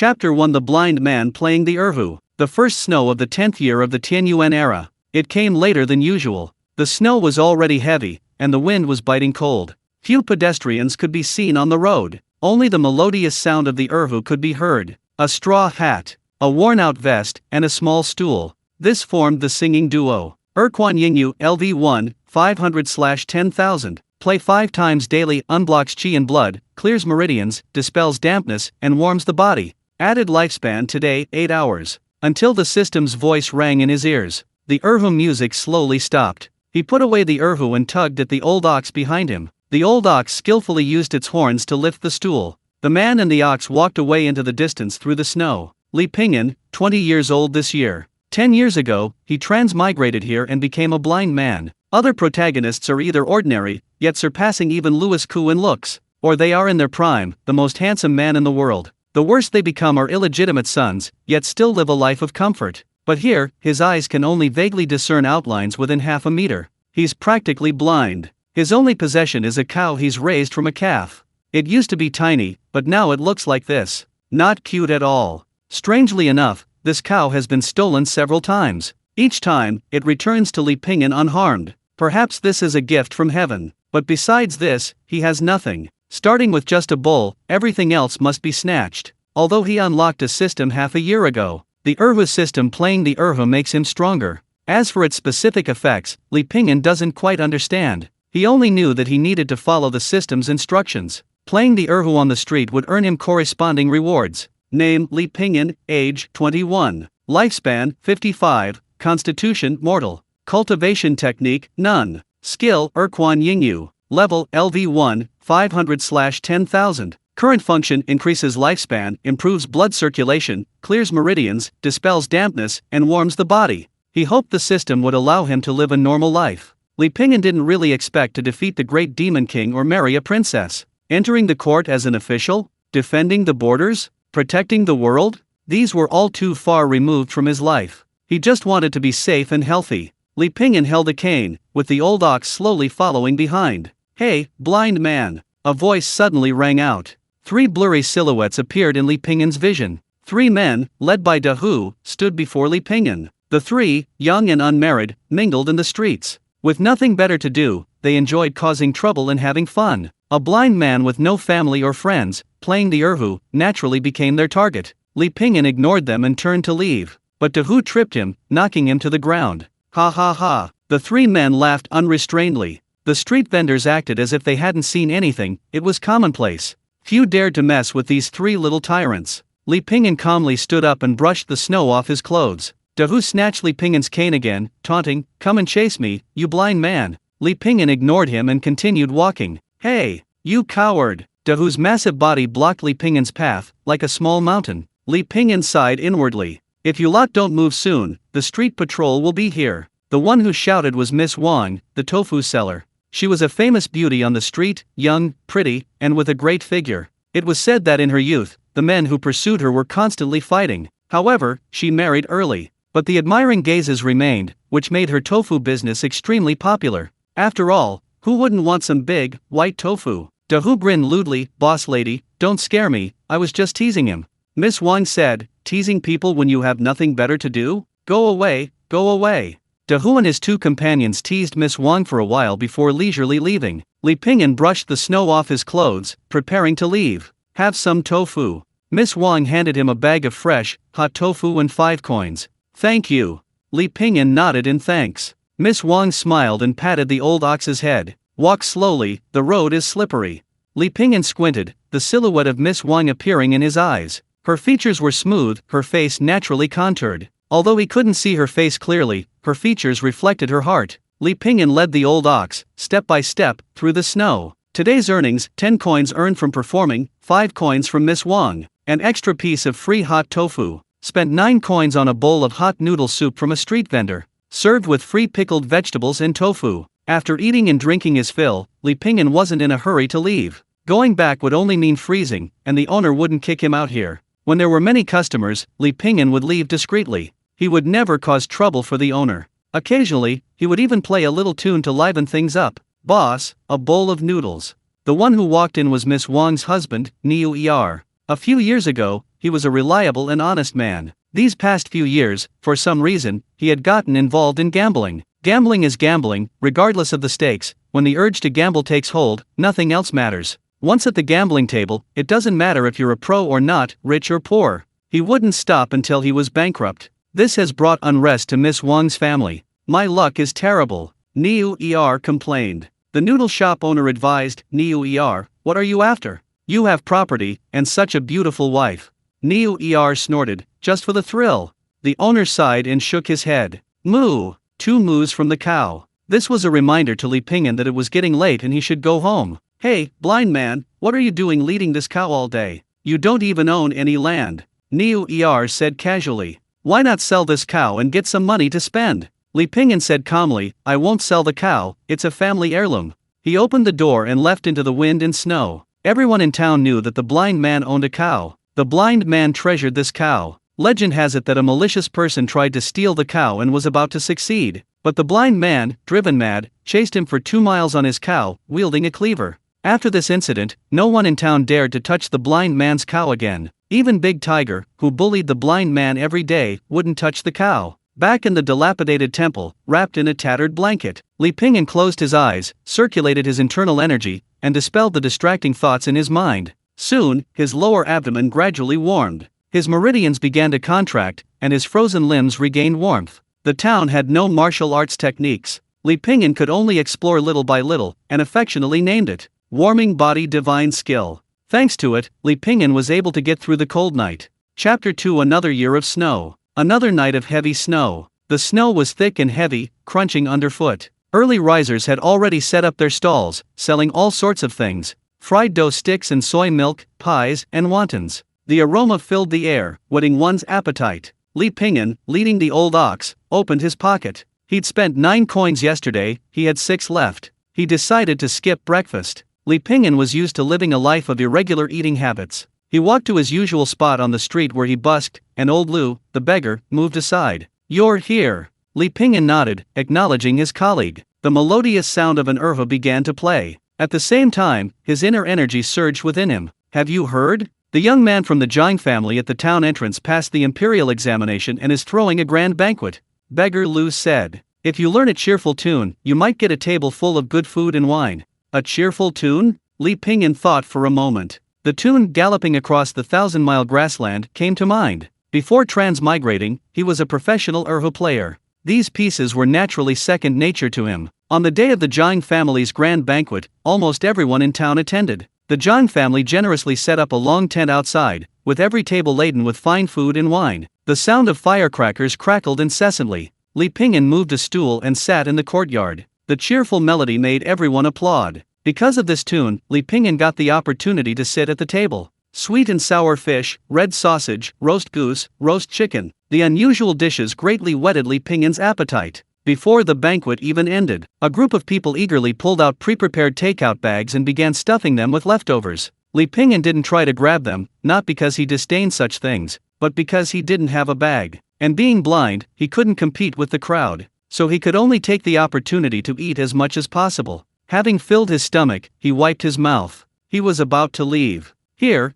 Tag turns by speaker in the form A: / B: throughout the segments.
A: Chapter 1: The Blind Man Playing the Erhu. The first snow of the 10th year of the Tianyuan era. It came later than usual. The snow was already heavy, and the wind was biting cold. Few pedestrians could be seen on the road. Only the melodious sound of the Erhu could be heard. A straw hat, a worn-out vest, and a small stool. This formed the singing duo. Erquan Yingyue, LV1, 500/10,000. Play 5 times daily. Unblocks Qi in blood, clears meridians, dispels dampness, and warms the body. Added lifespan today, 8 hours. Until the system's voice rang in his ears. The Erhu music slowly stopped. He put away the Erhu and tugged at the old ox behind him. The old ox skillfully used its horns to lift the stool. The man and the ox walked away into the distance through the snow. Li Pingyan, 20 years old this year. 10 years ago, he transmigrated here and became a blind man. Other protagonists are either ordinary, yet surpassing even Louis Koo in looks, or they are in their prime, the most handsome man in the world. The worst they become are illegitimate sons, yet still live a life of comfort. But here, his eyes can only vaguely discern outlines within half a meter. He's practically blind. His only possession is a cow he's raised from a calf. It used to be tiny, but now it looks like this. Not cute at all. Strangely enough, this cow has been stolen several times. Each time, it returns to Li Pingyan unharmed. Perhaps this is a gift from heaven. But besides this, he has nothing. Starting with just a bull, everything else must be snatched. Although he unlocked a system half a year ago, the Erhu system playing the Erhu makes him stronger. As for its specific effects, Li Pingyan doesn't quite understand. He only knew that he needed to follow the system's instructions. Playing the Erhu on the street would earn him corresponding rewards. Name: Li Pingyan, age 21, lifespan 55, constitution mortal, cultivation technique none, skill Erquan Yingyue, level LV1, 500/10,000. Current function: increases lifespan, improves blood circulation, clears meridians, dispels dampness, and warms the body. He hoped the system would allow him to live a normal life. Li Pingyan didn't really expect to defeat the great demon king or marry a princess. Entering the court as an official? Defending the borders? Protecting the world? These were all too far removed from his life. He just wanted to be safe and healthy. Li Pingyan held a cane, with the old ox slowly following behind. "Hey, blind man!" A voice suddenly rang out. 3 blurry silhouettes appeared in Li Pingyan's vision. 3 men, led by Tofu, stood before Li Pingyan. The 3, young and unmarried, mingled in the streets. With nothing better to do, they enjoyed causing trouble and having fun. A blind man with no family or friends, playing the Erhu, naturally became their target. Li Pingyan ignored them and turned to leave. But Tofu tripped him, knocking him to the ground. Ha ha ha! The 3 men laughed unrestrainedly. The street vendors acted as if they hadn't seen anything. It was commonplace. Few dared to mess with these 3 little tyrants. Li Pingyan calmly stood up and brushed the snow off his clothes. Tofu snatched Li Pingyan's cane again, taunting, "Come and chase me, you blind man." Li Pingyan ignored him and continued walking. "Hey, you coward!" Tofu's massive body blocked Li Pingyan's path, like a small mountain. Li Pingyan sighed inwardly. "If you lot don't move soon, the street patrol will be here." The one who shouted was Miss Wang, the tofu seller. She was a famous beauty on the street, young, pretty, and with a great figure. It was said that in her youth, the men who pursued her were constantly fighting. However, she married early. But the admiring gazes remained, which made her tofu business extremely popular. After all, who wouldn't want some big, white tofu? Tofu grinned lewdly. "Boss lady, don't scare me, I was just teasing him." Miss Wang said, "Teasing people when you have nothing better to do? Go away, go away." Tofu and his 2 companions teased Miss Wang for a while before leisurely leaving. Li Pingyan brushed the snow off his clothes, preparing to leave. "Have some tofu." Miss Wang handed him a bag of fresh, hot tofu and 5 coins. "Thank you." Li Pingyan nodded in thanks. Miss Wang smiled and patted the old ox's head. "Walk slowly, the road is slippery." Li Pingyan squinted, the silhouette of Miss Wang appearing in his eyes. Her features were smooth, her face naturally contoured. Although he couldn't see her face clearly, her features reflected her heart. Li Pingyan led the old ox, step by step, through the snow. Today's earnings: 10 coins earned from performing, 5 coins from Miss Wang, an extra piece of free hot tofu. Spent 9 coins on a bowl of hot noodle soup from a street vendor. Served with free pickled vegetables and tofu. After eating and drinking his fill, Li Pingyan wasn't in a hurry to leave. Going back would only mean freezing, and the owner wouldn't kick him out here. When there were many customers, Li Pingyan would leave discreetly. He would never cause trouble for the owner. Occasionally, he would even play a little tune to liven things up. "Boss, a bowl of noodles." The one who walked in was Miss Wang's husband, Niu Er. A few years ago, he was a reliable and honest man. These past few years, for some reason, he had gotten involved in gambling. Gambling is gambling, regardless of the stakes. When the urge to gamble takes hold, nothing else matters. Once at the gambling table, it doesn't matter if you're a pro or not, rich or poor. He wouldn't stop until he was bankrupt. This has brought unrest to Miss Wang's family. My luck is terrible, Niu Er complained. The noodle shop owner advised, Niu Er, what are you after? You have property, and such a beautiful wife. Niu Er snorted, just for the thrill. The owner sighed and shook his head. Moo! 2 moos from the cow. This was a reminder to Li Pingyan that it was getting late and he should go home. Hey, blind man, what are you doing leading this cow all day? You don't even own any land. Niu Er said casually. Why not sell this cow and get some money to spend? Li Pingyan said calmly, I won't sell the cow, it's a family heirloom. He opened the door and left into the wind and snow. Everyone in town knew that the blind man owned a cow. The blind man treasured this cow. Legend has it that a malicious person tried to steal the cow and was about to succeed. But the blind man, driven mad, chased him for 2 miles on his cow, wielding a cleaver. After this incident, no one in town dared to touch the blind man's cow again. Even Big Tiger, who bullied the blind man every day, wouldn't touch the cow. Back in the dilapidated temple, wrapped in a tattered blanket, Li Pingyan closed his eyes, circulated his internal energy, and dispelled the distracting thoughts in his mind. Soon, his lower abdomen gradually warmed. His meridians began to contract, and his frozen limbs regained warmth. The town had no martial arts techniques. Li Pingyan could only explore little by little, and affectionately named it Warming Body Divine Skill. Thanks to it, Li Pingyan was able to get through the cold night. Chapter 2 Another year of snow. Another night of heavy snow. The snow was thick and heavy, crunching underfoot. Early risers had already set up their stalls, selling all sorts of things. Fried dough sticks and soy milk, pies, and wontons. The aroma filled the air, whetting one's appetite. Li Pingyan, leading the old ox, opened his pocket. He'd spent 9 coins yesterday, he had 6 left. He decided to skip breakfast. Li Pingyan was used to living a life of irregular eating habits. He walked to his usual spot on the street where he busked, and old Lu, the beggar, moved aside. You're here. Li Pingyan nodded, acknowledging his colleague. The melodious sound of an erhu began to play. At the same time, his inner energy surged within him. Have you heard? The young man from the Jiang family at the town entrance passed the imperial examination and is throwing a grand banquet. Beggar Lu said. If you learn a cheerful tune, you might get a table full of good food and wine. A cheerful tune? Li Pingyan thought for a moment. The tune galloping across the 1,000-mile grassland came to mind. Before transmigrating, he was a professional erhu player. These pieces were naturally second nature to him. On the day of the Jiang family's grand banquet, almost everyone in town attended. The Jiang family generously set up a long tent outside, with every table laden with fine food and wine. The sound of firecrackers crackled incessantly. Li Pingyan moved a stool and sat in the courtyard. The cheerful melody made everyone applaud. Because of this tune, Li Pingyan got the opportunity to sit at the table. Sweet and sour fish, red sausage, roast goose, roast chicken. The unusual dishes greatly whetted Li Pingyan's appetite. Before the banquet even ended, a group of people eagerly pulled out pre-prepared takeout bags and began stuffing them with leftovers. Li Pingyan didn't try to grab them, not because he disdained such things, but because he didn't have a bag. And being blind, he couldn't compete with the crowd. So he could only take the opportunity to eat as much as possible. Having filled his stomach, he wiped his mouth. He was about to leave. Here,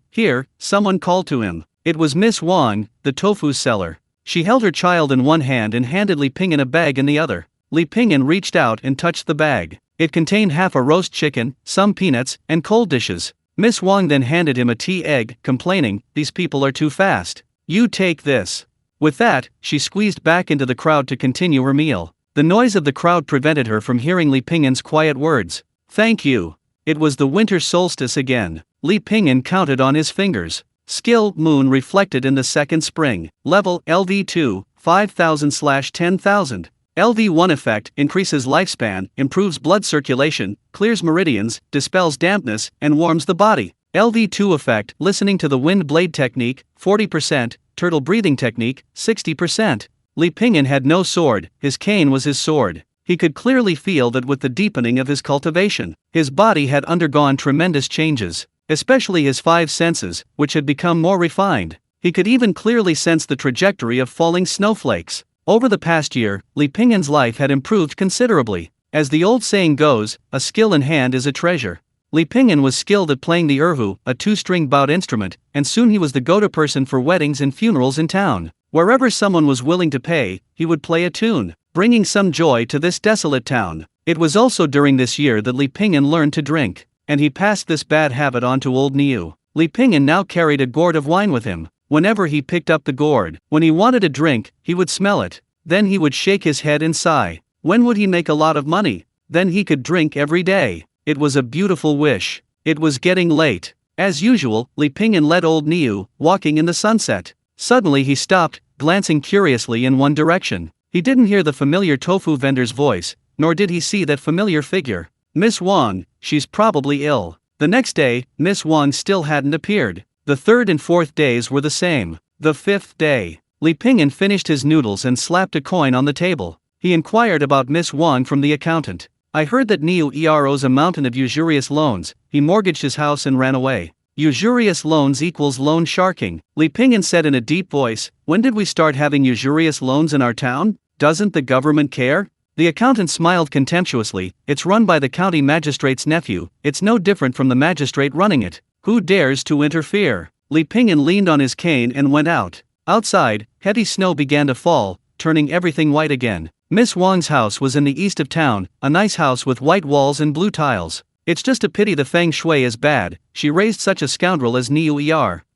A: someone called to him. It was Miss Wang, the tofu seller. She held her child in one hand and handed Li Pingyan a bag in the other. Li Pingyan reached out and touched the bag. It contained half a roast chicken, some peanuts, and cold dishes. Miss Wang then handed him a tea egg, complaining, "These people are too fast. You take this." With that, she squeezed back into the crowd to continue her meal. The noise of the crowd prevented her from hearing Li Pingyan's quiet words. "Thank you." It was the winter solstice again. Li Pingyan counted on his fingers. Skill Moon reflected in the second spring. Level LV2, 5000/10,000. LV1 effect increases lifespan, improves blood circulation, clears meridians, dispels dampness, and warms the body. LV2 effect listening to the wind blade technique, 40%, turtle breathing technique, 60%. Li Pingyan had no sword, his cane was his sword. He could clearly feel that with the deepening of his cultivation, his body had undergone tremendous changes. Especially his 5 senses, which had become more refined. He could even clearly sense the trajectory of falling snowflakes. Over the past year, Li Pingyan's life had improved considerably. As the old saying goes, a skill in hand is a treasure. Li Pingyan was skilled at playing the erhu, a two-string bowed instrument, and soon he was the go-to person for weddings and funerals in town. Wherever someone was willing to pay, he would play a tune, bringing some joy to this desolate town. It was also during this year that Li Pingyan learned to drink, and he passed this bad habit on to old Niu. Li Pingyan now carried a gourd of wine with him. Whenever he picked up the gourd, when he wanted a drink, he would smell it. Then he would shake his head and sigh. When would he make a lot of money? Then he could drink every day. It was a beautiful wish. It was getting late. As usual, Li Pingyan led old Niu, walking in the sunset. Suddenly he stopped, glancing curiously in one direction. He didn't hear the familiar tofu vendor's voice, nor did he see that familiar figure. Miss Wang, she's probably ill. The next day, Miss Wang still hadn't appeared. The third and fourth days were the same. The fifth day, Li Pingyan finished his noodles and slapped a coin on the table. He inquired about Miss Wang from the accountant. I heard that Niu owes a mountain of usurious loans. He mortgaged his house and ran away. Usurious loans equals loan sharking, Li Pingyan said in a deep voice. When did we start having usurious loans in our town? Doesn't the government care? The accountant smiled contemptuously. It's run by the county magistrate's nephew. It's no different from the magistrate running it. Who dares to interfere? Li Pingyan leaned on his cane and went out. Outside, heavy snow began to fall, turning everything white again. Miss Wang's house was in the east of town, a nice house with white walls and blue tiles. It's just a pity the feng shui is bad. She raised such a scoundrel as Niu.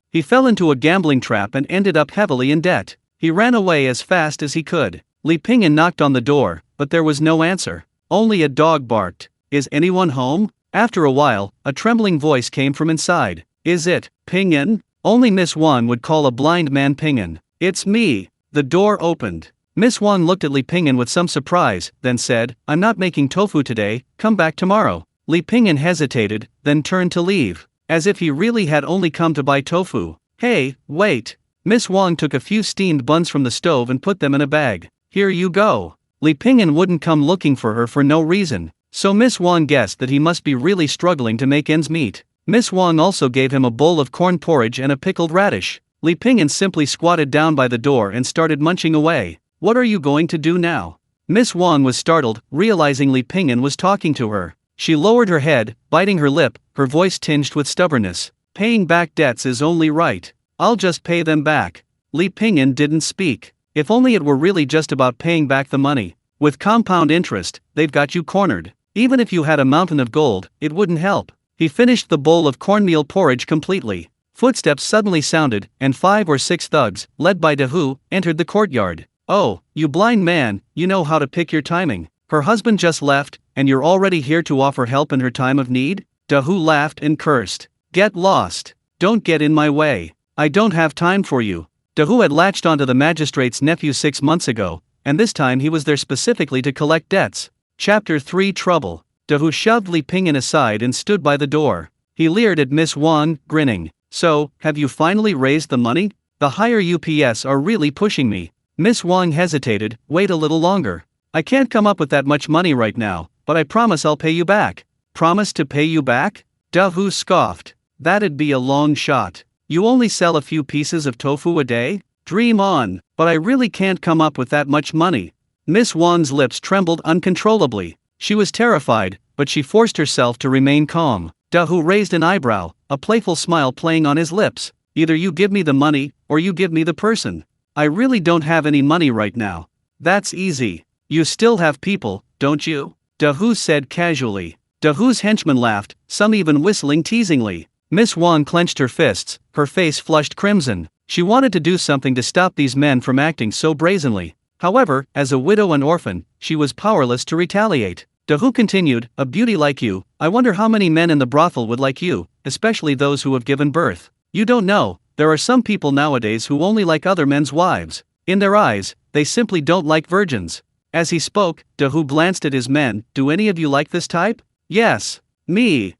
A: He fell into a gambling trap and ended up heavily in debt. He ran away as fast as he could. Li Pingyan knocked on the door, but there was no answer. Only a dog barked. Is anyone home? After a while, a trembling voice came from inside. Is it Pingyan? Only Miss Wang would call a blind man Pingyan. It's me. The door opened. Miss Wang looked at Li Pingyan with some surprise, then said, I'm not making tofu today, come back tomorrow. Li Pingyan hesitated, then turned to leave, as if he really had only come to buy tofu. Hey, wait. Miss Wang took a few steamed buns from the stove and put them in a bag. Here you go. Li Pingyan wouldn't come looking for her for no reason, so Miss Wang guessed that he must be really struggling to make ends meet. Miss Wang also gave him a bowl of corn porridge and a pickled radish. Li Pingyan simply squatted down by the door and started munching away. What are you going to do now? Miss Wang was startled, realizing Li Pingyan was talking to her. She lowered her head, biting her lip, her voice tinged with stubbornness. Paying back debts is only right. I'll just pay them back. Li Pingyan didn't speak. If only it were really just about paying back the money. With compound interest, they've got you cornered. Even if you had a mountain of gold, it wouldn't help. He finished the bowl of cornmeal porridge completely. Footsteps suddenly sounded, and 5 or 6 thugs, led by Tofu, entered the courtyard. Oh, you blind man, you know how to pick your timing. Her husband just left, and you're already here to offer help in her time of need? Tofu laughed and cursed. Get lost. Don't get in my way. I don't have time for you. Tofu had latched onto the magistrate's nephew 6 months ago, and this time he was there specifically to collect debts. Chapter 3 Trouble. Tofu shoved Li Pingyan aside and stood by the door. He leered at Miss Wang, grinning. So, have you finally raised the money? The higher UPS are really pushing me. Miss Wang hesitated. Wait a little longer. I can't come up with that much money right now, but I promise I'll pay you back. Promise to pay you back? Tofu scoffed. That'd be a long shot. You only sell a few pieces of tofu a day? Dream on, but I really can't come up with that much money. Miss Wang's lips trembled uncontrollably. She was terrified, but she forced herself to remain calm. Tofu raised an eyebrow, a playful smile playing on his lips. Either you give me the money, or you give me the person. I really don't have any money right now. That's easy. You still have people, don't you? Tofu said casually. Tofu's henchmen laughed, some even whistling teasingly. Miss Wang clenched her fists, her face flushed crimson. She wanted to do something to stop these men from acting so brazenly. However, as a widow and orphan, she was powerless to retaliate. Tofu continued, a beauty like you, I wonder how many men in the brothel would like you, especially those who have given birth. You don't know, there are some people nowadays who only like other men's wives. In their eyes, they simply don't like virgins. As he spoke, Tofu glanced at his men. Do any of you like this type? Yes. Me.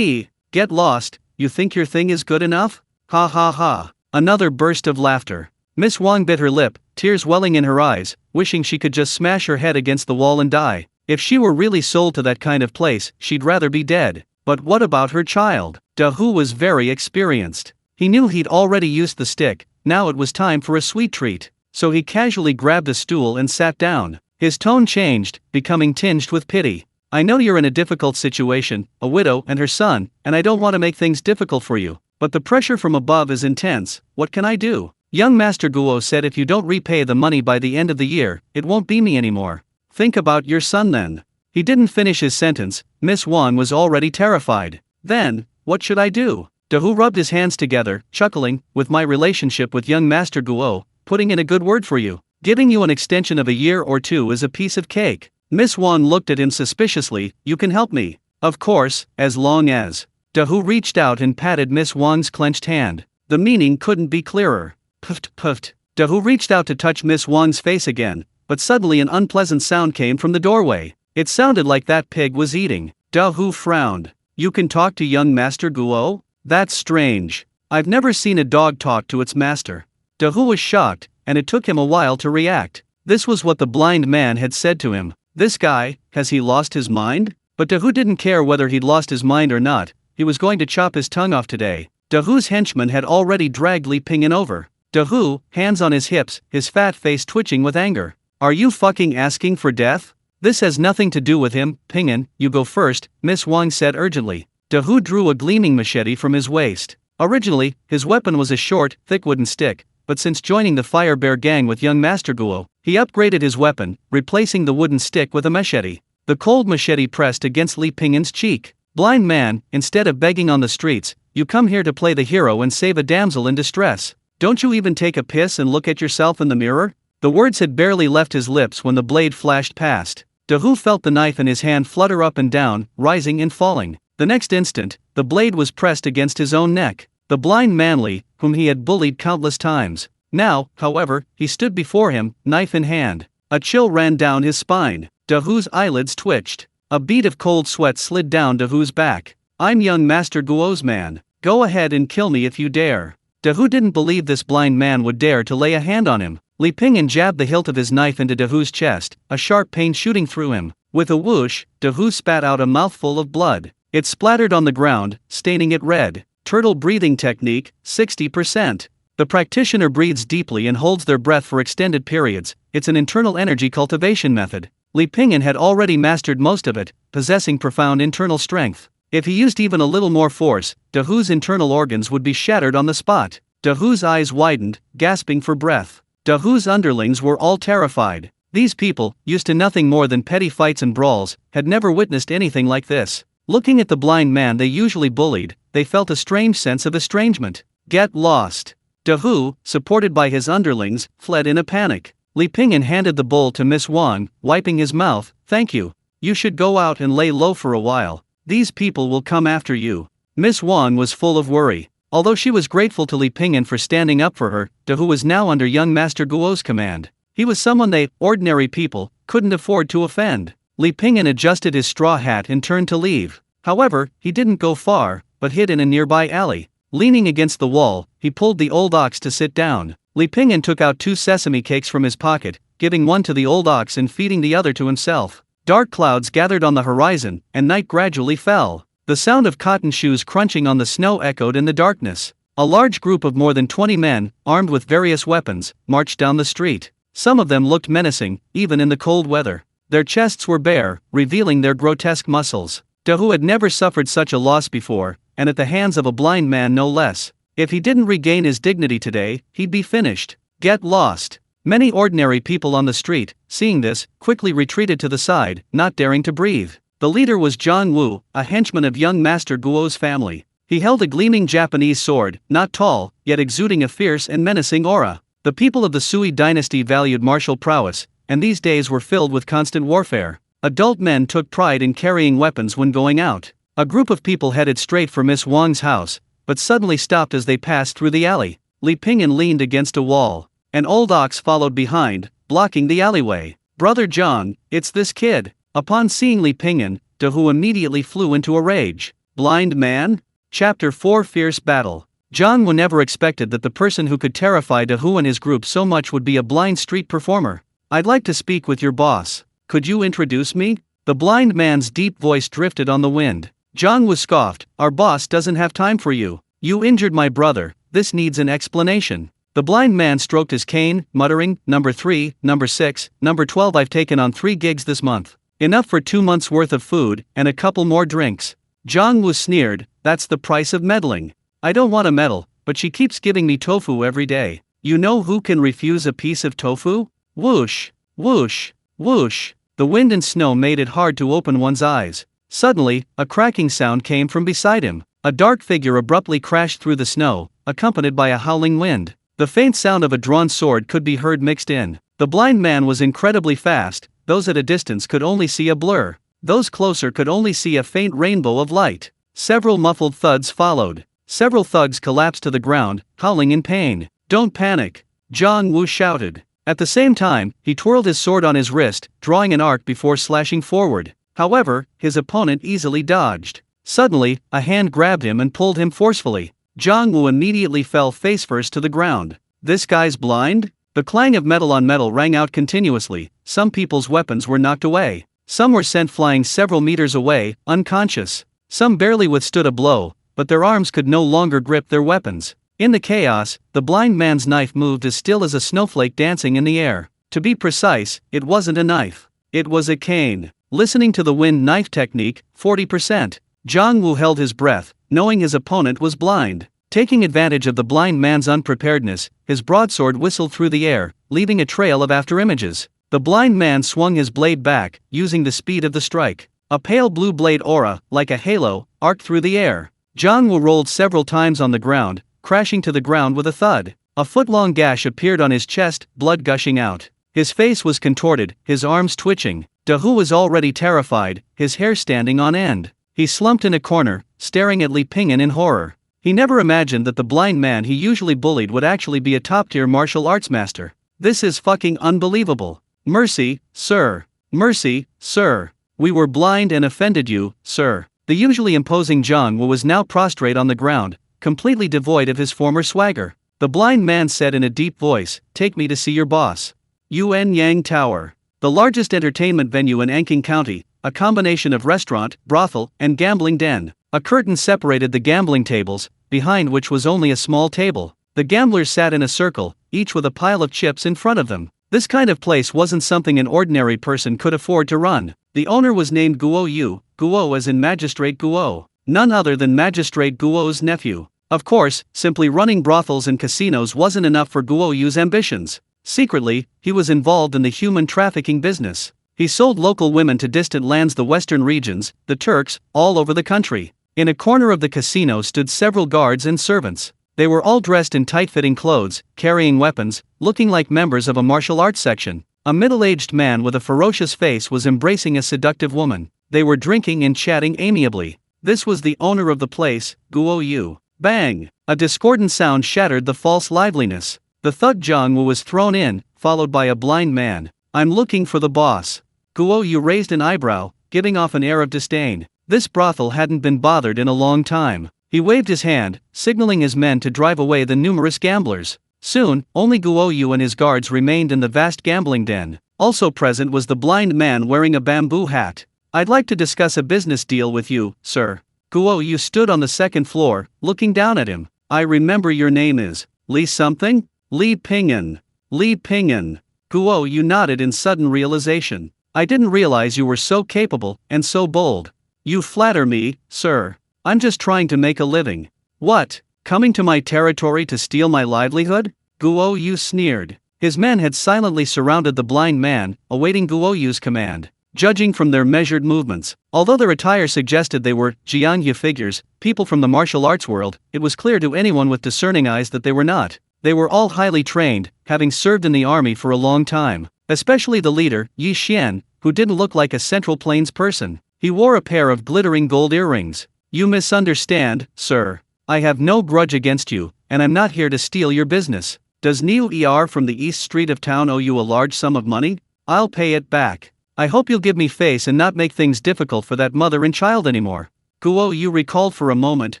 A: Get lost, you think your thing is good enough? Ha ha ha. Another burst of laughter. Miss Wang bit her lip, tears welling in her eyes, wishing she could just smash her head against the wall and die. If she were really sold to that kind of place, she'd rather be dead. But what about her child? Tofu was very experienced. He knew he'd already used the stick, now it was time for a sweet treat. So he casually grabbed a stool and sat down. His tone changed, becoming tinged with pity. I know you're in a difficult situation, a widow and her son, and I don't want to make things difficult for you, but the pressure from above is intense. What can I do? Young Master Guo said if you don't repay the money by the end of the year, it won't be me anymore. Think about your son then. He didn't finish his sentence. Miss Wang was already terrified. Then, what should I do? Dahu rubbed his hands together, chuckling, with my relationship with young Master Guo, putting in a good word for you. Giving you an extension of a year or two is a piece of cake. Miss Wang looked at him suspiciously. You can help me. Of course, as long as. Dahu reached out and patted Miss Wang's clenched hand. The meaning couldn't be clearer. Puffed, puffed. Dahu reached out to touch Miss Wang's face again, but suddenly an unpleasant sound came from the doorway. It sounded like that pig was eating. Dahu frowned. You can talk to young Master Guo? That's strange. I've never seen a dog talk to its master. Dahu was shocked, and it took him a while to react. This was what the blind man had said to him. This guy, has he lost his mind? But Dahu didn't care whether he'd lost his mind or not. He was going to chop his tongue off today. Dahu's henchman had already dragged Li Pingyan over. Dahu, hands on his hips, his fat face twitching with anger. Are you fucking asking for death? This has nothing to do with him. Pingyan, you go first, Miss Wang said urgently. Dahu drew a gleaming machete from his waist. Originally, his weapon was a short, thick wooden stick, but since joining the Fire Bear gang with young Master Guo, he upgraded his weapon, replacing the wooden stick with a machete. The cold machete pressed against Li Pingyan's cheek. Blind man, instead of begging on the streets, you come here to play the hero and save a damsel in distress. Don't you even take a piss and look at yourself in the mirror? The words had barely left his lips when the blade flashed past. Dahu felt the knife in his hand flutter up and down, rising and falling. The next instant, the blade was pressed against his own neck. The blind manly, whom he had bullied countless times. Now, however, he stood before him, knife in hand. A chill ran down his spine. Dahu's eyelids twitched. A bead of cold sweat slid down Dahu's back. I'm young Master Guo's man. Go ahead and kill me if you dare. Dahu didn't believe this blind man would dare to lay a hand on him. Li Pingyan jabbed the hilt of his knife into Dahu's chest, a sharp pain shooting through him. With a whoosh, Dahu spat out a mouthful of blood. It splattered on the ground, staining it red. Turtle breathing technique, 60%. The practitioner breathes deeply and holds their breath for extended periods. It's an internal energy cultivation method. Li Pingyan had already mastered most of it, possessing profound internal strength. If he used even a little more force, Dahu's internal organs would be shattered on the spot. Dahu's eyes widened, gasping for breath. Dahu's underlings were all terrified. These people, used to nothing more than petty fights and brawls, had never witnessed anything like this. Looking at the blind man they usually bullied, they felt a strange sense of estrangement. Get lost. Dahu, supported by his underlings, fled in a panic. Li Pingyan handed the bowl to Miss Wang, wiping his mouth. Thank you. You should go out and lay low for a while. These people will come after you. Miss Wang was full of worry. Although she was grateful to Li Pingyan for standing up for her, Dahu was now under young Master Guo's command. He was someone they, ordinary people, couldn't afford to offend. Li Pingyan adjusted his straw hat and turned to leave. However, he didn't go far, but hid in a nearby alley. Leaning against the wall, he pulled the old ox to sit down. Li Pingyan took out 2 sesame cakes from his pocket, giving one to the old ox and feeding the other to himself. Dark clouds gathered on the horizon, and night gradually fell. The sound of cotton shoes crunching on the snow echoed in the darkness. A large group of more than 20 men, armed with various weapons, marched down the street. Some of them looked menacing, even in the cold weather. Their chests were bare, revealing their grotesque muscles. Dahu had never suffered such a loss before, and at the hands of a blind man no less. If he didn't regain his dignity today, he'd be finished. Get lost. Many ordinary people on the street, seeing this, quickly retreated to the side, not daring to breathe. The leader was Zhang Wu, a henchman of young Master Guo's family. He held a gleaming Japanese sword, not tall, yet exuding a fierce and menacing aura. The people of the Sui dynasty valued martial prowess, and these days were filled with constant warfare. Adult men took pride in carrying weapons when going out. A group of people headed straight for Miss Wang's house, but suddenly stopped as they passed through the alley. Li Pingyan leaned against a wall. An old ox followed behind, blocking the alleyway. Brother Zhang, it's this kid. Upon seeing Li Pingyan, Dahu immediately flew into a rage. Blind man? Chapter 4 Fierce Battle. Zhang Wu never expected that the person who could terrify Dahu and his group so much would be a blind street performer. I'd like to speak with your boss. Could you introduce me? The blind man's deep voice drifted on the wind. Zhang Wu scoffed. Our boss doesn't have time for you. You injured my brother. This needs an explanation. The blind man stroked his cane, muttering, Number 3, Number 6, Number 12. I've taken on 3 gigs this month. Enough for 2 months worth of food, and a couple more drinks. Zhang Wu sneered, that's the price of meddling. I don't want to meddle, but she keeps giving me tofu every day. You know who can refuse a piece of tofu? Whoosh, whoosh, whoosh. The wind and snow made it hard to open one's eyes. Suddenly, a cracking sound came from beside him. A dark figure abruptly crashed through the snow, accompanied by a howling wind. The faint sound of a drawn sword could be heard mixed in. The blind man was incredibly fast. Those at a distance could only see a blur. Those closer could only see a faint rainbow of light. Several muffled thuds followed. Several thugs collapsed to the ground, howling in pain. Don't panic, Zhang Wu shouted. At the same time, he twirled his sword on his wrist, drawing an arc before slashing forward. However, his opponent easily dodged. Suddenly, a hand grabbed him and pulled him forcefully. Zhang Wu immediately fell face-first to the ground. This guy's blind? The clang of metal on metal rang out continuously. Some people's weapons were knocked away. Some were sent flying several meters away, unconscious. Some barely withstood a blow, but their arms could no longer grip their weapons. In the chaos, the blind man's knife moved as still as a snowflake dancing in the air. To be precise, it wasn't a knife. It was a cane. Listening to the wind knife technique, 40%. Zhang Wu held his breath, knowing his opponent was blind. Taking advantage of the blind man's unpreparedness, his broadsword whistled through the air, leaving a trail of afterimages. The blind man swung his blade back, using the speed of the strike. A pale blue blade aura, like a halo, arced through the air. Zhang Wu rolled several times on the ground, crashing to the ground with a thud. A foot-long gash appeared on his chest, blood gushing out. His face was contorted, his arms twitching. Dahu was already terrified, his hair standing on end. He slumped in a corner, staring at Li Pingyan in horror. He never imagined that the blind man he usually bullied would actually be a top-tier martial arts master. This is fucking unbelievable. Mercy, sir. Mercy, sir. We were blind and offended you, sir. The usually imposing Zhang Wu was now prostrate on the ground, completely devoid of his former swagger. The blind man said in a deep voice, "Take me to see your boss." Yuan Yang Tower. The largest entertainment venue in Anqing County, a combination of restaurant, brothel, and gambling den. A curtain separated the gambling tables, behind which was only a small table. The gamblers sat in a circle, each with a pile of chips in front of them. This kind of place wasn't something an ordinary person could afford to run. The owner was named Guo Yu, Guo as in Magistrate Guo, none other than Magistrate Guo's nephew. Of course, simply running brothels and casinos wasn't enough for Guo Yu's ambitions. Secretly, he was involved in the human trafficking business. He sold local women to distant lands, the western regions, the Turks, all over the country. In a corner of the casino stood several guards and servants. They were all dressed in tight-fitting clothes, carrying weapons, looking like members of a martial arts section. A middle-aged man with a ferocious face was embracing a seductive woman. They were drinking and chatting amiably. This was the owner of the place, Guo Yu. Bang! A discordant sound shattered the false liveliness. The thug Zhang Wu was thrown in, followed by a blind man. "I'm looking for the boss." Guo Yu raised an eyebrow, giving off an air of disdain. This brothel hadn't been bothered in a long time. He waved his hand, signaling his men to drive away the numerous gamblers. Soon, only Guo Yu and his guards remained in the vast gambling den. Also present was the blind man wearing a bamboo hat. "I'd like to discuss a business deal with you, sir." Guo Yu stood on the second floor, looking down at him. "I remember your name is Li something? Li Pingyan. Li Pingyan." Guo Yu nodded in sudden realization. "I didn't realize you were so capable and so bold." "You flatter me, sir. I'm just trying to make a living." "What? Coming to my territory to steal my livelihood?" Guo Yu sneered. His men had silently surrounded the blind man, awaiting Guo Yu's command. Judging from their measured movements, although their attire suggested they were Jiangye figures, people from the martial arts world, it was clear to anyone with discerning eyes that they were not. They were all highly trained, having served in the army for a long time. Especially the leader, Yi Xian, who didn't look like a Central Plains person. He wore a pair of glittering gold earrings. "You misunderstand, sir. I have no grudge against you, and I'm not here to steal your business. Does Niu Er from the east street of town owe you a large sum of money? I'll pay it back. I hope you'll give me face and not make things difficult for that mother and child anymore." Guo Yu recalled for a moment,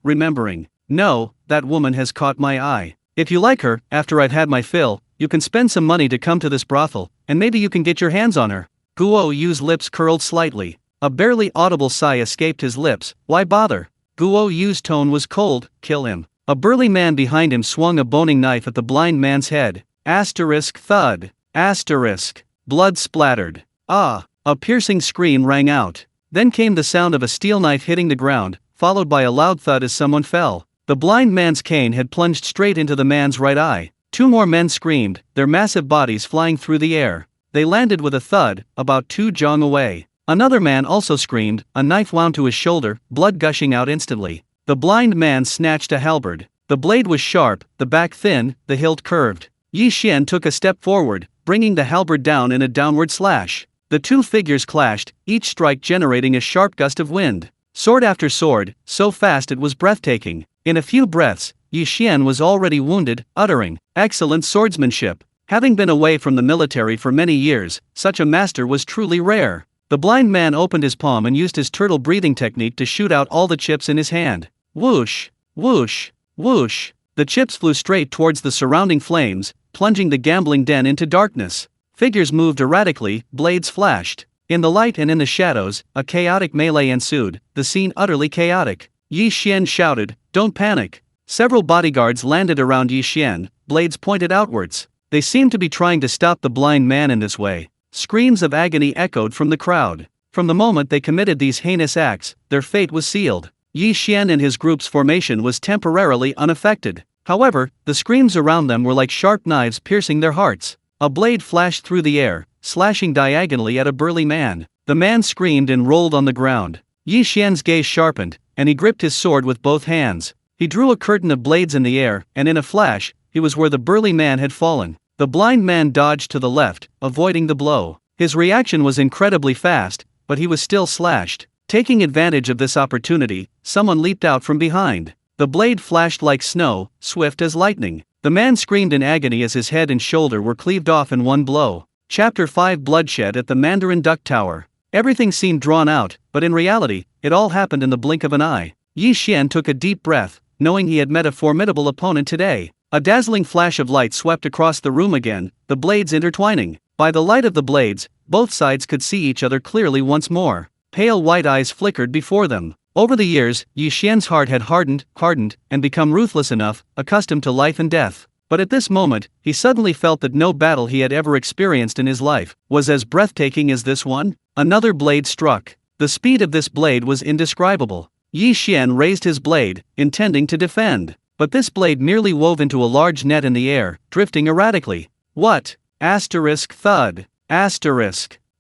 A: remembering. "No, that woman has caught my eye. If you like her, after I've had my fill, you can spend some money to come to this brothel, and maybe you can get your hands on her." Guo Yu's lips curled slightly. A barely audible sigh escaped his lips. Why bother? Guo Yu's tone was cold. "Kill him." A burly man behind him swung a boning knife at the blind man's head. Asterisk thud. Asterisk. Blood splattered. Ah! A piercing scream rang out. Then came the sound of a steel knife hitting the ground, followed by a loud thud as someone fell. The blind man's cane had plunged straight into the man's right eye. Two more men screamed, their massive bodies flying through the air. They landed with a thud, about 2 jong away. Another man also screamed, a knife wound to his shoulder, blood gushing out instantly. The blind man snatched a halberd. The blade was sharp, the back thin, the hilt curved. Yi Xian took a step forward, bringing the halberd down in a downward slash. The two figures clashed, each strike generating a sharp gust of wind. Sword after sword, so fast it was breathtaking. In a few breaths, Yi Xian was already wounded, uttering, "Excellent swordsmanship." Having been away from the military for many years, such a master was truly rare. The blind man opened his palm and used his turtle breathing technique to shoot out all the chips in his hand. Whoosh, whoosh, whoosh. The chips flew straight towards the surrounding flames, plunging the gambling den into darkness. Figures moved erratically, blades flashed. In the light and in the shadows, a chaotic melee ensued, the scene utterly chaotic. Yi Xian shouted, "Don't panic." Several bodyguards landed around Yi Xian, blades pointed outwards. They seemed to be trying to stop the blind man in this way. Screams of agony echoed from the crowd. From the moment they committed these heinous acts, their fate was sealed. Yi Xian and his group's formation was temporarily unaffected. However, the screams around them were like sharp knives piercing their hearts. A blade flashed through the air, slashing diagonally at a burly man. The man screamed and rolled on the ground. Yi Xian's gaze sharpened, and he gripped his sword with both hands. He drew a curtain of blades in the air, and in a flash, he was where the burly man had fallen. The blind man dodged to the left, avoiding the blow. His reaction was incredibly fast, but he was still slashed. Taking advantage of this opportunity, someone leaped out from behind. The blade flashed like snow, swift as lightning. The man screamed in agony as his head and shoulder were cleaved off in one blow. Chapter 5: Bloodshed at the Mandarin Duck Tower. Everything seemed drawn out, but in reality, it all happened in the blink of an eye. Yi Xian took a deep breath, knowing he had met a formidable opponent today. A dazzling flash of light swept across the room again, the blades intertwining. By the light of the blades, both sides could see each other clearly once more. Pale white eyes flickered before them. Over the years, Yi Xian's heart had hardened, and become ruthless enough, accustomed to life and death. But at this moment, he suddenly felt that no battle he had ever experienced in his life was as breathtaking as this one. Another blade struck. The speed of this blade was indescribable. Yi Xian raised his blade, intending to defend. But this blade merely wove into a large net in the air, drifting erratically. What? Thud.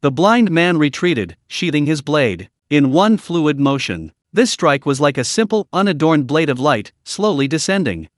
A: The blind man retreated, sheathing his blade. In one fluid motion. This strike was like a simple, unadorned blade of light, slowly descending.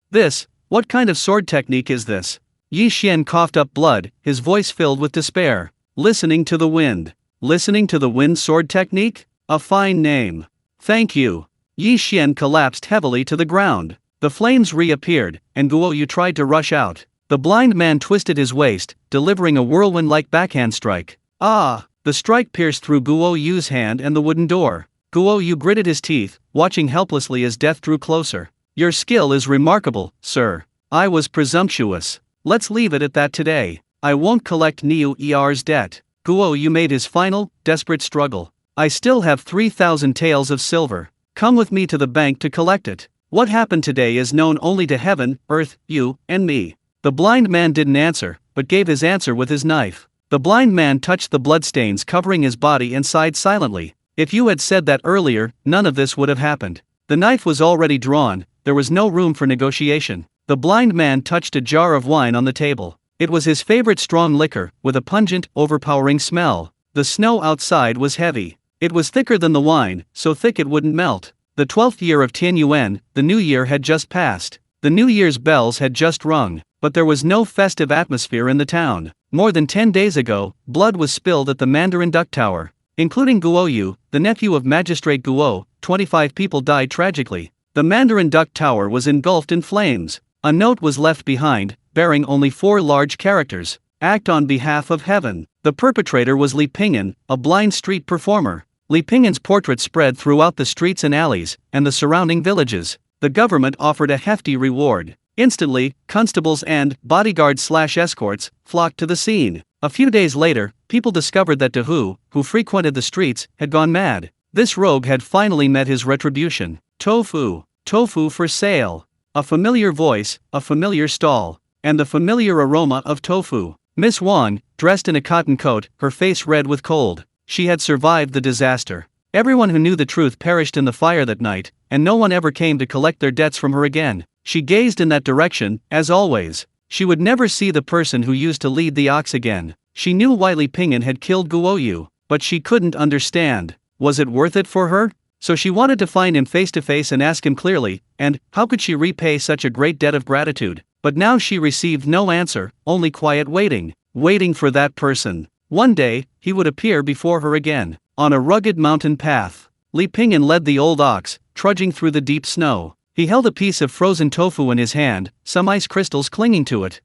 A: What kind of sword technique is this? Yi Xian coughed up blood, his voice filled with despair. Listening to the wind. Listening to the wind sword technique? A fine name. Thank you. Yi Xian collapsed heavily to the ground. The flames reappeared, and Guo Yu tried to rush out. The blind man twisted his waist, delivering a whirlwind-like backhand strike. Ah! The strike pierced through Guo Yu's hand and the wooden door. Guo Yu gritted his teeth, watching helplessly as death drew closer. Your skill is remarkable, sir. I was presumptuous. Let's leave it at that today. I won't collect Niu Er's debt. Guo Yu made his final, desperate struggle. I still have 3,000 taels of silver. Come with me to the bank to collect it. What happened today is known only to heaven, earth, you, and me. The blind man didn't answer, but gave his answer with his knife. The blind man touched the bloodstains covering his body and sighed silently. If you had said that earlier, none of this would have happened. The knife was already drawn, there was no room for negotiation. The blind man touched a jar of wine on the table. It was his favorite strong liquor, with a pungent, overpowering smell. The snow outside was heavy. It was thicker than the wine, so thick it wouldn't melt. The 12th year of Tianyuan, the new year had just passed. The New Year's bells had just rung, but there was no festive atmosphere in the town. More than 10 days ago, blood was spilled at the Mandarin Duck Tower. Including Guo Yu, the nephew of Magistrate Guo, 25 people died tragically. The Mandarin Duck Tower was engulfed in flames. A note was left behind, bearing only 4 large characters. Act on behalf of heaven. The perpetrator was Li Ping'an, a blind street performer. Li Ping'an's portrait spread throughout the streets and alleys, and the surrounding villages. The government offered a hefty reward. Instantly, constables and bodyguards/escorts flocked to the scene. A few days later, people discovered that Tofu, who frequented the streets, had gone mad. This rogue had finally met his retribution. Tofu for sale. A familiar voice, a familiar stall, and the familiar aroma of tofu. Miss Wang, dressed in a cotton coat, her face red with cold. She had survived the disaster. Everyone who knew the truth perished in the fire that night, and no one ever came to collect their debts from her again. She gazed in that direction, as always. She would never see the person who used to lead the ox again. She knew why Li Pingyan had killed Guoyu, but she couldn't understand. Was it worth it for her? So she wanted to find him face to face and ask him clearly, and how could she repay such a great debt of gratitude? But now she received no answer, only quiet waiting. Waiting for that person. One day, he would appear before her again. On a rugged mountain path, Li Pingyan led the old ox, trudging through the deep snow. He held a piece of frozen tofu in his hand, some ice crystals clinging to it.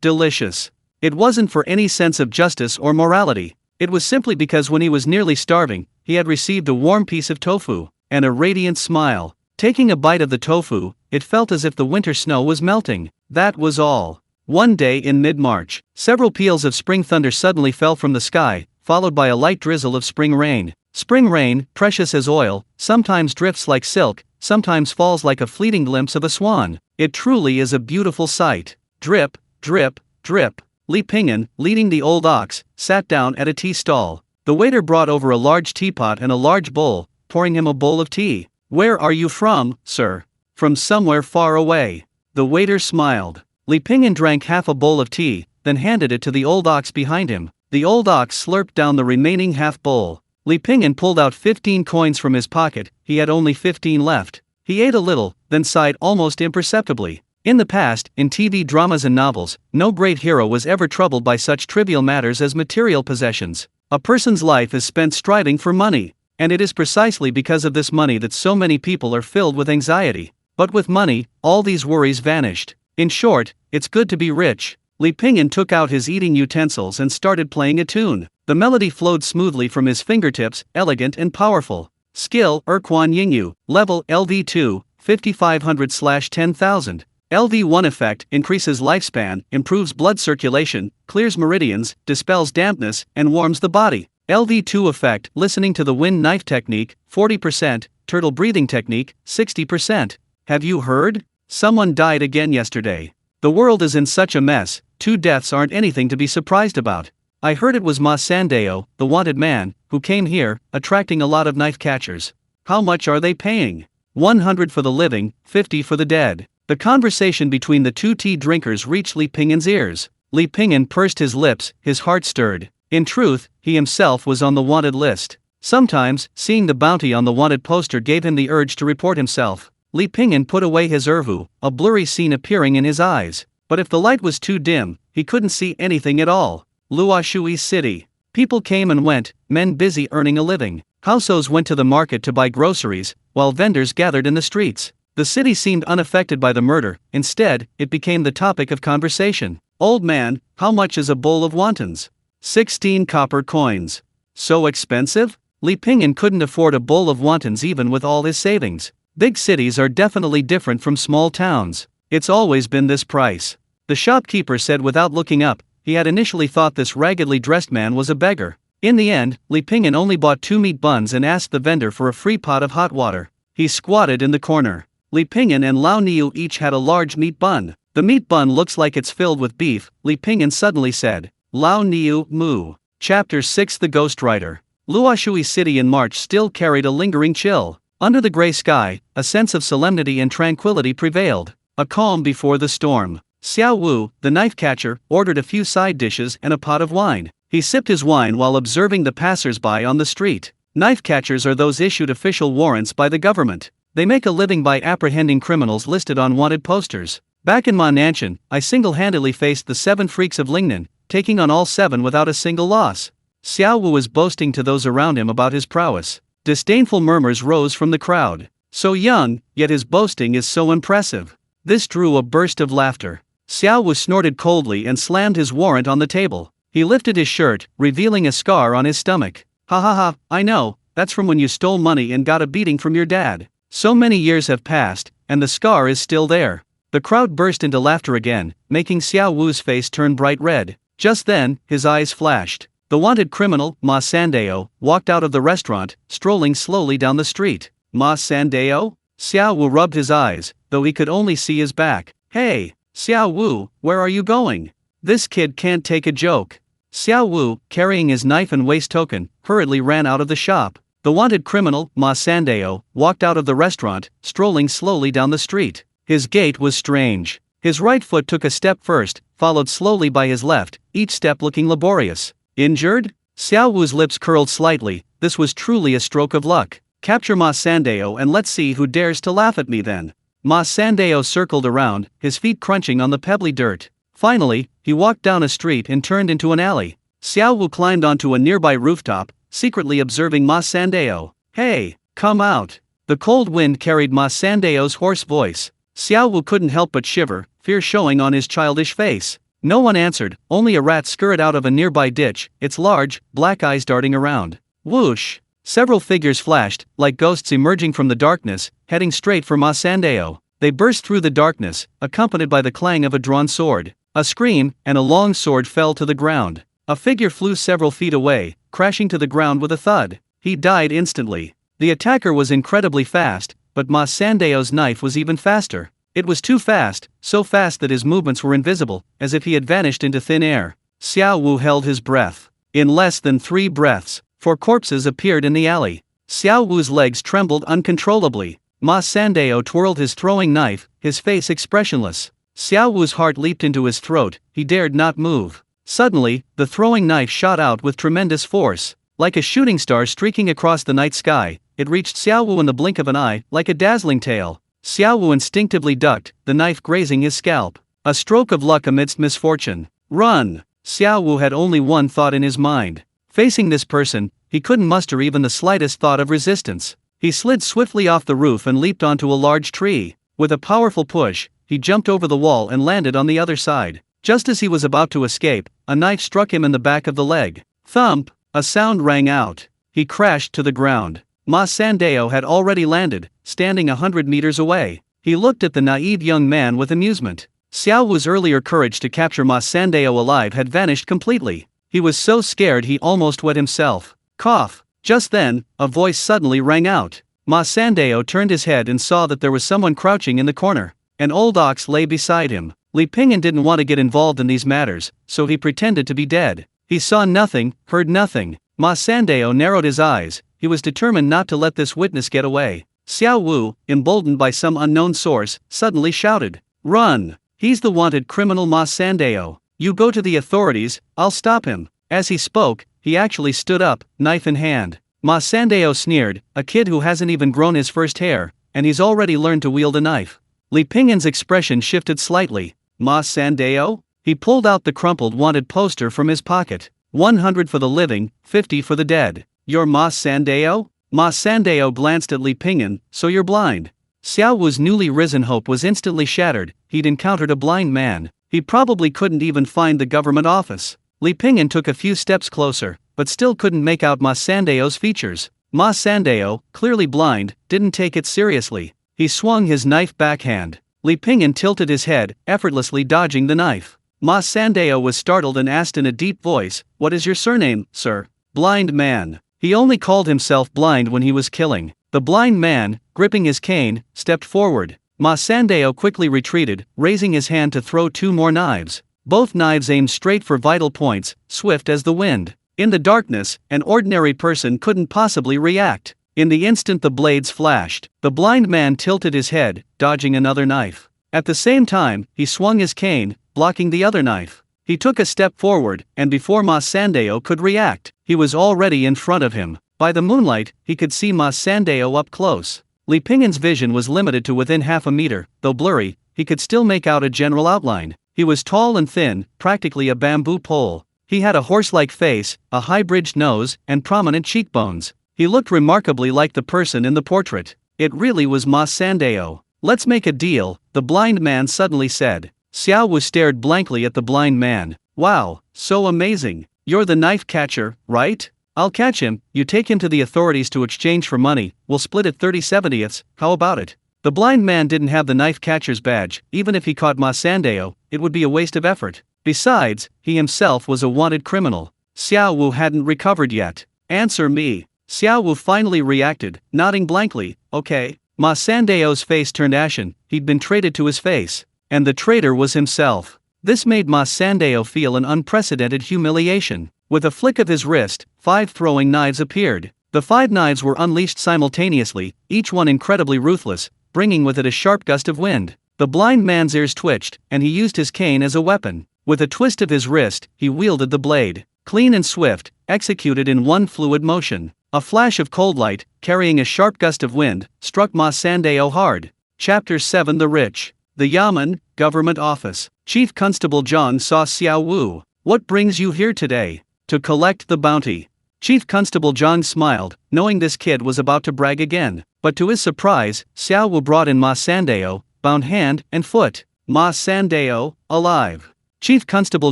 A: Delicious. It wasn't for any sense of justice or morality. It was simply because when he was nearly starving, he had received a warm piece of tofu, and a radiant smile. Taking a bite of the tofu, it felt as if the winter snow was melting. That was all. One day in mid-March, several peals of spring thunder suddenly fell from the sky, followed by a light drizzle of spring rain. Spring rain, precious as oil, sometimes drifts like silk, sometimes falls like a fleeting glimpse of a swan. It truly is a beautiful sight. Drip, drip, drip. Li Pingyan, leading the old ox, sat down at a tea stall. The waiter brought over a large teapot and a large bowl, pouring him a bowl of tea. "Where are you from, sir?" "From somewhere far away." The waiter smiled. Li Pingyan drank half a bowl of tea, then handed it to the old ox behind him. The old ox slurped down the remaining half bowl. Li Pingyan pulled out 15 coins from his pocket. He had only 15 left. He ate a little, then sighed almost imperceptibly. In the past, in TV dramas and novels, no great hero was ever troubled by such trivial matters as material possessions. A person's life is spent striving for money, and it is precisely because of this money that so many people are filled with anxiety. But with money, all these worries vanished. In short, it's good to be rich. Li Pingyan took out his eating utensils and started playing a tune. The melody flowed smoothly from his fingertips, elegant and powerful. Skill: Erquan Yingyue, level LV2, 5500/10,000. LV1 effect: increases lifespan, improves blood circulation, clears meridians, dispels dampness, and warms the body. LV2 effect: listening to the wind knife technique, 40%, turtle breathing technique, 60%. Have you heard? Someone died again yesterday. The world is in such a mess, 2 deaths aren't anything to be surprised about. I heard it was Ma Sandeo, the wanted man, who came here, attracting a lot of knife catchers. How much are they paying? 100 for the living, 50 for the dead. The conversation between the 2 tea drinkers reached Li Pingyan's ears. Li Pingyan pursed his lips, his heart stirred. In truth, he himself was on the wanted list. Sometimes, seeing the bounty on the wanted poster gave him the urge to report himself. Li Pingyan put away his erhu, a blurry scene appearing in his eyes. But if the light was too dim, he couldn't see anything at all. Luoshui City. People came and went, men busy earning a living. Households went to the market to buy groceries, while vendors gathered in the streets. The city seemed unaffected by the murder. Instead, it became the topic of conversation. "Old man, how much is a bowl of wontons?" 16 copper coins. So expensive? Li Pingyan couldn't afford a bowl of wontons even with all his savings. Big cities are definitely different from small towns. It's always been this price. The shopkeeper said without looking up. He had initially thought this raggedly dressed man was a beggar. In the end, Li Pingyan only bought 2 meat buns and asked the vendor for a free pot of hot water. He squatted in the corner. Li Pingyan and Lao Niu each had a large meat bun. "The meat bun looks like it's filled with beef," Li Pingyan suddenly said. Lao Niu, moo. Chapter 6: The Ghostwriter. Luoshui City in March still carried a lingering chill. Under the gray sky, a sense of solemnity and tranquility prevailed. A calm before the storm. Xiao Wu, the knife catcher, ordered a few side dishes and a pot of wine. He sipped his wine while observing the passers-by on the street. Knife catchers are those issued official warrants by the government. They make a living by apprehending criminals listed on wanted posters. Back in Ma Nanshan, I single-handedly faced the 7 freaks of Lingnan, taking on all 7 without a single loss. Xiao Wu was boasting to those around him about his prowess. Disdainful murmurs rose from the crowd. So young, yet his boasting is so impressive. This drew a burst of laughter. Xiao Wu snorted coldly and slammed his warrant on the table. He lifted his shirt, revealing a scar on his stomach. "Ha ha ha, I know, that's from when you stole money and got a beating from your dad. So many years have passed, and the scar is still there." The crowd burst into laughter again, making Xiao Wu's face turn bright red. Just then, his eyes flashed. The wanted criminal, Ma Sandeo, walked out of the restaurant, strolling slowly down the street. "Ma Sandeo?" Xiao Wu rubbed his eyes, though he could only see his back. "Hey, Xiao Wu, where are you going? This kid can't take a joke." Xiao Wu, carrying his knife and waist token, hurriedly ran out of the shop. The wanted criminal, Ma Sandeo, walked out of the restaurant, strolling slowly down the street. His gait was strange. His right foot took a step first, followed slowly by his left, each step looking laborious. Injured? Xiao Wu's lips curled slightly. This was truly a stroke of luck. Capture Ma Sandeo and let's see who dares to laugh at me then. Ma Sandeo circled around, his feet crunching on the pebbly dirt. Finally, he walked down a street and turned into an alley. Xiao Wu climbed onto a nearby rooftop, secretly observing Ma Sandeo. Hey, come out. The cold wind carried Ma Sandeo's hoarse voice. Xiao Wu couldn't help but shiver, fear showing on his childish face. No one answered, only a rat scurried out of a nearby ditch, its large, black eyes darting around. Whoosh! Several figures flashed, like ghosts emerging from the darkness, heading straight for Ma Sandeo. They burst through the darkness, accompanied by the clang of a drawn sword. A scream, and a long sword fell to the ground. A figure flew several feet away, crashing to the ground with a thud. He died instantly. The attacker was incredibly fast, but Ma Sandeo's knife was even faster. It was too fast, so fast that his movements were invisible, as if he had vanished into thin air. Xiao Wu held his breath. In less than 3 breaths, 4 corpses appeared in the alley. Xiao Wu's legs trembled uncontrollably. Ma Sandeo twirled his throwing knife, his face expressionless. Xiao Wu's heart leaped into his throat, he dared not move. Suddenly, the throwing knife shot out with tremendous force. Like a shooting star streaking across the night sky, it reached Xiao Wu in the blink of an eye, like a dazzling tail. Xiao Wu instinctively ducked, the knife grazing his scalp. A stroke of luck amidst misfortune. Run! Xiao Wu had only one thought in his mind. Facing this person, he couldn't muster even the slightest thought of resistance. He slid swiftly off the roof and leaped onto a large tree. With a powerful push, he jumped over the wall and landed on the other side. Just as he was about to escape, a knife struck him in the back of the leg. Thump! A sound rang out. He crashed to the ground. Ma Sandeo had already landed, standing 100 meters away. He looked at the naive young man with amusement. Xiao Wu's earlier courage to capture Ma Sandeo alive had vanished completely. He was so scared he almost wet himself. Cough! Just then, a voice suddenly rang out. Ma Sandeo turned his head and saw that there was someone crouching in the corner. An old ox lay beside him. Li Pingyan didn't want to get involved in these matters, so he pretended to be dead. He saw nothing, heard nothing. Ma Sandeo narrowed his eyes. He was determined not to let this witness get away. Xiao Wu, emboldened by some unknown source, suddenly shouted, "Run! He's the wanted criminal Ma Sandeo. You go to the authorities, I'll stop him." As he spoke, he actually stood up, knife in hand. Ma Sandeo sneered, "A kid who hasn't even grown his first hair, and he's already learned to wield a knife." Li Pingyan's expression shifted slightly. Ma Sandeo? He pulled out the crumpled wanted poster from his pocket. 100 for the living, 50 for the dead. You're Ma Sandeo? Ma Sandeo glanced at Li Pingyan, so you're blind. Xiao Wu's newly risen hope was instantly shattered. He'd encountered a blind man. He probably couldn't even find the government office. Li Pingyan took a few steps closer, but still couldn't make out Ma Sandeo's features. Ma Sandeo, clearly blind, didn't take it seriously. He swung his knife backhand. Li Pingyan tilted his head, effortlessly dodging the knife. Ma Sandeo was startled and asked in a deep voice, "What is your surname, sir?" "Blind man." He only called himself blind when he was killing. The blind man, gripping his cane, stepped forward. Ma Sandeo quickly retreated, raising his hand to throw 2 more knives. Both knives aimed straight for vital points, swift as the wind. In the darkness, an ordinary person couldn't possibly react. In the instant the blades flashed, the blind man tilted his head, dodging another knife. At the same time, he swung his cane, blocking the other knife. He took a step forward, and before Ma Sandeo could react, he was already in front of him. By the moonlight, he could see Ma Sandeo up close. Li Pingyan's vision was limited to within half a meter. Though blurry, he could still make out a general outline. He was tall and thin, practically a bamboo pole. He had a horse-like face, a high-bridged nose, and prominent cheekbones. He looked remarkably like the person in the portrait. It really was Ma Sandeo. "Let's make a deal," the blind man suddenly said. Xiao Wu stared blankly at the blind man. "Wow, so amazing. You're the knife catcher, right? I'll catch him, you take him to the authorities to exchange for money, we'll split it 30/70ths, how about it?" The blind man didn't have the knife catcher's badge. Even if he caught Ma Sandeo, it would be a waste of effort. Besides, he himself was a wanted criminal. Xiao Wu hadn't recovered yet. "Answer me." Xiao Wu finally reacted, nodding blankly. "Okay." Ma Sandeo's face turned ashen. He'd been traded to his face. And the traitor was himself. This made Ma Sandeo feel an unprecedented humiliation. With a flick of his wrist, 5 throwing knives appeared. The 5 knives were unleashed simultaneously, each one incredibly ruthless, bringing with it a sharp gust of wind. The blind man's ears twitched, and he used his cane as a weapon. With a twist of his wrist, he wielded the blade. Clean and swift, executed in one fluid motion. A flash of cold light, carrying a sharp gust of wind, struck Ma Sandeo hard. Chapter 7 The Rich. The Yamen, Government Office. Chief Constable John saw Xiao Wu. What brings you here today? To collect the bounty. Chief Constable John smiled, knowing this kid was about to brag again. But to his surprise, Xiao Wu brought in Ma Sandeo, bound hand and foot. Ma Sandeo, alive. Chief Constable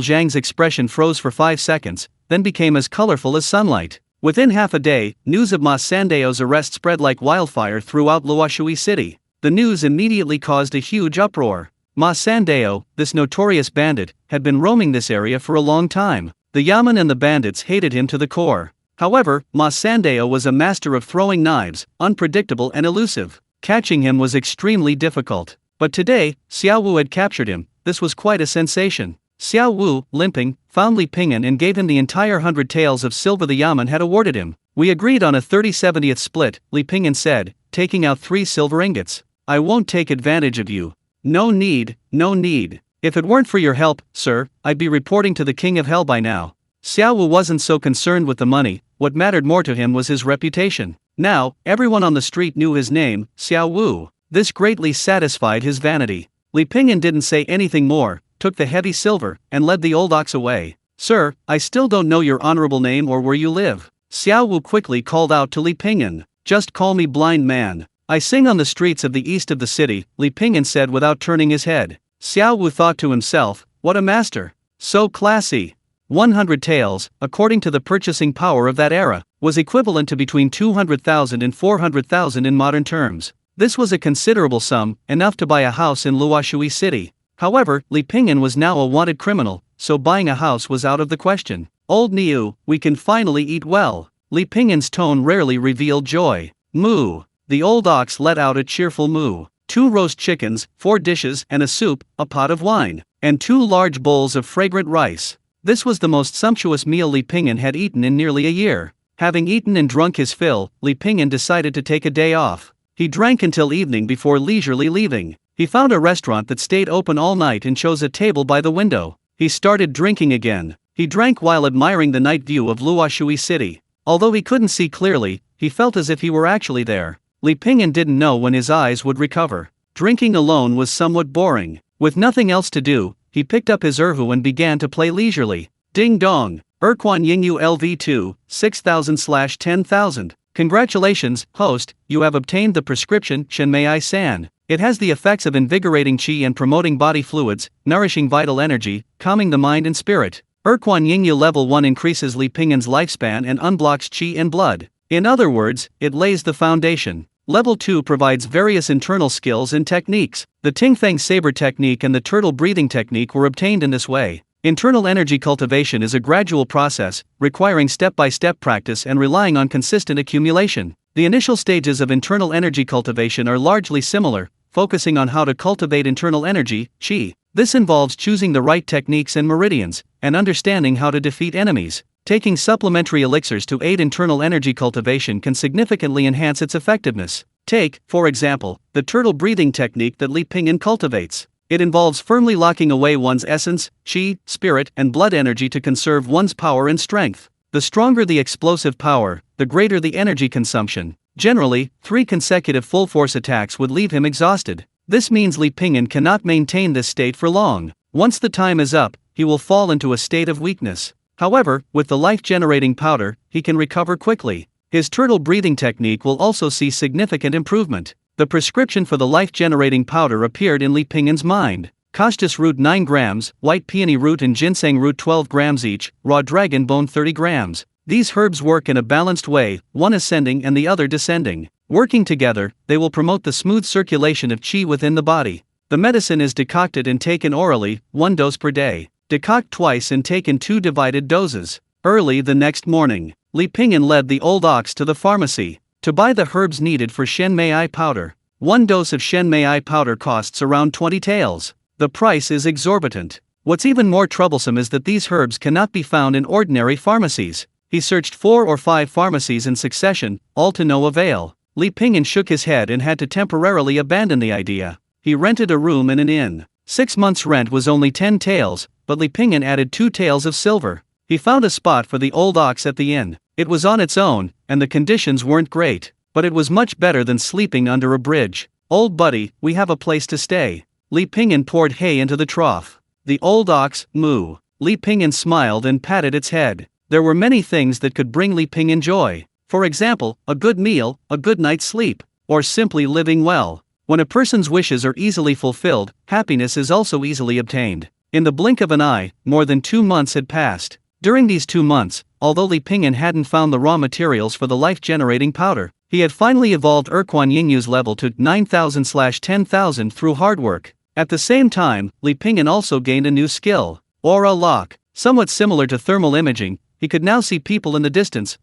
A: Zhang's expression froze for 5 seconds, then became as colorful as sunlight. Within half a day, news of Ma Sandeo's arrest spread like wildfire throughout Luoshui City. The news immediately caused a huge uproar. Ma Sandeo, this notorious bandit, had been roaming this area for a long time. The Yamen and the bandits hated him to the core. However, Ma Sandeo was a master of throwing knives, unpredictable and elusive. Catching him was extremely difficult. But today, Xiao Wu had captured him. This was quite a sensation. Xiao Wu, limping, found Li Pingyan and gave him the entire 100 taels of silver the Yamen had awarded him. We agreed on a 30/70th split, Li Pingyan said, taking out 3 silver ingots. I won't take advantage of you. No need, no need. If it weren't for your help, sir, I'd be reporting to the King of Hell by now. Xiao Wu wasn't so concerned with the money, what mattered more to him was his reputation. Now, everyone on the street knew his name, Xiao Wu. This greatly satisfied his vanity. Li Pingyan didn't say anything more, took the heavy silver, and led the old ox away. Sir, I still don't know your honorable name or where you live. Xiao Wu quickly called out to Li Pingyan. Just call me Blind Man. I sing on the streets of the east of the city, Li Pingyan said without turning his head. Xiao Wu thought to himself, what a master. So classy. 100 taels, according to the purchasing power of that era, was equivalent to between 200,000 and 400,000 in modern terms. This was a considerable sum, enough to buy a house in Luoshui City. However, Li Pingyan was now a wanted criminal, so buying a house was out of the question. Old Niu, we can finally eat well. Li Pingyan's tone rarely revealed joy. Moo. The old ox let out a cheerful moo. 2 roast chickens, 4 dishes and a soup, a pot of wine, and 2 large bowls of fragrant rice. This was the most sumptuous meal Li Pingyan had eaten in nearly a year. Having eaten and drunk his fill, Li Pingyan decided to take a day off. He drank until evening before leisurely leaving. He found a restaurant that stayed open all night and chose a table by the window. He started drinking again. He drank while admiring the night view of Luoshui City. Although he couldn't see clearly, he felt as if he were actually there. Li Pingyan didn't know when his eyes would recover. Drinking alone was somewhat boring. With nothing else to do, he picked up his erhu and began to play leisurely. Ding dong! Erquan Yingyue LV2, 6,000/10,000. Congratulations, host, you have obtained the prescription Shenmei-san. It has the effects of invigorating qi and promoting body fluids, nourishing vital energy, calming the mind and spirit. Erquan Yingyue level 1 increases Li Pingyan's lifespan and unblocks qi and blood. In other words, it lays the foundation. Level 2 provides various internal skills and techniques. The Tingfang saber technique and the turtle breathing technique were obtained in this way. Internal energy cultivation is a gradual process, requiring step-by-step practice and relying on consistent accumulation. The initial stages of internal energy cultivation are largely similar, focusing on how to cultivate internal energy, qi. This involves choosing the right techniques and meridians, and understanding how to defeat enemies. Taking supplementary elixirs to aid internal energy cultivation can significantly enhance its effectiveness. Take, for example, the turtle breathing technique that Li Pingyan cultivates. It involves firmly locking away one's essence, qi, spirit, and blood energy to conserve one's power and strength. The stronger the explosive power, the greater the energy consumption. Generally, 3 consecutive full-force attacks would leave him exhausted. This means Li Pingyan cannot maintain this state for long. Once the time is up, he will fall into a state of weakness. However, with the life-generating powder, he can recover quickly. His turtle breathing technique will also see significant improvement. The prescription for the life-generating powder appeared in Li Pingyan's mind. Costus root 9 grams, white peony root and ginseng root 12 grams each, raw dragon bone 30 grams. These herbs work in a balanced way, one ascending and the other descending. Working together, they will promote the smooth circulation of qi within the body. The medicine is decocted and taken orally, 1 dose per day. Decoct twice and take in 2 divided doses. Early the next morning, Li Pingyan led the old ox to the pharmacy to buy the herbs needed for Shenmei powder. 1 dose of Shenmei powder costs around 20 taels. The price is exorbitant. What's even more troublesome is that these herbs cannot be found in ordinary pharmacies. He searched 4 or 5 pharmacies in succession, all to no avail. Li Pingyan shook his head and had to temporarily abandon the idea. He rented a room in an inn. 6 months' rent was only 10 taels, but Li Pingyan added 2 taels of silver. He found a spot for the old ox at the inn. It was on its own, and the conditions weren't great, but it was much better than sleeping under a bridge. "Old buddy, we have a place to stay." Li Pingyan poured hay into the trough. The old ox, moo. Li Pingyan smiled and patted its head. There were many things that could bring Li Pingyan joy. For example, a good meal, a good night's sleep, or simply living well. When a person's wishes are easily fulfilled, happiness is also easily obtained. In the blink of an eye, more than 2 months had passed. During these 2 months, although Li Pingyan hadn't found the raw materials for the life-generating powder, he had finally evolved Erquan Yingyue's level to 9,000/10,000 through hard work. At the same time, Li Pingyan also gained a new skill, Aura Lock. Somewhat similar to thermal imaging, he could now see people in the distance,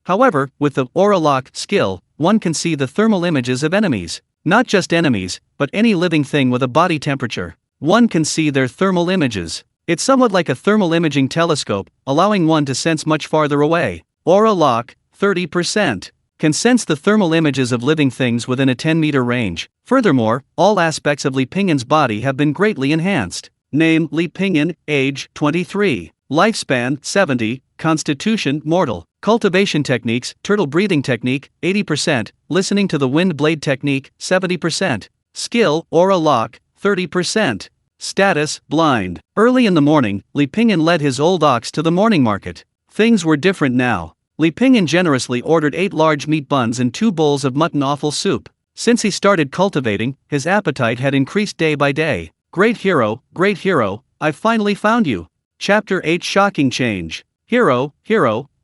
A: however, with the Aura Lock skill, one can see the thermal images of enemies. Not just enemies, but any living thing with a body temperature. One can see their thermal images. It's somewhat like a thermal imaging telescope, allowing one to sense much farther away. Aura Lock, 30%. Can sense the thermal images of living things within a 10-meter range. Furthermore, all aspects of Li Pingyan's body have been greatly enhanced. Name: Li Pingyan, age 23, lifespan 70, constitution mortal, cultivation techniques, turtle breathing technique 80%, listening to the wind blade technique 70%, skill Aura Lock 30%. Status: blind. Early in the morning, Li Pingyan led his old ox to the morning market. Things were different now. Li Pingyan generously ordered 8 large meat buns and 2 bowls of mutton offal soup. Since he started cultivating, his appetite had increased day by day. Great hero, I've finally found you. Chapter 8: Shocking Change. Hero,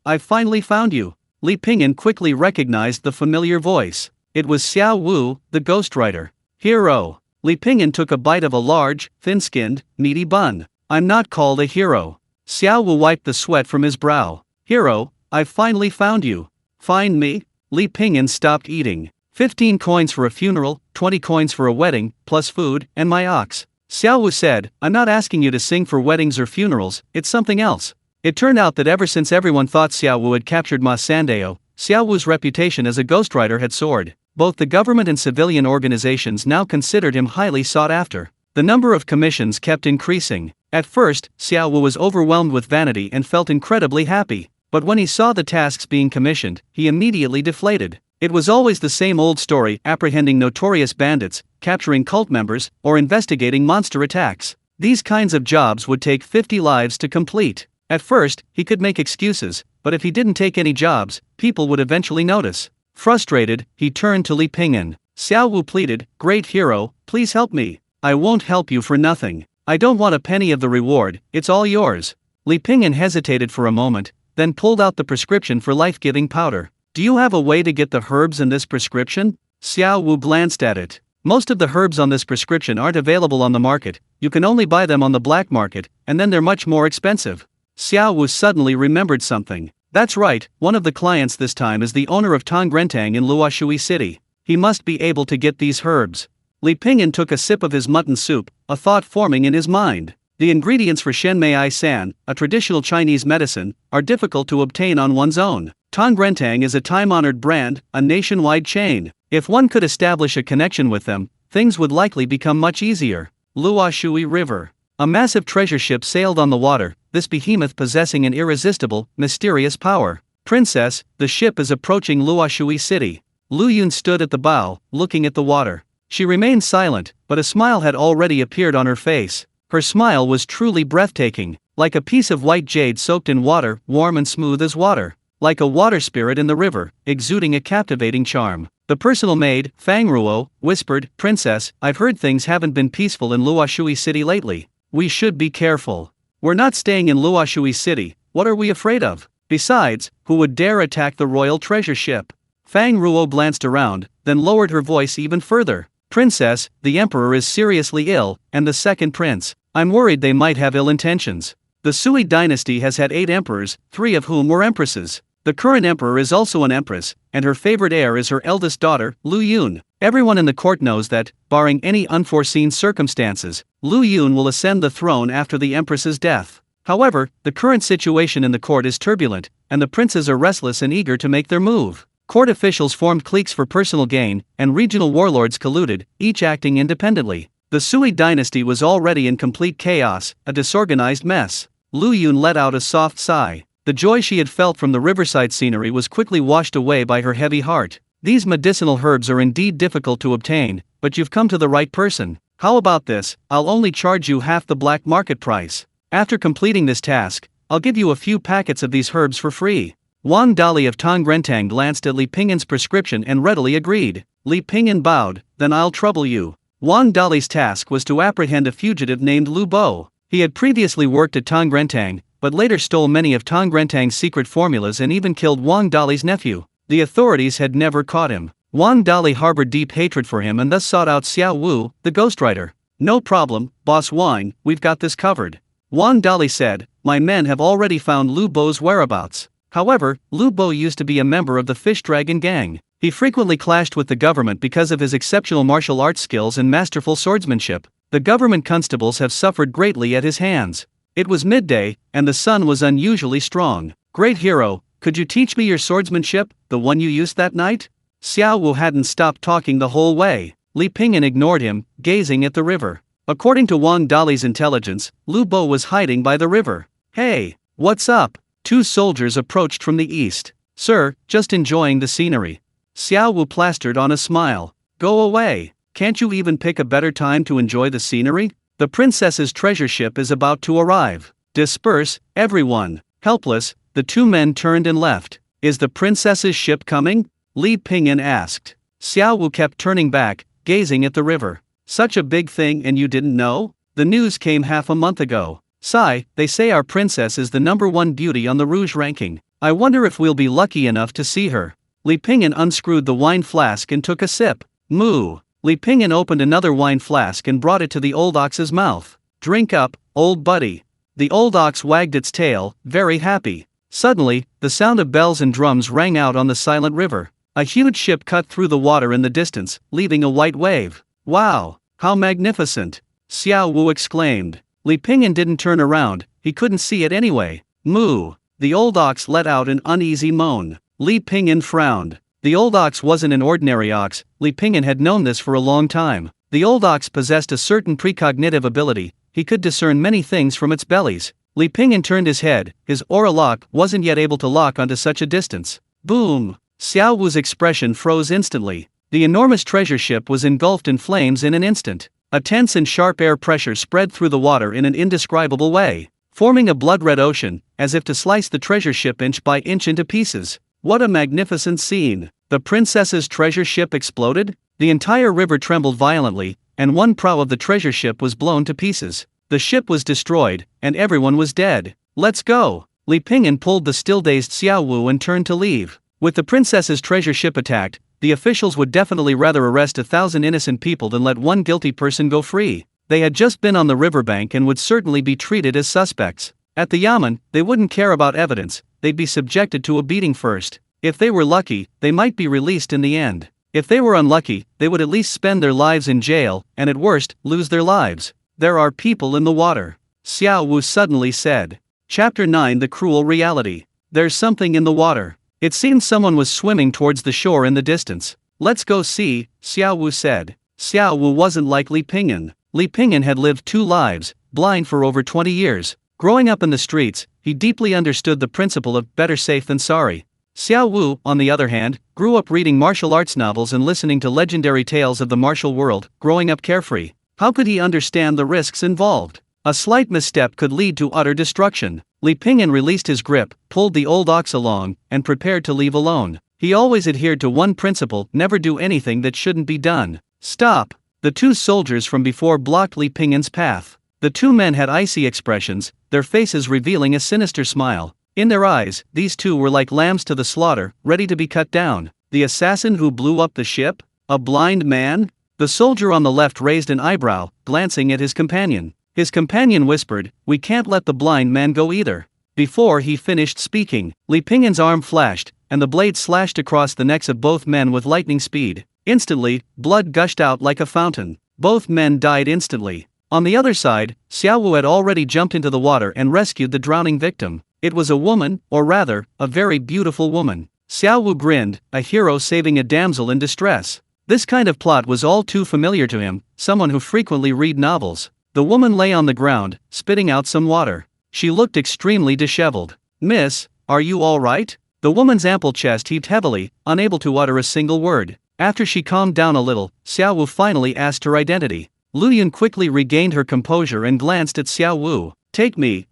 A: I've finally found you. Li Pingyan quickly recognized the familiar voice. It was Xiao Wu, the ghostwriter. Hero. Li Pingyan took a bite of a large, thin-skinned, meaty bun. "I'm not called a hero." Xiao Wu wiped the sweat from his brow. "Hero, I've finally found you." "Find me?" Li Pingyan stopped eating. 15 coins for a funeral, 20 coins for a wedding, plus food, and my ox. Xiao Wu said, "I'm not asking you to sing for weddings or funerals, it's something else." It turned out that ever since everyone thought Xiao Wu had captured Ma Sandeo, Xiao Wu's reputation as a ghostwriter had soared. Both the government and civilian organizations now considered him highly sought after. The number of commissions kept increasing. At first, Xiao Wu was overwhelmed with vanity and felt incredibly happy. But when he saw the tasks being commissioned, he immediately deflated. It was always the same old story: apprehending notorious bandits, capturing cult members, or investigating monster attacks. These kinds of jobs would take 50 lives to complete. At first, he could make excuses, but if he didn't take any jobs, people would eventually notice. Frustrated, he turned to Li Pingyan. Xiao Wu pleaded, "Great hero, please help me. I won't help you for nothing. I don't want a penny of the reward, it's all yours." Li Pingyan hesitated for a moment, then pulled out the prescription for life-giving powder. "Do you have a way to get the herbs in this prescription?" Xiao Wu glanced at it. "Most of the herbs on this prescription aren't available on the market, you can only buy them on the black market, and then they're much more expensive." Xiao Wu suddenly remembered something. That's right, one of the clients this time is the owner of Tongrentang in Luoshui City. He must be able to get these herbs. Li Pingyan took a sip of his mutton soup, a thought forming in his mind. The ingredients for Shenmei San, a traditional Chinese medicine, are difficult to obtain on one's own. Tongrentang is a time-honored brand, a nationwide chain. If one could establish a connection with them, things would likely become much easier. Luoshui River. A massive treasure ship sailed on the water, this behemoth possessing an irresistible, mysterious power. "Princess, the ship is approaching Luoshui City." Lu Yun stood at the bow, looking at the water. She remained silent, but a smile had already appeared on her face. Her smile was truly breathtaking, like a piece of white jade soaked in water, warm and smooth as water. Like a water spirit in the river, exuding a captivating charm. The personal maid, Fang Ruo, whispered, "Princess, I've heard things haven't been peaceful in Luoshui City lately. We should be careful. We're not staying in Luoshui City, what are we afraid of? Besides, who would dare attack the royal treasure ship?" Fang Ruo glanced around, then lowered her voice even further. "Princess, the emperor is seriously ill, and the second prince. I'm worried they might have ill intentions. The Sui dynasty has had 8 emperors, 3 of whom were empresses. The current emperor is also an empress, and her favorite heir is her eldest daughter, Lu Yun. Everyone in the court knows that, barring any unforeseen circumstances, Lu Yun will ascend the throne after the empress's death. However, the current situation in the court is turbulent, and the princes are restless and eager to make their move. Court officials formed cliques for personal gain, and regional warlords colluded, each acting independently. The Sui dynasty was already in complete chaos, a disorganized mess. Lu Yun let out a soft sigh. The joy she had felt from the riverside scenery was quickly washed away by her heavy heart. These medicinal herbs are indeed difficult to obtain, but you've come to the right person. How about this? I'll only charge you half the black market price. After completing this task, I'll give you a few packets of these herbs for free. Wang Dali of Tongrentang glanced at Li Pingyan's prescription and readily agreed. Li Pingyan bowed. Then I'll trouble you. Wang Dali's task was to apprehend a fugitive named Lu Bo. He had previously worked at Tongrentang, but later stole many of Tongrentang's secret formulas and even killed Wang Dali's nephew. The authorities had never caught him. Wang Dali harbored deep hatred for him and thus sought out Xiao Wu, the ghostwriter. No problem, Boss Wang, we've got this covered. Wang Dali said, my men have already found Lu Bo's whereabouts. However, Lu Bo used to be a member of the Fish Dragon gang. He frequently clashed with the government because of his exceptional martial arts skills and masterful swordsmanship. The government constables have suffered greatly at his hands. It was midday, and the sun was unusually strong. Great hero, could you teach me your swordsmanship, the one you used that night? Xiao Wu hadn't stopped talking the whole way. Li Pingyan ignored him, gazing at the river. According to Wang Dali's intelligence, Lu Bo was hiding by the river. Hey, what's up? Two soldiers approached from the east. Sir, just enjoying the scenery. Xiao Wu plastered on a smile. Go away. Can't you even pick a better time to enjoy the scenery? The princess's treasure ship is about to arrive. Disperse, everyone. Helpless, the two men turned and left. Is the princess's ship coming? Li Pingyan asked. Xiao Wu kept turning back, gazing at the river. Such a big thing and you didn't know? The news came half a month ago. Sigh, they say our princess is the #1 beauty on the Rouge ranking. I wonder if we'll be lucky enough to see her. Li Pingyan unscrewed the wine flask and took a sip. Moo. Li Pingyan opened another wine flask and brought it to the old ox's mouth. Drink up, old buddy. The old ox wagged its tail, very happy. Suddenly, the sound of bells and drums rang out on the silent river. A huge ship cut through the water in the distance, leaving a white wave. Wow, how magnificent! Xiao Wu exclaimed. Li Pingyan didn't turn around, he couldn't see it anyway. Moo. The old ox let out an uneasy moan. Li Pingyan frowned. The old ox wasn't an ordinary ox, Li Pingyan had known this for a long time. The old ox possessed a certain precognitive ability, he could discern many things from its bellies. Li Pingyan turned his head, his aura lock wasn't yet able to lock onto such a distance. Boom! Xiao Wu's expression froze instantly. The enormous treasure ship was engulfed in flames in an instant. A tense and sharp air pressure spread through the water in an indescribable way, forming a blood-red ocean, as if to slice the treasure ship inch by inch into pieces. What a magnificent scene! The princess's treasure ship exploded? The entire river trembled violently, and one prow of the treasure ship was blown to pieces. The ship was destroyed, and everyone was dead. Let's go! Li Pingyan pulled the still-dazed Xiao Wu and turned to leave. With the princess's treasure ship attacked, the officials would definitely rather arrest 1,000 innocent people than let one guilty person go free. They had just been on the riverbank and would certainly be treated as suspects. At the Yamen, they wouldn't care about evidence, they'd be subjected to a beating first. If they were lucky, they might be released in the end. If they were unlucky, they would at least spend their lives in jail, and at worst, lose their lives. There are people in the water. Xiao Wu suddenly said. Chapter 9 The Cruel Reality. There's something in the water. It seemed someone was swimming towards the shore in the distance. Let's go see, Xiao Wu said. Xiao Wu wasn't like Li Pingyan. Li Pingyan had lived 2 lives, blind for over 20 years. Growing up in the streets, he deeply understood the principle of better safe than sorry. Xiao Wu, on the other hand, grew up reading martial arts novels and listening to legendary tales of the martial world, growing up carefree. How could he understand the risks involved? A slight misstep could lead to utter destruction. Li Pingyan released his grip, pulled the old ox along, and prepared to leave alone. He always adhered to one principle: never do anything that shouldn't be done. Stop! The 2 soldiers from before blocked Li Pingyan's path. The 2 men had icy expressions, their faces revealing a sinister smile. In their eyes, these 2 were like lambs to the slaughter, ready to be cut down. The assassin who blew up the ship? A blind man? The soldier on the left raised an eyebrow, glancing at his companion. His companion whispered, "We can't let the blind man go either." Before he finished speaking, Li Pingyan's arm flashed, and the blade slashed across the necks of both men with lightning speed. Instantly, blood gushed out like a fountain. Both men died instantly. On the other side, Xiao Wu had already jumped into the water and rescued the drowning victim. It was a woman, or rather, a very beautiful woman. Xiao Wu grinned, a hero saving a damsel in distress. This kind of plot was all too familiar to him, someone who frequently read novels. The woman lay on the ground, spitting out some water. She looked extremely disheveled. "Miss, are you all right?" The woman's ample chest heaved heavily, unable to utter a single word. After she calmed down a little, Xiao Wu finally asked her identity. Lu Yun quickly regained her composure and glanced at Xiao Wu. Take me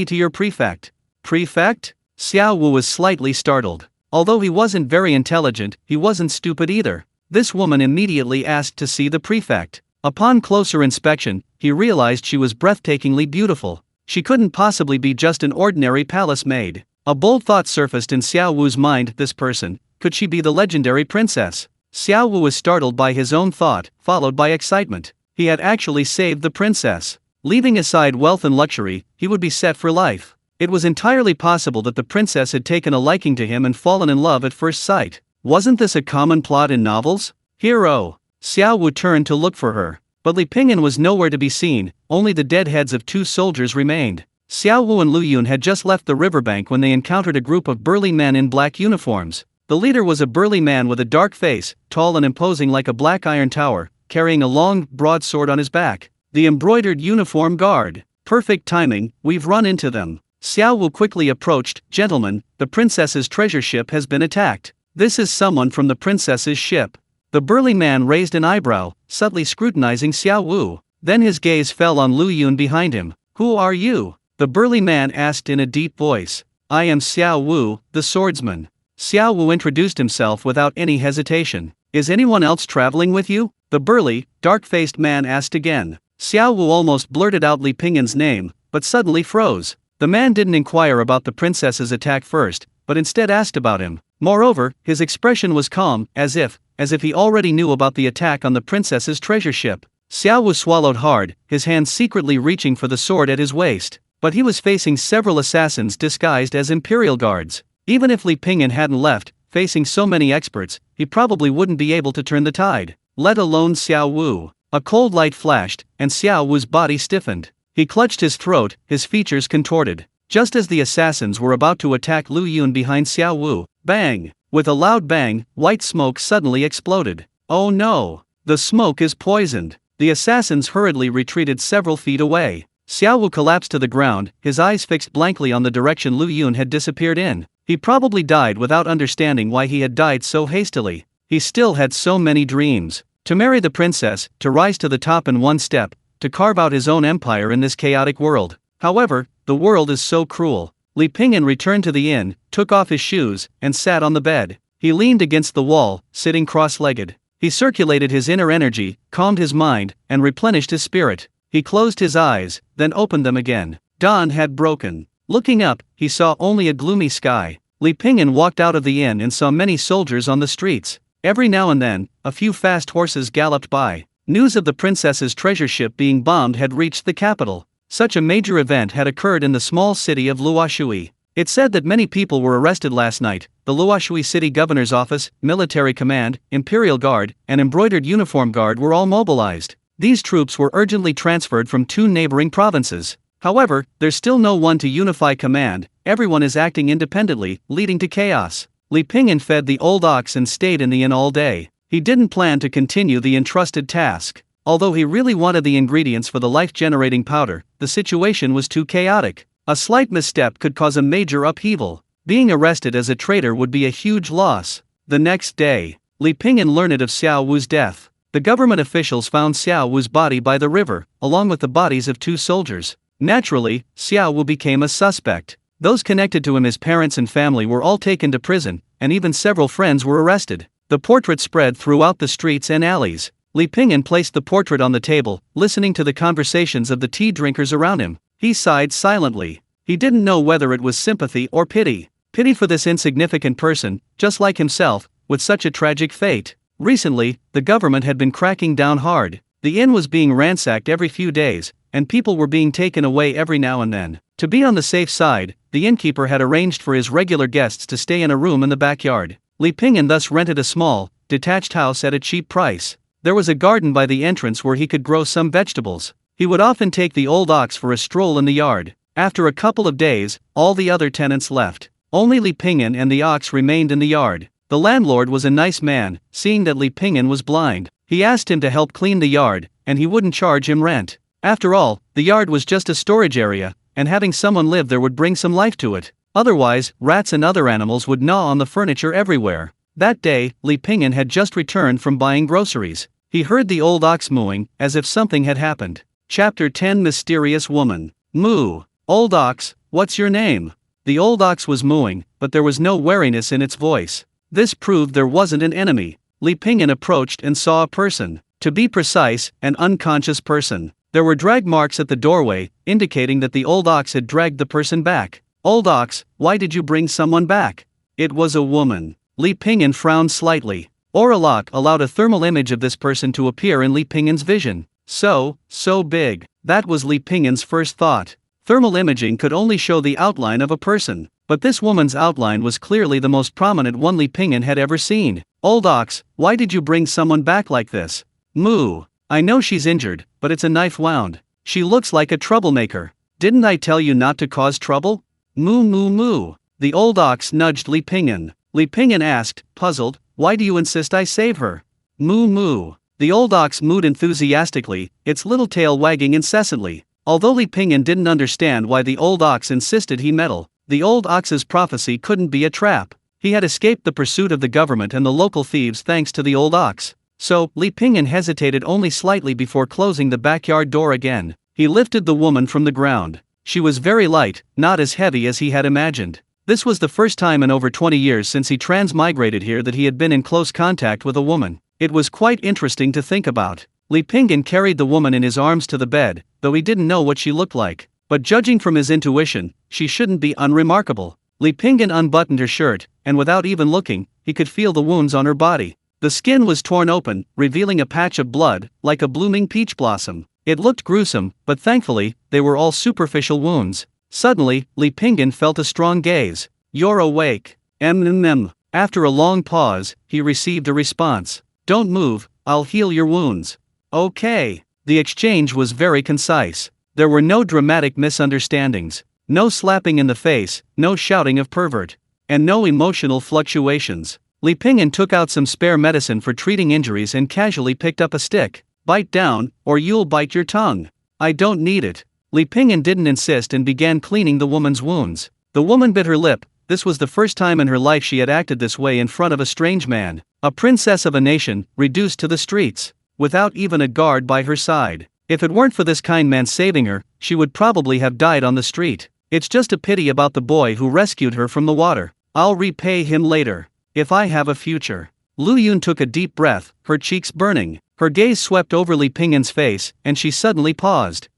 A: to your prefect." "Prefect?" Xiao Wu was slightly startled. Although he wasn't very intelligent, he wasn't stupid either. This woman immediately asked to see the prefect. Upon closer inspection, he realized she was breathtakingly beautiful. She couldn't possibly be just an ordinary palace maid. A bold thought surfaced in Xiao Wu's mind. This person, could she be the legendary princess? Xiao Wu was startled by his own thought, followed by excitement. He had actually saved the princess. Leaving aside wealth and luxury, he would be set for life. It was entirely possible that the princess had taken a liking to him and fallen in love at first sight. Wasn't this a common plot in novels? Hero! Xiao Wu turned to look for her. But Li Pingyan was nowhere to be seen, only the dead heads of 2 soldiers remained. Xiao Wu and Lu Yun had just left the riverbank when they encountered a group of burly men in black uniforms. The leader was a burly man with a dark face, tall and imposing like a black iron tower, carrying a long, broadsword on his back. The embroidered uniform guard. Perfect timing, we've run into them. Xiao Wu quickly approached. Gentlemen, the princess's treasure ship has been attacked. This is someone from the princess's ship. The burly man raised an eyebrow, subtly scrutinizing Xiao Wu. Then his gaze fell on Lu Yun behind him. Who are you? The burly man asked in a deep voice. I am Xiao Wu, the swordsman. Xiao Wu introduced himself without any hesitation. Is anyone else traveling with you? The burly, dark-faced man asked again. Xiao Wu almost blurted out Li Pingyan's name, but suddenly froze. The man didn't inquire about the princess's attack first, but instead asked about him. Moreover, his expression was calm, as if he already knew about the attack on the princess's treasure ship. Xiao Wu swallowed hard, his hand secretly reaching for the sword at his waist. But he was facing several assassins disguised as imperial guards. Even if Li Pingyan hadn't left, facing so many experts, he probably wouldn't be able to turn the tide. Let alone Xiao Wu. A cold light flashed, and Xiao Wu's body stiffened. He clutched his throat, his features contorted. Just as the assassins were about to attack Lu Yun behind Xiao Wu, bang! With a loud bang, white smoke suddenly exploded. Oh no! The smoke is poisoned. The assassins hurriedly retreated several feet away. Xiao Wu collapsed to the ground, his eyes fixed blankly on the direction Lu Yun had disappeared in. He probably died without understanding why he had died so hastily. He still had so many dreams. To marry the princess, to rise to the top in one step, to carve out his own empire in this chaotic world. However, the world is so cruel. Li Pingyan returned to the inn, took off his shoes, and sat on the bed. He leaned against the wall, sitting cross-legged. He circulated his inner energy, calmed his mind, and replenished his spirit. He closed his eyes, then opened them again. Dawn had broken. Looking up, he saw only a gloomy sky. Li Pingyan walked out of the inn and saw many soldiers on the streets. Every now and then, a few fast horses galloped by. News of the princess's treasure ship being bombed had reached the capital. Such a major event had occurred in the small city of Luoshui. It said that many people were arrested last night. The Luoshui city governor's office, military command, imperial guard, and embroidered uniform guard were all mobilized. These troops were urgently transferred from 2 neighboring provinces. However, there's still no one to unify command. Everyone is acting independently, leading to chaos. Li Pingyan fed the old ox and stayed in the inn all day. He didn't plan to continue the entrusted task. Although he really wanted the ingredients for the life-generating powder, the situation was too chaotic. A slight misstep could cause a major upheaval. Being arrested as a traitor would be a huge loss. The next day, Li Pingyan learned of Xiao Wu's death. The government officials found Xiao Wu's body by the river, along with the bodies of 2 soldiers. Naturally, Xiao Wu became a suspect. Those connected to him, his parents and family, were all taken to prison, and even several friends were arrested. The portrait spread throughout the streets and alleys. Li Pingyan placed the portrait on the table, listening to the conversations of the tea drinkers around him. He sighed silently. He didn't know whether it was sympathy or pity. Pity for this insignificant person, just like himself, with such a tragic fate. Recently, the government had been cracking down hard. The inn was being ransacked every few days, and people were being taken away every now and then. To be on the safe side, the innkeeper had arranged for his regular guests to stay in a room in the backyard. Li Pingyan thus rented a small, detached house at a cheap price. There was a garden by the entrance where he could grow some vegetables. He would often take the old ox for a stroll in the yard. After a couple of days, all the other tenants left. Only Li Pingyan and the ox remained in the yard. The landlord was a nice man, seeing that Li Pingyan was blind. He asked him to help clean the yard, and he wouldn't charge him rent. After all, the yard was just a storage area, and having someone live there would bring some life to it. Otherwise, rats and other animals would gnaw on the furniture everywhere. That day, Li Pingyan had just returned from buying groceries. He heard the old ox mooing, as if something had happened. Chapter 10 Mysterious Woman. Moo. Old ox, what's your name? The old ox was mooing, but there was no wariness in its voice. This proved there wasn't an enemy. Li Pingyan approached and saw a person. To be precise, an unconscious person. There were drag marks at the doorway, indicating that the old ox had dragged the person back. Old ox, why did you bring someone back? It was a woman. Li Pingyan frowned slightly. Oralok allowed a thermal image of this person to appear in Li Pingyan's vision. So big. That was Li Pingyan's first thought. Thermal imaging could only show the outline of a person, but this woman's outline was clearly the most prominent one Li Pingyan had ever seen. Old ox, why did you bring someone back like this? Moo. I know she's injured, but it's a knife wound. She looks like a troublemaker. Didn't I tell you not to cause trouble? Moo moo moo. The old ox nudged Li Pingyan. Li Pingyan asked, puzzled, why do you insist I save her? Moo moo. The old ox mooed enthusiastically, its little tail wagging incessantly. Although Li Pingyan didn't understand why the old ox insisted he meddle, the old ox's prophecy couldn't be a trap. He had escaped the pursuit of the government and the local thieves thanks to the old ox. So, Li Pingyan hesitated only slightly before closing the backyard door again. He lifted the woman from the ground. She was very light, not as heavy as he had imagined. This was the first time in over 20 years since he transmigrated here that he had been in close contact with a woman. It was quite interesting to think about. Li Pingyan carried the woman in his arms to the bed, though he didn't know what she looked like. But judging from his intuition, she shouldn't be unremarkable. Li Pingyan unbuttoned her shirt, and without even looking, he could feel the wounds on her body. The skin was torn open, revealing a patch of blood, like a blooming peach blossom. It looked gruesome, but thankfully, they were all superficial wounds. Suddenly, Li Pingyan felt a strong gaze. You're awake. After a long pause, he received a response. Don't move, I'll heal your wounds. Okay. The exchange was very concise. There were no dramatic misunderstandings. No slapping in the face, no shouting of pervert. And no emotional fluctuations. Li Pingyan took out some spare medicine for treating injuries and casually picked up a stick. Bite down, or you'll bite your tongue. I don't need it. Li Pingyan didn't insist and began cleaning the woman's wounds. The woman bit her lip. This was the first time in her life she had acted this way in front of a strange man. A princess of a nation, reduced to the streets. Without even a guard by her side. If it weren't for this kind man saving her, she would probably have died on the street. It's just a pity about the boy who rescued her from the water. I'll repay him later. If I have a future. Lu Yun took a deep breath, her cheeks burning. Her gaze swept over Li Pingyan's face, and she suddenly paused.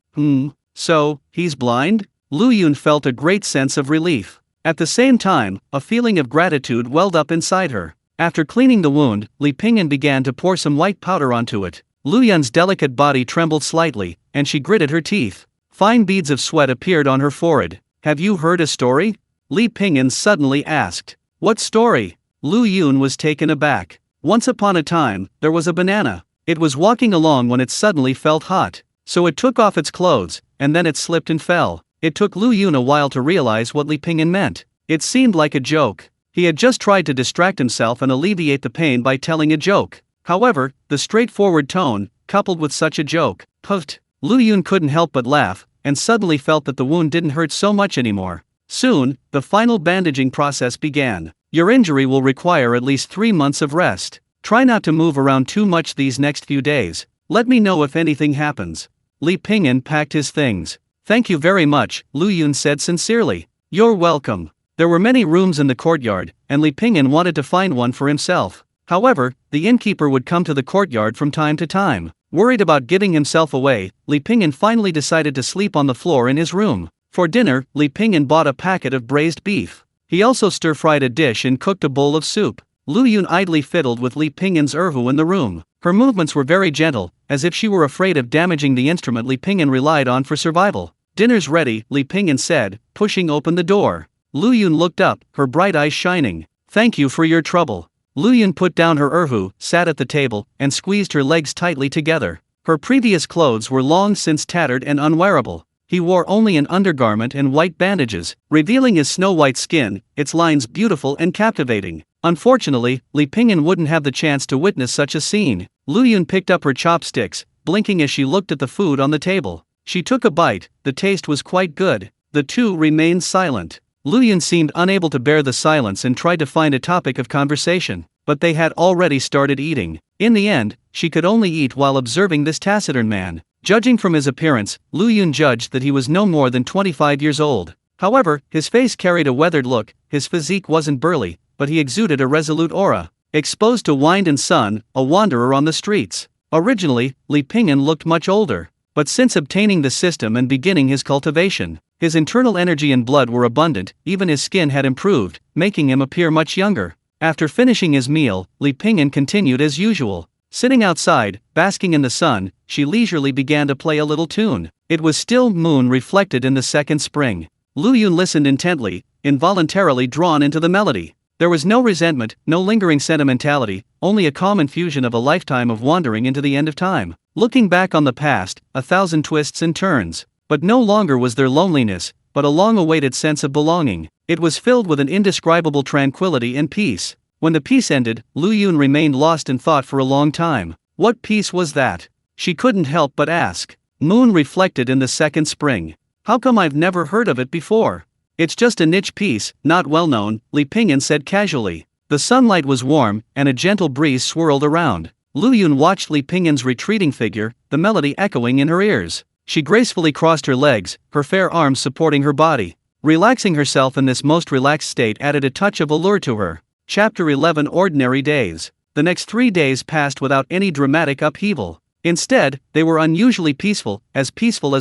A: So, he's blind? Lu Yun felt a great sense of relief. At the same time, a feeling of gratitude welled up inside her. After cleaning the wound, Li Pingyan began to pour some white powder onto it. Lu Yun's delicate body trembled slightly, and she gritted her teeth. Fine beads of sweat appeared on her forehead. Have you heard a story? Li Pingyan suddenly asked. What story? Lu Yun was taken aback. Once upon a time, there was a banana. It was walking along when it suddenly felt hot. So it took off its clothes, and then it slipped and fell. It took Lu Yun a while to realize what Li Pingyan meant. It seemed like a joke. He had just tried to distract himself and alleviate the pain by telling a joke. However, the straightforward tone, coupled with such a joke, puffed. Lu Yun couldn't help but laugh, and suddenly felt that the wound didn't hurt so much anymore. Soon, the final bandaging process began. Your injury will require at least 3 months of rest. Try not to move around too much these next few days. Let me know if anything happens. Li Pingyan packed his things. Thank you very much, Lu Yun said sincerely. You're welcome. There were many rooms in the courtyard, and Li Pingyan wanted to find one for himself. However, the innkeeper would come to the courtyard from time to time. Worried about giving himself away, Li Pingyan finally decided to sleep on the floor in his room. For dinner, Li Pingyan bought a packet of braised beef. He also stir-fried a dish and cooked a bowl of soup. Lu Yun idly fiddled with Li Pingyan's erhu in the room. Her movements were very gentle, as if she were afraid of damaging the instrument Li Pingyan relied on for survival. "Dinner's ready," Li Pingyan said, pushing open the door. Lu Yun looked up, her bright eyes shining. "Thank you for your trouble." Lu Yun put down her erhu, sat at the table, and squeezed her legs tightly together. Her previous clothes were long since tattered and unwearable. He wore only an undergarment and white bandages, revealing his snow-white skin, its lines beautiful and captivating. Unfortunately, Li Pingyan wouldn't have the chance to witness such a scene. Lu Yun picked up her chopsticks, blinking as she looked at the food on the table. She took a bite, the taste was quite good. The two remained silent. Lu Yun seemed unable to bear the silence and tried to find a topic of conversation, but they had already started eating. In the end, she could only eat while observing this taciturn man. Judging from his appearance, Lu Yun judged that he was no more than 25 years old. However, his face carried a weathered look, his physique wasn't burly, but he exuded a resolute aura. Exposed to wind and sun, a wanderer on the streets. Originally, Li Pingyan looked much older, but since obtaining the system and beginning his cultivation, his internal energy and blood were abundant, even his skin had improved, making him appear much younger. After finishing his meal, Li Pingyan continued as usual. Sitting outside, basking in the sun, she leisurely began to play a little tune. It was still moon reflected in the second spring. Lu Yun listened intently, involuntarily drawn into the melody. There was no resentment, no lingering sentimentality, only a calm infusion of a lifetime of wandering into the end of time. Looking back on the past, 1,000 twists and turns. But no longer was there loneliness, but a long-awaited sense of belonging. It was filled with an indescribable tranquility and peace. When the peace ended, Lu Yun remained lost in thought for a long time. What peace was that? She couldn't help but ask. Moon reflected in the second spring. How come I've never heard of it before? It's just a niche piece, not well known, Li Pingyan said casually. The sunlight was warm, and a gentle breeze swirled around. Lu Yun watched Li Pingyan's retreating figure, the melody echoing in her ears. She gracefully crossed her legs, her fair arms supporting her body. Relaxing herself in this most relaxed state added a touch of allure to her. Chapter 11 Ordinary Days. The next 3 days passed without any dramatic upheaval. Instead, they were unusually peaceful as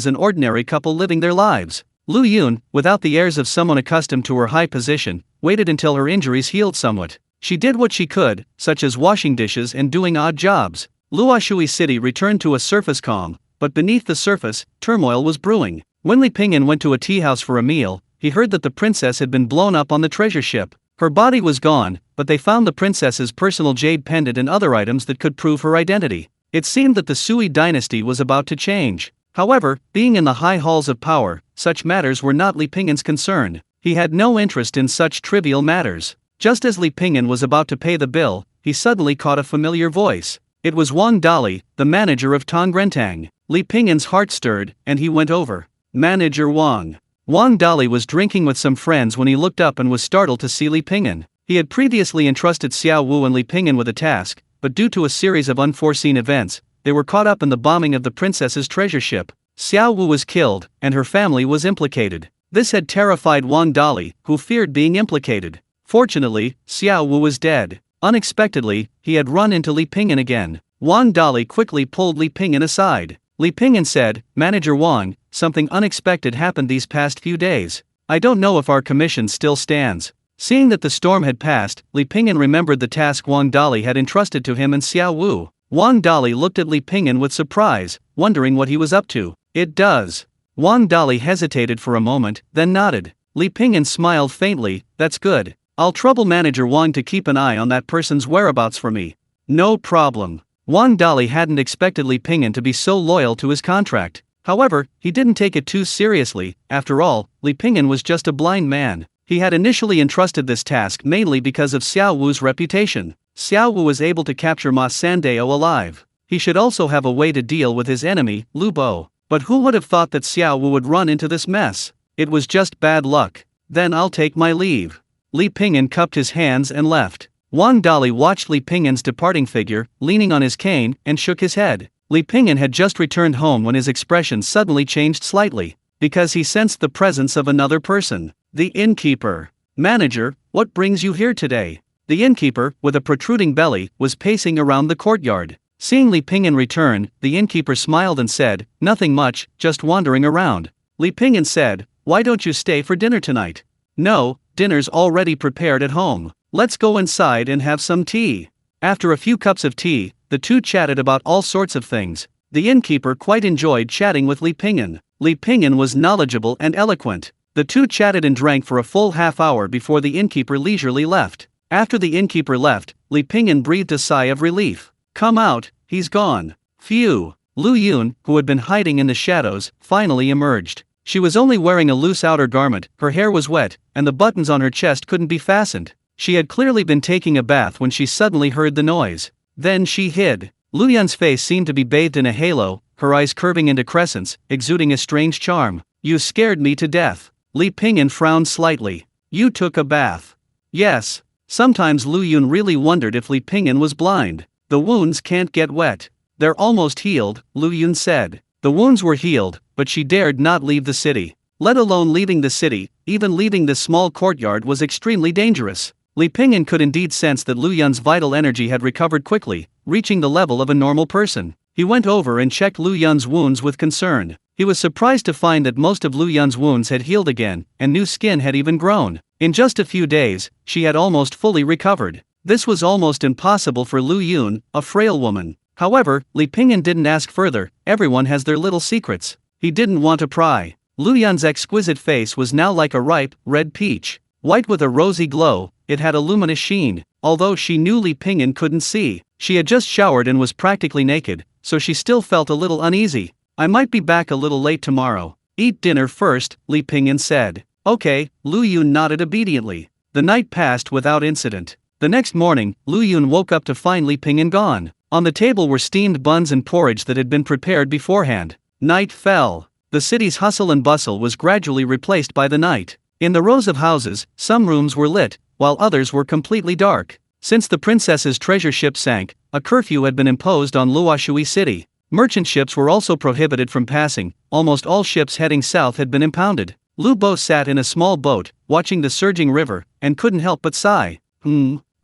A: an ordinary couple living their lives. Lu Yun, without the airs of someone accustomed to her high position, waited until her injuries healed somewhat. She did what she could, such as washing dishes and doing odd jobs. Luoshui City returned to a surface calm, but beneath the surface, turmoil was brewing. When Li Pingyan went to a tea house for a meal, he heard that the princess had been blown up on the treasure ship. Her body was gone, but they found the princess's personal jade pendant and other items that could prove her identity. It seemed that the Sui dynasty was about to change. However, being in the high halls of power, such matters were not Li Pingyan's concern. He had no interest in such trivial matters. Just as Li Pingyan was about to pay the bill, he suddenly caught a familiar voice. It was Wang Dali, the manager of Tongrentang. Li Pingyan's heart stirred, and he went over. Manager Wang. Wang Dali was drinking with some friends when he looked up and was startled to see Li Pingyan. He had previously entrusted Xiao Wu and Li Pingyan with a task, but due to a series of unforeseen events, they were caught up in the bombing of the princess's treasure ship. Xiao Wu was killed, and her family was implicated. This had terrified Wang Dali, who feared being implicated. Fortunately, Xiao Wu was dead. Unexpectedly, he had run into Li Pingyan again. Wang Dali quickly pulled Li Pingyan aside. Li Pingyan said, "Manager Wang, something unexpected happened these past few days. I don't know if our commission still stands." Seeing that the storm had passed, Li Pingyan remembered the task Wang Dali had entrusted to him and Xiao Wu. Wang Dali looked at Li Pingyan with surprise, wondering what he was up to. "It does." Wang Dali hesitated for a moment, then nodded. Li Pingyan smiled faintly, "That's good. I'll trouble Manager Wang to keep an eye on that person's whereabouts for me." "No problem." Wang Dali hadn't expected Li Pingyan to be so loyal to his contract. However, he didn't take it too seriously. After all, Li Pingyan was just a blind man. He had initially entrusted this task mainly because of Xiao Wu's reputation. Xiao Wu was able to capture Ma Sandeo alive. He should also have a way to deal with his enemy, Lu Bo. But who would have thought that Xiao Wu would run into this mess? It was just bad luck. Then I'll take my leave. Li Pingyan cupped his hands and left. Wang Dali watched Li Pingyan's departing figure, leaning on his cane, and shook his head. Li Pingyan had just returned home when his expression suddenly changed slightly, because he sensed the presence of another person. The innkeeper. "Manager, what brings you here today?" The innkeeper, with a protruding belly, was pacing around the courtyard. Seeing Li Pingyan return, the innkeeper smiled and said, "Nothing much, just wandering around." Li Pingyan said, "Why don't you stay for dinner tonight?" "No, dinner's already prepared at home. Let's go inside and have some tea." After a few cups of tea, the two chatted about all sorts of things. The innkeeper quite enjoyed chatting with Li Pingyan. Li Pingyan was knowledgeable and eloquent. The two chatted and drank for a full half-hour before the innkeeper leisurely left. After the innkeeper left, Li Pingyan breathed a sigh of relief. "Come out, he's gone." Phew. Lu Yun, who had been hiding in the shadows, finally emerged. She was only wearing a loose outer garment, her hair was wet, and the buttons on her chest couldn't be fastened. She had clearly been taking a bath when she suddenly heard the noise. Then she hid. Lu Yun's face seemed to be bathed in a halo, her eyes curving into crescents, exuding a strange charm. "You scared me to death." Li Pingyan frowned slightly. "You took a bath." "Yes." Sometimes Lu Yun really wondered if Li Pingyan was blind. "The wounds can't get wet." "They're almost healed," Lu Yun said. The wounds were healed, but she dared not leave the city. Let alone leaving the city, even leaving this small courtyard was extremely dangerous. Li Pingyan could indeed sense that Lu Yun's vital energy had recovered quickly, reaching the level of a normal person. He went over and checked Lu Yun's wounds with concern. He was surprised to find that most of Lu Yun's wounds had healed again, and new skin had even grown. In just a few days, she had almost fully recovered. This was almost impossible for Lu Yun, a frail woman. However, Li Pingyan didn't ask further. Everyone has their little secrets. He didn't want to pry. Lu Yun's exquisite face was now like a ripe, red peach. White with a rosy glow, it had a luminous sheen. Although she knew Li Pingyan couldn't see, she had just showered and was practically naked, so she still felt a little uneasy. "I might be back a little late tomorrow. Eat dinner first," Li Pingyan said. "Okay," Lu Yun nodded obediently. The night passed without incident. The next morning, Lu Yun woke up to find Li Pingyan gone. On the table were steamed buns and porridge that had been prepared beforehand. Night fell. The city's hustle and bustle was gradually replaced by the night. In the rows of houses, some rooms were lit, while others were completely dark. Since the princess's treasure ship sank, a curfew had been imposed on Luoshui City. Merchant ships were also prohibited from passing. Almost all ships heading south had been impounded. Lu Bo sat in a small boat, watching the surging river, and couldn't help but sigh.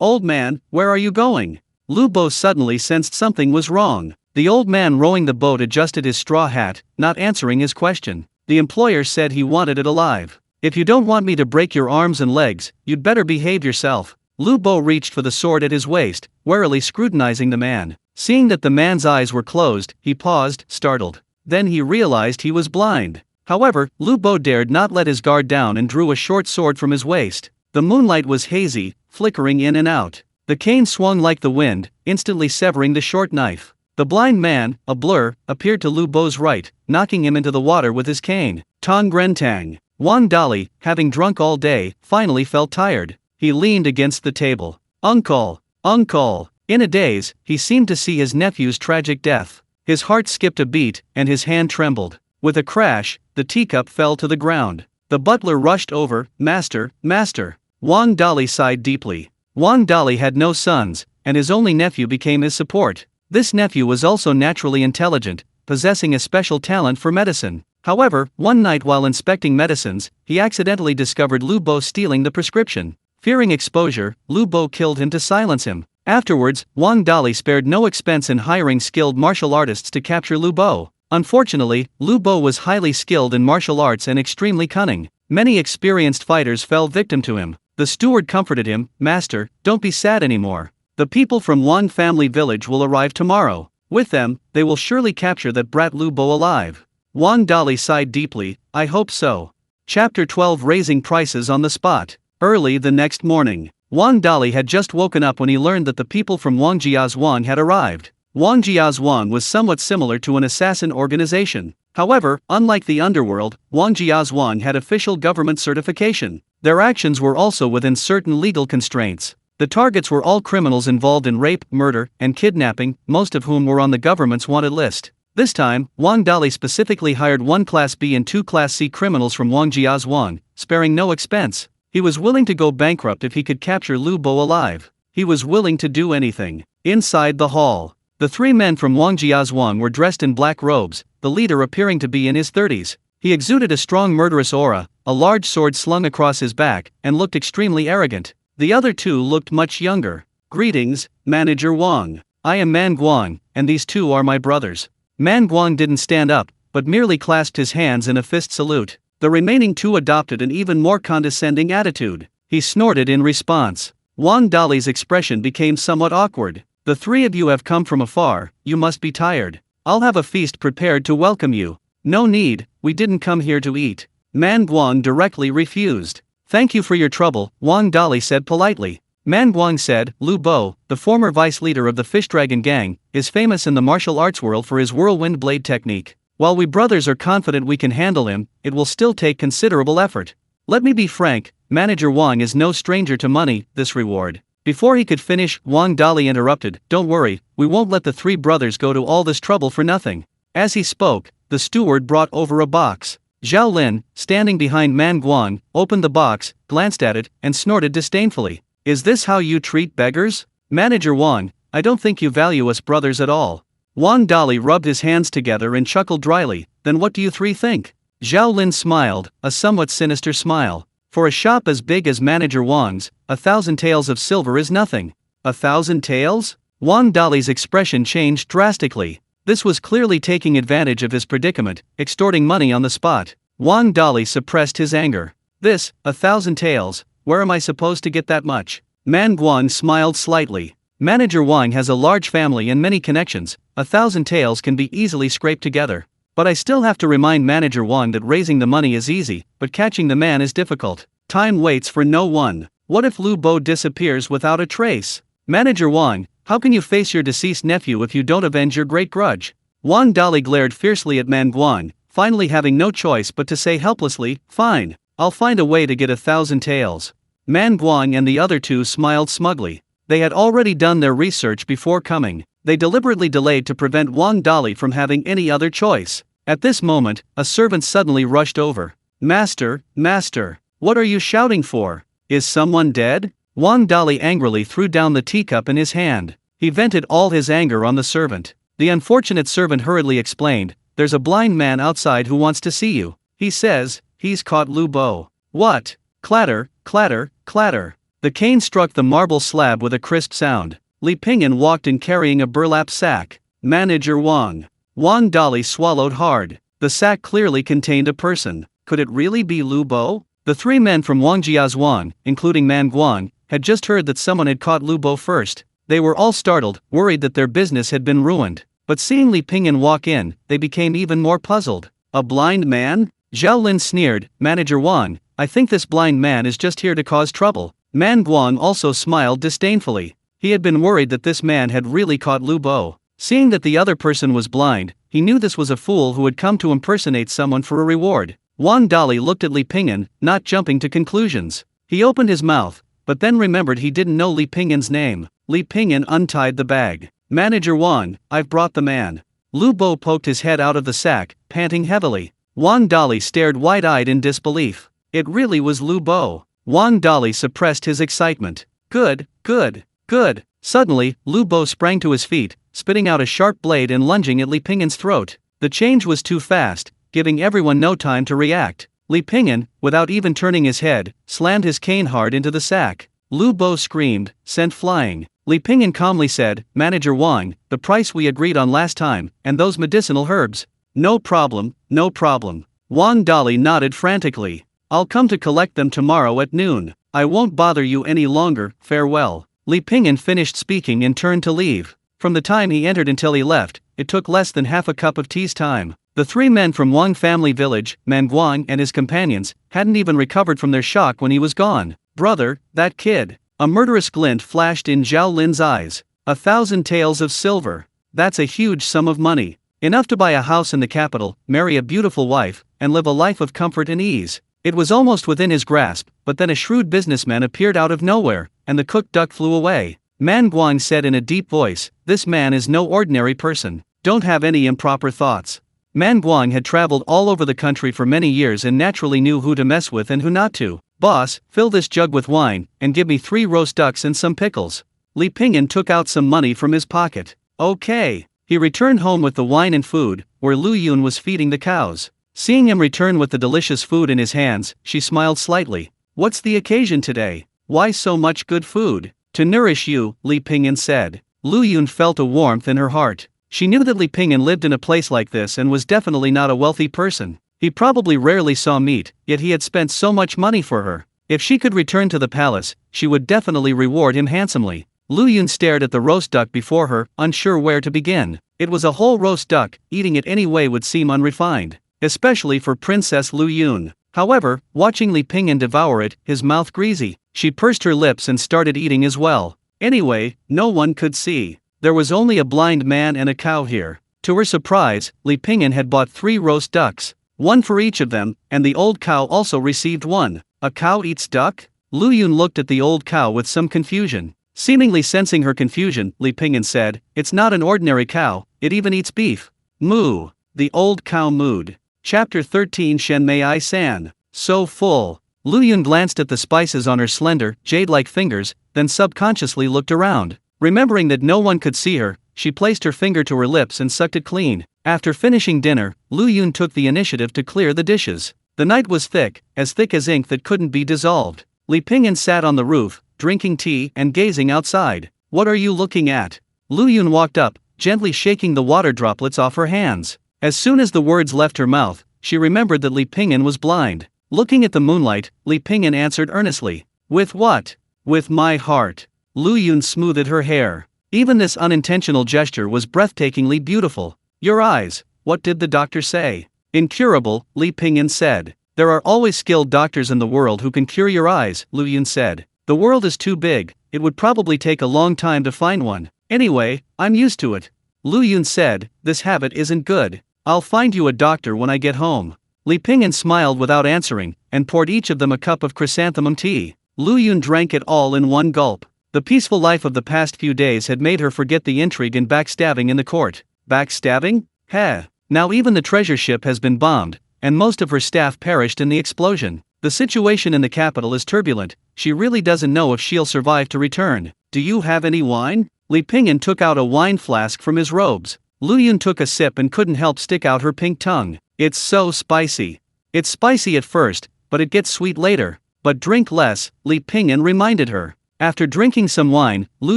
A: Old man, where are you going?" Lu Bo suddenly sensed something was wrong. The old man rowing the boat adjusted his straw hat, not answering his question. The employer said he wanted it alive. "If you don't want me to break your arms and legs, you'd better behave yourself." Lu Bo reached for the sword at his waist, warily scrutinizing the man. Seeing that the man's eyes were closed, he paused, startled. Then he realized he was blind. However, Lu Bo dared not let his guard down and drew a short sword from his waist. The moonlight was hazy, flickering in and out. The cane swung like the wind, instantly severing the short knife. The blind man, a blur, appeared to Lu Bo's right, knocking him into the water with his cane. Tong Grentang. Wang Dali, having drunk all day, finally felt tired. He leaned against the table. Uncle! Uncle! In a daze, he seemed to see his nephew's tragic death. His heart skipped a beat, and his hand trembled. With a crash, the teacup fell to the ground. The butler rushed over. "Master, master." Wang Dali sighed deeply. Wang Dali had no sons, and his only nephew became his support. This nephew was also naturally intelligent, possessing a special talent for medicine. However, one night while inspecting medicines, he accidentally discovered Lu Bo stealing the prescription. Fearing exposure, Lu Bo killed him to silence him. Afterwards, Wang Dali spared no expense in hiring skilled martial artists to capture Lu Bo. Unfortunately, Lu Bo was highly skilled in martial arts and extremely cunning. Many experienced fighters fell victim to him. The steward comforted him. "Master, don't be sad anymore. The people from Wang family village will arrive tomorrow. With them, they will surely capture that brat Lu Bo alive." Wang Dali sighed deeply. "I hope so." Chapter 12, Raising Prices on the Spot. Early the next morning, Wang Dali had just woken up when he learned that the people from Wang Jiazhuang had arrived. Wang Jiazhuang was somewhat similar to an assassin organization. However, unlike the underworld, Wang Jiazhuang had official government certification. Their actions were also within certain legal constraints. The targets were all criminals involved in rape, murder, and kidnapping, most of whom were on the government's wanted list. This time, Wang Dali specifically hired 1 Class B and 2 Class C criminals from Wang Jiazhuang, sparing no expense. He was willing to go bankrupt if he could capture Lu Bo alive. He was willing to do anything. Inside the hall, the 3 men from Wang Jiazhuang were dressed in black robes, the leader appearing to be in his 30s. He exuded a strong murderous aura, a large sword slung across his back, and looked extremely arrogant. The other 2 looked much younger. "Greetings, Manager Wang. I am Man Guang, and these 2 are my brothers." Man Guang didn't stand up, but merely clasped his hands in a fist salute. The remaining 2 adopted an even more condescending attitude. He snorted in response. Wang Dali's expression became somewhat awkward. "The 3 of you have come from afar, you must be tired. I'll have a feast prepared to welcome you. No need, we didn't come here to eat. Man Guang directly refused. Thank you for your trouble, Wang Dali said politely. Man Guang said, Lu Bo, the former vice leader of the Fish Dragon Gang, is famous in the martial arts world for his whirlwind blade technique. While we brothers are confident we can handle him, it will still take considerable effort. Let me be frank, Manager Wang is no stranger to money, this reward. Before he could finish, Wang Dali interrupted, don't worry, we won't let the three brothers go to all this trouble for nothing. As he spoke, the steward brought over a box. Zhao Lin, standing behind Man Guang, opened the box, glanced at it, and snorted disdainfully. Is this how you treat beggars? Manager Wang, I don't think you value us brothers at all. Wang Dali rubbed his hands together and chuckled dryly, then what do you three think? Zhao Lin smiled, a somewhat sinister smile. For a shop as big as Manager Wang's, 1,000 taels of silver is nothing. 1,000 taels? Wang Dali's expression changed drastically. This was clearly taking advantage of his predicament, extorting money on the spot. Wang Dali suppressed his anger. This, 1,000 taels, where am I supposed to get that much? Man Guang smiled slightly. Manager Wang has a large family and many connections, 1,000 taels can be easily scraped together. But I still have to remind Manager Wang that raising the money is easy, but catching the man is difficult. Time waits for no one. What if Lu Bo disappears without a trace? Manager Wang, how can you face your deceased nephew if you don't avenge your great grudge? Wang Dali glared fiercely at Man Guang, finally having no choice but to say helplessly, fine, I'll find a way to get 1,000 taels. Man Guang and the other two smiled smugly. They had already done their research before coming. They deliberately delayed to prevent Wang Dali from having any other choice. At this moment, a servant suddenly rushed over. Master, master, what are you shouting for? Is someone dead? Wang Dali angrily threw down the teacup in his hand. He vented all his anger on the servant. The unfortunate servant hurriedly explained, there's a blind man outside who wants to see you. He says, he's caught Lu Bo. What? Clatter, clatter, clatter. The cane struck the marble slab with a crisp sound. Li Pingyan walked in carrying a burlap sack. Manager Wang. Wang Dali swallowed hard. The sack clearly contained a person. Could it really be Lu Bo? The three men from Wangjia's Wang, including Man Guang, had just heard that someone had caught Lu Bo first. They were all startled, worried that their business had been ruined. But seeing Li Pingyan walk in, they became even more puzzled. A blind man? Zhao Lin sneered, Manager Wang, I think this blind man is just here to cause trouble. Man Guang also smiled disdainfully. He had been worried that this man had really caught Lu Bo. Seeing that the other person was blind, he knew this was a fool who had come to impersonate someone for a reward. Wang Dali looked at Li Pingyan, not jumping to conclusions. He opened his mouth, but then remembered he didn't know Li Pingyan's name. Li Pingyan untied the bag. Manager Wang, I've brought the man. Lu Bo poked his head out of the sack, panting heavily. Wang Dali stared wide-eyed in disbelief. It really was Lu Bo. Wang Dali suppressed his excitement. Good, good, good. Suddenly, Lu Bo sprang to his feet, spitting out a sharp blade and lunging at Li Pingyan's throat. The change was too fast, giving everyone no time to react. Li Pingyan, without even turning his head, slammed his cane hard into the sack. Lu Bo screamed, sent flying. Li Pingyan calmly said, Manager Wang, the price we agreed on last time, and those medicinal herbs. No problem, no problem. Wang Dali nodded frantically. I'll come to collect them tomorrow at noon. I won't bother you any longer, farewell. Li Pingyan finished speaking and turned to leave. From the time he entered until he left, it took less than half a cup of tea's time. The three men from Wang family village, Man Guang and his companions, hadn't even recovered from their shock when he was gone. Brother, that kid. A murderous glint flashed in Zhao Lin's eyes. 1,000 taels of silver. That's a huge sum of money. Enough to buy a house in the capital, marry a beautiful wife, and live a life of comfort and ease. It was almost within his grasp, but then a shrewd businessman appeared out of nowhere, and the cooked duck flew away. Man Guang said in a deep voice, this man is no ordinary person. Don't have any improper thoughts. Man Guang had traveled all over the country for many years and naturally knew who to mess with and who not to. Boss, fill this jug with wine, and give me 3 roast ducks and some pickles. Li Pingyan took out some money from his pocket. Okay. He returned home with the wine and food, where Lu Yun was feeding the cows. Seeing him return with the delicious food in his hands, she smiled slightly. What's the occasion today? Why so much good food? To nourish you, Li Pingyan said. Lu Yun felt a warmth in her heart. She knew that Li Pingyan lived in a place like this and was definitely not a wealthy person. He probably rarely saw meat, yet he had spent so much money for her. If she could return to the palace, she would definitely reward him handsomely. Lu Yun stared at the roast duck before her, unsure where to begin. It was a whole roast duck. Eating it anyway would seem unrefined, especially for Princess Lu Yun. However, watching Li Pingyan devour it, his mouth greasy, she pursed her lips and started eating as well. Anyway, no one could see. There was only a blind man and a cow here. To her surprise, Li Pingyan had bought 3 roast ducks, one for each of them, and the old cow also received one. A cow eats duck? Lu Yun looked at the old cow with some confusion. Seemingly sensing her confusion, Li Pingyan said, "It's not an ordinary cow, it even eats beef." Moo. The old cow mooed. Chapter 13 Shen Mei I San. So full. Lu Yun glanced at the spices on her slender, jade-like fingers, then subconsciously looked around. Remembering that no one could see her, she placed her finger to her lips and sucked it clean. After finishing dinner, Lu Yun took the initiative to clear the dishes. The night was thick as ink that couldn't be dissolved. Li Pingyan sat on the roof, drinking tea and gazing outside. "What are you looking at?" Lu Yun walked up, gently shaking the water droplets off her hands. As soon as the words left her mouth, she remembered that Li Pingyan was blind. Looking at the moonlight, Li Pingyan answered earnestly. "With what?" "With my heart." Lu Yun smoothed her hair. Even this unintentional gesture was breathtakingly beautiful. "Your eyes, what did the doctor say?" "Incurable," Li Pingyan said. "There are always skilled doctors in the world who can cure your eyes," Lu Yun said. "The world is too big, it would probably take a long time to find one. Anyway, I'm used to it." Lu Yun said, "This habit isn't good. I'll find you a doctor when I get home." Li Pingyan smiled without answering, and poured each of them a cup of chrysanthemum tea. Lu Yun drank it all in one gulp. The peaceful life of the past few days had made her forget the intrigue and backstabbing in the court. Backstabbing? Heh. Now even the treasure ship has been bombed, and most of her staff perished in the explosion. The situation in the capital is turbulent. She really doesn't know if she'll survive to return. "Do you have any wine?" Li Pingyan took out a wine flask from his robes. Lu Yun took a sip and couldn't help stick out her pink tongue. "It's so spicy." "It's spicy at first, but it gets sweet later." "But drink less," Li Pingyan reminded her. After drinking some wine, Lu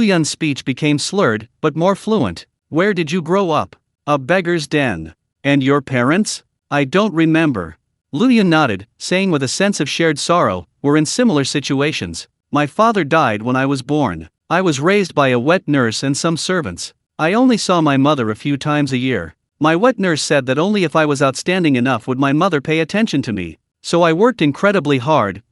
A: Yun's speech became slurred, but more fluent. "Where did you grow up?" "A beggar's den." "And your parents?" "I don't remember." Lu Yun nodded, saying with a sense of shared sorrow, "We're in similar situations. My father died when I was born. I was raised by a wet nurse and some servants. I only saw my mother a few times a year. My wet nurse said that only if I was outstanding enough would my mother pay attention to me. So I worked incredibly hard,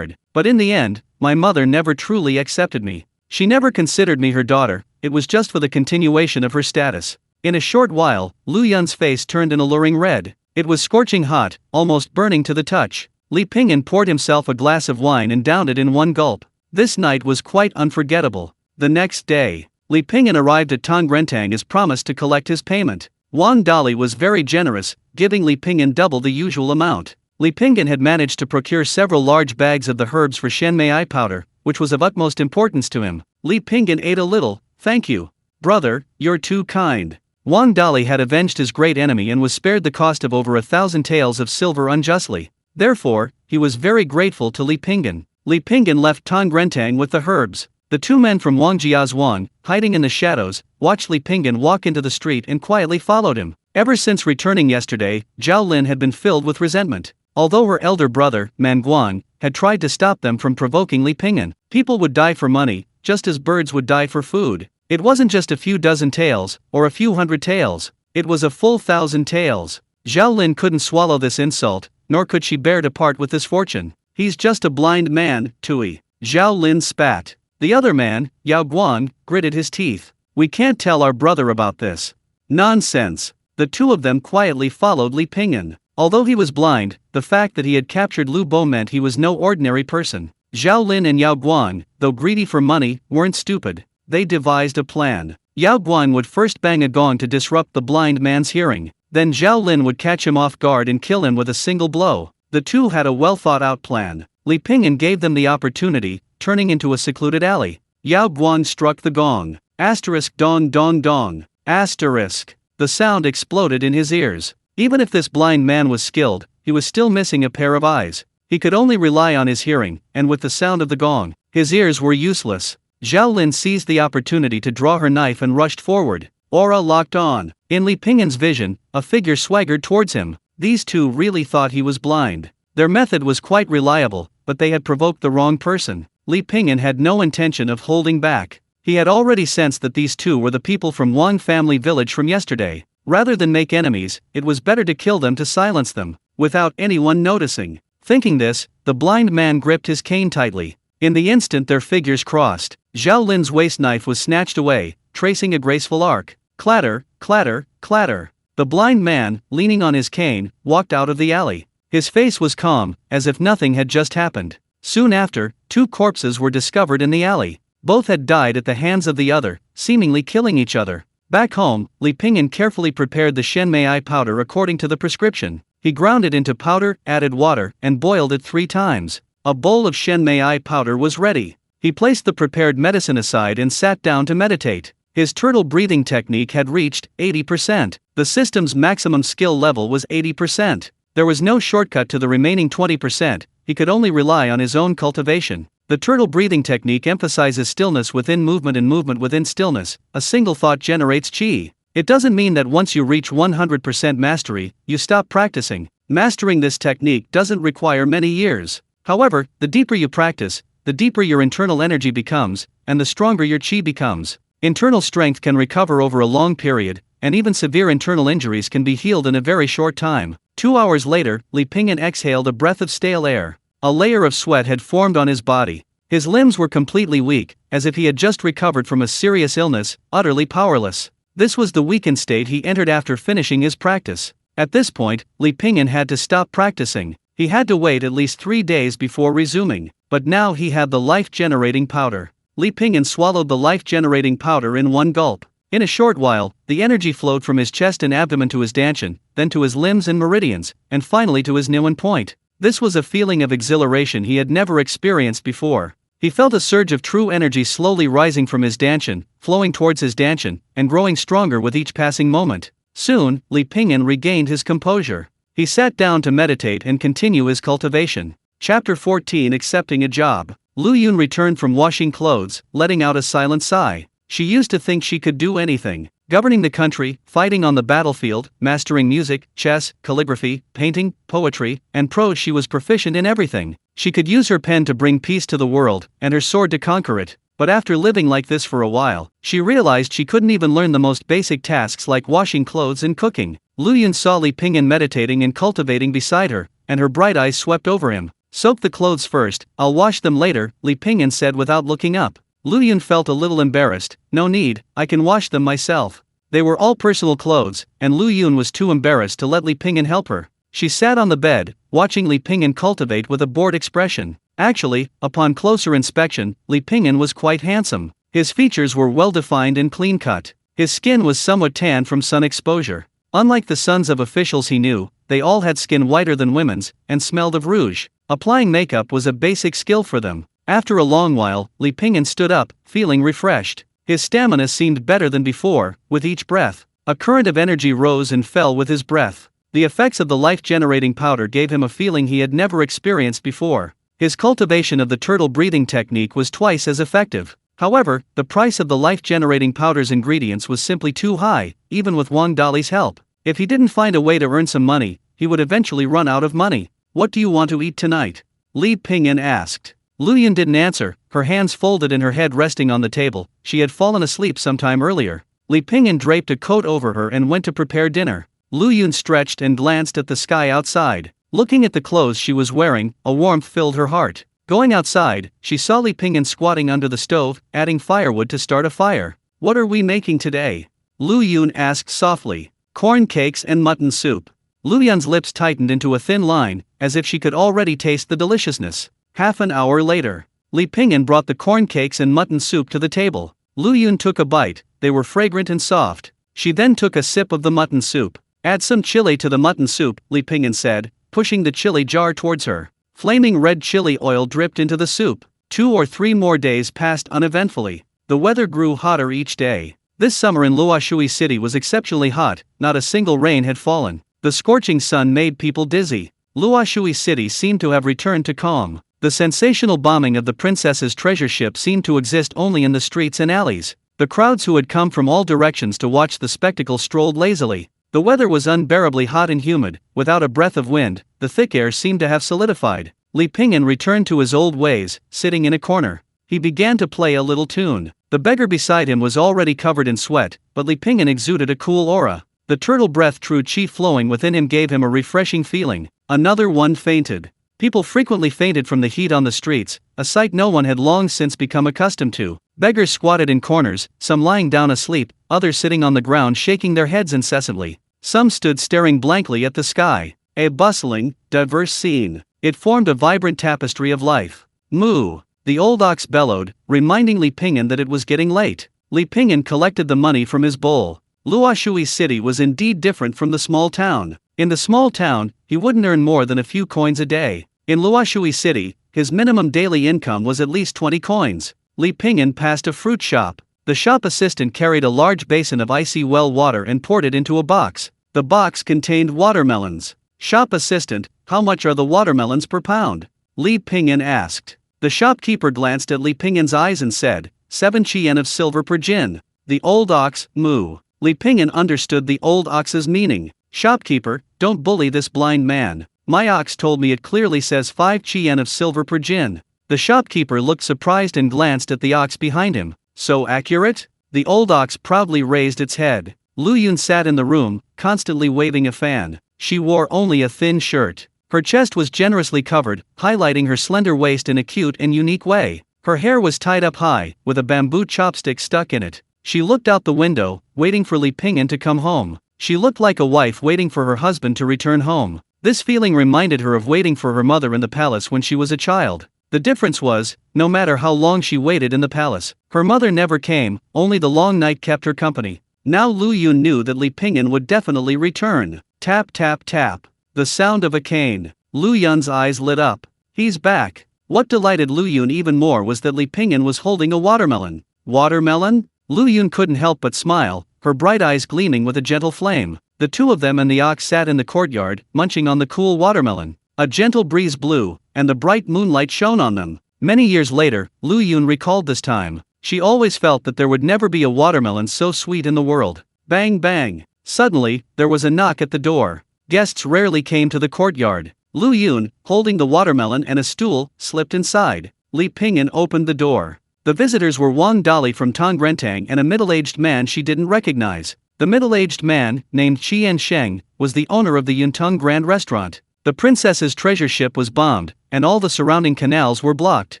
A: but in the end, my mother never truly accepted me. She never considered me her daughter, it was just for the continuation of her status." In a short while, Lu Yun's face turned an alluring red. It was scorching hot, almost burning to the touch. Li Pingyan poured himself a glass of wine and downed it in one gulp. This night was quite unforgettable. The next day, Li Pingyan arrived at Tongrentang as promised to collect his payment. Wang Dali was very generous, giving Li Pingyan double the usual amount. Li Pingyan had managed to procure several large bags of the herbs for Shen Mei I powder, which was of utmost importance to him. Li Pingyan ate a little. "Thank you. Brother, you're too kind." Wang Dali had avenged his great enemy and was spared the cost of over 1,000 taels of silver unjustly. Therefore, he was very grateful to Li Pingyan. Li Pingyan left Tongrentang with the herbs. The 2 men from Wangjia's Wang, hiding in the shadows, watched Li Pingyan walk into the street and quietly followed him. Ever since returning yesterday, Zhao Lin had been filled with resentment. Although her elder brother, Manhwa, had tried to stop them from provoking Li Pingyan, people would die for money, just as birds would die for food. It wasn't just a few dozen taels, or a few hundred taels, it was a full 1,000 taels. Zhao Lin couldn't swallow this insult, nor could she bear to part with this fortune. "He's just a blind man, Tui." Zhao Lin spat. The other man, Yao Guang, gritted his teeth. "We can't tell our brother about this." "Nonsense." The 2 of them quietly followed Li Pingyan. Although he was blind, the fact that he had captured Lu Bo meant he was no ordinary person. Zhao Lin and Yao Guang, though greedy for money, weren't stupid. They devised a plan. Yao Guang would first bang a gong to disrupt the blind man's hearing. Then Zhao Lin would catch him off guard and kill him with a single blow. The 2 had a well-thought-out plan. Li Pingyan gave them the opportunity, turning into a secluded alley. Yao Guang struck the gong. Asterisk dong dong dong. Asterisk. The sound exploded in his ears. Even if this blind man was skilled, he was still missing a pair of eyes. He could only rely on his hearing, and with the sound of the gong, his ears were useless. Zhao Lin seized the opportunity to draw her knife and rushed forward. Aura locked on. In Li Pingyan's vision, a figure swaggered towards him. These 2 really thought he was blind. Their method was quite reliable, but they had provoked the wrong person. Li Pingyan had no intention of holding back. He had already sensed that these two were the people from Wang family village from yesterday. Rather than make enemies, it was better to kill them to silence them, without anyone noticing. Thinking this, the blind man gripped his cane tightly. In the instant their figures crossed, Zhao Lin's waist knife was snatched away, tracing a graceful arc. Clatter, clatter, clatter. The blind man, leaning on his cane, walked out of the alley. His face was calm, as if nothing had just happened. Soon after, two corpses were discovered in the alley. Both had died at the hands of the other, seemingly killing each other. Back home, Li Pingyan carefully prepared the Shenmei powder according to the prescription. He ground it into powder, added water, and boiled it 3 times. A bowl of Shenmei powder was ready. He placed the prepared medicine aside and sat down to meditate. His turtle breathing technique had reached 80%. The system's maximum skill level was 80%. There was no shortcut to the remaining 20%, he could only rely on his own cultivation. The turtle breathing technique emphasizes stillness within movement and movement within stillness. A single thought generates qi. It doesn't mean that once you reach 100% mastery, you stop practicing. Mastering this technique doesn't require many years. However, the deeper you practice, the deeper your internal energy becomes, and the stronger your qi becomes. Internal strength can recover over a long period, and even severe internal injuries can be healed in a very short time. 2 hours later, Li Pingyan exhaled a breath of stale air. A layer of sweat had formed on his body. His limbs were completely weak, as if he had just recovered from a serious illness, utterly powerless. This was the weakened state he entered after finishing his practice. At this point, Li Pingyan had to stop practicing. He had to wait at least 3 days before resuming. But now he had the life-generating powder. Li Pingyan swallowed the life-generating powder in one gulp. In a short while, the energy flowed from his chest and abdomen to his dantian, then to his limbs and meridians, and finally to his Niwen point. This was a feeling of exhilaration he had never experienced before. He felt a surge of true energy slowly rising from his dantian, flowing towards his dantian, and growing stronger with each passing moment. Soon, Li Pingyan regained his composure. He sat down to meditate and continue his cultivation. Chapter 14 Accepting a Job. Lu Yun returned from washing clothes, letting out a silent sigh. She used to think she could do anything. Governing the country, fighting on the battlefield, mastering music, chess, calligraphy, painting, poetry, and prose. She was proficient in everything. She could use her pen to bring peace to the world, and her sword to conquer it. But after living like this for a while, she realized she couldn't even learn the most basic tasks like washing clothes and cooking. Lu Yun saw Li Pingyan meditating and cultivating beside her, and her bright eyes swept over him. "Soak the clothes first, I'll wash them later," Li Pingyan said without looking up. Lu Yun felt a little embarrassed. "No need, I can wash them myself." They were all personal clothes, and Lu Yun was too embarrassed to let Li Pingyan help her. She sat on the bed, watching Li Pingyan cultivate with a bored expression. Actually, upon closer inspection, Li Pingyan was quite handsome. His features were well-defined and clean-cut. His skin was somewhat tan from sun exposure. Unlike the sons of officials he knew, they all had skin whiter than women's, and smelled of rouge. Applying makeup was a basic skill for them. After a long while, Li Pingyan stood up, feeling refreshed. His stamina seemed better than before. With each breath, a current of energy rose and fell with his breath. The effects of the life-generating powder gave him a feeling he had never experienced before. His cultivation of the turtle breathing technique was twice as effective. However, the price of the life-generating powder's ingredients was simply too high, even with Wang Dali's help. If he didn't find a way to earn some money, he would eventually run out of money. "What do you want to eat tonight?" Li Pingyan asked. Lu Yun didn't answer, her hands folded and her head resting on the table. She had fallen asleep some time earlier. Li Pingyan draped a coat over her and went to prepare dinner. Lu Yun stretched and glanced at the sky outside. Looking at the clothes she was wearing, a warmth filled her heart. Going outside, she saw Li Pingyan squatting under the stove, adding firewood to start a fire. "What are we making today?" Lu Yun asked softly. "Corn cakes and mutton soup." Lu Yun's lips tightened into a thin line, as if she could already taste the deliciousness. Half an hour later, Li Pingyan brought the corn cakes and mutton soup to the table. Lu Yun took a bite. They were fragrant and soft. She then took a sip of the mutton soup. "Add some chili to the mutton soup," Li Pingyan said, pushing the chili jar towards her. Flaming red chili oil dripped into the soup. 2 or 3 more days passed uneventfully. The weather grew hotter each day. This summer in Luoshui City was exceptionally hot. Not a single rain had fallen. The scorching sun made people dizzy. Luoshui City seemed to have returned to calm. The sensational bombing of the princess's treasure ship seemed to exist only in the streets and alleys. The crowds who had come from all directions to watch the spectacle strolled lazily. The weather was unbearably hot and humid, without a breath of wind. The thick air seemed to have solidified. Li Pingyan returned to his old ways, sitting in a corner. he began to play a little tune. The beggar beside him was already covered in sweat, but Li Pingyan exuded a cool aura. The turtle breath true qi flowing within him gave him a refreshing feeling. Another one fainted. People frequently fainted from the heat on the streets, a sight no one had long since become accustomed to. Beggars squatted in corners, some lying down asleep, others sitting on the ground shaking their heads incessantly. Some stood staring blankly at the sky. A bustling, diverse scene. It formed a vibrant tapestry of life. Moo! The old ox bellowed, reminding Li Pingyan that it was getting late. Li Pingyan collected the money from his bowl. Luoshui city was indeed different from the small town. In the small town, he wouldn't earn more than a few coins a day. In Luoshui city, his minimum daily income was at least 20 coins. Li Pingyan passed a fruit shop. The shop assistant carried a large basin of icy well water and poured it into a box. The box contained watermelons. Shop assistant, how much are the watermelons per pound? Li Pingyan asked. The shopkeeper glanced at Li Pingyan's eyes and said, 7 yen of silver per jin. The old ox, moo. Li Pingyan understood the old ox's meaning. Shopkeeper, don't bully this blind man. My ox told me it clearly says 5 yen of silver per jin. The shopkeeper looked surprised and glanced at the ox behind him. So accurate? The old ox proudly raised its head. Lu Yun sat in the room, constantly waving a fan. She wore only a thin shirt. Her chest was generously covered, highlighting her slender waist in a cute and unique way. Her hair was tied up high, with a bamboo chopstick stuck in it. She looked out the window, waiting for Li Pingyan to come home. She looked like a wife waiting for her husband to return home. This feeling reminded her of waiting for her mother in the palace when she was a child. The difference was, no matter how long she waited in the palace, her mother never came, only the long night kept her company. Now Lu Yun knew that Li Pingyan would definitely return. Tap tap tap. The sound of a cane. Lu Yun's eyes lit up. He's back. What delighted Lu Yun even more was that Li Pingyan was holding a watermelon. Watermelon? Lu Yun couldn't help but smile, her bright eyes gleaming with a gentle flame. The two of them and the ox sat in the courtyard, munching on the cool watermelon. A gentle breeze blew, and the bright moonlight shone on them. Many years later, Lu Yun recalled this time. She always felt that there would never be a watermelon so sweet in the world. Bang bang. Suddenly, there was a knock at the door. Guests rarely came to the courtyard. Lu Yun, holding the watermelon and a stool, slipped inside. Li Pingyan opened the door. The visitors were Wang Dali from Tongrentang and a middle-aged man she didn't recognize. The middle-aged man, named Qian Sheng, was the owner of the Yuntong Grand Restaurant. The princess's treasure ship was bombed, and all the surrounding canals were blocked.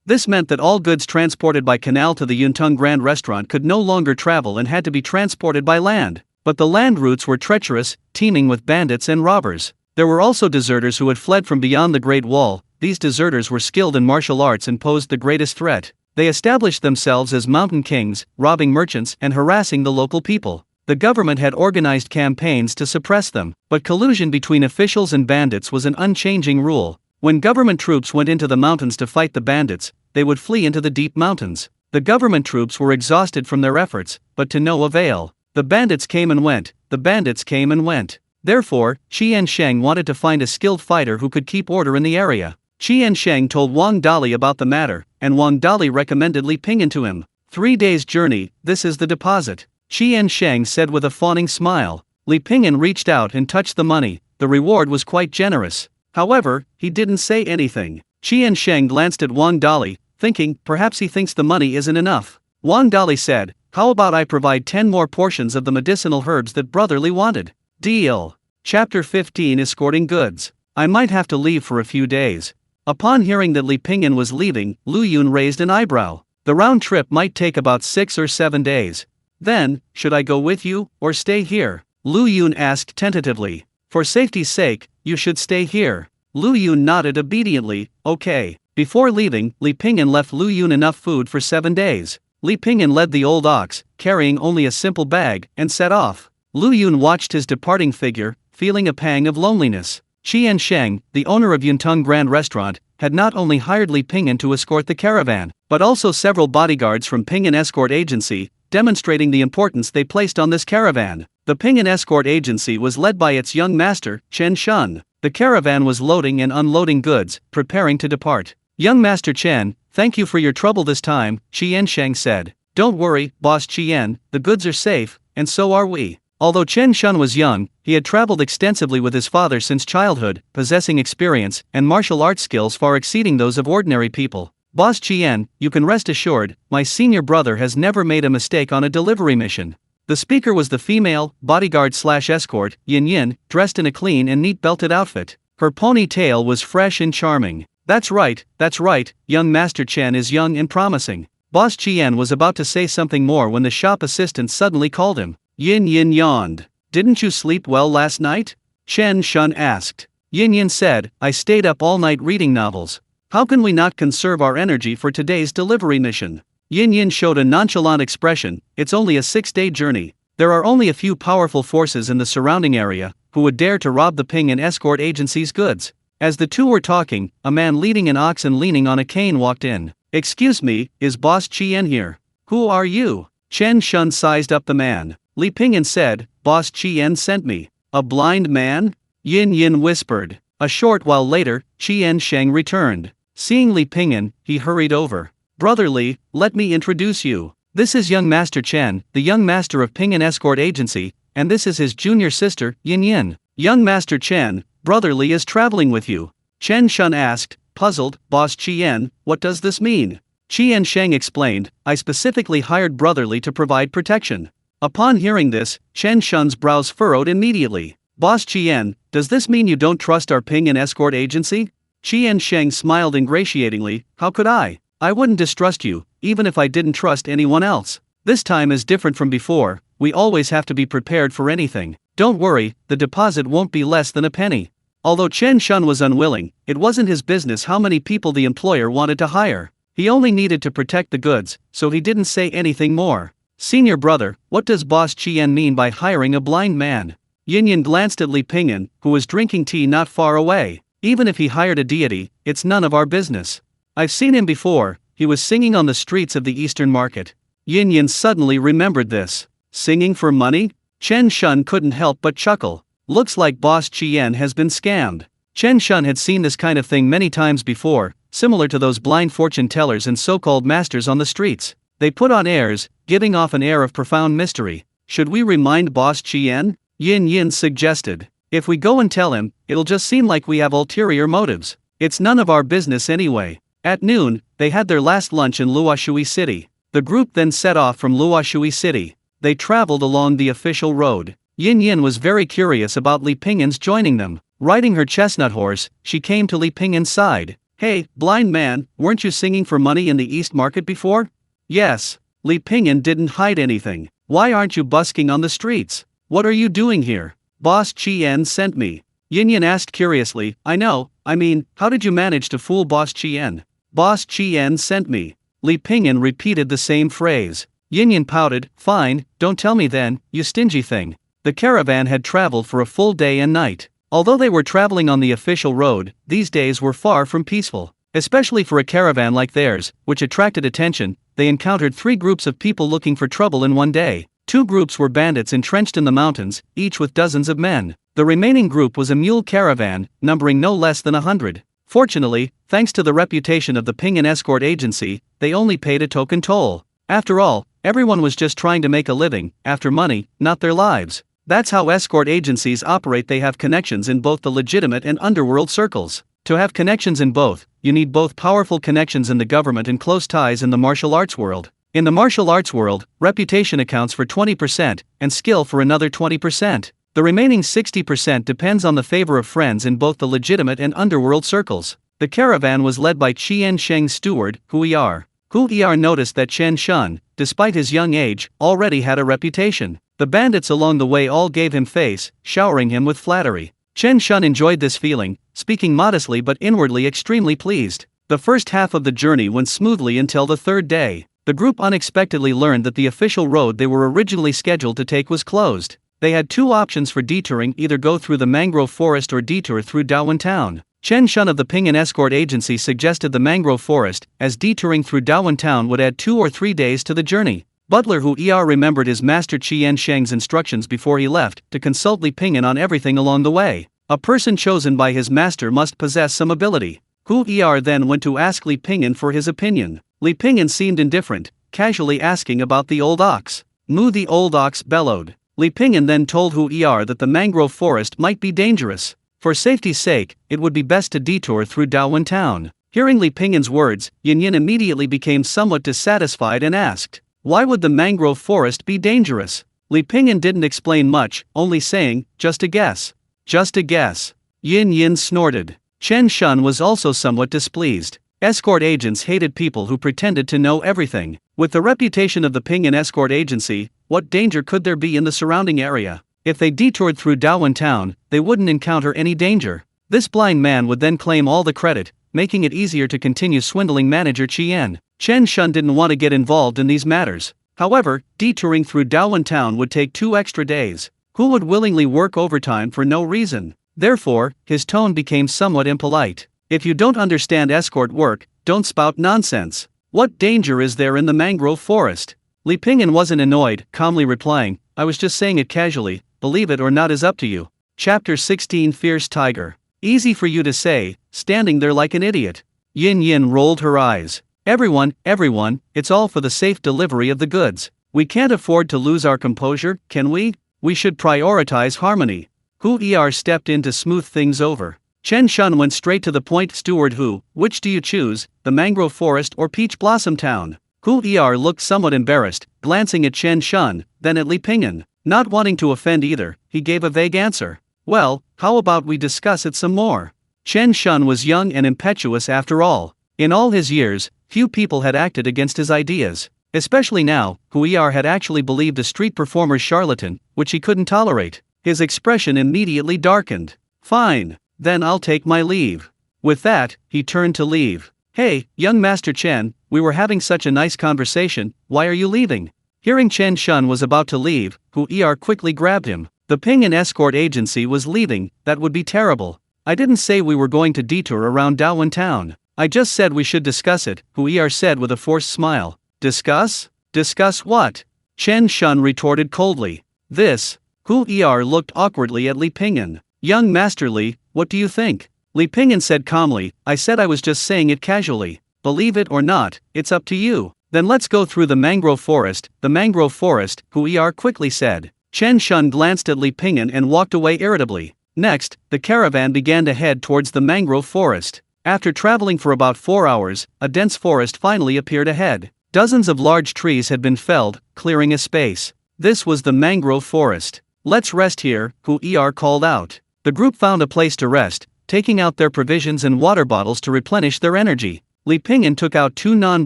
A: This meant that all goods transported by canal to the Yuntong Grand Restaurant could no longer travel and had to be transported by land. But the land routes were treacherous, teeming with bandits and robbers. There were also deserters who had fled from beyond the Great Wall. These deserters were skilled in martial arts and posed the greatest threat. They established themselves as mountain kings, robbing merchants and harassing the local people. The government had organized campaigns to suppress them, but collusion between officials and bandits was an unchanging rule. When government troops went into the mountains to fight the bandits, they would flee into the deep mountains. The government troops were exhausted from their efforts, but to no avail. The bandits came and went. The bandits came and went. Therefore, Qian Sheng wanted to find a skilled fighter who could keep order in the area. Qian Sheng told Wang Dali about the matter, and Wang Dali recommended Li Pingyan to him. 3 days' journey, this is the deposit. Qian Sheng said with a fawning smile. Li Pingyan reached out and touched the money. The reward was quite generous. However, he didn't say anything. Qian Sheng glanced at Wang Dali, thinking, perhaps he thinks the money isn't enough. Wang Dali said, how about I provide 10 more portions of the medicinal herbs that Brother Li wanted? Deal. Chapter 15 Escorting Goods. I might have to leave for a few days. Upon hearing that Li Pingyan was leaving, Lu Yun raised an eyebrow. The round trip might take about 6 or 7 days. Then, should I go with you, or stay here? Lu Yun asked tentatively. For safety's sake, you should stay here. Lu Yun nodded obediently, okay. Before leaving, Li Pingyan left Lu Yun enough food for 7 days. Li Pingyan led the old ox, carrying only a simple bag, and set off. Lu Yun watched his departing figure, feeling a pang of loneliness. Qian Sheng, the owner of Yuntong Grand Restaurant, had not only hired Li Pingyan to escort the caravan, but also several bodyguards from Pingyan Escort Agency, demonstrating the importance they placed on this caravan. The Pingyan Escort Agency was led by its young master, Chen Shun. The caravan was loading and unloading goods, preparing to depart. Young Master Chen, thank you for your trouble this time, Qian Sheng said. Don't worry, Boss Qian, the goods are safe, and so are we. Although Chen Shun was young, he had traveled extensively with his father since childhood, possessing experience and martial arts skills far exceeding those of ordinary people. Boss Qian, you can rest assured, my senior brother has never made a mistake on a delivery mission. The speaker was the female, bodyguard/escort, Yingyue, dressed in a clean and neat belted outfit. Her ponytail was fresh and charming. That's right, young Master Chen is young and promising. Boss Qian was about to say something more when the shop assistant suddenly called him. Yingyue yawned. Didn't you sleep well last night? Chen Shun asked. Yingyue said, I stayed up all night reading novels. How can we not conserve our energy for today's delivery mission? Yingyue showed a nonchalant expression. It's only a 6-day journey. There are only a few powerful forces in the surrounding area who would dare to rob the Ping and Escort Agency's goods. As the two were talking, a man leading an ox and leaning on a cane walked in. Excuse me, is Boss Qian here? Who are you? Chen Shun sized up the man. Li Pingyan said, Boss Qian sent me. A blind man? Yingyue whispered. A short while later, Qian Sheng returned. Seeing Li Pingyan, he hurried over. Brother Li, let me introduce you. This is young Master Chen, the young master of Ping and Escort Agency, and this is his junior sister, Yingyue. Young Master Chen, Brother Li is traveling with you. Chen Shun asked, puzzled, Boss Qian, what does this mean? Qian Sheng explained, I specifically hired Brother Li to provide protection. Upon hearing this, Chen Shun's brows furrowed immediately. Boss Qian, does this mean you don't trust our Ping and Escort Agency? Qian Sheng smiled ingratiatingly, how could I? I wouldn't distrust you, even if I didn't trust anyone else. This time is different from before, we always have to be prepared for anything. Don't worry, the deposit won't be less than a penny. Although Chen Shun was unwilling, it wasn't his business how many people the employer wanted to hire. He only needed to protect the goods, so he didn't say anything more. Senior brother, what does Boss Qian mean by hiring a blind man? Yingyue glanced at Li Pingyan, who was drinking tea not far away. Even if he hired a deity, it's none of our business. I've seen him before, he was singing on the streets of the Eastern Market. Yingyue suddenly remembered this. Singing for money? Chen Shun couldn't help but chuckle. Looks like Boss Qian has been scammed. Chen Shun had seen this kind of thing many times before, similar to those blind fortune tellers and so-called masters on the streets. They put on airs, giving off an air of profound mystery. Should we remind Boss Qian? Yingyue suggested. If we go and tell him, it'll just seem like we have ulterior motives. It's none of our business anyway. At noon, they had their last lunch in Luoshui City. The group then set off from Luoshui City. They traveled along the official road. Yingyue was very curious about Li Pingyan's joining them. Riding her chestnut horse, she came to Li Pingyan's side. Hey, blind man, weren't you singing for money in the East Market before? Yes. Li Pingyan didn't hide anything. Why aren't you busking on the streets? What are you doing here? Boss Qian sent me. Yingyue asked curiously, how did you manage to fool Boss Qian? Boss Qian sent me. Li Pingyan repeated the same phrase. Yingyue pouted, fine, don't tell me then, you stingy thing. The caravan had traveled for a full day and night. Although they were traveling on the official road, these days were far from peaceful. Especially for a caravan like theirs, which attracted attention, they encountered 3 groups of people looking for trouble in one day. 2 groups were bandits entrenched in the mountains, each with dozens of men. The remaining group was a mule caravan, numbering no less than 100. Fortunately, thanks to the reputation of the Ping and Escort Agency, they only paid a token toll. After all, everyone was just trying to make a living, after money, not their lives. That's how escort agencies operate. They have connections in both the legitimate and underworld circles. To have connections in both, you need both powerful connections in the government and close ties in the martial arts world. In the martial arts world, reputation accounts for 20%, and skill for another 20%. The remaining 60% depends on the favor of friends in both the legitimate and underworld circles. The caravan was led by Qian Sheng's steward, Hu Er. Hu Er noticed that Chen Shun, despite his young age, already had a reputation. The bandits along the way all gave him face, showering him with flattery. Chen Shun enjoyed this feeling, speaking modestly but inwardly extremely pleased. The first half of the journey went smoothly until the 3rd day. The group unexpectedly learned that the official road they were originally scheduled to take was closed. They had 2 options for detouring: either go through the mangrove forest or detour through Dawan Town. Chen Shun of the Ping and Escort Agency suggested the mangrove forest, as detouring through Dawan Town would add 2 or 3 days to the journey. Butler Hu Er remembered his master Qian Sheng's instructions before he left, to consult Li Pingyan on everything along the way. A person chosen by his master must possess some ability. Hu Er then went to ask Li Pingyan for his opinion. Li Pingyan seemed indifferent, casually asking about the old ox. Moo the old ox bellowed. Li Pingyan then told Hu Er that the mangrove forest might be dangerous. For safety's sake, it would be best to detour through Dawan Town. Hearing Li Pingyan's words, Yingyue immediately became somewhat dissatisfied and asked, "Why would the mangrove forest be dangerous?" Li Pingyan didn't explain much, only saying, "Just a guess." "Just a guess." Yingyue snorted. Chen Shun was also somewhat displeased. Escort agents hated people who pretended to know everything. With the reputation of the Pingyan Escort Agency, what danger could there be in the surrounding area? If they detoured through Dawan Town, they wouldn't encounter any danger. This blind man would then claim all the credit, making it easier to continue swindling manager Qian. Chen Shun didn't want to get involved in these matters. However, detouring through Dawan Town would take 2 extra days. Who would willingly work overtime for no reason? Therefore, his tone became somewhat impolite. "If you don't understand escort work, don't spout nonsense. What danger is there in the mangrove forest?" Li Pingyan wasn't annoyed, calmly replying, "I was just saying it casually, believe it or not is up to you." Chapter 16 Fierce Tiger. "Easy for you to say, standing there like an idiot." Yingyue rolled her eyes. Everyone, it's all for the safe delivery of the goods. We can't afford to lose our composure, can we? We should prioritize harmony." Hu Er stepped in to smooth things over. Chen Shun went straight to the point. "Steward Hu, which do you choose, the mangrove forest or Peach Blossom Town?" Hu Er looked somewhat embarrassed, glancing at Chen Shun, then at Li Pingyan. Not wanting to offend either, he gave a vague answer. "Well, how about we discuss it some more?" Chen Shun was young and impetuous after all. In all his years, few people had acted against his ideas. Especially now, Hu Er had actually believed a street performer's charlatan, which he couldn't tolerate. His expression immediately darkened. "Fine, then I'll take my leave." With that, he turned to leave. "Hey, young Master Chen, we were having such a nice conversation, why are you leaving?" Hearing Chen Shun was about to leave, Hu Er quickly grabbed him. "The Pingyan Escort Agency was leaving, that would be terrible. I didn't say we were going to detour around Dawan Town. I just said we should discuss it," Hu Er said with a forced smile. "Discuss? Discuss what?" Chen Shun retorted coldly. "This." Hu Er looked awkwardly at Li Pingyan. "Young Master Li, what do you think?" Li Pingyan said calmly, "I said I was just saying it casually. Believe it or not, it's up to you." "Then let's go through the mangrove forest." "The mangrove forest," Hu Er quickly said. Chen Shun glanced at Li Pingyan and walked away irritably. Next, the caravan began to head towards the mangrove forest. After traveling for about 4 hours, a dense forest finally appeared ahead. Dozens of large trees had been felled, clearing a space. This was the mangrove forest. "Let's rest here," Hu Er called out. The group found a place to rest, taking out their provisions and water bottles to replenish their energy. Li Pingyan took out 2 naan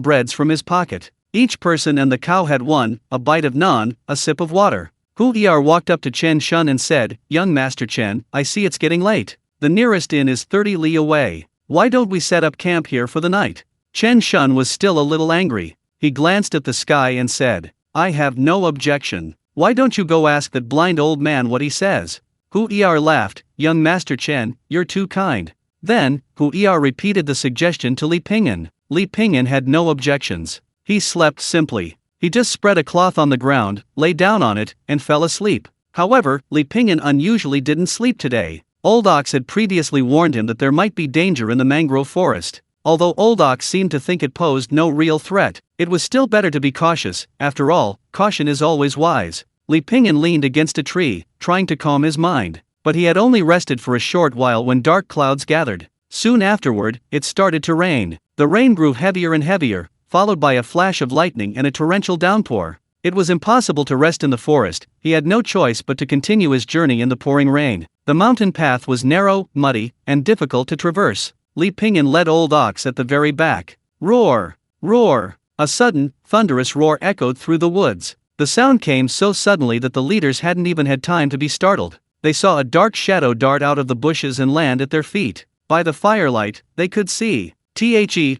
A: breads from his pocket. Each person and the cow had one, a bite of naan, a sip of water. Hu Er walked up to Chen Shun and said, "Young Master Chen, I see it's getting late. The nearest inn is 30 li away. Why don't we set up camp here for the night?" Chen Shun was still a little angry. He glanced at the sky and said, "I have no objection. Why don't you go ask that blind old man what he says?" Hu Er laughed, "Young Master Chen, you're too kind." Then, Hu Er repeated the suggestion to Li Pingyan. Li Pingyan had no objections. He slept simply. He just spread a cloth on the ground, lay down on it, and fell asleep. However, Li Pingyan unusually didn't sleep today. Old Ox had previously warned him that there might be danger in the mangrove forest. Although Old Ox seemed to think it posed no real threat, it was still better to be cautious. After all, caution is always wise. Li Pingyan leaned against a tree, trying to calm his mind. But he had only rested for a short while when dark clouds gathered. Soon afterward, it started to rain. The rain grew heavier and heavier, followed by a flash of lightning and a torrential downpour. It was impossible to rest in the forest. He had no choice but to continue his journey in the pouring rain. The mountain path was narrow, muddy, and difficult to traverse. Li Pingyan led Old Ox at the very back. Roar! Roar! A sudden, thunderous roar echoed through the woods. The sound came so suddenly that the leaders hadn't even had time to be startled. They saw a dark shadow dart out of the bushes and land at their feet. By the firelight, they could see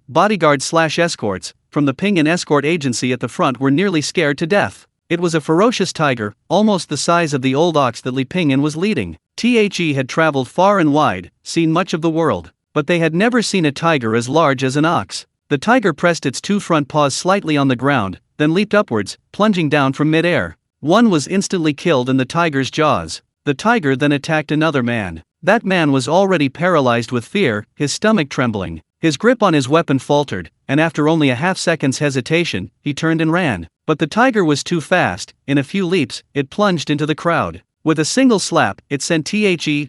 A: bodyguards/escorts from the Pingyan Escort Agency at the front were nearly scared to death. It was a ferocious tiger, almost the size of the Old Ox that Li Pingyan was leading. Had traveled far and wide, seen much of the world, but they had never seen a tiger as large as an ox. The tiger pressed its 2 front paws slightly on the ground, then leaped upwards, plunging down from mid-air. One was instantly killed in the tiger's jaws. The tiger then attacked another man. That man was already paralyzed with fear, his stomach trembling. His grip on his weapon faltered, and after only a half-second's hesitation, he turned and ran. But the tiger was too fast. In a few leaps, it plunged into the crowd. With a single slap, it sent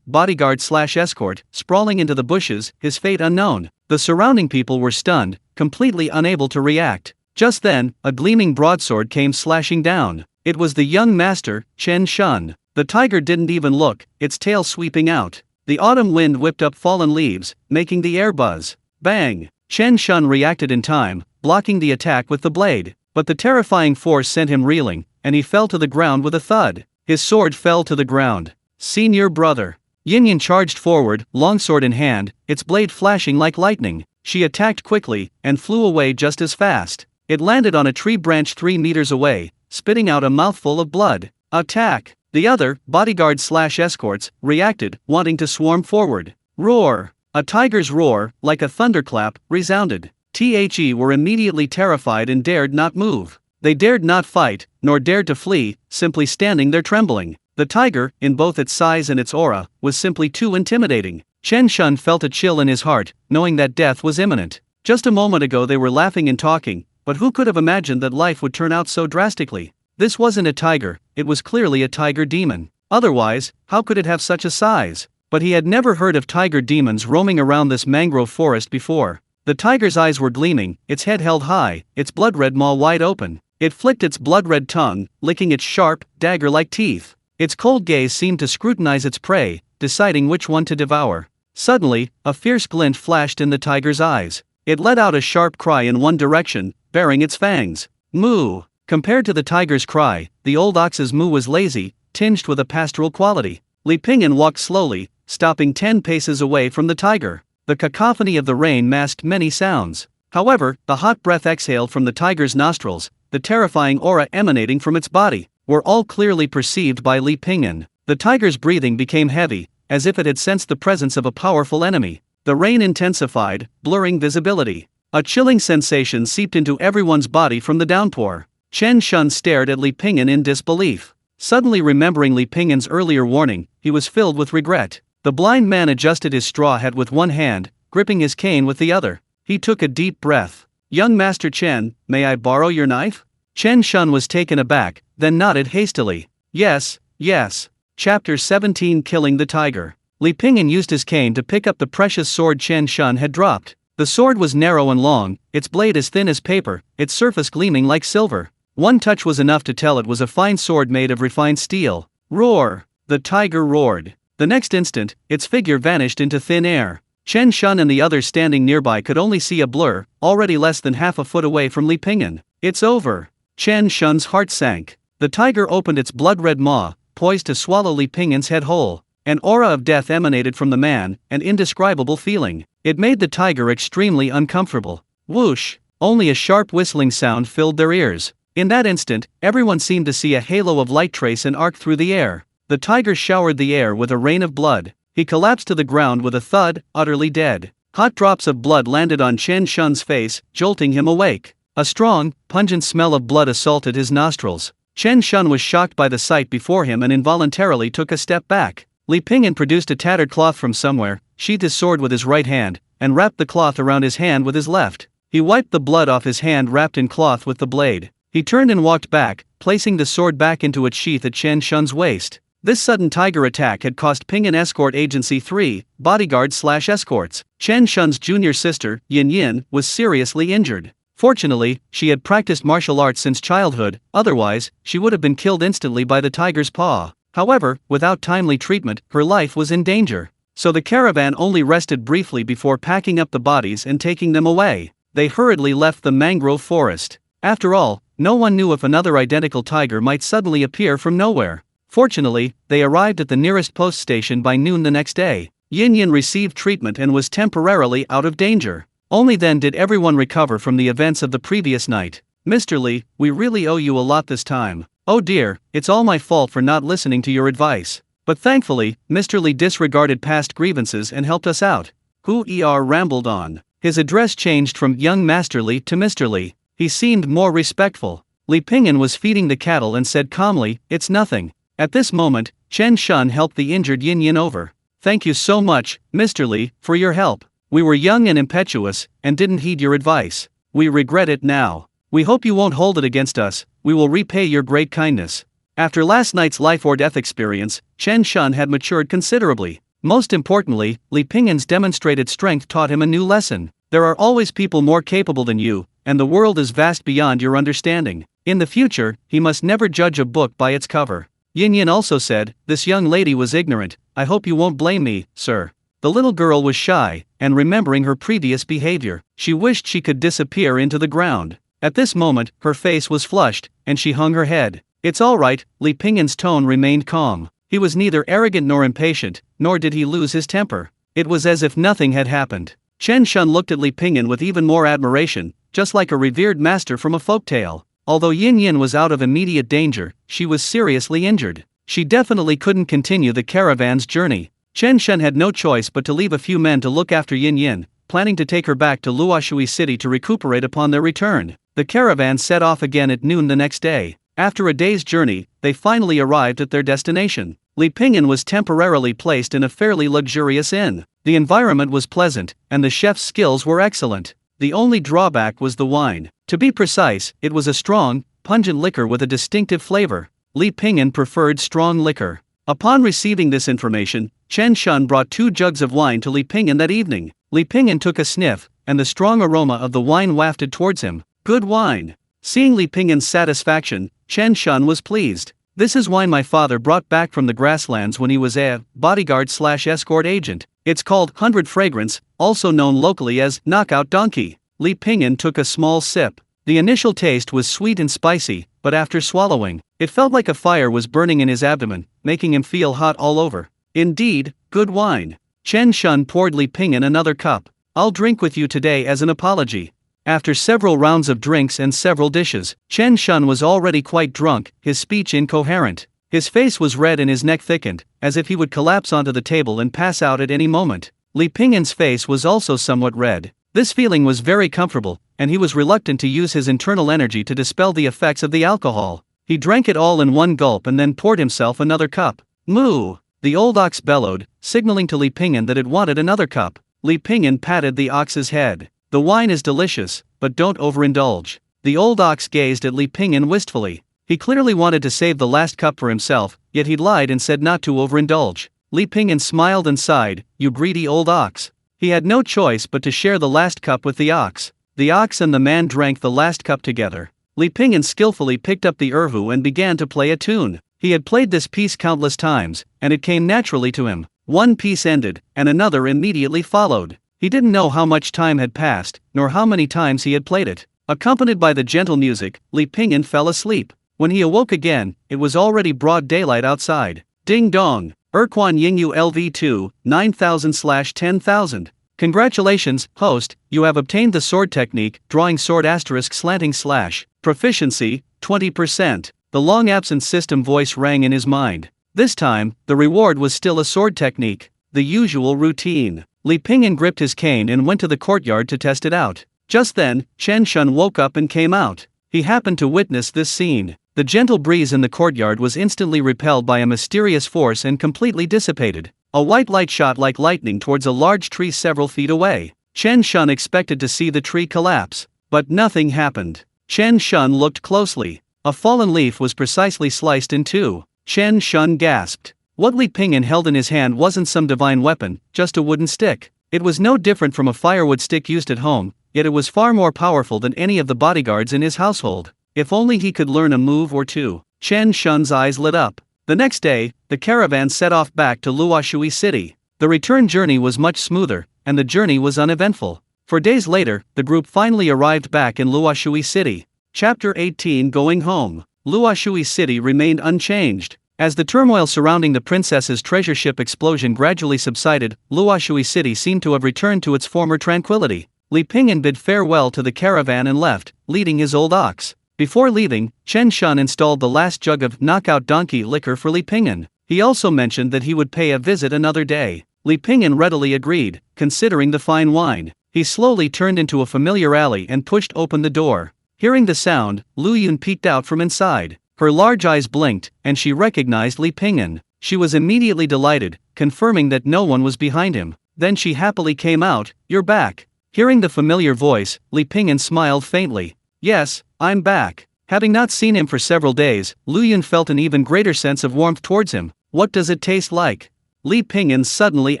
A: bodyguard/escort sprawling into the bushes, his fate unknown. The surrounding people were stunned, completely unable to react. Just then, a gleaming broadsword came slashing down. It was the young master, Chen Shun. The tiger didn't even look, its tail sweeping out. The autumn wind whipped up fallen leaves, making the air buzz. Bang! Chen Shun reacted in time, blocking the attack with the blade. But the terrifying force sent him reeling, and he fell to the ground with a thud. His sword fell to the ground. Senior brother. Yingyue charged forward, longsword in hand, its blade flashing like lightning. She attacked quickly, and flew away just as fast. It landed on a tree branch 3 meters away, spitting out a mouthful of blood. Attack! The other, bodyguard/escorts, reacted, wanting to swarm forward. Roar! A tiger's roar, like a thunderclap, resounded. The were immediately terrified and dared not move. They dared not fight, nor dared to flee, simply standing there trembling. The tiger, in both its size and its aura, was simply too intimidating. Chen Shun felt a chill in his heart, knowing that death was imminent. Just a moment ago they were laughing and talking, but who could have imagined that life would turn out so drastically? This wasn't a tiger, it was clearly a tiger demon. Otherwise, how could it have such a size? But he had never heard of tiger demons roaming around this mangrove forest before. The tiger's eyes were gleaming, its head held high, its blood-red maw wide open. It flicked its blood-red tongue, licking its sharp, dagger-like teeth. Its cold gaze seemed to scrutinize its prey, deciding which one to devour. Suddenly, a fierce glint flashed in the tiger's eyes. It let out a sharp cry in one direction, baring its fangs. Moo! Compared to the tiger's cry, the old ox's moo was lazy, tinged with a pastoral quality. Li Pingyan walked slowly, stopping 10 paces away from the tiger. The cacophony of the rain masked many sounds. However, the hot breath exhaled from the tiger's nostrils, the terrifying aura emanating from its body, were all clearly perceived by Li Pingyan. The tiger's breathing became heavy, as if it had sensed the presence of a powerful enemy. The rain intensified, blurring visibility. A chilling sensation seeped into everyone's body from the downpour. Chen Shun stared at Li Pingyan in disbelief. Suddenly remembering Li Pingyan's earlier warning, he was filled with regret. The blind man adjusted his straw hat with one hand, gripping his cane with the other. He took a deep breath. Young Master Chen, may I borrow your knife? Chen Shun was taken aback, then nodded hastily. Yes, yes. Chapter 17 Killing the Tiger. Li Pingyan used his cane to pick up the precious sword Chen Shun had dropped. The sword was narrow and long, its blade as thin as paper, its surface gleaming like silver. One touch was enough to tell it was a fine sword made of refined steel. Roar! The tiger roared. The next instant, its figure vanished into thin air. Chen Shun and the others standing nearby could only see a blur, already less than half a foot away from Li Pingyan. It's over. Chen Shun's heart sank. The tiger opened its blood-red maw, poised to swallow Li Pingyan's head whole. An aura of death emanated from the man, an indescribable feeling. It made the tiger extremely uncomfortable. Whoosh! Only a sharp whistling sound filled their ears. In that instant, everyone seemed to see a halo of light trace and arc through the air. The tiger showered the air with a rain of blood. He collapsed to the ground with a thud, utterly dead. Hot drops of blood landed on Chen Shun's face, jolting him awake. A strong, pungent smell of blood assaulted his nostrils. Chen Shun was shocked by the sight before him and involuntarily took a step back. Li Pingyan produced a tattered cloth from somewhere, sheathed his sword with his right hand, and wrapped the cloth around his hand with his left. He wiped the blood off his hand wrapped in cloth with the blade. He turned and walked back, placing the sword back into its sheath at Chen Shun's waist. This sudden tiger attack had cost Pingyan Escort Agency 3, bodyguards/escorts. Chen Shun's junior sister, Yingyue, was seriously injured. Fortunately, she had practiced martial arts since childhood, otherwise, she would have been killed instantly by the tiger's paw. However, without timely treatment, her life was in danger. So the caravan only rested briefly before packing up the bodies and taking them away. They hurriedly left the mangrove forest. After all, no one knew if another identical tiger might suddenly appear from nowhere. Fortunately, they arrived at the nearest post station by noon the next day. Yingyue received treatment and was temporarily out of danger. Only then did everyone recover from the events of the previous night. Mr. Li, we really owe you a lot this time. Oh dear, it's all my fault for not listening to your advice. But thankfully, Mr. Li disregarded past grievances and helped us out. Rambled on. His address changed from young Master Li to Mr. Li. He seemed more respectful. Li Pingyan was feeding the cattle and said calmly, "It's nothing." At this moment, Chen Shun helped the injured Yingyue over. "Thank you so much, Mr. Li, for your help. We were young and impetuous, and didn't heed your advice. We regret it now. We hope you won't hold it against us, we will repay your great kindness." After last night's life-or-death experience, Chen Shun had matured considerably. Most importantly, Li Pingyan's demonstrated strength taught him a new lesson. There are always people more capable than you, and the world is vast beyond your understanding. In the future, he must never judge a book by its cover. Yingyue also said, "This young lady was ignorant. I hope you won't blame me, sir." The little girl was shy, and remembering her previous behavior, she wished she could disappear into the ground. At this moment, her face was flushed, and she hung her head. "It's all right." Li Pingyan's tone remained calm. He was neither arrogant nor impatient, nor did he lose his temper. It was as if nothing had happened. Chen Shun looked at Li Pingyan with even more admiration, just like a revered master from a folktale. Although Yingyue was out of immediate danger, she was seriously injured. She definitely couldn't continue the caravan's journey. Chen Shun had no choice but to leave a few men to look after Yingyue, planning to take her back to Luoshui City to recuperate upon their return. The caravan set off again at noon the next day. After a day's journey, they finally arrived at their destination. Li Pingyan was temporarily placed in a fairly luxurious inn. The environment was pleasant, and the chef's skills were excellent. The only drawback was the wine. To be precise, it was a strong, pungent liquor with a distinctive flavor. Li Pingyan preferred strong liquor. Upon receiving this information, Chen Shun brought 2 jugs of wine to Li Pingyan that evening. Li Pingyan took a sniff, and the strong aroma of the wine wafted towards him. Good wine. Seeing Li Pingyan's satisfaction, Chen Shun was pleased. "This is wine my father brought back from the grasslands when he was a bodyguard/escort agent. It's called 100 Fragrance, also known locally as Knockout Donkey." Li Pingyan took a small sip. The initial taste was sweet and spicy, but after swallowing, it felt like a fire was burning in his abdomen, making him feel hot all over. "Indeed, good wine." Chen Shun poured Li Pingyan another cup. "I'll drink with you today as an apology." After several rounds of drinks and several dishes, Chen Shun was already quite drunk, his speech incoherent. His face was red and his neck thickened, as if he would collapse onto the table and pass out at any moment. Li Pingyan's face was also somewhat red. This feeling was very comfortable, and he was reluctant to use his internal energy to dispel the effects of the alcohol. He drank it all in one gulp and then poured himself another cup. "Moo!" The old ox bellowed, signaling to Li Pingyan that it wanted another cup. Li Pingyan patted the ox's head. "The wine is delicious, but don't overindulge." The old ox gazed at Li Pingyan wistfully. He clearly wanted to save the last cup for himself, yet he lied and said not to overindulge. Li Pingyan smiled and sighed, "You greedy old ox." He had no choice but to share the last cup with the ox. The ox and the man drank the last cup together. Li Pingyan skillfully picked up the erhu and began to play a tune. He had played this piece countless times, and it came naturally to him. One piece ended, and another immediately followed. He didn't know how much time had passed, nor how many times he had played it. Accompanied by the gentle music, Li Pingyan fell asleep. When he awoke again, it was already broad daylight outside. Ding dong! Erquan Yingyue LV2, 9000/10,000. Congratulations, host, you have obtained the sword technique, drawing sword */. Proficiency, 20%. The long-absent system voice rang in his mind. This time, the reward was still a sword technique. The usual routine. Li Pingyan gripped his cane and went to the courtyard to test it out. Just then, Chen Shun woke up and came out. He happened to witness this scene. The gentle breeze in the courtyard was instantly repelled by a mysterious force and completely dissipated. A white light shot like lightning towards a large tree several feet away. Chen Shun expected to see the tree collapse, but nothing happened. Chen Shun looked closely. A fallen leaf was precisely sliced in two. Chen Shun gasped. What Li Pingyan held in his hand wasn't some divine weapon, just a wooden stick. It was no different from a firewood stick used at home, yet it was far more powerful than any of the bodyguards in his household. If only he could learn a move or two. Chen Shun's eyes lit up. The next day, the caravan set off back to Luoshui City. The return journey was much smoother, and the journey was uneventful. 4 days later, the group finally arrived back in Luoshui City. Chapter 18 Going Home. Luoshui City remained unchanged. As the turmoil surrounding the princess's treasure ship explosion gradually subsided, Luoshui City seemed to have returned to its former tranquility. Li Pingyan bid farewell to the caravan and left, leading his old ox. Before leaving, Chen Shun installed the last jug of knockout donkey liquor for Li Pingyan. He also mentioned that he would pay a visit another day. Li Pingyan readily agreed, considering the fine wine. He slowly turned into a familiar alley and pushed open the door. Hearing the sound, Lu Yun peeked out from inside. Her large eyes blinked, and she recognized Li Pingyan. She was immediately delighted, confirming that no one was behind him. Then she happily came out, "You're back." Hearing the familiar voice, Li Pingyan smiled faintly. "Yes, I'm back. Having not seen him for several days, Lu Yun felt an even greater sense of warmth towards him. What does it taste like? Li Pingyan suddenly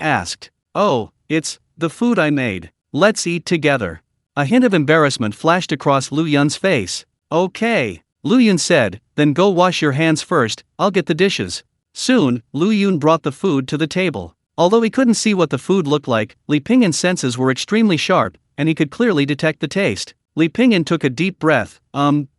A: asked. Oh, it's the food I made. Let's eat together. A hint of embarrassment flashed across Lu Yun's face. Okay, Lu Yun said, then go wash your hands first, I'll get the dishes. Soon, Lu Yun brought the food to the table. Although he couldn't see what the food looked like, Li Pingyan's senses were extremely sharp, and he could clearly detect the taste. Li Pingyan took a deep breath.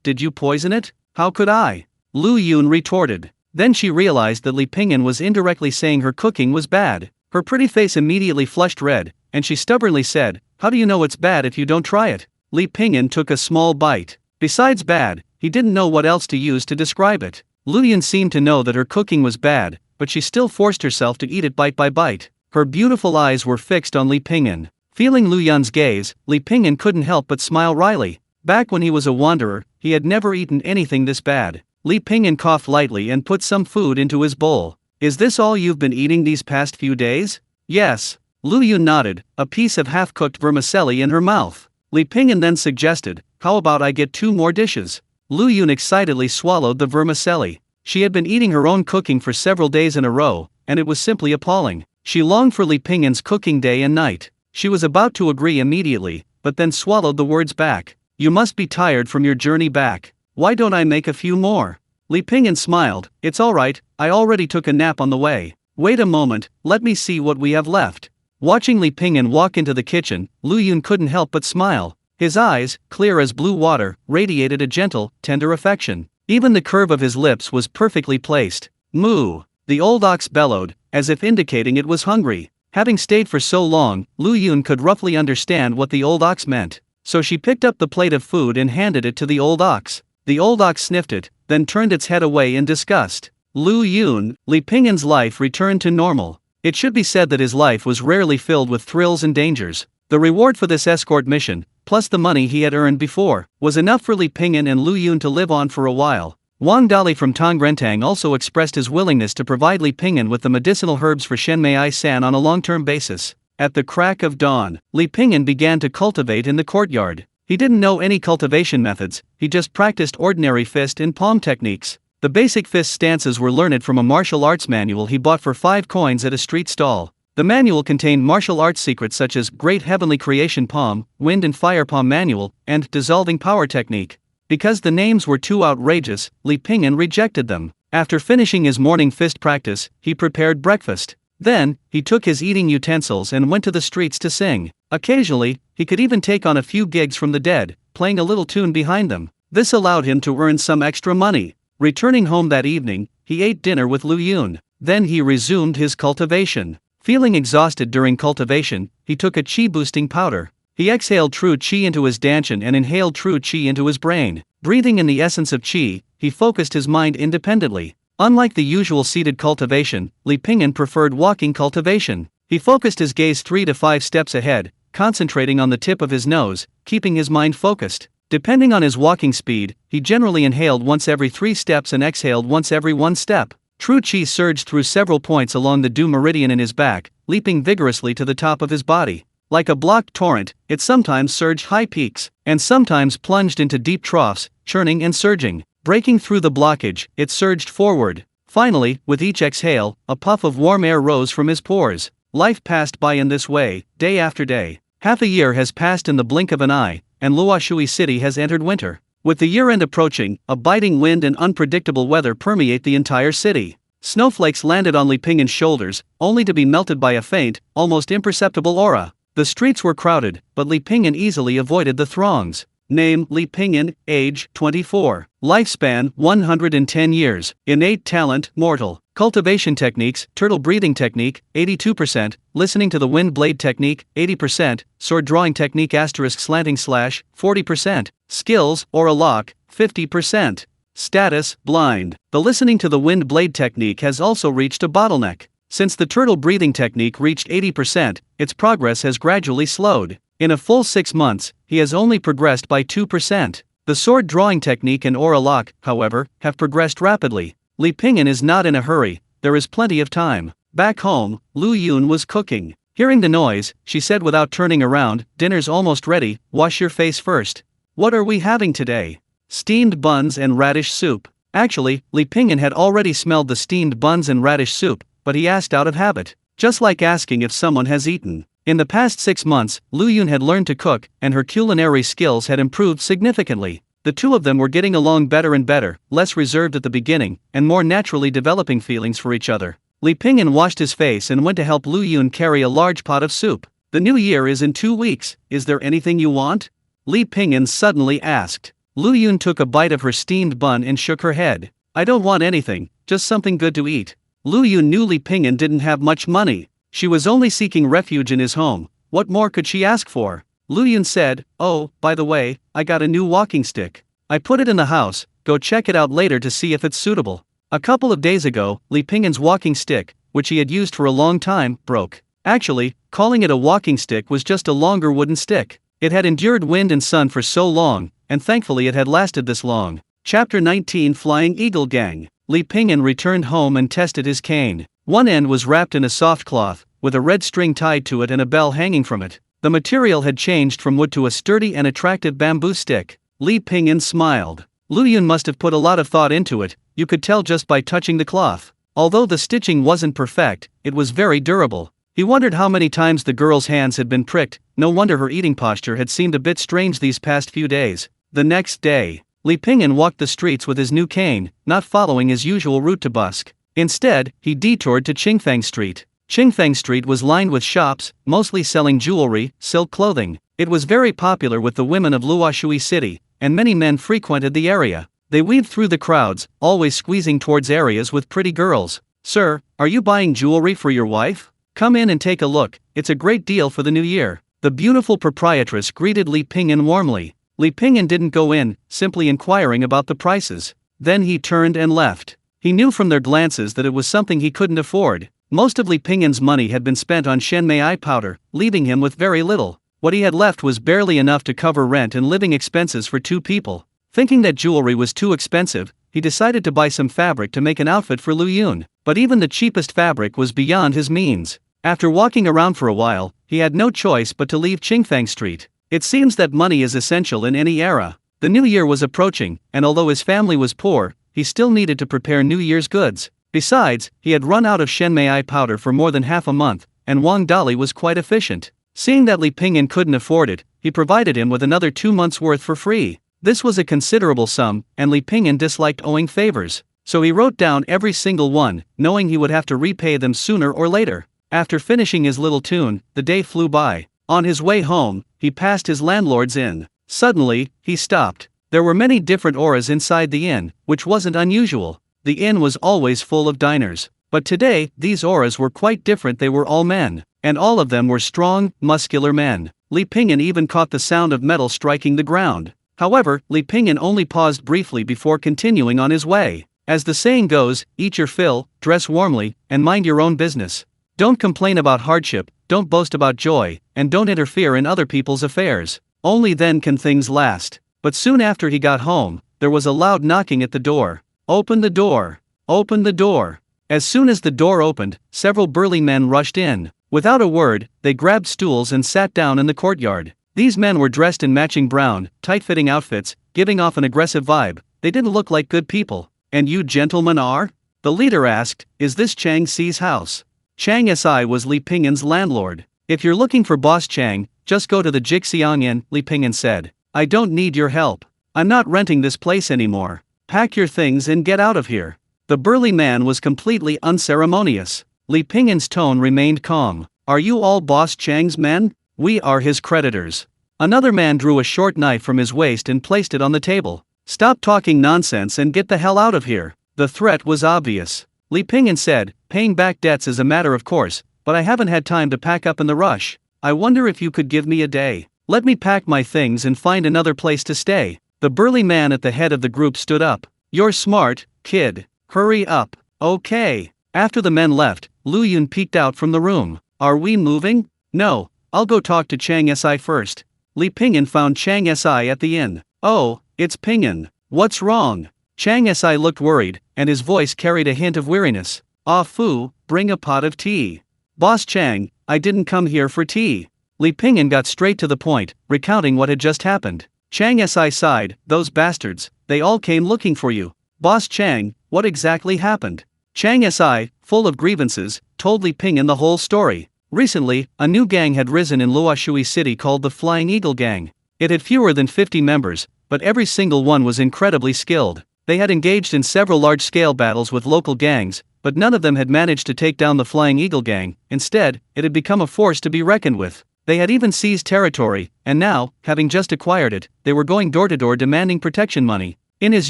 A: Did you poison it? How could I? Lu Yun retorted. Then she realized that Li Pingyan was indirectly saying her cooking was bad. Her pretty face immediately flushed red, and she stubbornly said, how do you know it's bad if you don't try it? Li Pingyan took a small bite. Besides bad, he didn't know what else to use to describe it. Lu Yun seemed to know that her cooking was bad, but she still forced herself to eat it bite by bite. Her beautiful eyes were fixed on Li Pingyan. Feeling Lu Yun's gaze, Li Pingyan couldn't help but smile wryly. Back when he was a wanderer, he had never eaten anything this bad. Li Pingyan coughed lightly and put some food into his bowl. Is this all you've been eating these past few days? Yes. Lu Yun nodded, a piece of half-cooked vermicelli in her mouth. Li Pingyan then suggested, how about I get 2 more dishes? Lu Yun excitedly swallowed the vermicelli. She had been eating her own cooking for several days in a row, and it was simply appalling. She longed for Li Pingyan's cooking day and night. She was about to agree immediately, but then swallowed the words back. You must be tired from your journey back. Why don't I make a few more? Li Pingyan smiled. It's alright, I already took a nap on the way. Wait a moment, let me see what we have left. Watching Li Pingyan walk into the kitchen, Lu Yun couldn't help but smile. His eyes, clear as blue water, radiated a gentle, tender affection. Even the curve of his lips was perfectly placed. Moo! The old ox bellowed, as if indicating it was hungry. Having stayed for so long, Lu Yun could roughly understand what the old ox meant. So she picked up the plate of food and handed it to the old ox. The old ox sniffed it, then turned its head away in disgust. Lu Yun, Li Pingyan's life returned to normal. It should be said that his life was rarely filled with thrills and dangers. The reward for this escort mission, plus the money he had earned before, was enough for Li Pingyan and Lu Yun to live on for a while. Wang Dali from Tongrentang also expressed his willingness to provide Li Pingyan with the medicinal herbs for Shenmei-san on a long-term basis. At the crack of dawn, Li Pingyan began to cultivate in the courtyard. He didn't know any cultivation methods, he just practiced ordinary fist and palm techniques. The basic fist stances were learned from a martial arts manual he bought for 5 coins at a street stall. The manual contained martial arts secrets such as Great Heavenly Creation Palm, Wind and Fire Palm Manual, and Dissolving Power Technique. Because the names were too outrageous, Li Pingyan rejected them. After finishing his morning fist practice, he prepared breakfast. Then, he took his eating utensils and went to the streets to sing. Occasionally, he could even take on a few gigs from the dead, playing a little tune behind them. This allowed him to earn some extra money. Returning home that evening, he ate dinner with Lu Yun. Then he resumed his cultivation. Feeling exhausted during cultivation, he took a qi-boosting powder. He exhaled true qi into his danchan and inhaled true qi into his brain. Breathing in the essence of qi, he focused his mind independently. Unlike the usual seated cultivation, Li Pingyan preferred walking cultivation. He focused his gaze 3 to 5 steps ahead, concentrating on the tip of his nose, keeping his mind focused. Depending on his walking speed, he generally inhaled once every 3 steps and exhaled once every 1 step. True qi surged through several points along the Du meridian in his back, leaping vigorously to the top of his body. Like a blocked torrent, it sometimes surged high peaks, and sometimes plunged into deep troughs, churning and surging. Breaking through the blockage, it surged forward. Finally, with each exhale, a puff of warm air rose from his pores. Life passed by in this way, day after day. Half a year has passed in the blink of an eye, and Luoshui City has entered winter. With the year-end approaching, a biting wind and unpredictable weather permeate the entire city. Snowflakes landed on Li Pingyan's shoulders, only to be melted by a faint, almost imperceptible aura. The streets were crowded, but Li Pingyan easily avoided the throngs. Name: Li Pingyan, age 24. Lifespan: 110 years. Innate talent: mortal. Cultivation techniques: turtle breathing technique, 82%, listening to the wind blade technique, 80%, sword drawing technique *slanting slash, 40%, skills, aura lock, 50%. Status: blind. The listening to the wind blade technique has also reached a bottleneck. Since the turtle breathing technique reached 80%, its progress has gradually slowed. In a full 6 months, he has only progressed by 2%. The sword drawing technique and aura lock, however, have progressed rapidly. Li Pingyan is not in a hurry, there is plenty of time. Back home, Lu Yun was cooking. Hearing the noise, she said without turning around, "Dinner's almost ready, wash your face first." "What are we having today?" steamed buns and radish soup. Actually, Li Pingyan had already smelled the steamed buns and radish soup, but he asked out of habit, just like asking if someone has eaten. In the past 6 months, Lu Yun had learned to cook, and her culinary skills had improved significantly. The two of them were getting along better and better, less reserved at the beginning, and more naturally developing feelings for each other. Li Pingyan washed his face and went to help Lu Yun carry a large pot of soup. "The new year is in 2 weeks, is there anything you want?" Li Pingyan suddenly asked. Lu Yun took a bite of her steamed bun and shook her head. "I don't want anything, just something good to eat." Lu Yun knew Li Pingyan didn't have much money. She was only seeking refuge in his home. What more could she ask for? Lu Yun said, "Oh, by the way, I got a new walking stick. I put it in the house, go check it out later to see if it's suitable." A couple of days ago, Li Pingyan's walking stick, which he had used for a long time, broke. Actually, calling it a walking stick was just a longer wooden stick. It had endured wind and sun for so long, and thankfully it had lasted this long. Chapter 19 Flying Eagle Gang. Li Pingyan returned home and tested his cane. One end was wrapped in a soft cloth, with a red string tied to it and a bell hanging from it. The material had changed from wood to a sturdy and attractive bamboo stick. Li Pingyan smiled. Lu Yun must have put a lot of thought into it, you could tell just by touching the cloth. Although the stitching wasn't perfect, it was very durable. He wondered how many times the girl's hands had been pricked, no wonder her eating posture had seemed a bit strange these past few days. The next day, Li Pingyan walked the streets with his new cane, not following his usual route to Busk. Instead, he detoured to Qingfeng Street. Qingfeng Street was lined with shops, mostly selling jewelry, silk clothing. It was very popular with the women of Luoshui City, and many men frequented the area. They weaved through the crowds, always squeezing towards areas with pretty girls. "Sir, are you buying jewelry for your wife? Come in and take a look, it's a great deal for the new year." The beautiful proprietress greeted Li Pingyan warmly. Li Pingyan didn't go in, simply inquiring about the prices. Then he turned and left. He knew from their glances that it was something he couldn't afford. Most of Li Pingyan's money had been spent on shenmei powder, leaving him with very little. What he had left was barely enough to cover rent and living expenses for 2 people. Thinking that jewelry was too expensive, he decided to buy some fabric to make an outfit for Lu Yun, but even the cheapest fabric was beyond his means. After walking around for a while, he had no choice but to leave Qingfeng Street. It seems that money is essential in any era. The new year was approaching, and although his family was poor, he still needed to prepare New Year's goods. Besides, he had run out of shenmei powder for more than half a month, and Wang Dali was quite efficient. Seeing that Li Pingyan couldn't afford it, he provided him with another 2 months' worth for free. This was a considerable sum, and Li Pingyan disliked owing favors, so he wrote down every single one, knowing he would have to repay them sooner or later. After finishing his little tune, the day flew by. On his way home, he passed his landlord's inn. Suddenly, he stopped. There were many different auras inside the inn, which wasn't unusual. The inn was always full of diners. But today, these auras were quite different. They were all men, and all of them were strong, muscular men. Li Pingyan even caught the sound of metal striking the ground. However, Li Pingyan only paused briefly before continuing on his way. As the saying goes, eat your fill, dress warmly, and mind your own business. Don't complain about hardship, don't boast about joy, and don't interfere in other people's affairs. Only then can things last. But soon after he got home, there was a loud knocking at the door. "Open the door! Open the door!" As soon as the door opened, several burly men rushed in. Without a word, they grabbed stools and sat down in the courtyard. These men were dressed in matching brown, tight-fitting outfits, giving off an aggressive vibe. They didn't look like good people. "And you gentlemen are?" the leader asked. "Is this Chang Si's house?" Chang Si was Li Pingyan's landlord. "If you're looking for Boss Chang, just go to the Jixiang Inn," Li Pingyan said. "I don't need your help. I'm not renting this place anymore. Pack your things and get out of here." The burly man was completely unceremonious. Li Pingyan's tone remained calm. "Are you all Boss Chang's men? We are his creditors." Another man drew a short knife from his waist and placed it on the table. "Stop talking nonsense and get the hell out of here." The threat was obvious. Li Pingyan said, "Paying back debts is a matter of course, but I haven't had time to pack up in the rush. I wonder if you could give me a day. Let me pack my things and find another place to stay." The burly man at the head of the group stood up. "You're smart, kid. Hurry up." "Okay." After the men left, Lu Yun peeked out from the room. "Are we moving?" "No, I'll go talk to Chang Si first." Li Pingyan found Chang Si at the inn. "Oh, it's Pingyan. What's wrong?" Chang Si looked worried, and his voice carried a hint of weariness. "Ah Fu, bring a pot of tea." "Boss Chang, I didn't come here for tea." Li Pingyan got straight to the point, recounting what had just happened. Chang Si sighed, "Those bastards, they all came looking for you. Boss Chang, what exactly happened? Chang Si, full of grievances, told Li Pingyan the whole story. Recently, a new gang had risen in Luoshui City called the Flying Eagle Gang. It had fewer than 50 members, but every single one was incredibly skilled. They had engaged in several large-scale battles with local gangs, but none of them had managed to take down the Flying Eagle Gang. Instead, it had become a force to be reckoned with. They had even seized territory, and now, having just acquired it, they were going door-to-door demanding protection money. In his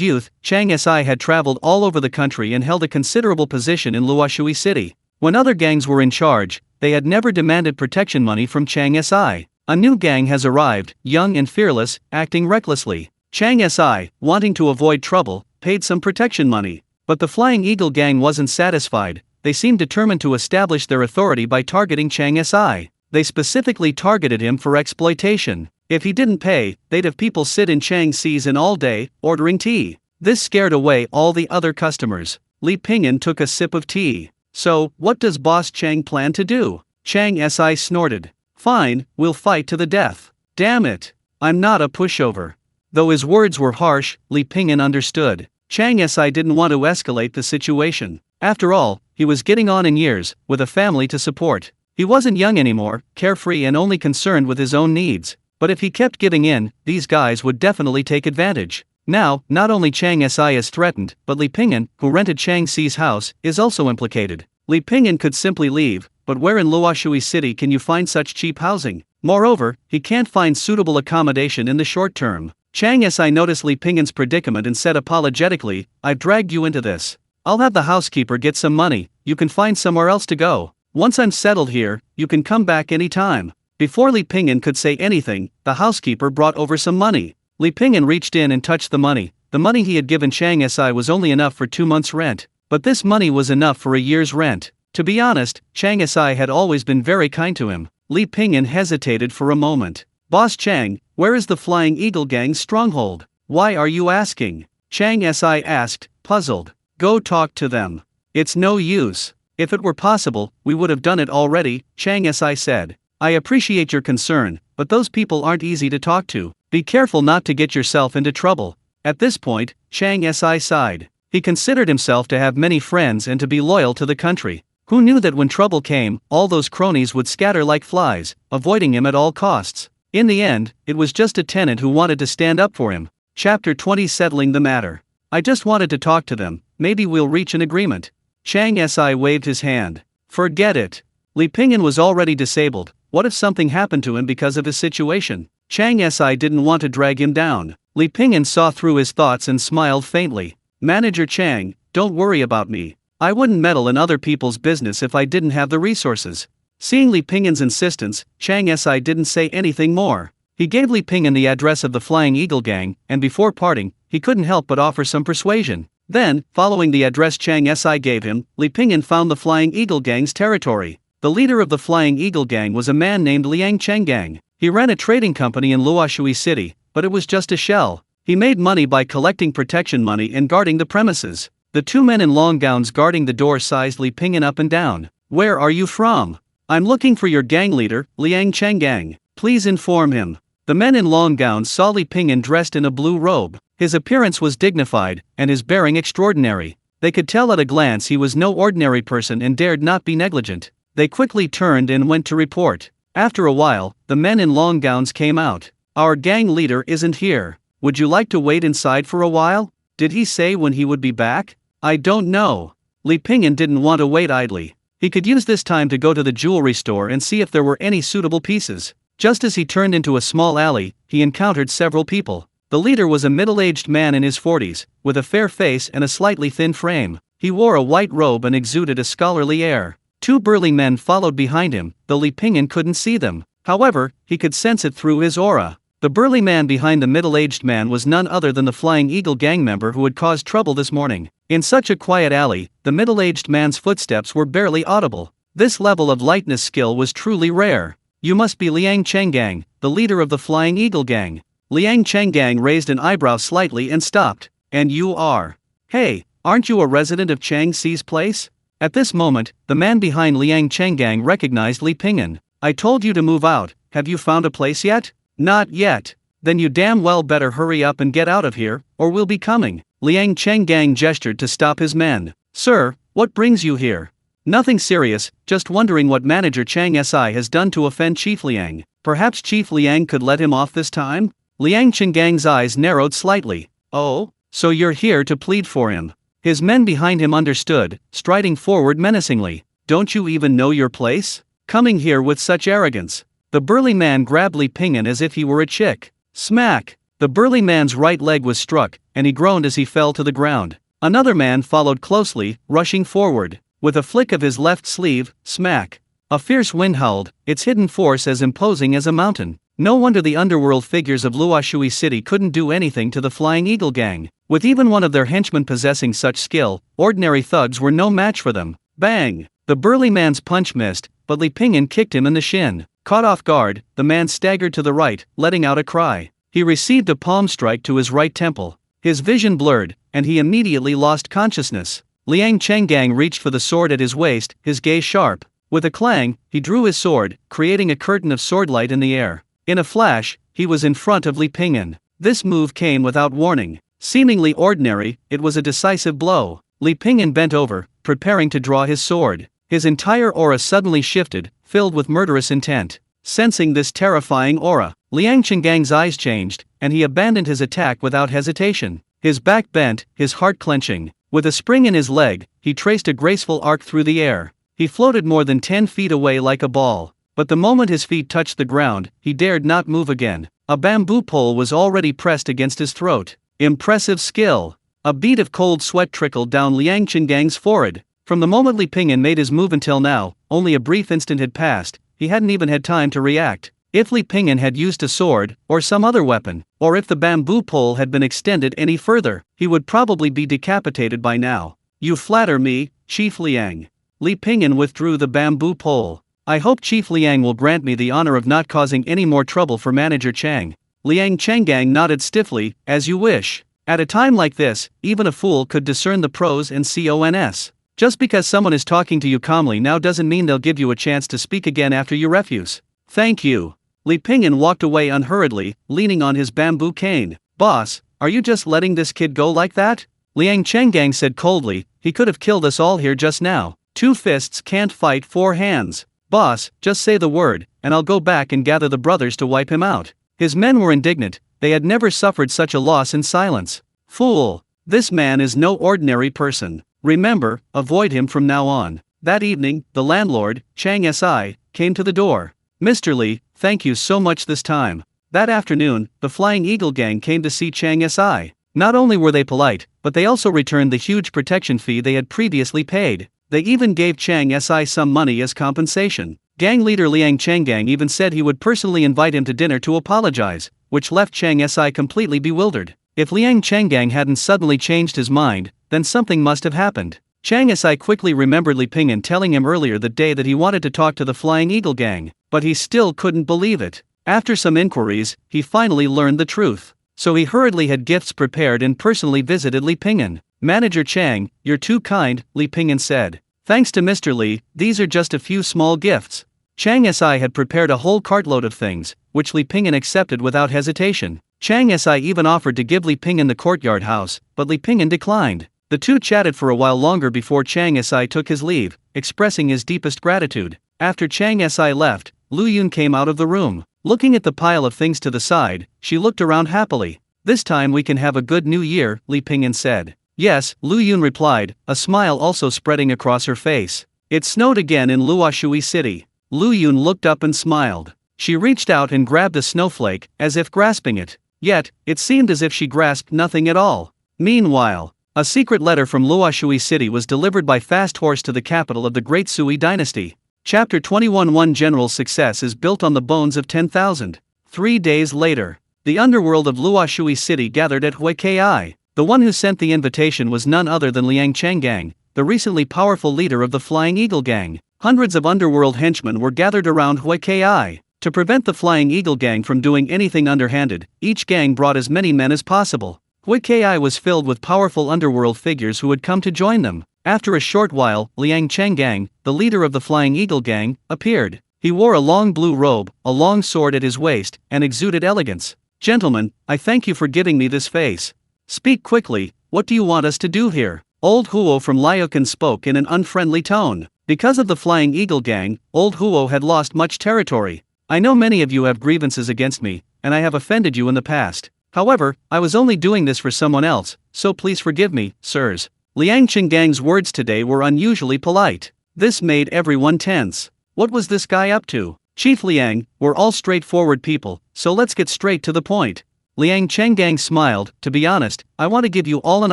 A: youth, Chang Si had traveled all over the country and held a considerable position in Luoshui City. When other gangs were in charge, they had never demanded protection money from Chang Si. A new gang has arrived, young and fearless, acting recklessly. Chang Si, wanting to avoid trouble, paid some protection money. But the Flying Eagle Gang wasn't satisfied. They seemed determined to establish their authority by targeting Chang Si. They specifically targeted him for exploitation. If he didn't pay, they'd have people sit in Chang Si's Inn all day, ordering tea. This scared away all the other customers. Li Pingyan took a sip of tea. So, what does Boss Chang plan to do? Chang Si snorted. Fine, we'll fight to the death. Damn it. I'm not a pushover. Though his words were harsh, Li Pingyan understood. Chang Si didn't want to escalate the situation. After all, he was getting on in years, with a family to support. He wasn't young anymore, carefree and only concerned with his own needs. But if he kept giving in, these guys would definitely take advantage. Now, not only Chang Si is threatened, but Li Pingyan, who rented Chang Si's house, is also implicated. Li Pingyan could simply leave, but where in Luoshui City can you find such cheap housing? Moreover, he can't find suitable accommodation in the short term. Chang Si noticed Li Pingyan's predicament and said apologetically, I've dragged you into this. I'll have the housekeeper get some money, you can find somewhere else to go. Once I'm settled here, you can come back anytime. Before Li Pingyan could say anything, the housekeeper brought over some money. Li Pingyan reached in and touched the money. The money he had given Chang Si was only enough for 2 months' rent. But this money was enough for a year's rent. To be honest, Chang Si had always been very kind to him. Li Pingyan hesitated for a moment. Boss Chang, where is the Flying Eagle Gang's stronghold? Why are you asking? Chang Si asked, puzzled. Go talk to them. It's no use. If it were possible, we would have done it already, Chang Si said. I appreciate your concern, but those people aren't easy to talk to. Be careful not to get yourself into trouble. At this point, Chang Si sighed. He considered himself to have many friends and to be loyal to the country. Who knew that when trouble came, all those cronies would scatter like flies, avoiding him at all costs? In the end, it was just a tenant who wanted to stand up for him. Chapter 20 Settling the matter. I just wanted to talk to them, maybe we'll reach an agreement. Chang Si waved his hand. Forget it. Li Pingyan was already disabled. What if something happened to him because of his situation? Chang Si didn't want to drag him down. Li Pingyan saw through his thoughts and smiled faintly. Manager Chang, don't worry about me. I wouldn't meddle in other people's business if I didn't have the resources. Seeing Li Pingyan's insistence, Chang Si didn't say anything more. He gave Li Pingyan the address of the Flying Eagle Gang, and before parting, he couldn't help but offer some persuasion. Then, following the address Chang Si gave him, Li Pingyan found the Flying Eagle Gang's territory. The leader of the Flying Eagle Gang was a man named Liang Chenggang. He ran a trading company in Luoshui City, but it was just a shell. He made money by collecting protection money and guarding the premises. The 2 men in long gowns guarding the door sized Li Pingyan up and down. Where are you from? I'm looking for your gang leader, Liang Chenggang. Please inform him. The men in long gowns saw Li Pingyan dressed in a blue robe. His appearance was dignified, and his bearing extraordinary. They could tell at a glance he was no ordinary person and dared not be negligent. They quickly turned and went to report. After a while, the men in long gowns came out. Our gang leader isn't here. Would you like to wait inside for a while? Did he say when he would be back? I don't know. Li Pingyan didn't want to wait idly. He could use this time to go to the jewelry store and see if there were any suitable pieces. Just as he turned into a small alley, he encountered several people. The leader was a middle-aged man in his 40s, with a fair face and a slightly thin frame. He wore a white robe and exuded a scholarly air. 2 burly men followed behind him, though Li Pingyan couldn't see them. However, he could sense it through his aura. The burly man behind the middle-aged man was none other than the Flying Eagle gang member who had caused trouble this morning. In such a quiet alley, the middle-aged man's footsteps were barely audible. This level of lightness skill was truly rare. You must be Liang Chenggang, the leader of the Flying Eagle gang. Liang Chenggang raised an eyebrow slightly and stopped. And you are? Hey, aren't you a resident of Chang Si's place? At this moment, the man behind Liang Chenggang recognized Li Pingyan. I told you to move out, have you found a place yet? Not yet. Then you damn well better hurry up and get out of here, or we'll be coming. Liang Chenggang gestured to stop his men. Sir, what brings you here? Nothing serious, just wondering what Manager Chang Si has done to offend Chief Liang. Perhaps Chief Liang could let him off this time? Liang Chenggang's eyes narrowed slightly. Oh, so you're here to plead for him. His men behind him understood, striding forward menacingly. Don't you even know your place? Coming here with such arrogance. The burly man grabbed Li Ping'an as if he were a chick. Smack! The burly man's right leg was struck, and he groaned as he fell to the ground. Another man followed closely, rushing forward. With a flick of his left sleeve, smack! A fierce wind howled, its hidden force as imposing as a mountain. No wonder the underworld figures of Luoshui City couldn't do anything to the Flying Eagle gang. With even one of their henchmen possessing such skill, ordinary thugs were no match for them. Bang! The burly man's punch missed, but Li Ping'an kicked him in the shin. Caught off guard, the man staggered to the right, letting out a cry. He received a palm strike to his right temple. His vision blurred, and he immediately lost consciousness. Liang Chenggang reached for the sword at his waist, his gaze sharp. With a clang, he drew his sword, creating a curtain of swordlight in the air. In a flash, he was in front of Li Ping'an. This move came without warning. Seemingly ordinary, it was a decisive blow. Li Ping'an bent over, preparing to draw his sword. His entire aura suddenly shifted, filled with murderous intent. Sensing this terrifying aura, Liang Chenggang's eyes changed, and he abandoned his attack without hesitation. His back bent, his heart clenching. With a spring in his leg, he traced a graceful arc through the air. He floated more than 10 feet away like a ball. But the moment his feet touched the ground, he dared not move again. A bamboo pole was already pressed against his throat. Impressive skill. A bead of cold sweat trickled down Liang Chenggang's forehead. From the moment Li Ping'an made his move until now, only a brief instant had passed. He hadn't even had time to react. If Li Ping'an had used a sword, or some other weapon, or if the bamboo pole had been extended any further, he would probably be decapitated by now. You flatter me, Chief Liang. Li Ping'an withdrew the bamboo pole. I hope Chief Liang will grant me the honor of not causing any more trouble for Manager Chang. Liang Chenggang nodded stiffly, as you wish. At a time like this, even a fool could discern the pros and cons. Just because someone is talking to you calmly now doesn't mean they'll give you a chance to speak again after you refuse. Thank you. Li Ping'an walked away unhurriedly, leaning on his bamboo cane. Boss, are you just letting this kid go like that? Liang Chenggang said coldly, he could have killed us all here just now. 2 fists can't fight 4 hands. Boss, just say the word, and I'll go back and gather the brothers to wipe him out. His men were indignant, they had never suffered such a loss in silence. Fool! This man is no ordinary person. Remember, avoid him from now on. That evening, the landlord, Chang Si, came to the door. Mr. Li, thank you so much this time. That afternoon, the Flying Eagle gang came to see Chang Si. Not only were they polite, but they also returned the huge protection fee they had previously paid. They even gave Chang Si some money as compensation. Gang leader Liang Chenggang even said he would personally invite him to dinner to apologize, which left Chang Si completely bewildered. If Liang Chenggang hadn't suddenly changed his mind, then something must have happened. Chang Si quickly remembered Li Ping'an telling him earlier that day that he wanted to talk to the Flying Eagle gang, but he still couldn't believe it. After some inquiries, he finally learned the truth. So he hurriedly had gifts prepared and personally visited Li Ping'an. Manager Chang, you're too kind, Li Ping'an said. Thanks to Mr. Li, these are just a few small gifts. Chang Si had prepared a whole cartload of things, which Li Ping'an accepted without hesitation. Chang Si even offered to give Li Ping'an the courtyard house, but Li Ping'an declined. The two chatted for a while longer before Chang Si took his leave, expressing his deepest gratitude. After Chang Si left, Lu Yun came out of the room. Looking at the pile of things to the side, she looked around happily. This time we can have a good new year, Li Ping'an said. Yes, Lu Yun replied, a smile also spreading across her face. It snowed again in Luoshui City. Lu Yun looked up and smiled. She reached out and grabbed a snowflake, as if grasping it. Yet, it seemed as if she grasped nothing at all. Meanwhile, a secret letter from Luoshui City was delivered by fast horse to the capital of the Great Sui dynasty. Chapter 21 One general's success is built on the bones of 10,000. 3 days later, the underworld of Luoshui City gathered at Huikai. The one who sent the invitation was none other than Liang Chenggang, the recently powerful leader of the Flying Eagle gang. Hundreds of underworld henchmen were gathered around Huikai. To prevent the Flying Eagle gang from doing anything underhanded, each gang brought as many men as possible. Huikai was filled with powerful underworld figures who had come to join them. After a short while, Liang Chenggang, the leader of the Flying Eagle gang, appeared. He wore a long blue robe, a long sword at his waist, and exuded elegance. Gentlemen, I thank you for giving me this face. Speak quickly, what do you want us to do here? Old Huo from Liukan spoke in an unfriendly tone. Because of the Flying Eagle gang, Old Huo had lost much territory. I know many of you have grievances against me, and I have offended you in the past. However, I was only doing this for someone else, so please forgive me, sirs. Liang Qinggang's words today were unusually polite. This made everyone tense. What was this guy up to? Chief Liang, we're all straightforward people, so let's get straight to the point. Liang Qinggang smiled. To be honest, I want to give you all an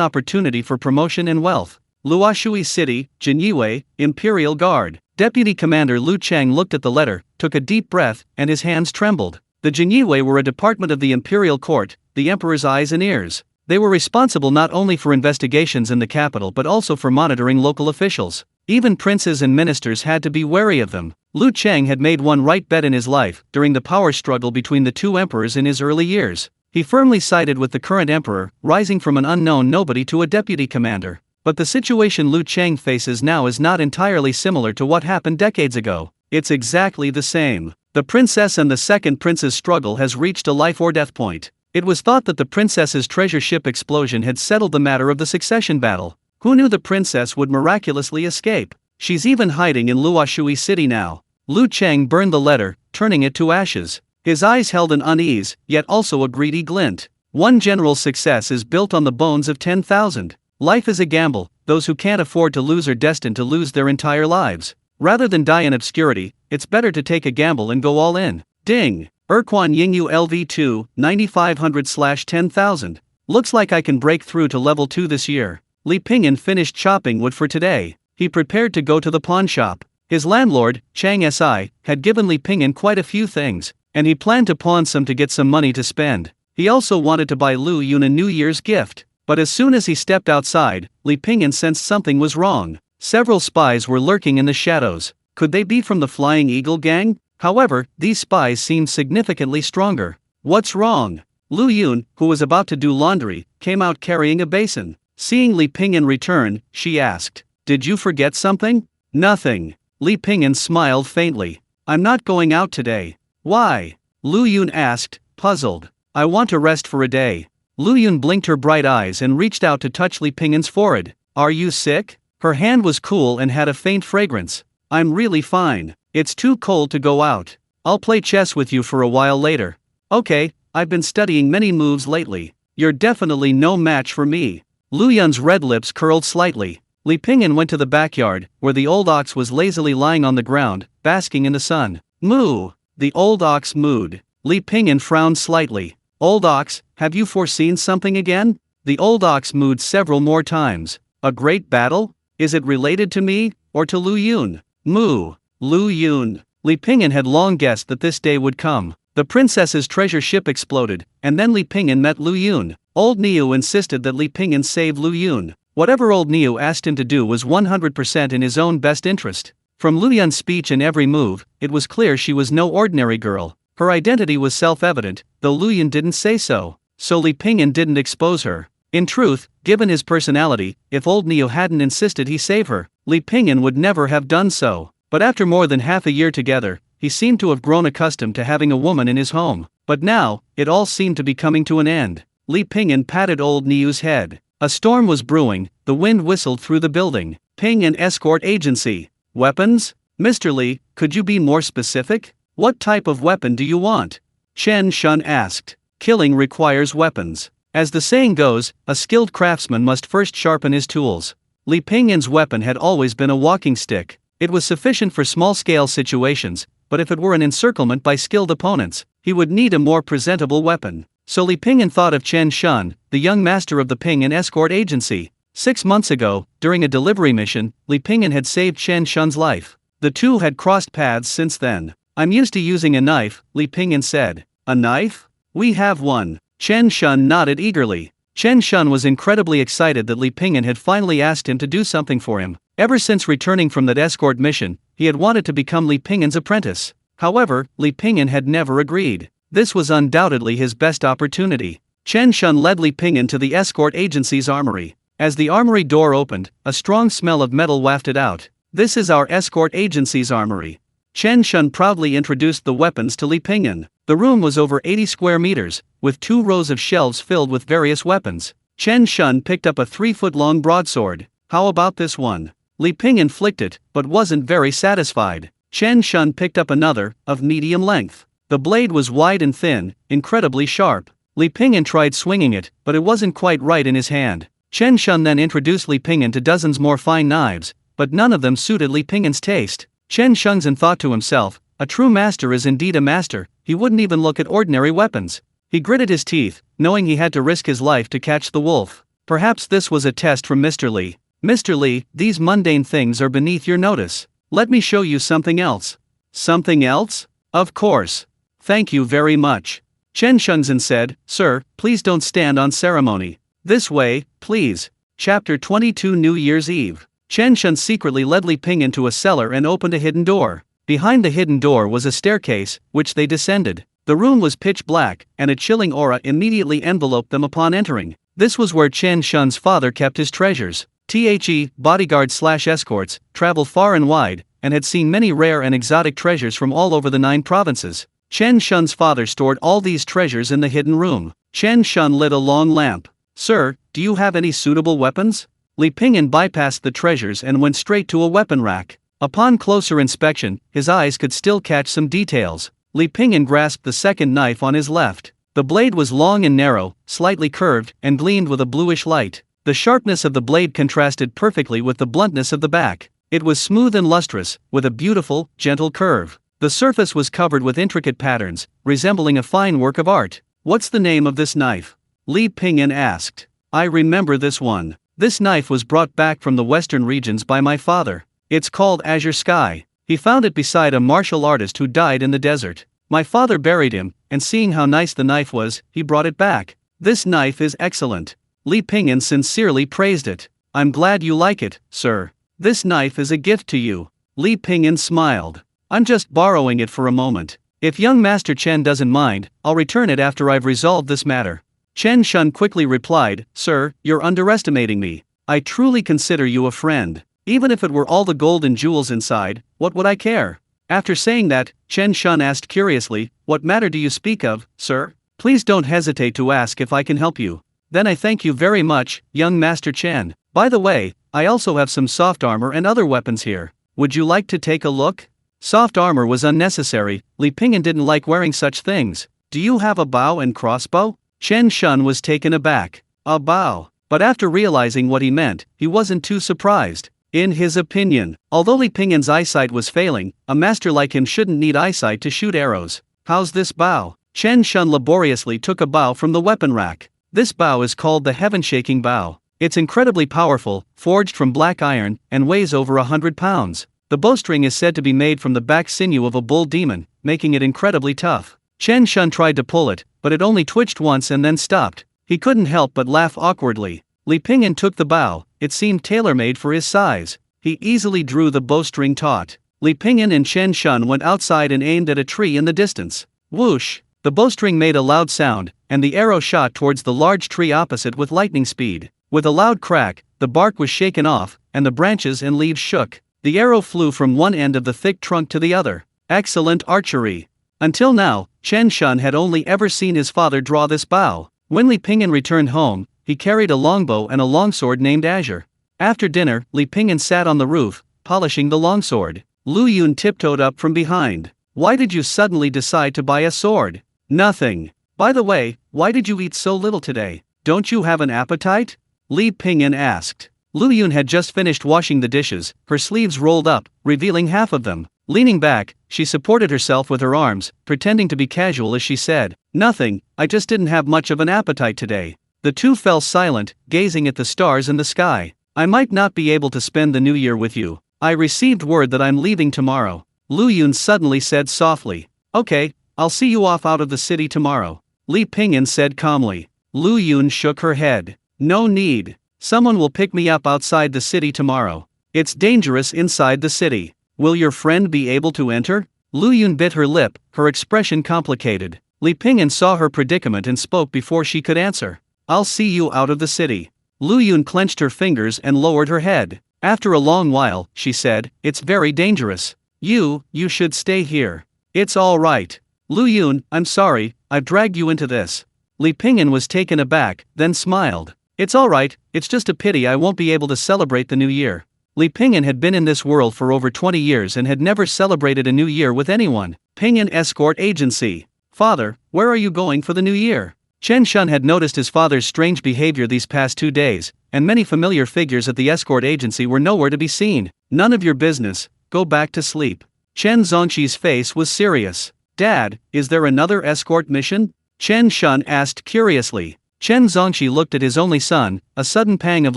A: opportunity for promotion and wealth. Luoshui City, Yingyue, Imperial Guard. Deputy Commander Lu Cheng looked at the letter, took a deep breath, and his hands trembled. The Yingyue were a department of the Imperial Court, the Emperor's eyes and ears. They were responsible not only for investigations in the capital but also for monitoring local officials. Even princes and ministers had to be wary of them. Lu Cheng had made one right bet in his life during the power struggle between the two emperors in his early years. He firmly sided with the current emperor, rising from an unknown nobody to a deputy commander. But the situation Lu Cheng faces now is not entirely similar to what happened decades ago. It's exactly the same. The princess and the second prince's struggle has reached a life-or-death point. It was thought that the princess's treasure ship explosion had settled the matter of the succession battle. Who knew the princess would miraculously escape? She's even hiding in Luoshui City now. Lu Cheng burned the letter, turning it to ashes. His eyes held an unease, yet also a greedy glint. One general's success is built on the bones of 10,000. Life is a gamble. Those who can't afford to lose are destined to lose their entire lives. Rather than die in obscurity, it's better to take a gamble and go all in. Ding! Erquan Yingyue LV2, 9500/10,000. Looks like I can break through to level 2 this year. Li Pingyan finished chopping wood for today. He prepared to go to the pawn shop. His landlord, Chang Si, had given Li Pingyan quite a few things, and he planned to pawn some to get some money to spend. He also wanted to buy Lu Yun a New Year's gift. But as soon as he stepped outside, Li Pingyan sensed something was wrong. Several spies were lurking in the shadows. Could they be from the Flying Eagle gang? However, these spies seemed significantly stronger. What's wrong? Lu Yun, who was about to do laundry, came out carrying a basin. Seeing Li Pingyan return, she asked, "Did you forget something?" "Nothing." Li Pingyan smiled faintly. "I'm not going out today." "Why?" Lu Yun asked, puzzled. "I want to rest for a day." Lu Yun blinked her bright eyes and reached out to touch Li Pingyan's forehead. "Are you sick?" Her hand was cool and had a faint fragrance. "I'm really fine. It's too cold to go out. I'll play chess with you for a while later." "Okay, I've been studying many moves lately. You're definitely no match for me." Lu Yun's red lips curled slightly. Li Pingyan went to the backyard, where the old ox was lazily lying on the ground, basking in the sun. "Moo!" The old ox mooed. Li Pingyan frowned slightly. "Old ox, have you foreseen something again?" The old ox mooed several more times. "A great battle? Is it related to me, or to Lu Yun?" "Moo." Lu Yun. Li Pingyan had long guessed that this day would come. The princess's treasure ship exploded, and then Li Pingyan met Lu Yun. Old Niu insisted that Li Pingyan save Lu Yun. Whatever old Niu asked him to do was 100% in his own best interest. From Lu Yun's speech and every move, it was clear she was no ordinary girl. Her identity was self-evident, though Lu Yun didn't say so. So Li Pingyan didn't expose her. In truth, given his personality, if old Niu hadn't insisted he save her, Li Pingyan would never have done so. But after more than half a year together, he seemed to have grown accustomed to having a woman in his home. But now, it all seemed to be coming to an end. Li Pingyan patted old Niu's head. A storm was brewing, the wind whistled through the building. "Ping and escort agency. Weapons? Mr. Li, could you be more specific? What type of weapon do you want?" Chen Shun asked. "Killing requires weapons. As the saying goes, a skilled craftsman must first sharpen his tools." Li Pingyan's weapon had always been a walking stick. It was sufficient for small-scale situations, but if it were an encirclement by skilled opponents, he would need a more presentable weapon. So Li Pingyan thought of Chen Shun, the young master of the Ping and Escort Agency. 6 months ago, during a delivery mission, Li Pingyan had saved Chen Shun's life. The two had crossed paths since then. "I'm used to using a knife," Li Pingyan said. "A knife? We have one." Chen Shun nodded eagerly. Chen Shun was incredibly excited that Li Pingyan had finally asked him to do something for him. Ever since returning from that escort mission, he had wanted to become Li Pingyan's apprentice. However, Li Pingyan had never agreed. This was undoubtedly his best opportunity. Chen Shun led Li Pingyan to the escort agency's armory. As the armory door opened, a strong smell of metal wafted out. "This is our escort agency's armory." Chen Shun proudly introduced the weapons to Li Pingyan. The room was over 80 square meters, with 2 rows of shelves filled with various weapons. Chen Shun picked up a 3-foot-long broadsword. How about this one? Li Pingyan flicked it, but wasn't very satisfied. Chen Shun picked up another, of medium length. The blade was wide and thin, incredibly sharp. Li Pingyan tried swinging it, but it wasn't quite right in his hand. Chen Shun then introduced Li Pingyan to dozens more fine knives, but none of them suited Li Pingyan's taste. Chen Shunzhen thought to himself, a true master is indeed a master. He wouldn't even look at ordinary weapons. He gritted his teeth, knowing he had to risk his life to catch the wolf. Perhaps this was a test from Mr. Li. Mr. Li, these mundane things are beneath your notice. Let me show you something else. Something else? Of course. Thank you very much. Chen Shunzhen said, Sir, please don't stand on ceremony. This way, please. Chapter 22 New Year's Eve. Chen Shun secretly led Li Ping into a cellar and opened a hidden door. Behind the hidden door was a staircase, which they descended. The room was pitch black, and a chilling aura immediately enveloped them upon entering. This was where Chen Shun's father kept his treasures. Bodyguards/escorts, traveled far and wide, and had seen many rare and exotic treasures from all over the 9 provinces. Chen Shun's father stored all these treasures in the hidden room. Chen Shun lit a long lamp. Sir, do you have any suitable weapons? Li Pingyan bypassed the treasures and went straight to a weapon rack. Upon closer inspection, his eyes could still catch some details. Li Pingyan grasped the second knife on his left. The blade was long and narrow, slightly curved, and gleamed with a bluish light. The sharpness of the blade contrasted perfectly with the bluntness of the back. It was smooth and lustrous, with a beautiful, gentle curve. The surface was covered with intricate patterns, resembling a fine work of art. What's the name of this knife? Li Pingyan asked. I remember this one. This knife was brought back from the western regions by my father. It's called Azure Sky. He found it beside a martial artist who died in the desert. My father buried him, and seeing how nice the knife was, he brought it back. This knife is excellent. Li Pingyan sincerely praised it. I'm glad you like it, sir. This knife is a gift to you. Li Pingyan smiled. I'm just borrowing it for a moment. If young Master Chen doesn't mind, I'll return it after I've resolved this matter. Chen Shun quickly replied, Sir, you're underestimating me. I truly consider you a friend. Even if it were all the gold and jewels inside, what would I care? After saying that, Chen Shun asked curiously, What matter do you speak of, sir? Please don't hesitate to ask if I can help you. Then I thank you very much, young Master Chen. By the way, I also have some soft armor and other weapons here. Would you like to take a look? Soft armor was unnecessary. Li Pingyan didn't like wearing such things. Do you have a bow and crossbow? Chen Shun was taken aback. A bow. But after realizing what he meant, he wasn't too surprised. In his opinion, although Li Pingyan's eyesight was failing, a master like him shouldn't need eyesight to shoot arrows. How's this bow? Chen Shun laboriously took a bow from the weapon rack. This bow is called the Heaven-Shaking Bow. It's incredibly powerful, forged from black iron, and weighs over 100 pounds. The bowstring is said to be made from the back sinew of a bull demon, making it incredibly tough. Chen Shun tried to pull it, but it only twitched once and then stopped. He couldn't help but laugh awkwardly. Li Pingyan took the bow. It seemed tailor-made for his size. He easily drew the bowstring taut. Li Pingyan and Chen Shun went outside and aimed at a tree in the distance. Whoosh! The bowstring made a loud sound, and the arrow shot towards the large tree opposite with lightning speed. With a loud crack, the bark was shaken off, and the branches and leaves shook. The arrow flew from one end of the thick trunk to the other. Excellent archery. Until now, Chen Shun had only ever seen his father draw this bow. When Li Pingyan returned home, he carried a longbow and a longsword named Azure. After dinner, Li Pingyan sat on the roof, polishing the longsword. Lu Yun tiptoed up from behind. Why did you suddenly decide to buy a sword? Nothing. By the way, why did you eat so little today? Don't you have an appetite? Li Pingyan asked. Lu Yun had just finished washing the dishes, her sleeves rolled up, revealing half of them. Leaning back, she supported herself with her arms, pretending to be casual as she said, Nothing, I just didn't have much of an appetite today. The two fell silent, gazing at the stars and the sky. I might not be able to spend the new year with you. I received word that I'm leaving tomorrow. Lu Yun suddenly said softly. Okay, I'll see you off out of the city tomorrow. Li Pingyan said calmly. Lu Yun shook her head. No need. Someone will pick me up outside the city tomorrow. It's dangerous inside the city. Will your friend be able to enter? Lu Yun bit her lip, her expression complicated. Li Pingyan saw her predicament and spoke before she could answer. I'll see you out of the city. Lu Yun clenched her fingers and lowered her head. After a long while, she said, It's very dangerous. You should stay here. It's all right. Lu Yun, I'm sorry, I've dragged you into this. Li Pingyan was taken aback, then smiled. It's all right, it's just a pity I won't be able to celebrate the new year. Li Pingyan had been in this world for over 20 years and had never celebrated a new year with anyone. Pingyan Escort Agency. Father, where are you going for the new year? Chen Shun had noticed his father's strange behavior these past 2 days, and many familiar figures at the escort agency were nowhere to be seen. None of your business, go back to sleep. Chen Zongqi's face was serious. Dad, is there another escort mission? Chen Shun asked curiously. Chen Zongqi looked at his only son, a sudden pang of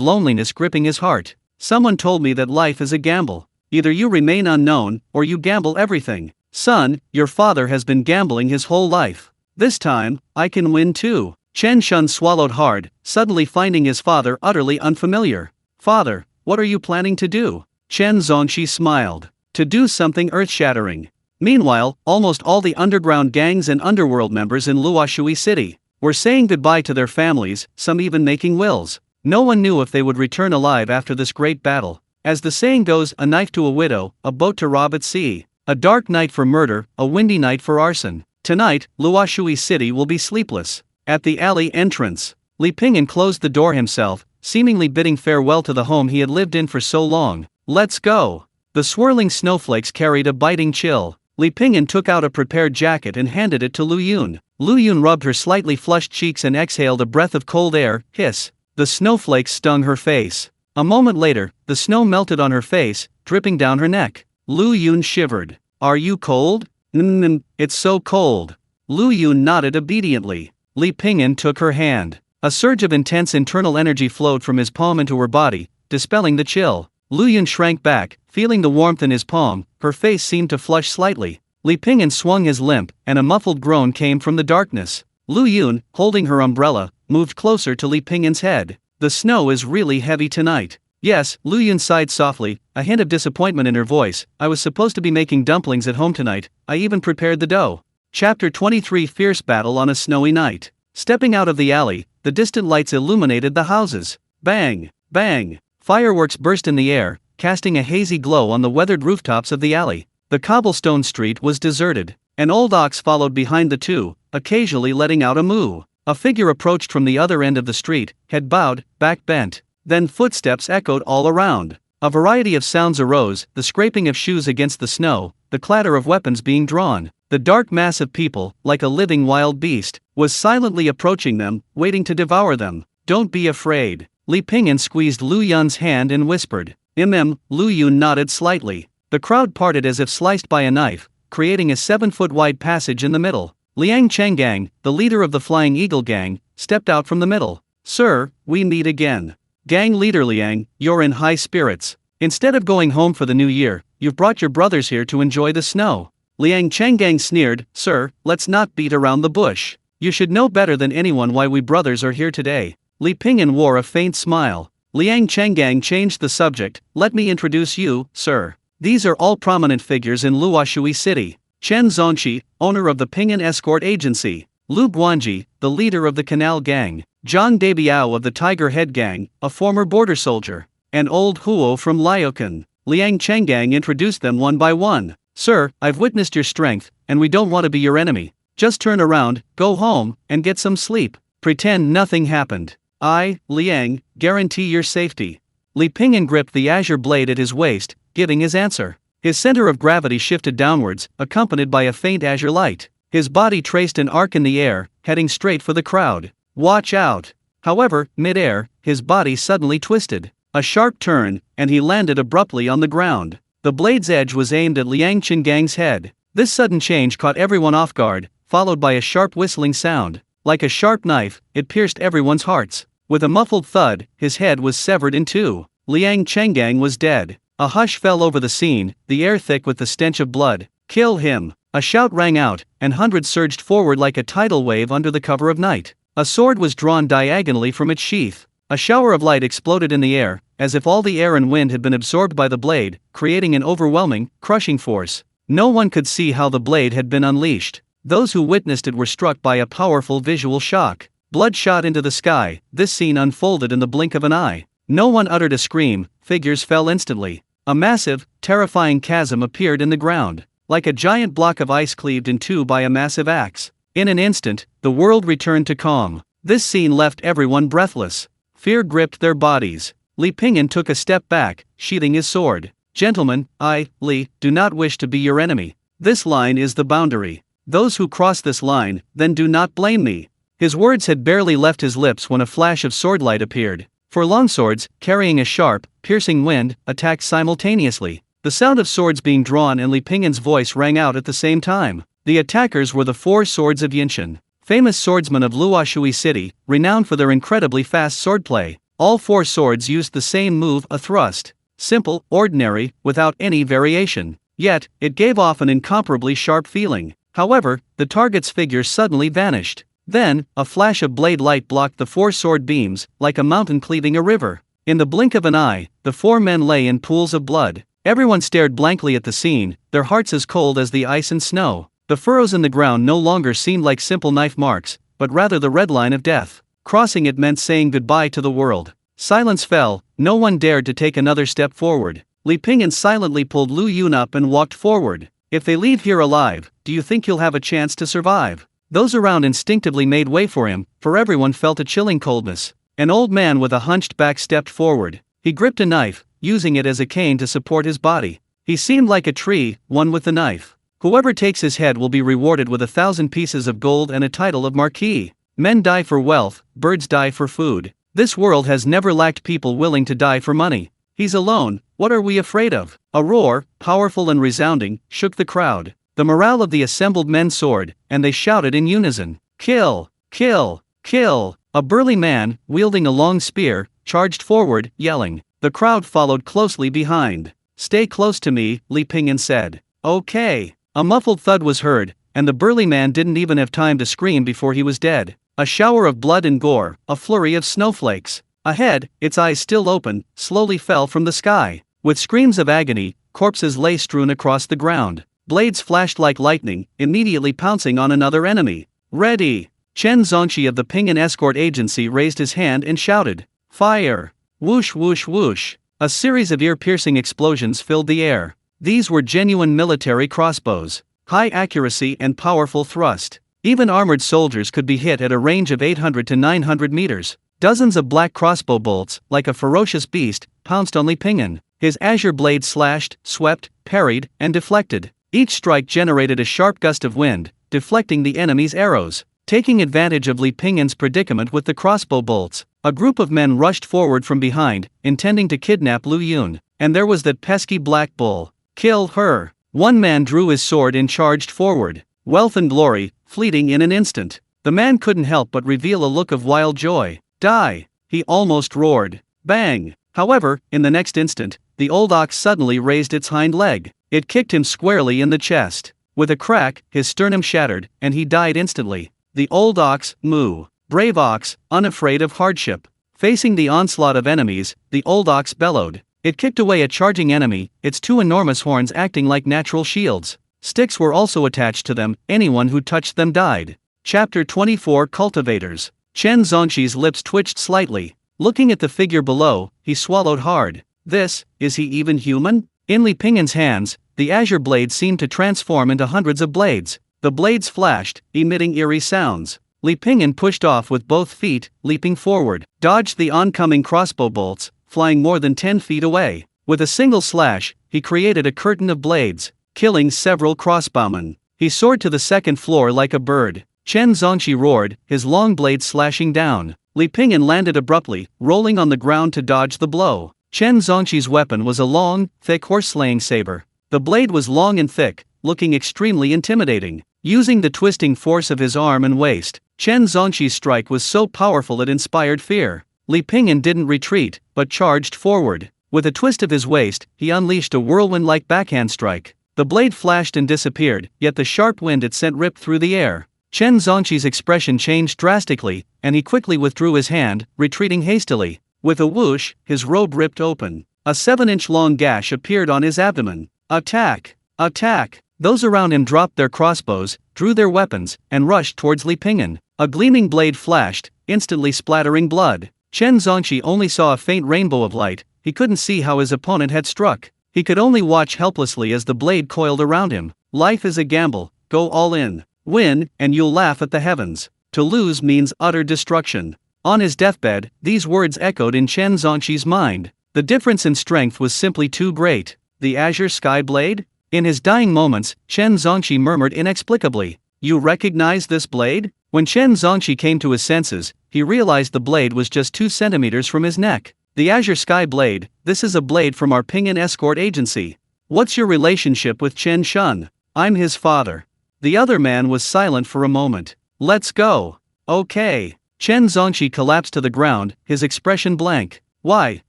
A: loneliness gripping his heart. Someone told me that life is a gamble. Either you remain unknown, or you gamble everything. Son, your father has been gambling his whole life. This time, I can win too. Chen Shun swallowed hard, suddenly finding his father utterly unfamiliar. Father, what are you planning to do? Chen Zongqi smiled. To do something earth-shattering. Meanwhile, almost all the underground gangs and underworld members in Luoshui City were saying goodbye to their families, some even making wills. No one knew if they would return alive after this great battle. As the saying goes, a knife to a widow, a boat to rob at sea. A dark night for murder, a windy night for arson. Tonight, Luoshui City will be sleepless. At the alley entrance, Li Pingyan closed the door himself, seemingly bidding farewell to the home he had lived in for so long. Let's go. The swirling snowflakes carried a biting chill. Li Pingyan took out a prepared jacket and handed it to Lu Yun. Lu Yun rubbed her slightly flushed cheeks and exhaled a breath of cold air. Hiss. The snowflakes stung her face. A moment later, the snow melted on her face, dripping down her neck. Lu Yun shivered. Are you cold? It's so cold. Lu Yun nodded obediently. Li Pingyan took her hand. A surge of intense internal energy flowed from his palm into her body, dispelling the chill. Lu Yun shrank back, feeling the warmth in his palm. Her face seemed to flush slightly. Li Pingyan swung his limp, and a muffled groan came from the darkness. Lu Yun, holding her umbrella, moved closer to Li Pingyan's head. The snow is really heavy tonight. Yes, Lu Yun sighed softly, a hint of disappointment in her voice. I was supposed to be making dumplings at home tonight. I even prepared the dough. Chapter 23 Fierce Battle on a Snowy Night. Stepping out of the alley, the distant lights illuminated the houses. Bang! Bang! Fireworks burst in the air, casting a hazy glow on the weathered rooftops of the alley. The cobblestone street was deserted. An old ox followed behind the two, occasionally letting out a moo. A figure approached from the other end of the street, head bowed, back bent. Then footsteps echoed all around. A variety of sounds arose, the scraping of shoes against the snow, the clatter of weapons being drawn. The dark mass of people, like a living wild beast, was silently approaching them, waiting to devour them. Don't be afraid. Li Pingyan squeezed Lu Yun's hand and whispered. Lu Yun nodded slightly. The crowd parted as if sliced by a knife, creating a 7-foot-wide passage in the middle. Liang Chenggang, the leader of the Flying Eagle Gang, stepped out from the middle. Sir, we meet again. Gang leader Liang, you're in high spirits. Instead of going home for the new year, you've brought your brothers here to enjoy the snow. Liang Chenggang sneered. Sir, let's not beat around the bush. You should know better than anyone why we brothers are here today. Li Pingyan wore a faint smile. Liang Chenggang changed the subject. Let me introduce you, sir. These are all prominent figures in Luoshui City. Chen Zongqi, owner of the Pingyan Escort Agency. Lu Guanji, the leader of the Canal Gang. Zhang Debiao of the Tiger Head Gang, a former border soldier. And old Huo from Liaokan. Liang Chenggang introduced them one by one. Sir, I've witnessed your strength, and we don't want to be your enemy. Just turn around, go home, and get some sleep. Pretend nothing happened. I, Liang, guarantee your safety. Li Pingyan gripped the azure blade at his waist, giving his answer. His center of gravity shifted downwards, accompanied by a faint azure light. His body traced an arc in the air, heading straight for the crowd. Watch out! However, mid-air, his body suddenly twisted. A sharp turn, and he landed abruptly on the ground. The blade's edge was aimed at Liang Chengang's head. This sudden change caught everyone off guard, followed by a sharp whistling sound. Like a sharp knife, it pierced everyone's hearts. With a muffled thud, his head was severed in two. Liang Chenggang was dead. A hush fell over the scene, the air thick with the stench of blood. Kill him! A shout rang out, and hundreds surged forward like a tidal wave under the cover of night. A sword was drawn diagonally from its sheath. A shower of light exploded in the air, as if all the air and wind had been absorbed by the blade, creating an overwhelming, crushing force. No one could see how the blade had been unleashed. Those who witnessed it were struck by a powerful visual shock. Blood shot into the sky. This scene unfolded in the blink of an eye. No one uttered a scream, figures fell instantly. A massive, terrifying chasm appeared in the ground, like a giant block of ice cleaved in two by a massive axe. In an instant, the world returned to calm. This scene left everyone breathless. Fear gripped their bodies. Li Pingyan took a step back, sheathing his sword. Gentlemen, I, Li, do not wish to be your enemy. This line is the boundary. Those who cross this line, then do not blame me. His words had barely left his lips when a flash of swordlight appeared. Four longswords, carrying a sharp, piercing wind, attacked simultaneously. The sound of swords being drawn and Li Pingyan's voice rang out at the same time. The attackers were the four swords of Yinshan, famous swordsmen of Luoshui City, renowned for their incredibly fast swordplay. All four swords used the same move, a thrust. Simple, ordinary, without any variation. Yet, it gave off an incomparably sharp feeling. However, the target's figure suddenly vanished. Then, a flash of blade light blocked the four sword beams, like a mountain cleaving a river. In the blink of an eye, the four men lay in pools of blood. Everyone stared blankly at the scene, their hearts as cold as the ice and snow. The furrows in the ground no longer seemed like simple knife marks, but rather the red line of death. Crossing it meant saying goodbye to the world. Silence fell, no one dared to take another step forward. Li Pingyan silently pulled Lu Yun up and walked forward. If they leave here alive, do you think you'll have a chance to survive? Those around instinctively made way for him, for everyone felt a chilling coldness. An old man with a hunched back stepped forward. He gripped a knife, using it as a cane to support his body. He seemed like a tree, one with the knife. Whoever takes his head will be rewarded with 1,000 pieces of gold and a title of marquis. Men die for wealth, birds die for food. This world has never lacked people willing to die for money. He's alone, what are we afraid of? A roar, powerful and resounding, shook the crowd. The morale of the assembled men soared, and they shouted in unison, "Kill! Kill! Kill!" A burly man, wielding a long spear, charged forward, yelling. The crowd followed closely behind. "Stay close to me," Li Pingyan said. "Okay." A muffled thud was heard, and the burly man didn't even have time to scream before he was dead. A shower of blood and gore, a flurry of snowflakes. A head, its eyes still open, slowly fell from the sky. With screams of agony, corpses lay strewn across the ground. Blades flashed like lightning, immediately pouncing on another enemy. "Ready!" Chen Zongqi of the Pingyan Escort Agency raised his hand and shouted, "Fire!" Whoosh whoosh whoosh. A series of ear-piercing explosions filled the air. These were genuine military crossbows. High accuracy and powerful thrust. Even armored soldiers could be hit at a range of 800 to 900 meters. Dozens of black crossbow bolts, like a ferocious beast, pounced on Li Pingyan. His azure blade slashed, swept, parried, and deflected. Each strike generated a sharp gust of wind, deflecting the enemy's arrows. Taking advantage of Li Pingyan's predicament with the crossbow bolts, a group of men rushed forward from behind, intending to kidnap Lu Yun. And there was that pesky black bull. "Kill her!" One man drew his sword and charged forward. Wealth and glory, fleeting in an instant. The man couldn't help but reveal a look of wild joy. "Die!" he almost roared. Bang! However, in the next instant, the old ox suddenly raised its hind leg. It kicked him squarely in the chest. With a crack, his sternum shattered, and he died instantly. The old ox, moo. Brave ox, unafraid of hardship. Facing the onslaught of enemies, the old ox bellowed. It kicked away a charging enemy, its two enormous horns acting like natural shields. Sticks were also attached to them, anyone who touched them died. Chapter 24 Cultivators. Chen Zongqi's lips twitched slightly. Looking at the figure below, he swallowed hard. Is he even human? In Li Pingyan's hands, the azure blade seemed to transform into hundreds of blades. The blades flashed, emitting eerie sounds. Li Pingyan pushed off with both feet, leaping forward, dodged the oncoming crossbow bolts, flying more than 10 feet away. With a single slash, he created a curtain of blades, killing several crossbowmen. He soared to the second floor like a bird. Chen Zongqi roared, his long blade slashing down. Li Pingyan landed abruptly, rolling on the ground to dodge the blow. Chen Zongqi's weapon was a long, thick horse-slaying saber. The blade was long and thick, looking extremely intimidating. Using the twisting force of his arm and waist, Chen Zongqi's strike was so powerful it inspired fear. Li Pingyan didn't retreat, but charged forward. With a twist of his waist, he unleashed a whirlwind-like backhand strike. The blade flashed and disappeared, yet the sharp wind it sent ripped through the air. Chen Zongqi's expression changed drastically, and he quickly withdrew his hand, retreating hastily. With a whoosh, his robe ripped open. A 7-inch long gash appeared on his abdomen. "Attack! Attack!" Those around him dropped their crossbows, drew their weapons, and rushed towards Li Pingyan. A gleaming blade flashed, instantly splattering blood. Chen Zongqi only saw a faint rainbow of light. He couldn't see how his opponent had struck. He could only watch helplessly as the blade coiled around him. Life is a gamble, go all in. Win, and you'll laugh at the heavens. To lose means utter destruction. On his deathbed, these words echoed in Chen Zongxi's mind. The difference in strength was simply too great. The azure sky blade? In his dying moments, Chen Zongxi murmured inexplicably, "You recognize this blade?" When Chen Zongxi came to his senses, he realized the blade was just 2 centimeters from his neck. The azure sky blade, this is a blade from our Ping'an escort agency. What's your relationship with Chen Shun? I'm his father. The other man was silent for a moment. Let's go. Okay. Chen Zongxi collapsed to the ground, his expression blank. Why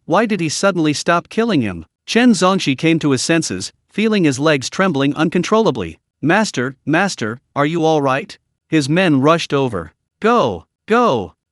A: did he suddenly stop killing him? Chen Zongxi came to his senses, feeling his legs trembling uncontrollably. Master, are you all right? His men rushed over. Go.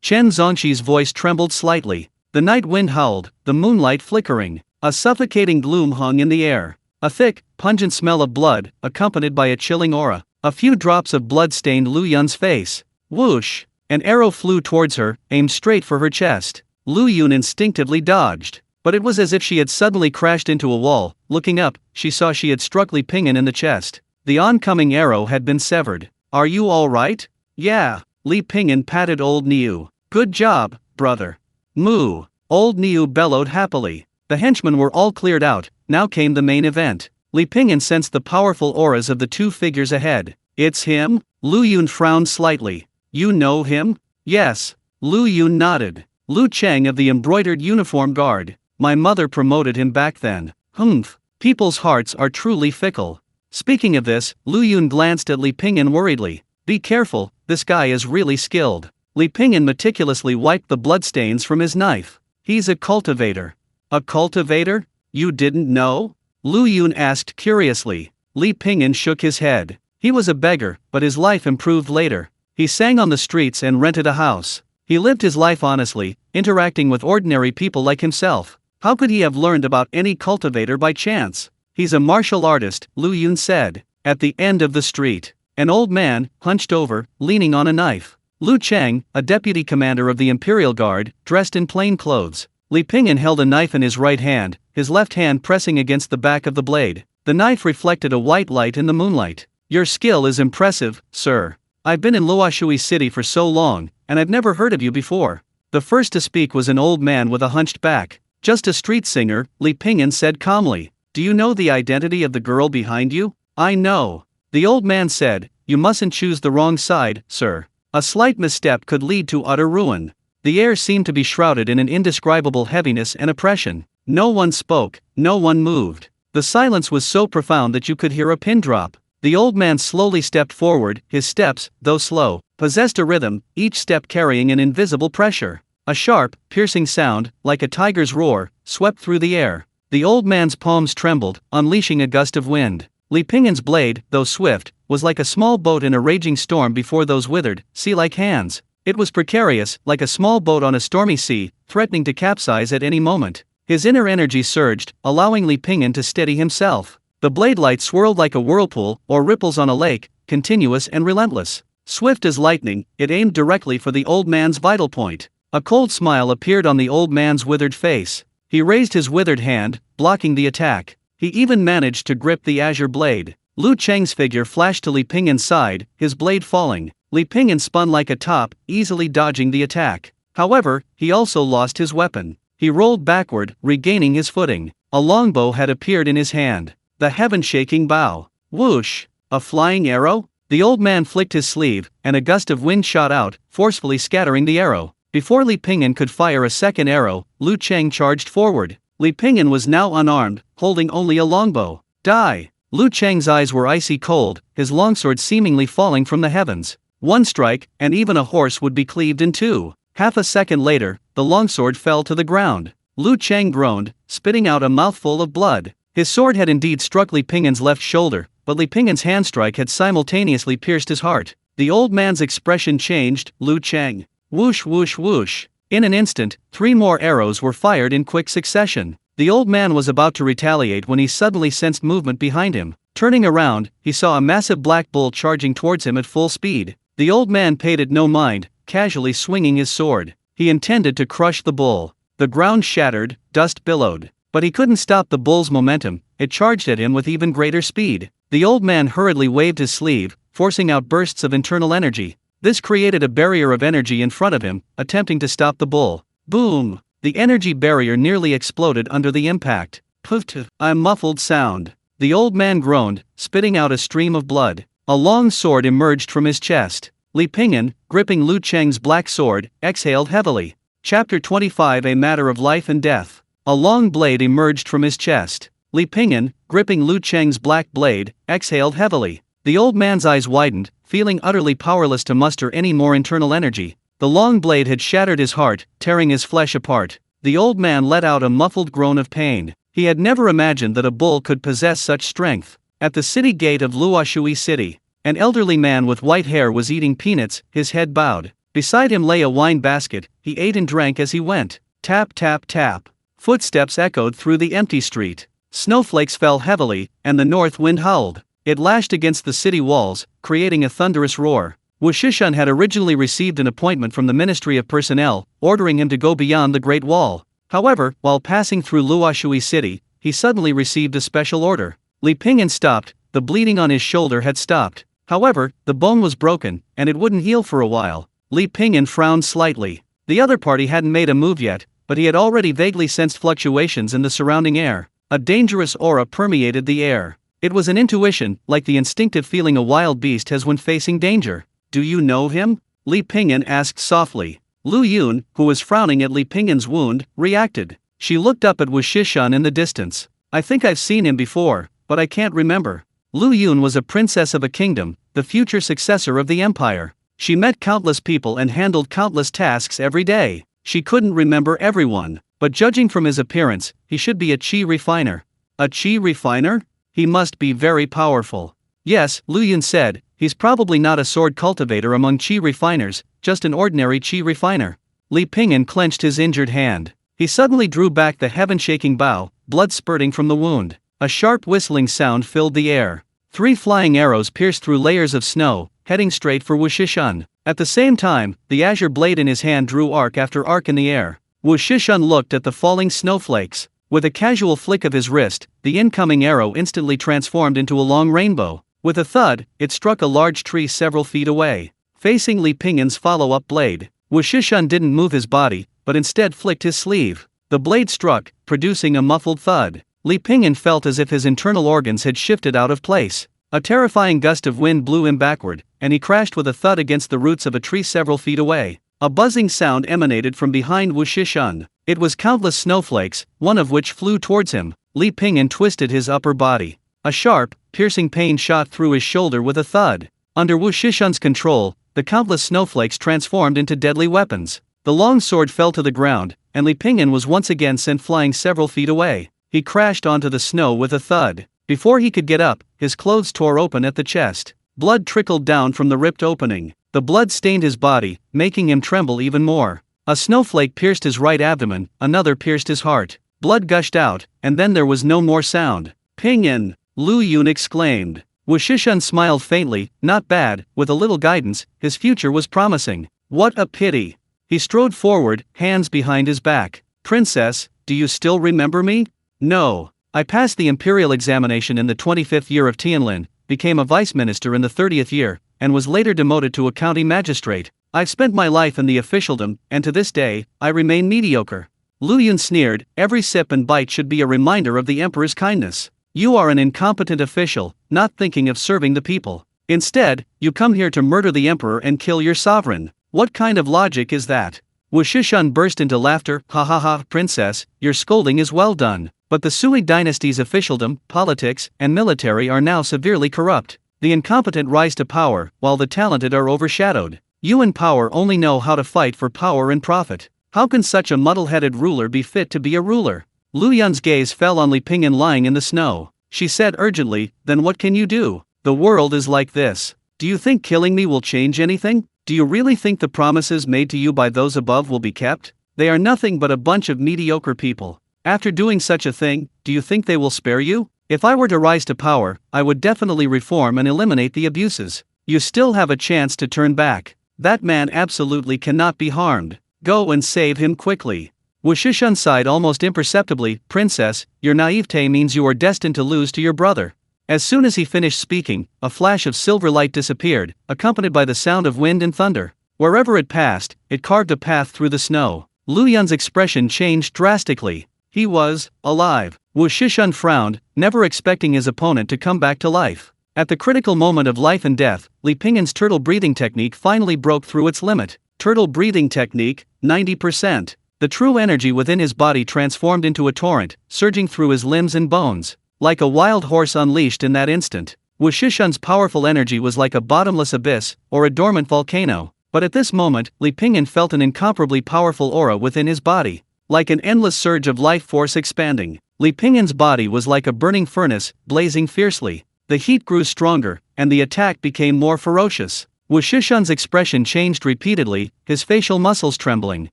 A: Chen Zongxi's voice trembled slightly. The night wind howled, the moonlight flickering. A suffocating gloom hung in the air. A thick, pungent smell of blood, accompanied by a chilling aura. A few drops of blood stained Lu Yun's face. Whoosh! An arrow flew towards her, aimed straight for her chest. Lu Yun instinctively dodged. But it was as if she had suddenly crashed into a wall. Looking up, she saw she had struck Li Ping'an in the chest. The oncoming arrow had been severed. Are you all right? Yeah. Li Ping'an patted old Niu. Good job, brother. Moo. Old Niu bellowed happily. The henchmen were all cleared out. Now came the main event. Li Ping'an sensed the powerful auras of the two figures ahead. It's him? Lu Yun frowned slightly. You know him? Yes. Lu Yun nodded. Lu Cheng of the embroidered uniform guard. My mother promoted him back then. Humph. People's hearts are truly fickle. Speaking of this, Lu Yun glanced at Li Ping'an worriedly. Be careful, this guy is really skilled. Li Ping'an meticulously wiped the bloodstains from his knife. He's a cultivator. A cultivator? You didn't know? Lu Yun asked curiously. Li Ping'an shook his head. He was a beggar, but his life improved later. He sang on the streets and rented a house. He lived his life honestly, interacting with ordinary people like himself. How could he have learned about any cultivator by chance? He's a martial artist, Lu Yun said. At the end of the street, an old man, hunched over, leaning on a knife. Lu Cheng, a deputy commander of the Imperial Guard, dressed in plain clothes. Li Ping'an held a knife in his right hand, his left hand pressing against the back of the blade. The knife reflected a white light in the moonlight. Your skill is impressive, sir. I've been in Luoshui City for so long, and I've never heard of you before. The first to speak was an old man with a hunched back. Just a street singer, Li Ping'an said calmly. Do you know the identity of the girl behind you? I know. The old man said, you mustn't choose the wrong side, sir. A slight misstep could lead to utter ruin. The air seemed to be shrouded in an indescribable heaviness and oppression. No one spoke, no one moved. The silence was so profound that you could hear a pin drop. The old man slowly stepped forward, his steps, though slow, possessed a rhythm, each step carrying an invisible pressure. A sharp, piercing sound, like a tiger's roar, swept through the air. The old man's palms trembled, unleashing a gust of wind. Li Ping'an's blade, though swift, was like a small boat in a raging storm before those withered, sea-like hands. It was precarious, like a small boat on a stormy sea, threatening to capsize at any moment. His inner energy surged, allowing Li Ping'an to steady himself. The blade light swirled like a whirlpool, or ripples on a lake, continuous and relentless. Swift as lightning, it aimed directly for the old man's vital point. A cold smile appeared on the old man's withered face. He raised his withered hand, blocking the attack. He even managed to grip the azure blade. Lu Cheng's figure flashed to Li Ping'an's side, his blade falling. Li Ping'an spun like a top, easily dodging the attack. However, he also lost his weapon. He rolled backward, regaining his footing. A longbow had appeared in his hand. The heaven-shaking bow. Whoosh! A flying arrow? The old man flicked his sleeve, and a gust of wind shot out, forcefully scattering the arrow. Before Li Ping'an could fire a second arrow, Lu Cheng charged forward. Li Ping'an was now unarmed, holding only a longbow. Die! Lu Cheng's eyes were icy cold, his longsword seemingly falling from the heavens. One strike, and even a horse would be cleaved in two. Half a second later, the longsword fell to the ground. Lu Cheng groaned, spitting out a mouthful of blood. His sword had indeed struck Li Ping'an's left shoulder, but Li Ping'an's handstrike had simultaneously pierced his heart. The old man's expression changed. Lu Cheng. Whoosh whoosh whoosh. In an instant, 3 more arrows were fired in quick succession. The old man was about to retaliate when he suddenly sensed movement behind him. Turning around, he saw a massive black bull charging towards him at full speed. The old man paid it no mind, casually swinging his sword. He intended to crush the bull. The ground shattered, dust billowed. But he couldn't stop the bull's momentum, it charged at him with even greater speed. The old man hurriedly waved his sleeve, forcing out bursts of internal energy. This created a barrier of energy in front of him, attempting to stop the bull. Boom! The energy barrier nearly exploded under the impact. Puff! A muffled sound. The old man groaned, spitting out a stream of blood. A long sword emerged from his chest. Li Pingyan, gripping Lu Cheng's black sword, exhaled heavily. Chapter 25: A Matter of Life and Death. A long blade emerged from his chest. Li Pingyan, gripping Lu Cheng's black blade, exhaled heavily. The old man's eyes widened, feeling utterly powerless to muster any more internal energy. The long blade had shattered his heart, tearing his flesh apart. The old man let out a muffled groan of pain. He had never imagined that a bull could possess such strength. At the city gate of Luoshui City, an elderly man with white hair was eating peanuts, his head bowed. Beside him lay a wine basket, he ate and drank as he went. Tap tap tap. Footsteps echoed through the empty street. Snowflakes fell heavily, and the north wind howled. It lashed against the city walls, creating a thunderous roar. Wu Shishun had originally received an appointment from the Ministry of Personnel, ordering him to go beyond the Great Wall. However, while passing through Luoshui City, he suddenly received a special order. Li Pingyan stopped, the bleeding on his shoulder had stopped. However, the bone was broken, and it wouldn't heal for a while. Li Pingyan frowned slightly. The other party hadn't made a move yet, but he had already vaguely sensed fluctuations in the surrounding air. A dangerous aura permeated the air. It was an intuition, like the instinctive feeling a wild beast has when facing danger. Do you know him? Li Pingyan asked softly. Lu Yun, who was frowning at Li Pingyan's wound, reacted. She looked up at Wu Shishun in the distance. I think I've seen him before, but I can't remember. Lu Yun was a princess of a kingdom, the future successor of the empire. She met countless people and handled countless tasks every day. She couldn't remember everyone, but judging from his appearance, he should be a Qi refiner. A Qi refiner? He must be very powerful. Yes, Lu Yun said, he's probably not a sword cultivator among Qi refiners, just an ordinary Qi refiner. Li Pingyan clenched his injured hand. He suddenly drew back the heaven-shaking bow, blood spurting from the wound. A sharp whistling sound filled the air. 3 flying arrows pierced through layers of snow, heading straight for Wu Shishun. At the same time, the azure blade in his hand drew arc after arc in the air. Wu Shishun looked at the falling snowflakes. With a casual flick of his wrist, the incoming arrow instantly transformed into a long rainbow. With a thud, it struck a large tree several feet away. Facing Li Pingyan's follow-up blade, Wu Shishun didn't move his body, but instead flicked his sleeve. The blade struck, producing a muffled thud. Li Pingyan felt as if his internal organs had shifted out of place. A terrifying gust of wind blew him backward, and he crashed with a thud against the roots of a tree several feet away. A buzzing sound emanated from behind Wu Shishun. It was countless snowflakes, one of which flew towards him. Li Pingyan twisted his upper body. A sharp, piercing pain shot through his shoulder with a thud. Under Wu Shishun's control, the countless snowflakes transformed into deadly weapons. The long sword fell to the ground, and Li Pingyan was once again sent flying several feet away. He crashed onto the snow with a thud. Before he could get up, his clothes tore open at the chest. Blood trickled down from the ripped opening. The blood stained his body, making him tremble even more. A snowflake pierced his right abdomen, another pierced his heart. Blood gushed out, and then there was no more sound. Pingyan! Lu Yun exclaimed. Wu Shishun smiled faintly. Not bad, with a little guidance, his future was promising. What a pity! He strode forward, hands behind his back. Princess, do you still remember me? No. I passed the imperial examination in the 25th year of Tianlin, became a vice minister in the 30th year, and was later demoted to a county magistrate. I've spent my life in the officialdom, and to this day, I remain mediocre. Lu Yun sneered. Every sip and bite should be a reminder of the emperor's kindness. You are an incompetent official, not thinking of serving the people. Instead, you come here to murder the emperor and kill your sovereign. What kind of logic is that? Wu Shishun burst into laughter. Ha ha ha, princess, your scolding is well done. But the Sui dynasty's officialdom, politics, and military are now severely corrupt. The incompetent rise to power, while the talented are overshadowed. You in power only know how to fight for power and profit. How can such a muddle-headed ruler be fit to be a ruler? Lu Yun's gaze fell on Li Pingyan lying in the snow. She said urgently, then what can you do? The world is like this. Do you think killing me will change anything? Do you really think the promises made to you by those above will be kept? They are nothing but a bunch of mediocre people. After doing such a thing, do you think they will spare you? If I were to rise to power, I would definitely reform and eliminate the abuses. You still have a chance to turn back. That man absolutely cannot be harmed. Go and save him quickly. Wu Shishun sighed almost imperceptibly. Princess, your naivete means you are destined to lose to your brother. As soon as he finished speaking, a flash of silver light disappeared, accompanied by the sound of wind and thunder. Wherever it passed, it carved a path through the snow. Lu Yun's expression changed drastically. He was alive. Wu Shishun frowned, never expecting his opponent to come back to life. At the critical moment of life and death, Li Pingyan's turtle breathing technique finally broke through its limit. Turtle breathing technique, 90%. The true energy within his body transformed into a torrent, surging through his limbs and bones. Like a wild horse unleashed in that instant, Wu Shishun's powerful energy was like a bottomless abyss, or a dormant volcano. But at this moment, Li Pingyan felt an incomparably powerful aura within his body. Like an endless surge of life force expanding, Li Pingyan's body was like a burning furnace, blazing fiercely. The heat grew stronger, and the attack became more ferocious. Wu Shishun's expression changed repeatedly, his facial muscles trembling.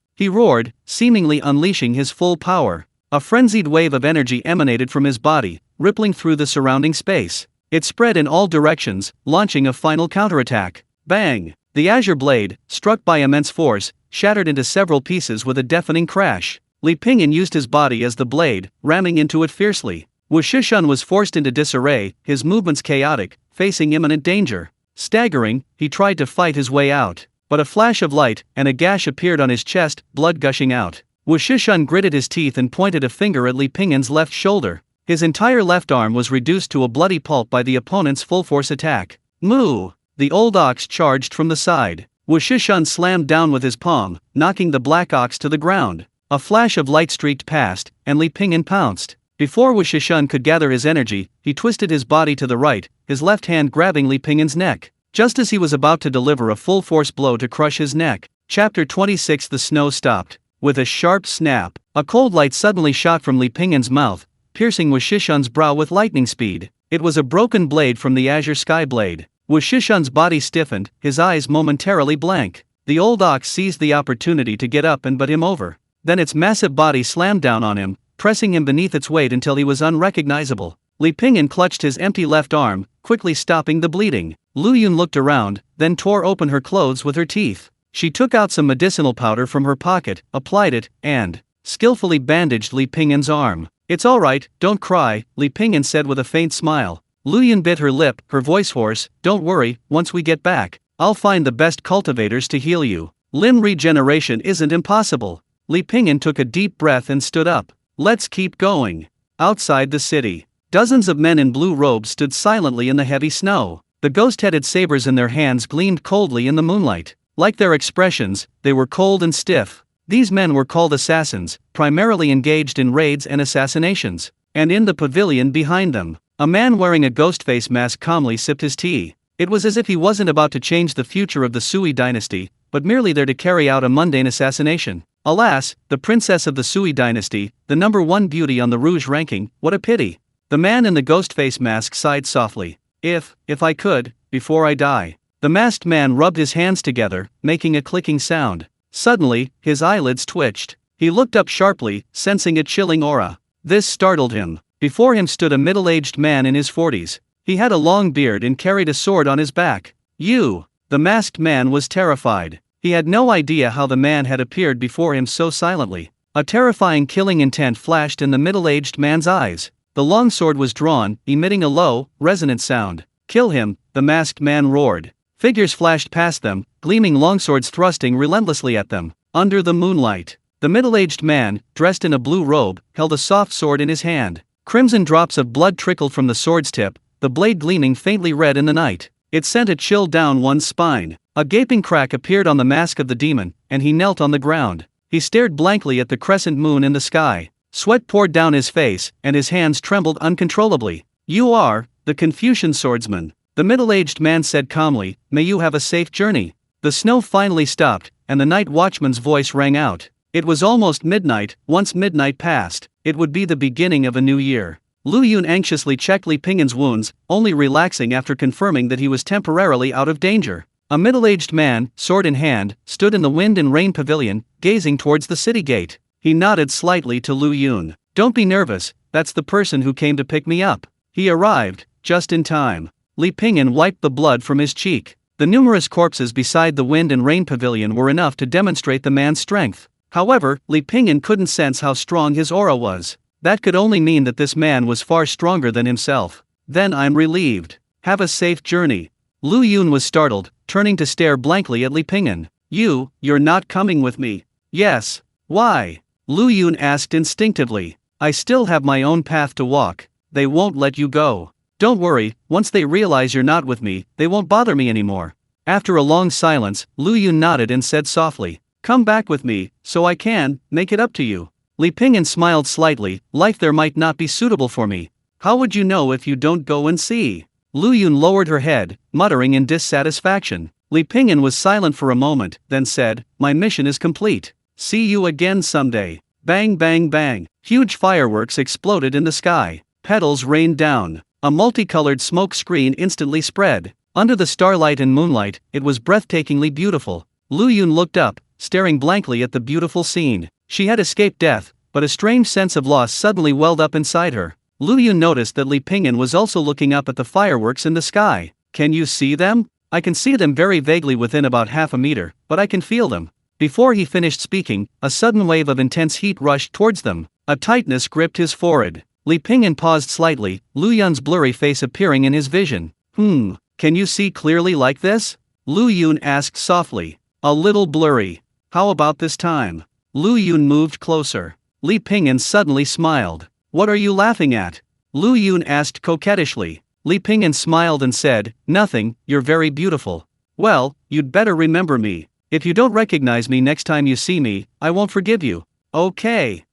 A: He roared, seemingly unleashing his full power. A frenzied wave of energy emanated from his body, rippling through the surrounding space. It spread in all directions, launching a final counterattack. Bang! The azure blade, struck by immense force, shattered into several pieces with a deafening crash. Li Pingyan used his body as the blade, ramming into it fiercely. Wu Shishun was forced into disarray, his movements chaotic, facing imminent danger. Staggering, he tried to fight his way out. But a flash of light, and a gash appeared on his chest, blood gushing out. Wu Shishun gritted his teeth and pointed a finger at Li Pingyan's left shoulder. His entire left arm was reduced to a bloody pulp by the opponent's full-force attack. Moo! The old ox charged from the side. Wu Shishun slammed down with his palm, knocking the black ox to the ground. A flash of light streaked past, and Li Pingyan pounced. Before Wu Shishun could gather his energy, he twisted his body to the right, his left hand grabbing Li Pingyan's neck. Just as he was about to deliver a full-force blow to crush his neck. Chapter 26. The snow stopped. With a sharp snap, a cold light suddenly shot from Li Pingyan's mouth, piercing Wu Shishun's brow with lightning speed. It was a broken blade from the azure sky blade. Wu Shishun's body stiffened, his eyes momentarily blank. The old ox seized the opportunity to get up and butt him over. Then its massive body slammed down on him, pressing him beneath its weight until he was unrecognizable. Li Pingyan clutched his empty left arm, quickly stopping the bleeding. Lu Yun looked around, then tore open her clothes with her teeth. She took out some medicinal powder from her pocket, applied it, and skillfully bandaged Li Pingyan's arm. "It's all right, don't cry," Li Pingyan said with a faint smile. Lu Yun bit her lip, her voice hoarse. "Don't worry, once we get back, I'll find the best cultivators to heal you. Limb regeneration isn't impossible." Li Pingyan took a deep breath and stood up. "Let's keep going." Outside the city, dozens of men in blue robes stood silently in the heavy snow. The ghost-headed sabers in their hands gleamed coldly in the moonlight. Like their expressions, they were cold and stiff. These men were called assassins, primarily engaged in raids and assassinations. And in the pavilion behind them, a man wearing a ghost face mask calmly sipped his tea. It was as if he wasn't about to change the future of the Sui dynasty, but merely there to carry out a mundane assassination. Alas, the princess of the Sui dynasty, the #1 beauty on the Rouge ranking, what a pity. The man in the ghost face mask sighed softly. If I could, before I die." The masked man rubbed his hands together, making a clicking sound. Suddenly, his eyelids twitched. He looked up sharply, sensing a chilling aura. This startled him. Before him stood a middle-aged man in his 40s. He had a long beard and carried a sword on his back. "You!" The masked man was terrified. He had no idea how the man had appeared before him so silently. A terrifying killing intent flashed in the middle-aged man's eyes. The long sword was drawn, emitting a low, resonant sound. "Kill him," the masked man roared. Figures flashed past them, gleaming longswords thrusting relentlessly at them. Under the moonlight, the middle-aged man, dressed in a blue robe, held a soft sword in his hand. Crimson drops of blood trickled from the sword's tip, the blade gleaming faintly red in the night. It sent a chill down one's spine. A gaping crack appeared on the mask of the demon, and he knelt on the ground. He stared blankly at the crescent moon in the sky. Sweat poured down his face, and his hands trembled uncontrollably. "You are the Confucian swordsman," the middle-aged man said calmly. "May you have a safe journey." The snow finally stopped, and the night watchman's voice rang out. It was almost midnight. Once midnight passed, it would be the beginning of a new year. Lu Yun anxiously checked Li Pingyan's wounds, only relaxing after confirming that he was temporarily out of danger. A middle-aged man, sword in hand, stood in the wind and rain pavilion, gazing towards the city gate. He nodded slightly to Lu Yun. "Don't be nervous, that's the person who came to pick me up. He arrived, just in time." Li Pingyan wiped the blood from his cheek. The numerous corpses beside the wind and rain pavilion were enough to demonstrate the man's strength. However, Li Pingyan couldn't sense how strong his aura was. That could only mean that this man was far stronger than himself. Then I'm relieved. Have a safe journey. Lu Yun was startled, turning to stare blankly at Li Pingyan. You're not coming with me. Yes. Why? Lu Yun asked instinctively. I still have my own path to walk. They won't let you go. Don't worry, once they realize you're not with me, they won't bother me anymore. After a long silence, Lu Yun nodded and said softly, come back with me, so I can make it up to you. Li Pingyan smiled slightly. Life there might not be suitable for me. How would you know if you don't go and see? Lu Yun lowered her head, muttering in dissatisfaction. Li Pingyan was silent for a moment, then said, my mission is complete. See you again someday. Bang bang bang. Huge fireworks exploded in the sky. Petals rained down. A multicolored smoke screen instantly spread. Under the starlight and moonlight, it was breathtakingly beautiful. Lu Yun looked up, staring blankly at the beautiful scene. She had escaped death, but a strange sense of loss suddenly welled up inside her. Lu Yun noticed that Li Pingyan was also looking up at the fireworks in the sky. Can you see them? I can see them very vaguely within about half a meter, but I can feel them. Before he finished speaking, a sudden wave of intense heat rushed towards them. A tightness gripped his forehead. Li Pingyan paused slightly, Lu Yun's blurry face appearing in his vision. Can you see clearly like this? Lu Yun asked softly. A little blurry. How about this time? Lu Yun moved closer. Li Pingyan suddenly smiled. What are you laughing at? Lu Yun asked coquettishly. Li Pingyan smiled and said, nothing, you're very beautiful. Well, you'd better remember me. If you don't recognize me next time you see me, I won't forgive you. Okay.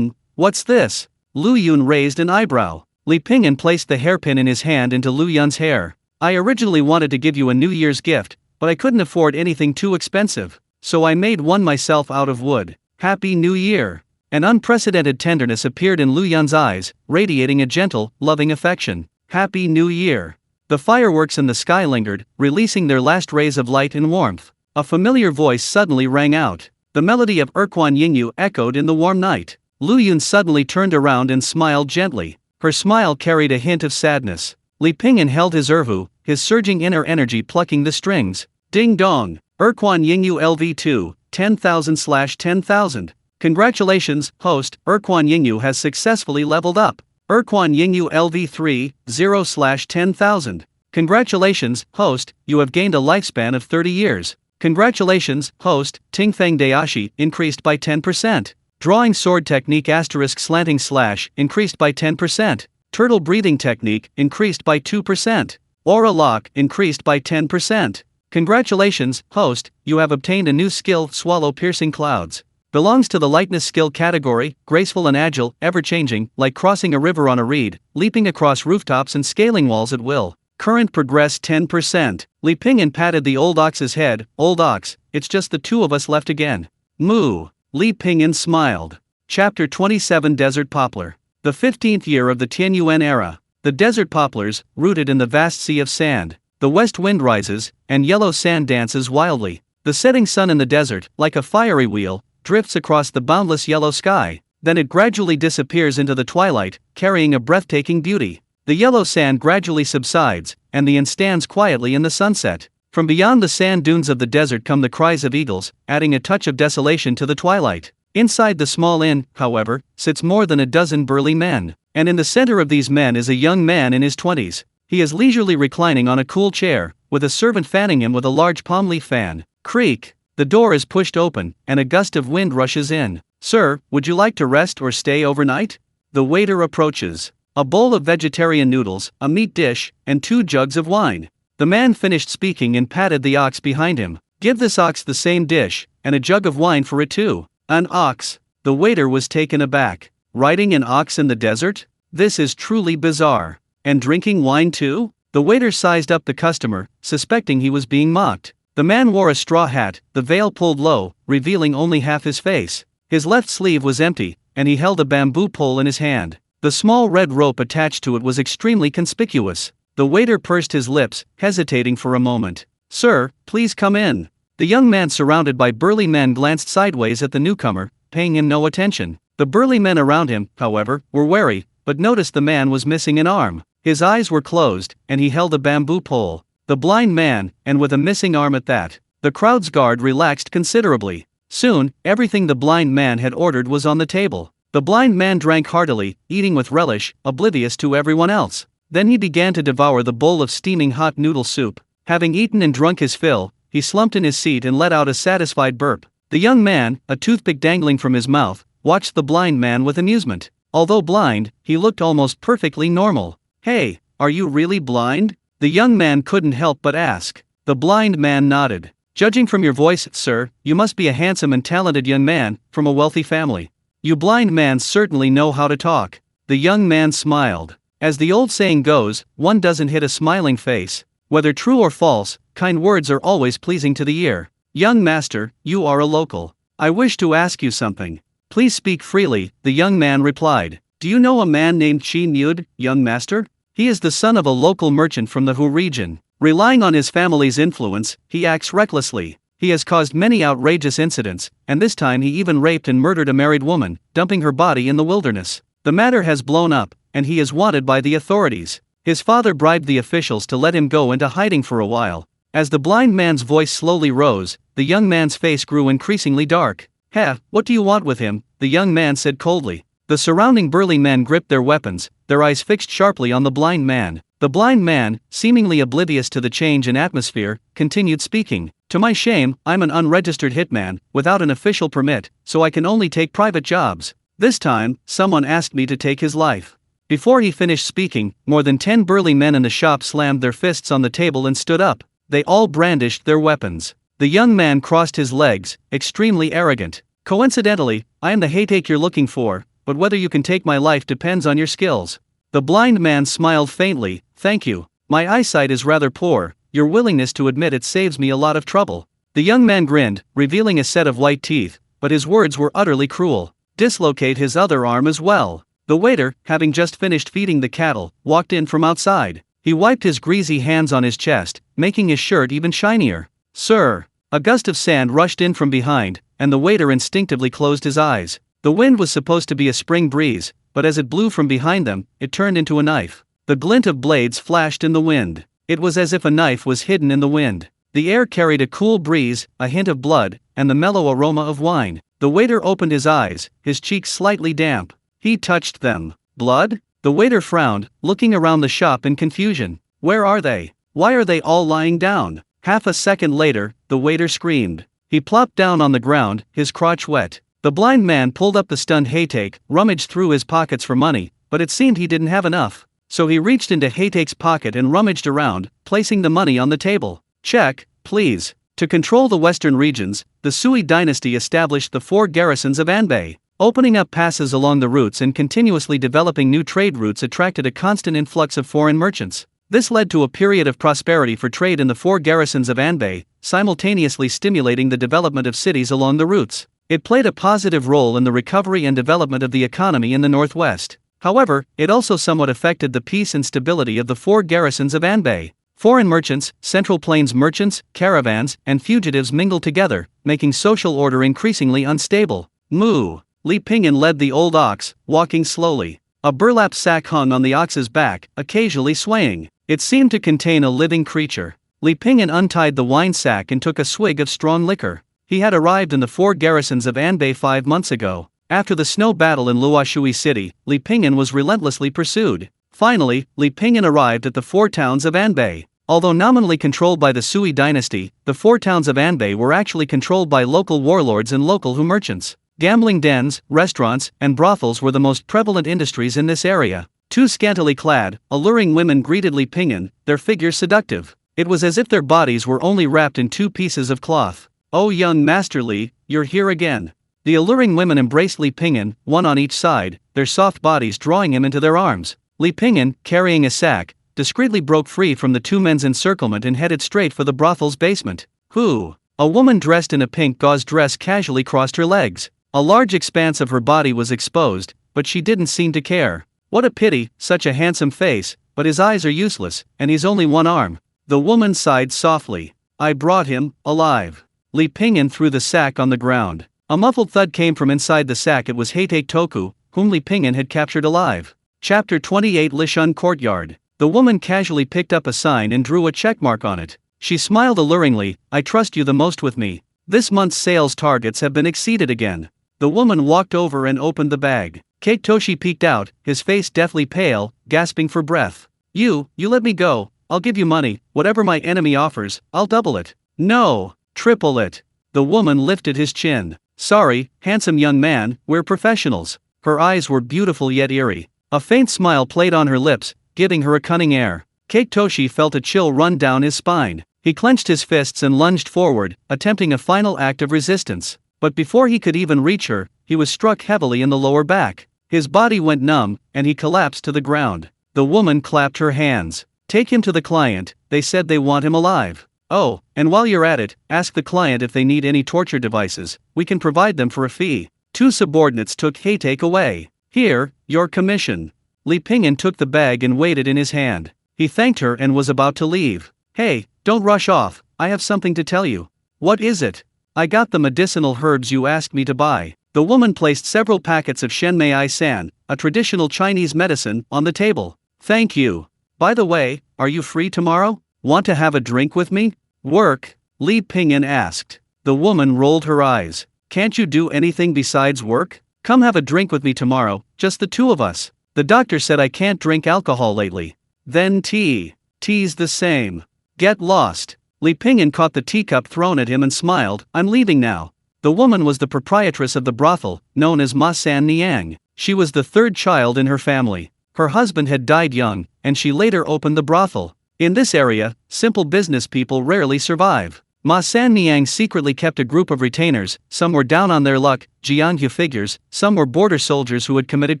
A: What's this? Lu Yun raised an eyebrow. Li Pingyan placed the hairpin in his hand into Lu Yun's hair. I originally wanted to give you a New Year's gift, but I couldn't afford anything too expensive, so I made one myself out of wood. Happy New Year! An unprecedented tenderness appeared in Lu Yun's eyes, radiating a gentle, loving affection. Happy New Year! The fireworks in the sky lingered, releasing their last rays of light and warmth. A familiar voice suddenly rang out. The melody of Erquan Yingyue echoed in the warm night. Lu Yun suddenly turned around and smiled gently. Her smile carried a hint of sadness. Li Pingyan held his ervu, his surging inner energy plucking the strings. Ding dong! Erquan Yingyue LV2, 10,000/10,000. Congratulations, host, Erquan Yingyue has successfully leveled up. Erquan Yingyue LV3, 0/10,000. Congratulations, host, you have gained a lifespan of 30 years. Congratulations, host, Tingfeng Dayashi increased by 10%. Drawing sword technique *// increased by 10%. Turtle breathing technique increased by 2%. Aura lock increased by 10%. Congratulations, host, you have obtained a new skill, swallow piercing clouds. Belongs to the lightness skill category, graceful and agile, ever-changing, like crossing a river on a reed, leaping across rooftops and scaling walls at will. Current progress 10%. Li Pingyan patted the old ox's head. Old ox, it's just the two of us left again. Moo. Li Pingyan smiled. Chapter 27 Desert Poplar. The 15th year of the Tianyuan era. The desert poplars, rooted in the vast sea of sand. The west wind rises, and yellow sand dances wildly. The setting sun in the desert, like a fiery wheel, drifts across the boundless yellow sky. Then it gradually disappears into the twilight, carrying a breathtaking beauty. The yellow sand gradually subsides, and the inn stands quietly in the sunset. From beyond the sand dunes of the desert come the cries of eagles, adding a touch of desolation to the twilight. Inside the small inn, however, sits more than a dozen burly men, and in the center of these men is a young man in his 20s. He is leisurely reclining on a cool chair, with a servant fanning him with a large palm leaf fan. Creak! The door is pushed open, and a gust of wind rushes in. Sir, would you like to rest or stay overnight? The waiter approaches. A bowl of vegetarian noodles, a meat dish, and 2 jugs of wine. The man finished speaking and patted the ox behind him. Give this ox the same dish, and a jug of wine for it too. An ox? The waiter was taken aback. Riding an ox in the desert? This is truly bizarre. And drinking wine too? The waiter sized up the customer, suspecting he was being mocked. The man wore a straw hat, the veil pulled low, revealing only half his face. His left sleeve was empty, and he held a bamboo pole in his hand. The small red rope attached to it was extremely conspicuous. The waiter pursed his lips, hesitating for a moment. Sir, please come in. The young man surrounded by burly men glanced sideways at the newcomer, paying him no attention. The burly men around him, however, were wary, but noticed the man was missing an arm. His eyes were closed, and he held a bamboo pole. The blind man, and with a missing arm at that. The crowd's guard relaxed considerably. Soon, everything the blind man had ordered was on the table. The blind man drank heartily, eating with relish, oblivious to everyone else. Then he began to devour the bowl of steaming hot noodle soup. Having eaten and drunk his fill, he slumped in his seat and let out a satisfied burp. The young man, a toothpick dangling from his mouth, watched the blind man with amusement. Although blind, he looked almost perfectly normal. "Hey, are you really blind?" the young man couldn't help but ask. The blind man nodded. "Judging from your voice, sir, you must be a handsome and talented young man, from a wealthy family. You blind men certainly know how to talk." The young man smiled. As the old saying goes, one doesn't hit a smiling face. Whether true or false, kind words are always pleasing to the ear. "Young master, you are a local. I wish to ask you something." "Please speak freely," the young man replied. "Do you know a man named Qi Yingyue, young master? He is the son of a local merchant from the Hu region. Relying on his family's influence, he acts recklessly. He has caused many outrageous incidents, and this time he even raped and murdered a married woman, dumping her body in the wilderness. The matter has blown up, and he is wanted by the authorities. His father bribed the officials to let him go into hiding for a while." As the blind man's voice slowly rose, the young man's face grew increasingly dark. "Heh, what do you want with him?" the young man said coldly. The surrounding burly men gripped their weapons, their eyes fixed sharply on the blind man. The blind man, seemingly oblivious to the change in atmosphere, continued speaking. "To my shame, I'm an unregistered hitman, without an official permit, so I can only take private jobs. This time, someone asked me to take his life." Before he finished speaking, more than 10 burly men in the shop slammed their fists on the table and stood up. They all brandished their weapons. The young man crossed his legs, extremely arrogant. "Coincidentally, I am the Haytake you're looking for, but whether you can take my life depends on your skills." The blind man smiled faintly. "Thank you. My eyesight is rather poor. Your willingness to admit it saves me a lot of trouble." The young man grinned, revealing a set of white teeth, but his words were utterly cruel. "Dislocate his other arm as well." The waiter, having just finished feeding the cattle, walked in from outside. He wiped his greasy hands on his chest, making his shirt even shinier. "Sir." A gust of sand rushed in from behind, and the waiter instinctively closed his eyes. The wind was supposed to be a spring breeze, but as it blew from behind them, it turned into a knife. The glint of blades flashed in the wind. It was as if a knife was hidden in the wind. The air carried a cool breeze, a hint of blood, and the mellow aroma of wine. The waiter opened his eyes, his cheeks slightly damp. He touched them. "Blood?" The waiter frowned, looking around the shop in confusion. "Where are they? Why are they all lying down?" Half a second later, the waiter screamed. He plopped down on the ground, his crotch wet. The blind man pulled up the stunned Haytake, rummaged through his pockets for money, but it seemed he didn't have enough. So he reached into Haytake's pocket and rummaged around, placing the money on the table. "Check, please." To control the western regions, the Sui dynasty established the 4 garrisons of Anbei. Opening up passes along the routes and continuously developing new trade routes attracted a constant influx of foreign merchants. This led to a period of prosperity for trade in the 4 garrisons of Anbei, simultaneously stimulating the development of cities along the routes. It played a positive role in the recovery and development of the economy in the northwest. However, it also somewhat affected the peace and stability of the 4 garrisons of Anbei. Foreign merchants, Central Plains merchants, caravans, and fugitives mingled together, making social order increasingly unstable. Moo! Li Pingyan led the old ox, walking slowly. A burlap sack hung on the ox's back, occasionally swaying. It seemed to contain a living creature. Li Pingyan untied the wine sack and took a swig of strong liquor. He had arrived in the 4 garrisons of Anbei 5 months ago. After the snow battle in Luoshui City, Li Pingyan was relentlessly pursued. Finally, Li Pingyan arrived at the 4 towns of Anbei. Although nominally controlled by the Sui dynasty, the 4 towns of Anbei were actually controlled by local warlords and local Hu merchants. Gambling dens, restaurants, and brothels were the most prevalent industries in this area. 2 scantily clad, alluring women greeted Li Pingyan, their figures seductive. It was as if their bodies were only wrapped in 2 pieces of cloth. "Oh, young Master Li, you're here again." The alluring women embraced Li Pingyan, one on each side, their soft bodies drawing him into their arms. Li Pingyan, carrying a sack, discreetly broke free from the 2 men's encirclement and headed straight for the brothel's basement. "Who?" A woman dressed in a pink gauze dress casually crossed her legs. A large expanse of her body was exposed, but she didn't seem to care. "What a pity, such a handsome face, but his eyes are useless, and he's only 1 arm." The woman sighed softly. "I brought him, alive." Li Pingyan threw the sack on the ground. A muffled thud came from inside the sack. It was Haytake Tofu, whom Li Pingyan had captured alive. Chapter 28 Lishun Courtyard. The woman casually picked up a sign and drew a checkmark on it. She smiled alluringly. "I trust you the most with me. This month's sales targets have been exceeded again. The woman walked over and opened the bag. Kate Toshi peeked out, his face deathly pale, gasping for breath. You let me go, I'll give you money, whatever my enemy offers, I'll double it. No, triple it. The woman lifted his chin. Sorry, handsome young man, we're professionals. Her eyes were beautiful yet eerie. A faint smile played on her lips, giving her a cunning air. Kate Toshi felt a chill run down his spine. He clenched his fists and lunged forward, attempting a final act of resistance. But before he could even reach her, he was struck heavily in the lower back. His body went numb, and he collapsed to the ground. The woman clapped her hands. Take him to the client, they said they want him alive. Oh, and while you're at it, ask the client if they need any torture devices, we can provide them for a fee. Two subordinates took Haytake away. Here, your commission. Li Pingyan took the bag and weighed it in his hand. He thanked her and was about to leave. Hey, don't rush off, I have something to tell you. What is it? I got the medicinal herbs you asked me to buy. The woman placed several packets of Shenmei San, a traditional Chinese medicine, on the table. Thank you. By the way, are you free tomorrow? Want to have a drink with me? Work? Li Pingyan asked. The woman rolled her eyes. Can't you do anything besides work? Come have a drink with me tomorrow, just the two of us. The doctor said I can't drink alcohol lately. Then tea. Tea's the same. Get lost. Li Pingyan caught the teacup thrown at him and smiled. I'm leaving now. The woman was the proprietress of the brothel, known as Ma San Niang. She was the third child in her family. Her husband had died young, and she later opened the brothel. In this area, simple business people rarely survive. Ma San Niang secretly kept a group of retainers, some were down on their luck, Jianghu figures, some were border soldiers who had committed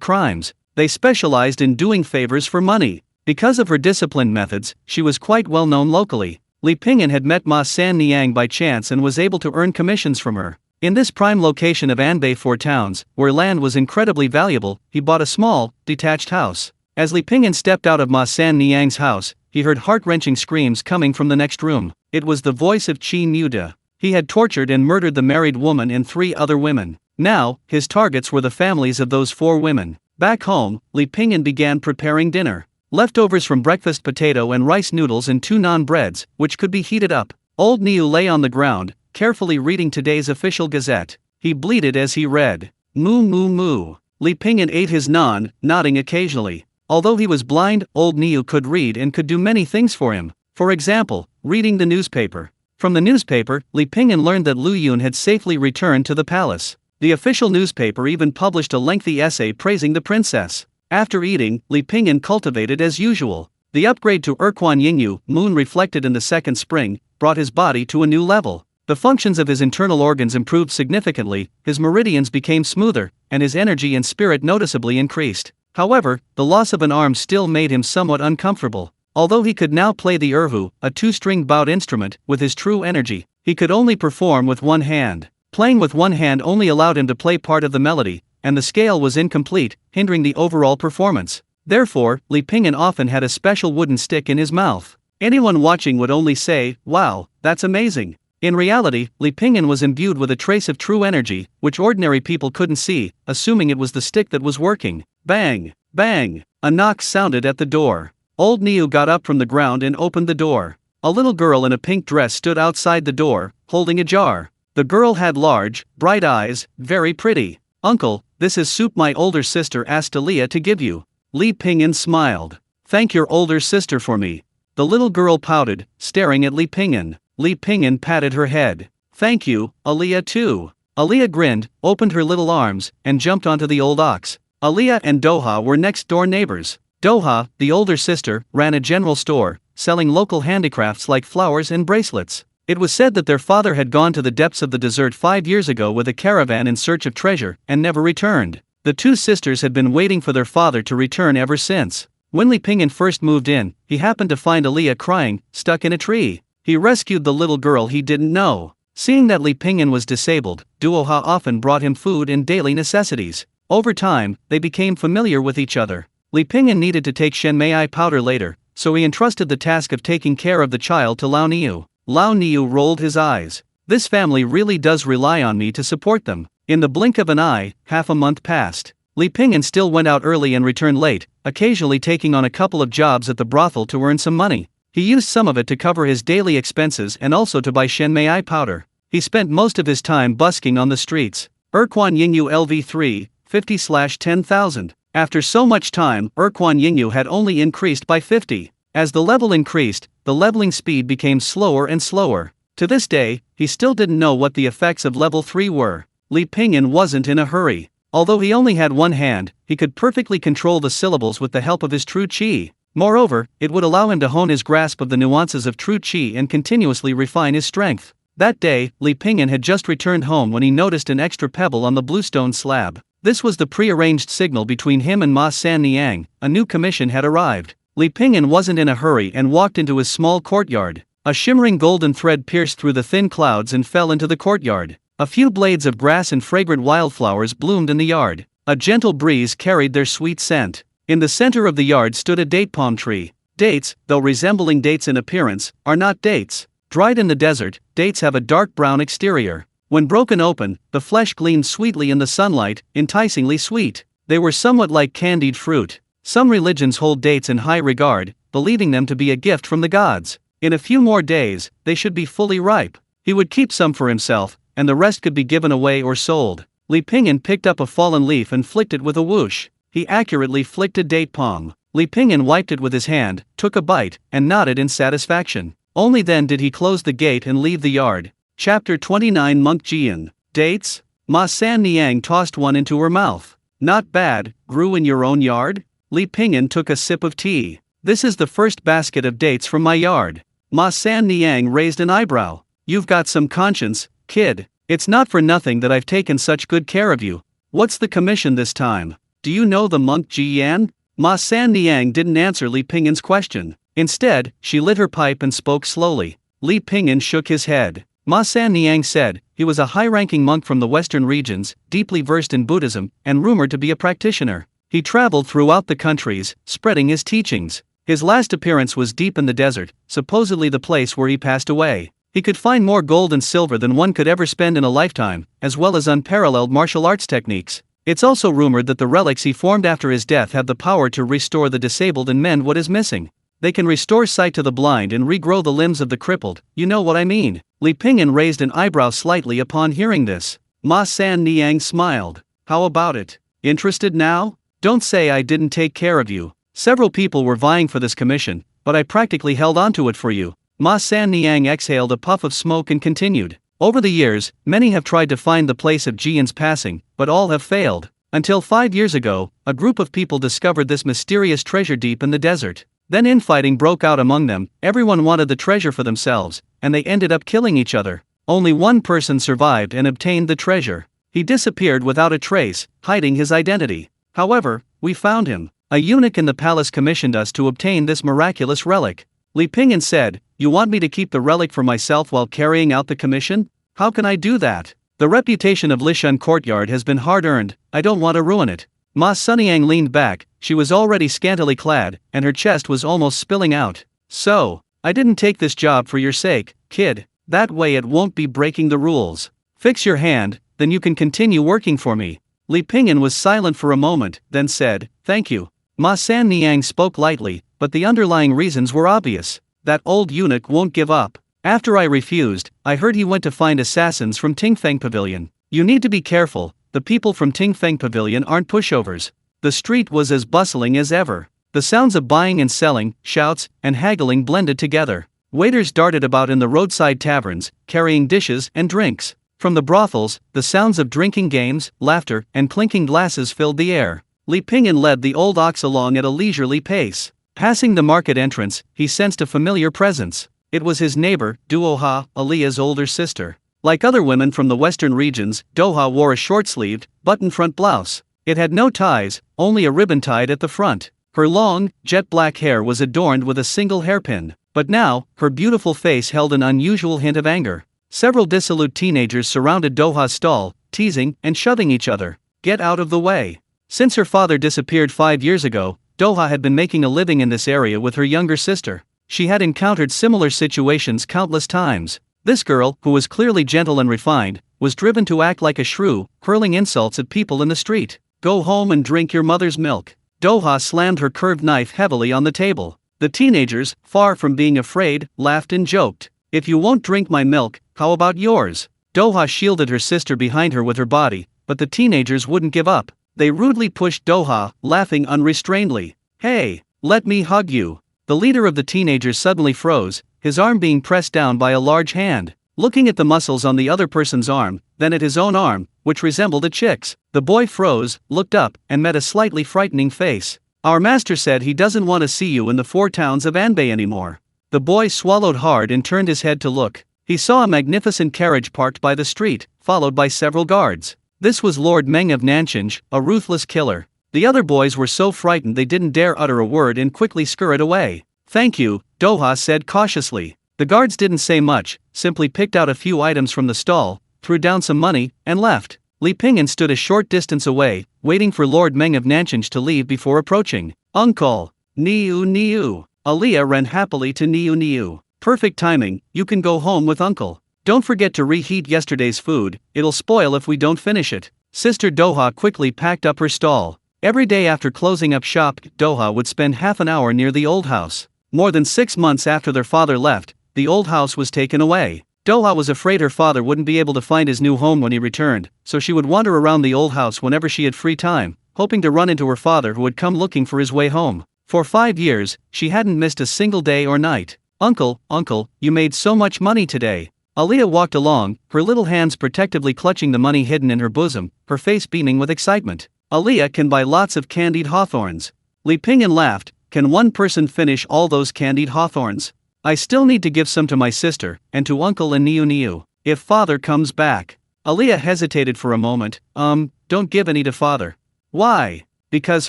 A: crimes. They specialized in doing favors for money. Because of her disciplined methods, she was quite well known locally. Li Pingyan had met Ma San Niang by chance and was able to earn commissions from her. In this prime location of Anbei Four Towns, where land was incredibly valuable, he bought a small, detached house. As Li Pingyan stepped out of Ma San Niang's house, he heard heart-wrenching screams coming from the next room. It was the voice of Qi Muda. He had tortured and murdered the married woman and 3 other women. Now, his targets were the families of those 4 women. Back home, Li Pingyan began preparing dinner. Leftovers from breakfast potato and rice noodles and 2 naan breads, which could be heated up. Old Niu lay on the ground, carefully reading today's official gazette. He bleated as he read. Moo moo moo. Li Pingyan ate his naan, nodding occasionally. Although he was blind, old Niu could read and could do many things for him. For example, reading the newspaper. From the newspaper, Li Pingyan learned that Lu Yun had safely returned to the palace. The official newspaper even published a lengthy essay praising the princess. After eating, Li Pingyan cultivated as usual. The upgrade to Erquan Yingyue, moon reflected in the second spring, brought his body to a new level. The functions of his internal organs improved significantly, his meridians became smoother, and his energy and spirit noticeably increased. However, the loss of an arm still made him somewhat uncomfortable. Although he could now play the erhu, a 2-stringed bowed instrument, with his true energy, he could only perform with one hand. Playing with one hand only allowed him to play part of the melody, and the scale was incomplete, hindering the overall performance. Therefore, Li Pingyan often had a special wooden stick in his mouth. Anyone watching would only say, "Wow, that's amazing." In reality, Li Pingyan was imbued with a trace of true energy, which ordinary people couldn't see, assuming it was the stick that was working. Bang! Bang! A knock sounded at the door. Old Niu got up from the ground and opened the door. A little girl in a pink dress stood outside the door, holding a jar. The girl had large, bright eyes, very pretty. "Uncle, this is soup my older sister asked Aaliyah to give you." Li Pingyan smiled. "Thank your older sister for me." The little girl pouted, staring at Li Pingyan. Li Pingyan patted her head. "Thank you, Aaliyah too." Aaliyah grinned, opened her little arms, and jumped onto the old ox. Aaliyah and Doha were next-door neighbors. Doha, the older sister, ran a general store, selling local handicrafts like flowers and bracelets. It was said that their father had gone to the depths of the desert 5 years ago with a caravan in search of treasure, and never returned. The 2 sisters had been waiting for their father to return ever since. When Li Pingyan first moved in, he happened to find Aaliyah crying, stuck in a tree. He rescued the little girl he didn't know. Seeing that Li Pingyan was disabled, Duoha often brought him food and daily necessities. Over time, they became familiar with each other. Li Pingyan needed to take Shenmei powder later, so he entrusted the task of taking care of the child to Lao Niu. Lao Niu rolled his eyes. "This family really does rely on me to support them." In the blink of an eye, half a month passed. Li Pingyan still went out early and returned late, occasionally taking on a couple of jobs at the brothel to earn some money. He used some of it to cover his daily expenses and also to buy Shenmei powder. He spent most of his time busking on the streets. Erquan Yingyue LV3, 50/10,000. After so much time, Erquan Yingyue had only increased by 50. As the level increased, the leveling speed became slower and slower. To this day, he still didn't know what the effects of level 3 were. Li Pingyan wasn't in a hurry. Although he only had one hand, he could perfectly control the syllables with the help of his true qi. Moreover, it would allow him to hone his grasp of the nuances of true qi and continuously refine his strength. That day, Li Pingyan had just returned home when he noticed an extra pebble on the bluestone slab. This was the pre-arranged signal between him and Ma San Niang. A new commission had arrived. Li Pingyan wasn't in a hurry and walked into his small courtyard. A shimmering golden thread pierced through the thin clouds and fell into the courtyard. A few blades of grass and fragrant wildflowers bloomed in the yard. A gentle breeze carried their sweet scent. In the center of the yard stood a date palm tree. Dates, though resembling dates in appearance, are not dates. Dried in the desert, dates have a dark brown exterior. When broken open, the flesh gleamed sweetly in the sunlight, enticingly sweet. They were somewhat like candied fruit. Some religions hold dates in high regard, believing them to be a gift from the gods. In a few more days, they should be fully ripe. He would keep some for himself, and the rest could be given away or sold. Li Pingyan picked up a fallen leaf and flicked it with a whoosh. He accurately flicked a date palm. Li Pingyan wiped it with his hand, took a bite, and nodded in satisfaction. Only then did he close the gate and leave the yard. Chapter 29 Monk Jian. Dates? Ma San Niang tossed one into her mouth. Not bad, grew in your own yard? Li Pingyan took a sip of tea. This is the first basket of dates from my yard. Ma San Niang raised an eyebrow. You've got some conscience, kid. It's not for nothing that I've taken such good care of you. What's the commission this time? Do you know the monk Jian? Ma San Niang didn't answer Li Pingyan's question. Instead, she lit her pipe and spoke slowly. Li Pingyan shook his head. Ma San Niang said, he was a high-ranking monk from the western regions, deeply versed in Buddhism, and rumored to be a practitioner. He traveled throughout the countries, spreading his teachings. His last appearance was deep in the desert, supposedly the place where he passed away. He could find more gold and silver than one could ever spend in a lifetime, as well as unparalleled martial arts techniques. It's also rumored that the relics he formed after his death have the power to restore the disabled and mend what is missing. They can restore sight to the blind and regrow the limbs of the crippled, you know what I mean. Li Pingyan raised an eyebrow slightly upon hearing this. Ma San Niang smiled. How about it? Interested now? Don't say I didn't take care of you. Several people were vying for this commission, but I practically held onto it for you. Ma San Niang exhaled a puff of smoke and continued. Over the years, many have tried to find the place of Jian's passing, but all have failed. Until 5 years ago, a group of people discovered this mysterious treasure deep in the desert. Then infighting broke out among them, everyone wanted the treasure for themselves, and they ended up killing each other. Only one person survived and obtained the treasure. He disappeared without a trace, hiding his identity. However, we found him. A eunuch in the palace commissioned us to obtain this miraculous relic. Li Pingyan said, you want me to keep the relic for myself while carrying out the commission? How can I do that? The reputation of Lishun Courtyard has been hard-earned, I don't want to ruin it. Ma Sunyang leaned back, she was already scantily clad, and her chest was almost spilling out. So, I didn't take this job for your sake, kid. That way it won't be breaking the rules. Fix your hand, then you can continue working for me. Li Pingyan was silent for a moment, then said, thank you. Ma San Niang spoke lightly, but the underlying reasons were obvious. That old eunuch won't give up. After I refused, I heard he went to find assassins from Tingfeng Pavilion. You need to be careful, the people from Tingfeng Pavilion aren't pushovers. The street was as bustling as ever. The sounds of buying and selling, shouts, and haggling blended together. Waiters darted about in the roadside taverns, carrying dishes and drinks. From the brothels, the sounds of drinking games, laughter, and clinking glasses filled the air. Li Pingyan led the old ox along at a leisurely pace. Passing the market entrance, he sensed a familiar presence. It was his neighbor, Duoha, Alia's older sister. Like other women from the western regions, Doha wore a short-sleeved, button-front blouse. It had no ties, only a ribbon tied at the front. Her long, jet-black hair was adorned with a single hairpin. But now, her beautiful face held an unusual hint of anger. Several dissolute teenagers surrounded Doha's stall, teasing and shoving each other. Get out of the way. Since her father disappeared 5 years ago, Doha had been making a living in this area with her younger sister. She had encountered similar situations countless times. This girl, who was clearly gentle and refined, was driven to act like a shrew, hurling insults at people in the street. Go home and drink your mother's milk. Doha slammed her curved knife heavily on the table. The teenagers, far from being afraid, laughed and joked. If you won't drink my milk, how about yours? Doha shielded her sister behind her with her body, but the teenagers wouldn't give up. They rudely pushed Doha, laughing unrestrainedly. "Hey, let me hug you." The leader of the teenagers suddenly froze, his arm being pressed down by a large hand. Looking at the muscles on the other person's arm, then at his own arm, which resembled a chick's, the boy froze, looked up, and met a slightly frightening face. "Our master said he doesn't want to see you in the 4 towns of Anbei anymore." The boy swallowed hard and turned his head to look. He saw a magnificent carriage parked by the street, followed by several guards. This was Lord Meng of Nanshan, a ruthless killer. The other boys were so frightened they didn't dare utter a word and quickly scurried away. "Thank you," Doha said cautiously. The guards didn't say much, simply picked out a few items from the stall, threw down some money, and left. Li Pingyan stood a short distance away, waiting for Lord Meng of Nanshan to leave before approaching. "Uncle! Niu. Aliyah ran happily to Niu. "Perfect timing, you can go home with Uncle. Don't forget to reheat yesterday's food, it'll spoil if we don't finish it." Sister Doha quickly packed up her stall. Every day after closing up shop, Doha would spend half an hour near the old house. More than 6 months after their father left, the old house was taken away. Doha was afraid her father wouldn't be able to find his new home when he returned, so she would wander around the old house whenever she had free time, hoping to run into her father who would come looking for his way home. For 5 years, she hadn't missed a single day or night. Uncle, you made so much money today." Aliyah walked along, her little hands protectively clutching the money hidden in her bosom, her face beaming with excitement. "Aliyah can buy lots of candied hawthorns." Li Pingyan laughed. "Can one person finish all those candied hawthorns? I still need to give some to my sister, and to Uncle and Niu, if father comes back." Aliyah hesitated for a moment. Don't give any to father." "Why?" "Because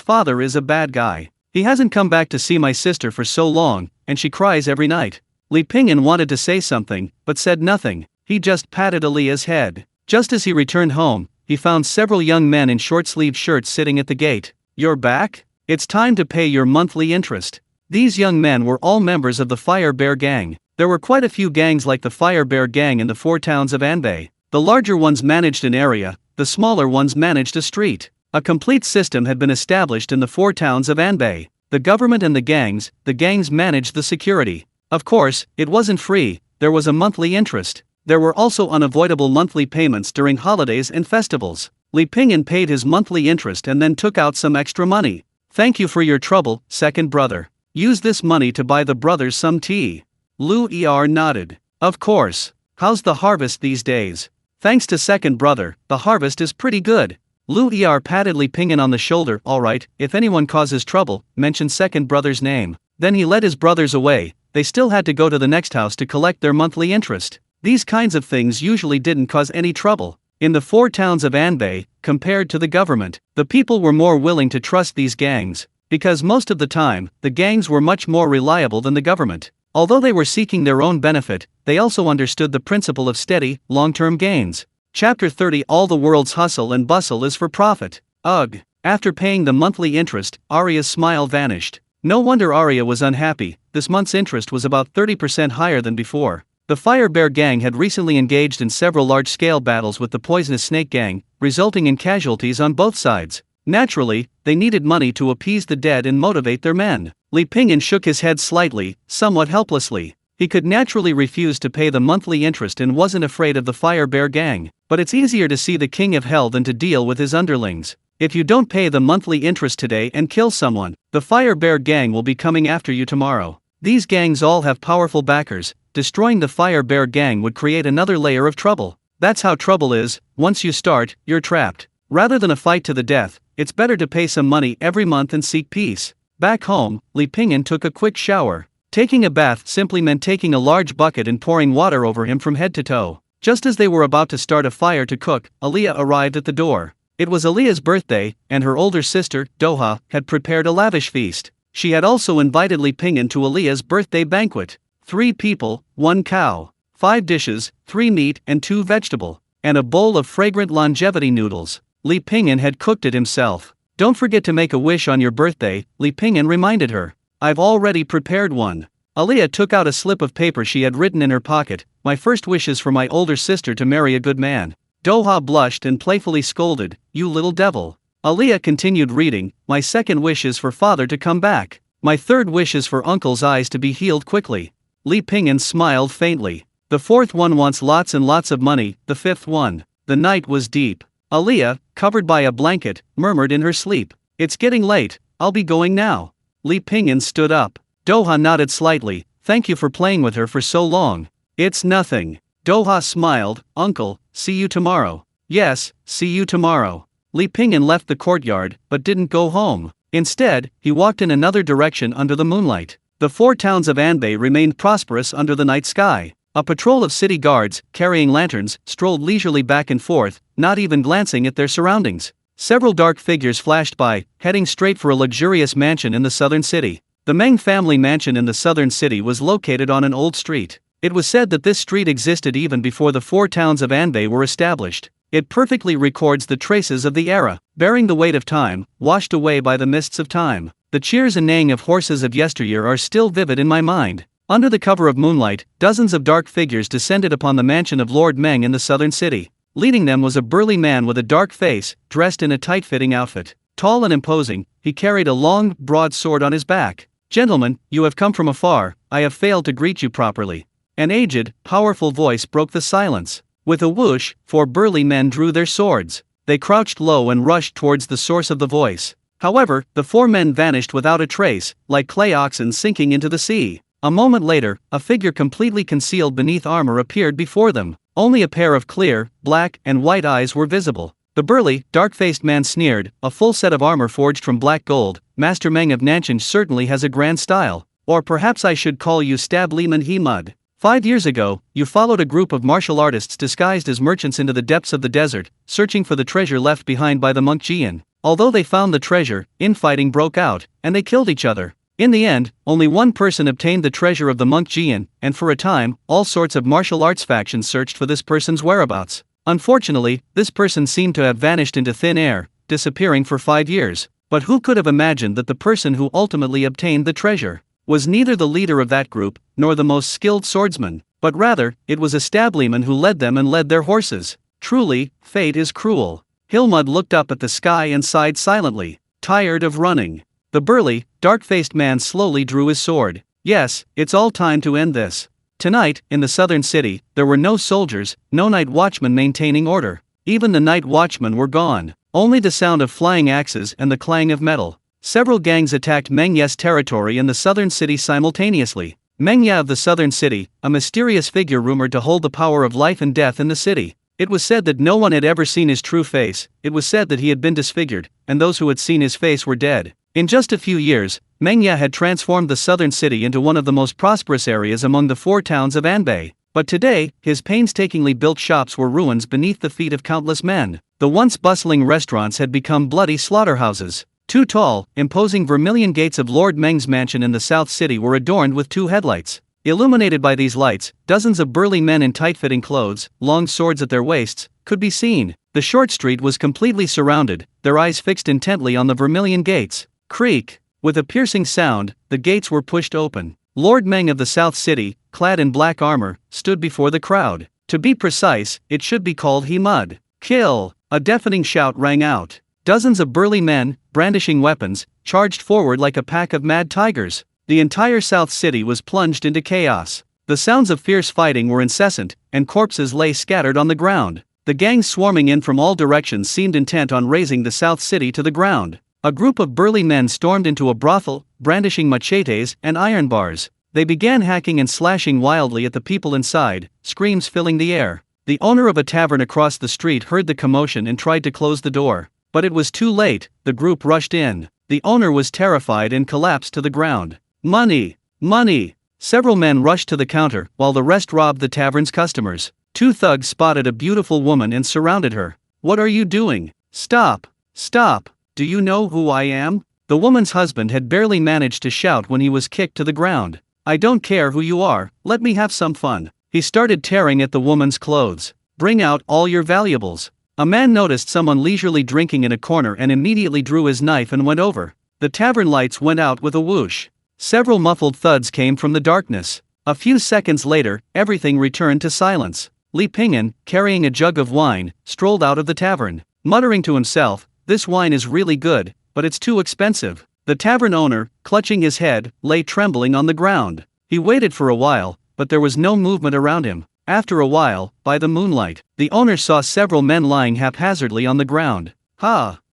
A: father is a bad guy. He hasn't come back to see my sister for so long, and she cries every night." Li Pingyan wanted to say something, but said nothing. He just patted Aliyah's head. Just as he returned home, he found several young men in short-sleeved shirts sitting at the gate. "You're back? It's time to pay your monthly interest." These young men were all members of the Fire Bear Gang. There were quite a few gangs like the Fire Bear Gang in the 4 towns of Anbei. The larger ones managed an area, the smaller ones managed a street. A complete system had been established in the 4 towns of Anbei. The government and the gangs managed the security. Of course, it wasn't free, there was a monthly interest. There were also unavoidable monthly payments during holidays and festivals. Li Pingyan paid his monthly interest and then took out some extra money. "Thank you for your trouble, second brother. Use this money to buy the brothers some tea." Lu Er nodded. "Of course. How's the harvest these days?" "Thanks to second brother, the harvest is pretty good." Lu Er patted Li Pingyan on the shoulder. "All right, if anyone causes trouble, mention second brother's name." Then he led his brothers away. They still had to go to the next house to collect their monthly interest. These kinds of things usually didn't cause any trouble. In the 4 towns of Anbei, compared to the government, the people were more willing to trust these gangs, because most of the time, the gangs were much more reliable than the government. Although they were seeking their own benefit, they also understood the principle of steady, long-term gains. Chapter 30. All the world's hustle and bustle is for profit. Ugh. After paying the monthly interest, Arya's smile vanished. No wonder Arya was unhappy. This month's interest was about 30% higher than before. The Fire Bear Gang had recently engaged in several large-scale battles with the Poisonous Snake Gang, resulting in casualties on both sides. Naturally, they needed money to appease the dead and motivate their men. Li Pingyan shook his head slightly, somewhat helplessly. He could naturally refuse to pay the monthly interest and wasn't afraid of the Fire Bear Gang, but it's easier to see the King of Hell than to deal with his underlings. If you don't pay the monthly interest today and kill someone, the Fire Bear Gang will be coming after you tomorrow. These gangs all have powerful backers. Destroying the Fire Bear Gang would create another layer of trouble. That's how trouble is. Once you start, you're trapped. Rather than a fight to the death, it's better to pay some money every month and seek peace. Back home, Li Pingyan took a quick shower. Taking a bath simply meant taking a large bucket and pouring water over him from head to toe. Just as they were about to start a fire to cook, Aliyah arrived at the door. It was Aliyah's birthday, and her older sister, Doha, had prepared a lavish feast. She had also invited Li Pingyan to Aliyah's birthday banquet. 3 people, 1 cow, 5 dishes, 3 meat and 2 vegetable, and a bowl of fragrant longevity noodles. Li Pingyan had cooked it himself. "Don't forget to make a wish on your birthday," Li Pingyan reminded her. "I've already prepared one." Aliyah took out a slip of paper she had written in her pocket. "My first wish is for my older sister to marry a good man." Doha blushed and playfully scolded, "You little devil." Aliyah continued reading, "My second wish is for father to come back. My third wish is for uncle's eyes to be healed quickly." Li Pingyan smiled faintly. The fourth one wants lots and lots of money, the fifth one. The night was deep. Aliyah, covered by a blanket, murmured in her sleep. It's getting late, I'll be going now. Li Pingyan stood up. Doha nodded slightly. Thank you for playing with her for so long. It's nothing. Doha smiled. Uncle, see you tomorrow. Yes, see you tomorrow. Li Pingyan left the courtyard, but didn't go home. Instead, he walked in another direction under the moonlight. The four towns of Anbei remained prosperous under the night sky. A patrol of city guards, carrying lanterns, strolled leisurely back and forth, not even glancing at their surroundings. Several dark figures flashed by, heading straight for a luxurious mansion in the southern city. The Meng family mansion in the southern city was located on an old street. It was said that this street existed even before the four towns of Anbei were established. It perfectly records the traces of the era, bearing the weight of time, washed away by the mists of time. The cheers and neighing of horses of yesteryear are still vivid in my mind. Under the cover of moonlight, dozens of dark figures descended upon the mansion of Lord Meng in the southern city. Leading them was a burly man with a dark face, dressed in a tight-fitting outfit. Tall and imposing, he carried a long, broad sword on his back. Gentlemen, you have come from afar, I have failed to greet you properly. An aged, powerful voice broke the silence. With a whoosh, four burly men drew their swords. They crouched low and rushed towards the source of the voice. However, the four men vanished without a trace, like clay oxen sinking into the sea. A moment later, a figure completely concealed beneath armor appeared before them. Only a pair of clear, black, and white eyes were visible. The burly, dark-faced man sneered, a full set of armor forged from black gold. Master Meng of Nanshan certainly has a grand style. Or perhaps I should call you Stab Liman He Mud. 5 years ago, you followed a group of martial artists disguised as merchants into the depths of the desert, searching for the treasure left behind by the monk Jian. Although they found the treasure, infighting broke out, and they killed each other. In the end, only one person obtained the treasure of the monk Jian, and for a time, all sorts of martial arts factions searched for this person's whereabouts. Unfortunately, this person seemed to have vanished into thin air, disappearing for 5 years. But who could have imagined that the person who ultimately obtained the treasure was neither the leader of that group, nor the most skilled swordsman, but rather, it was a stableman who led them and led their horses. Truly, fate is cruel. Hilmud looked up at the sky and sighed silently, tired of running. The burly, dark-faced man slowly drew his sword. Yes, it's all time to end this. Tonight, in the southern city, there were no soldiers, no night watchmen maintaining order. Even the night watchmen were gone. Only the sound of flying axes and the clang of metal. Several gangs attacked Meng Ye's territory in the southern city simultaneously. Meng Ye of the southern city, a mysterious figure rumored to hold the power of life and death in the city. It was said that no one had ever seen his true face. It was said that he had been disfigured, and those who had seen his face were dead. In just a few years, Meng Ye had transformed the southern city into one of the most prosperous areas among the four towns of Anbei. But today, his painstakingly built shops were ruins beneath the feet of countless men. The once bustling restaurants had become bloody slaughterhouses. Two tall, imposing vermilion gates of Lord Meng's mansion in the South City were adorned with two headlights. Illuminated by these lights, dozens of burly men in tight-fitting clothes, long swords at their waists, could be seen. The short street was completely surrounded, their eyes fixed intently on the vermilion gates. Creak! With a piercing sound, the gates were pushed open. Lord Meng of the South City, clad in black armor, stood before the crowd. To be precise, it should be called He Mud. Kill! A deafening shout rang out. Dozens of burly men, brandishing weapons, charged forward like a pack of mad tigers. The entire South City was plunged into chaos. The sounds of fierce fighting were incessant, and corpses lay scattered on the ground. The gangs swarming in from all directions seemed intent on razing the South City to the ground. A group of burly men stormed into a brothel, brandishing machetes and iron bars. They began hacking and slashing wildly at the people inside, screams filling the air. The owner of a tavern across the street heard the commotion and tried to close the door. But it was too late, the group rushed in. The owner was terrified and collapsed to the ground. Money! Money! Several men rushed to the counter, while the rest robbed the tavern's customers. Two thugs spotted a beautiful woman and surrounded her. What are you doing? Stop! Stop! Do you know who I am? The woman's husband had barely managed to shout when he was kicked to the ground. I don't care who you are, let me have some fun. He started tearing at the woman's clothes. Bring out all your valuables. A man noticed someone leisurely drinking in a corner and immediately drew his knife and went over. The tavern lights went out with a whoosh. Several muffled thuds came from the darkness. A few seconds later, everything returned to silence. Li Pingyan, carrying a jug of wine, strolled out of the tavern. Muttering to himself, "This wine is really good, but it's too expensive." The tavern owner, clutching his head, lay trembling on the ground. He waited for a while, but there was no movement around him. After a while, by the moonlight, the owner saw several men lying haphazardly on the ground.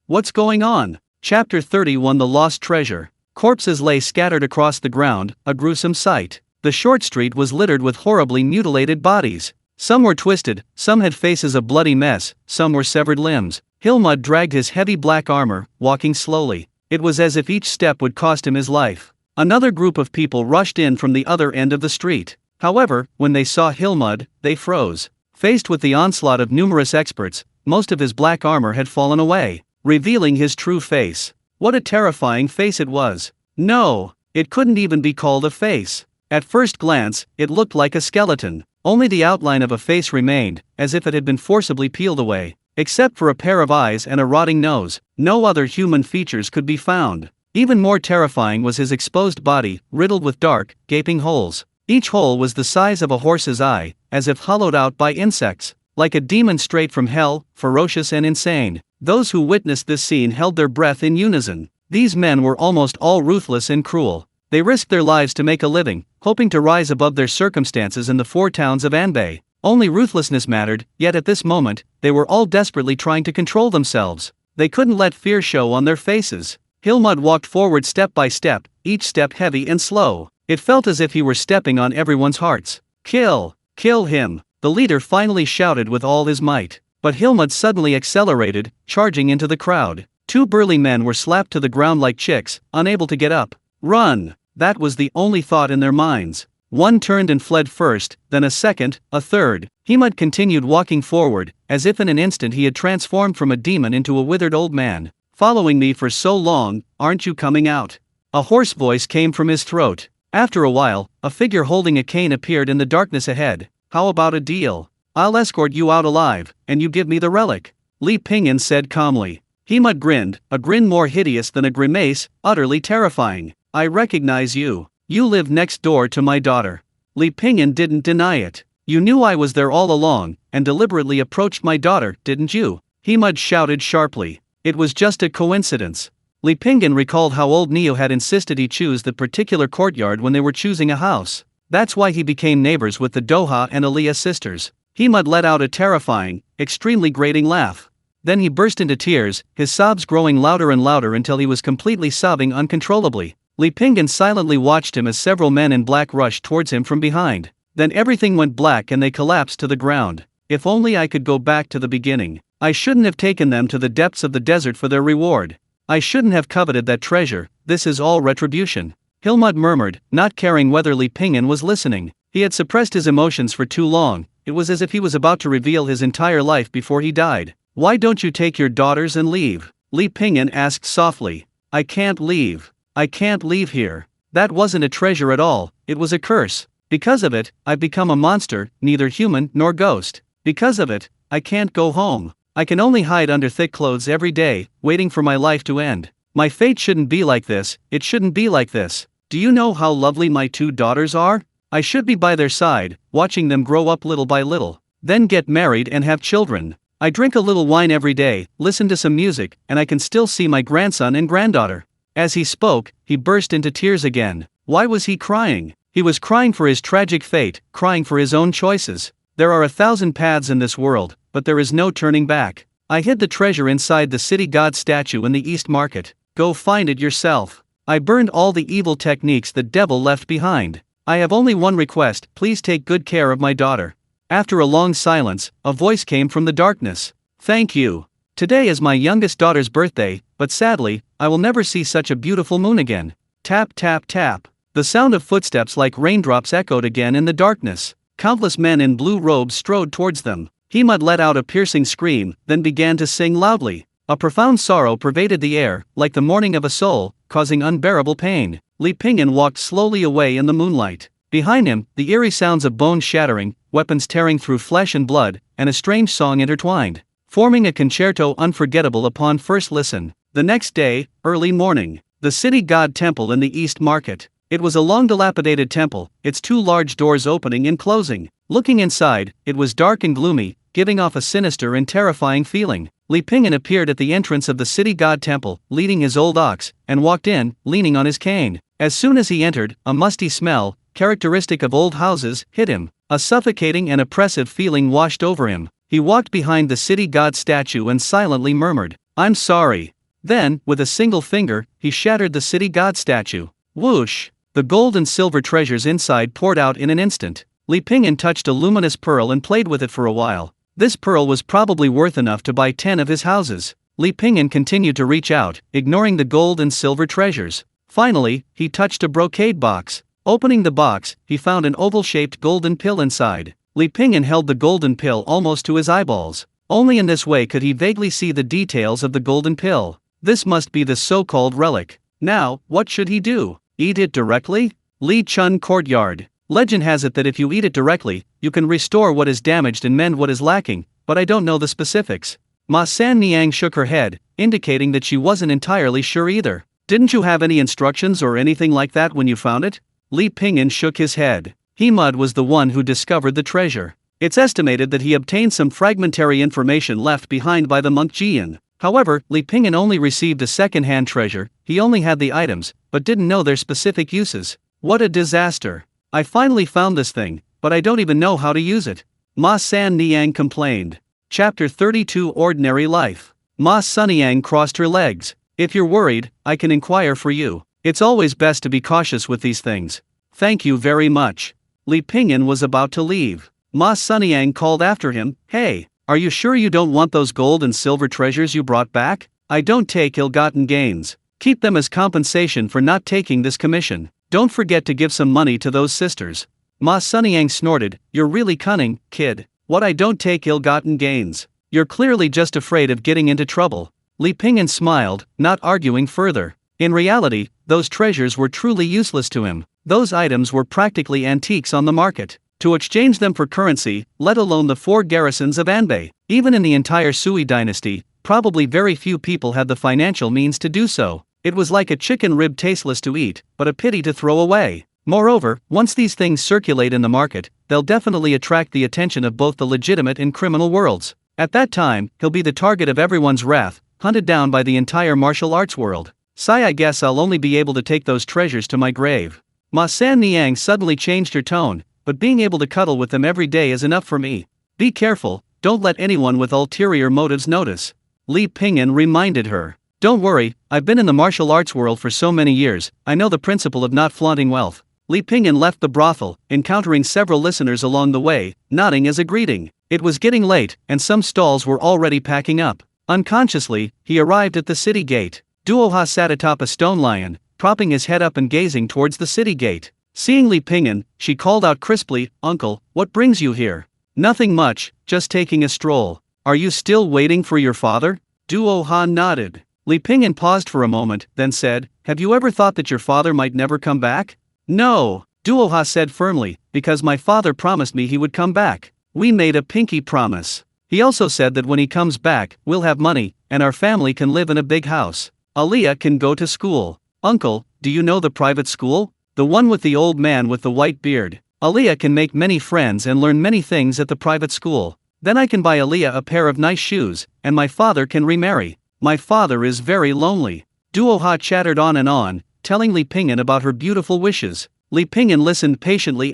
A: What's going on? Chapter 31 The Lost Treasure. Corpses lay scattered across the ground, a gruesome sight. The short street was littered with horribly mutilated bodies. Some were twisted, some had faces a bloody mess, some were severed limbs. Hilmud dragged his heavy black armor, walking slowly. It was as if each step would cost him his life. Another group of people rushed in from the other end of the street. However, when they saw Hilmud, they froze. Faced with the onslaught of numerous experts, most of his black armor had fallen away, revealing his true face. What a terrifying face it was. No, it couldn't even be called a face. At first glance, it looked like a skeleton. Only the outline of a face remained, as if it had been forcibly peeled away. Except for a pair of eyes and a rotting nose, no other human features could be found. Even more terrifying was his exposed body, riddled with dark, gaping holes. Each hole was the size of a horse's eye, as if hollowed out by insects. Like a demon straight from hell, ferocious and insane. Those who witnessed this scene held their breath in unison. These men were almost all ruthless and cruel. They risked their lives to make a living, hoping to rise above their circumstances in the four towns of Anbei. Only ruthlessness mattered, yet at this moment, they were all desperately trying to control themselves. They couldn't let fear show on their faces. Hilmud walked forward step by step, each step heavy and slow. It felt as if he were stepping on everyone's hearts. Kill him, the leader finally shouted with all his might. But Hilmud suddenly accelerated, charging into the crowd. Two burly men were slapped to the ground like chicks, unable to get up. Run! That was the only thought in their minds. One turned and fled first, then a second, a third. Hilmud continued walking forward, as if in an instant he had transformed from a demon into a withered old man. Following me for so long, aren't you coming out? A hoarse voice came from his throat. After a while, a figure holding a cane appeared in the darkness ahead. How about a deal? I'll escort you out alive, and you give me the relic. Li Pingyan said calmly. Hilmud grinned, a grin more hideous than a grimace, utterly terrifying. I recognize you. You live next door to my daughter. Li Pingyan didn't deny it. You knew I was there all along, and deliberately approached my daughter, didn't you? Hilmud shouted sharply. It was just a coincidence. Li Pingyan recalled how old Neo had insisted he choose that particular courtyard when they were choosing a house. That's why he became neighbors with the Doha and Aliyah sisters. Hilmud let out a terrifying, extremely grating laugh. Then he burst into tears, his sobs growing louder and louder until he was completely sobbing uncontrollably. Li Pingyan silently watched him as several men in black rushed towards him from behind. Then everything went black and they collapsed to the ground. If only I could go back to the beginning. I shouldn't have taken them to the depths of the desert for their reward. I shouldn't have coveted that treasure. This is all retribution. Hilmud murmured, not caring whether Li Pingyan was listening. He had suppressed his emotions for too long. It was as if he was about to reveal his entire life before he died. Why don't you take your daughters and leave? Li Pingyan asked softly. I can't leave. I can't leave here. That wasn't a treasure at all, it was a curse. Because of it, I've become a monster, neither human nor ghost. Because of it, I can't go home. I can only hide under thick clothes every day, waiting for my life to end. My fate shouldn't be like this, it shouldn't be like this. Do you know how lovely my two daughters are? I should be by their side, watching them grow up little by little. Then get married and have children. I drink a little wine every day, listen to some music, and I can still see my grandson and granddaughter. As he spoke, he burst into tears again. Why was he crying? He was crying for his tragic fate, crying for his own choices. There are 1,000 paths in this world, but there is no turning back. I hid the treasure inside the city god statue in the East Market. Go find it yourself. I burned all the evil techniques the devil left behind. I have only one request, please take good care of my daughter. After a long silence, a voice came from the darkness. Thank you. Today is my youngest daughter's birthday, but sadly, I will never see such a beautiful moon again. Tap tap tap. The sound of footsteps like raindrops echoed again in the darkness. Countless men in blue robes strode towards them. Hilmud let out a piercing scream, then began to sing loudly. A profound sorrow pervaded the air, like the mourning of a soul, causing unbearable pain. Li Pingyan walked slowly away in the moonlight. Behind him, the eerie sounds of bones shattering, weapons tearing through flesh and blood, and a strange song intertwined, forming a concerto unforgettable upon first listen. The next day, early morning, the city god temple in the East Market. It was a long dilapidated temple, its two large doors opening and closing. Looking inside, it was dark and gloomy, giving off a sinister and terrifying feeling. Li Pingyan appeared at the entrance of the city god temple, leading his old ox, and walked in, leaning on his cane. As soon as he entered, a musty smell, characteristic of old houses, hit him. A suffocating and oppressive feeling washed over him. He walked behind the city god statue and silently murmured, "I'm sorry." Then, with a single finger, he shattered the city god statue. Whoosh! The gold and silver treasures inside poured out in an instant. Li Pingyan touched a luminous pearl and played with it for a while. This pearl was probably worth enough to buy 10 of his houses. Li Pingyan continued to reach out, ignoring the gold and silver treasures. Finally, he touched a brocade box. Opening the box, he found an oval-shaped golden pill inside. Li Pingyan held the golden pill almost to his eyeballs. Only in this way could he vaguely see the details of the golden pill. This must be the so-called relic. Now, what should he do? Eat it directly? Li Chun Courtyard. Legend has it that if you eat it directly, you can restore what is damaged and mend what is lacking, but I don't know the specifics. Ma San Niang shook her head, indicating that she wasn't entirely sure either. Didn't you have any instructions or anything like that when you found it? Li Pingyan shook his head. He Mud was the one who discovered the treasure. It's estimated that he obtained some fragmentary information left behind by the monk Jian. However, Li Pingyan only received a second-hand treasure. He only had the items, but didn't know their specific uses. What a disaster. I finally found this thing, but I don't even know how to use it. Ma San Niang complained. Chapter 32 Ordinary Life. Ma Sunyang crossed her legs. If you're worried, I can inquire for you. It's always best to be cautious with these things. Thank you very much. Li Pingyan was about to leave. Ma Sunyang called after him, "Hey, are you sure you don't want those gold and silver treasures you brought back? I don't take ill-gotten gains. Keep them as compensation for not taking this commission. Don't forget to give some money to those sisters." Ma Sunyang snorted, "You're really cunning, kid. What, I don't take ill-gotten gains? You're clearly just afraid of getting into trouble." Li Pingyan smiled, not arguing further. In reality, those treasures were truly useless to him. Those items were practically antiques on the market. To exchange them for currency, let alone the 4 garrisons of Anbei, even in the entire Sui dynasty, probably very few people had the financial means to do so. It was like a chicken rib tasteless to eat, but a pity to throw away. Moreover, once these things circulate in the market, they'll definitely attract the attention of both the legitimate and criminal worlds. At that time, he'll be the target of everyone's wrath, hunted down by the entire martial arts world. I guess I'll only be able to take those treasures to my grave. Ma San Niang suddenly changed her tone, but being able to cuddle with them every day is enough for me. Be careful, don't let anyone with ulterior motives notice. Li Pingyan reminded her. Don't worry, I've been in the martial arts world for so many years, I know the principle of not flaunting wealth. Li Pingyan left the brothel, encountering several listeners along the way, nodding as a greeting. It was getting late, and some stalls were already packing up. Unconsciously, he arrived at the city gate. Duoha sat atop a stone lion, propping his head up and gazing towards the city gate. Seeing Li Pingyan, she called out crisply, "Uncle, what brings you here?" "Nothing much, just taking a stroll." "Are you still waiting for your father?" Duoha nodded. Li Pingyan paused for a moment, then said, "Have you ever thought that your father might never come back?" "No," Duoha said firmly, "because my father promised me he would come back. We made a pinky promise. He also said that when he comes back, we'll have money, and our family can live in a big house. Aliyah can go to school." "Uncle, do you know the private school? The one with the old man with the white beard. Aliyah can make many friends and learn many things at the private school. Then I can buy Aliyah a pair of nice shoes, and my father can remarry. My father is very lonely." Duoha chattered on, telling Li Pingyan about her beautiful wishes. Li Pingyan listened patiently.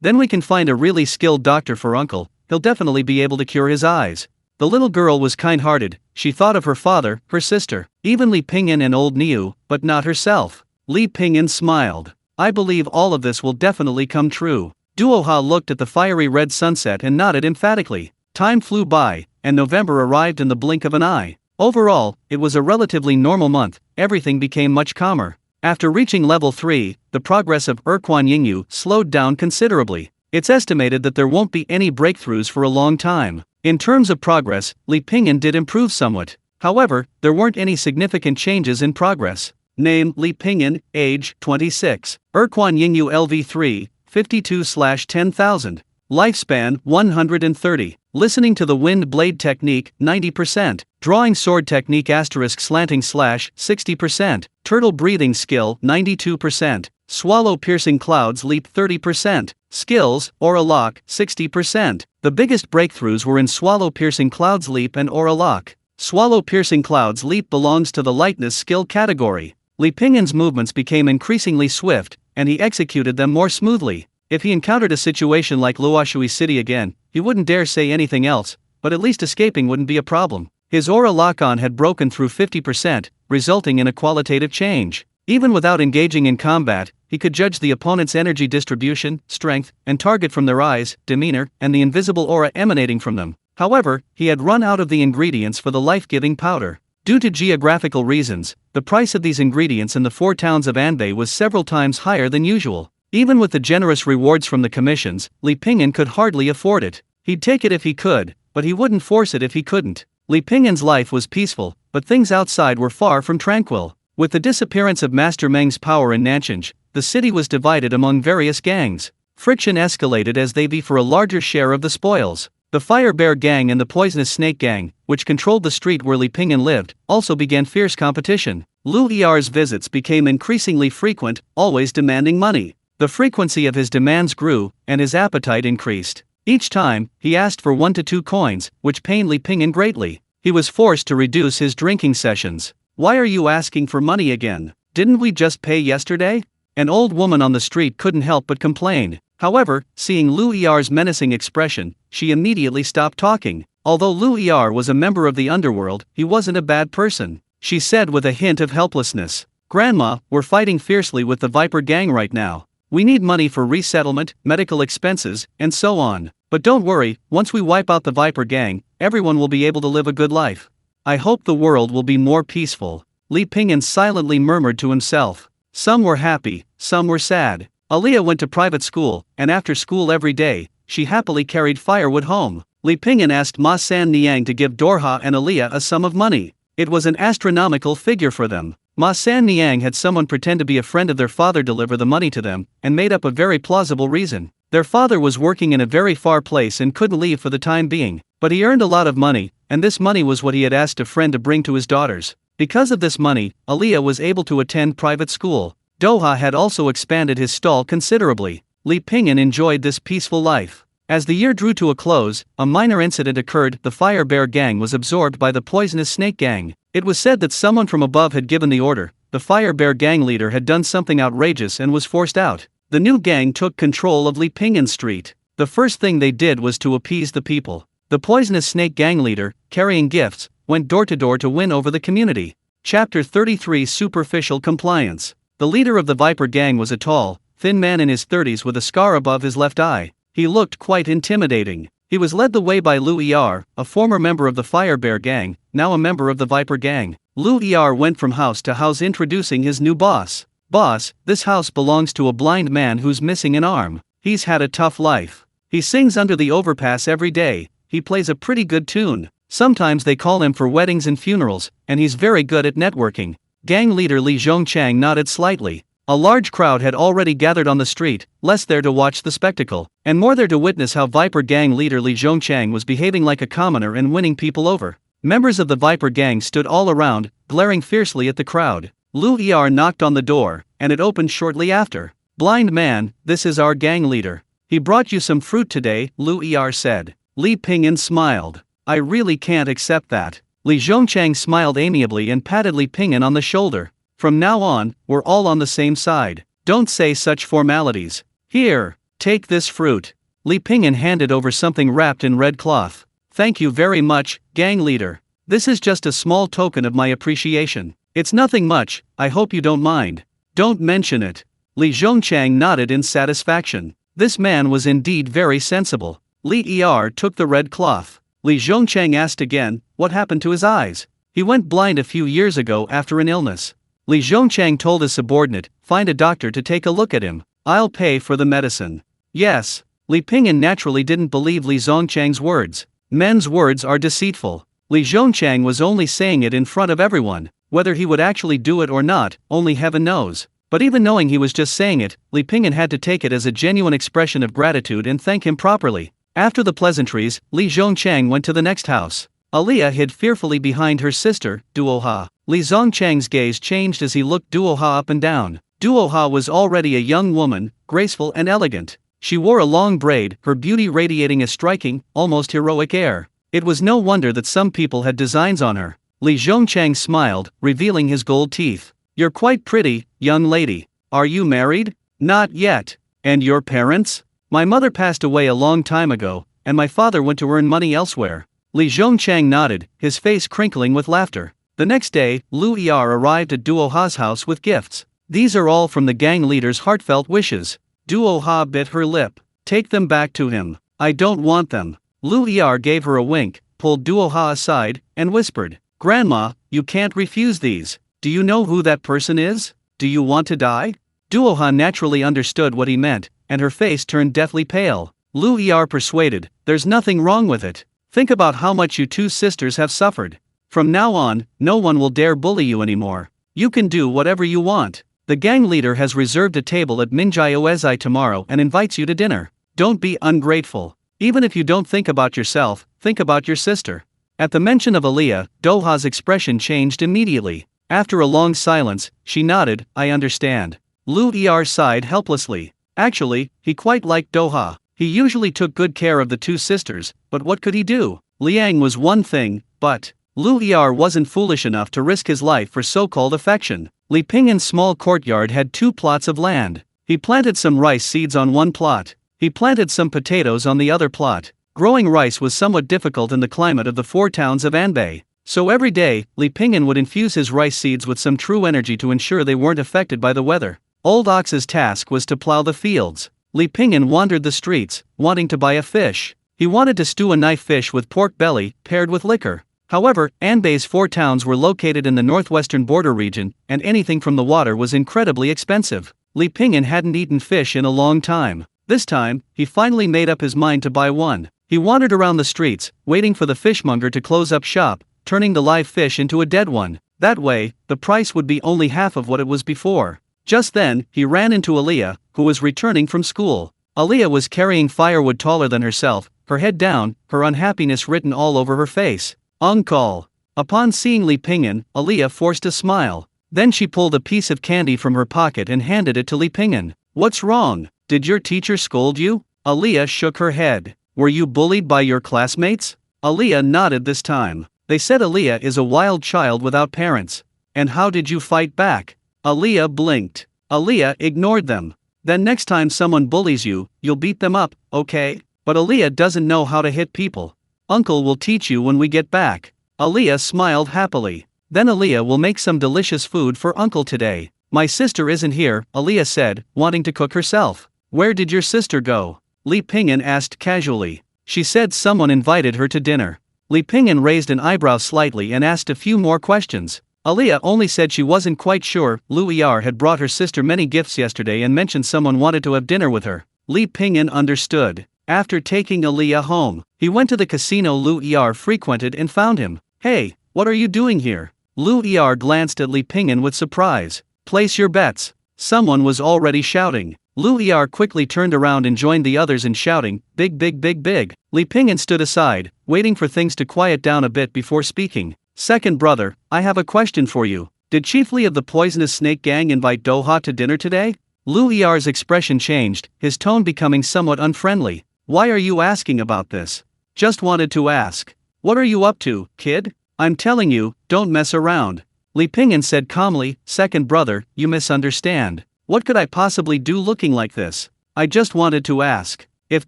A: "Then we can find a really skilled doctor for Uncle, he'll definitely be able to cure his eyes." The little girl was kind-hearted, she thought of her father, her sister, even Li Pingyan and old Niu, but not herself. Li Pingyan smiled. "I believe all of this will definitely come true." Duoha looked at the fiery red sunset and nodded emphatically. Time flew by, and November arrived in the blink of an eye. Overall, it was a relatively normal month, everything became much calmer. After reaching level 3, the progress of Erquan Yingyue slowed down considerably. It's estimated that there won't be any breakthroughs for a long time. In terms of progress, Li Pingyan did improve somewhat. However, there weren't any significant changes in progress. Name: Li Pingyan, age 26. Erquan Yingyue LV3, 52/10,000. Lifespan 130. Listening to the wind blade technique 90%. Drawing sword technique *slanting / 60%. Turtle breathing skill 92%. Swallow piercing clouds leap 30%. Skills, Aura Lock 60%. The biggest breakthroughs were in Swallow piercing clouds leap and Aura Lock. Swallow piercing clouds leap belongs to the lightness skill category. Li Pingyan's movements became increasingly swift, and he executed them more smoothly. If he encountered a situation like Luoshui City again, he wouldn't dare say anything else, but at least escaping wouldn't be a problem. His aura lock-on had broken through 50%, resulting in a qualitative change. Even without engaging in combat, he could judge the opponent's energy distribution, strength, and target from their eyes, demeanor, and the invisible aura emanating from them. However, he had run out of the ingredients for the life-giving powder. Due to geographical reasons, the price of these ingredients in the 4 towns of Anbei was several times higher than usual. Even with the generous rewards from the commissions, Li Pingyan could hardly afford it. He'd take it if he could, but he wouldn't force it if he couldn't. Li Pingyan's life was peaceful, but things outside were far from tranquil. With the disappearance of Master Meng's power in Nanchang, the city was divided among various gangs. Friction escalated as they vie for a larger share of the spoils. The Fire Bear Gang and the Poisonous Snake Gang, which controlled the street where Li Pingyan lived, also began fierce competition. Lu Er's visits became increasingly frequent, always demanding money. The frequency of his demands grew, and his appetite increased. Each time, he asked for 1 to 2 coins, which pained Li Pingyan greatly. He was forced to reduce his drinking sessions. "Why are you asking for money again? Didn't we just pay yesterday?" An old woman on the street couldn't help but complain. However, seeing Lu Er's menacing expression, she immediately stopped talking. Although Lu Er was a member of the underworld, he wasn't a bad person. She said with a hint of helplessness, "Grandma, we're fighting fiercely with the Viper Gang right now. We need money for resettlement, medical expenses, and so on. But don't worry, once we wipe out the Viper Gang, everyone will be able to live a good life. I hope the world will be more peaceful." Li Pingyan silently murmured to himself. Some were happy, some were sad. Aliyah went to private school, and after school every day, she happily carried firewood home. Li Pingyan asked Ma San Niang to give Dorha and Aliyah a sum of money. It was an astronomical figure for them. Ma San Niang had someone pretend to be a friend of their father deliver the money to them, and made up a very plausible reason. Their father was working in a very far place and couldn't leave for the time being, but he earned a lot of money, and this money was what he had asked a friend to bring to his daughters. Because of this money, Aliyah was able to attend private school. Doha had also expanded his stall considerably. Li Pingyan enjoyed this peaceful life. As the year drew to a close, a minor incident occurred. The Fire Bear Gang was absorbed by the Poisonous Snake Gang. It was said that someone from above had given the order. The Fire Bear Gang leader had done something outrageous and was forced out. The new gang took control of Li Pingyan Street. The first thing they did was to appease the people. The Poisonous Snake Gang leader, carrying gifts, went door to door to win over the community. Chapter 33: Superficial Compliance. The leader of the Viper Gang was a tall, thin man in his 30s with a scar above his left eye. He looked quite intimidating. He was led the way by Lu Er, a former member of the Fire Bear Gang, now a member of the Viper Gang. Lu Er went from house to house introducing his new boss. "Boss, this house belongs to a blind man who's missing an arm. He's had a tough life. He sings under the overpass every day. He plays a pretty good tune. Sometimes they call him for weddings and funerals, and he's very good at networking." Gang leader Li Zhongchang nodded slightly. A large crowd had already gathered on the street, less there to watch the spectacle, and more there to witness how Viper Gang leader Li Zhongchang was behaving like a commoner and winning people over. Members of the Viper Gang stood all around, glaring fiercely at the crowd. Lu Er knocked on the door, and it opened shortly after. "Blind man, this is our gang leader. He brought you some fruit today," Lu Er said. Li Pingyan smiled. "I really can't accept that." Li Zhongchang smiled amiably and patted Li Pingyan on the shoulder. "From now on, we're all on the same side. Don't say such formalities. Here, take this fruit." Li Pingyan handed over something wrapped in red cloth. "Thank you very much, gang leader. This is just a small token of my appreciation. It's nothing much, I hope you don't mind." "Don't mention it." Li Zhongchang nodded in satisfaction. This man was indeed very sensible. Li Er took the red cloth. Li Zhongchang asked again, what happened to his eyes? "He went blind a few years ago after an illness." Li Zhongchang told his subordinate, "Find a doctor to take a look at him. I'll pay for the medicine." "Yes." Li Pingyan naturally didn't believe Li Zhongchang's words. Men's words are deceitful. Li Zhongchang was only saying it in front of everyone. Whether he would actually do it or not, only heaven knows. But even knowing he was just saying it, Li Pingyan had to take it as a genuine expression of gratitude and thank him properly. After the pleasantries, Li Zhongchang went to the next house. Aliyah hid fearfully behind her sister, Duoha. Li Zhongchang's gaze changed as he looked Duoha up and down. Duoha was already a young woman, graceful and elegant. She wore a long braid, her beauty radiating a striking, almost heroic air. It was no wonder that some people had designs on her. Li Zhongchang smiled, revealing his gold teeth. "You're quite pretty, young lady. Are you married?" "Not yet." And your parents? My mother passed away a long time ago, and my father went to earn money elsewhere. Li Zhongchang nodded, his face crinkling with laughter. The next day, Lu Er arrived at Duo Ha's house with gifts. These are all from the gang leader's heartfelt wishes. Duo Ha bit her lip. Take them back to him. I don't want them. Lu Er gave her a wink, pulled Duo Ha aside, and whispered, Grandma, you can't refuse these. Do you know who that person is? Do you want to die? Duo Ha naturally understood what he meant, and her face turned deathly pale. Lu Er persuaded, there's nothing wrong with it. Think about how much you two sisters have suffered. From now on, no one will dare bully you anymore. You can do whatever you want. The gang leader has reserved a table at Minjioezai tomorrow and invites you to dinner. Don't be ungrateful. Even if you don't think about yourself, think about your sister. At the mention of Aliyah, Doha's expression changed immediately. After a long silence, she nodded, I understand. Lu Er sighed helplessly. Actually, he quite liked Doha. He usually took good care of the two sisters, but what could he do? Liang was one thing, but Lu Er wasn't foolish enough to risk his life for so-called affection. Li Ping'an's small courtyard had 2 plots of land. He planted some rice seeds on one plot. He planted some potatoes on the other plot. Growing rice was somewhat difficult in the climate of the 4 towns of Anbei. So every day, Li Ping'an would infuse his rice seeds with some true energy to ensure they weren't affected by the weather. Old Ox's task was to plow the fields. Li Ping'an wandered the streets, wanting to buy a fish. He wanted to stew a knife fish with pork belly, paired with liquor. However, Anbei's 4 towns were located in the northwestern border region, and anything from the water was incredibly expensive. Li Ping'an hadn't eaten fish in a long time. This time, he finally made up his mind to buy one. He wandered around the streets, waiting for the fishmonger to close up shop, turning the live fish into a dead one. That way, the price would be only half of what it was before. Just then, he ran into Aliyah, who was returning from school. Aliyah was carrying firewood taller than herself, her head down, her unhappiness written all over her face. Uncle. Upon seeing Li Ping'an, Aliyah forced a smile. Then she pulled a piece of candy from her pocket and handed it to Li Ping'an. What's wrong? Did your teacher scold you? Aliyah shook her head. Were you bullied by your classmates? Aliyah nodded this time. They said Aliyah is a wild child without parents. And how did you fight back? Aliyah blinked. Aliyah ignored them. Then next time someone bullies you, you'll beat them up, okay? But Aliyah doesn't know how to hit people. Uncle will teach you when we get back. Aliyah smiled happily. Then Aliyah will make some delicious food for Uncle today. My sister isn't here, Aliyah said, wanting to cook herself. Where did your sister go? Li Ping'an asked casually. She said someone invited her to dinner. Li Ping'an raised an eyebrow slightly and asked a few more questions. Aliyah only said she wasn't quite sure. Lu Er had brought her sister many gifts yesterday and mentioned someone wanted to have dinner with her. Li Ping'an understood. After taking Aliyah home, he went to the casino Lu Er frequented and found him. Hey, what are you doing here? Lu Er glanced at Li Ping'an with surprise. Place your bets. Someone was already shouting. Lu Er quickly turned around and joined the others in shouting, big big big big. Li Ping'an stood aside, waiting for things to quiet down a bit before speaking. Second brother, I have a question for you. Did Chief Li of the Poisonous Snake Gang invite Doha to dinner today? Lu Er's expression changed, his tone becoming somewhat unfriendly. Why are you asking about this? Just wanted to ask. What are you up to, kid? I'm telling you, don't mess around. Li Ping'an said calmly, second brother, you misunderstand. What could I possibly do looking like this? I just wanted to ask. If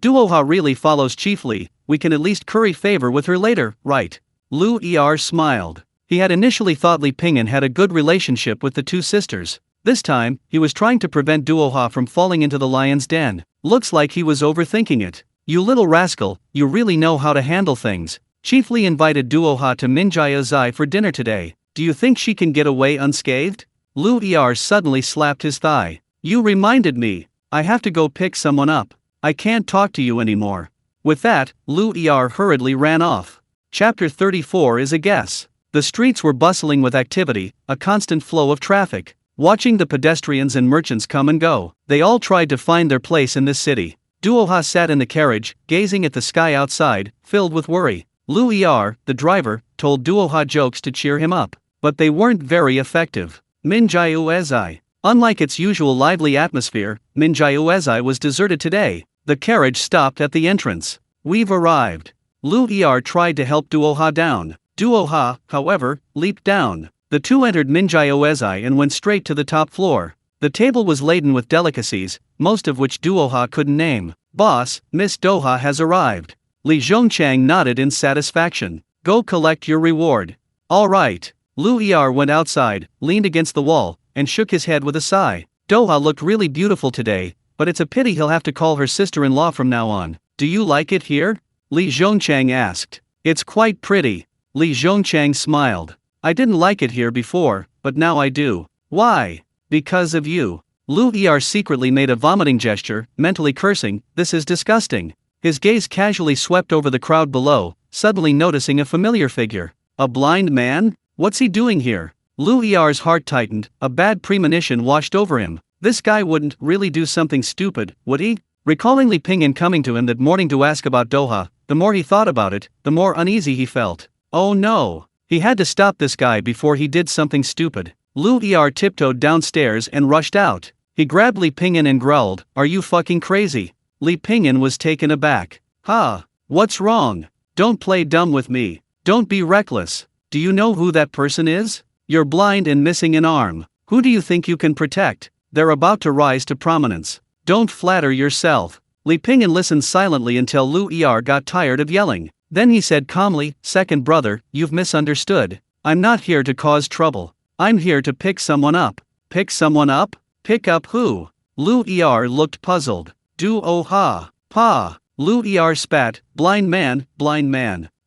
A: Duoha really follows Chief Li, we can at least curry favor with her later, right? Lu Er smiled. He had initially thought Li Ping'an had a good relationship with the two sisters. This time, he was trying to prevent Duoha from falling into the lion's den. Looks like he was overthinking it. You little rascal, you really know how to handle things. Chief Li invited Duoha to Minjioezai for dinner today. Do you think she can get away unscathed? Lu Er suddenly slapped his thigh. You reminded me. I have to go pick someone up. I can't talk to you anymore. With that, Lu Er hurriedly ran off. Chapter 34 is a guess. The streets were bustling with activity, a constant flow of traffic. Watching the pedestrians and merchants come and go, they all tried to find their place in this city. Duoha sat in the carriage, gazing at the sky outside, filled with worry. Lu Er, the driver, told Duoha jokes to cheer him up, but they weren't very effective. Minjioezai. Unlike its usual lively atmosphere, Minjioezai was deserted today. The carriage stopped at the entrance. We've arrived. Lu Er tried to help Duoha down. Duoha, however, leaped down. The two entered Minjioezai and went straight to the top floor. The table was laden with delicacies, most of which Duoha couldn't name. "Boss, Miss Doha has arrived." Li Zhongchang nodded in satisfaction. "Go collect your reward." "All right." Lu Er went outside, leaned against the wall, and shook his head with a sigh. Doha looked really beautiful today, but it's a pity he'll have to call her sister-in-law from now on. "Do you like it here?" Li Zhongchang asked. "It's quite pretty." Li Zhongchang smiled. "I didn't like it here before, but now I do." "Why?" "Because of you." Lu Er secretly made a vomiting gesture, mentally cursing, "This is disgusting." His gaze casually swept over the crowd below, suddenly noticing a familiar figure. A blind man? What's he doing here? Lu Er's heart tightened, a bad premonition washed over him. This guy wouldn't really do something stupid, would he? Recalling Li Pingyan coming to him that morning to ask about Doha, the more he thought about it, the more uneasy he felt. Oh no! He had to stop this guy before he did something stupid. Lu Er tiptoed downstairs and rushed out. He grabbed Li Pingyan and growled, "Are you fucking crazy?" Li Pingyan was taken aback. "Ha! What's wrong? Don't play dumb with me. Don't be reckless. Do you know who that person is? You're blind and missing an arm. Who do you think you can protect? They're about to rise to prominence. Don't flatter yourself." Li Pingyan listened silently until Lu Er got tired of yelling. Then he said calmly, "Second brother, you've misunderstood. I'm not here to cause trouble. I'm here to pick someone up." "Pick someone up? Pick up who?" Lu Er looked puzzled. "Du-oh-ha, pa." Lu Er spat, blind man.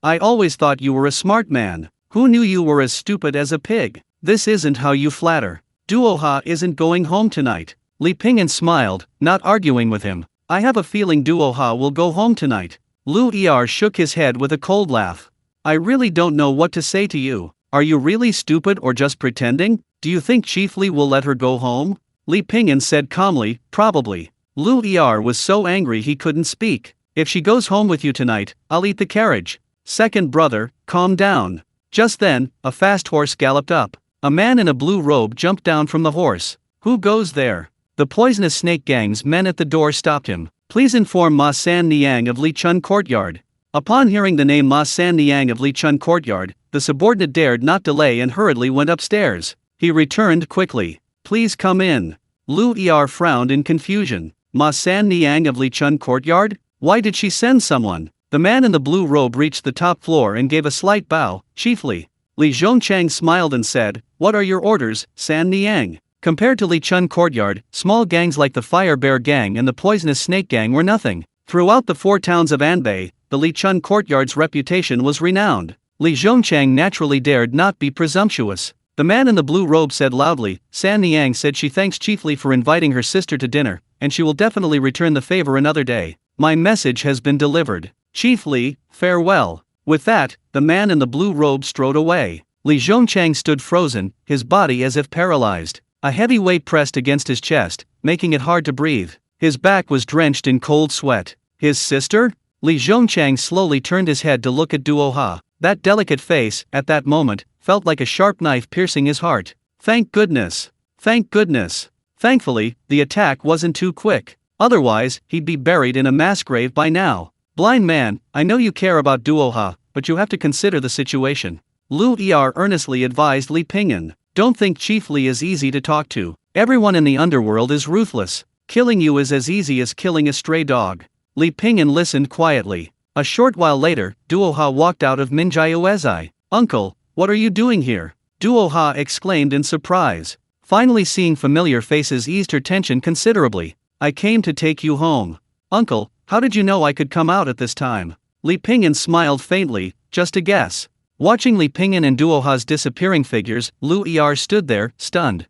A: I always thought you were a smart man. Who knew you were as stupid as a pig? This isn't how you flatter. Duoha isn't going home tonight." Li Pingyan smiled, not arguing with him. "I have a feeling Duoha will go home tonight." Lu Er shook his head with a cold laugh. "I really don't know what to say to you. Are you really stupid or just pretending? Do you think Chief Li will let her go home?" Li Pingyan said calmly, "Probably." Lu Er was so angry he couldn't speak. "If she goes home with you tonight, I'll eat the carriage." "Second brother, calm down." Just then, a fast horse galloped up. A man in a blue robe jumped down from the horse. "Who goes there?" The poisonous snake gang's men at the door stopped him. "Please inform Ma San Niang of Lichun Courtyard." Upon hearing the name Ma San Niang of Lichun Courtyard, the subordinate dared not delay and hurriedly went upstairs. He returned quickly. "Please come in." Lu Er frowned in confusion. Ma San Niang of Lichun Courtyard? Why did she send someone? The man in the blue robe reached the top floor and gave a slight bow. "Chiefly." Li Zhongchang smiled and said, "What are your orders, San Niang?" Compared to Lichun Courtyard, small gangs like the Fire Bear Gang and the Poisonous Snake Gang were nothing. Throughout the 4 towns of Anbei, the Lichun Courtyard's reputation was renowned. Li Zhongchang naturally dared not be presumptuous. The man in the blue robe said loudly, "San Niang said she thanks Chief Li for inviting her sister to dinner, and she will definitely return the favor another day. My message has been delivered. Chief Li, farewell." With that, the man in the blue robe strode away. Li Zhongchang stood frozen, his body as if paralyzed. A heavy weight pressed against his chest, making it hard to breathe. His back was drenched in cold sweat. His sister? Li Zhongchang slowly turned his head to look at Duoha. That delicate face, at that moment, felt like a sharp knife piercing his heart. Thank goodness. Thank goodness. Thankfully, the attack wasn't too quick. Otherwise, he'd be buried in a mass grave by now. "Blind man, I know you care about Duoha, but you have to consider the situation." Lu Er earnestly advised Li Pingyan. "Don't think Chief Li is easy to talk to. Everyone in the underworld is ruthless. Killing you is as easy as killing a stray dog." Li Pingyan listened quietly. A short while later, Duoha walked out of Minjiuezai. "Uncle, what are you doing here?" Duoha exclaimed in surprise. Finally seeing familiar faces eased her tension considerably. "I came to take you home." "Uncle, how did you know I could come out at this time?" Li Pingyan smiled faintly, "Just a guess." Watching Li Pingyan and Duoha's disappearing figures, Lu Er stood there, stunned.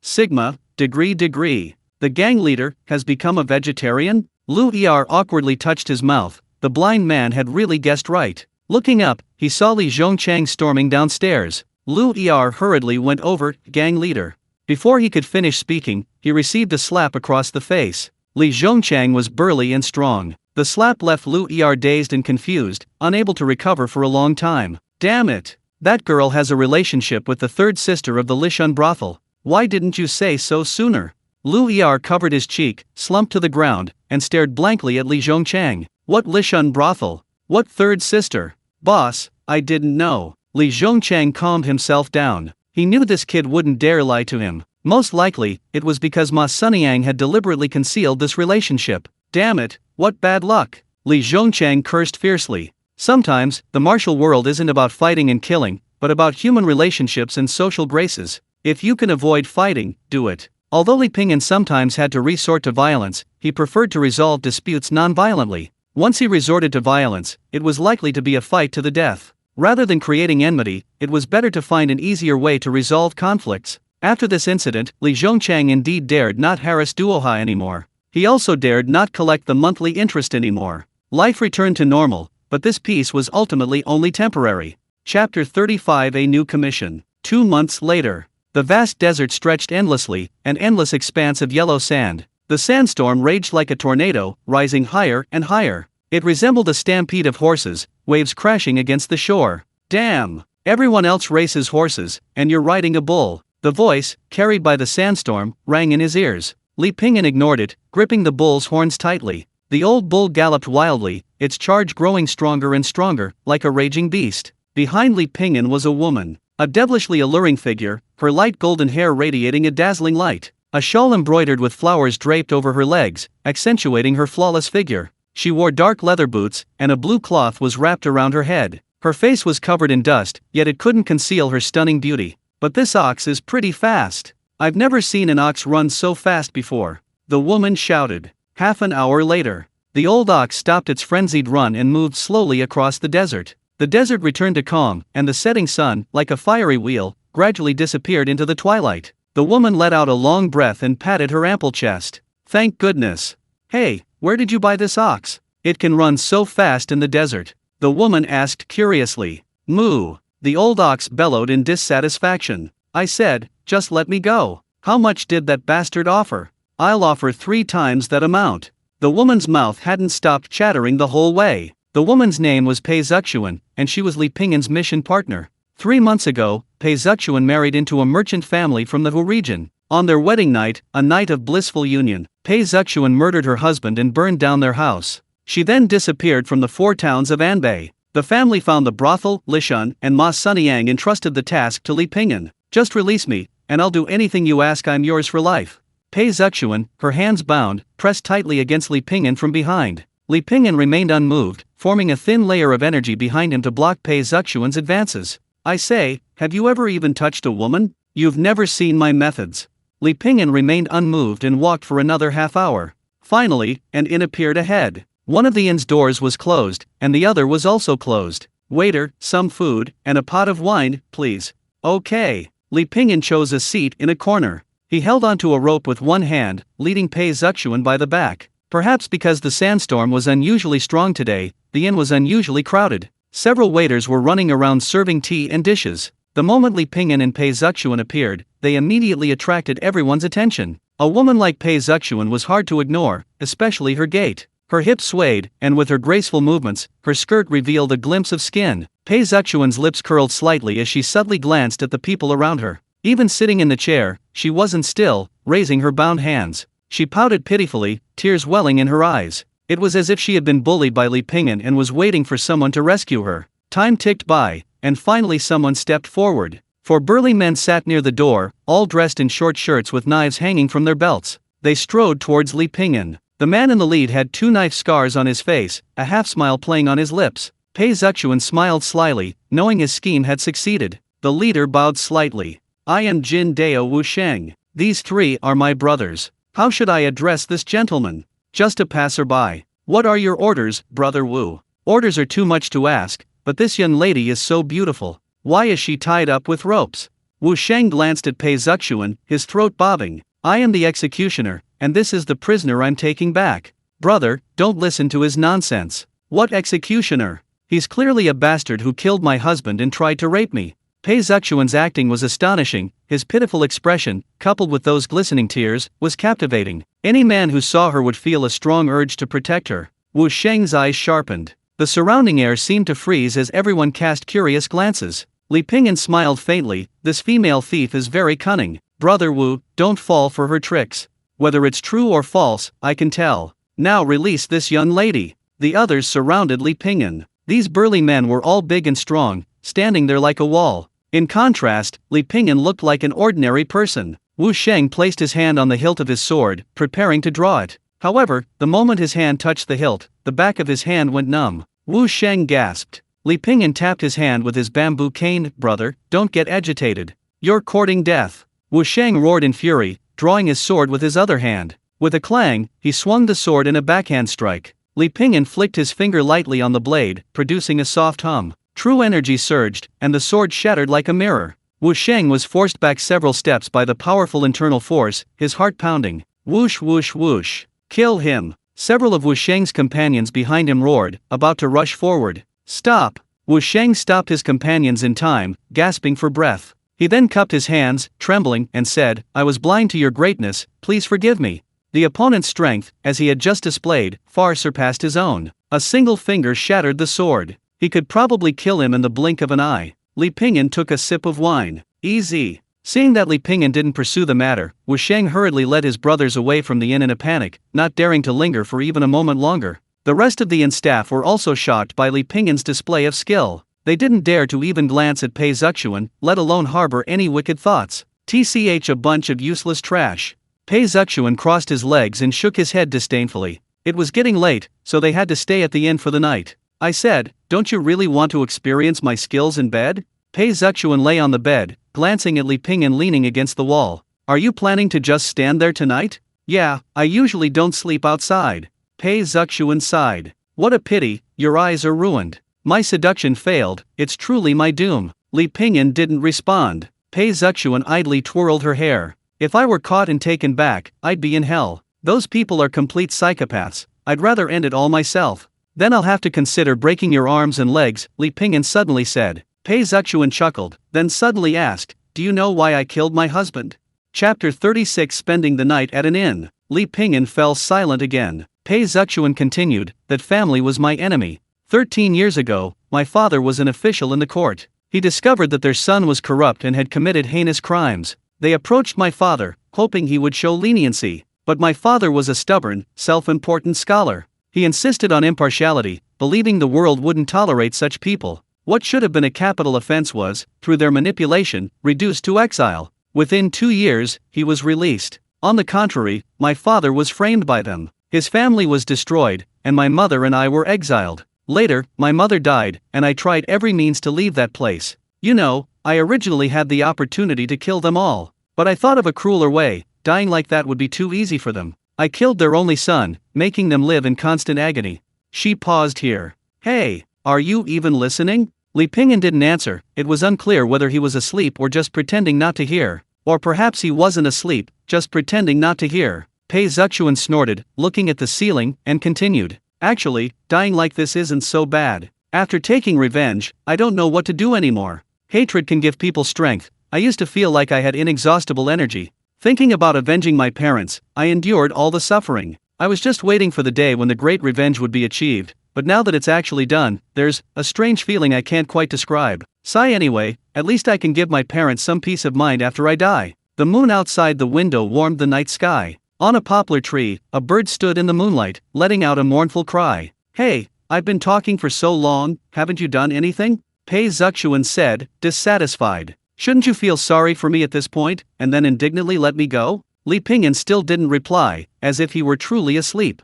A: Sigma, degree. The gang leader has become a vegetarian? Lu Er awkwardly touched his mouth. The blind man had really guessed right. Looking up, he saw Li Zhongchang storming downstairs. Lu Er hurriedly went over, "Gang leader." Before he could finish speaking, he received a slap across the face. Li Zhongchang was burly and strong. The slap left Lu Er dazed and confused, unable to recover for a long time. "Damn it! That girl has a relationship with the third sister of the Lishun brothel. Why didn't you say so sooner?" Lu Er covered his cheek, slumped to the ground, and stared blankly at Li Zhongchang. "What Lishun brothel? What third sister? Boss, I didn't know." Li Zhongchang calmed himself down. He knew this kid wouldn't dare lie to him. Most likely, it was because Ma Sunyang had deliberately concealed this relationship. Damn it, what bad luck! Li Zhongchang cursed fiercely. Sometimes, the martial world isn't about fighting and killing, but about human relationships and social graces. If you can avoid fighting, do it. Although Li Pingyan sometimes had to resort to violence, he preferred to resolve disputes non-violently. Once he resorted to violence, it was likely to be a fight to the death. Rather than creating enmity, it was better to find an easier way to resolve conflicts. After this incident, Li Zhongchang indeed dared not harass Duohai anymore. He also dared not collect the monthly interest anymore. Life returned to normal, but this peace was ultimately only temporary. Chapter 35: A New Commission. 2 months later. The vast desert stretched endlessly, an endless expanse of yellow sand. The sandstorm raged like a tornado, rising higher and higher. It resembled a stampede of horses, waves crashing against the shore. Damn! Everyone else races horses, and you're riding a bull. The voice, carried by the sandstorm, rang in his ears. Li Pingyan ignored it, gripping the bull's horns tightly. The old bull galloped wildly, its charge growing stronger and stronger, like a raging beast. Behind Li Pingyan was a woman. A devilishly alluring figure, her light golden hair radiating a dazzling light. A shawl embroidered with flowers draped over her legs, accentuating her flawless figure. She wore dark leather boots, and a blue cloth was wrapped around her head. Her face was covered in dust, yet it couldn't conceal her stunning beauty. But this ox is pretty fast. I've never seen an ox run so fast before. The woman shouted. Half an hour later, the old ox stopped its frenzied run and moved slowly across the desert. The desert returned to calm, and the setting sun, like a fiery wheel, gradually disappeared into the twilight. The woman let out a long breath and patted her ample chest. Thank goodness. Hey, where did you buy this ox? It can run so fast in the desert. The woman asked curiously. Moo. The old ox bellowed in dissatisfaction. I said, just let me go. How much did that bastard offer? I'll offer 3 times that amount. The woman's mouth hadn't stopped chattering the whole way. The woman's name was Pei Zuxuan, and she was Li Pingyan's mission partner. 3 months ago, Pei Zuxuan married into a merchant family from the Hu region. On their wedding night, a night of blissful union, Pei Zuxuan murdered her husband and burned down their house. She then disappeared from the 4 towns of Anbei. The family found the brothel, Lishun, and Ma Sunyang entrusted the task to Li Pingyan. Just release me, and I'll do anything you ask. I'm yours for life. Pei Zuxuan, her hands bound, pressed tightly against Li Pingyan from behind. Li Pingyan remained unmoved, forming a thin layer of energy behind him to block Pei Zuxuan's advances. I say, have you ever even touched a woman? You've never seen my methods. Li Pingyan remained unmoved and walked for another half hour. Finally, an inn appeared ahead. One of the inn's doors was closed, and the other was also closed. Waiter, some food, and a pot of wine, please. Okay. Li Pingyan chose a seat in a corner. He held onto a rope with one hand, leading Pei Zuxuan by the back. Perhaps because the sandstorm was unusually strong today, the inn was unusually crowded. Several waiters were running around serving tea and dishes. The moment Li Pingyan and Pei Zuxuan appeared, they immediately attracted everyone's attention. A woman like Pei Zuxuan was hard to ignore, especially her gait. Her hips swayed, and with her graceful movements, her skirt revealed a glimpse of skin. Pei Zuxuan's lips curled slightly as she subtly glanced at the people around her. Even sitting in the chair, she wasn't still, raising her bound hands. She pouted pitifully, tears welling in her eyes. It was as if she had been bullied by Li Pingyan and was waiting for someone to rescue her. Time ticked by, and finally someone stepped forward. 4 burly men sat near the door, all dressed in short shirts with knives hanging from their belts. They strode towards Li Pingyan. The man in the lead had 2 knife scars on his face, a half-smile playing on his lips. Pei Zuxuan smiled slyly, knowing his scheme had succeeded. The leader bowed slightly. I am Jin Dao Wu Sheng. These 3 are my brothers. How should I address this gentleman? Just a passerby. What are your orders, Brother Wu? Orders are too much to ask, but this young lady is so beautiful. Why is she tied up with ropes? Wu Sheng glanced at Pei Zuxuan, his throat bobbing. I am the executioner, and this is the prisoner I'm taking back. Brother, don't listen to his nonsense. What executioner? He's clearly a bastard who killed my husband and tried to rape me. Pei Zuxuan's acting was astonishing, his pitiful expression, coupled with those glistening tears, was captivating. Any man who saw her would feel a strong urge to protect her. Wu Sheng's eyes sharpened. The surrounding air seemed to freeze as everyone cast curious glances. Li Pingyan smiled faintly. This female thief is very cunning. Brother Wu, don't fall for her tricks. Whether it's true or false, I can tell. Now release this young lady. The others surrounded Li Pingyan. These burly men were all big and strong, standing there like a wall. In contrast, Li Pingyan looked like an ordinary person. Wu Sheng placed his hand on the hilt of his sword, preparing to draw it. However, the moment his hand touched the hilt, the back of his hand went numb. Wu Sheng gasped. Li Pingyan tapped his hand with his bamboo cane. "Brother, don't get agitated. You're courting death." Wu Sheng roared in fury, drawing his sword with his other hand. With a clang, he swung the sword in a backhand strike. Li Pingyan flicked his finger lightly on the blade, producing a soft hum. True energy surged, and the sword shattered like a mirror. Wu Sheng was forced back several steps by the powerful internal force, his heart pounding. Whoosh whoosh whoosh. "Kill him!" Several of Wu Sheng's companions behind him roared, about to rush forward. "Stop!" Wu Sheng stopped his companions in time, gasping for breath. He then cupped his hands, trembling, and said, "I was blind to your greatness, please forgive me." The opponent's strength, as he had just displayed, far surpassed his own. A single finger shattered the sword. He could probably kill him in the blink of an eye. Li Pingyan took a sip of wine. "Easy." Seeing that Li Pingyan didn't pursue the matter, Wu Sheng hurriedly led his brothers away from the inn in a panic, not daring to linger for even a moment longer. The rest of the inn staff were also shocked by Li Pingyan's display of skill. They didn't dare to even glance at Pei Zuxuan, let alone harbor any wicked thoughts. A bunch of useless trash. Pei Zuxuan crossed his legs and shook his head disdainfully. It was getting late, so they had to stay at the inn for the night. I said, "Don't you really want to experience my skills in bed?" Pei Zuxuan lay on the bed, glancing at Li Pingyan leaning against the wall. "Are you planning to just stand there tonight?" "Yeah, I usually don't sleep outside." Pei Zuxuan sighed. "What a pity, your eyes are ruined." "My seduction failed, it's truly my doom." Li Pingyan didn't respond. Pei Zuxuan idly twirled her hair. "If I were caught and taken back, I'd be in hell. Those people are complete psychopaths. I'd rather end it all myself." "Then I'll have to consider breaking your arms and legs," Li Pingyan suddenly said. Pei Zuxuan chuckled, then suddenly asked, "Do you know why I killed my husband?" Chapter 36 Spending the night at an inn. Li Pingyan fell silent again. Pei Zuxuan continued, "That family was my enemy. 13 years ago, my father was an official in the court. He discovered that their son was corrupt and had committed heinous crimes. They approached my father, hoping he would show leniency. But my father was a stubborn, self-important scholar. He insisted on impartiality, believing the world wouldn't tolerate such people. What should have been a capital offense was, through their manipulation, reduced to exile. Within 2 years, he was released. On the contrary, my father was framed by them. His family was destroyed, and my mother and I were exiled. Later, my mother died, and I tried every means to leave that place. You know, I originally had the opportunity to kill them all. But I thought of a crueler way. Dying like that would be too easy for them. I killed their only son, making them live in constant agony." She paused here. "Hey, are you even listening?" Li Pingyan didn't answer. It was unclear whether he was asleep or just pretending not to hear. Or perhaps he wasn't asleep, just pretending not to hear. Pei Zuxuan snorted, looking at the ceiling, and continued. "Actually, dying like this isn't so bad. After taking revenge, I don't know what to do anymore. Hatred can give people strength. I used to feel like I had inexhaustible energy. Thinking about avenging my parents, I endured all the suffering. I was just waiting for the day when the great revenge would be achieved, but now that it's actually done, there's a strange feeling I can't quite describe. Sigh anyway, at least I can give my parents some peace of mind after I die." The moon outside the window warmed the night sky. On a poplar tree, a bird stood in the moonlight, letting out a mournful cry. "Hey, I've been talking for so long, haven't you done anything?" Pei Zuxuan said, dissatisfied. "Shouldn't you feel sorry for me at this point, and then indignantly let me go?" Li Pingyan still didn't reply, as if he were truly asleep.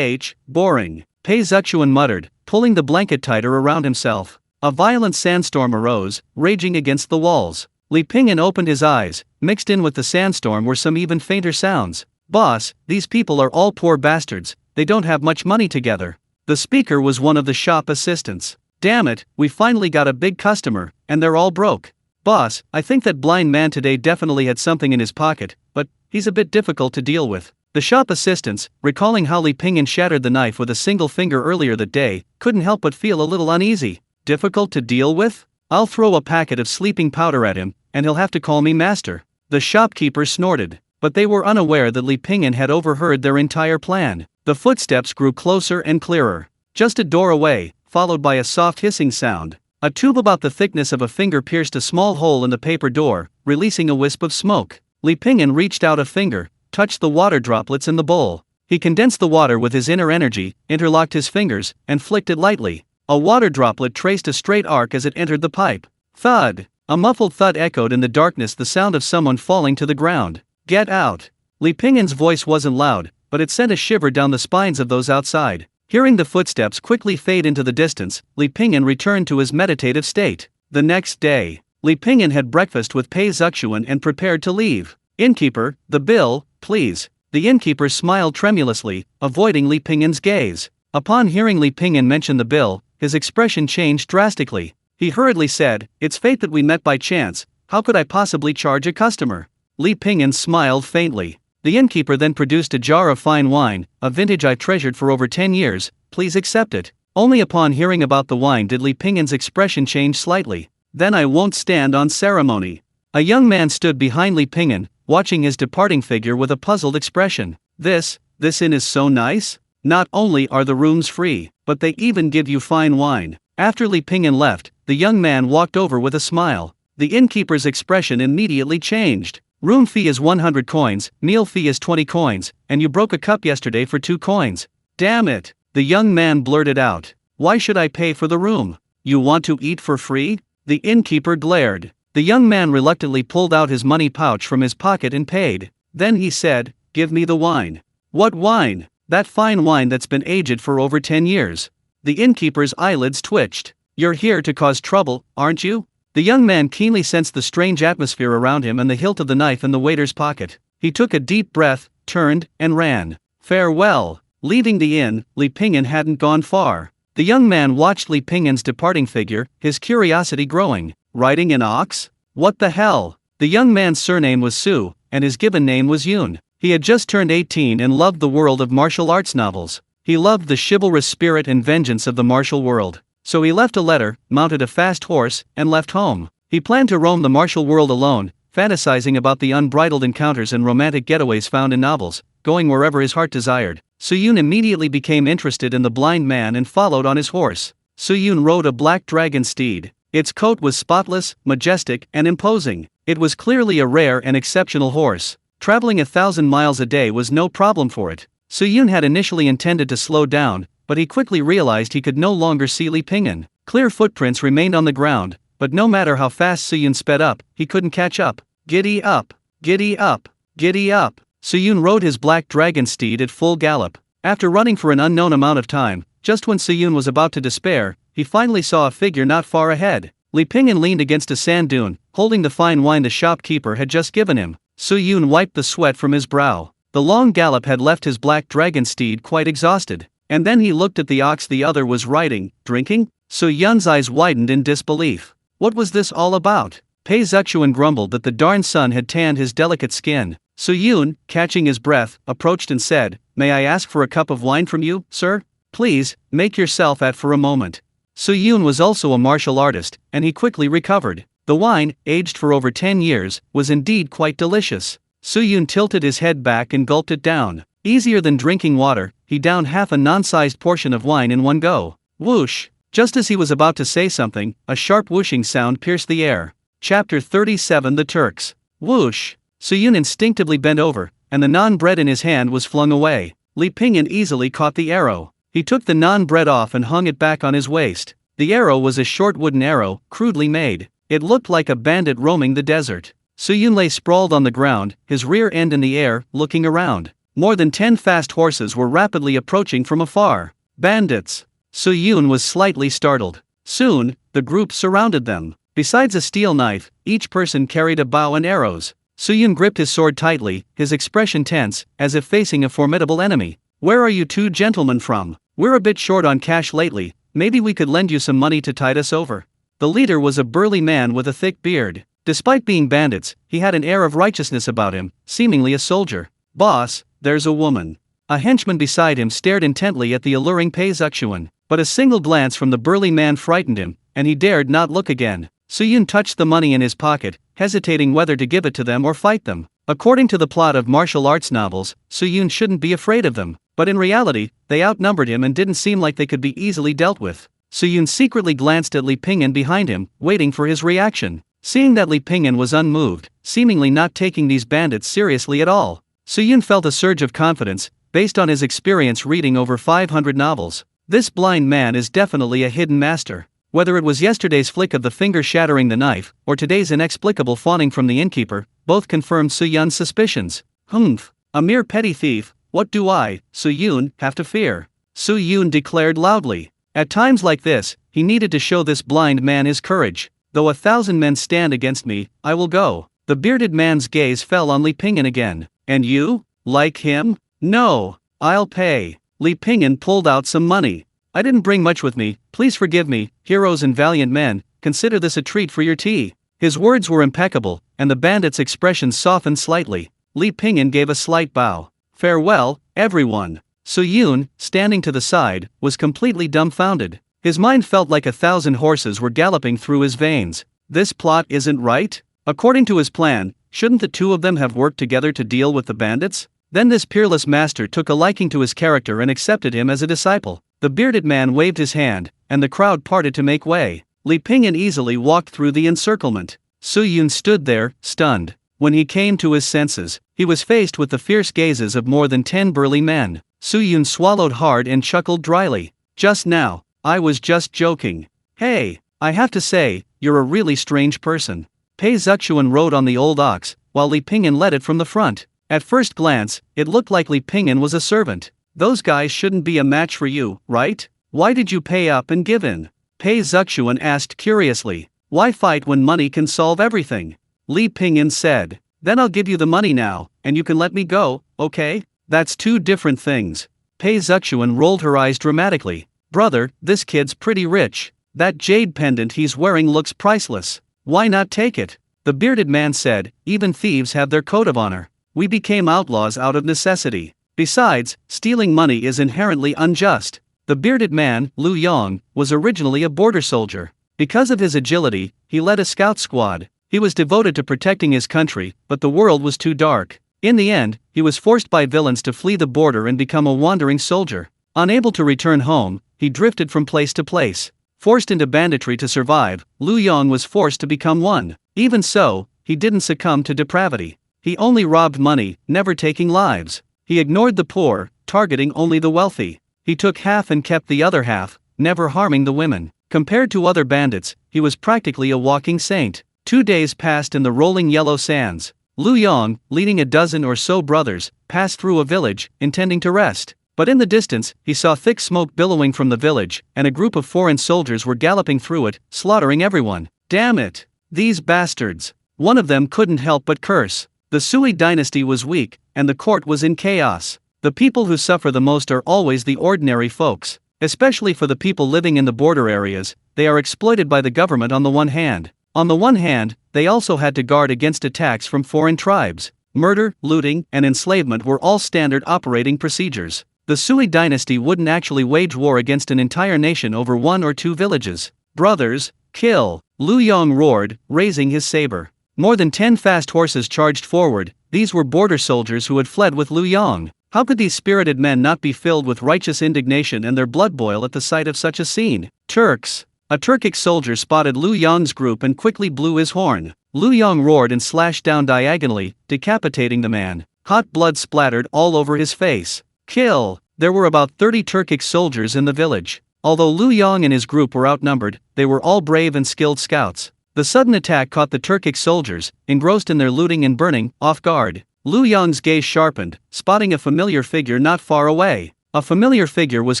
A: Boring. Pei Zuxuan muttered, pulling the blanket tighter around himself. A violent sandstorm arose, raging against the walls. Li Pingyan opened his eyes. Mixed in with the sandstorm were some even fainter sounds. "Boss, these people are all poor bastards, they don't have much money together." The speaker was one of the shop assistants. "Damn it, we finally got a big customer, and they're all broke. Boss, I think that blind man today definitely had something in his pocket, but he's a bit difficult to deal with." The shop assistants, recalling how Li Pingyan shattered the knife with a single finger earlier that day, couldn't help but feel a little uneasy. "Difficult to deal with? I'll throw a packet of sleeping powder at him, and he'll have to call me master." The shopkeeper snorted, but they were unaware that Li Pingyan had overheard their entire plan. The footsteps grew closer and clearer. Just a door away, followed by a soft hissing sound. A tube about the thickness of a finger pierced a small hole in the paper door, releasing a wisp of smoke. Li Pingyan reached out a finger, touched the water droplets in the bowl. He condensed the water with his inner energy, interlocked his fingers, and flicked it lightly. A water droplet traced a straight arc as it entered the pipe. Thud! A muffled thud echoed in the darkness, the sound of someone falling to the ground. Get out! Li Pingyan's voice wasn't loud, but it sent a shiver down the spines of those outside. Hearing the footsteps quickly fade into the distance, Li Pingyan returned to his meditative state. The next day, Li Pingyan had breakfast with Pei Zuxuan and prepared to leave. Innkeeper, the bill, please. The innkeeper smiled tremulously, avoiding Li Pingyan's gaze. Upon hearing Li Pingyan mention the bill, his expression changed drastically. He hurriedly said, "It's fate that we met by chance, how could I possibly charge a customer?" Li Pingyan smiled faintly. The innkeeper then produced a jar of fine wine, a vintage I've treasured for over 10 years, please accept it. Only upon hearing about the wine did Li Pingyan's expression change slightly. Then I won't stand on ceremony. A young man stood behind Li Pingyan, watching his departing figure with a puzzled expression. This inn is so nice? Not only are the rooms free, but they even give you fine wine. After Li Pingyan left, the young man walked over with a smile. The innkeeper's expression immediately changed. Room fee is 100 coins, meal fee is 20 coins, and you broke a cup yesterday for 2 coins. Damn it! The young man blurted out. Why should I pay for the room? You want to eat for free? The innkeeper glared. The young man reluctantly pulled out his money pouch from his pocket and paid. Then he said, "Give me the wine." What wine? That fine wine that's been aged for over 10 years. The innkeeper's eyelids twitched. You're here to cause trouble, aren't you? The young man keenly sensed the strange atmosphere around him and the hilt of the knife in the waiter's pocket. He took a deep breath, turned, and ran. Farewell. Leaving the inn, Li Pingyan hadn't gone far. The young man watched Li Pingyan's departing figure, his curiosity growing. Riding an ox? What the hell? The young man's surname was Su, and his given name was Yun. He had just turned 18 and loved the world of martial arts novels. He loved the chivalrous spirit and vengeance of the martial world. So he left a letter, mounted a fast horse, and left home. He planned to roam the martial world alone, fantasizing about the unbridled encounters and romantic getaways found in novels, going wherever his heart desired. Su-Yun immediately became interested in the blind man and followed on his horse. Su-Yun rode a black dragon steed. Its coat was spotless, majestic, and imposing. It was clearly a rare and exceptional horse. Traveling 1,000 miles a day was no problem for it. Su-Yun had initially intended to slow down, but he quickly realized he could no longer see Li Pingyan. Clear footprints remained on the ground, but no matter how fast Su-Yun sped up, he couldn't catch up. Giddy up! Giddy up! Giddy up! Su-Yun rode his black dragon steed at full gallop. After running for an unknown amount of time, just when Su-Yun was about to despair, he finally saw a figure not far ahead. Li Pingyan leaned against a sand dune, holding the fine wine the shopkeeper had just given him. Su-Yun wiped the sweat from his brow. The long gallop had left his black dragon steed quite exhausted. And then he looked at the ox the other was riding. Drinking? Su-Yun's eyes widened in disbelief. What was this all about? Pei Zuxuan grumbled that the darn sun had tanned his delicate skin. Su-Yun, catching his breath, approached and said, "May I ask for a cup of wine from you, sir? Please, make yourself at for a moment." Su-Yun was also a martial artist, and he quickly recovered. The wine, aged for over 10 years, was indeed quite delicious. Su-Yun tilted his head back and gulped it down. Easier than drinking water, he downed half a non-sized portion of wine in one go. Whoosh! Just as he was about to say something, a sharp whooshing sound pierced the air. Chapter 37 The Turks. Whoosh! Su-Yun instinctively bent over, and the non-bread in his hand was flung away. Li Pingyan easily caught the arrow. He took the non-bread off and hung it back on his waist. The arrow was a short wooden arrow, crudely made. It looked like a bandit roaming the desert. Su-Yun lay sprawled on the ground, his rear end in the air, looking around. More than 10 fast horses were rapidly approaching from afar. Bandits! Su-Yun was slightly startled. Soon, the group surrounded them. Besides a steel knife, each person carried a bow and arrows. Su-Yun gripped his sword tightly, his expression tense, as if facing a formidable enemy. "Where are you two gentlemen from? We're a bit short on cash lately, maybe we could lend you some money to tide us over." The leader was a burly man with a thick beard. Despite being bandits, he had an air of righteousness about him, seemingly a soldier. "Boss, there's a woman." A henchman beside him stared intently at the alluring Pei Zuxuan, but a single glance from the burly man frightened him, and he dared not look again. Su-Yun touched the money in his pocket, hesitating whether to give it to them or fight them. According to the plot of martial arts novels, Su-Yun shouldn't be afraid of them, but in reality, they outnumbered him and didn't seem like they could be easily dealt with. Su-Yun secretly glanced at Li Pingyan behind him, waiting for his reaction. Seeing that Li Pingyan was unmoved, seemingly not taking these bandits seriously at all, Su-Yun felt a surge of confidence, based on his experience reading over 500 novels. This blind man is definitely a hidden master. Whether it was yesterday's flick of the finger shattering the knife, or today's inexplicable fawning from the innkeeper, both confirmed Su-yun's suspicions. Humph, a mere petty thief, what do I, Su-yun, have to fear? Su-yun declared loudly. At times like this, he needed to show this blind man his courage. Though 1,000 men stand against me, I will go. The bearded man's gaze fell on Li Pingyan again. And you? Like him? No, I'll pay. Li Pingyan pulled out some money. I didn't bring much with me, please forgive me, heroes and valiant men, consider this a treat for your tea. His words were impeccable, and the bandit's expression softened slightly. Li Pingyan gave a slight bow. Farewell, everyone. Su-yun, standing to the side, was completely dumbfounded. His mind felt like 1,000 horses were galloping through his veins. This plot isn't right? According to his plan, shouldn't the two of them have worked together to deal with the bandits? Then this peerless master took a liking to his character and accepted him as a disciple. The bearded man waved his hand, and the crowd parted to make way. Li Pingyan easily walked through the encirclement. Su-yun stood there, stunned. When he came to his senses, he was faced with the fierce gazes of more than 10 burly men. Su-yun swallowed hard and chuckled dryly. Just now, I was just joking. Hey, I have to say, you're a really strange person. Pei Zuxuan rode on the old ox, while Li Pingyan led it from the front. At first glance, it looked like Li Pingyan was a servant. Those guys shouldn't be a match for you, right? Why did you pay up and give in? Pei Zuxuan asked curiously. Why fight when money can solve everything? Li Pingyan said. Then I'll give you the money now, and you can let me go, okay? That's two different things. Pei Zuxuan rolled her eyes dramatically. Brother, this kid's pretty rich. That jade pendant he's wearing looks priceless. Why not take it? The bearded man said, even thieves have their code of honor. We became outlaws out of necessity. Besides, stealing money is inherently unjust. The bearded man, Lu Yong, was originally a border soldier. Because of his agility, he led a scout squad. He was devoted to protecting his country, but the world was too dark. In the end, he was forced by villains to flee the border and become a wandering soldier. Unable to return home, he drifted from place to place. Forced into banditry to survive, Lu Yong was forced to become one. Even so, he didn't succumb to depravity. He only robbed money, never taking lives. He ignored the poor, targeting only the wealthy. He took half and kept the other half, never harming the women. Compared to other bandits, he was practically a walking saint. 2 days passed in the rolling yellow sands. Lu Yong, leading a dozen or so brothers, passed through a village, intending to rest. But in the distance, he saw thick smoke billowing from the village, and a group of foreign soldiers were galloping through it, slaughtering everyone. Damn it! These bastards! One of them couldn't help but curse. The Sui dynasty was weak, and the court was in chaos. The people who suffer the most are always the ordinary folks. Especially for the people living in the border areas, they are exploited by the government on the one hand. On the one hand, they also had to guard against attacks from foreign tribes. Murder, looting, and enslavement were all standard operating procedures. The Sui dynasty wouldn't actually wage war against an entire nation over 1 or 2 villages. Brothers, kill! Lu Yong roared, raising his saber. More than 10 fast horses charged forward. These were border soldiers who had fled with Lu Yong. How could these spirited men not be filled with righteous indignation and their blood boil at the sight of such a scene? Turks! A Turkic soldier spotted Lu Yong's group and quickly blew his horn. Lu Yong roared and slashed down diagonally, decapitating the man. Hot blood splattered all over his face. Kill! There were about 30 Turkic soldiers in the village. Although Lu Yong and his group were outnumbered, they were all brave and skilled scouts. The sudden attack caught the Turkic soldiers, engrossed in their looting and burning, off guard. Lu Yong's gaze sharpened, spotting a familiar figure not far away. A familiar figure was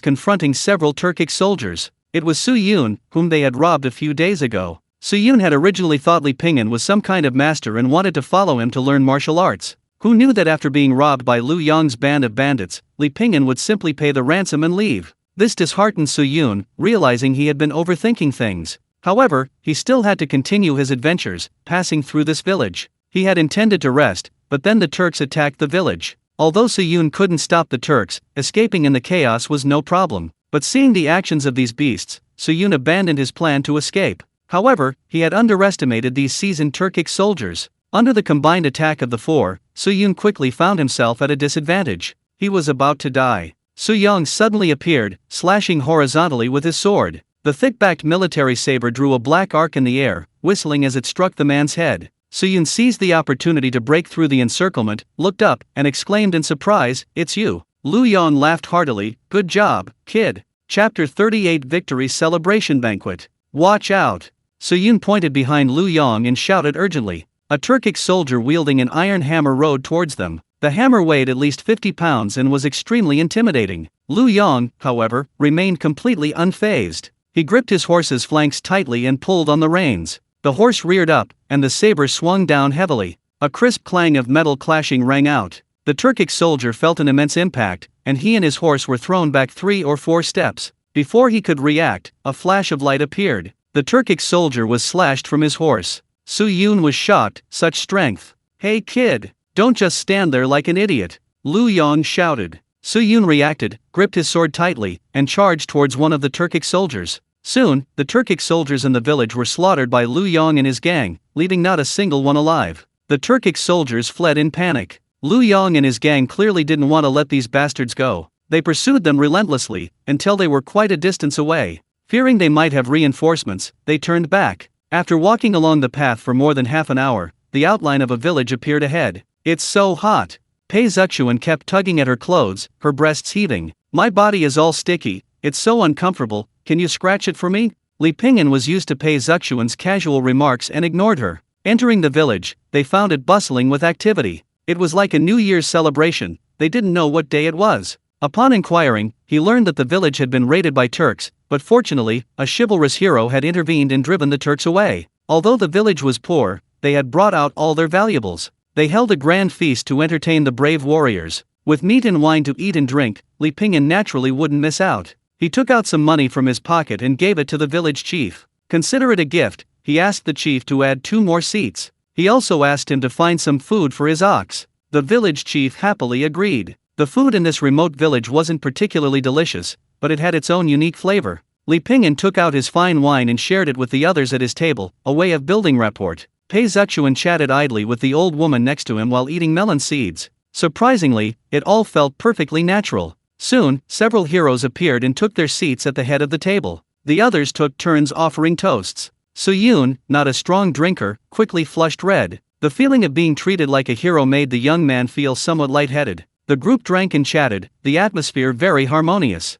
A: confronting several Turkic soldiers. It was Su-yun, whom they had robbed a few days ago. Su-yun had originally thought Li Pingyan was some kind of master and wanted to follow him to learn martial arts. Who knew that after being robbed by Lu Yong's band of bandits, Li Pingyan would simply pay the ransom and leave? This disheartened Su-yun, realizing he had been overthinking things. However, he still had to continue his adventures, passing through this village. He had intended to rest, but then the Turks attacked the village. Although Su-yun couldn't stop the Turks, escaping in the chaos was no problem. But seeing the actions of these beasts, Su-yun abandoned his plan to escape. However, he had underestimated these seasoned Turkic soldiers. Under the combined attack of the 4, Su-yun quickly found himself at a disadvantage. He was about to die. Su-yong suddenly appeared, slashing horizontally with his sword. The thick-backed military saber drew a black arc in the air, whistling as it struck the man's head. Su-yun seized the opportunity to break through the encirclement, looked up, and exclaimed in surprise, "It's you." Lu Yong laughed heartily, "Good job, kid." Chapter 38 Victory Celebration Banquet. Watch out! Su Yun pointed behind Lu Yong and shouted urgently. A Turkic soldier wielding an iron hammer rode towards them. The hammer weighed at least 50 pounds and was extremely intimidating. Lu Yong, however, remained completely unfazed. He gripped his horse's flanks tightly and pulled on the reins. The horse reared up, and the saber swung down heavily. A crisp clang of metal clashing rang out. The Turkic soldier felt an immense impact, and he and his horse were thrown back 3 or 4 steps. Before he could react, a flash of light appeared. The Turkic soldier was slashed from his horse. Su Yun was shocked. Such strength. Hey kid, don't just stand there like an idiot, Lu Yong shouted. Su Yun reacted, gripped his sword tightly, and charged towards one of the Turkic soldiers. Soon, the Turkic soldiers in the village were slaughtered by Lu Yong and his gang, leaving not a single one alive. The Turkic soldiers fled in panic. Lu Yong and his gang clearly didn't want to let these bastards go. They pursued them relentlessly, until they were quite a distance away. Fearing they might have reinforcements, they turned back. After walking along the path for more than half an hour, the outline of a village appeared ahead. It's so hot. Pei Zuxuan kept tugging at her clothes, her breasts heaving. My body is all sticky, it's so uncomfortable, can you scratch it for me? Li Pingyan was used to Pei Zuxuan's casual remarks and ignored her. Entering the village, they found it bustling with activity. It was like a New Year's celebration. They didn't know what day it was. Upon inquiring, he learned that the village had been raided by Turks, but fortunately, a chivalrous hero had intervened and driven the Turks away. Although the village was poor, they had brought out all their valuables. They held a grand feast to entertain the brave warriors. With meat and wine to eat and drink, Li Pingyan naturally wouldn't miss out. He took out some money from his pocket and gave it to the village chief. Consider it a gift, he asked the chief to add 2 more seats. He also asked him to find some food for his ox. The village chief happily agreed. The food in this remote village wasn't particularly delicious, but it had its own unique flavor. Li Pingyan took out his fine wine and shared it with the others at his table, a way of building rapport. Pei Zuxuan chatted idly with the old woman next to him while eating melon seeds. Surprisingly, it all felt perfectly natural. Soon, several heroes appeared and took their seats at the head of the table. The others took turns offering toasts. Su Yun, not a strong drinker, quickly flushed red. The feeling of being treated like a hero made the young man feel somewhat lightheaded. The group drank and chatted, the atmosphere very harmonious.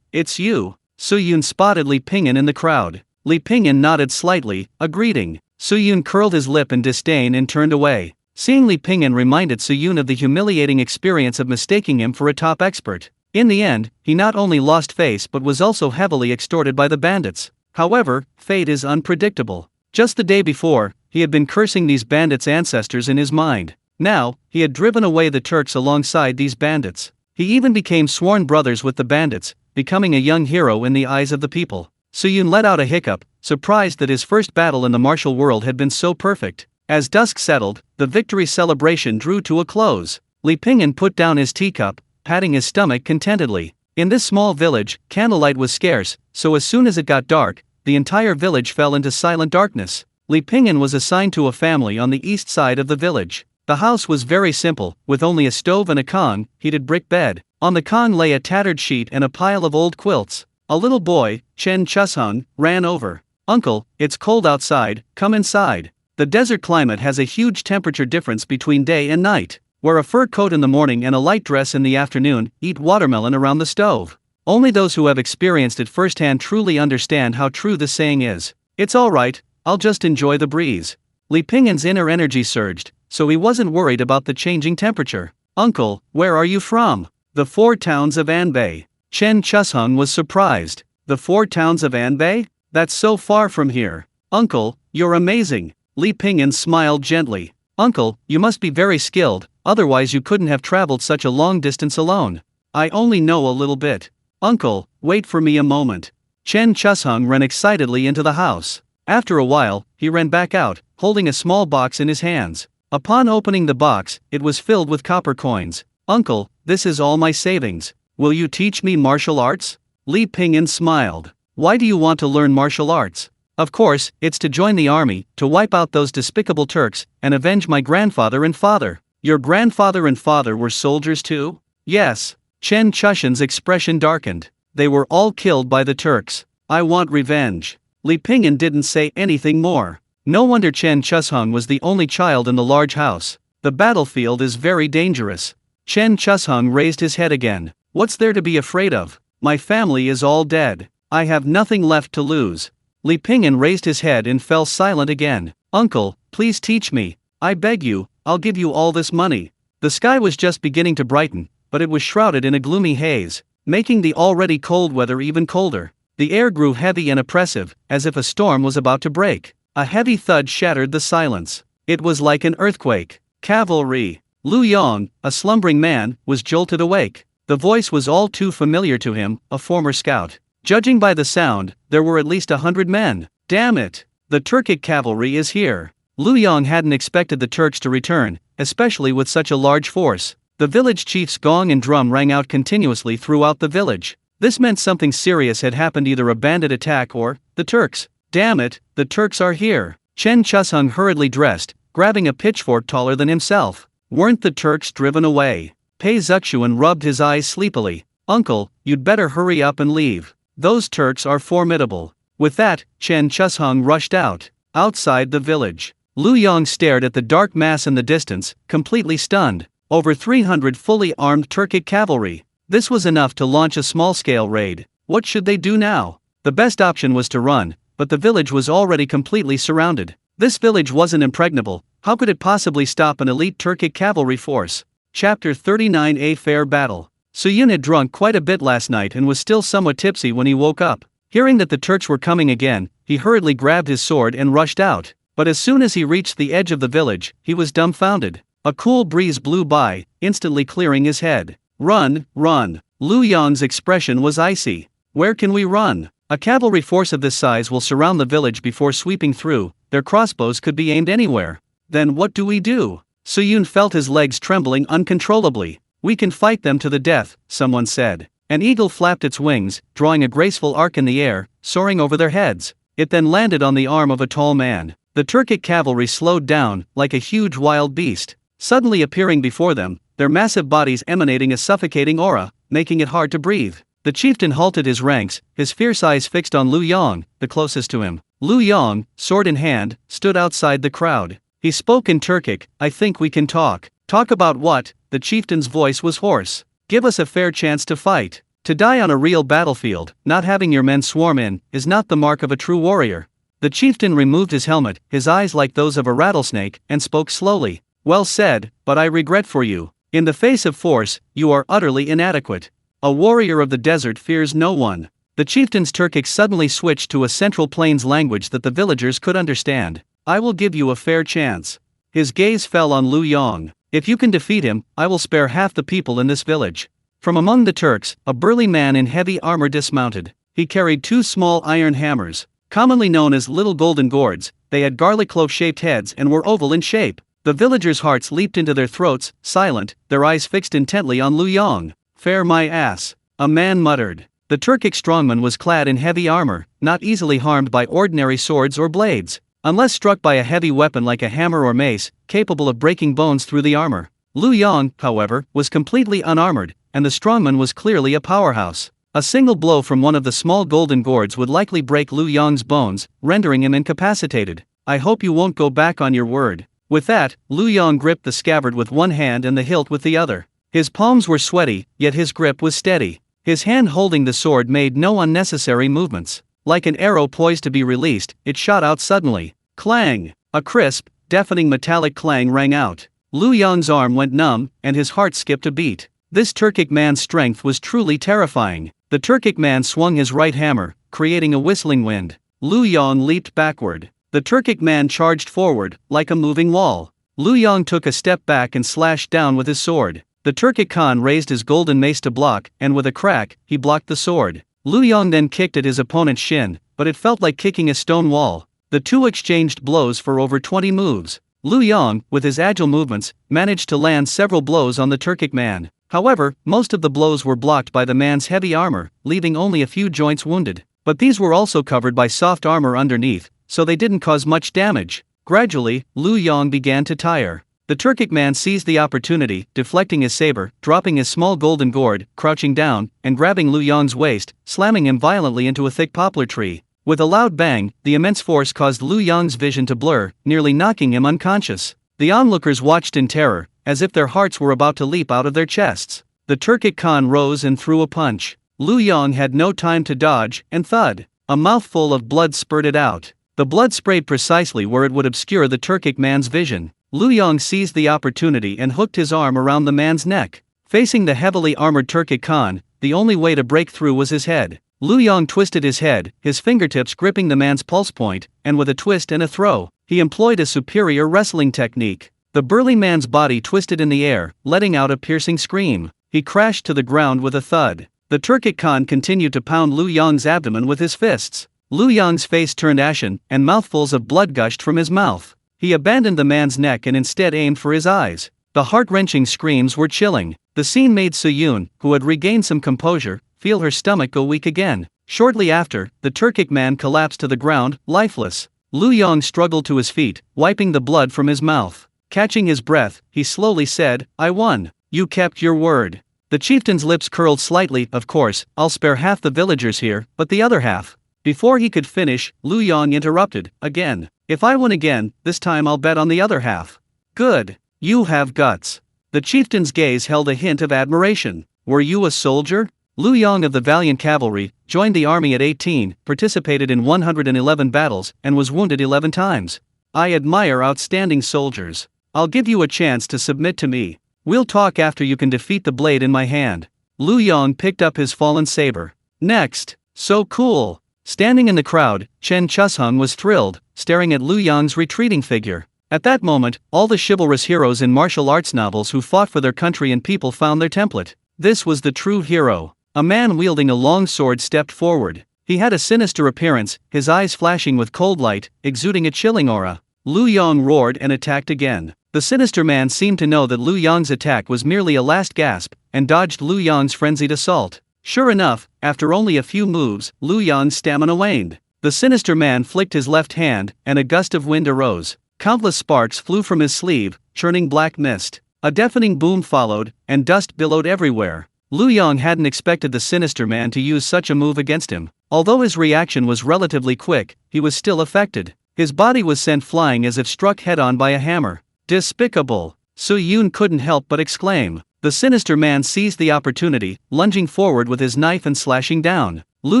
A: It's you. Su Yun spotted Li Pingyan in the crowd. Li Pingyan nodded slightly, a greeting. Su Yun curled his lip in disdain and turned away. Seeing Li Pingyan reminded Su Yun of the humiliating experience of mistaking him for a top expert. In the end, he not only lost face but was also heavily extorted by the bandits. However, fate is unpredictable. Just the day before, he had been cursing these bandits' ancestors in his mind. Now, he had driven away the Turks alongside these bandits. He even became sworn brothers with the bandits, becoming a young hero in the eyes of the people. Su Yun let out a hiccup, surprised that his first battle in the martial world had been so perfect. As dusk settled, the victory celebration drew to a close. Li Pingyan put down his teacup, patting his stomach contentedly. In this small village, candlelight was scarce, so as soon as it got dark, the entire village fell into silent darkness. Li Pingyan was assigned to a family on the east side of the village. The house was very simple, with only a stove and a Kong, heated brick bed. On the Kong lay a tattered sheet and a pile of old quilts. A little boy, Chen Chusheng, ran over. Uncle, it's cold outside, come inside. The desert climate has a huge temperature difference between day and night. Wear a fur coat in the morning and a light dress in the afternoon, eat watermelon around the stove. Only those who have experienced it firsthand truly understand how true this saying is. It's alright, I'll just enjoy the breeze. Li Pingyan's inner energy surged, so he wasn't worried about the changing temperature. Uncle, where are you from? The 4 towns of Anbei. Chen Chusheng was surprised. The 4 towns of Anbei? That's so far from here. Uncle, you're amazing. Li Pingyan smiled gently. Uncle, you must be very skilled, otherwise you couldn't have traveled such a long distance alone. I only know a little bit. Uncle, wait for me a moment. Chen Chusheng ran excitedly into the house. After a while, he ran back out, holding a small box in his hands. Upon opening the box, it was filled with copper coins. Uncle, this is all my savings. Will you teach me martial arts? Li Pingyan smiled. Why do you want to learn martial arts? Of course, it's to join the army, to wipe out those despicable Turks, and avenge my grandfather and father. Your grandfather and father were soldiers too? Yes. Chen Chusheng's expression darkened. They were all killed by the Turks. I want revenge. Li Pingyan didn't say anything more. No wonder Chen Chusheng was the only child in the large house. The battlefield is very dangerous. Chen Chusheng raised his head again. What's there to be afraid of? My family is all dead. I have nothing left to lose. Li Ping'an raised his head and fell silent again. "Uncle, please teach me. I beg you, I'll give you all this money." The sky was just beginning to brighten, but it was shrouded in a gloomy haze, making the already cold weather even colder. The air grew heavy and oppressive, as if a storm was about to break. A heavy thud shattered the silence. It was like an earthquake. "Cavalry!" Lu Yong, a slumbering man, was jolted awake. The voice was all too familiar to him, a former scout. Judging by the sound, there were at least 100 men. "Damn it! The Turkic cavalry is here." Lu Yong hadn't expected the Turks to return, especially with such a large force. The village chief's gong and drum rang out continuously throughout the village. This meant something serious had happened, either a bandit attack or the Turks. "Damn it, the Turks are here." Chen Chusheng hurriedly dressed, grabbing a pitchfork taller than himself. Weren't the Turks driven away? Pei Zuxuan rubbed his eyes sleepily. "Uncle, you'd better hurry up and leave. Those Turks are formidable." With that, Chen Chusheng rushed out. Outside the village, Lu Yong stared at the dark mass in the distance, completely stunned. Over 300 fully armed Turkic cavalry. This was enough to launch a small-scale raid. What should they do now? The best option was to run, but the village was already completely surrounded. This village wasn't impregnable. How could it possibly stop an elite Turkic cavalry force? Chapter 39: A Fair Battle. Suyun had drunk quite a bit last night and was still somewhat tipsy when he woke up. Hearing that the Turks were coming again, he hurriedly grabbed his sword and rushed out. But as soon as he reached the edge of the village, he was dumbfounded. A cool breeze blew by, instantly clearing his head. "Run, run!" Lu Yong's expression was icy. "Where can we run? A cavalry force of this size will surround the village before sweeping through. Their crossbows could be aimed anywhere. Then what do we do?" Suyun felt his legs trembling uncontrollably. "We can fight them to the death," someone said. An eagle flapped its wings, drawing a graceful arc in the air, soaring over their heads. It then landed on the arm of a tall man. The Turkic cavalry slowed down, like a huge wild beast, suddenly appearing before them, their massive bodies emanating a suffocating aura, making it hard to breathe. The chieftain halted his ranks, his fierce eyes fixed on Lu Yong, the closest to him. Lu Yong, sword in hand, stood outside the crowd. He spoke in Turkic. "I think we can talk." "Talk about what?" The chieftain's voice was hoarse. "Give us a fair chance to fight. To die on a real battlefield, not having your men swarm in, is not the mark of a true warrior." The chieftain removed his helmet, his eyes like those of a rattlesnake, and spoke slowly. "Well said, but I regret for you. In the face of force, you are utterly inadequate. A warrior of the desert fears no one." The chieftain's Turkic suddenly switched to a Central Plains language that the villagers could understand. "I will give you a fair chance." His gaze fell on Lu Yong. "If you can defeat him, I will spare half the people in this village." From among the Turks, a burly man in heavy armor dismounted. He carried 2 small iron hammers, commonly known as little golden gourds. They had garlic clove-shaped heads and were oval in shape. The villagers' hearts leaped into their throats, silent, their eyes fixed intently on Lu Yong. "Fair my ass," a man muttered. The Turkic strongman was clad in heavy armor, not easily harmed by ordinary swords or blades, unless struck by a heavy weapon like a hammer or mace, capable of breaking bones through the armor. Lu Yong, however, was completely unarmored, and the strongman was clearly a powerhouse. A single blow from one of the small golden gourds would likely break Lu Yong's bones, rendering him incapacitated. "I hope you won't go back on your word." With that, Lu Yong gripped the scabbard with one hand and the hilt with the other. His palms were sweaty, yet his grip was steady. His hand holding the sword made no unnecessary movements. Like an arrow poised to be released, it shot out suddenly. Clang! A crisp, deafening metallic clang rang out. Lu Yong's arm went numb, and his heart skipped a beat. This Turkic man's strength was truly terrifying. The Turkic man swung his right hammer, creating a whistling wind. Lu Yong leaped backward. The Turkic man charged forward, like a moving wall. Lu Yong took a step back and slashed down with his sword. The Turkic Khan raised his golden mace to block, and with a crack, he blocked the sword. Lu Yong then kicked at his opponent's shin, but it felt like kicking a stone wall. The two exchanged blows for over 20 moves. Lu Yong, with his agile movements, managed to land several blows on the Turkic man. However, most of the blows were blocked by the man's heavy armor, leaving only a few joints wounded. But these were also covered by soft armor underneath, so they didn't cause much damage. Gradually, Lu Yong began to tire. The Turkic man seized the opportunity, deflecting his saber, dropping his small golden gourd, crouching down, and grabbing Lu Yong's waist, slamming him violently into a thick poplar tree. With a loud bang, the immense force caused Lu Yong's vision to blur, nearly knocking him unconscious. The onlookers watched in terror, as if their hearts were about to leap out of their chests. The Turkic Khan rose and threw a punch. Lu Yong had no time to dodge, and thud. A mouthful of blood spurted out. The blood sprayed precisely where it would obscure the Turkic man's vision. Lu Yong seized the opportunity and hooked his arm around the man's neck. Facing the heavily armored Turkic Khan, the only way to break through was his head. Lu Yong twisted his head, his fingertips gripping the man's pulse point, and with a twist and a throw, he employed a superior wrestling technique. The burly man's body twisted in the air, letting out a piercing scream. He crashed to the ground with a thud. The Turkic Khan continued to pound Lu Yong's abdomen with his fists. Lu Yong's face turned ashen, and mouthfuls of blood gushed from his mouth. He abandoned the man's neck and instead aimed for his eyes. The heart-wrenching screams were chilling. The scene made Su-Yun, who had regained some composure, feel her stomach go weak again. Shortly after, the Turkic man collapsed to the ground, lifeless. Lu Yong struggled to his feet, wiping the blood from his mouth. Catching his breath, he slowly said, "I won. You kept your word." The chieftain's lips curled slightly. "Of course, I'll spare half the villagers here, but the other half." Before he could finish, Lu Yong interrupted, "Again. If I win again, this time I'll bet on the other half." "Good. You have guts." The chieftain's gaze held a hint of admiration. "Were you a soldier?" Lu Yong of the Valiant Cavalry joined the army at 18, participated in 111 battles, and was wounded 11 times. "I admire outstanding soldiers. I'll give you a chance to submit to me. We'll talk after you can defeat the blade in my hand." Lu Yong picked up his fallen saber. "Next." "So cool." Standing in the crowd, Chen Chusheng was thrilled, staring at Lu Yong's retreating figure. At that moment, all the chivalrous heroes in martial arts novels who fought for their country and people found their template. This was the true hero. A man wielding a long sword stepped forward. He had a sinister appearance, his eyes flashing with cold light, exuding a chilling aura. Lu Yong roared and attacked again. The sinister man seemed to know that Lu Yong's attack was merely a last gasp, and dodged Lu Yong's frenzied assault. Sure enough, after only a few moves, Lu Yong's stamina waned. The sinister man flicked his left hand, and a gust of wind arose. Countless sparks flew from his sleeve, churning black mist. A deafening boom followed, and dust billowed everywhere. Lu Yong hadn't expected the sinister man to use such a move against him. Although his reaction was relatively quick, he was still affected. His body was sent flying as if struck head-on by a hammer. "Despicable!" Su-Yun couldn't help but exclaim. The sinister man seized the opportunity, lunging forward with his knife and slashing down. Lu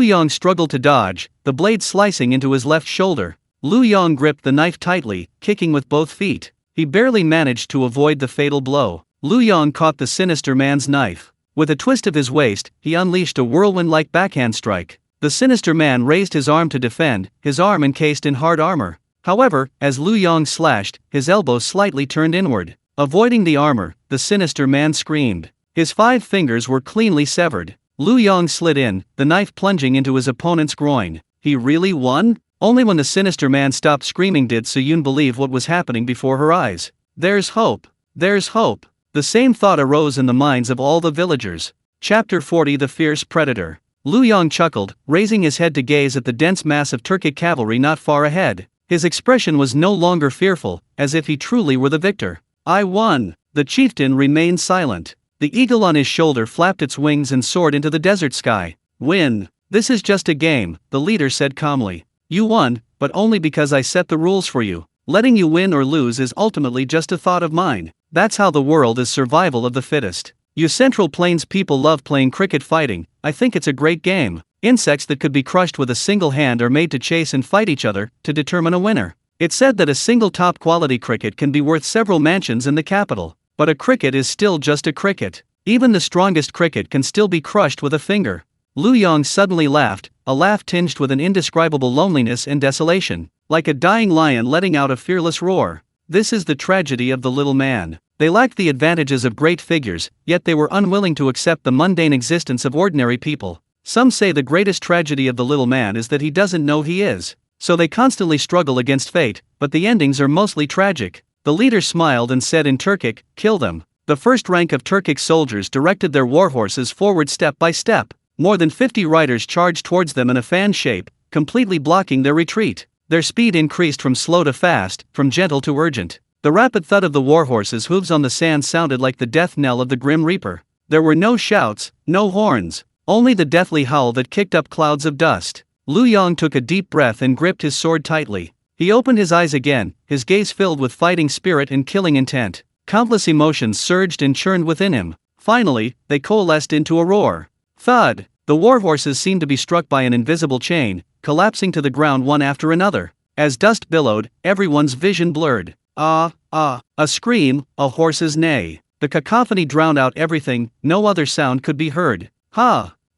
A: Yong struggled to dodge, the blade slicing into his left shoulder. Lu Yong gripped the knife tightly, kicking with both feet. He barely managed to avoid the fatal blow. Lu Yong caught the sinister man's knife. With a twist of his waist, he unleashed a whirlwind-like backhand strike. The sinister man raised his arm to defend, his arm encased in hard armor. However, as Lu Yong slashed, his elbow slightly turned inward. Avoiding the armor, the sinister man screamed. His 5 fingers were cleanly severed. Lu Yong slid in, the knife plunging into his opponent's groin. He really won? Only when the sinister man stopped screaming did Su-Yun believe what was happening before her eyes. There's hope. There's hope. The same thought arose in the minds of all the villagers. Chapter 40 The Fierce Predator. Lu Yong chuckled, raising his head to gaze at the dense mass of Turkic cavalry not far ahead. His expression was no longer fearful, as if he truly were the victor. "I won." The chieftain remained silent. The eagle on his shoulder flapped its wings and soared into the desert sky. "Win. This is just a game," the leader said calmly. "You won, but only because I set the rules for you. Letting you win or lose is ultimately just a thought of mine. That's how the world is survival of the fittest. You Central Plains people love playing cricket fighting. I think it's a great game. Insects that could be crushed with a single hand are made to chase and fight each other to determine a winner. It's said that a single top-quality cricket can be worth several mansions in the capital. But a cricket is still just a cricket. Even the strongest cricket can still be crushed with a finger." Lu Yong suddenly laughed, a laugh tinged with an indescribable loneliness and desolation, like a dying lion letting out a fearless roar. This is the tragedy of the little man. They lacked the advantages of great figures, yet they were unwilling to accept the mundane existence of ordinary people. Some say the greatest tragedy of the little man is that he doesn't know he is. So they constantly struggle against fate, but the endings are mostly tragic. The leader smiled and said in Turkic, "Kill them." The first rank of Turkic soldiers directed their warhorses forward step by step. More than 50 riders charged towards them in a fan shape, completely blocking their retreat. Their speed increased from slow to fast, from gentle to urgent. The rapid thud of the warhorses' hooves on the sand sounded like the death knell of the Grim Reaper. There were no shouts, no horns, only the deathly howl that kicked up clouds of dust. Lu Yong took a deep breath and gripped his sword tightly. He opened his eyes again, his gaze filled with fighting spirit and killing intent. Countless emotions surged and churned within him. Finally, they coalesced into a roar. Thud! The warhorses seemed to be struck by an invisible chain, collapsing to the ground one after another. As dust billowed, everyone's vision blurred. A scream, a horse's neigh. The cacophony drowned out everything, no other sound could be heard.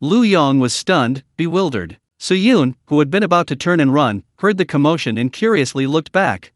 A: Lu Yong was stunned, bewildered. Suyun, who had been about to turn and run, heard the commotion and curiously looked back.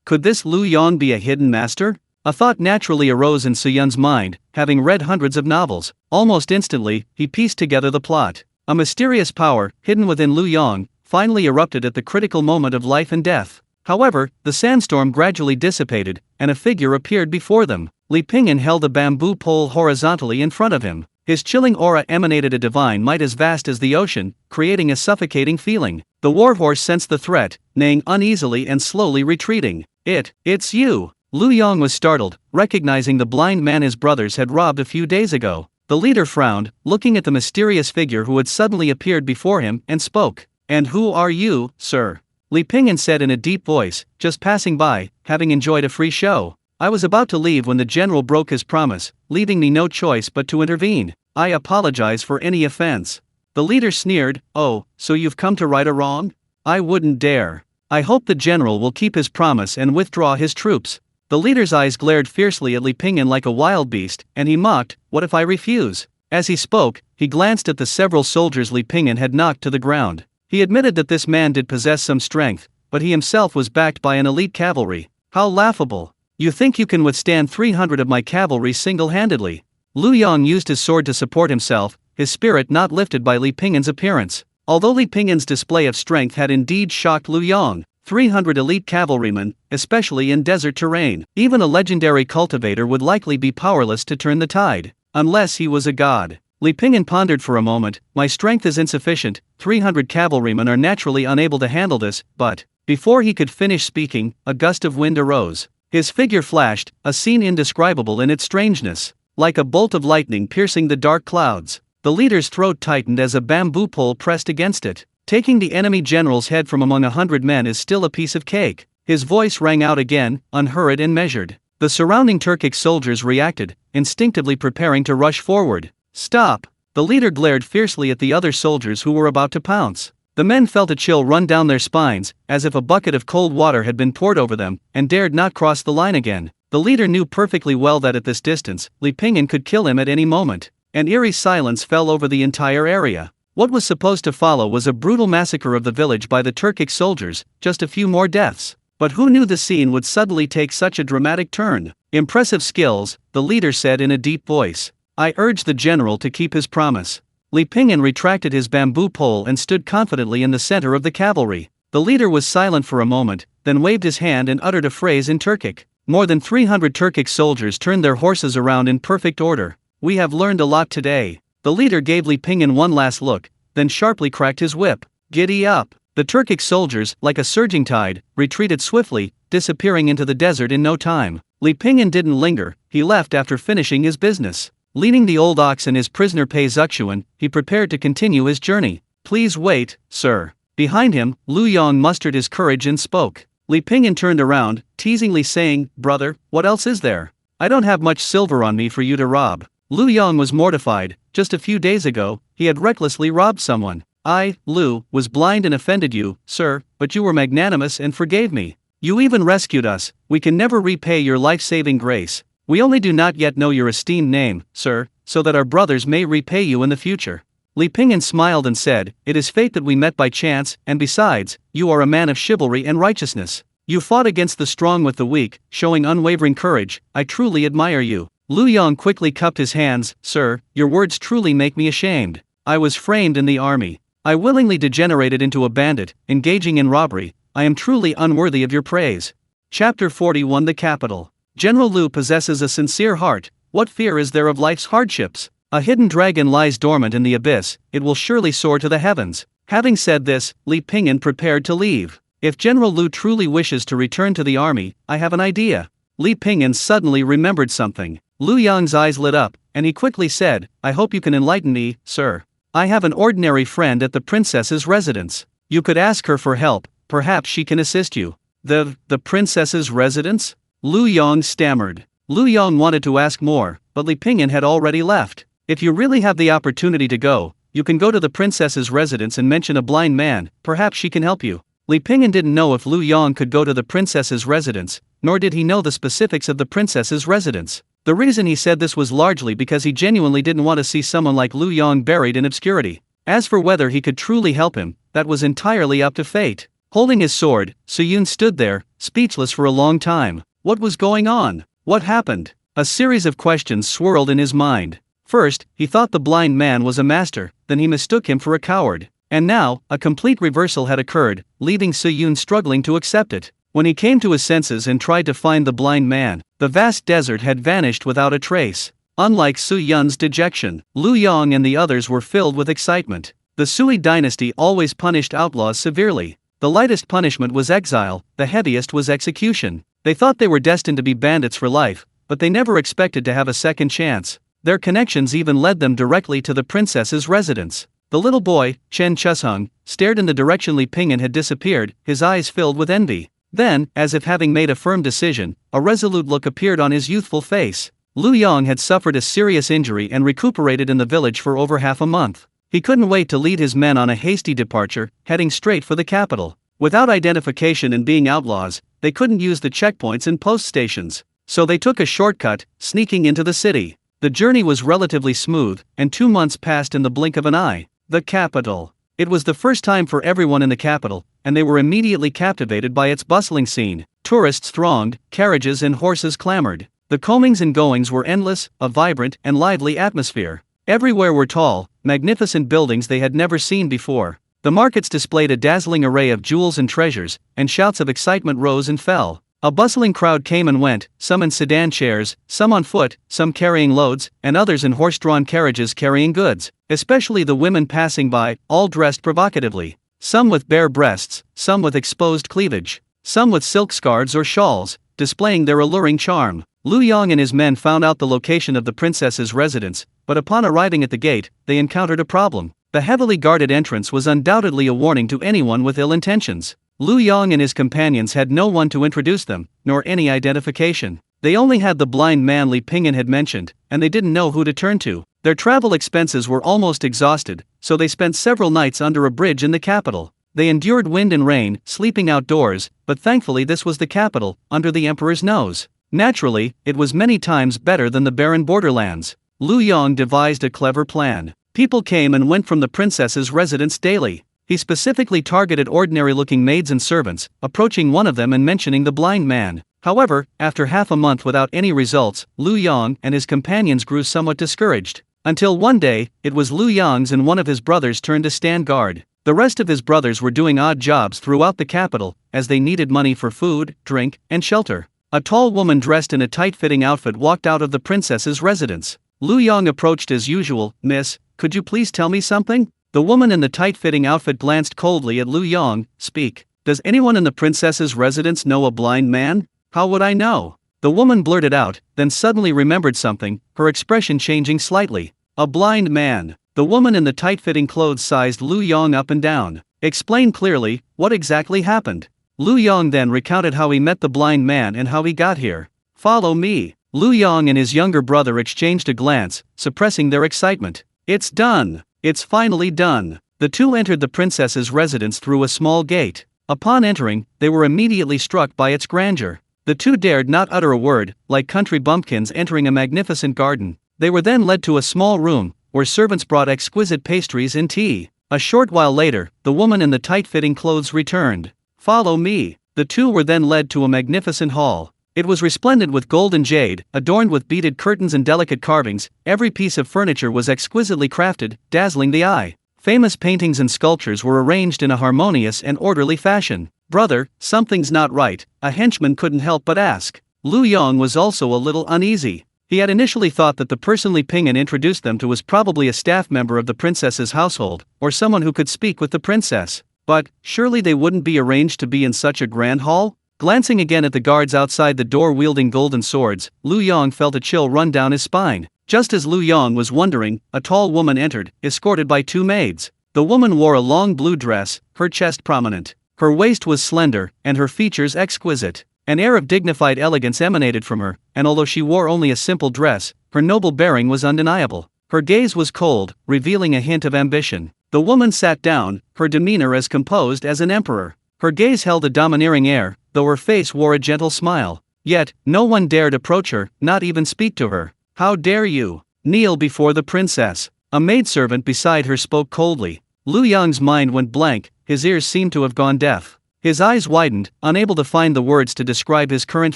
A: Could this Lu Yong be a hidden master? A thought naturally arose in Suyun's mind, having read hundreds of novels. Almost instantly, he pieced together the plot. A mysterious power, hidden within Lu Yong, finally erupted at the critical moment of life and death. However, the sandstorm gradually dissipated, and a figure appeared before them. Li Pingyan held a bamboo pole horizontally in front of him. His chilling aura emanated a divine might as vast as the ocean, creating a suffocating feeling. The warhorse sensed the threat, neighing uneasily and slowly retreating. It's you! Lu Yong was startled, recognizing the blind man his brothers had robbed a few days ago. The leader frowned, looking at the mysterious figure who had suddenly appeared before him, and spoke. "And who are you, sir?" Li Pingyan said in a deep voice, "Just passing by, having enjoyed a free show. I was about to leave when the general broke his promise, leaving me no choice but to intervene. I apologize for any offense." The leader sneered, "Oh, so you've come to right a wrong? I wouldn't dare. I hope the general will keep his promise and withdraw his troops." The leader's eyes glared fiercely at Li Pingyan like a wild beast, and he mocked, "What if I refuse?" As he spoke, he glanced at the several soldiers Li Pingyan had knocked to the ground. He admitted that this man did possess some strength, but he himself was backed by an elite cavalry. How laughable! You think you can withstand 300 of my cavalry single-handedly? Lu Yong used his sword to support himself, his spirit not lifted by Li Pingyan's appearance. Although Li Pingyan's display of strength had indeed shocked Lu Yong, 300 elite cavalrymen, especially in desert terrain, even a legendary cultivator would likely be powerless to turn the tide, unless he was a god. Li Pingyan pondered for a moment. "My strength is insufficient, 300 cavalrymen are naturally unable to handle this, but..." Before he could finish speaking, a gust of wind arose. His figure flashed, a scene indescribable in its strangeness. Like a bolt of lightning piercing the dark clouds, the leader's throat tightened as a bamboo pole pressed against it. "Taking the enemy general's head from among 100 men is still a piece of cake." His voice rang out again, unhurried and measured. The surrounding Turkic soldiers reacted, instinctively preparing to rush forward. "Stop!" The leader glared fiercely at the other soldiers who were about to pounce. The men felt a chill run down their spines, as if a bucket of cold water had been poured over them, and dared not cross the line again. The leader knew perfectly well that at this distance, Li Pingyan could kill him at any moment. An eerie silence fell over the entire area. What was supposed to follow was a brutal massacre of the village by the Turkic soldiers, just a few more deaths. But who knew the scene would suddenly take such a dramatic turn? "Impressive skills," the leader said in a deep voice. "I urge the general to keep his promise." Li Pingyan retracted his bamboo pole and stood confidently in the center of the cavalry. The leader was silent for a moment, then waved his hand and uttered a phrase in Turkic. More than 300 Turkic soldiers turned their horses around in perfect order. "We have learned a lot today." The leader gave Li Pingyan one last look, then sharply cracked his whip. "Giddy up!" The Turkic soldiers, like a surging tide, retreated swiftly, disappearing into the desert in no time. Li Pingyan didn't linger, he left after finishing his business. Leading the old ox and his prisoner Pei Zuxuan, he prepared to continue his journey. "Please wait, sir." Behind him, Lu Yong mustered his courage and spoke. Li Pingyan turned around, teasingly saying, "Brother, what else is there? I don't have much silver on me for you to rob." Lu Yong was mortified. Just a few days ago, he had recklessly robbed someone. "I, Lu, was blind and offended you, sir, but you were magnanimous and forgave me. You even rescued us. We can never repay your life-saving grace. We only do not yet know your esteemed name, sir, so that our brothers may repay you in the future." Li Pingyan smiled and said, "It is fate that we met by chance, and besides, you are a man of chivalry and righteousness. You fought against the strong with the weak, showing unwavering courage. I truly admire you." Lu Yong quickly cupped his hands. "Sir, your words truly make me ashamed. I was framed in the army. I willingly degenerated into a bandit, engaging in robbery. I am truly unworthy of your praise." Chapter 41 The Capital. General Lu possesses a sincere heart. What fear is there of life's hardships? A hidden dragon lies dormant in the abyss, it will surely soar to the heavens. Having said this, Li Pingyan prepared to leave. If General Lu truly wishes to return to the army, I have an idea. Li Pingyan suddenly remembered something. Lu Yong's eyes lit up, and he quickly said, "I hope you can enlighten me, sir. I have an ordinary friend at the princess's residence. You could ask her for help, perhaps she can assist you." The princess's residence? Lu Yong stammered. Lu Yong wanted to ask more, but Li Pingyan had already left. "If you really have the opportunity to go, you can go to the princess's residence and mention a blind man, perhaps she can help you. Li Ping'an didn't know if Lu Yong could go to the princess's residence, nor did he know the specifics of the princess's residence. The reason he said this was largely because he genuinely didn't want to see someone like Lu Yong buried in obscurity. As for whether he could truly help him, that was entirely up to fate. Holding his sword, Suyun stood there, speechless for a long time. What was going on? What happened? A series of questions swirled in his mind. First, he thought the blind man was a master, then he mistook him for a coward. And now, a complete reversal had occurred, leaving Suyun struggling to accept it. When he came to his senses and tried to find the blind man, the vast desert had vanished without a trace. Unlike Suyun's dejection, Lu Yong and the others were filled with excitement. The Sui dynasty always punished outlaws severely. The lightest punishment was exile, the heaviest was execution. They thought they were destined to be bandits for life, but they never expected to have a second chance. Their connections even led them directly to the princess's residence. The little boy, Chen Chusheng, stared in the direction Li Ping'an had disappeared, his eyes filled with envy. Then, as if having made a firm decision, a resolute look appeared on his youthful face. Lu Yong had suffered a serious injury and recuperated in the village for over half a month. He couldn't wait to lead his men on a hasty departure, heading straight for the capital. Without identification and being outlaws, they couldn't use the checkpoints and post stations. So they took a shortcut, sneaking into the city. The journey was relatively smooth, and 2 months passed in the blink of an eye. The capital. It was the first time for everyone in the capital, and they were immediately captivated by its bustling scene. Tourists thronged, carriages and horses clamored. The comings and goings were endless, a vibrant and lively atmosphere. Everywhere were tall, magnificent buildings they had never seen before. The markets displayed a dazzling array of jewels and treasures, and shouts of excitement rose and fell. A bustling crowd came and went, some in sedan chairs, some on foot, some carrying loads, and others in horse-drawn carriages carrying goods, especially the women passing by, all dressed provocatively. Some with bare breasts, some with exposed cleavage, some with silk scarves or shawls, displaying their alluring charm. Lu Yong and his men found out the location of the princess's residence, but upon arriving at the gate, they encountered a problem. The heavily guarded entrance was undoubtedly a warning to anyone with ill intentions. Lu Yong and his companions had no one to introduce them, nor any identification. They only had the blind man Li Ping'an had mentioned, and they didn't know who to turn to. Their travel expenses were almost exhausted, so they spent several nights under a bridge in the capital. They endured wind and rain, sleeping outdoors, but thankfully this was the capital, under the emperor's nose. Naturally, it was many times better than the barren borderlands. Lu Yong devised a clever plan. People came and went from the princess's residence daily. He specifically targeted ordinary-looking maids and servants, approaching one of them and mentioning the blind man. However, after half a month without any results, Lu Yong and his companions grew somewhat discouraged. Until one day, it was Lu Yong's and one of his brothers' turn to stand guard. The rest of his brothers were doing odd jobs throughout the capital, as they needed money for food, drink, and shelter. A tall woman dressed in a tight-fitting outfit walked out of the princess's residence. Lu Yong approached as usual. "Miss, could you please tell me something?" The woman in the tight-fitting outfit glanced coldly at Lu Yong. "Speak. Does anyone in the princess's residence know a blind man?" "How would I know?" The woman blurted out, then suddenly remembered something, her expression changing slightly. "A blind man." The woman in the tight-fitting clothes sized Lu Yong up and down. "Explain clearly, what exactly happened?" Lu Yong then recounted how he met the blind man and how he got here. "Follow me." Lu Yong and his younger brother exchanged a glance, suppressing their excitement. "It's done. It's finally done." The two entered the princess's residence through a small gate. Upon entering, they were immediately struck by its grandeur. The two dared not utter a word, like country bumpkins entering a magnificent garden. They were then led to a small room, where servants brought exquisite pastries and tea. A short while later, the woman in the tight-fitting clothes returned. "Follow me." The two were then led to a magnificent hall. It was resplendent with gold and jade, adorned with beaded curtains and delicate carvings. Every piece of furniture was exquisitely crafted, dazzling the eye. Famous paintings and sculptures were arranged in a harmonious and orderly fashion. "Brother, something's not right," a henchman couldn't help but ask. Lu Yong was also a little uneasy. He had initially thought that the person Li Ping'an introduced them to was probably a staff member of the princess's household, or someone who could speak with the princess. But, surely they wouldn't be arranged to be in such a grand hall? Glancing again at the guards outside the door wielding golden swords, Lu Yong felt a chill run down his spine. Just as Lu Yong was wondering, a tall woman entered, escorted by two maids. The woman wore a long blue dress, her chest prominent. Her waist was slender, and her features exquisite. An air of dignified elegance emanated from her, and although she wore only a simple dress, her noble bearing was undeniable. Her gaze was cold, revealing a hint of ambition. The woman sat down, her demeanor as composed as an emperor. Her gaze held a domineering air, though her face wore a gentle smile. Yet, no one dared approach her, not even speak to her. "How dare you kneel before the princess?" A maidservant beside her spoke coldly. Lu Yang's mind went blank, his ears seemed to have gone deaf. His eyes widened, unable to find the words to describe his current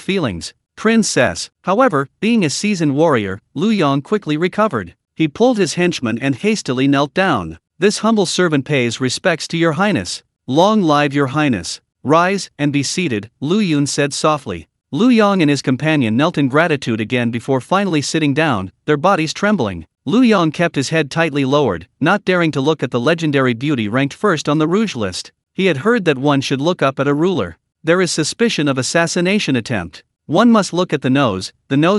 A: feelings. Princess. However, being a seasoned warrior, Lu Yang quickly recovered. He pulled his henchman and hastily knelt down. "This humble servant pays respects to your highness." "Long live your highness." "Rise and be seated," Lu Yun said softly. Lu Yang and his companion knelt in gratitude again before finally sitting down, their bodies trembling. Lu Yang kept his head tightly lowered, not daring to look at the legendary beauty ranked first on the rouge list. He had heard that one should look up at a ruler. There is suspicion of assassination attempt. One must look at the nose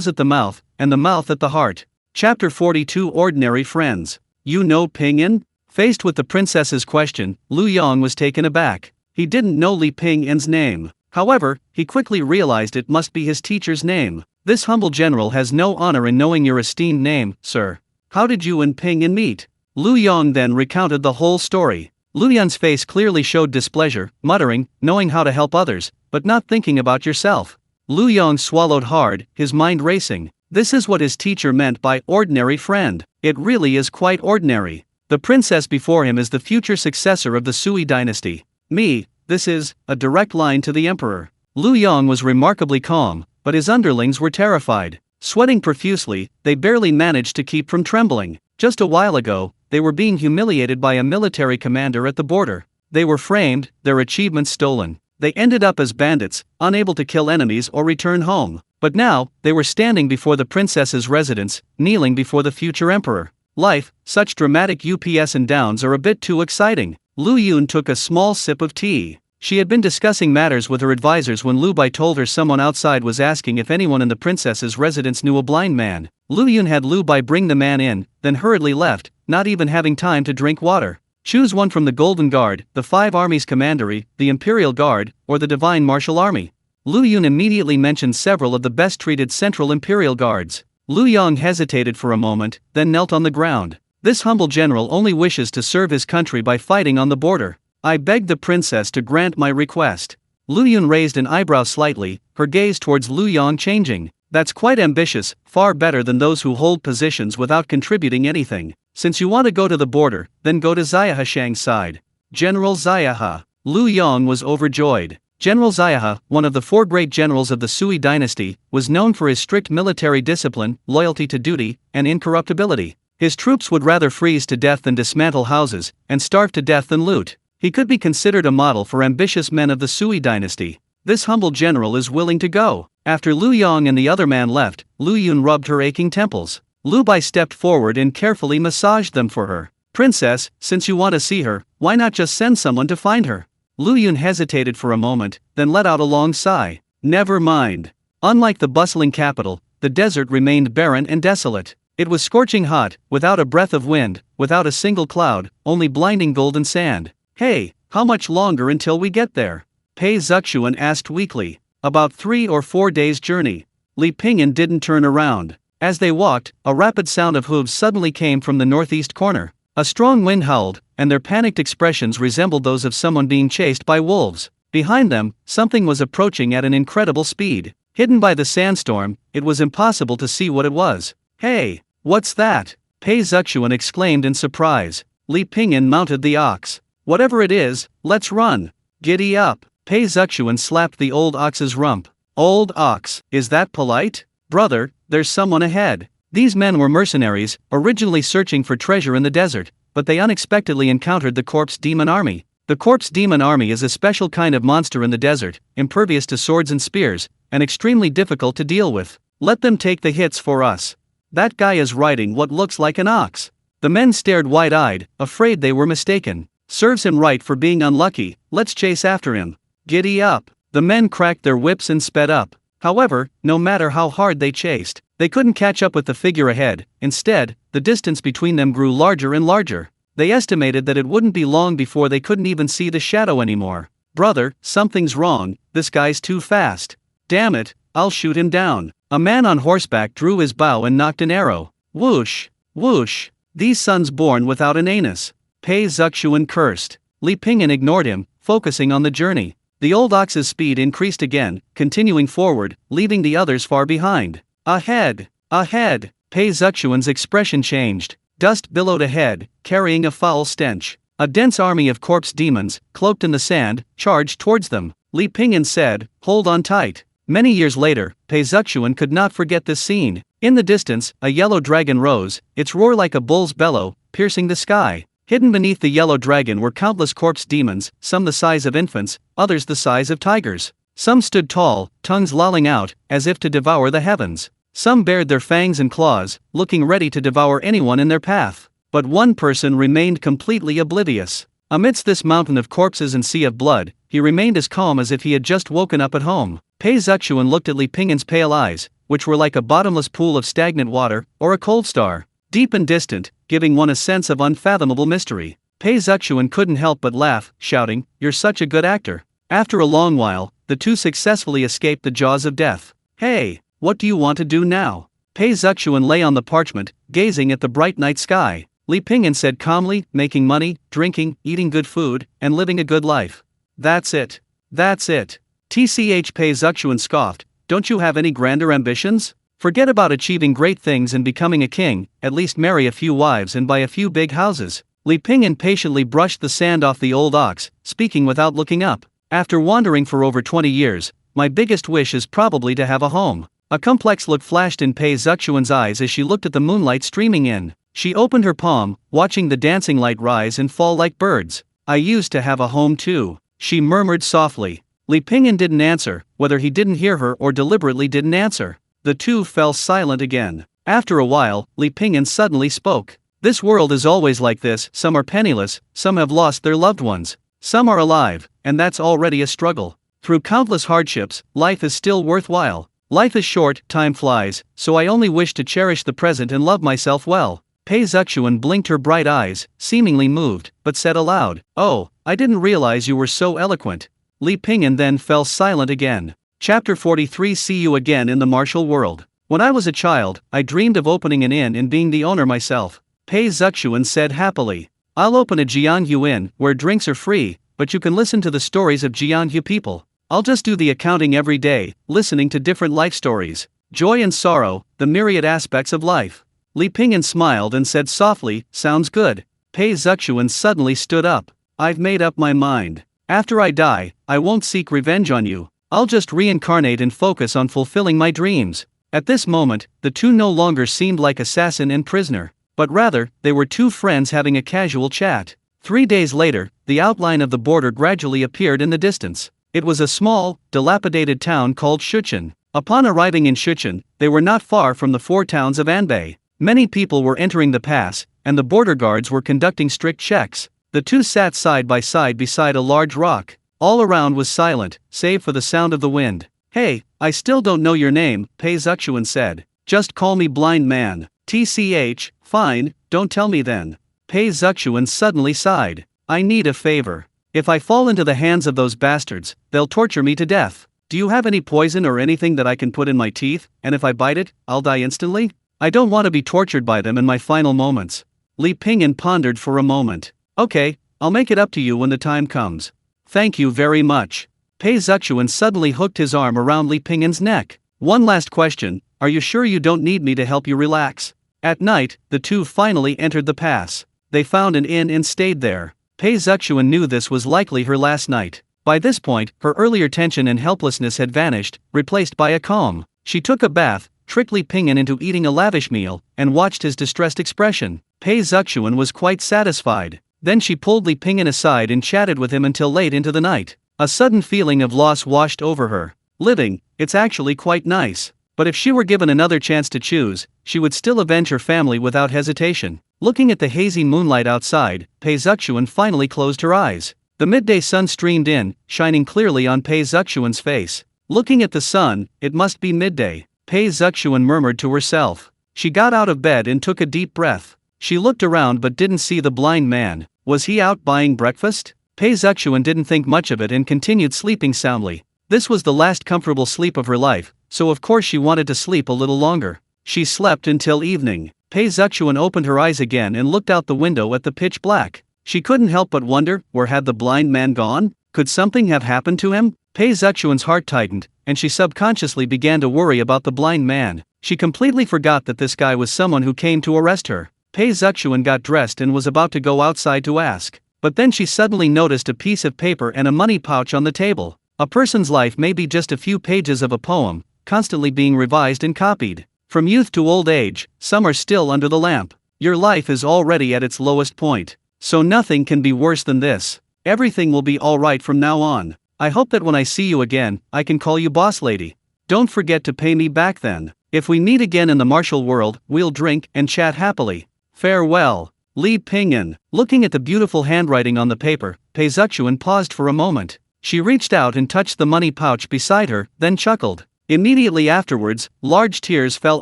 A: at the mouth, and the mouth at the heart. Chapter 42 Ordinary Friends. "You know Ping-in?" Faced with the princess's question, Lu Yang was taken aback. He didn't know Li Ping-in's name. However, he quickly realized it must be his teacher's name. "This humble general has no honor in knowing your esteemed name, sir. How did you and Ping-in meet?" Lu Yang then recounted the whole story. Lu Yan's face clearly showed displeasure, muttering, "Knowing how to help others, but not thinking about yourself." Lu Yang swallowed hard, his mind racing. This is what his teacher meant by ordinary friend. It really is quite ordinary. The princess before him is the future successor of the Sui dynasty. This is a direct line to the emperor. Lu Yang was remarkably calm, but his underlings were terrified. Sweating profusely, they barely managed to keep from trembling. Just a while ago, they were being humiliated by a military commander at the border. They were framed, their achievements stolen. They ended up as bandits, unable to kill enemies or return home. But now, they were standing before the princess's residence, kneeling before the future emperor. Life, such dramatic ups and downs are a bit too exciting. Lu Yun took a small sip of tea. She had been discussing matters with her advisors when Lu Bai told her someone outside was asking if anyone in the princess's residence knew a blind man. Lu Yun had Lu Bai bring the man in, then hurriedly left, not even having time to drink water. Choose one from the Golden Guard, the 5 armies commandery, the Imperial Guard, or the Divine Martial Army. Lu Yun immediately mentioned several of the best-treated Central Imperial Guards. Lu Yang hesitated for a moment, then knelt on the ground. This humble general only wishes to serve his country by fighting on the border. "I beg the princess to grant my request." Lu Yun raised an eyebrow slightly, her gaze towards Lu Yang changing. "That's quite ambitious, far better than those who hold positions without contributing anything. Since you want to go to the border, then go to Xiahe Shang's side." General Xiahe. Lu Yang was overjoyed. General Xiahe, one of the 4 great generals of the Sui dynasty, was known for his strict military discipline, loyalty to duty, and incorruptibility. His troops would rather freeze to death than dismantle houses, and starve to death than loot. He could be considered a model for ambitious men of the Sui dynasty. This humble general is willing to go. After Lu Yang and the other man left, Lu Yun rubbed her aching temples. Lu Bai stepped forward and carefully massaged them for her. "Princess, since you want to see her, why not just send someone to find her?" Lu Yun hesitated for a moment, then let out a long sigh. "Never mind." Unlike the bustling capital, the desert remained barren and desolate. It was scorching hot, without a breath of wind, without a single cloud, only blinding golden sand. "Hey, how much longer until we get there?" Pei Zuxuan asked weakly. "About 3 or 4 days' journey." Li Pingyan didn't turn around. As they walked, a rapid sound of hooves suddenly came from the northeast corner. A strong wind howled, and their panicked expressions resembled those of someone being chased by wolves. Behind them, something was approaching at an incredible speed. Hidden by the sandstorm, it was impossible to see what it was. "Hey, what's that?" Pei Zuxuan exclaimed in surprise. Li Pingyan mounted the ox. "Whatever it is, let's run." "Giddy up." Pei Zuxuan slapped the old ox's rump. "Old ox, is that polite? Brother, there's someone ahead." These men were mercenaries, originally searching for treasure in the desert, but they unexpectedly encountered the Corpse Demon Army. The Corpse Demon Army is a special kind of monster in the desert, impervious to swords and spears, and extremely difficult to deal with. "Let them take the hits for us. That guy is riding what looks like an ox." The men stared wide-eyed, afraid they were mistaken. "Serves him right for being unlucky, let's chase after him." "Giddy up." The men cracked their whips and sped up. However, no matter how hard they chased, they couldn't catch up with the figure ahead. Instead, the distance between them grew larger and larger. They estimated that it wouldn't be long before they couldn't even see the shadow anymore. "Brother, something's wrong, this guy's too fast." "Damn it, I'll shoot him down." A man on horseback drew his bow and knocked an arrow. Whoosh! Whoosh! These sons born without an anus. Pei Zuxuan cursed. Li Pingyan ignored him, focusing on the journey. The old ox's speed increased again, continuing forward, leaving the others far behind. Ahead! Ahead! Pei Zuxuan's expression changed. Dust billowed ahead, carrying a foul stench. A dense army of corpse demons, cloaked in the sand, charged towards them. Li Pingyan said, "Hold on tight." Many years later, Pei Zuxuan could not forget this scene. In the distance, a yellow dragon rose, its roar like a bull's bellow, piercing the sky. Hidden beneath the yellow dragon were countless corpse demons, some the size of infants, others the size of tigers. Some stood tall, tongues lolling out, as if to devour the heavens. Some bared their fangs and claws, looking ready to devour anyone in their path. But one person remained completely oblivious. Amidst this mountain of corpses and sea of blood, he remained as calm as if he had just woken up at home. Pei Zuxuan looked at Li Pingyan's pale eyes, which were like a bottomless pool of stagnant water, or a cold star, deep and distant, giving one a sense of unfathomable mystery. Pei Zuxuan couldn't help but laugh, shouting, "You're such a good actor." After a long while, the two successfully escaped the jaws of death. "Hey, what do you want to do now?" Pei Zuxuan lay on the parchment, gazing at the bright night sky. Li Pingyan said calmly, "Making money, drinking, eating good food, and living a good life. That's it. That's it." Tch Pei Zuxuan scoffed, "Don't you have any grander ambitions? Forget about achieving great things and becoming a king, at least marry a few wives and buy a few big houses." Li Pingyan patiently brushed the sand off the old ox, speaking without looking up. "After wandering for over 20 years, my biggest wish is probably to have a home." A complex look flashed in Pei Zuxuan's eyes as she looked at the moonlight streaming in. She opened her palm, watching the dancing light rise and fall like birds. "I used to have a home too," she murmured softly. Li Pingyan didn't answer, whether he didn't hear her or deliberately didn't answer. The two fell silent again. After a while, Li Pingyan suddenly spoke. "This world is always like this, some are penniless, some have lost their loved ones. Some are alive, and that's already a struggle. Through countless hardships, life is still worthwhile. Life is short, time flies, so I only wish to cherish the present and love myself well." Pei Zuxuan blinked her bright eyes, seemingly moved, but said aloud, "Oh, I didn't realize you were so eloquent." Li Pingyan then fell silent again. Chapter 43. See you again in the martial world. "When I was a child, I dreamed of opening an inn and being the owner myself," Pei Zuxuan said happily. "I'll open a Jianhu inn, where drinks are free, but you can listen to the stories of Jianhu people. I'll just do the accounting every day, listening to different life stories. Joy and sorrow, the myriad aspects of life." Li Pingyan smiled and said softly, "Sounds good." Pei Zuxuan suddenly stood up. "I've made up my mind. After I die, I won't seek revenge on you. I'll just reincarnate and focus on fulfilling my dreams." At this moment, the two no longer seemed like assassin and prisoner, but rather, they were two friends having a casual chat. 3 days later, the outline of the border gradually appeared in the distance. It was a small, dilapidated town called Shuchen. Upon arriving in Shuchen, they were not far from the 4 towns of Anbei. Many people were entering the pass, and the border guards were conducting strict checks. The two sat side by side beside a large rock. All around was silent, save for the sound of the wind. "Hey, I still don't know your name," Pei Zuxuan said. "Just call me Blind Man." "Tch, fine, don't tell me then." Pei Zuxuan suddenly sighed. "I need a favor. If I fall into the hands of those bastards, they'll torture me to death. Do you have any poison or anything that I can put in my teeth, and if I bite it, I'll die instantly? I don't want to be tortured by them in my final moments." Li Pingyan pondered for a moment. "Okay, I'll make it up to you when the time comes." "Thank you very much." Pei Zuxuan suddenly hooked his arm around Li Pingyan's neck. "One last question, are you sure you don't need me to help you relax?" At night, the two finally entered the pass. They found an inn and stayed there. Pei Zuxuan knew this was likely her last night. By this point, her earlier tension and helplessness had vanished, replaced by a calm. She took a bath, tricked Li Pingyan into eating a lavish meal, and watched his distressed expression. Pei Zuxuan was quite satisfied. Then she pulled Li Pingyan aside and chatted with him until late into the night. A sudden feeling of loss washed over her. Living, it's actually quite nice. But if she were given another chance to choose, she would still avenge her family without hesitation. Looking at the hazy moonlight outside, Pei Zuxuan finally closed her eyes. The midday sun streamed in, shining clearly on Pei Zuxuan's face. Looking at the sun, it must be midday. Pei Zuxuan murmured to herself. She got out of bed and took a deep breath. She looked around but didn't see the blind man. Was he out buying breakfast? Pei Zuxuan didn't think much of it and continued sleeping soundly. This was the last comfortable sleep of her life, so of course she wanted to sleep a little longer. She slept until evening. Pei Zuxuan opened her eyes again and looked out the window at the pitch black. She couldn't help but wonder, where had the blind man gone? Could something have happened to him? Pei Zuxuan's heart tightened, and she subconsciously began to worry about the blind man. She completely forgot that this guy was someone who came to arrest her. Pei Zuxuan got dressed and was about to go outside to ask. But then she suddenly noticed a piece of paper and a money pouch on the table. A person's life may be just a few pages of a poem, constantly being revised and copied. From youth to old age, some are still under the lamp. Your life is already at its lowest point. So nothing can be worse than this. Everything will be alright from now on. I hope that when I see you again, I can call you boss lady. Don't forget to pay me back then. If we meet again in the martial world, we'll drink and chat happily. Farewell. Li Pingyan. Looking at the beautiful handwriting on the paper, Pei Zuxuan paused for a moment. She reached out and touched the money pouch beside her, then chuckled. Immediately afterwards, large tears fell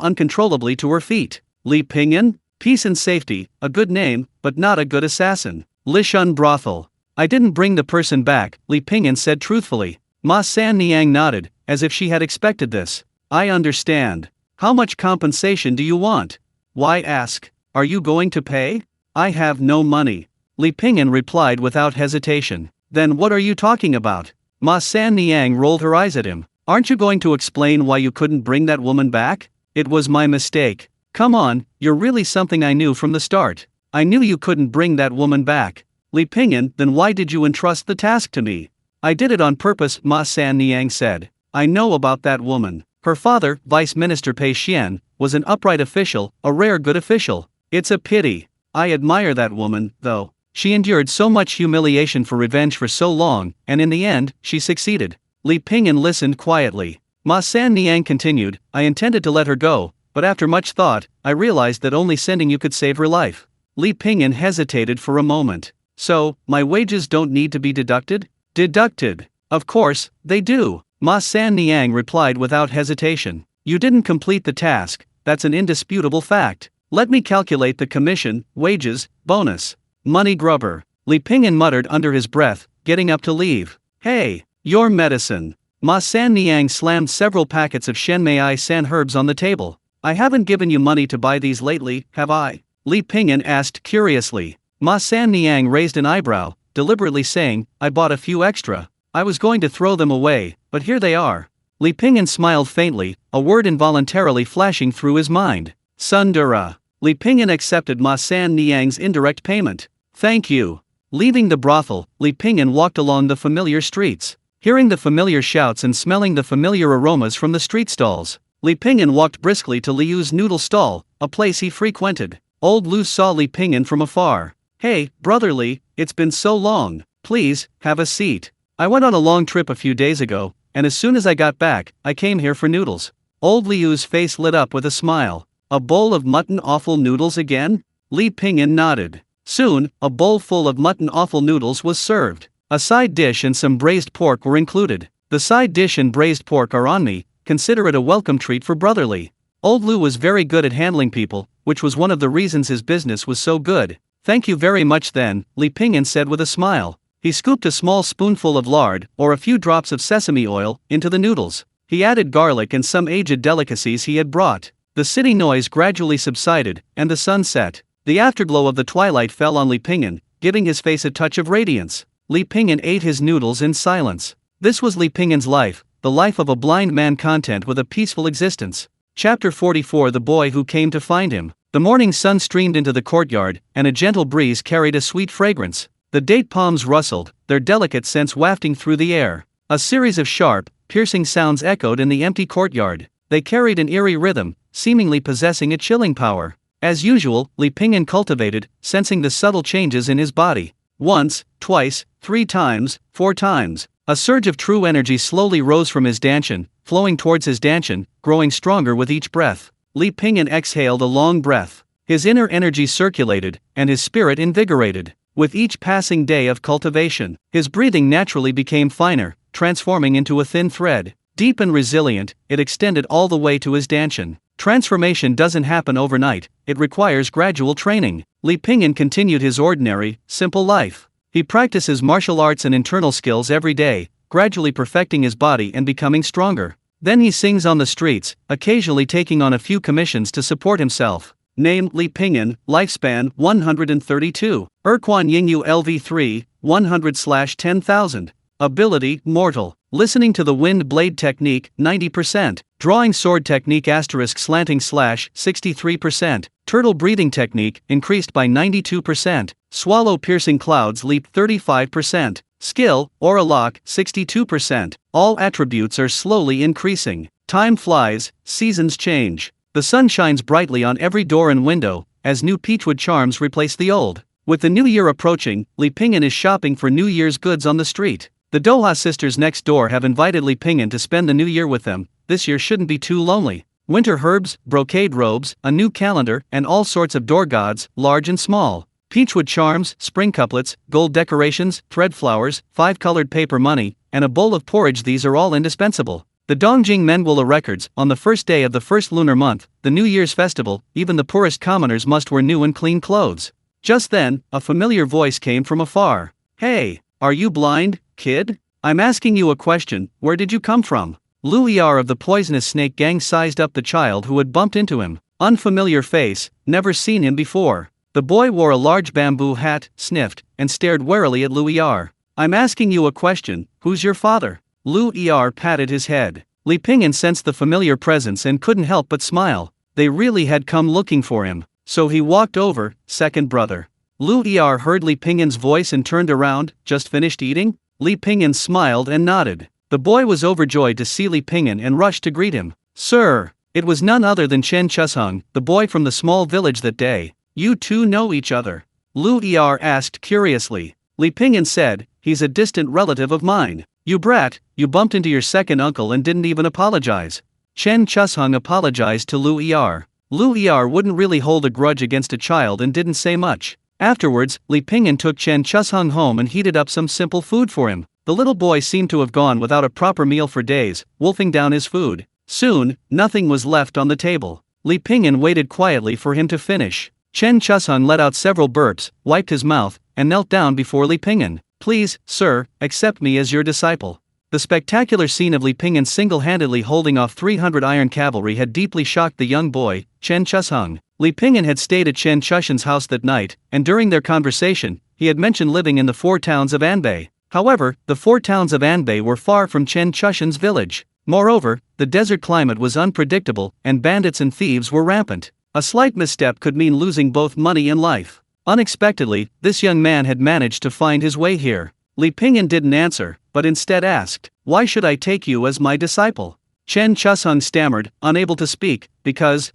A: uncontrollably to her feet. Li Pingyan? Peace and safety, a good name, but not a good assassin. Lishun brothel. I didn't bring the person back, Li Pingyan said truthfully. Ma San Niang nodded, as if she had expected this. I understand. How much compensation do you want? Why ask? Are you going to pay? I have no money. Li Pingyan replied without hesitation. Then what are you talking about? Ma San Niang rolled her eyes at him. Aren't you going to explain why you couldn't bring that woman back? It was my mistake. Come on, you're really something I knew from the start. I knew you couldn't bring that woman back. Li Pingyan, then why did you entrust the task to me? I did it on purpose, Ma San Niang said. I know about that woman. Her father, Vice Minister Pei Xian, was an upright official, a rare good official. It's a pity. I admire that woman, though. She endured so much humiliation for revenge for so long, and in the end, she succeeded. Li Pingyan listened quietly. Ma San Niang continued, I intended to let her go, but after much thought, I realized that only sending you could save her life. Li Pingyan hesitated for a moment. So, my wages don't need to be deducted? Deducted. Of course, they do. Ma San Niang replied without hesitation. You didn't complete the task, that's an indisputable fact. Let me calculate the commission, wages, bonus. Money grubber. Li Pingyan muttered under his breath, getting up to leave. Hey, your medicine. Ma San Niang slammed several packets of Shenmei San herbs on the table. I haven't given you money to buy these lately, have I? Li Pingyan asked curiously. Ma San Niang raised an eyebrow, deliberately saying, I bought a few extra. I was going to throw them away, but here they are. Li Pingyan smiled faintly, a word involuntarily flashing through his mind. Sundara. Li Pingyan accepted Ma San Niang's indirect payment. Thank you. Leaving the brothel, Li Pingyan walked along the familiar streets. Hearing the familiar shouts and smelling the familiar aromas from the street stalls, Li Pingyan walked briskly to Liu's noodle stall, a place he frequented. Old Liu saw Li Pingyan from afar. Hey, brother Li, it's been so long. Please, have a seat. I went on a long trip a few days ago, and as soon as I got back, I came here for noodles. Old Liu's face lit up with a smile. A bowl of mutton offal noodles again? Li Pingyan nodded. Soon, a bowl full of mutton offal noodles was served. A side dish and some braised pork were included. The side dish and braised pork are on me, consider it a welcome treat for Brother Li. Old Liu was very good at handling people, which was one of the reasons his business was so good. Thank you very much then, Li Pingyan said with a smile. He scooped a small spoonful of lard, or a few drops of sesame oil, into the noodles. He added garlic and some aged delicacies he had brought. The city noise gradually subsided, and the sun set. The afterglow of the twilight fell on Li Pingyan, giving his face a touch of radiance. Li Pingyan ate his noodles in silence. This was Li Pingyan's life, the life of a blind man content with a peaceful existence. Chapter 44 The Boy Who Came to Find Him. The morning sun streamed into the courtyard, and a gentle breeze carried a sweet fragrance. The date palms rustled, their delicate scents wafting through the air. A series of sharp, piercing sounds echoed in the empty courtyard. They carried an eerie rhythm, seemingly possessing a chilling power. As usual, Li Pingyan cultivated, sensing the subtle changes in his body. Once, twice, 3 times, 4 times. A surge of true energy slowly rose from his danshan, flowing towards his danshan, growing stronger with each breath. Li Pingyan exhaled a long breath. His inner energy circulated, and his spirit invigorated. With each passing day of cultivation, his breathing naturally became finer, transforming into a thin thread. Deep and resilient, it extended all the way to his danshan. Transformation doesn't happen overnight, it requires gradual training. Li Pingyan continued his ordinary, simple life. He practices martial arts and internal skills every day, gradually perfecting his body and becoming stronger. Then he sings on the streets, occasionally taking on a few commissions to support himself. Name Li Pingyan, lifespan 132. Erquan Yingyue LV3, 100/10,000. Ability mortal. Listening to the wind blade technique 90%. Drawing sword technique slanting / 63%. Turtle breathing technique increased by 92%. Swallow piercing clouds leap 35%. Skill aura lock 62%. All attributes are slowly increasing. Time flies, seasons change. The sun shines brightly on every door and window, as new peachwood charms replace the old. With the new year approaching, Li Pingyan is shopping for New Year's goods on the street. The Doha sisters next door have invited Li Pingyan to spend the new year with them. This year shouldn't be too lonely. Winter herbs, brocade robes, a new calendar, and all sorts of door gods, large and small. Peachwood charms, spring couplets, gold decorations, thread flowers, 5-colored paper money, and a bowl of porridge. These are all indispensable. The Dongjing Manhwa records, on the first day of the first lunar month, the New Year's festival, even the poorest commoners must wear new and clean clothes. Just then, a familiar voice came from afar. Hey, are you blind, kid? I'm asking you a question, where did you come from? Lu Er of the poisonous snake gang sized up the child who had bumped into him. Unfamiliar face, never seen him before. The boy wore a large bamboo hat, sniffed, and stared warily at Lu Er. I'm asking you a question, who's your father? Lu Er patted his head. Li Pingyan sensed the familiar presence and couldn't help but smile. They really had come looking for him. So he walked over. Second brother. Lu Er heard Li Pingyan's voice and turned around. Just finished eating? Li Pingyan smiled and nodded. The boy was overjoyed to see Li Pingyan and rushed to greet him. Sir! It was none other than Chen Chusheng, the boy from the small village that day. You two know each other? Lu Er asked curiously. Li Pingyan said, he's a distant relative of mine. You brat, you bumped into your second uncle and didn't even apologize. Chen Chusheng apologized to Lu Er. Lu Er wouldn't really hold a grudge against a child and didn't say much. Afterwards, Li Pingyan took Chen Chusheng home and heated up some simple food for him. The little boy seemed to have gone without a proper meal for days, wolfing down his food. Soon, nothing was left on the table. Li Pingyan waited quietly for him to finish. Chen Chusheng let out several burps, wiped his mouth, and knelt down before Li Pingyan. Please, sir, accept me as your disciple. The spectacular scene of Li Pingyan single-handedly holding off 300 iron cavalry had deeply shocked the young boy, Chen Chusheng. Li Pingyan had stayed at Chen Chusheng's house that night, and during their conversation, he had mentioned living in the 4 towns of Anbei. However, the 4 towns of Anbei were far from Chen Chusheng's village. Moreover, the desert climate was unpredictable, and bandits and thieves were rampant. A slight misstep could mean losing both money and life. Unexpectedly, this young man had managed to find his way here. Li Pingyan didn't answer, but instead asked, why should I take you as my disciple? Chen Chusheng stammered, unable to speak, because.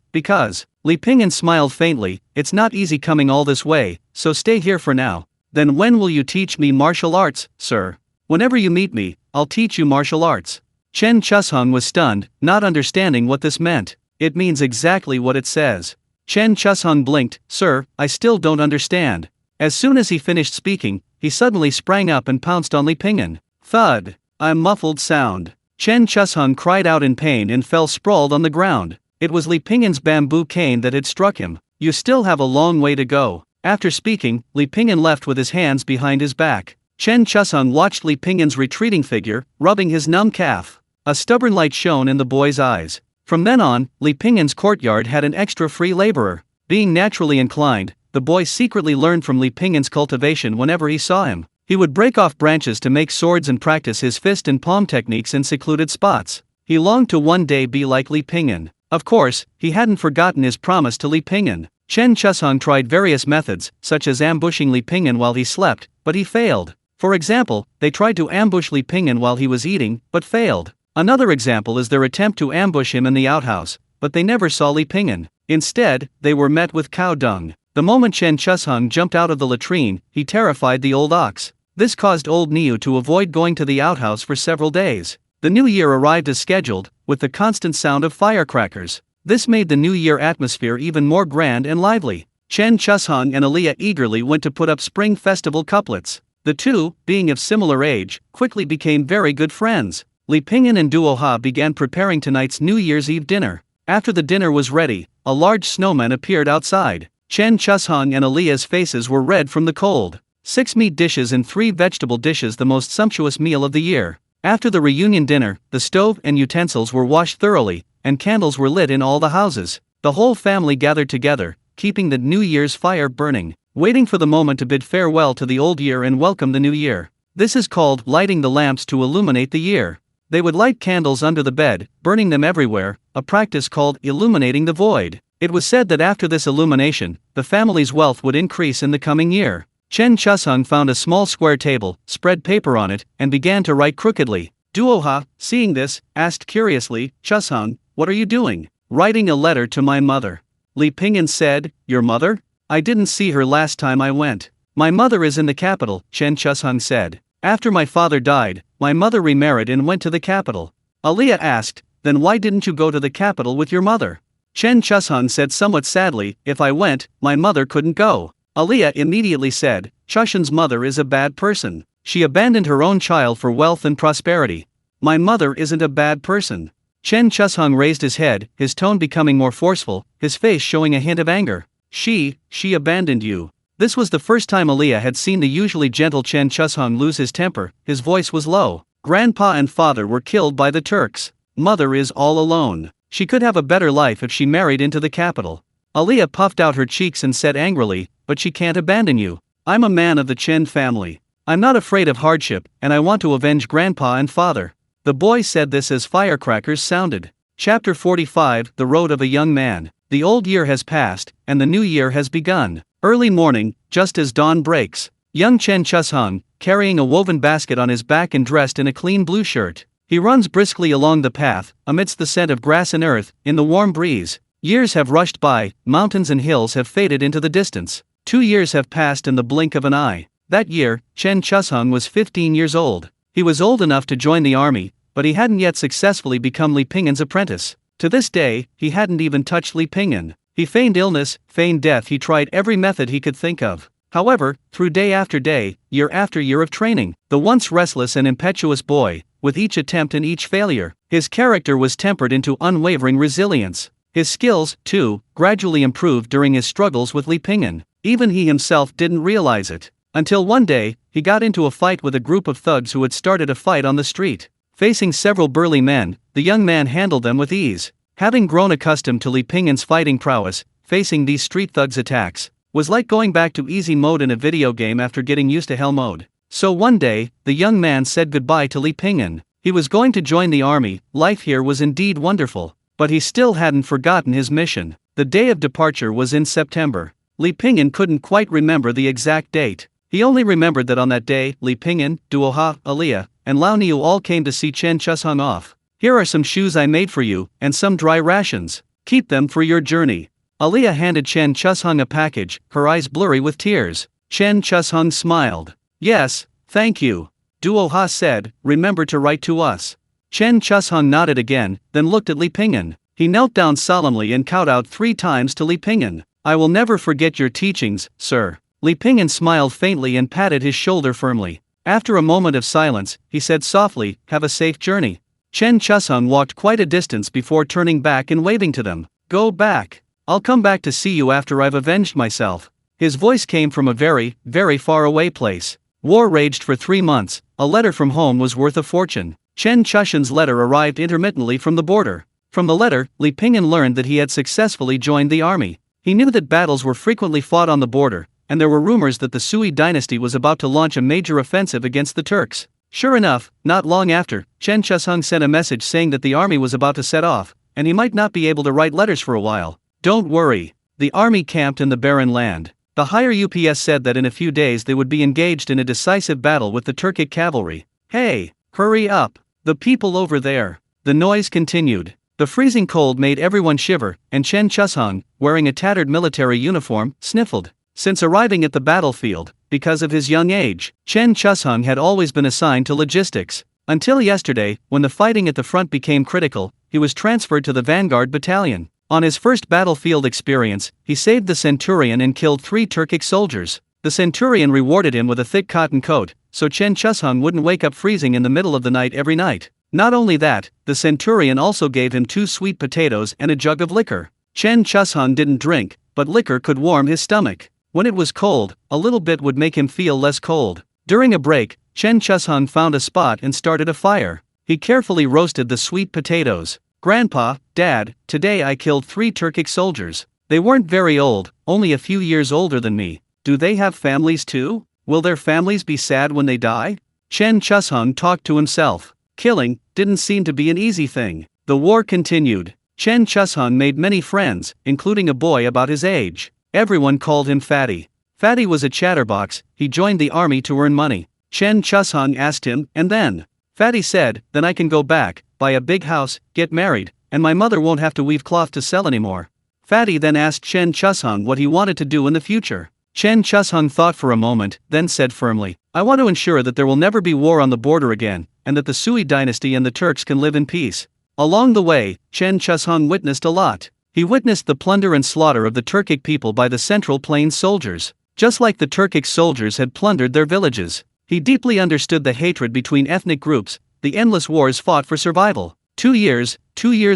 A: Li Pingyan smiled faintly, it's not easy coming all this way, so stay here for now. Then when will you teach me martial arts, sir? Whenever you meet me, I'll teach you martial arts. Chen Chusheng was stunned, not understanding what this meant. It means exactly what it says. Chen Chusheng blinked. Sir, I still don't understand. As soon as he finished speaking, he suddenly sprang up and pounced on Li Pingyan. Thud! A muffled sound. Chen Chusheng cried out in pain and fell sprawled on the ground. It was Li Pingyan's bamboo cane that had struck him. You still have a long way to go. After speaking, Li Pingyan left with his hands behind his back. Chen Chusheng watched Li Pingyan's retreating figure, rubbing his numb calf. A stubborn light shone in the boy's eyes. From then on, Li Pingyan's courtyard had an extra free laborer. Being naturally inclined, the boy secretly learned from Li Pingyan's cultivation whenever he saw him. He would break off branches to make swords and practice his fist and palm techniques in secluded spots. He longed to one day be like Li Pingyan. Of course, he hadn't forgotten his promise to Li Pingyan. Chen Chusheng tried various methods, such as ambushing Li Pingyan while he slept, but he failed. For example, they tried to ambush Li Pingyan while he was eating, but failed. Another example is their attempt to ambush him in the outhouse, but they never saw Li Pingyan. Instead, they were met with cow dung. The moment Chen Chusheng jumped out of the latrine, he terrified the old ox. This caused old Niu to avoid going to the outhouse for several days. The new year arrived as scheduled, with the constant sound of firecrackers. This made the new year atmosphere even more grand and lively. Chen Chusheng and Aliyah eagerly went to put up spring festival couplets. The two, being of similar age, quickly became very good friends. Li Pingyan and Duo Ha began preparing tonight's New Year's Eve dinner. After the dinner was ready, a large snowman appeared outside. Chen Chusheng and Aliyah's faces were red from the cold. 6 meat dishes and 3 vegetable dishes, the most sumptuous meal of the year. After the reunion dinner, the stove and utensils were washed thoroughly, and candles were lit in all the houses. The whole family gathered together, keeping the New Year's fire burning, waiting for the moment to bid farewell to the old year and welcome the new year. This is called lighting the lamps to illuminate the year. They would light candles under the bed, burning them everywhere, a practice called illuminating the void. It was said that after this illumination, the family's wealth would increase in the coming year. Chen Chusheng found a small square table, spread paper on it, and began to write crookedly. Duoha, seeing this, asked curiously, Chusheng, what are you doing? Writing a letter to my mother. Li Pingyan said, your mother? I didn't see her last time I went. My mother is in the capital, Chen Chusheng said. After my father died, my mother remarried and went to the capital. Aliyah asked, then why didn't you go to the capital with your mother? Chen Chusheng said somewhat sadly, if I went, my mother couldn't go. Aliyah immediately said, Chusheng's mother is a bad person. She abandoned her own child for wealth and prosperity. My mother isn't a bad person. Chen Chusheng raised his head, his tone becoming more forceful, his face showing a hint of anger. She abandoned you. This was the first time Aliyah had seen the usually gentle Chen Chusheng lose his temper. His voice was low. Grandpa and father were killed by the Turks. Mother is all alone. She could have a better life if she married into the capital. Aliyah puffed out her cheeks and said angrily, but she can't abandon you. I'm a man of the Chen family. I'm not afraid of hardship, and I want to avenge grandpa and father. The boy said this as firecrackers sounded. Chapter 45, The Road of a Young Man. The old year has passed, and the new year has begun. Early morning, just as dawn breaks. Young Chen Chusheng, carrying a woven basket on his back and dressed in a clean blue shirt. He runs briskly along the path, amidst the scent of grass and earth, in the warm breeze. Years have rushed by, mountains and hills have faded into the distance. 2 years have passed in the blink of an eye. That year, Chen Chusheng was 15 years old. He was old enough to join the army, but he hadn't yet successfully become Li Pingyan's apprentice. To this day, he hadn't even touched Li Pingyan. He feigned illness, feigned death, he tried every method he could think of. However, through day after day, year after year of training, the once restless and impetuous boy, with each attempt and each failure, his character was tempered into unwavering resilience. His skills, too, gradually improved during his struggles with Li Pingyan. Even he himself didn't realize it. Until one day, he got into a fight with a group of thugs who had started a fight on the street. Facing several burly men, the young man handled them with ease. Having grown accustomed to Li Pingyan's fighting prowess, facing these street thugs' attacks was like going back to easy mode in a video game after getting used to hell mode. So one day, the young man said goodbye to Li Pingyan. He was going to join the army. Life here was indeed wonderful, but he still hadn't forgotten his mission. The day of departure was in September. Li Pingyan couldn't quite remember the exact date. He only remembered that on that day, Li Pingyan, Duoha, Aliyah, and Lao Niu all came to see Chen Chusheng off. Here are some shoes I made for you, and some dry rations. Keep them for your journey. Aliyah handed Chen Chusheng a package, her eyes blurry with tears. Chen Chusheng smiled. Yes, thank you. Duoha said, remember to write to us. Chen Chusheng nodded again, then looked at Li Pingyan. He knelt down solemnly and kowed out 3 times to Li Pingyan. I will never forget your teachings, sir. Li Pingyan smiled faintly and patted his shoulder firmly. After a moment of silence, he said softly, have a safe journey. Chen Chusheng walked quite a distance before turning back and waving to them. Go back. I'll come back to see you after I've avenged myself. His voice came from a very, very far away place. War raged for 3 months. A letter from home was worth a fortune. Chen Chusheng's letter arrived intermittently from the border. From the letter, Li Pingyan learned that he had successfully joined the army. He knew that battles were frequently fought on the border, and there were rumors that the Sui dynasty was about to launch a major offensive against the Turks. Sure enough, not long after, Chen Chusheng sent a message saying that the army was about to set off, and he might not be able to write letters for a while. Don't worry. The army camped in the barren land. The higher UPS said that in a few days they would be engaged in a decisive battle with the Turkic cavalry. Hey, hurry up. The people over there. The noise continued. The freezing cold made everyone shiver, and Chen Chusheng, wearing a tattered military uniform, sniffled. Since arriving at the battlefield, because of his young age, Chen Chusheng had always been assigned to logistics. Until yesterday, when the fighting at the front became critical, he was transferred to the vanguard battalion. On his first battlefield experience, he saved the centurion and killed 3 Turkic soldiers. The centurion rewarded him with a thick cotton coat, so Chen Chusheng wouldn't wake up freezing in the middle of the night every night. Not only that, the centurion also gave him 2 sweet potatoes and a jug of liquor. Chen Chusheng didn't drink, but liquor could warm his stomach. When it was cold, a little bit would make him feel less cold. During a break, Chen Chusheng found a spot and started a fire. He carefully roasted the sweet potatoes. Grandpa, Dad, today I killed 3 Turkic soldiers. They weren't very old, only a few years older than me. Do they have families too? Will their families be sad when they die? Chen Chusheng talked to himself. Killing didn't seem to be an easy thing. The war continued. Chen Chusheng made many friends, including a boy about his age. Everyone called him Fatty. Fatty was a chatterbox. He joined the army to earn money. Chen Chusheng asked him, and then? Fatty said, then I can go back, buy a big house, get married, and my mother won't have to weave cloth to sell anymore. Fatty then asked Chen Chusheng what he wanted to do in the future. Chen Chusheng thought for a moment, then said firmly, I want to ensure that there will never be war on the border again, and that the Sui dynasty and the Turks can live in peace. Along the way, Chen Chusheng witnessed a lot. He witnessed the plunder and slaughter of the Turkic people by the Central Plains soldiers. Just like the Turkic soldiers had plundered their villages. He deeply understood the hatred between ethnic groups, the endless wars fought for survival. 2 years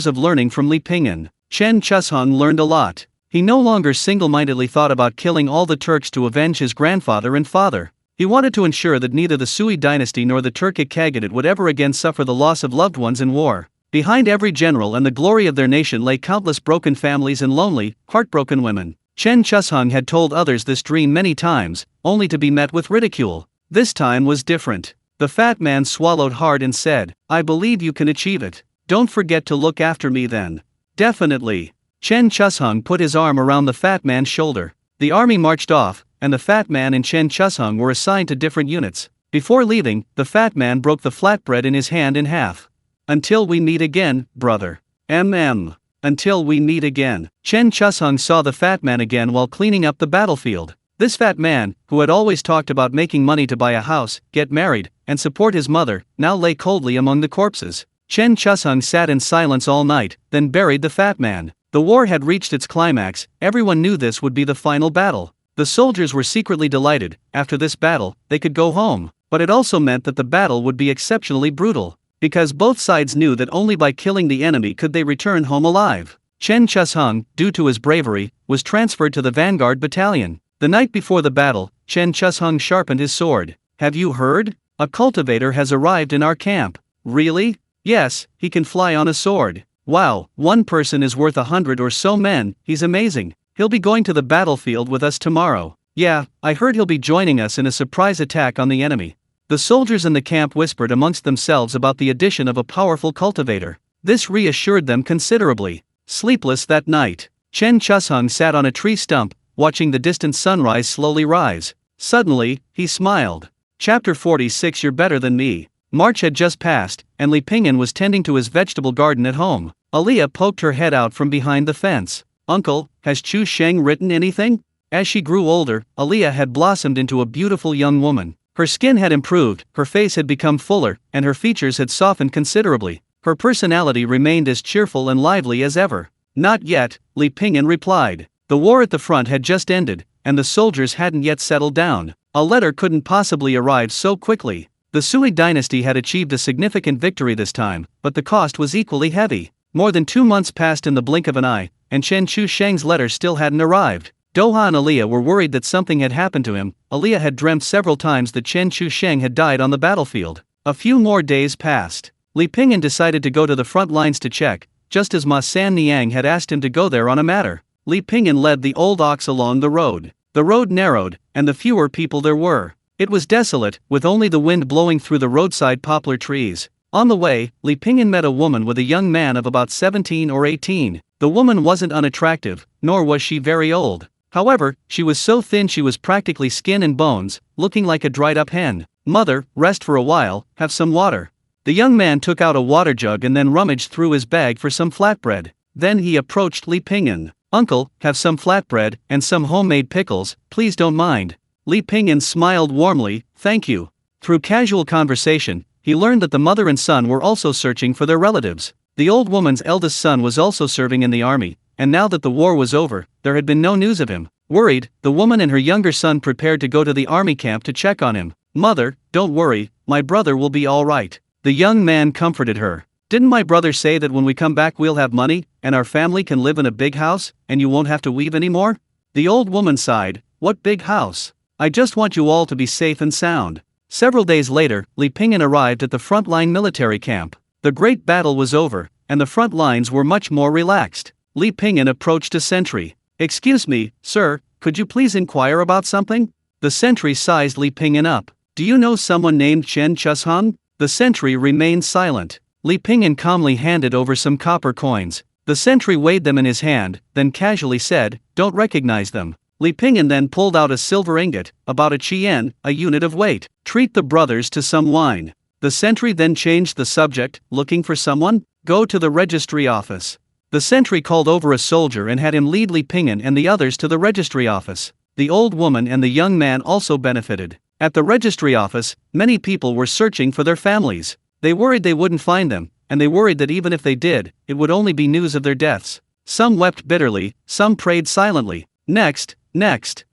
A: of learning from Li Pingyan. Chen Chusheng learned a lot. He no longer single-mindedly thought about killing all the Turks to avenge his grandfather and father. He wanted to ensure that neither the Sui dynasty nor the Turkic Khaganate would ever again suffer the loss of loved ones in war. Behind every general and the glory of their nation lay countless broken families and lonely, heartbroken women. Chen Chusheng had told others this dream many times, only to be met with ridicule. This time was different. The fat man swallowed hard and said, I believe you can achieve it. Don't forget to look after me then. Definitely. Chen Chusheng put his arm around the fat man's shoulder. The army marched off, and the fat man and Chen Chusheng were assigned to different units. Before leaving, the fat man broke the flatbread in his hand in half. Until we meet again, brother. Until we meet again. Chen Chusheng saw the fat man again while cleaning up the battlefield. This fat man, who had always talked about making money to buy a house, get married, and support his mother, now lay coldly among the corpses. Chen Chusheng sat in silence all night, then buried the fat man. The war had reached its climax. Everyone knew this would be the final battle. The soldiers were secretly delighted. After this battle, they could go home. But it also meant that the battle would be exceptionally brutal. Because both sides knew that only by killing the enemy could they return home alive. Chen Chusheng, due to his bravery, was transferred to the vanguard battalion. The night before the battle, Chen Chusheng sharpened his sword. Have you heard? A cultivator has arrived in our camp. Really? Yes, he can fly on a sword. Wow, one person is worth 100 or so men, he's amazing. He'll be going to the battlefield with us tomorrow. Yeah, I heard he'll be joining us in a surprise attack on the enemy. The soldiers in the camp whispered amongst themselves about the addition of a powerful cultivator. This reassured them considerably. Sleepless that night, Chen Chusheng sat on a tree stump, watching the distant sunrise slowly rise. Suddenly, he smiled. Chapter 46. You're better than me. March had just passed, and Li Pingyan was tending to his vegetable garden at home. Aliyah poked her head out from behind the fence. Uncle, has Chu Sheng written anything? As she grew older, Aliyah had blossomed into a beautiful young woman. Her skin had improved, her face had become fuller, and her features had softened considerably. Her personality remained as cheerful and lively as ever. Not yet, Li Pingyan replied. The war at the front had just ended, and the soldiers hadn't yet settled down. A letter couldn't possibly arrive so quickly. The Sui dynasty had achieved a significant victory this time, but the cost was equally heavy. More than 2 months passed in the blink of an eye, and Chen Chu Sheng's letter still hadn't arrived. Doha and Aliyah were worried that something had happened to him. Aliyah had dreamt several times that Chen Chu Sheng had died on the battlefield. A few more days passed. Li Pingyan decided to go to the front lines to check, just as Ma San Niang had asked him to go there on a matter. Li Pingyan led the old ox along the road. The road narrowed, and the fewer people there were. It was desolate, with only the wind blowing through the roadside poplar trees. On the way, Li Pingyan met a woman with a young man of about 17 or 18. The woman wasn't unattractive, nor was she very old. However, she was so thin she was practically skin and bones, looking like a dried-up hen. Mother, rest for a while, have some water. The young man took out a water jug and then rummaged through his bag for some flatbread. Then he approached Li Pingyan. Uncle, have some flatbread, and some homemade pickles, please don't mind. Li Pingyan smiled warmly, thank you. Through casual conversation, he learned that the mother and son were also searching for their relatives. The old woman's eldest son was also serving in the army, and now that the war was over, there had been no news of him. Worried, the woman and her younger son prepared to go to the army camp to check on him. Mother, don't worry, my brother will be all right. The young man comforted her. Didn't my brother say that when we come back we'll have money, and our family can live in a big house, and you won't have to weave anymore? The old woman sighed, what big house? I just want you all to be safe and sound. Several days later, Li Pingyan arrived at the frontline military camp. The great battle was over, and the front lines were much more relaxed. Li Pingyan approached a sentry. "Excuse me, sir, could you please inquire about something?" The sentry sized Li Pingyan up. "Do you know someone named Chen Chusheng?" The sentry remained silent. Li Pingyan calmly handed over some copper coins. The sentry weighed them in his hand, then casually said, "Don't recognize them." Li Pingyan then pulled out a silver ingot, about a Qian, a unit of weight. "Treat the brothers to some wine." The sentry then changed the subject. "Looking for someone? Go to the registry office." The sentry called over a soldier and had him lead Li Pingyan and the others to the registry office. The old woman and the young man also benefited. At the registry office, many people were searching for their families. They worried they wouldn't find them, and they worried that even if they did, it would only be news of their deaths. Some wept bitterly, some prayed silently. Next.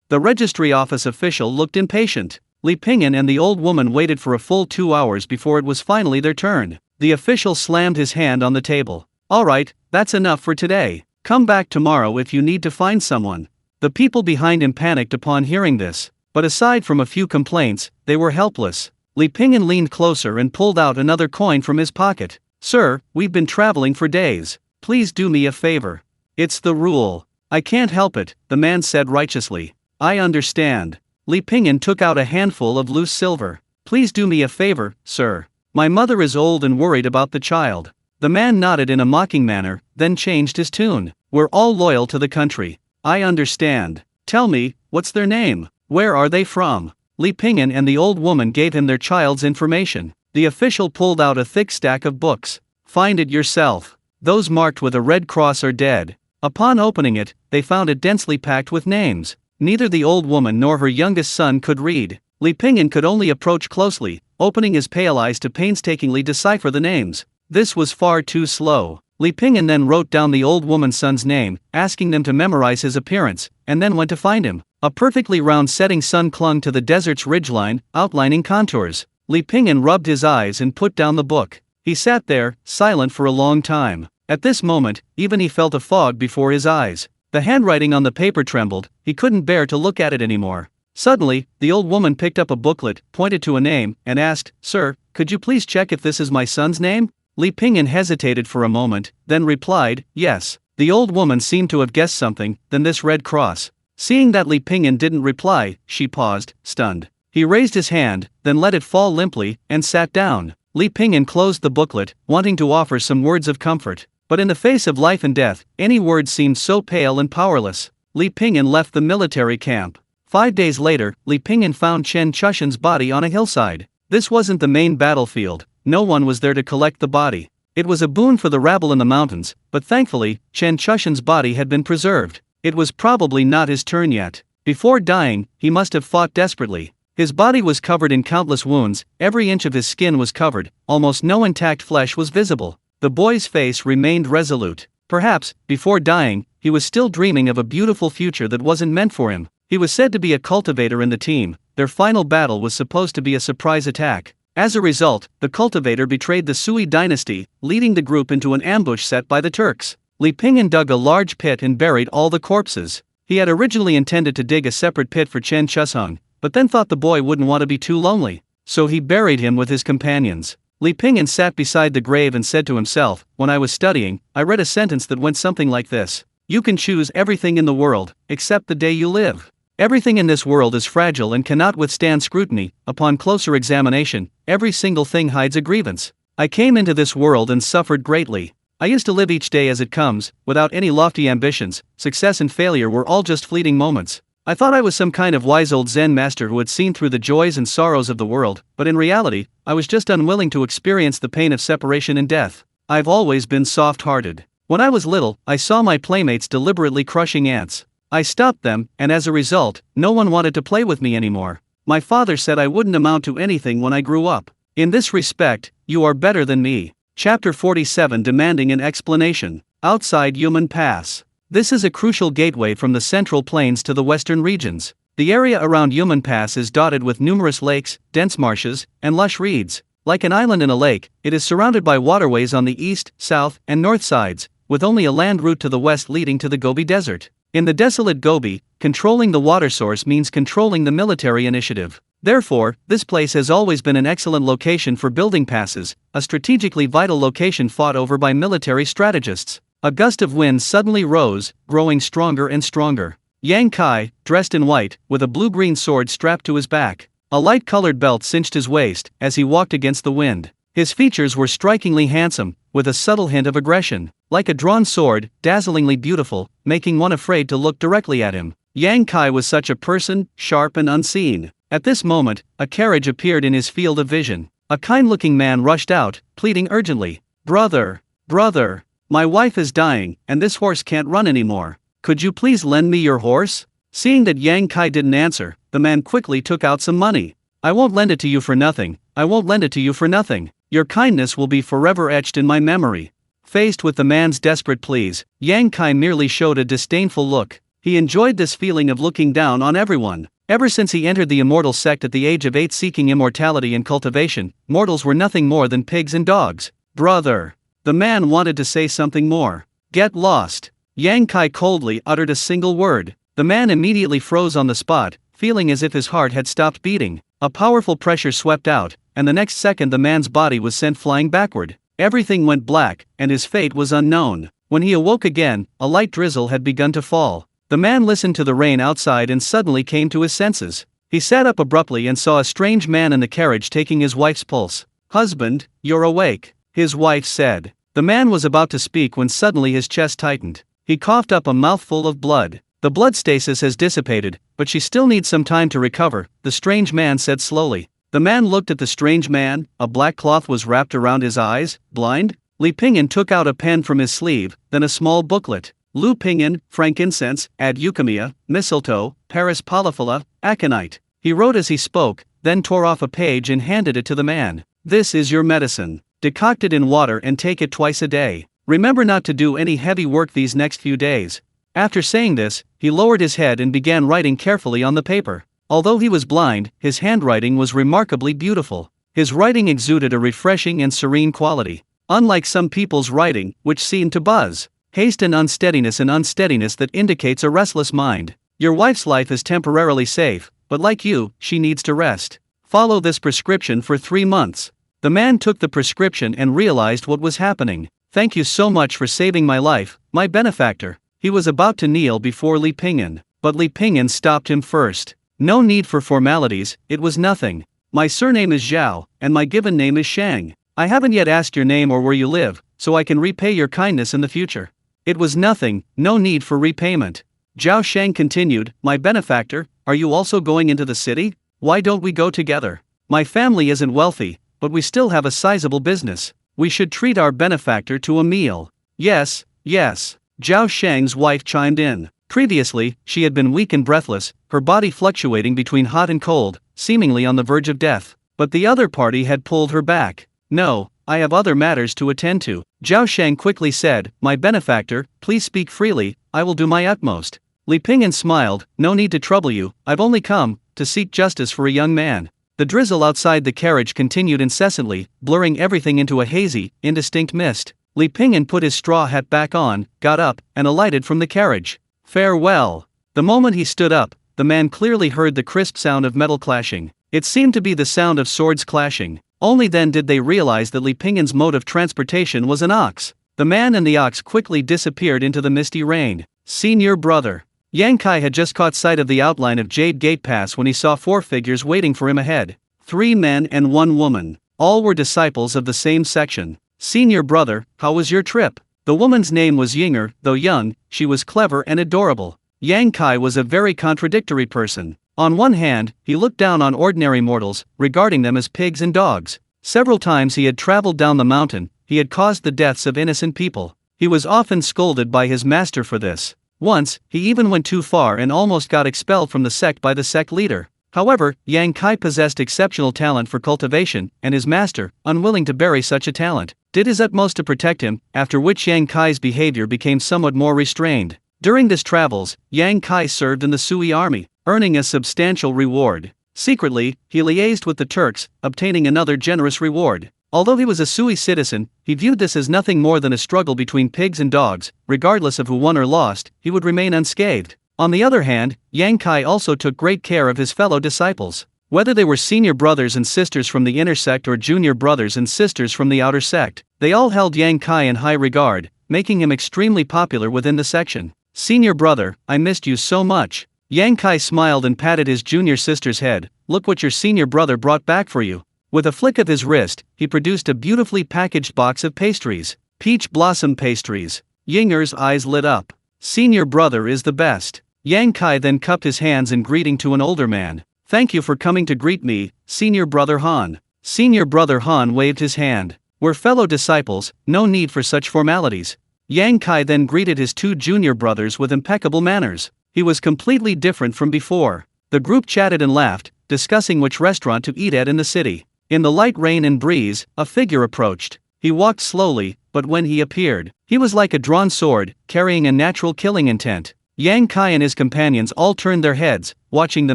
A: The registry office official looked impatient. Li Pingyan and the old woman waited for a full 2 hours before it was finally their turn. The official slammed his hand on the table. "All right, that's enough for today. Come back tomorrow if you need to find someone." The people behind him panicked upon hearing this, but aside from a few complaints, they were helpless. Li Pingyan leaned closer and pulled out another coin from his pocket. "Sir, we've been traveling for days. Please do me a favor." "It's the rule. I can't help it," the man said righteously. "I understand." Li Pingyan took out a handful of loose silver. "Please do me a favor, sir. My mother is old and worried about the child." The man nodded in a mocking manner, then changed his tune. "We're all loyal to the country. I understand. Tell me, what's their name? Where are they from?" Li Pingyan and the old woman gave him their child's information. The official pulled out a thick stack of books. "Find it yourself. Those marked with a red cross are dead." Upon opening it, they found it densely packed with names. Neither the old woman nor her youngest son could read. Li Pingyan could only approach closely, opening his pale eyes to painstakingly decipher the names. This was far too slow. Li Pingyan then wrote down the old woman's son's name, asking them to memorize his appearance, and then went to find him. A perfectly round setting sun clung to the desert's ridgeline, outlining contours. Li Pingyan rubbed his eyes and put down the book. He sat there, silent for a long time. At this moment, even he felt a fog before his eyes. The handwriting on the paper trembled, he couldn't bear to look at it anymore. Suddenly, the old woman picked up a booklet, pointed to a name, and asked, "Sir, could you please check if this is my son's name?" Li Pingyan hesitated for a moment, then replied, "Yes." The old woman seemed to have guessed something, then this red cross. Seeing that Li Pingyan didn't reply, she paused, stunned. He raised his hand, then let it fall limply, and sat down. Li Pingyan closed the booklet, wanting to offer some words of comfort. But in the face of life and death, any words seemed so pale and powerless. Li Pingyan left the military camp. 5 days later, Li Pingyan found Chen Chusheng's body on a hillside. This wasn't the main battlefield, no one was there to collect the body. It was a boon for the rabble in the mountains, but thankfully, Chen Chusheng's body had been preserved. It was probably not his turn yet. Before dying, he must have fought desperately. His body was covered in countless wounds, every inch of his skin was covered, almost no intact flesh was visible. The boy's face remained resolute. Perhaps, before dying, he was still dreaming of a beautiful future that wasn't meant for him. He was said to be a cultivator in the team. Their final battle was supposed to be a surprise attack. As a result, the cultivator betrayed the Sui dynasty, leading the group into an ambush set by the Turks. Li Pingyan dug a large pit and buried all the corpses. He had originally intended to dig a separate pit for Chen Chusheng, but then thought the boy wouldn't want to be too lonely. So he buried him with his companions. Li Pingyan sat beside the grave and said to himself, "When I was studying, I read a sentence that went something like this. You can choose everything in the world, except the day you live. Everything in this world is fragile and cannot withstand scrutiny. Upon closer examination, every single thing hides a grievance. I came into this world and suffered greatly. I used to live each day as it comes, without any lofty ambitions. Success and failure were all just fleeting moments. I thought I was some kind of wise old Zen master who had seen through the joys and sorrows of the world, but in reality, I was just unwilling to experience the pain of separation and death. I've always been soft-hearted. When I was little, I saw my playmates deliberately crushing ants. I stopped them, and as a result, no one wanted to play with me anymore. My father said I wouldn't amount to anything when I grew up. In this respect, you are better than me." Chapter 47 demanding an explanation. Outside Human Pass. This is a crucial gateway from the central plains to the western regions. The area around Human Pass is dotted with numerous lakes, dense marshes, and lush reeds. Like an island in a lake, it is surrounded by waterways on the east, south, and north sides, with only a land route to the west leading to the Gobi Desert. In the desolate Gobi, controlling the water source means controlling the military initiative. Therefore, this place has always been an excellent location for building passes, a strategically vital location fought over by military strategists. A gust of wind suddenly rose, growing stronger and stronger. Yang Kai, dressed in white, with a blue-green sword strapped to his back. A light-colored belt cinched his waist as he walked against the wind. His features were strikingly handsome, with a subtle hint of aggression. Like a drawn sword, dazzlingly beautiful, making one afraid to look directly at him. Yang Kai was such a person, sharp and unseen. At this moment, a carriage appeared in his field of vision. A kind-looking man rushed out, pleading urgently. "Brother, brother, my wife is dying, and this horse can't run anymore. Could you please lend me your horse?" Seeing that Yang Kai didn't answer, the man quickly took out some money. "I won't lend it to you for nothing, I won't lend it to you for nothing. Your kindness will be forever etched in my memory." Faced with the man's desperate pleas, Yang Kai merely showed a disdainful look. He enjoyed this feeling of looking down on everyone. Ever since he entered the immortal sect at the age of 8 seeking immortality and cultivation, mortals were nothing more than pigs and dogs. "Brother." The man wanted to say something more. "Get lost." Yang Kai coldly uttered a single word. The man immediately froze on the spot, feeling as if his heart had stopped beating. A powerful pressure swept out, and the next second the man's body was sent flying backward. Everything went black, and his fate was unknown. When he awoke again, a light drizzle had begun to fall. The man listened to the rain outside and suddenly came to his senses. He sat up abruptly and saw a strange man in the carriage taking his wife's pulse. "Husband, you're awake," his wife said. The man was about to speak when suddenly his chest tightened. He coughed up a mouthful of blood. "The blood stasis has dissipated, but she still needs some time to recover," the strange man said slowly. The man looked at the strange man. A black cloth was wrapped around his eyes. Blind? Li Pingyan took out a pen from his sleeve, then a small booklet. Lu Pingyan, frankincense, ad euchemia, mistletoe, Paris polyphylla, aconite. He wrote as he spoke, then tore off a page and handed it to the man. "This is your medicine. Decoct it in water and take it twice a day. Remember not to do any heavy work these next few days." After saying this, he lowered his head and began writing carefully on the paper. Although he was blind, his handwriting was remarkably beautiful. His writing exuded a refreshing and serene quality. Unlike some people's writing, which seemed to buzz, haste and unsteadiness that indicates a restless mind. "Your wife's life is temporarily safe, but like you, she needs to rest. Follow this prescription for 3 months. The man took the prescription and realized what was happening. "Thank you so much for saving my life, my benefactor." He was about to kneel before Li Pingyan, but Li Pingyan stopped him first. "No need for formalities, it was nothing. My surname is Zhao, and my given name is Shang. I haven't yet asked your name or where you live, so I can repay your kindness in the future." It was nothing, no need for repayment. Zhao Shang continued, "My benefactor, are you also going into the city? Why don't we go together? My family isn't wealthy, but we still have a sizable business. We should treat our benefactor to a meal." "Yes, yes," Zhao Shang's wife chimed in. Previously, she had been weak and breathless, her body fluctuating between hot and cold, seemingly on the verge of death. But the other party had pulled her back. "No, I have other matters to attend to," Zhao Shang quickly said. "My benefactor, please speak freely, I will do my utmost." Li Pingyan smiled. "No need to trouble you, I've only come to seek justice for a young man." The drizzle outside the carriage continued incessantly, blurring everything into a hazy, indistinct mist. Li Pingyan put his straw hat back on, got up, and alighted from the carriage. "Farewell." The moment he stood up, the man clearly heard the crisp sound of metal clashing. It seemed to be the sound of swords clashing. Only then did they realize that Li Pingyan's mode of transportation was an ox. The man and the ox quickly disappeared into the misty rain. "Senior brother." Yang Kai had just caught sight of the outline of Jade Gate Pass when he saw 4 figures waiting for him ahead. 3 men and 1 woman. All were disciples of the same section. "Senior brother, how was your trip?" The woman's name was Yingyue. Though young, she was clever and adorable. Yang Kai was a very contradictory person. On one hand, he looked down on ordinary mortals, regarding them as pigs and dogs. Several times he had traveled down the mountain, he had caused the deaths of innocent people. He was often scolded by his master for this. Once, he even went too far and almost got expelled from the sect by the sect leader. However, Yang Kai possessed exceptional talent for cultivation, and his master, unwilling to bury such a talent, did his utmost to protect him, after which Yang Kai's behavior became somewhat more restrained. During his travels, Yang Kai served in the Sui army, earning a substantial reward. Secretly, he liaised with the Turks, obtaining another generous reward. Although he was a Sui citizen, he viewed this as nothing more than a struggle between pigs and dogs. Regardless of who won or lost, he would remain unscathed. On the other hand, Yang Kai also took great care of his fellow disciples. Whether they were senior brothers and sisters from the inner sect or junior brothers and sisters from the outer sect, they all held Yang Kai in high regard, making him extremely popular within the section. "Senior brother, I missed you so much." Yang Kai smiled and patted his junior sister's head. "Look what your senior brother brought back for you." With a flick of his wrist, he produced a beautifully packaged box of pastries. Peach blossom pastries. Ying'er's eyes lit up. "Senior brother is the best." Yang Kai then cupped his hands in greeting to an older man. "Thank you for coming to greet me, senior brother Han." Senior brother Han waved his hand. "We're fellow disciples, no need for such formalities." Yang Kai then greeted his two junior brothers with impeccable manners. He was completely different from before. The group chatted and laughed, discussing which restaurant to eat at in the city. In the light rain and breeze, a figure approached. He walked slowly, but when he appeared, he was like a drawn sword, carrying a natural killing intent. Yang Kai and his companions all turned their heads, watching the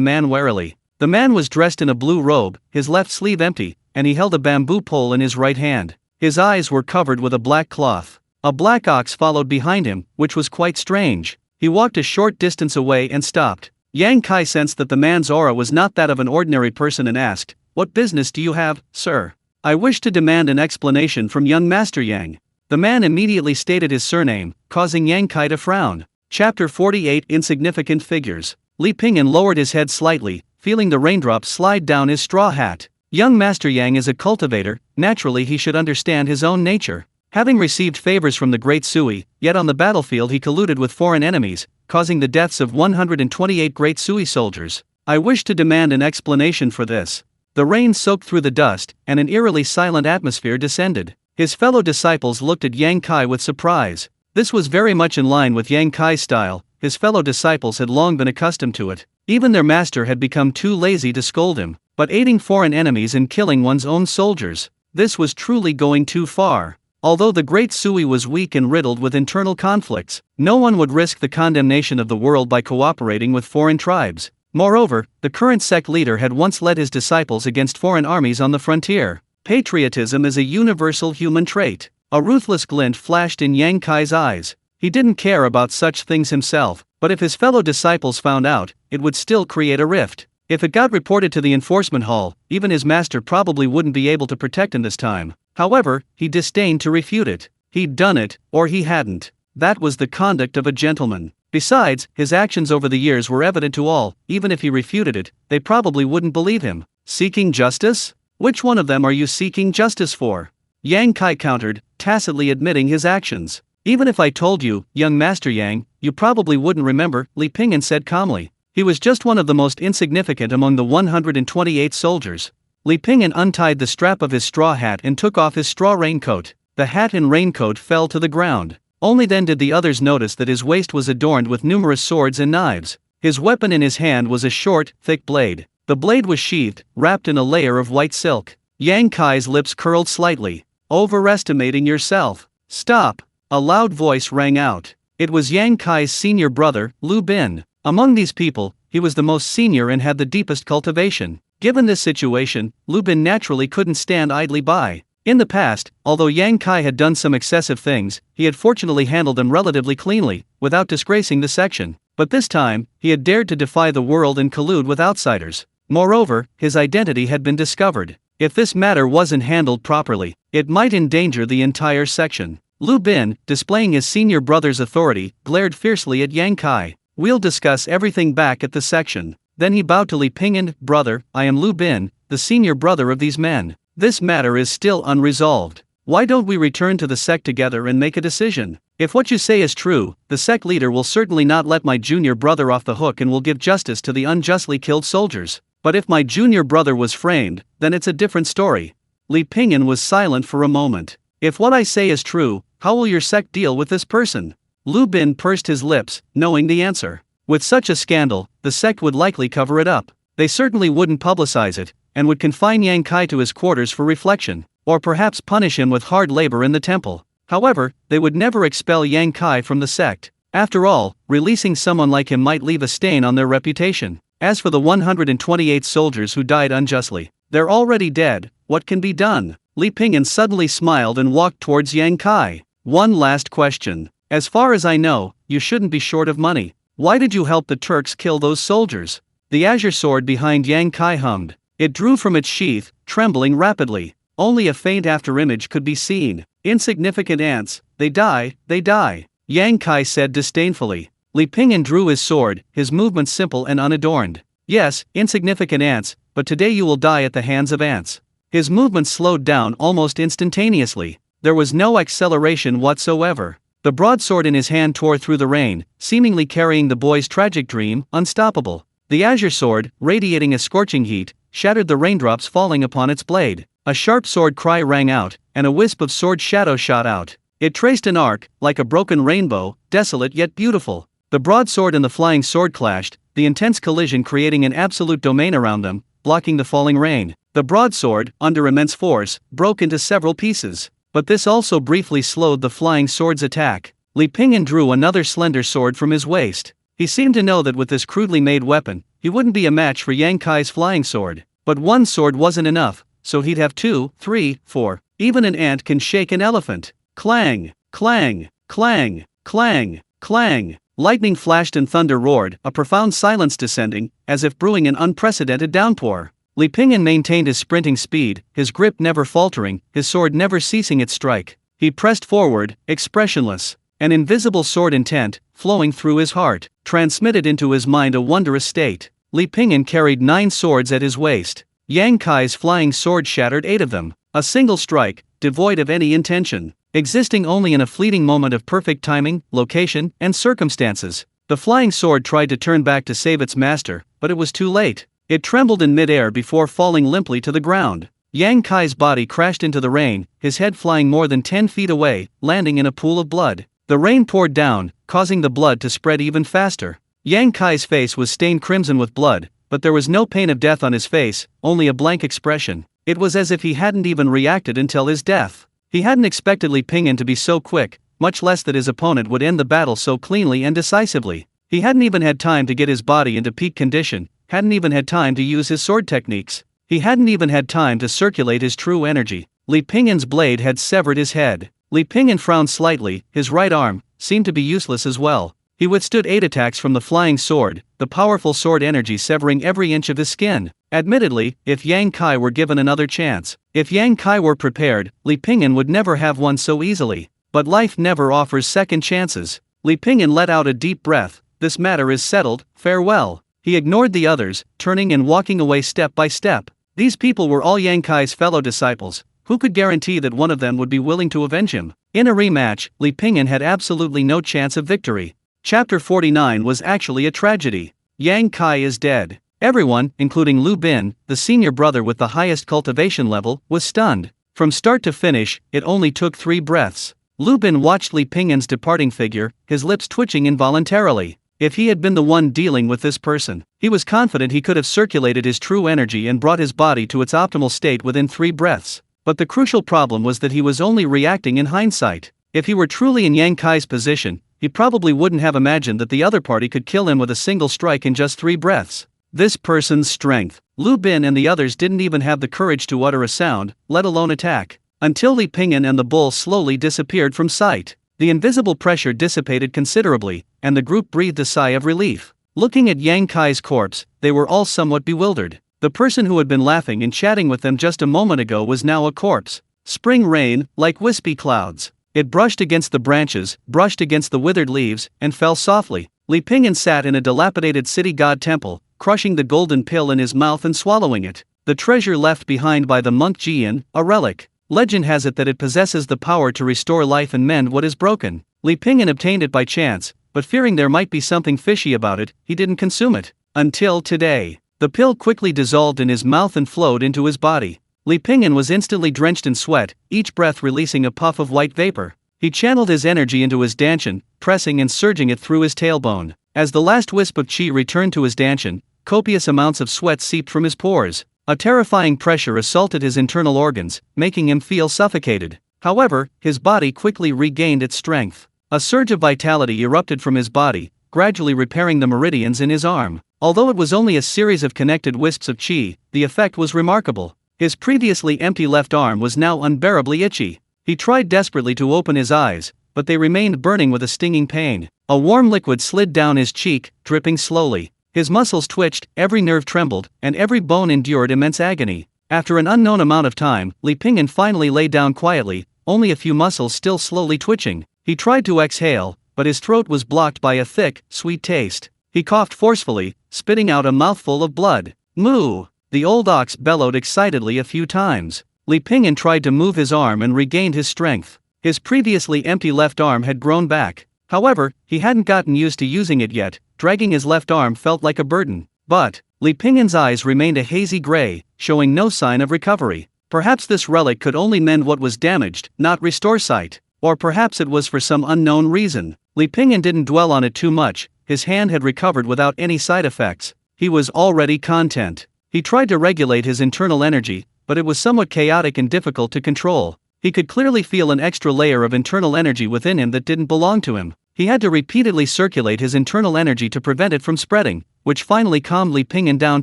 A: man warily. The man was dressed in a blue robe, his left sleeve empty, and he held a bamboo pole in his right hand. His eyes were covered with a black cloth. A black ox followed behind him, which was quite strange. He walked a short distance away and stopped. Yang Kai sensed that the man's aura was not that of an ordinary person and asked, "What business do you have, sir?" "I wish to demand an explanation from young Master Yang." The man immediately stated his surname, causing Yang Kai to frown. Chapter 48 Insignificant Figures. Li Ping'an lowered his head slightly, feeling the raindrops slide down his straw hat. Young Master Yang is a cultivator, naturally he should understand his own nature. Having received favors from the Great Sui, yet on the battlefield he colluded with foreign enemies, causing the deaths of 128 Great Sui soldiers. "I wish to demand an explanation for this." The rain soaked through the dust, and an eerily silent atmosphere descended. His fellow disciples looked at Yang Kai with surprise. This was very much in line with Yang Kai's style. His fellow disciples had long been accustomed to it. Even their master had become too lazy to scold him. But aiding foreign enemies and killing one's own soldiers, this was truly going too far. Although the Great Sui was weak and riddled with internal conflicts, no one would risk the condemnation of the world by cooperating with foreign tribes. Moreover, the current sect leader had once led his disciples against foreign armies on the frontier. Patriotism is a universal human trait. A ruthless glint flashed in Yang Kai's eyes. He didn't care about such things himself, but if his fellow disciples found out, it would still create a rift. If it got reported to the enforcement hall, even his master probably wouldn't be able to protect him this time. However, he disdained to refute it. He'd done it, or he hadn't. That was the conduct of a gentleman. Besides, his actions over the years were evident to all. Even if he refuted it, they probably wouldn't believe him. "Seeking justice? Which one of them are you seeking justice for?" Yang Kai countered, tacitly admitting his actions. "Even if I told you, young Master Yang, you probably wouldn't remember," Li Ping'an said calmly. He was just one of the most insignificant among the 128 soldiers. Li Ping'an untied the strap of his straw hat and took off his straw raincoat. The hat and raincoat fell to the ground. Only then did the others notice that his waist was adorned with numerous swords and knives. His weapon in his hand was a short, thick blade. The blade was sheathed, wrapped in a layer of white silk. Yang Kai's lips curled slightly. "Overestimating yourself. Stop!" A loud voice rang out. It was Yang Kai's senior brother, Lu Bin. Among these people, he was the most senior and had the deepest cultivation. Given this situation, Lu Bin naturally couldn't stand idly by. In the past, although Yang Kai had done some excessive things, he had fortunately handled them relatively cleanly, without disgracing the section. But this time, he had dared to defy the world and collude with outsiders. Moreover, his identity had been discovered. If this matter wasn't handled properly, it might endanger the entire section. Lu Bin, displaying his senior brother's authority, glared fiercely at Yang Kai. "We'll discuss everything back at the section." Then he bowed to Li Ping'an. "Brother, I am Lu Bin, the senior brother of these men. This matter is still unresolved. Why don't we return to the sect together and make a decision? If what you say is true, the sect leader will certainly not let my junior brother off the hook and will give justice to the unjustly killed soldiers. But if my junior brother was framed, then it's a different story." Li Ping'an was silent for a moment. "If what I say is true, how will your sect deal with this person?" Lu Bin pursed his lips, knowing the answer. With such a scandal, the sect would likely cover it up. They certainly wouldn't publicize it, and would confine Yang Kai to his quarters for reflection, or perhaps punish him with hard labor in the temple. However, they would never expel Yang Kai from the sect. After all, releasing someone like him might leave a stain on their reputation. As for the 128 soldiers who died unjustly, they're already dead. What can be done? Li Ping'an suddenly smiled and walked towards Yang Kai. "One last question. As far as I know, you shouldn't be short of money. Why did you help the Turks kill those soldiers?" The azure sword behind Yang Kai hummed. It drew from its sheath, trembling rapidly. Only a faint afterimage could be seen. Insignificant ants, they die, they die. Yang Kai said disdainfully. Li Pingyan drew his sword, his movements simple and unadorned. Yes, insignificant ants, but today you will die at the hands of ants. His movements slowed down almost instantaneously. There was no acceleration whatsoever. The broadsword in his hand tore through the rain, seemingly carrying the boy's tragic dream, unstoppable. The azure sword, radiating a scorching heat, shattered the raindrops falling upon its blade. A sharp sword cry rang out, and a wisp of sword shadow shot out. It traced an arc, like a broken rainbow, desolate yet beautiful. The broadsword and the flying sword clashed, the intense collision creating an absolute domain around them, blocking the falling rain. The broadsword, under immense force, broke into several pieces. But this also briefly slowed the flying sword's attack. Li Pingyan drew another slender sword from his waist. He seemed to know that with this crudely made weapon, he wouldn't be a match for Yang Kai's flying sword. But one sword wasn't enough, so he'd have 2, 3, 4. Even an ant can shake an elephant. Clang, clang, clang, clang, clang. Lightning flashed and thunder roared, a profound silence descending, as if brewing an unprecedented downpour. Li Pingyan maintained his sprinting speed, his grip never faltering, his sword never ceasing its strike. He pressed forward, expressionless. An invisible sword intent, flowing through his heart, transmitted into his mind a wondrous state. Li Pingyan carried 9 swords at his waist. Yang Kai's flying sword shattered 8 of them. A single strike, devoid of any intention, existing only in a fleeting moment of perfect timing, location, and circumstances. The flying sword tried to turn back to save its master, but it was too late. It trembled in midair before falling limply to the ground. Yang Kai's body crashed into the rain, his head flying more than 10 feet away, landing in a pool of blood. The rain poured down, causing the blood to spread even faster. Yang Kai's face was stained crimson with blood, but there was no pain of death on his face, only a blank expression. It was as if he hadn't even reacted until his death. He hadn't expected Li Pingyan to be so quick, much less that his opponent would end the battle so cleanly and decisively. He hadn't even had time to get his body into peak condition, hadn't even had time to use his sword techniques. He hadn't even had time to circulate his true energy. Li Pingyan's blade had severed his head. Li Pingyan frowned slightly, his right arm seemed to be useless as well. He withstood 8 attacks from the flying sword, the powerful sword energy severing every inch of his skin. Admittedly, if Yang Kai were given another chance, if Yang Kai were prepared, Li Pingyan would never have won so easily. But life never offers second chances. Li Pingyan let out a deep breath. This matter is settled, farewell. He ignored the others, turning and walking away step by step. These people were all Yang Kai's fellow disciples. Who could guarantee that one of them would be willing to avenge him? In a rematch, Li Pingyan had absolutely no chance of victory. Chapter 49 was actually a tragedy. Yang Kai is dead. Everyone, including Lu Bin, the senior brother with the highest cultivation level, was stunned. From start to finish, it only took 3 breaths. Lu Bin watched Li Pingyan's departing figure, his lips twitching involuntarily. If he had been the one dealing with this person, he was confident he could have circulated his true energy and brought his body to its optimal state within 3 breaths. But the crucial problem was that he was only reacting in hindsight. If he were truly in Yang Kai's position, he probably wouldn't have imagined that the other party could kill him with a single strike in just 3 breaths. This person's strength. Lu Bin and the others didn't even have the courage to utter a sound, let alone attack. Until Li Pingyan and the bull slowly disappeared from sight. The invisible pressure dissipated considerably, and the group breathed a sigh of relief. Looking at Yang Kai's corpse, they were all somewhat bewildered. The person who had been laughing and chatting with them just a moment ago was now a corpse. Spring rain, like wispy clouds. It brushed against the branches, brushed against the withered leaves, and fell softly. Li Pingyan sat in a dilapidated city god temple, crushing the golden pill in his mouth and swallowing it. The treasure left behind by the monk Jian, a relic. Legend has it that it possesses the power to restore life and mend what is broken. Li Pingyan obtained it by chance, but fearing there might be something fishy about it, he didn't consume it. Until today. The pill quickly dissolved in his mouth and flowed into his body. Li Pingyan was instantly drenched in sweat, each breath releasing a puff of white vapor. He channeled his energy into his dantian, pressing and surging it through his tailbone. As the last wisp of qi returned to his dantian, copious amounts of sweat seeped from his pores. A terrifying pressure assaulted his internal organs, making him feel suffocated. However, his body quickly regained its strength. A surge of vitality erupted from his body, gradually repairing the meridians in his arm. Although it was only a series of connected wisps of qi, the effect was remarkable. His previously empty left arm was now unbearably itchy. He tried desperately to open his eyes, but they remained burning with a stinging pain. A warm liquid slid down his cheek, dripping slowly. His muscles twitched, every nerve trembled, and every bone endured immense agony. After an unknown amount of time, Li Pingyan finally lay down quietly, only a few muscles still slowly twitching. He tried to exhale, but his throat was blocked by a thick, sweet taste. He coughed forcefully, spitting out a mouthful of blood. Moo! The old ox bellowed excitedly a few times. Li Pingyan tried to move his arm and regained his strength. His previously empty left arm had grown back. However, he hadn't gotten used to using it yet. Dragging his left arm felt like a burden. But Li Pingyan's eyes remained a hazy gray, showing no sign of recovery. Perhaps this relic could only mend what was damaged, not restore sight. Or perhaps it was for some unknown reason. Li Pingyan didn't dwell on it too much. His hand had recovered without any side effects. He was already content. He tried to regulate his internal energy, but it was somewhat chaotic and difficult to control. He could clearly feel an extra layer of internal energy within him that didn't belong to him. He had to repeatedly circulate his internal energy to prevent it from spreading, which finally calmed Li Pingyan down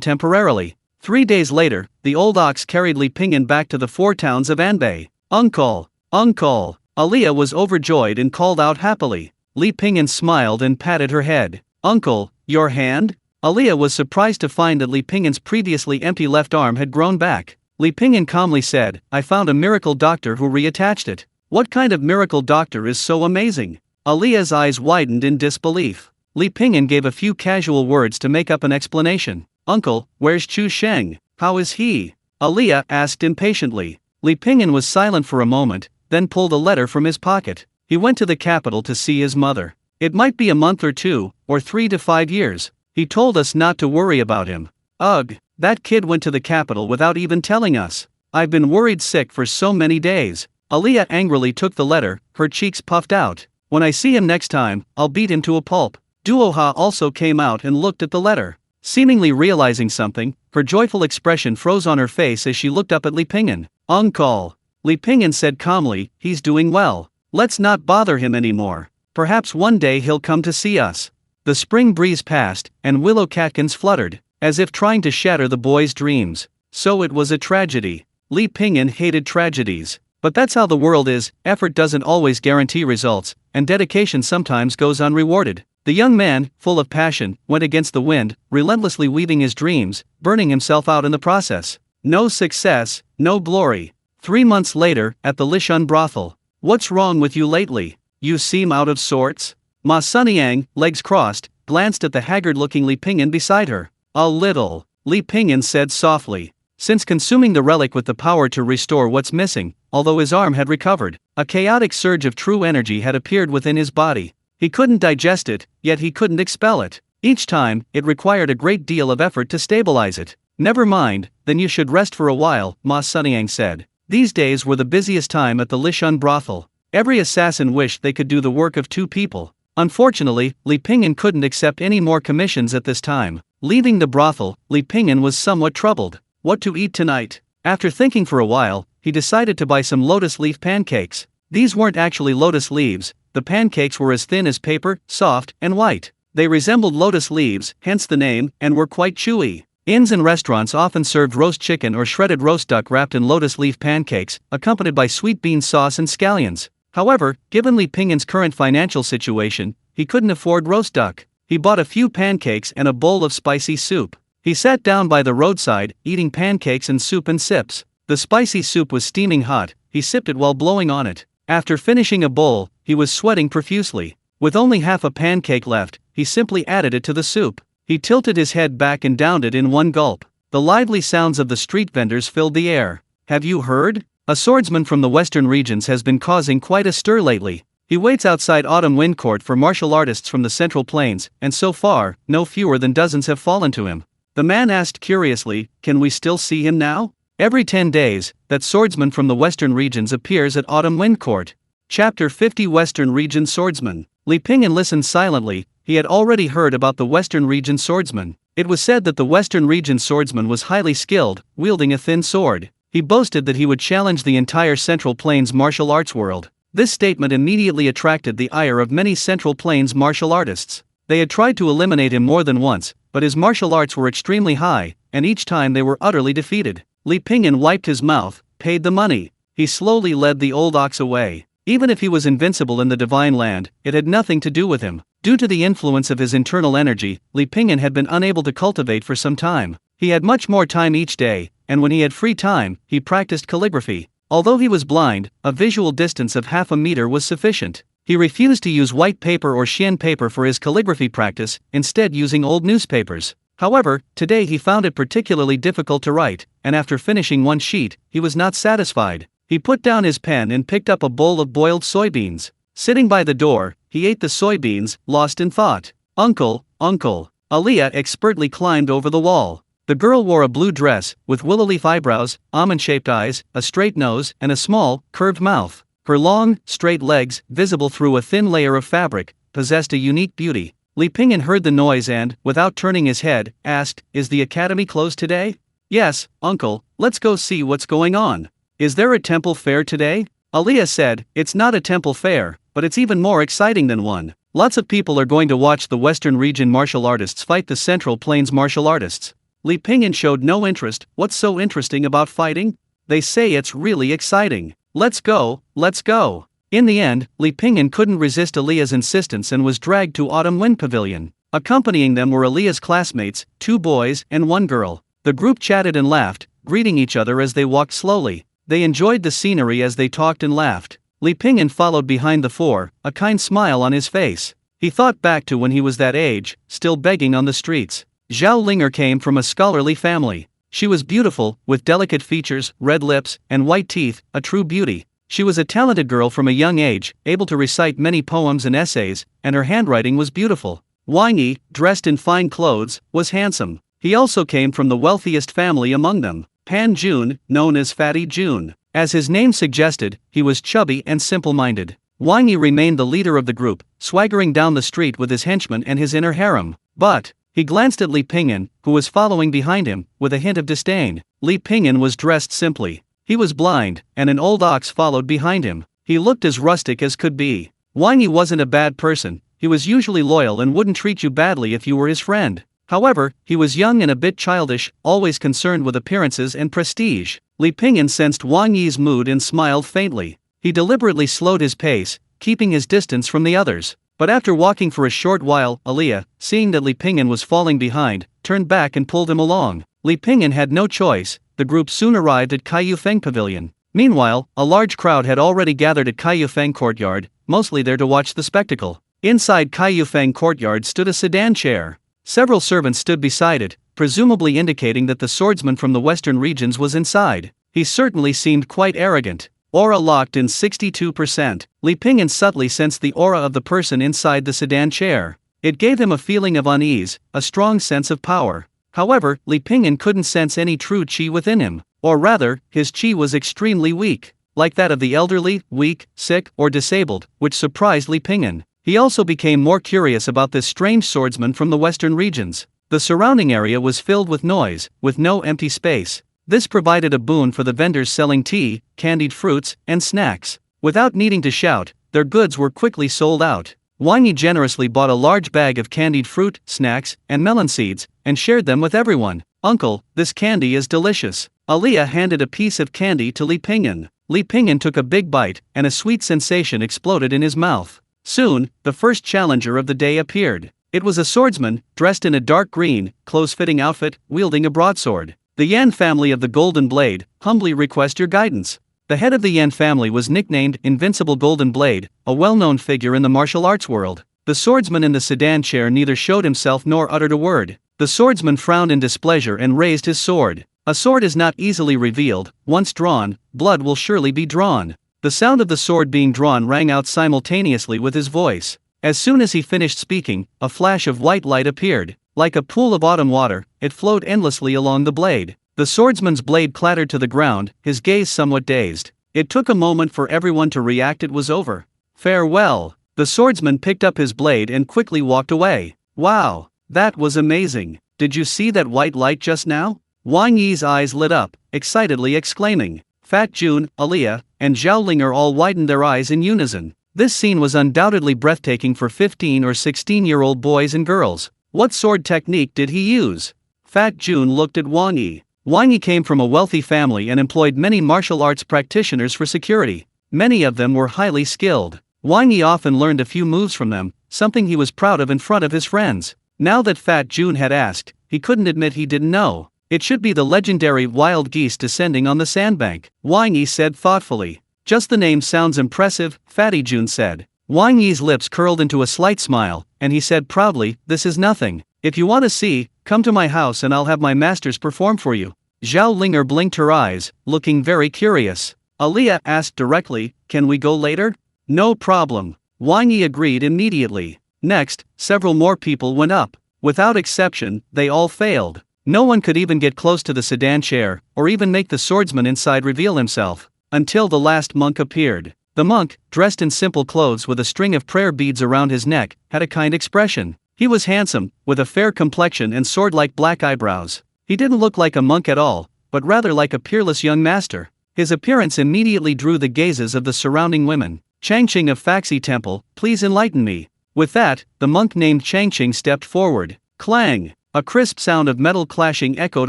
A: temporarily. 3 days later, the old ox carried Li Pingyan back to the 4 towns of Anbei. Uncle! Uncle! Aliyah was overjoyed and called out happily. Li Pingyan smiled and patted her head. Uncle, your hand? Aliyah was surprised to find that Li Pingyan's previously empty left arm had grown back. Li Pingyan calmly said, I found a miracle doctor who reattached it. What kind of miracle doctor is so amazing? Aliyah's eyes widened in disbelief. Li Pingyan gave a few casual words to make up an explanation. Uncle, where's Chu Sheng? How is he? Aliyah asked impatiently. Li Pingyan was silent for a moment, then pulled a letter from his pocket. He went to the capital to see his mother. It might be a month or 2, or 3 to 5 years. He told us not to worry about him. Ugh, that kid went to the capital without even telling us. I've been worried sick for so many days. Aliyah angrily took the letter, her cheeks puffed out. When I see him next time, I'll beat him to a pulp. Duoha also came out and looked at the letter. Seemingly realizing something, her joyful expression froze on her face as she looked up at Li Pingyan. Uncle. Li Pingyan said calmly, he's doing well. Let's not bother him anymore. Perhaps one day he'll come to see us. The spring breeze passed, and willow catkins fluttered, as if trying to shatter the boy's dreams. So it was a tragedy. Li Pingyan hated tragedies. But that's how the world is, effort doesn't always guarantee results, and dedication sometimes goes unrewarded. The young man, full of passion, went against the wind, relentlessly weaving his dreams, burning himself out in the process. No success, no glory. 3 months later, at the Lishun brothel. What's wrong with you lately? You seem out of sorts? Ma Sunyang, legs crossed, glanced at the haggard-looking Li Pingyan beside her. A little, Li Pingyan said softly. Since consuming the relic with the power to restore what's missing, although his arm had recovered, a chaotic surge of true energy had appeared within his body. He couldn't digest it, yet he couldn't expel it. Each time, it required a great deal of effort to stabilize it. Never mind, then you should rest for a while, Ma Sunyang said. These days were the busiest time at the Lishun brothel. Every assassin wished they could do the work of 2 people. Unfortunately, Li Pingyan couldn't accept any more commissions at this time. Leaving the brothel, Li Pingyan was somewhat troubled. What to eat tonight? After thinking for a while, he decided to buy some lotus leaf pancakes. These weren't actually lotus leaves. The pancakes were as thin as paper, soft, and white. They resembled lotus leaves, hence the name, and were quite chewy. Inns and restaurants often served roast chicken or shredded roast duck wrapped in lotus leaf pancakes, accompanied by sweet bean sauce and scallions. However, given Li Pingyan's current financial situation, he couldn't afford roast duck. He bought a few pancakes and a bowl of spicy soup. He sat down by the roadside, eating pancakes and soup in sips. The spicy soup was steaming hot. He sipped it while blowing on it. After finishing a bowl, he was sweating profusely. With only half a pancake left, he simply added it to the soup. He tilted his head back and downed it in one gulp. The lively sounds of the street vendors filled the air. Have you heard? A swordsman from the western regions has been causing quite a stir lately. He waits outside Autumn Wind Court for martial artists from the Central Plains, and so far, no fewer than dozens have fallen to him. The man asked curiously, can we still see him now? Every 10 days, that swordsman from the western regions appears at Autumn Wind Court. Chapter 50 Western Region Swordsman. Li Pingyan listened silently. He had already heard about the Western Region Swordsman. It was said that the Western Region Swordsman was highly skilled, wielding a thin sword. He boasted that he would challenge the entire Central Plains martial arts world. This statement immediately attracted the ire of many Central Plains martial artists. They had tried to eliminate him more than once, but his martial arts were extremely high, and each time they were utterly defeated. Li Pingyan wiped his mouth, paid the money. He slowly led the old ox away. Even if he was invincible in the divine land, it had nothing to do with him. Due to the influence of his internal energy, Li Pingyan had been unable to cultivate for some time. He had much more time each day, and when he had free time, he practiced calligraphy. Although he was blind, a visual distance of half a meter was sufficient. He refused to use white paper or xian paper for his calligraphy practice, instead using old newspapers. However, today he found it particularly difficult to write, and after finishing one sheet, he was not satisfied. He put down his pen and picked up a bowl of boiled soybeans. Sitting by the door, he ate the soybeans, lost in thought. Uncle, uncle. Aliyah expertly climbed over the wall. The girl wore a blue dress, with willow leaf eyebrows, almond-shaped eyes, a straight nose, and a small, curved mouth. Her long, straight legs, visible through a thin layer of fabric, possessed a unique beauty. Li Pingyan heard the noise and, without turning his head, asked, "Is the academy closed today?" "Yes, uncle, let's go see what's going on." "Is there a temple fair today?" Aliyah said, "It's not a temple fair, but it's even more exciting than one. Lots of people are going to watch the Western region martial artists fight the Central Plains martial artists." Li Pingyan showed no interest. "What's so interesting about fighting? They say it's really exciting. Let's go, let's go." In the end, Li Pingyan couldn't resist Aliyah's insistence and was dragged to Autumn Wind Pavilion. Accompanying them were Aliyah's classmates, 2 boys and 1 girl. The group chatted and laughed, greeting each other as they walked slowly. They enjoyed the scenery as they talked and laughed. Li Pingyan followed behind the 4, a kind smile on his face. He thought back to when he was that age, still begging on the streets. Zhao Linger came from a scholarly family. She was beautiful, with delicate features, red lips, and white teeth, a true beauty. She was a talented girl from a young age, able to recite many poems and essays, and her handwriting was beautiful. Wang Yi, dressed in fine clothes, was handsome. He also came from the wealthiest family among them, Pan Jun, known as Fatty Jun. As his name suggested, he was chubby and simple-minded. Wang Yi remained the leader of the group, swaggering down the street with his henchmen and his inner harem. But he glanced at Li Pingyan, who was following behind him, with a hint of disdain. Li Pingyan was dressed simply. He was blind, and an old ox followed behind him. He looked as rustic as could be. Wang Yi wasn't a bad person. He was usually loyal and wouldn't treat you badly if you were his friend. However, he was young and a bit childish, always concerned with appearances and prestige. Li Pingyan sensed Wang Yi's mood and smiled faintly. He deliberately slowed his pace, keeping his distance from the others. But after walking for a short while, Aliyah, seeing that Li Pingyan was falling behind, turned back and pulled him along. Li Pingyan had no choice. The group soon arrived at Kaiyu Feng Pavilion. Meanwhile, a large crowd had already gathered at Kaiyu Feng Courtyard, mostly there to watch the spectacle. Inside Kaiyu Feng Courtyard stood a sedan chair. Several servants stood beside it, presumably indicating that the swordsman from the western regions was inside. He certainly seemed quite arrogant. Aura locked in 62%. Li Pingyan subtly sensed the aura of the person inside the sedan chair. It gave him a feeling of unease, a strong sense of power. However, Li Pingyan couldn't sense any true qi within him, or rather, his qi was extremely weak, like that of the elderly, weak, sick, or disabled, which surprised Li Pingyan. He also became more curious about this strange swordsman from the western regions. The surrounding area was filled with noise, with no empty space. This provided a boon for the vendors selling tea, candied fruits, and snacks. Without needing to shout, their goods were quickly sold out. Wang Yi generously bought a large bag of candied fruit, snacks, and melon seeds, and shared them with everyone. "Uncle, this candy is delicious." Aliyah handed a piece of candy to Li Pingyan. Li Pingyan took a big bite, and a sweet sensation exploded in his mouth. Soon, the first challenger of the day appeared. It was a swordsman, dressed in a dark green, close-fitting outfit, wielding a broadsword. "The Yan family of the Golden Blade, humbly request your guidance." The head of the Yan family was nicknamed Invincible Golden Blade, a well-known figure in the martial arts world. The swordsman in the sedan chair neither showed himself nor uttered a word. The swordsman frowned in displeasure and raised his sword. A sword is not easily revealed. Once drawn, blood will surely be drawn. The sound of the sword being drawn rang out simultaneously with his voice. As soon as he finished speaking, a flash of white light appeared. Like a pool of autumn water, it flowed endlessly along the blade. The swordsman's blade clattered to the ground, his gaze somewhat dazed. It took a moment for everyone to react. It was over. "Farewell." The swordsman picked up his blade and quickly walked away. "Wow, that was amazing. Did you see that white light just now?" Wang Yi's eyes lit up, excitedly exclaiming. Fat Jun, Aliyah, and Zhao Linger all widened their eyes in unison. This scene was undoubtedly breathtaking for 15 or 16-year-old boys and girls. What sword technique did he use? Fat Jun looked at Wang Yi. Wang Yi came from a wealthy family and employed many martial arts practitioners for security. Many of them were highly skilled. Wang Yi often learned a few moves from them, something he was proud of in front of his friends. Now that Fat Jun had asked, he couldn't admit he didn't know. It should be the legendary wild geese descending on the sandbank, Wang Yi said thoughtfully. Just the name sounds impressive, Fatty Jun said. Wang Yi's lips curled into a slight smile, and he said proudly, this is nothing. If you want to see, come to my house and I'll have my masters perform for you. Zhao Linger blinked her eyes, looking very curious. Aliyah asked directly, can we go later? No problem. Wang Yi agreed immediately. Next, several more people went up. Without exception, they all failed. No one could even get close to the sedan chair, or even make the swordsman inside reveal himself, until the last monk appeared. The monk, dressed in simple clothes with a string of prayer beads around his neck, had a kind expression. He was handsome, with a fair complexion and sword-like black eyebrows. He didn't look like a monk at all, but rather like a peerless young master. His appearance immediately drew the gazes of the surrounding women. Changqing of Faxi Temple, please enlighten me. With that, the monk named Changqing stepped forward. Clang! A crisp sound of metal clashing echoed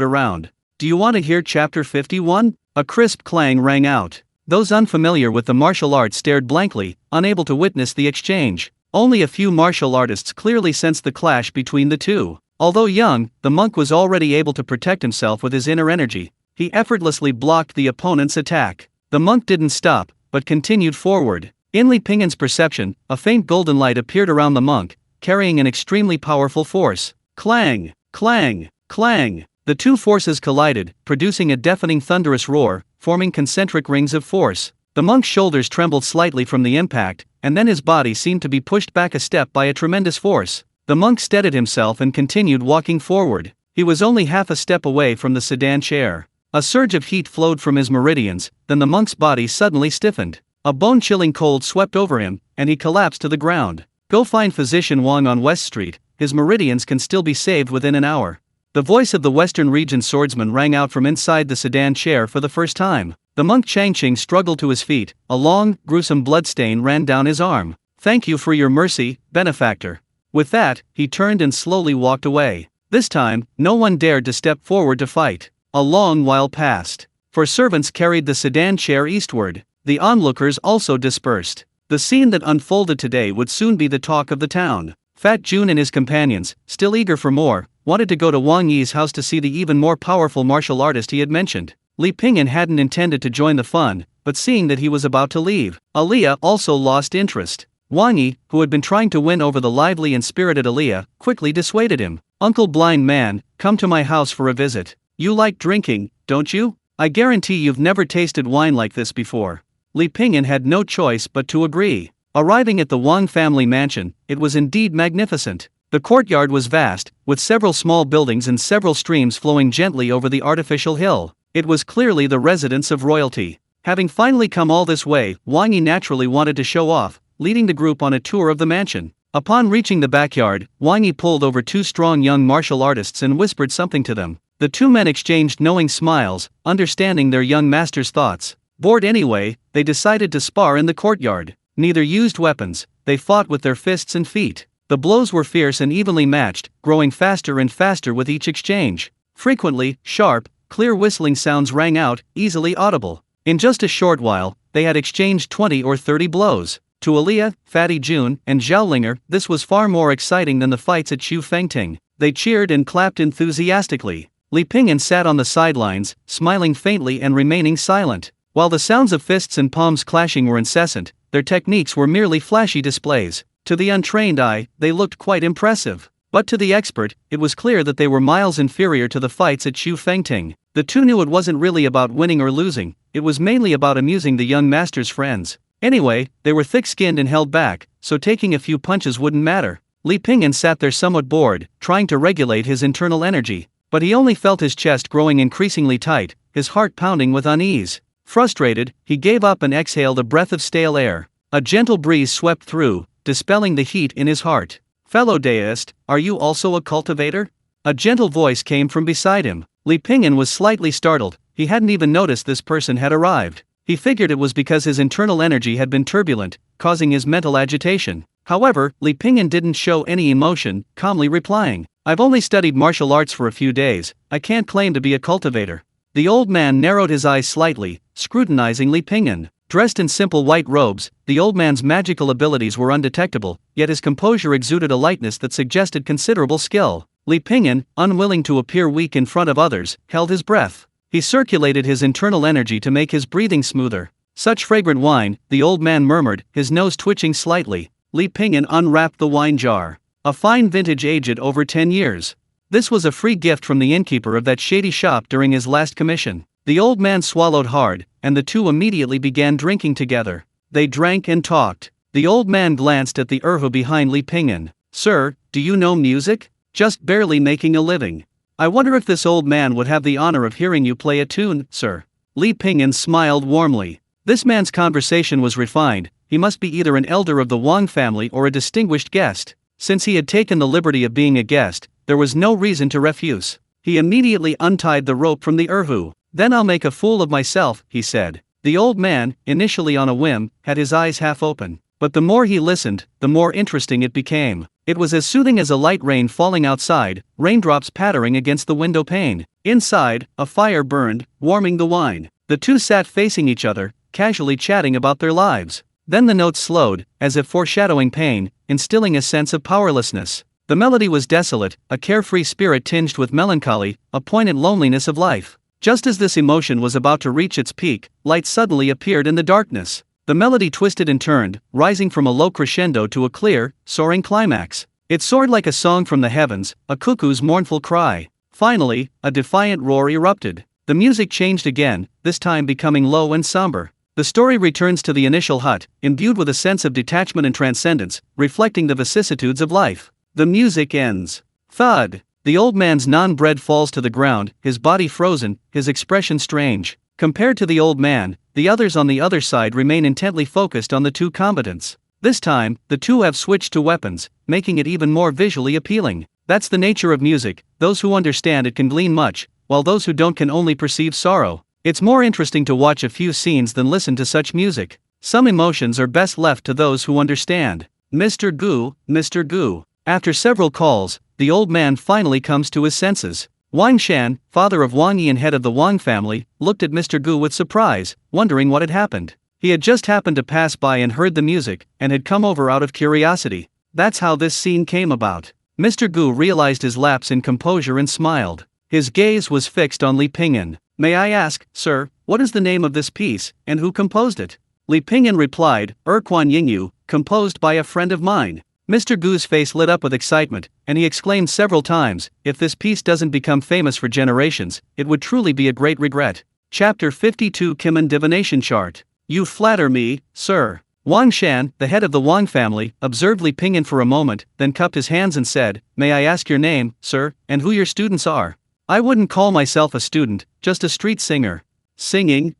A: around. Do you want to hear chapter 51? A crisp clang rang out. Those unfamiliar with the martial arts stared blankly, unable to witness the exchange. Only a few martial artists clearly sensed the clash between the two. Although young, the monk was already able to protect himself with his inner energy. He effortlessly blocked the opponent's attack. The monk didn't stop, but continued forward. In Li Ping'an's perception, a faint golden light appeared around the monk, carrying an extremely powerful force. Clang! Clang! Clang! The two forces collided, producing a deafening thunderous roar, forming concentric rings of force. The monk's shoulders trembled slightly from the impact, and then his body seemed to be pushed back a step by a tremendous force. The monk steadied himself and continued walking forward. He was only half a step away from the sedan chair. A surge of heat flowed from his meridians, then the monk's body suddenly stiffened. A bone-chilling cold swept over him, and he collapsed to the ground. Go find Physician Wang on West Street, his meridians can still be saved within an hour. The voice of the Western Region swordsman rang out from inside the sedan chair for the first time. The monk Changqing struggled to his feet, a long, gruesome bloodstain ran down his arm. Thank you for your mercy, benefactor. With that, he turned and slowly walked away. This time, no one dared to step forward to fight. A long while passed. For servants carried the sedan chair eastward. The onlookers also dispersed. The scene that unfolded today would soon be the talk of the town. Fat Jun and his companions, still eager for more, wanted to go to Wang Yi's house to see the even more powerful martial artist he had mentioned. Li Ping'an hadn't intended to join the fun, but seeing that he was about to leave, Aliyah also lost interest. Wang Yi, who had been trying to win over the lively and spirited Aliyah, quickly dissuaded him. Uncle Blind Man, come to my house for a visit. You like drinking, don't you? I guarantee you've never tasted wine like this before. Li Ping'an had no choice but to agree. Arriving at the Wang family mansion, it was indeed magnificent. The courtyard was vast, with several small buildings and several streams flowing gently over the artificial hill. It was clearly the residence of royalty. Having finally come all this way, Wang Yi naturally wanted to show off, leading the group on a tour of the mansion. Upon reaching the backyard, Wang Yi pulled over two strong young martial artists and whispered something to them. The two men exchanged knowing smiles, understanding their young master's thoughts. Bored anyway, they decided to spar in the courtyard. Neither used weapons, they fought with their fists and feet. The blows were fierce and evenly matched, growing faster and faster with each exchange. Frequently, sharp, clear whistling sounds rang out, easily audible. In just a short while, they had exchanged 20 or 30 blows. To Aliyah, Fatty Jun, and Zhaolinger, this was far more exciting than the fights at Shu Fengting. They cheered and clapped enthusiastically. Li Ping'an sat on the sidelines, smiling faintly and remaining silent. While the sounds of fists and palms clashing were incessant, their techniques were merely flashy displays. To the untrained eye, they looked quite impressive. But to the expert, it was clear that they were miles inferior to the fights at Shu Fengting. The two knew it wasn't really about winning or losing, it was mainly about amusing the young master's friends. Anyway, they were thick-skinned and held back, so taking a few punches wouldn't matter. Li Ping'an sat there somewhat bored, trying to regulate his internal energy. But he only felt his chest growing increasingly tight, his heart pounding with unease. Frustrated, he gave up and exhaled a breath of stale air. A gentle breeze swept through, dispelling the heat in his heart. Fellow deist, are you also a cultivator? A gentle voice came from beside him. Li Ping'an was slightly startled, he hadn't even noticed this person had arrived. He figured it was because his internal energy had been turbulent, causing his mental agitation. However, Li Ping'an didn't show any emotion, calmly replying, I've only studied martial arts for a few days, I can't claim to be a cultivator. The old man narrowed his eyes slightly, scrutinizing Li Ping'an. Dressed in simple white robes, the old man's magical abilities were undetectable, yet his composure exuded a lightness that suggested considerable skill. Li Pingyan, unwilling to appear weak in front of others, held his breath. He circulated his internal energy to make his breathing smoother. Such fragrant wine, the old man murmured, his nose twitching slightly. Li Pingyan unwrapped the wine jar. A fine vintage aged over 10 years. This was a free gift from the innkeeper of that shady shop during his last commission. The old man swallowed hard, and the two immediately began drinking together. They drank and talked. The old man glanced at the erhu behind Li Pingyan. Sir, do you know music? Just barely making a living. I wonder if this old man would have the honor of hearing you play a tune, sir. Li Pingyan smiled warmly. This man's conversation was refined. He must be either an elder of the Wang family or a distinguished guest. Since he had taken the liberty of being a guest, there was no reason to refuse. He immediately untied the rope from the erhu. Then I'll make a fool of myself, he said. The old man, initially on a whim, had his eyes half open. But the more he listened, the more interesting it became. It was as soothing as a light rain falling outside, raindrops pattering against the window pane. Inside, a fire burned, warming the wine. The two sat facing each other, casually chatting about their lives. Then the notes slowed, as if foreshadowing pain, instilling a sense of powerlessness. The melody was desolate, a carefree spirit tinged with melancholy, a poignant loneliness of life. Just as this emotion was about to reach its peak, light suddenly appeared in the darkness. The melody twisted and turned, rising from a low crescendo to a clear, soaring climax. It soared like a song from the heavens, a cuckoo's mournful cry. Finally, a defiant roar erupted. The music changed again, this time becoming low and somber. The story returns to the initial hut, imbued with a sense of detachment and transcendence, reflecting the vicissitudes of life. The music ends. Thud. The old man's non-bread falls to the ground, his body frozen, his expression strange. Compared to the old man, the others on the other side remain intently focused on the two combatants. This time, the two have switched to weapons, making it even more visually appealing. That's the nature of music. Those who understand it can glean much, while those who don't can only perceive sorrow. It's more interesting to watch a few scenes than listen to such music. Some emotions are best left to those who understand. Mr. Gu, Mr. Gu. After several calls, the old man finally comes to his senses. Wang Shan, father of Wang Yi and head of the Wang family, looked at Mr. Gu with surprise, wondering what had happened. He had just happened to pass by and heard the music, and had come over out of curiosity. That's how this scene came about. Mr. Gu realized his lapse in composure and smiled. His gaze was fixed on Li Pingyan. May I ask, sir, what is the name of this piece, and who composed it? Li Pingyan replied, Erquan Yingyue, composed by a friend of mine. Mr. Gu's face lit up with excitement, and he exclaimed several times, if this piece doesn't become famous for generations, it would truly be a great regret. Chapter 52 Kimen Divination Chart. You flatter me, sir. Wang Shan, the head of the Wang family, observed Li Pingyan for a moment, then cupped his hands and said, May I ask your name, sir, and who your students are? I wouldn't call myself a student, just a street singer. Singing?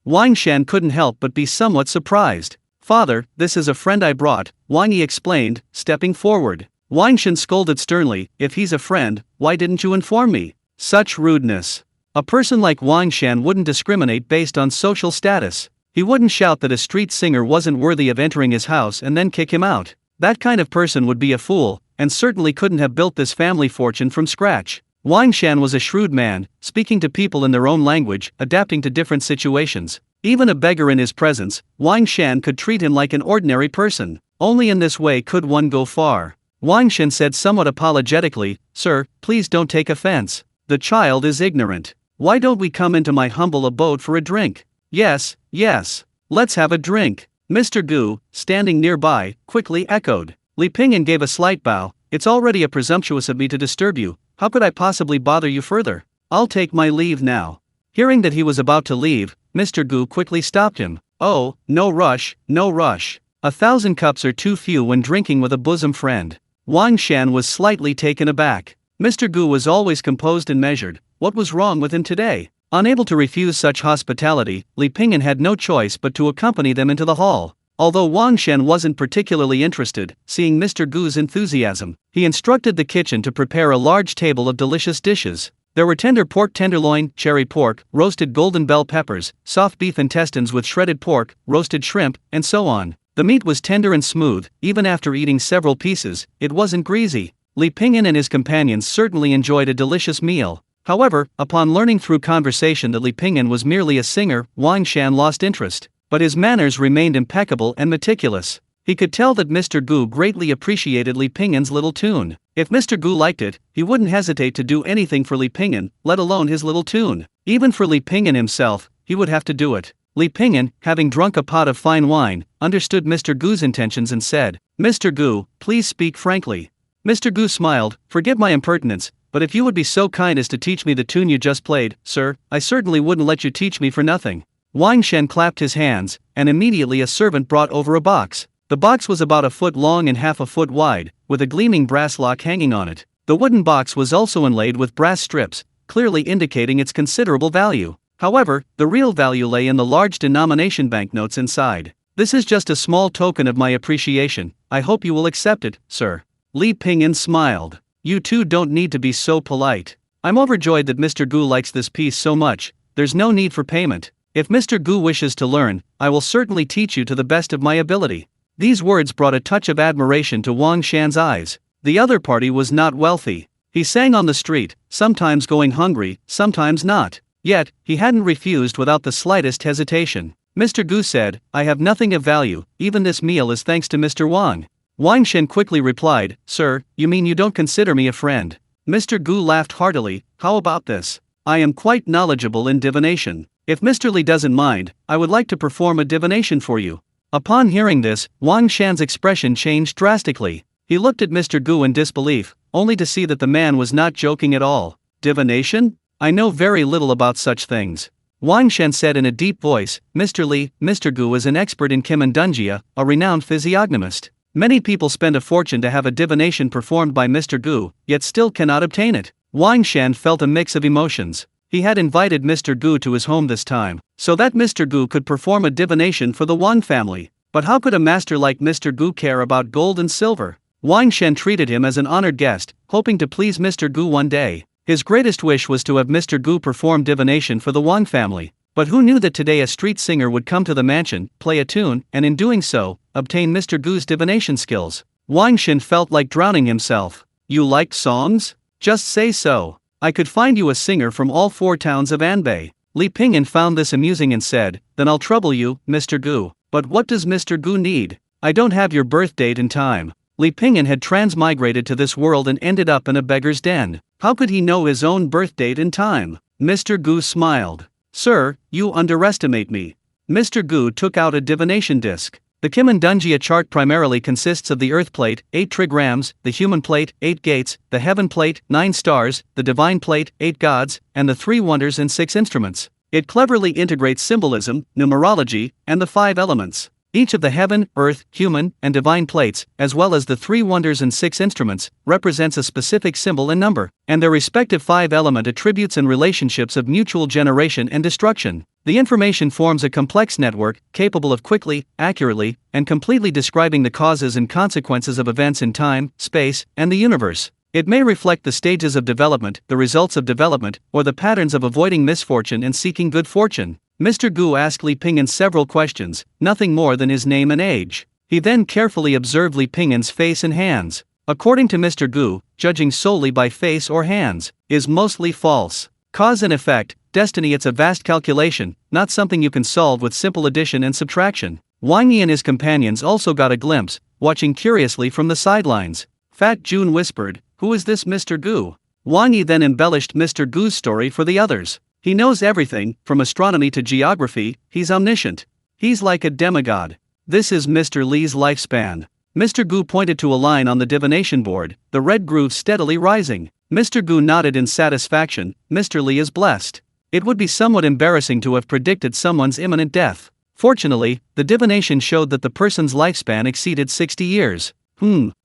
A: Wang Shan couldn't help but be somewhat surprised. Father, this is a friend I brought, Wang Yi explained, stepping forward. Wang Shan scolded sternly, if he's a friend, why didn't you inform me? Such rudeness. A person like Wang Shan wouldn't discriminate based on social status. He wouldn't shout that a street singer wasn't worthy of entering his house and then kick him out. That kind of person would be a fool, and certainly couldn't have built this family fortune from scratch. Wang Shan was a shrewd man, speaking to people in their own language, adapting to different situations. Even a beggar in his presence, Wang Shan could treat him like an ordinary person. Only in this way could one go far. Wang Shan said somewhat apologetically, Sir, please don't take offense. The child is ignorant. Why don't we come into my humble abode for a drink? Yes, let's have a drink. Mr. Gu, standing nearby, quickly echoed. Li Pingyan gave a slight bow. It's already a presumptuous of me to disturb you. How could I possibly bother you further? I'll take my leave now. Hearing that he was about to leave, Mr. Gu quickly stopped him. Oh, no rush. 1,000 cups are too few when drinking with a bosom friend. Wang Shan was slightly taken aback. Mr. Gu was always composed and measured. What was wrong with him today? Unable to refuse such hospitality, Li Pingyan had no choice but to accompany them into the hall. Although Wang Shan wasn't particularly interested, seeing Mr. Gu's enthusiasm, he instructed the kitchen to prepare a large table of delicious dishes. There were tender pork tenderloin, cherry pork, roasted golden bell peppers, soft beef intestines with shredded pork, roasted shrimp, and so on. The meat was tender and smooth. Even after eating several pieces, it wasn't greasy. Li Pingyan and his companions certainly enjoyed a delicious meal. However, upon learning through conversation that Li Pingyan was merely a singer, Wang Shan lost interest. But his manners remained impeccable and meticulous. He could tell that Mr. Gu greatly appreciated Li Ping'an's little tune. If Mr. Gu liked it, he wouldn't hesitate to do anything for Li Ping'an, let alone his little tune. Even for Li Ping'an himself, he would have to do it. Li Ping'an, having drunk a pot of fine wine, understood Mr. Gu's intentions and said, "Mr. Gu, please speak frankly." Mr. Gu smiled, "Forgive my impertinence, but if you would be so kind as to teach me the tune you just played, sir, I certainly wouldn't let you teach me for nothing." Wang Shen clapped his hands, and immediately a servant brought over a box. The box was about a foot long and half a foot wide, with a gleaming brass lock hanging on it. The wooden box was also inlaid with brass strips, clearly indicating its considerable value. However, the real value lay in the large denomination banknotes inside. "This is just a small token of my appreciation. I hope you will accept it, sir." Li Ping'an smiled. "You two don't need to be so polite. I'm overjoyed that Mr. Gu likes this piece so much. There's no need for payment. If Mr. Gu wishes to learn, I will certainly teach you to the best of my ability." These words brought a touch of admiration to Wang Shan's eyes. The other party was not wealthy. He sang on the street, sometimes going hungry, sometimes not. Yet, he hadn't refused without the slightest hesitation. Mr. Gu said, "I have nothing of value, even this meal is thanks to Mr. Wang." Wang Shen quickly replied, "Sir, you mean you don't consider me a friend?" Mr. Gu laughed heartily, "How about this? I am quite knowledgeable in divination. If Mr. Li doesn't mind, I would like to perform a divination for you." Upon hearing this, Wang Shan's expression changed drastically. He looked at Mr. Gu in disbelief, only to see that the man was not joking at all. "Divination? I know very little about such things." Wang Shan said in a deep voice, "Mr. Li, Mr. Gu is an expert in Kimandungia, a renowned physiognomist. Many people spend a fortune to have a divination performed by Mr. Gu, yet still cannot obtain it." Wang Shan felt a mix of emotions. He had invited Mr. Gu to his home this time, so that Mr. Gu could perform a divination for the Wang family. But how could a master like Mr. Gu care about gold and silver? Wang Shan treated him as an honored guest, hoping to please Mr. Gu one day. His greatest wish was to have Mr. Gu perform divination for the Wang family. But who knew that today a street singer would come to the mansion, play a tune, and in doing so, obtain Mr. Gu's divination skills? Wang Shan felt like drowning himself. "You like songs? Just say so. I could find you a singer from all 4 towns of Anbei." Li Ping'an found this amusing and said, "Then I'll trouble you, Mr. Gu. But what does Mr. Gu need? I don't have your birth date and time." Li Ping'an had transmigrated to this world and ended up in a beggar's den. How could he know his own birth date and time? Mr. Gu smiled. "Sir, you underestimate me." Mr. Gu took out a divination disc. The Kimandungia chart primarily consists of the earth plate, 8 trigrams, the human plate, 8 gates, the heaven plate, 9 stars, the divine plate, 8 gods, and the 3 wonders and 6 instruments. It cleverly integrates symbolism, numerology, and the 5 elements. Each of the heaven, earth, human, and divine plates, as well as the 3 wonders and 6 instruments, represents a specific symbol and number, and their respective 5-element attributes and relationships of mutual generation and destruction. The information forms a complex network, capable of quickly, accurately, and completely describing the causes and consequences of events in time, space, and the universe. It may reflect the stages of development, the results of development, or the patterns of avoiding misfortune and seeking good fortune. Mr. Gu asked Li Ping'an several questions, nothing more than his name and age. He then carefully observed Li Ping'an's face and hands. According to Mr. Gu, judging solely by face or hands is mostly false. Cause and effect, destiny, it's a vast calculation, not something you can solve with simple addition and subtraction. Wang Yi and his companions also got a glimpse, watching curiously from the sidelines. Fat Jun whispered, "Who is this Mr. Gu?" Wang Yi then embellished Mr. Gu's story for the others. "He knows everything, from astronomy to geography, he's omniscient. He's like a demigod. This is Mr. Li's lifespan." Mr. Gu pointed to a line on the divination board, the red groove steadily rising. Mr. Gu nodded in satisfaction. "Mr. Li is blessed. It would be somewhat embarrassing to have predicted someone's imminent death. Fortunately, the divination showed that the person's lifespan exceeded 60 years.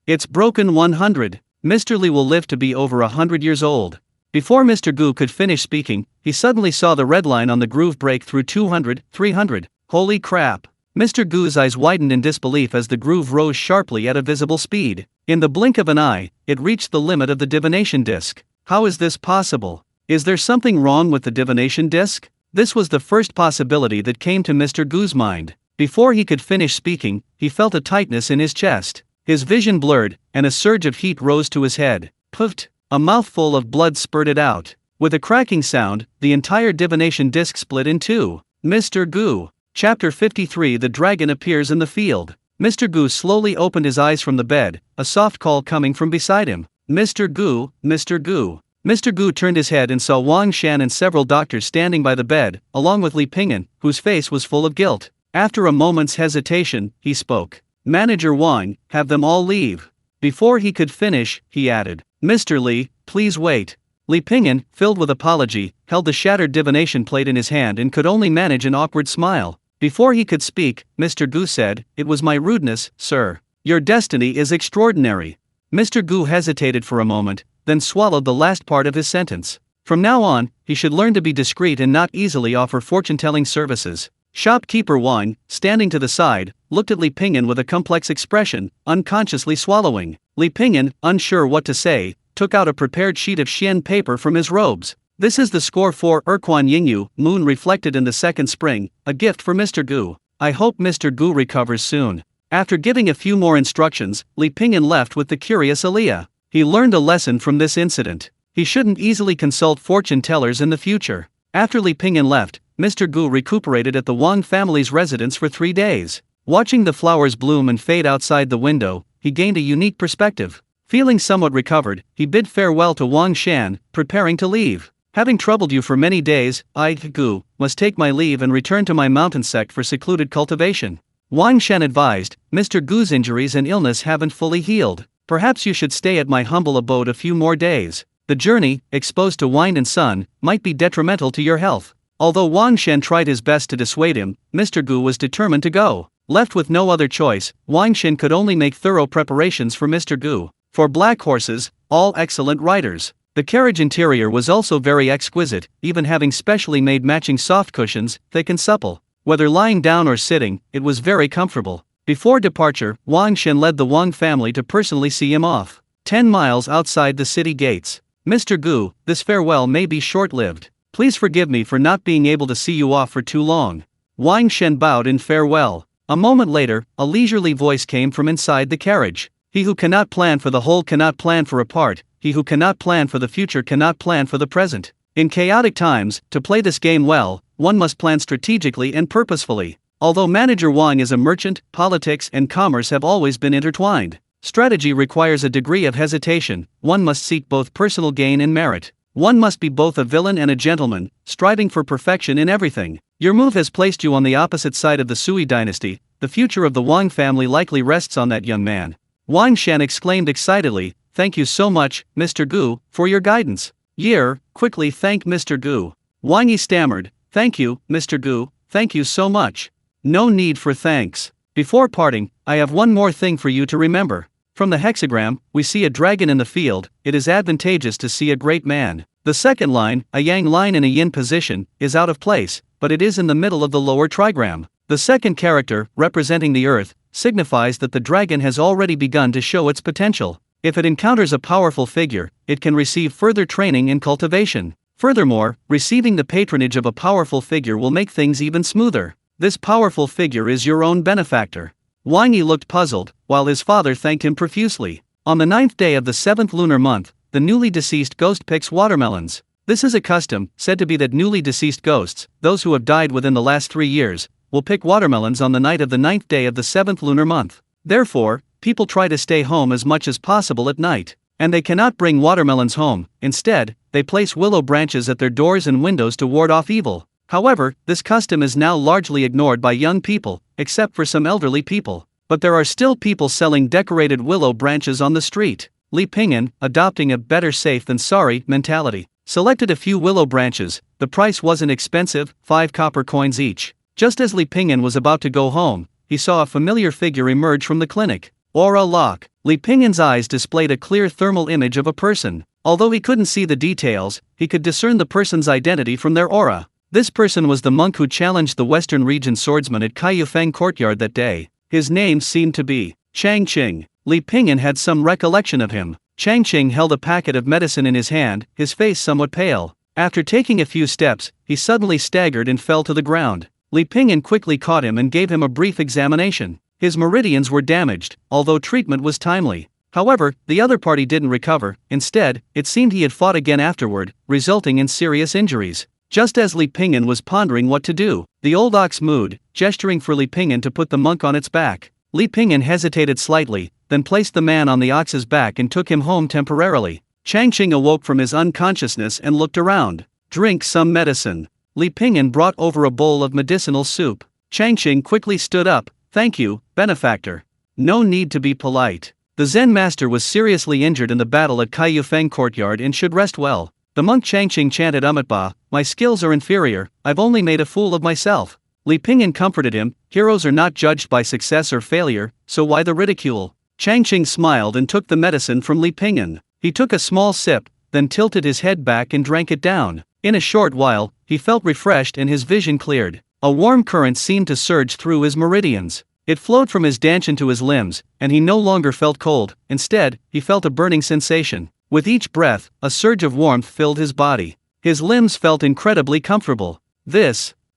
A: It's broken 100. Mr. Li will live to be over 100 years old." Before Mr. Gu could finish speaking, he suddenly saw the red line on the groove break through 200, 300. Holy crap! Mr. Gu's eyes widened in disbelief as the groove rose sharply at a visible speed. In the blink of an eye, it reached the limit of the divination disc. How is this possible? Is there something wrong with the divination disc? This was the first possibility that came to Mr. Gu's mind. Before he could finish speaking, he felt a tightness in his chest. His vision blurred, and a surge of heat rose to his head. Puffed! A mouthful of blood spurted out. With a cracking sound, the entire divination disc split in two. Mr. Gu. Chapter 53. The dragon appears in the field. Mr. Gu slowly opened his eyes from the bed, a soft call coming from beside him. Mr. Gu, Mr. Gu. Mr. Gu turned his head and saw Wang Shan and several doctors standing by the bed, along with Li Ping'an, whose face was full of guilt. After a moment's hesitation, he spoke. Manager Wang, have them all leave. Before he could finish, he added, Mr. Li, please wait. Li Ping'an, filled with apology, held the shattered divination plate in his hand and could only manage an awkward smile. Before he could speak, Mr. Gu said, It was my rudeness, sir. Your destiny is extraordinary. Mr. Gu hesitated for a moment, then swallowed the last part of his sentence. From now on, he should learn to be discreet and not easily offer fortune-telling services. Shopkeeper Wang, standing to the side, looked at Li Ping'an with a complex expression, unconsciously swallowing. Li Ping'an, unsure what to say, took out a prepared sheet of xian paper from his robes. This is the score for Erquan Yingyue, moon reflected in the second spring, a gift for Mr. Gu. I hope Mr. Gu recovers soon. After giving a few more instructions, Li Ping'an left with the curious Aliyah. He learned a lesson from this incident. He shouldn't easily consult fortune tellers in the future. After Li Ping'an left, Mr. Gu recuperated at the Wang family's residence for 3 days. Watching the flowers bloom and fade outside the window, he gained a unique perspective. Feeling somewhat recovered, he bid farewell to Wang Shan, preparing to leave. Having troubled you for many days, I, Gu, must take my leave and return to my mountain sect for secluded cultivation. Wang Shan advised, Mr. Gu's injuries and illness haven't fully healed. Perhaps you should stay at my humble abode a few more days. The journey, exposed to wind and sun, might be detrimental to your health. Although Wang Shan tried his best to dissuade him, Mr. Gu was determined to go. Left with no other choice, Wang Shan could only make thorough preparations for Mr. Gu. For black horses, all excellent riders. The carriage interior was also very exquisite, even having specially made matching soft cushions, thick and supple. Whether lying down or sitting, it was very comfortable. Before departure, Wang Shan led the Wang family to personally see him off. 10 miles outside the city gates. Mr. Gu, this farewell may be short-lived. Please forgive me for not being able to see you off for too long. Wang Shan bowed in farewell. A moment later, a leisurely voice came from inside the carriage. He who cannot plan for the whole cannot plan for a part. He who cannot plan for the future cannot plan for the present. In chaotic times, to play this game well, one must plan strategically and purposefully. Although Manager Wang is a merchant, politics and commerce have always been intertwined. Strategy requires a degree of hesitation. One must seek both personal gain and merit. One must be both a villain and a gentleman, striving for perfection in everything. Your move has placed you on the opposite side of the Sui dynasty. The future of the Wang family likely rests on that young man. Wang Shan exclaimed excitedly, Thank you so much, Mr. Gu, for your guidance. Yer, quickly thanked Mr. Gu. Wang Yi stammered, Thank you, Mr. Gu, thank you so much. No need for thanks. Before parting, I have one more thing for you to remember. From the hexagram, we see a dragon in the field. It is advantageous to see a great man. The second line, a yang line in a yin position, is out of place, but it is in the middle of the lower trigram. The second character, representing the earth, signifies that the dragon has already begun to show its potential. If it encounters a powerful figure, it can receive further training and cultivation. Furthermore, receiving the patronage of a powerful figure will make things even smoother. This powerful figure is your own benefactor. Wang Yi looked puzzled, while his father thanked him profusely. On the 9th day of the 7th lunar month, the newly deceased ghost picks watermelons. This is a custom, said to be that newly deceased ghosts, those who have died within the last 3 years, will pick watermelons on the night of the 9th day of the 7th lunar month. Therefore, people try to stay home as much as possible at night. And they cannot bring watermelons home. Instead, they place willow branches at their doors and windows to ward off evil. However, this custom is now largely ignored by young people, except for some elderly people. But there are still people selling decorated willow branches on the street. Li Ping'an, adopting a better safe than sorry mentality, selected a few willow branches. The price wasn't expensive, 5 copper coins each. Just as Li Ping'an was about to go home, he saw a familiar figure emerge from the clinic. Aura lock. Li Ping'an's eyes displayed a clear thermal image of a person. Although he couldn't see the details, he could discern the person's identity from their aura. This person was the monk who challenged the Western Region swordsman at Kaiyufeng courtyard that day. His name seemed to be Chang Qing. Li Ping'an had some recollection of him. Chang Qing held a packet of medicine in his hand, his face somewhat pale. After taking a few steps, he suddenly staggered and fell to the ground. Li Ping'an quickly caught him and gave him a brief examination. His meridians were damaged, although treatment was timely. However, the other party didn't recover. Instead, it seemed he had fought again afterward, resulting in serious injuries. Just as Li Ping'an was pondering what to do, the old ox moved, gesturing for Li Ping'an to put the monk on its back. Li Pingyan hesitated slightly, then placed the man on the ox's back and took him home temporarily. Changqing awoke from his unconsciousness and looked around. Drink some medicine. Li Pingyan brought over a bowl of medicinal soup. Changqing quickly stood up. Thank you, benefactor. No need to be polite. The Zen master was seriously injured in the battle at Kai Yufeng courtyard and should rest well. The monk Changqing chanted Umatba, my skills are inferior, I've only made a fool of myself. Li Pingyan comforted him, heroes are not judged by success or failure, so why the ridicule? Changqing smiled and took the medicine from Li Pingyan. He took a small sip, then tilted his head back and drank it down. In a short while, he felt refreshed and his vision cleared. A warm current seemed to surge through his meridians. It flowed from his danshan to his limbs, and he no longer felt cold. Instead, he felt a burning sensation. With each breath, a surge of warmth filled his body. His limbs felt incredibly comfortable.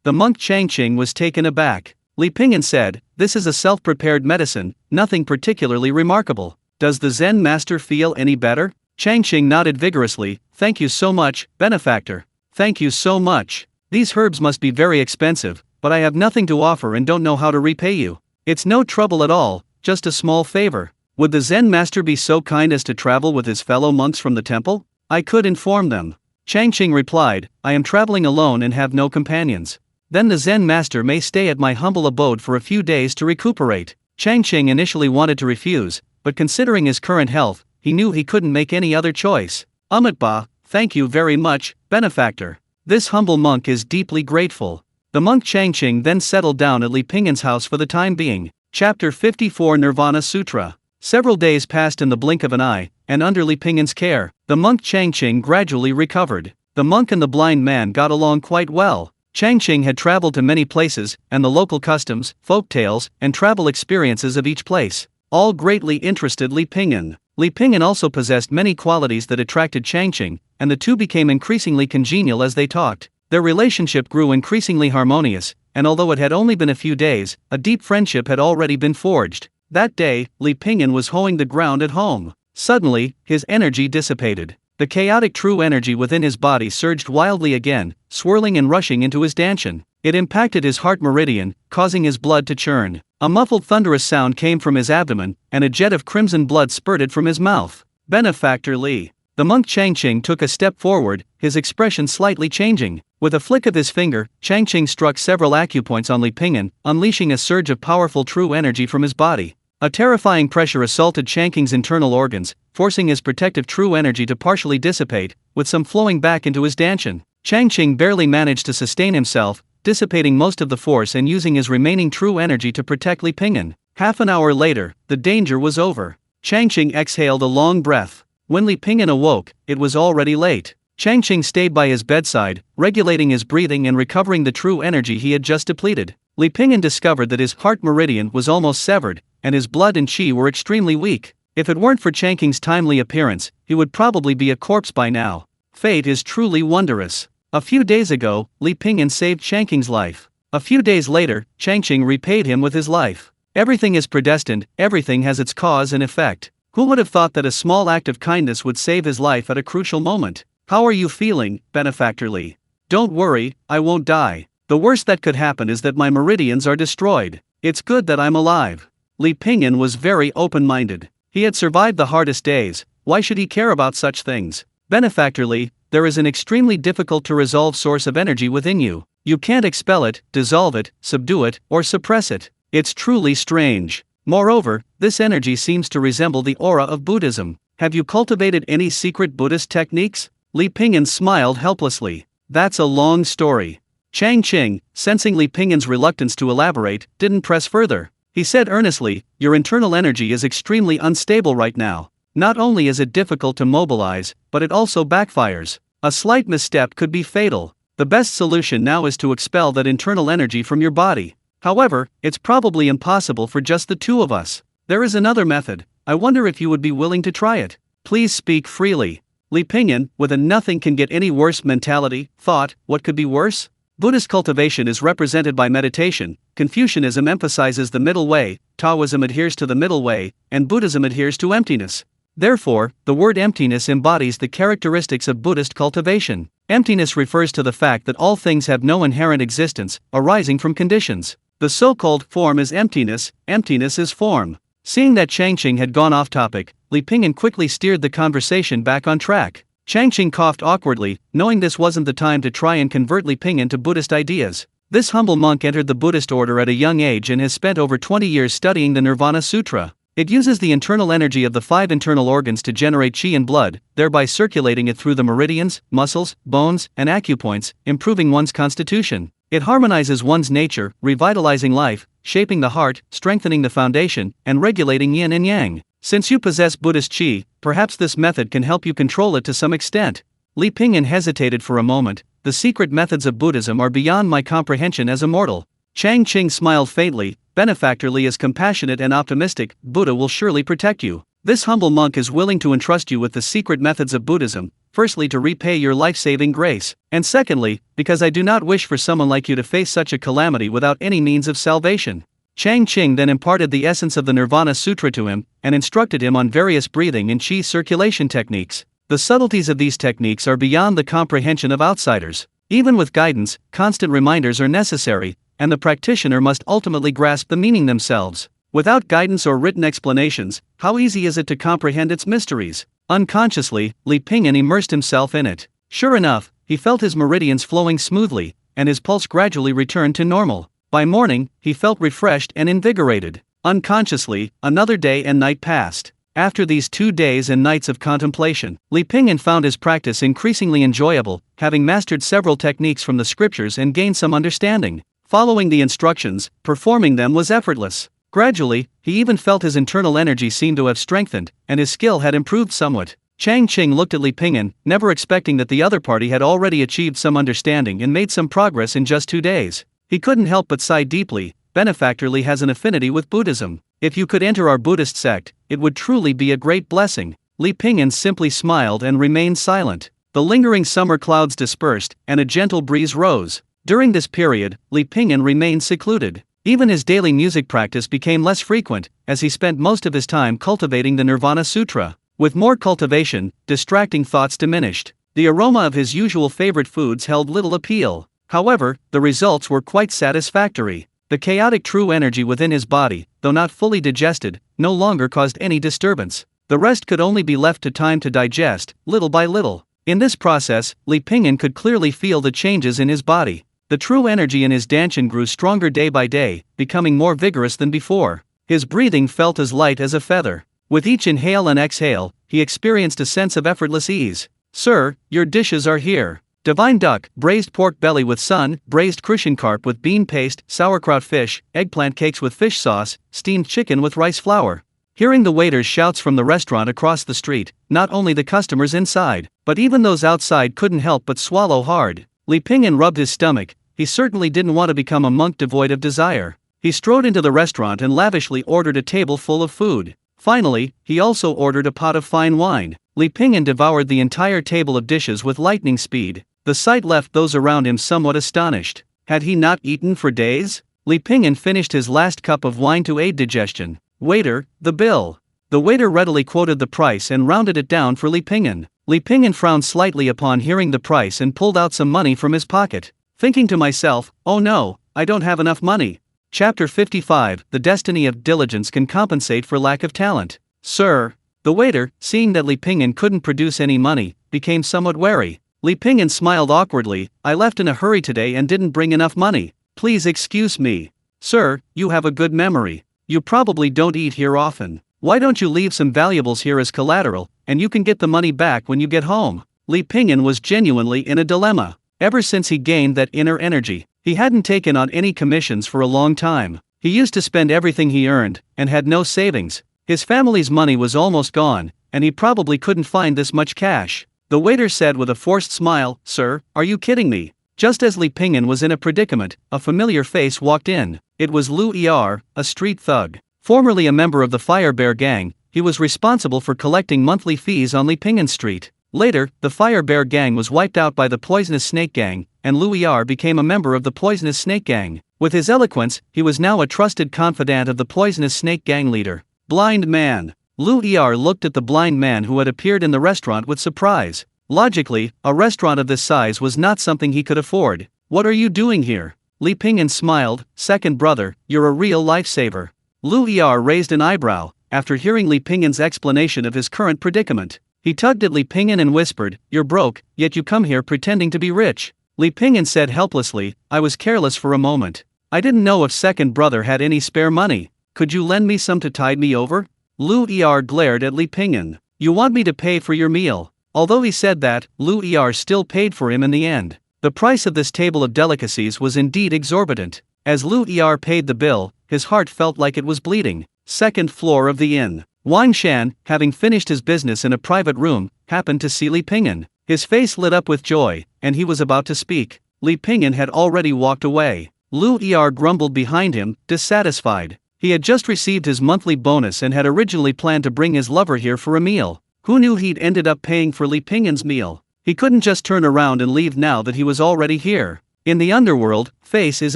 A: The monk Changqing was taken aback. Li Pingyan said, this is a self-prepared medicine, nothing particularly remarkable. Does the Zen master feel any better? Changqing nodded vigorously, thank you so much, benefactor. Thank you so much. These herbs must be very expensive, but I have nothing to offer and don't know how to repay you. It's no trouble at all, just a small favor. Would the Zen master be so kind as to travel with his fellow monks from the temple? I could inform them. Changqing replied, I am traveling alone and have no companions. Then the Zen master may stay at my humble abode for a few days to recuperate. Changqing initially wanted to refuse, but considering his current health, he knew he couldn't make any other choice. Umatba, thank you very much, benefactor. This humble monk is deeply grateful. The monk Changqing then settled down at Li Pingyan's house for the time being. Chapter 54 Nirvana Sutra. Several days passed in the blink of an eye, and under Li Pingyan's care, the monk Changqing gradually recovered. The monk and the blind man got along quite well. Changqing had traveled to many places, and the local customs, folk tales, and travel experiences of each place all greatly interested Li Pingyan. Li Pingyan also possessed many qualities that attracted Changqing, and the two became increasingly congenial as they talked. Their relationship grew increasingly harmonious, and although it had only been a few days, a deep friendship had already been forged. That day, Li Pingyan was hoeing the ground at home. Suddenly, his energy dissipated. The chaotic true energy within his body surged wildly again, swirling and rushing into his danshan. It impacted his heart meridian, causing his blood to churn. A muffled thunderous sound came from his abdomen, and a jet of crimson blood spurted from his mouth. Benefactor Li. The monk Changqing took a step forward, his expression slightly changing. With a flick of his finger, Changqing struck several acupoints on Li Pingyan, unleashing a surge of powerful true energy from his body. A terrifying pressure assaulted Changqing's internal organs, forcing his protective true energy to partially dissipate, with some flowing back into his danshan. Changqing barely managed to sustain himself, dissipating most of the force and using his remaining true energy to protect Li Pingyan. Half an hour later, the danger was over. Changqing exhaled a long breath. When Li Pingyan awoke, it was already late. Changqing stayed by his bedside, regulating his breathing and recovering the true energy he had just depleted. Li Pingyan discovered that his heart meridian was almost severed, and his blood and qi were extremely weak. If it weren't for Changqing's timely appearance, he would probably be a corpse by now. Fate is truly wondrous. A few days ago, Li Pingyan saved Changqing's life. A few days later, Changqing repaid him with his life. Everything is predestined, everything has its cause and effect. Who would have thought that a small act of kindness would save his life at a crucial moment? How are you feeling, benefactor Li? Don't worry, I won't die. The worst that could happen is that my meridians are destroyed. It's good that I'm alive. Li Pingyan was very open-minded. He had survived the hardest days, why should he care about such things? Benefactor Li, there is an extremely difficult to resolve source of energy within you. You can't expel it, dissolve it, subdue it, or suppress it. It's truly strange. Moreover, this energy seems to resemble the aura of Buddhism. Have you cultivated any secret Buddhist techniques? Li Pingyan smiled helplessly. That's a long story. Changqing, sensing Li Pingyan's reluctance to elaborate, didn't press further. He said earnestly, your internal energy is extremely unstable right now. Not only is it difficult to mobilize, but it also backfires. A slight misstep could be fatal. The best solution now is to expel that internal energy from your body. However, it's probably impossible for just the two of us. There is another method. I wonder if you would be willing to try it. Please speak freely. Li Pingyan, with a nothing can get any worse mentality, thought, what could be worse? Buddhist cultivation is represented by meditation, Confucianism emphasizes the middle way, Taoism adheres to the middle way, and Buddhism adheres to emptiness. Therefore, the word emptiness embodies the characteristics of Buddhist cultivation. Emptiness refers to the fact that all things have no inherent existence, arising from conditions. The so-called form is emptiness, emptiness is form. Seeing that Changqing had gone off topic, Li Pingyan quickly steered the conversation back on track. Changqing coughed awkwardly, knowing this wasn't the time to try and convert Li Pingyan to Buddhist ideas. This humble monk entered the Buddhist order at a young age and has spent over 20 years studying the Nirvana Sutra. It uses the internal energy of the 5 internal organs to generate qi and blood, thereby circulating it through the meridians, muscles, bones, and acupoints, improving one's constitution. It harmonizes one's nature, revitalizing life, shaping the heart, strengthening the foundation, and regulating yin and yang. Since you possess Buddhist qi, perhaps this method can help you control it to some extent. Li Pingyan hesitated for a moment. The secret methods of Buddhism are beyond my comprehension as a mortal. Changqing smiled faintly. Benefactorly as compassionate and optimistic, Buddha will surely protect you. This humble monk is willing to entrust you with the secret methods of Buddhism, firstly to repay your life-saving grace, and secondly, because I do not wish for someone like you to face such a calamity without any means of salvation. Changqing then imparted the essence of the Nirvana Sutra to him, and instructed him on various breathing and qi circulation techniques. The subtleties of these techniques are beyond the comprehension of outsiders. Even with guidance, constant reminders are necessary, and the practitioner must ultimately grasp the meaning themselves. Without guidance or written explanations, how easy is it to comprehend its mysteries? Unconsciously, Li Pingyan immersed himself in it. Sure enough, he felt his meridians flowing smoothly, and his pulse gradually returned to normal. By morning, he felt refreshed and invigorated. Unconsciously, another day and night passed. After these 2 days and nights of contemplation, Li Pingyan found his practice increasingly enjoyable, having mastered several techniques from the scriptures and gained some understanding. Following the instructions, performing them was effortless. Gradually, he even felt his internal energy seem to have strengthened, and his skill had improved somewhat. Changqing looked at Li Pingyan, never expecting that the other party had already achieved some understanding and made some progress in just 2 days. He couldn't help but sigh deeply. Benefactorly has an affinity with Buddhism. If you could enter our Buddhist sect, it would truly be a great blessing. Li Pingyan simply smiled and remained silent. The lingering summer clouds dispersed, and a gentle breeze rose. During this period, Li Pingyan remained secluded. Even his daily music practice became less frequent, as he spent most of his time cultivating the Nirvana Sutra. With more cultivation, distracting thoughts diminished. The aroma of his usual favorite foods held little appeal. However, the results were quite satisfactory. The chaotic true energy within his body, though not fully digested, no longer caused any disturbance. The rest could only be left to time to digest, little by little. In this process, Li Pingyan could clearly feel the changes in his body. The true energy in his danshan grew stronger day by day, becoming more vigorous than before. His breathing felt as light as a feather. With each inhale and exhale, he experienced a sense of effortless ease. "Sir, your dishes are here. Divine duck, braised pork belly with sun, braised crucian carp with bean paste, sauerkraut fish, eggplant cakes with fish sauce, steamed chicken with rice flour." Hearing the waiter's shouts from the restaurant across the street, not only the customers inside, but even those outside couldn't help but swallow hard. Li Pingyan rubbed his stomach. He certainly didn't want to become a monk devoid of desire. He strode into the restaurant and lavishly ordered a table full of food. Finally, he also ordered a pot of fine wine. Li Pingyan devoured the entire table of dishes with lightning speed. The sight left those around him somewhat astonished. Had he not eaten for days? Li Pingyan finished his last cup of wine to aid digestion. "Waiter, the bill." The waiter readily quoted the price and rounded it down for Li Pingyan. Li Pingyan frowned slightly upon hearing the price and pulled out some money from his pocket. Thinking to myself, "Oh no, I don't have enough money." Chapter 55, The Destiny of Diligence Can Compensate for Lack of Talent. "Sir." The waiter, seeing that Li Pingyan couldn't produce any money, became somewhat wary. Li Pingyan smiled awkwardly. "I left in a hurry today and didn't bring enough money. Please excuse me." "Sir, you have a good memory. You probably don't eat here often. Why don't you leave some valuables here as collateral, and you can get the money back when you get home?" Li Pingyan was genuinely in a dilemma. Ever since he gained that inner energy, he hadn't taken on any commissions for a long time. He used to spend everything he earned, and had no savings. His family's money was almost gone, and he probably couldn't find this much cash. The waiter said with a forced smile, "Sir, are you kidding me?" Just as Li Pingyan was in a predicament, a familiar face walked in. It was Lu Er, a street thug. Formerly a member of the Fire Bear Gang, he was responsible for collecting monthly fees on Li Pingyan Street. Later, the Fire Bear Gang was wiped out by the Poisonous Snake Gang, and Lu Er became a member of the Poisonous Snake Gang. With his eloquence, he was now a trusted confidant of the Poisonous Snake Gang leader. Blind man. Lu Er looked at the blind man who had appeared in the restaurant with surprise. Logically, a restaurant of this size was not something he could afford. "What are you doing here?" Li Pingyan smiled. Second brother, you're a real lifesaver. Lu Er raised an eyebrow, after hearing Li Pingyan's explanation of his current predicament. He tugged at Li Pingyan and whispered, you're broke, yet you come here pretending to be rich. Li Pingyan said helplessly, I was careless for a moment. I didn't know if second brother had any spare money. Could you lend me some to tide me over? Lu Er glared at Li Pingyan. You want me to pay for your meal? Although he said that, Lu Er still paid for him in the end. The price of this table of delicacies was indeed exorbitant. As Lu Er paid the bill, his heart felt like it was bleeding. Second floor of the inn. Wang Shan, having finished his business in a private room, happened to see Li Pingyan. His face lit up with joy, and he was about to speak. Li Pingyan had already walked away. Lu Er grumbled behind him, dissatisfied. He had just received his monthly bonus and had originally planned to bring his lover here for a meal. Who knew he'd ended up paying for Li Pingyan's meal? He couldn't just turn around and leave now that he was already here. In the underworld, face is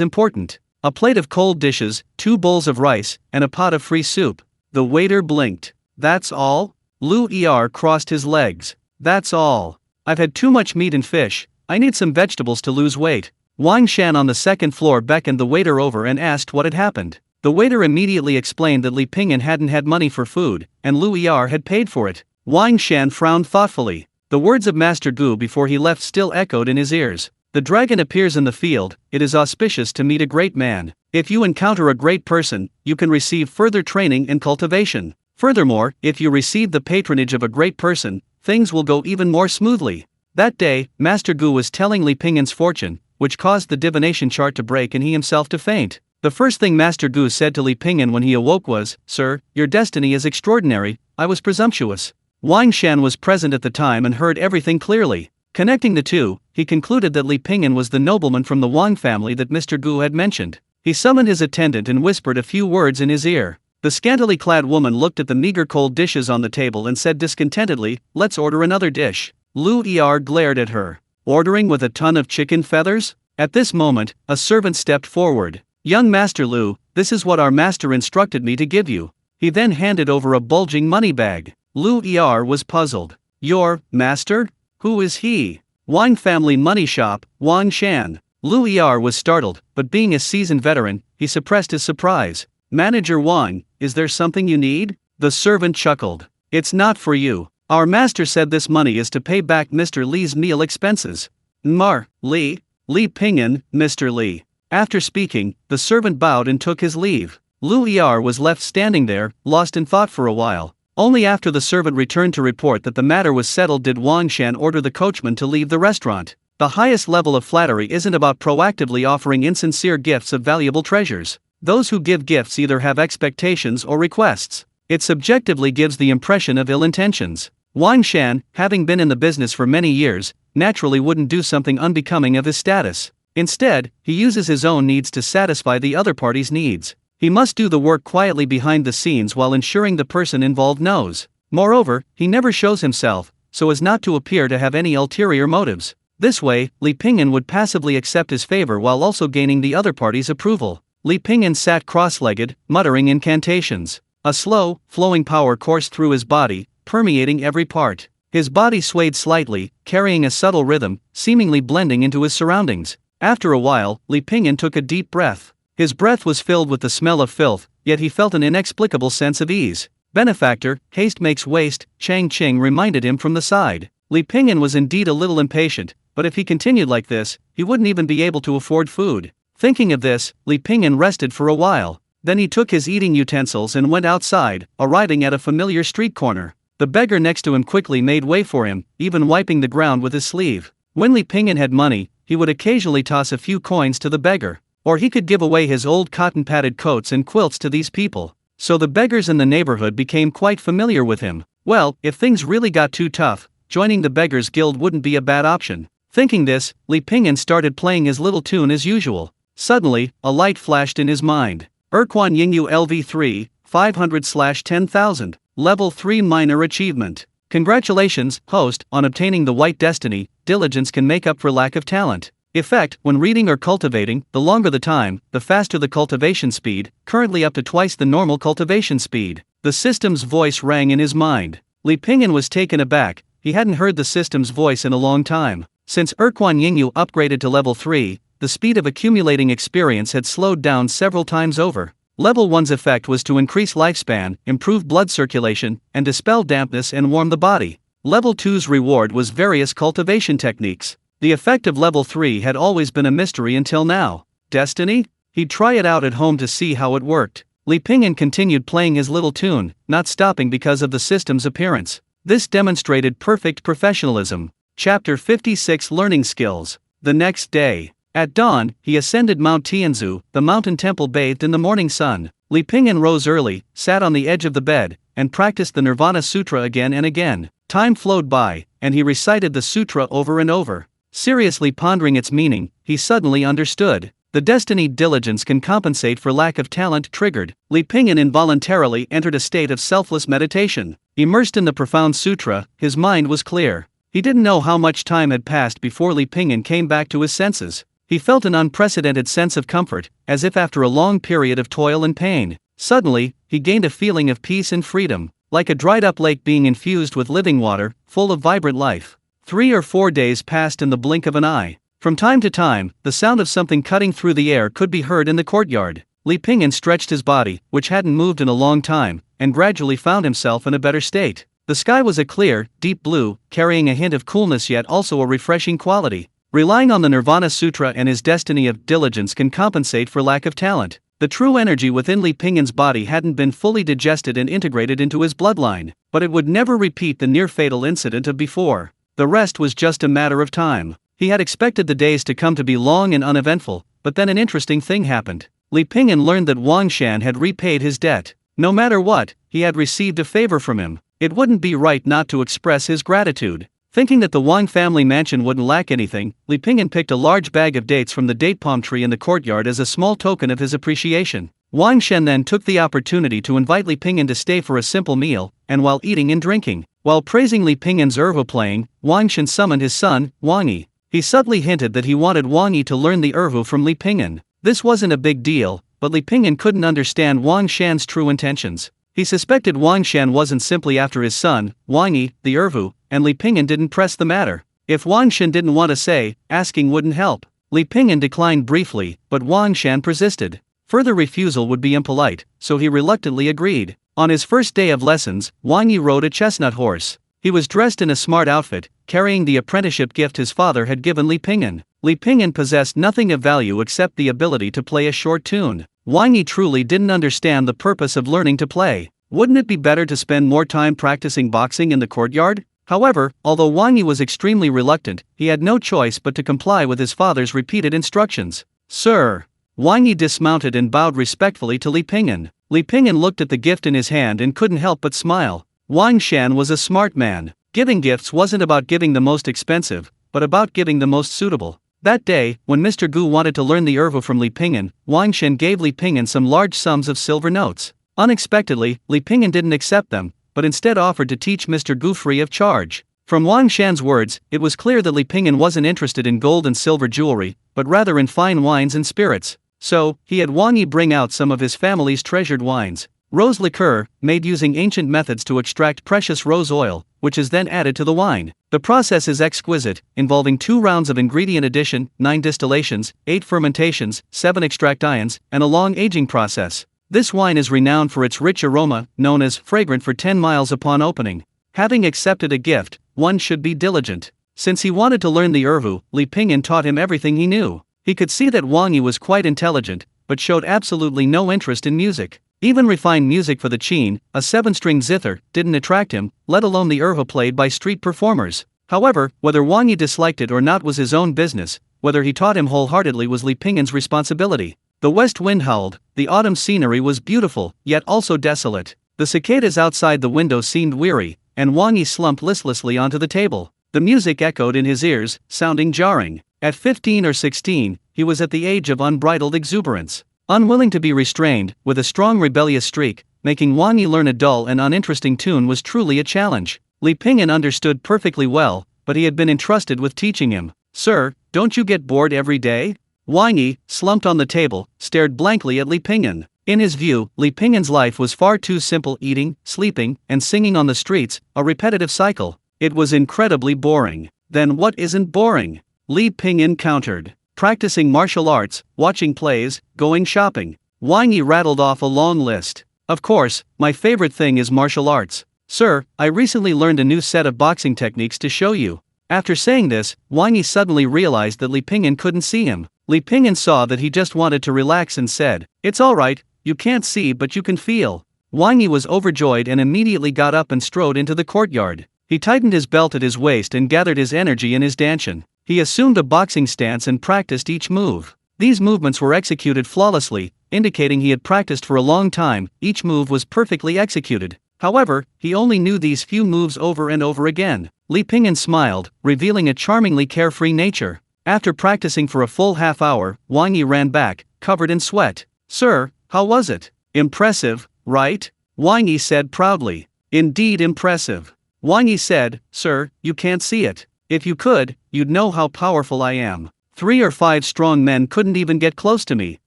A: important. A plate of cold dishes, 2 bowls of rice, and a pot of free soup. The waiter blinked. That's all? Lu Er crossed his legs. That's all. I've had too much meat and fish, I need some vegetables to lose weight. Wang Shan on the second floor beckoned the waiter over and asked what had happened. The waiter immediately explained that Li Pingyan hadn't had money for food, and Lu Er had paid for it. Wang Shan frowned thoughtfully. The words of Master Gu before he left still echoed in his ears. The dragon appears in the field, it is auspicious to meet a great man. If you encounter a great person, you can receive further training and cultivation. Furthermore, if you receive the patronage of a great person, things will go even more smoothly. That day, Master Gu was telling Li Pingyan's fortune, which caused the divination chart to break and he himself to faint. The first thing Master Gu said to Li Pingyan when he awoke was, Sir, your destiny is extraordinary, I was presumptuous. Wang Shan was present at the time and heard everything clearly. Connecting the two, he concluded that Li Pingyan was the nobleman from the Wang family that Mr. Gu had mentioned. He summoned his attendant and whispered a few words in his ear. The scantily clad woman looked at the meager cold dishes on the table and said discontentedly, let's order another dish. Lu Er glared at her. Ordering with a ton of chicken feathers? At this moment, a servant stepped forward. Young Master Lu, this is what our master instructed me to give you. He then handed over a bulging money bag. Lu Er was puzzled. Your master? Who is he? Wang family money shop, Wang Shan. Lu Er was startled, but being a seasoned veteran, he suppressed his surprise. Manager Wang, is there something you need? The servant chuckled. It's not for you. Our master said this money is to pay back Mr. Li's meal expenses. Li Pingyan, Mr. Li. After speaking, the servant bowed and took his leave. Lu Er was left standing there, lost in thought for a while. Only after the servant returned to report that the matter was settled did Wang Shan order the coachman to leave the restaurant. The highest level of flattery isn't about proactively offering insincere gifts of valuable treasures. Those who give gifts either have expectations or requests. It subjectively gives the impression of ill intentions. Wang Shan, having been in the business for many years, naturally wouldn't do something unbecoming of his status. Instead, he uses his own needs to satisfy the other party's needs. He must do the work quietly behind the scenes while ensuring the person involved knows. Moreover, he never shows himself, so as not to appear to have any ulterior motives. This way, Li Pingyan would passively accept his favor while also gaining the other party's approval. Li Pingyan sat cross-legged, muttering incantations. A slow, flowing power coursed through his body, permeating every part. His body swayed slightly, carrying a subtle rhythm, seemingly blending into his surroundings. After a while, Li Pingyan took a deep breath. His breath was filled with the smell of filth, yet he felt an inexplicable sense of ease. Benefactor, haste makes waste, Chang Qing reminded him from the side. Li Pingyan was indeed a little impatient, but if he continued like this, he wouldn't even be able to afford food. Thinking of this, Li Pingyan rested for a while. Then he took his eating utensils and went outside, arriving at a familiar street corner. The beggar next to him quickly made way for him, even wiping the ground with his sleeve. When Li Pingyan had money, he would occasionally toss a few coins to the beggar. Or he could give away his old cotton-padded coats and quilts to these people. So the beggars in the neighborhood became quite familiar with him. Well, if things really got too tough, joining the Beggars Guild wouldn't be a bad option. Thinking this, Li Pingyan started playing his little tune as usual. Suddenly, a light flashed in his mind. Erquan Yingyue LV3, 500/10,000, Level 3 Minor Achievement. Congratulations, host, on obtaining the White Destiny. Diligence can make up for lack of talent. Effect, when reading or cultivating, the longer the time, the faster the cultivation speed, currently up to twice the normal cultivation speed. The system's voice rang in his mind. Li Pingyan was taken aback, he hadn't heard the system's voice in a long time. Since Erquan Yingyue upgraded to level 3, the speed of accumulating experience had slowed down several times over. Level 1's effect was to increase lifespan, improve blood circulation, and dispel dampness and warm the body. Level 2's reward was various cultivation techniques. The effect of Level 3 had always been a mystery until now. Destiny? He'd try it out at home to see how it worked. Li Pingyan continued playing his little tune, not stopping because of the system's appearance. This demonstrated perfect professionalism. Chapter 56 Learning Skills. The next day. At dawn, he ascended Mount Tianzu, the mountain temple bathed in the morning sun. Li Pingyan rose early, sat on the edge of the bed, and practiced the Nirvana Sutra again and again. Time flowed by, and he recited the sutra over and over. Seriously pondering its meaning, he suddenly understood. The destinied diligence can compensate for lack of talent. Triggered, Li Pingyan involuntarily entered a state of selfless meditation. Immersed in the profound sutra, his mind was clear. He didn't know how much time had passed before Li Pingyan came back to his senses. He felt an unprecedented sense of comfort, as if after a long period of toil and pain. Suddenly, he gained a feeling of peace and freedom, like a dried-up lake being infused with living water, full of vibrant life. 3 or 4 days passed in the blink of an eye. From time to time, the sound of something cutting through the air could be heard in the courtyard. Li Pingyan stretched his body, which hadn't moved in a long time, and gradually found himself in a better state. The sky was a clear, deep blue, carrying a hint of coolness yet also a refreshing quality. Relying on the Nirvana Sutra and his destiny of diligence can compensate for lack of talent. The true energy within Li Pingyan's body hadn't been fully digested and integrated into his bloodline, but it would never repeat the near-fatal incident of before. The rest was just a matter of time. He had expected the days to come to be long and uneventful, but then an interesting thing happened. Li Pingyan learned that Wang Shan had repaid his debt. No matter what, he had received a favor from him. It wouldn't be right not to express his gratitude. Thinking that the Wang family mansion wouldn't lack anything, Li Pingyan picked a large bag of dates from the date palm tree in the courtyard as a small token of his appreciation. Wang Shen then took the opportunity to invite Li Pingyan to stay for a simple meal, and while eating and drinking. While praising Li Pingyan's erhu playing, Wang Shen summoned his son, Wang Yi. He subtly hinted that he wanted Wang Yi to learn the erhu from Li Pingyan. This wasn't a big deal, but Li Pingyan couldn't understand Wang Shan's true intentions. He suspected Wang Shan wasn't simply after his son, Wang Yi, the erhu, and Li Pingyan didn't press the matter. If Wang Shan didn't want to say, asking wouldn't help. Li Pingyan declined briefly, but Wang Shan persisted. Further refusal would be impolite, so he reluctantly agreed. On his first day of lessons, Wang Yi rode a chestnut horse. He was dressed in a smart outfit, carrying the apprenticeship gift his father had given Li Pingyan. Li Pingyan possessed nothing of value except the ability to play a short tune. Wang Yi truly didn't understand the purpose of learning to play. Wouldn't it be better to spend more time practicing boxing in the courtyard? However, although Wang Yi was extremely reluctant, he had no choice but to comply with his father's repeated instructions. Sir. Wang Yi dismounted and bowed respectfully to Li Pingyan. Li Pingyan looked at the gift in his hand and couldn't help but smile. Wang Shan was a smart man. Giving gifts wasn't about giving the most expensive, but about giving the most suitable. That day, when Mr. Gu wanted to learn the erhu from Li Pingyan, Wang Shan gave Li Pingyan some large sums of silver notes. Unexpectedly, Li Pingyan didn't accept them, but instead offered to teach Mr. Gu free of charge. From Wang Shan's words, it was clear that Li Pingyan wasn't interested in gold and silver jewelry, but rather in fine wines and spirits. So, he had Wang Yi bring out some of his family's treasured wines. Rose liqueur, made using ancient methods to extract precious rose oil, which is then added to the wine. The process is exquisite, involving 2 rounds of ingredient addition, 9 distillations, 8 fermentations, 7 extractions, and a long aging process. This wine is renowned for its rich aroma, known as fragrant for 10 miles upon opening. Having accepted a gift, one should be diligent. Since he wanted to learn the erhu, Li Pingyan taught him everything he knew. He could see that Wang Yi was quite intelligent, but showed absolutely no interest in music. Even refined music for the qin, a 7-string zither, didn't attract him, let alone the erhu played by street performers. However, whether Wang Yi disliked it or not was his own business. Whether he taught him wholeheartedly was Li Pingyan's responsibility. The west wind howled, the autumn scenery was beautiful, yet also desolate. The cicadas outside the window seemed weary, and Wang Yi slumped listlessly onto the table. The music echoed in his ears, sounding jarring. At 15 or 16, he was at the age of unbridled exuberance. Unwilling to be restrained, with a strong rebellious streak, making Wang Yi learn a dull and uninteresting tune was truly a challenge. Li Pingyan understood perfectly well, but he had been entrusted with teaching him. Sir, don't you get bored every day? Wang Yi, slumped on the table, stared blankly at Li Pingyan. In his view, Li Pingyan's life was far too simple: eating, sleeping, and singing on the streets, a repetitive cycle. It was incredibly boring. Then what isn't boring? Li Pingyan countered. practicing martial arts, watching plays, going shopping. Wang Yi rattled off a long list. Of course, my favorite thing is martial arts. Sir, I recently learned a new set of boxing techniques to show you. After saying this, Wang Yi suddenly realized that Li Pingyan couldn't see him. Li Pingyan saw that he just wanted to relax and said, "It's alright, you can't see but you can feel." Wang Yi was overjoyed and immediately got up and strode into the courtyard. He tightened his belt at his waist and gathered his energy in his danshan. He assumed a boxing stance and practiced each move. These movements were executed flawlessly, indicating he had practiced for a long time. Each move was perfectly executed. However, he only knew these few moves over and over again. Li Pingyan smiled, revealing a charmingly carefree nature. After practicing for a full half hour, Wang Yi ran back, covered in sweat. "Sir, how was it?" "Impressive, right?" Wang Yi said proudly. "Indeed impressive." Wang Yi said, "Sir, you can't see it. If you could, you'd know how powerful I am. 3 or 5 strong men couldn't even get close to me."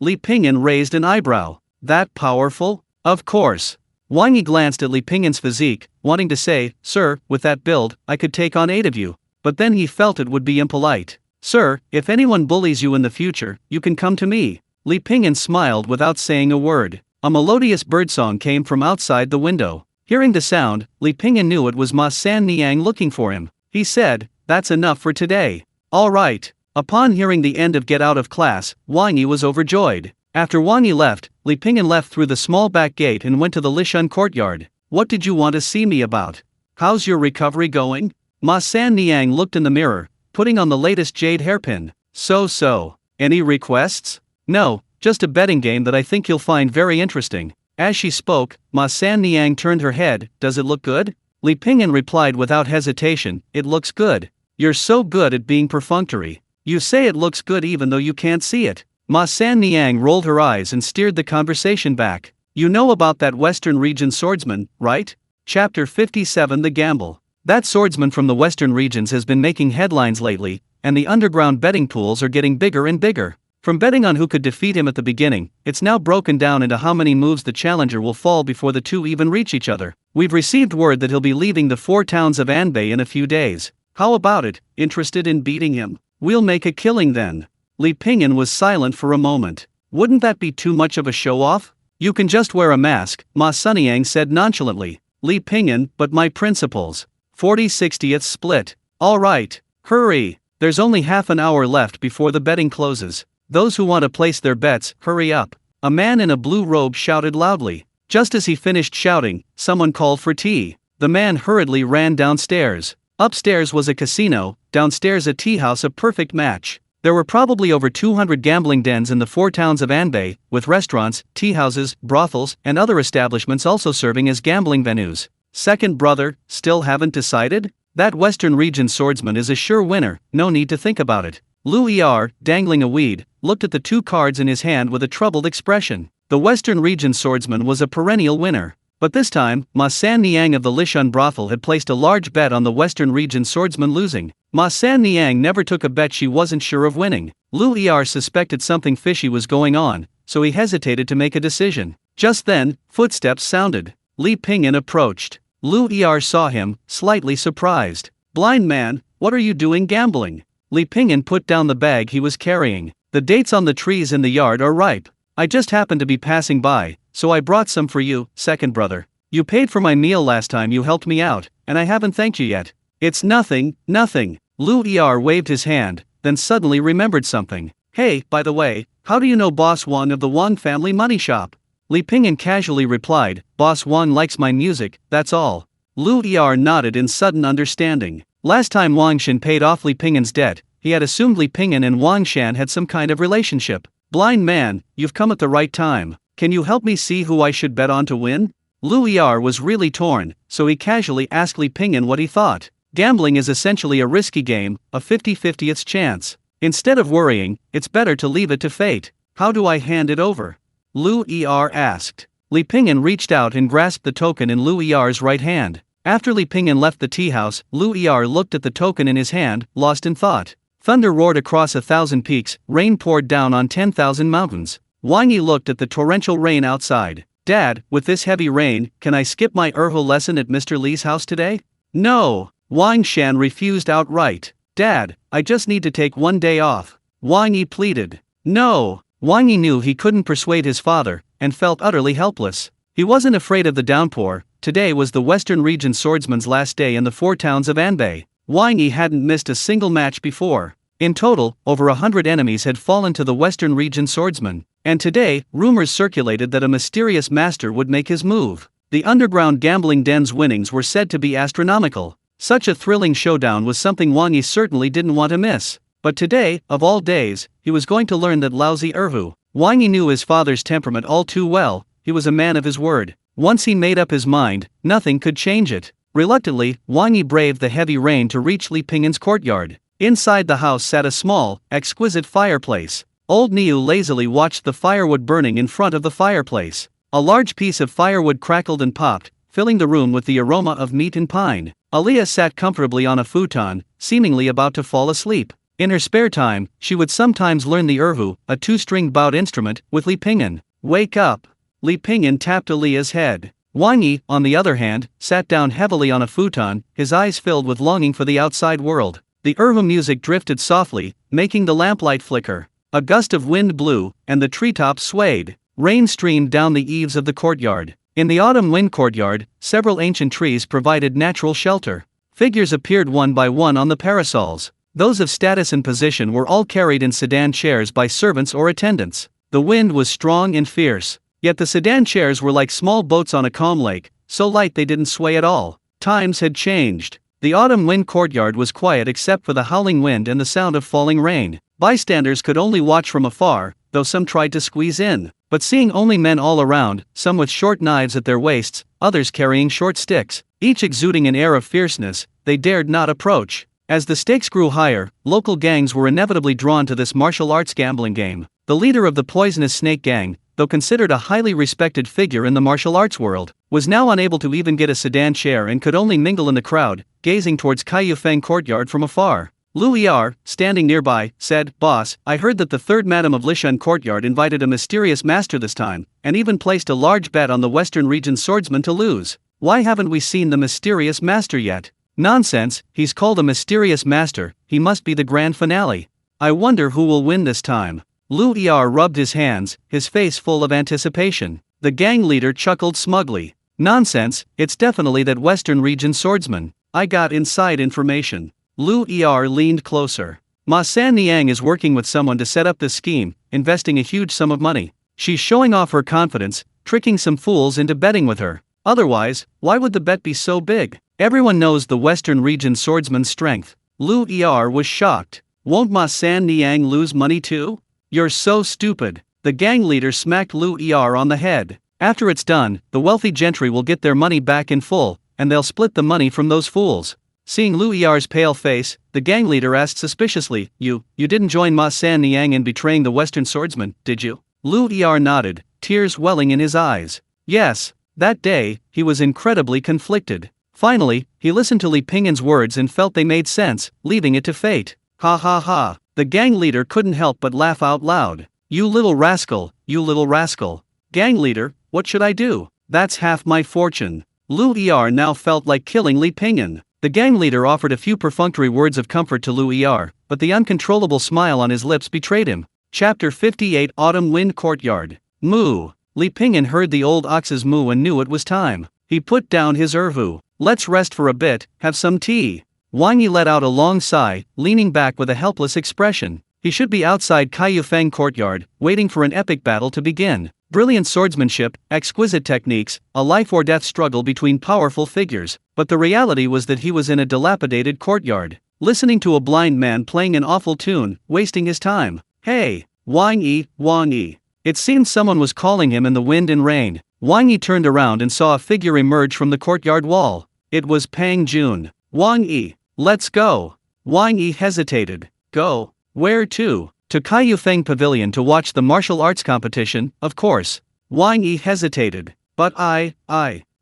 A: Li Pingyan raised an eyebrow. "That powerful?" "Of course." Wang Yi glanced at Li Pingyan's physique, wanting to say, "Sir, with that build, I could take on 8 of you." But then he felt it would be impolite. "Sir, if anyone bullies you in the future, you can come to me." Li Pingyan smiled without saying a word. A melodious birdsong came from outside the window. Hearing the sound, Li Pingyan knew it was Ma San Niang looking for him. He said, "That's enough for today." "All right." Upon hearing the end of Get Out of Class, Wang Yi was overjoyed. After Wang Yi left, Li Pingyan left through the small back gate and went to the Lishun courtyard. "What did you want to see me about? How's your recovery going?" Ma San Niang looked in the mirror, putting on the latest jade hairpin. So. Any requests?" "No, just a betting game that I think you'll find very interesting." As she spoke, Ma San Niang turned her head. "Does it look good?" Li Pingyan replied without hesitation, "It looks good." "You're so good at being perfunctory. You say it looks good even though you can't see it." Ma San Niang rolled her eyes and steered the conversation back. "You know about that Western region swordsman, right?" Chapter 57 The Gamble. That swordsman from the Western regions has been making headlines lately, and the underground betting pools are getting bigger and bigger. From betting on who could defeat him at the beginning, it's now broken down into how many moves the challenger will fall before the two even reach each other. We've received word that he'll be leaving the 4 towns of Anbei in a few days. How about it? Interested in beating him? We'll make a killing then. Li Pingyan was silent for a moment. Wouldn't that be too much of a show-off? You can just wear a mask, Ma Sunyang said nonchalantly. Li Pingyan, but my principles. 40/60th split. All right, hurry. There's only half an hour left before the betting closes. Those who want to place their bets, hurry up. A man in a blue robe shouted loudly. Just as he finished shouting, someone called for tea. The man hurriedly ran downstairs. Upstairs was a casino, downstairs a tea house, a perfect match. There were probably over 200 gambling dens in the 4 towns of Anbei, with restaurants, tea houses, brothels, and other establishments also serving as gambling venues. Second brother, still haven't decided? That Western region swordsman is a sure winner, no need to think about it. Lu Er, dangling a weed, looked at the 2 cards in his hand with a troubled expression. The Western region swordsman was a perennial winner. But this time, Ma San Niang of the Lishun brothel had placed a large bet on the Western region swordsman losing. Ma San Niang never took a bet she wasn't sure of winning. Lu Er suspected something fishy was going on, so he hesitated to make a decision. Just then, footsteps sounded. Li Pingyan approached. Lu Er saw him, slightly surprised. "Blind man, what are you doing gambling?" Li Pingyan put down the bag he was carrying. "The dates on the trees in the yard are ripe. I just happened to be passing by, so I brought some for you, second brother. You paid for my meal last time you helped me out, and I haven't thanked you yet." "It's nothing." Lu Er waved his hand, then suddenly remembered something. "Hey, by the way, how do you know Boss Wang of the Wang family money shop?" Li Pingyan casually replied, "Boss Wang likes my music, that's all." Lu Er nodded in sudden understanding. Last time Wang Shan paid off Li Pingyan's debt, he had assumed Li Pingyan and Wang Shan had some kind of relationship. "Blind man, you've come at the right time. Can you help me see who I should bet on to win?" Lu Er was really torn, so he casually asked Li Pingyan what he thought. Gambling is essentially a risky game, a 50/50th chance. Instead of worrying, it's better to leave it to fate. "How do I hand it over?" Lu Er asked. Li Pingyan reached out and grasped the token in Lu Er's right hand. After Li Pingyan left the tea house, Lu Er looked at the token in his hand, lost in thought. Thunder roared across 1,000 peaks, rain poured down on 10,000 mountains. Wang Yi looked at the torrential rain outside. "Dad, with this heavy rain, can I skip my erhu lesson at Mr. Li's house today?" "No." Wang Shan refused outright. "Dad, I just need to take 1 day off." Wang Yi pleaded. No. Wang Yi knew he couldn't persuade his father, and felt utterly helpless. He wasn't afraid of the downpour. Today was the Western Region swordsman's last day in the 4 towns of Anbei. Wang Yi hadn't missed a single match before. In total, over 100 enemies had fallen to the Western Region swordsman, and today, rumors circulated that a mysterious master would make his move. The underground gambling den's winnings were said to be astronomical. Such a thrilling showdown was something Wang Yi certainly didn't want to miss. But today, of all days, he was going to learn that lousy Ervu. Wang Yi knew his father's temperament all too well. He was a man of his word. Once he made up his mind, nothing could change it. Reluctantly, Wang Yi braved the heavy rain to reach Li Pingyan's courtyard. Inside the house sat a small, exquisite fireplace. Old Niu lazily watched the firewood burning in front of the fireplace. A large piece of firewood crackled and popped, filling the room with the aroma of meat and pine. Aliyah sat comfortably on a futon, seemingly about to fall asleep. In her spare time, she would sometimes learn the erhu, a 2-stringed bowed instrument, with Li Pingyan. Wake up! Li Pingyan tapped Aliyah's head. Wang Yi, on the other hand, sat down heavily on a futon, his eyes filled with longing for the outside world. The erhu music drifted softly, making the lamplight flicker. A gust of wind blew, and the treetops swayed. Rain streamed down the eaves of the courtyard. In the autumn wind courtyard, several ancient trees provided natural shelter. Figures appeared one by one on the parasols. Those of status and position were all carried in sedan chairs by servants or attendants. The wind was strong and fierce. Yet the sedan chairs were like small boats on a calm lake, so light they didn't sway at all. Times had changed. The autumn wind courtyard was quiet except for the howling wind and the sound of falling rain. Bystanders could only watch from afar, though some tried to squeeze in. But seeing only men all around, some with short knives at their waists, others carrying short sticks, each exuding an air of fierceness, they dared not approach. As the stakes grew higher, local gangs were inevitably drawn to this martial arts gambling game. The leader of the poisonous snake gang, though considered a highly respected figure in the martial arts world, was now unable to even get a sedan chair and could only mingle in the crowd, gazing towards Kaiyufeng courtyard from afar. Lu Er, standing nearby, said, "Boss, I heard that the 3rd Madam of Lishan courtyard invited a mysterious master this time, and even placed a large bet on the Western Region swordsman to lose. Why haven't we seen the mysterious master yet?" "Nonsense, he's called a mysterious master, he must be the grand finale. I wonder who will win this time." Lu Er rubbed his hands, his face full of anticipation. The gang leader chuckled smugly. "Nonsense, it's definitely that Western Region swordsman. I got inside information." Lu Er leaned closer. "Ma San Niang is working with someone to set up this scheme, investing a huge sum of money. She's showing off her confidence, tricking some fools into betting with her. Otherwise, why would the bet be so big? Everyone knows the Western Region swordsman's strength." Lu Er was shocked. "Won't Ma San Niang lose money too? You're so stupid." The gang leader smacked Lu Er on the head. "After it's done, the wealthy gentry will get their money back in full, and they'll split the money from those fools." Seeing Lu Er's pale face, the gang leader asked suspiciously, You didn't join Ma San Niang in betraying the Western swordsman, did you?" Lu Er nodded, tears welling in his eyes. Yes. That day, he was incredibly conflicted. Finally, he listened to Li Pingyan's words and felt they made sense, leaving it to fate. Ha ha ha. The gang leader couldn't help but laugh out loud. You little rascal, you little rascal. Gang leader, what should I do? That's half my fortune." Lu Er now felt like killing Li Pingyan. The gang leader offered a few perfunctory words of comfort to Lu Er, but the uncontrollable smile on his lips betrayed him. Chapter 58 Autumn Wind Courtyard. Moo. Li Pingyan heard the old ox's moo and knew it was time. He put down his erhu. "Let's rest for a bit, have some tea." Wang Yi let out a long sigh, leaning back with a helpless expression. He should be outside Kaiyufeng courtyard, waiting for an epic battle to begin. Brilliant swordsmanship, exquisite techniques, a life-or-death struggle between powerful figures, but the reality was that he was in a dilapidated courtyard, listening to a blind man playing an awful tune, wasting his time. "Hey, Wang Yi, Wang Yi." It seemed someone was calling him in the wind and rain. Wang Yi turned around and saw a figure emerge from the courtyard wall. It was Pang Jun. "Wang Yi, let's go." Wang Yi hesitated. "Go? Where to?" "To Kaiyufeng Pavilion to watch the martial arts competition, of course." Wang Yi hesitated. "But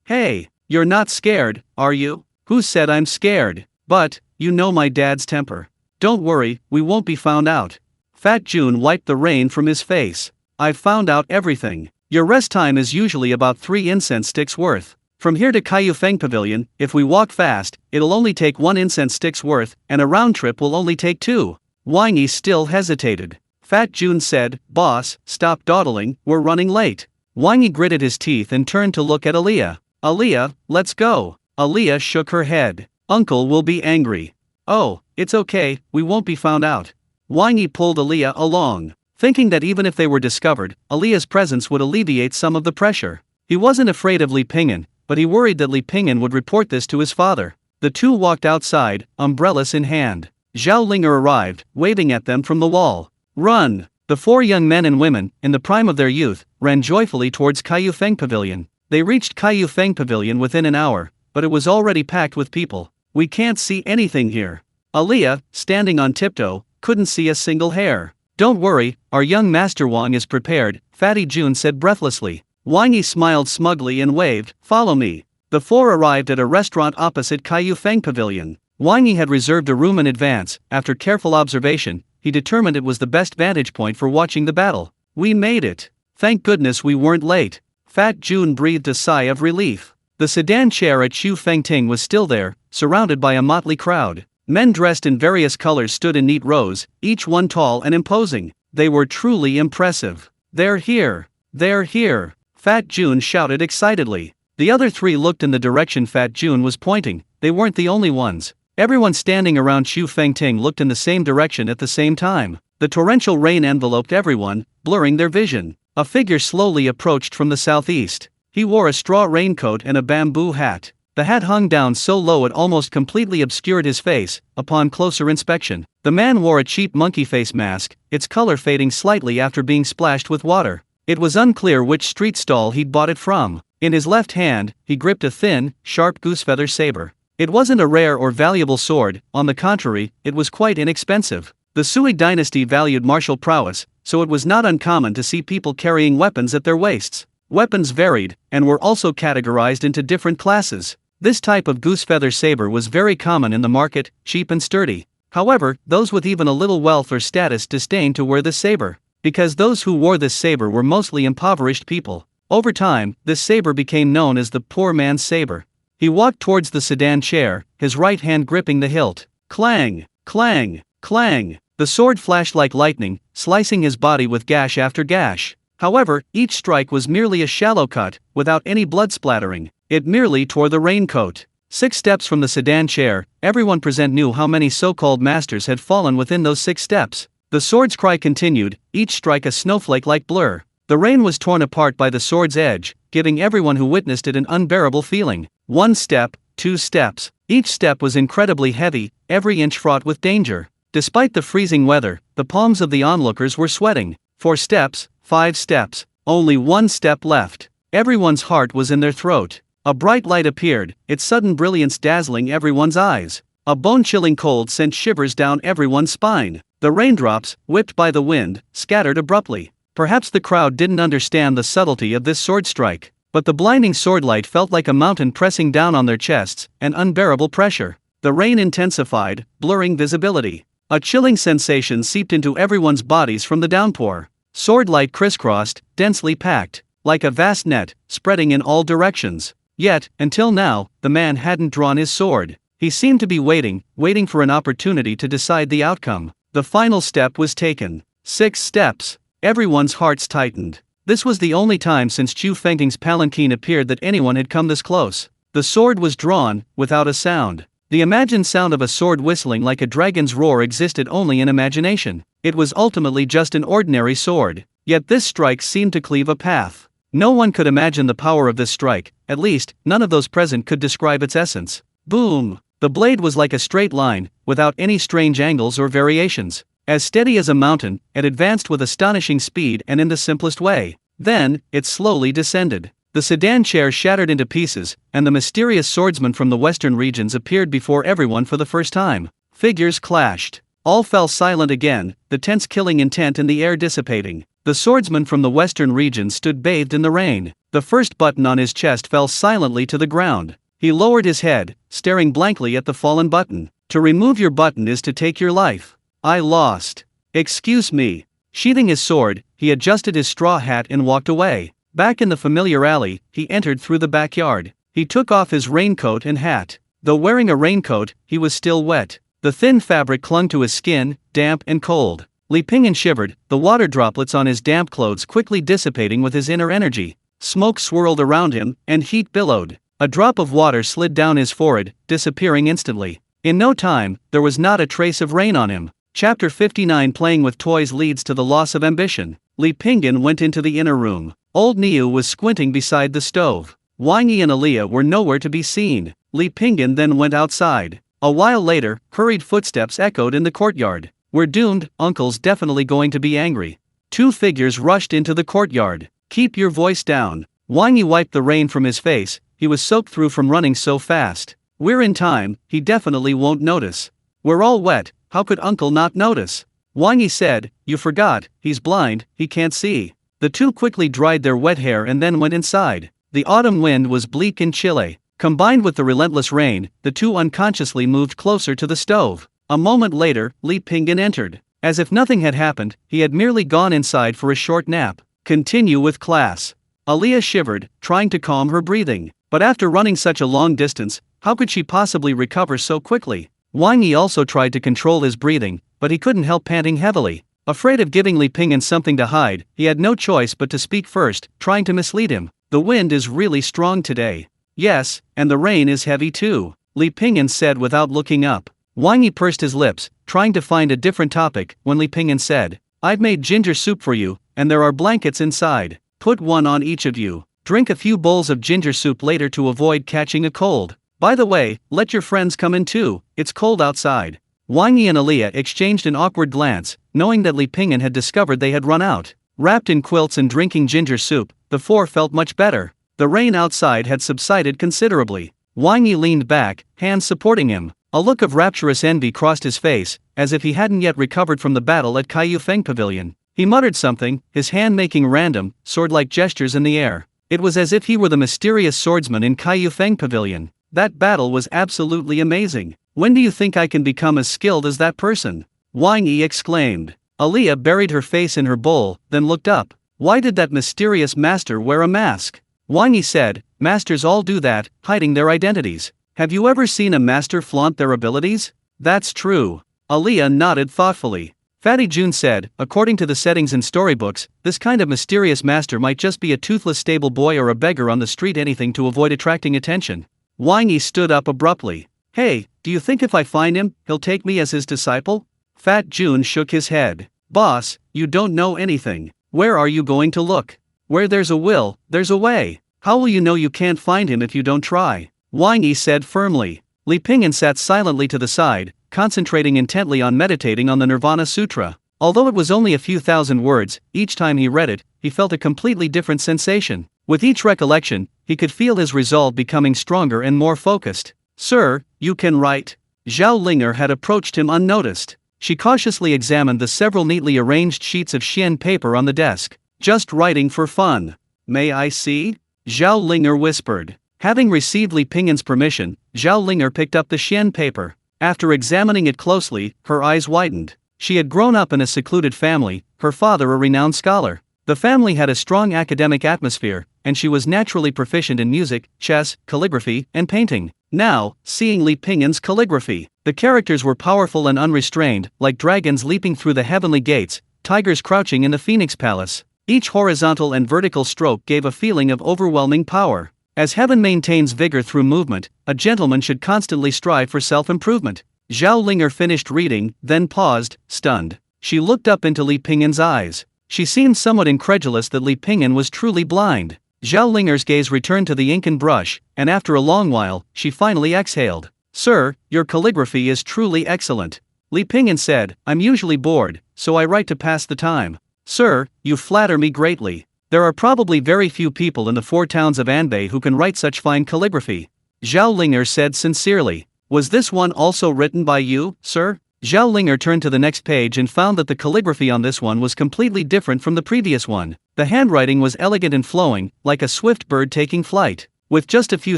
A: Hey, you're not scared, are you?" "Who said I'm scared? But, you know my dad's temper." "Don't worry, we won't be found out." Fat Jun wiped the rain from his face. "I've found out everything. Your rest time is usually about 3 incense sticks worth. From here to Kaiyufeng Pavilion, if we walk fast, it'll only take 1 incense stick's worth, and a round trip will only take 2. Wang Yi still hesitated. Fat Jun said, "Boss, stop dawdling, we're running late." Wang Yi gritted his teeth and turned to look at Aaliyah. "Aaliyah, let's go." Aaliyah shook her head. "Uncle will be angry." "Oh, it's okay, we won't be found out." Wang Yi pulled Aaliyah along, thinking that even if they were discovered, Aaliyah's presence would alleviate some of the pressure. He wasn't afraid of Li Ping'an, but he worried that Li Ping'an would report this to his father. The two walked outside, umbrellas in hand. Zhao Linger arrived, waving at them from the wall. "Run!" The four young men and women, in the prime of their youth, ran joyfully towards Kaiyu Feng Pavilion. They reached Kaiyu Feng Pavilion within an hour, but it was already packed with people. "We can't see anything here." Aaliyah, standing on tiptoe, couldn't see a single hair. "Don't worry, our young master Wang is prepared," Fatty Jun said breathlessly. Wang Yi smiled smugly and waved, "Follow me." The four arrived at a restaurant opposite Kaiyu Feng Pavilion. Wang Yi had reserved a room in advance. After careful observation, he determined it was the best vantage point for watching the battle. "We made it. Thank goodness we weren't late." Fat Jun breathed a sigh of relief. The sedan chair at Xu Fengting was still there, surrounded by a motley crowd. Men dressed in various colors stood in neat rows, each one tall and imposing. They were truly impressive. "They're here! They're here!" Fat Jun shouted excitedly. The other three looked in the direction Fat Jun was pointing. They weren't the only ones. Everyone standing around Xu Fengting looked in the same direction at the same time. The torrential rain enveloped everyone, blurring their vision. A figure slowly approached from the southeast. He wore a straw raincoat and a bamboo hat. The hat hung down so low it almost completely obscured his face. Upon closer inspection, the man wore a cheap monkey face mask, its color fading slightly after being splashed with water. It was unclear which street stall he'd bought it from. In his left hand, he gripped a thin, sharp goosefeather saber. It wasn't a rare or valuable sword, on the contrary, it was quite inexpensive. The Sui dynasty valued martial prowess, so it was not uncommon to see people carrying weapons at their waists. Weapons varied, and were also categorized into different classes. This type of goosefeather saber was very common in the market, cheap and sturdy. However, those with even a little wealth or status disdained to wear this saber, because those who wore this saber were mostly impoverished people. Over time, this saber became known as the poor man's saber. He walked towards the sedan chair, his right hand gripping the hilt. Clang! Clang! Clang! The sword flashed like lightning, slicing his body with gash after gash. However, each strike was merely a shallow cut, without any blood splattering. It merely tore the raincoat. 6 steps from the sedan chair, everyone present knew how many so-called masters had fallen within those 6 steps. The sword's cry continued, each strike a snowflake-like blur. The rain was torn apart by the sword's edge, giving everyone who witnessed it an unbearable feeling. 1 step, 2 steps. Each step was incredibly heavy, every inch fraught with danger. Despite the freezing weather, the palms of the onlookers were sweating. 4 steps, 5 steps, only 1 step left. Everyone's heart was in their throat. A bright light appeared, its sudden brilliance dazzling everyone's eyes. A bone-chilling cold sent shivers down everyone's spine. The raindrops, whipped by the wind, scattered abruptly. Perhaps the crowd didn't understand the subtlety of this sword strike, but the blinding swordlight felt like a mountain pressing down on their chests, an unbearable pressure. The rain intensified, blurring visibility. A chilling sensation seeped into everyone's bodies from the downpour. Swordlight crisscrossed, densely packed, like a vast net, spreading in all directions. Yet, until now, the man hadn't drawn his sword. He seemed to be waiting for an opportunity to decide the outcome. The final step was taken. 6 steps. Everyone's hearts tightened. This was the only time since Xu Fengting's palanquin appeared that anyone had come this close. The sword was drawn, without a sound. The imagined sound of a sword whistling like a dragon's roar existed only in imagination. It was ultimately just an ordinary sword. Yet this strike seemed to cleave a path. No one could imagine the power of this strike, at least, none of those present could describe its essence. Boom! The blade was like a straight line, without any strange angles or variations. As steady as a mountain, it advanced with astonishing speed and in the simplest way. Then, it slowly descended. The sedan chair shattered into pieces, and the mysterious swordsman from the western regions appeared before everyone for the first time. Figures clashed. All fell silent again, the tense killing intent in the air dissipating. The swordsman from the western regions stood bathed in the rain. The first button on his chest fell silently to the ground. He lowered his head, staring blankly at the fallen button. To remove your button is to take your life. I lost. Excuse me. Sheathing his sword, he adjusted his straw hat and walked away. Back in the familiar alley, he entered through the backyard. He took off his raincoat and hat. Though wearing a raincoat, he was still wet. The thin fabric clung to his skin, damp and cold. Li Pingyan shivered, the water droplets on his damp clothes quickly dissipating with his inner energy. Smoke swirled around him, and heat billowed. A drop of water slid down his forehead, disappearing instantly. In no time, there was not a trace of rain on him. Chapter 59 Playing with toys leads to the loss of ambition. Li Pingyan went into the inner room. Old Niu was squinting beside the stove. Wang Yi and Aliyah were nowhere to be seen. Li Pingyan then went outside. A while later, hurried footsteps echoed in the courtyard. "We're doomed, Uncle's definitely going to be angry." Two figures rushed into the courtyard. "Keep your voice down." Wang Yi wiped the rain from his face, he was soaked through from running so fast. "We're in time, he definitely won't notice." "We're all wet, how could Uncle not notice?" Wang Yi said, "You forgot, he's blind, he can't see." The two quickly dried their wet hair and then went inside. The autumn wind was bleak and chilly. Combined with the relentless rain, the two unconsciously moved closer to the stove. A moment later, Li Pingyan entered. As if nothing had happened, he had merely gone inside for a short nap. "Continue with class." Aliyah shivered, trying to calm her breathing. But after running such a long distance, how could she possibly recover so quickly? Wang Yi also tried to control his breathing, but he couldn't help panting heavily. Afraid of giving Li Pingyan something to hide, he had no choice but to speak first, trying to mislead him. "The wind is really strong today." "Yes, and the rain is heavy too," Li Pingyan said without looking up. Wang Yi pursed his lips, trying to find a different topic, when Li Pingyan said, "I've made ginger soup for you, and there are blankets inside. Put one on each of you. Drink a few bowls of ginger soup later to avoid catching a cold. By the way, let your friends come in too, it's cold outside." Wang Yi and Aliyah exchanged an awkward glance, knowing that Li Pingyan had discovered they had run out. Wrapped in quilts and drinking ginger soup, the four felt much better. The rain outside had subsided considerably. Wang Yi leaned back, hands supporting him. A look of rapturous envy crossed his face, as if he hadn't yet recovered from the battle at Kaiyufeng Pavilion. He muttered something, his hand making random, sword-like gestures in the air. It was as if he were the mysterious swordsman in Kaiyufeng Pavilion. That battle was absolutely amazing. "When do you think I can become as skilled as that person?" Wang Yi exclaimed. Aliyah buried her face in her bowl, then looked up. "Why did that mysterious master wear a mask?" Wang Yi said, "Masters all do that, hiding their identities. Have you ever seen a master flaunt their abilities?" "That's true." Aliyah nodded thoughtfully. Fatty June said, "According to the settings in storybooks, this kind of mysterious master might just be a toothless stable boy or a beggar on the street, anything to avoid attracting attention." Wang Yi stood up abruptly. "Hey, do you think if I find him, he'll take me as his disciple?" Fat June shook his head. "Boss, you don't know anything. Where are you going to look? Where there's a will, there's a way. How will you know you can't find him if you don't try?" Wang Yi said firmly. Li Pingyan sat silently to the side, concentrating intently on meditating on the Nirvana Sutra. Although it was only a few thousand words, each time he read it, he felt a completely different sensation. With each recollection, he could feel his resolve becoming stronger and more focused. "Sir, you can write." Zhao Linger had approached him unnoticed. She cautiously examined the several neatly arranged sheets of Xian paper on the desk. "Just writing for fun." "May I see?" Zhao Linger whispered. Having received Li Pingyan's permission, Zhao Linger picked up the Xian paper. After examining it closely, her eyes widened. She had grown up in a secluded family, her father a renowned scholar. The family had a strong academic atmosphere, and she was naturally proficient in music, chess, calligraphy, and painting. Now, seeing Li Pingyan's calligraphy, the characters were powerful and unrestrained, like dragons leaping through the heavenly gates, tigers crouching in the Phoenix Palace. Each horizontal and vertical stroke gave a feeling of overwhelming power. As heaven maintains vigor through movement, a gentleman should constantly strive for self-improvement. Zhao Linger finished reading, then paused, stunned. She looked up into Li Pingyan's eyes. She seemed somewhat incredulous that Li Pingyan was truly blind. Zhao Linger's gaze returned to the ink and brush, and after a long while, she finally exhaled. "Sir, your calligraphy is truly excellent." Li Pingyan said, "I'm usually bored, so I write to pass the time." "Sir, you flatter me greatly. There are probably very few people in the 4 towns of Anbei who can write such fine calligraphy." Zhao Linger said sincerely. "Was this one also written by you, sir?" Zhao Linger turned to the next page and found that the calligraphy on this one was completely different from the previous one. The handwriting was elegant and flowing, like a swift bird taking flight. With just a few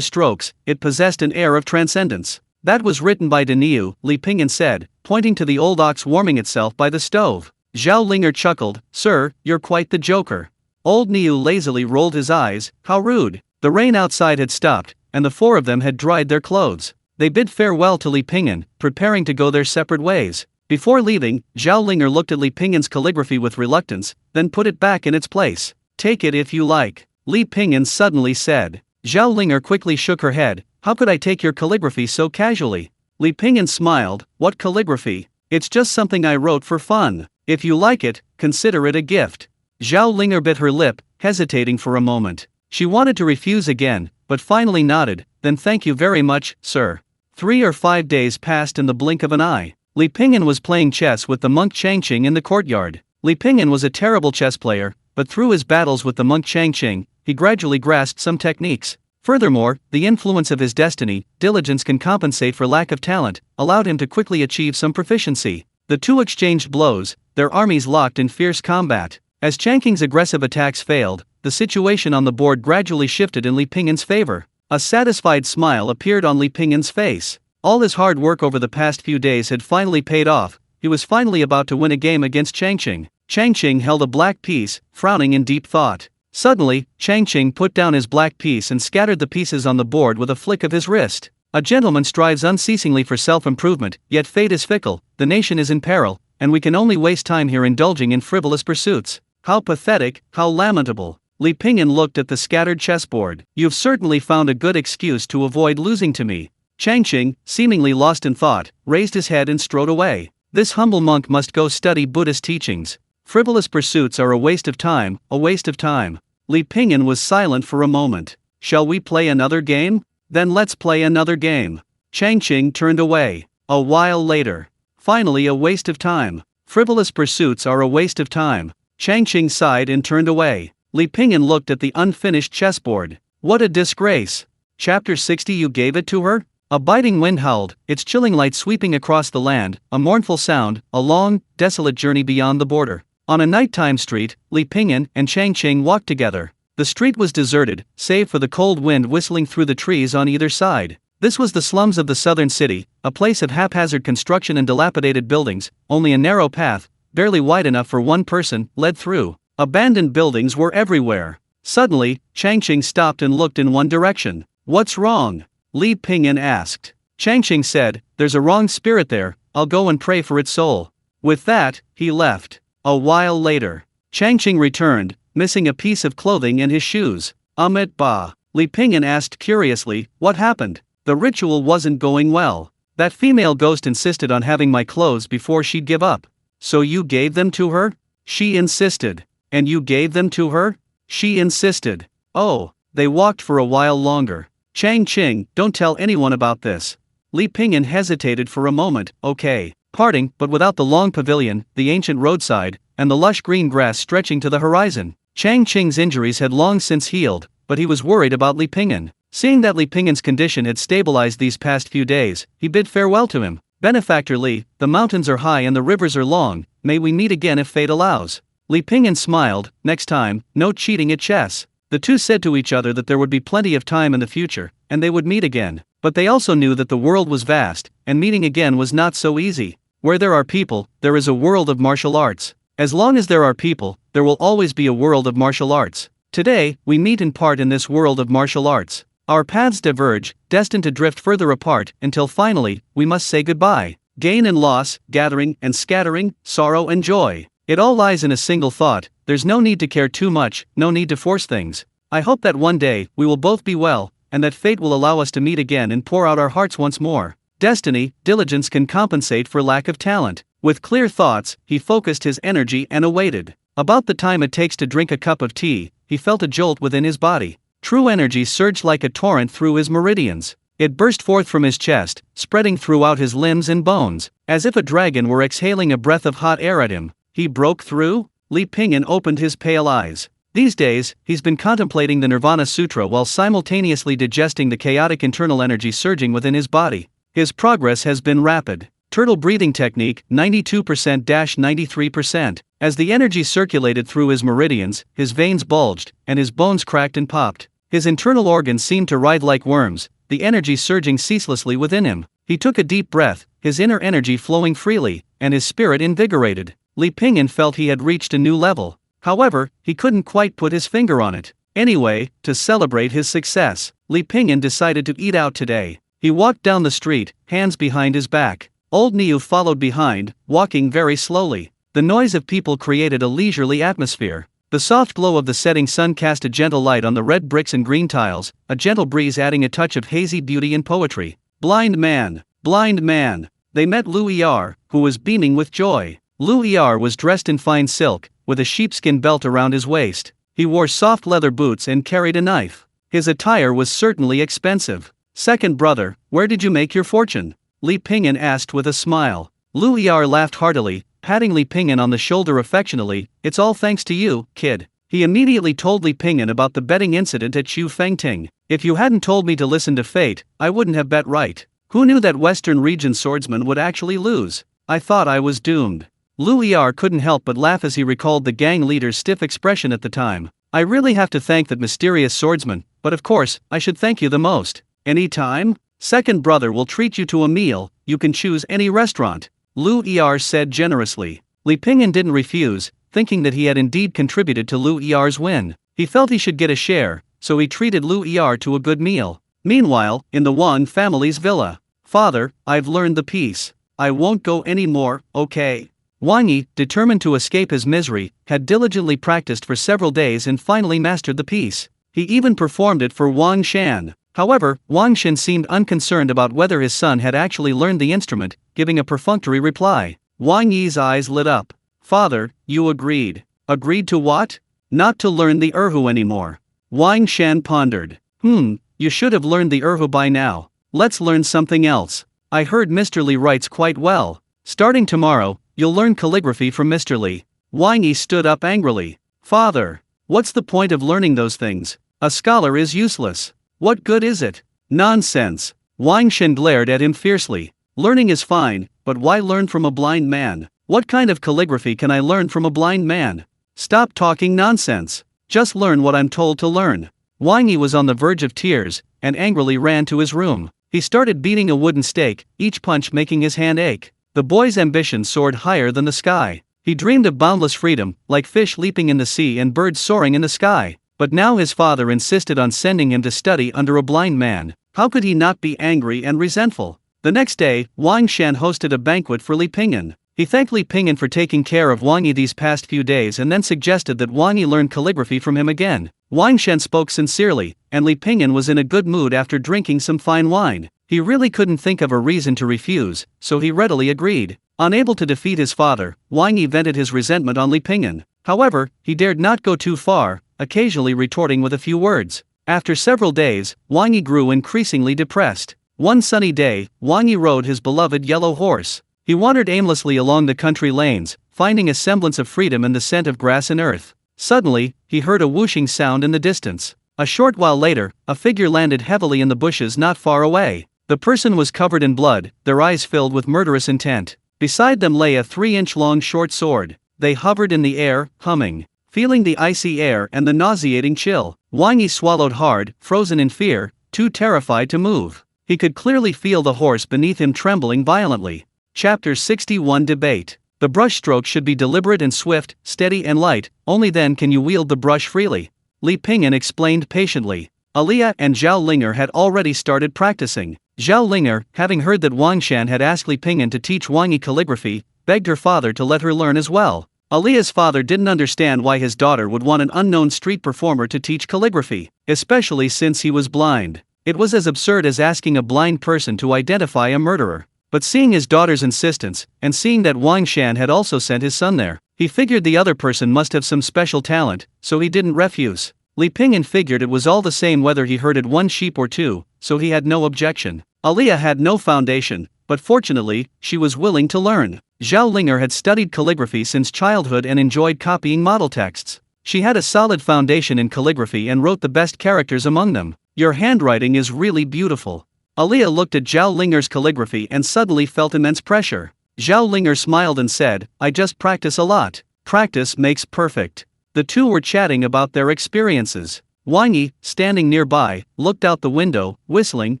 A: strokes, it possessed an air of transcendence. "That was written by Niu," Li Pingyan said, pointing to the old ox warming itself by the stove. Zhao Linger chuckled, "Sir, you're quite the joker." Old Niu lazily rolled his eyes. How rude. The rain outside had stopped, and the 4 of them had dried their clothes. They bid farewell to Li Pingyan, preparing to go their separate ways. Before leaving, Zhao Linger looked at Li Pingyan's calligraphy with reluctance, then put it back in its place. "Take it if you like," Li Pingyan suddenly said. Zhao Linger quickly shook her head. "How could I take your calligraphy so casually?" Li Pingyan smiled. "What calligraphy? It's just something I wrote for fun. If you like it, consider it a gift." Zhao Linger bit her lip, hesitating for a moment. She wanted to refuse again, but finally nodded. "Then thank you very much, sir." 3 or 5 days passed in the blink of an eye. Li Pingyan was playing chess with the monk Changqing in the courtyard. Li Pingyan was a terrible chess player, but through his battles with the monk Changqing, he gradually grasped some techniques. Furthermore, the influence of his destiny, diligence can compensate for lack of talent, allowed him to quickly achieve some proficiency. The two exchanged blows, their armies locked in fierce combat. As Changqing's aggressive attacks failed, the situation on the board gradually shifted in Li Pingyan's favor. A satisfied smile appeared on Li Pingyan's face. All his hard work over the past few days had finally paid off. He was finally about to win a game against Changqing. Changqing held a black piece, frowning in deep thought. Suddenly, Changqing put down his black piece and scattered the pieces on the board with a flick of his wrist. A gentleman strives unceasingly for self-improvement, yet fate is fickle, the nation is in peril, and we can only waste time here indulging in frivolous pursuits. How pathetic, how lamentable. Li Pingyan looked at the scattered chessboard. "You've certainly found a good excuse to avoid losing to me." Changqing, seemingly lost in thought, raised his head and strode away. This humble monk must go study Buddhist teachings. Frivolous pursuits are a waste of time, a waste of time. Li Pingyan was silent for a moment. "Shall we play another game? Then let's play another game." Changqing turned away. A while later. "Finally a waste of time. Frivolous pursuits are a waste of time." Changqing sighed and turned away. Li Pingyan looked at the unfinished chessboard. "What a disgrace." Chapter 60. You gave it to her? A biting wind howled, its chilling light sweeping across the land, a mournful sound, a long, desolate journey beyond the border. On a nighttime street, Li Pingyan and Changqing walked together. The street was deserted, save for the cold wind whistling through the trees on either side. This was the slums of the southern city, a place of haphazard construction and dilapidated buildings. Only a narrow path, barely wide enough for one person, led through. Abandoned buildings were everywhere. Suddenly, Changqing stopped and looked in one direction. "What's wrong?" Li Pingyan asked. Changqing said, "There's a wrong spirit there, I'll go and pray for its soul." With that, he left. A while later, Changqing returned, missing a piece of clothing and his shoes. "Amit Ba," Li Pingyan asked curiously, "what happened?" "The ritual wasn't going well. That female ghost insisted on having my clothes before she'd give up." "So you gave them to her?" "She insisted." "And you gave them to her?" "She insisted." "Oh." They walked for a while longer. Changqing, "Don't tell anyone about this." Li Pingyan hesitated for a moment. "Okay." Parting, but without the long pavilion, the ancient roadside, and the lush green grass stretching to the horizon. Changqing's injuries had long since healed, but he was worried about Li Pingyan. Seeing that Li Pingyan's condition had stabilized these past few days, he bid farewell to him. "Benefactor Li, the mountains are high and the rivers are long, may we meet again if fate allows." Li Pingyan smiled. "Next time, no cheating at chess." The two said to each other that there would be plenty of time in the future, and they would meet again. But they also knew that the world was vast, and meeting again was not so easy. Where there are people, there is a world of martial arts. As long as there are people, there will always be a world of martial arts. Today, we meet in part in this world of martial arts. Our paths diverge, destined to drift further apart, until finally, we must say goodbye. Gain and loss, gathering and scattering, sorrow and joy. It all lies in a single thought. There's no need to care too much, no need to force things. I hope that one day, we will both be well, and that fate will allow us to meet again and pour out our hearts once more. Destiny, diligence can compensate for lack of talent. With clear thoughts, he focused his energy and awaited. About the time it takes to drink a cup of tea, he felt a jolt within his body. True energy surged like a torrent through his meridians. It burst forth from his chest, spreading throughout his limbs and bones, as if a dragon were exhaling a breath of hot air at him. He broke through? Li Pingyan opened his pale eyes. These days, he's been contemplating the Nirvana Sutra while simultaneously digesting the chaotic internal energy surging within his body. His progress has been rapid. Turtle breathing technique, 92%-93%. As the energy circulated through his meridians, his veins bulged, and his bones cracked and popped. His internal organs seemed to writhe like worms, the energy surging ceaselessly within him. He took a deep breath, his inner energy flowing freely, and his spirit invigorated. Li Pingyan felt he had reached a new level. However, he couldn't quite put his finger on it. Anyway, to celebrate his success, Li Pingyan decided to eat out today. He walked down the street, hands behind his back. Old Niu followed behind, walking very slowly. The noise of people created a leisurely atmosphere. The soft glow of the setting sun cast a gentle light on the red bricks and green tiles, a gentle breeze adding a touch of hazy beauty and poetry. Blind man! Blind man! They met Lu Er, who was beaming with joy. Lu Er was dressed in fine silk, with a sheepskin belt around his waist. He wore soft leather boots and carried a knife. His attire was certainly expensive. Second brother, where did you make your fortune? Li Pingyan asked with a smile. Lu Er laughed heartily, patting Li Pingyan on the shoulder affectionately. It's all thanks to you, kid. He immediately told Li Pingyan about the betting incident at Chu Fengting. If you hadn't told me to listen to fate, I wouldn't have bet right. Who knew that Western region swordsman would actually lose? I thought I was doomed. Lu Er couldn't help but laugh as he recalled the gang leader's stiff expression at the time. I really have to thank that mysterious swordsman, but of course, I should thank you the most. Any time? Second brother will treat you to a meal, you can choose any restaurant. Lu Er said generously. Li Pingyan didn't refuse, thinking that he had indeed contributed to Lu Er's win. He felt he should get a share, so he treated Lu Er to a good meal. Meanwhile, in the Wang family's villa. Father, I've learned the piece. I won't go anymore, okay? Wang Yi, determined to escape his misery, had diligently practiced for several days and finally mastered the piece. He even performed it for Wang Shan. However, Wang Shan seemed unconcerned about whether his son had actually learned the instrument, giving a perfunctory reply. Wang Yi's eyes lit up. Father, you agreed. Agreed to what? Not to learn the erhu anymore. Wang Shan pondered. You should have learned the erhu by now. Let's learn something else. I heard Mr. Li writes quite well. Starting tomorrow, you'll learn calligraphy from Mr. Li. Wang Yi stood up angrily. Father, what's the point of learning those things? A scholar is useless. What good is it? Nonsense. Wang Shan glared at him fiercely. Learning is fine, but why learn from a blind man? What kind of calligraphy can I learn from a blind man? Stop talking nonsense. Just learn what I'm told to learn. Wang Yi was on the verge of tears, and angrily ran to his room. He started beating a wooden stake, each punch making his hand ache. The boy's ambition soared higher than the sky. He dreamed of boundless freedom, like fish leaping in the sea and birds soaring in the sky. But now his father insisted on sending him to study under a blind man. How could he not be angry and resentful? The next day, Wang Shan hosted a banquet for Li Pingyan. He thanked Li Pingyan for taking care of Wang Yi these past few days and then suggested that Wang Yi learn calligraphy from him again. Wang Shan spoke sincerely, and Li Pingyan was in a good mood after drinking some fine wine. He really couldn't think of a reason to refuse, so he readily agreed. Unable to defeat his father, Wang Yi vented his resentment on Li Pingyan. However, he dared not go too far, occasionally retorting with a few words. After several days, Wang Yi grew increasingly depressed. One sunny day, Wang Yi rode his beloved yellow horse. He wandered aimlessly along the country lanes, finding a semblance of freedom in the scent of grass and earth. Suddenly, he heard a whooshing sound in the distance. A short while later, a figure landed heavily in the bushes not far away. The person was covered in blood, their eyes filled with murderous intent. Beside them lay a 3-inch-long short sword. They hovered in the air, humming. Feeling the icy air and the nauseating chill, Wang Yi swallowed hard, frozen in fear, too terrified to move. He could clearly feel the horse beneath him trembling violently. Chapter 61 Debate. The brush stroke should be deliberate and swift, steady and light, only then can you wield the brush freely. Li Pingyan explained patiently. Aliyah and Zhao Linger had already started practicing. Zhao Linger, having heard that Wang Shan had asked Li Pingyan to teach Wang Yi calligraphy, begged her father to let her learn as well. Aliyah's father didn't understand why his daughter would want an unknown street performer to teach calligraphy, especially since he was blind. It was as absurd as asking a blind person to identify a murderer. But seeing his daughter's insistence, and seeing that Wang Shan had also sent his son there, he figured the other person must have some special talent, so he didn't refuse. Li Pingyan figured it was all the same whether he herded one sheep or two, so he had no objection. Aliyah had no foundation, but fortunately, she was willing to learn. Zhao Linger had studied calligraphy since childhood and enjoyed copying model texts. She had a solid foundation in calligraphy and wrote the best characters among them. Your handwriting is really beautiful. Aliyah looked at Zhao Linger's calligraphy and suddenly felt immense pressure. Zhao Linger smiled and said, I just practice a lot. Practice makes perfect. The two were chatting about their experiences. Wang Yi, standing nearby, looked out the window, whistling,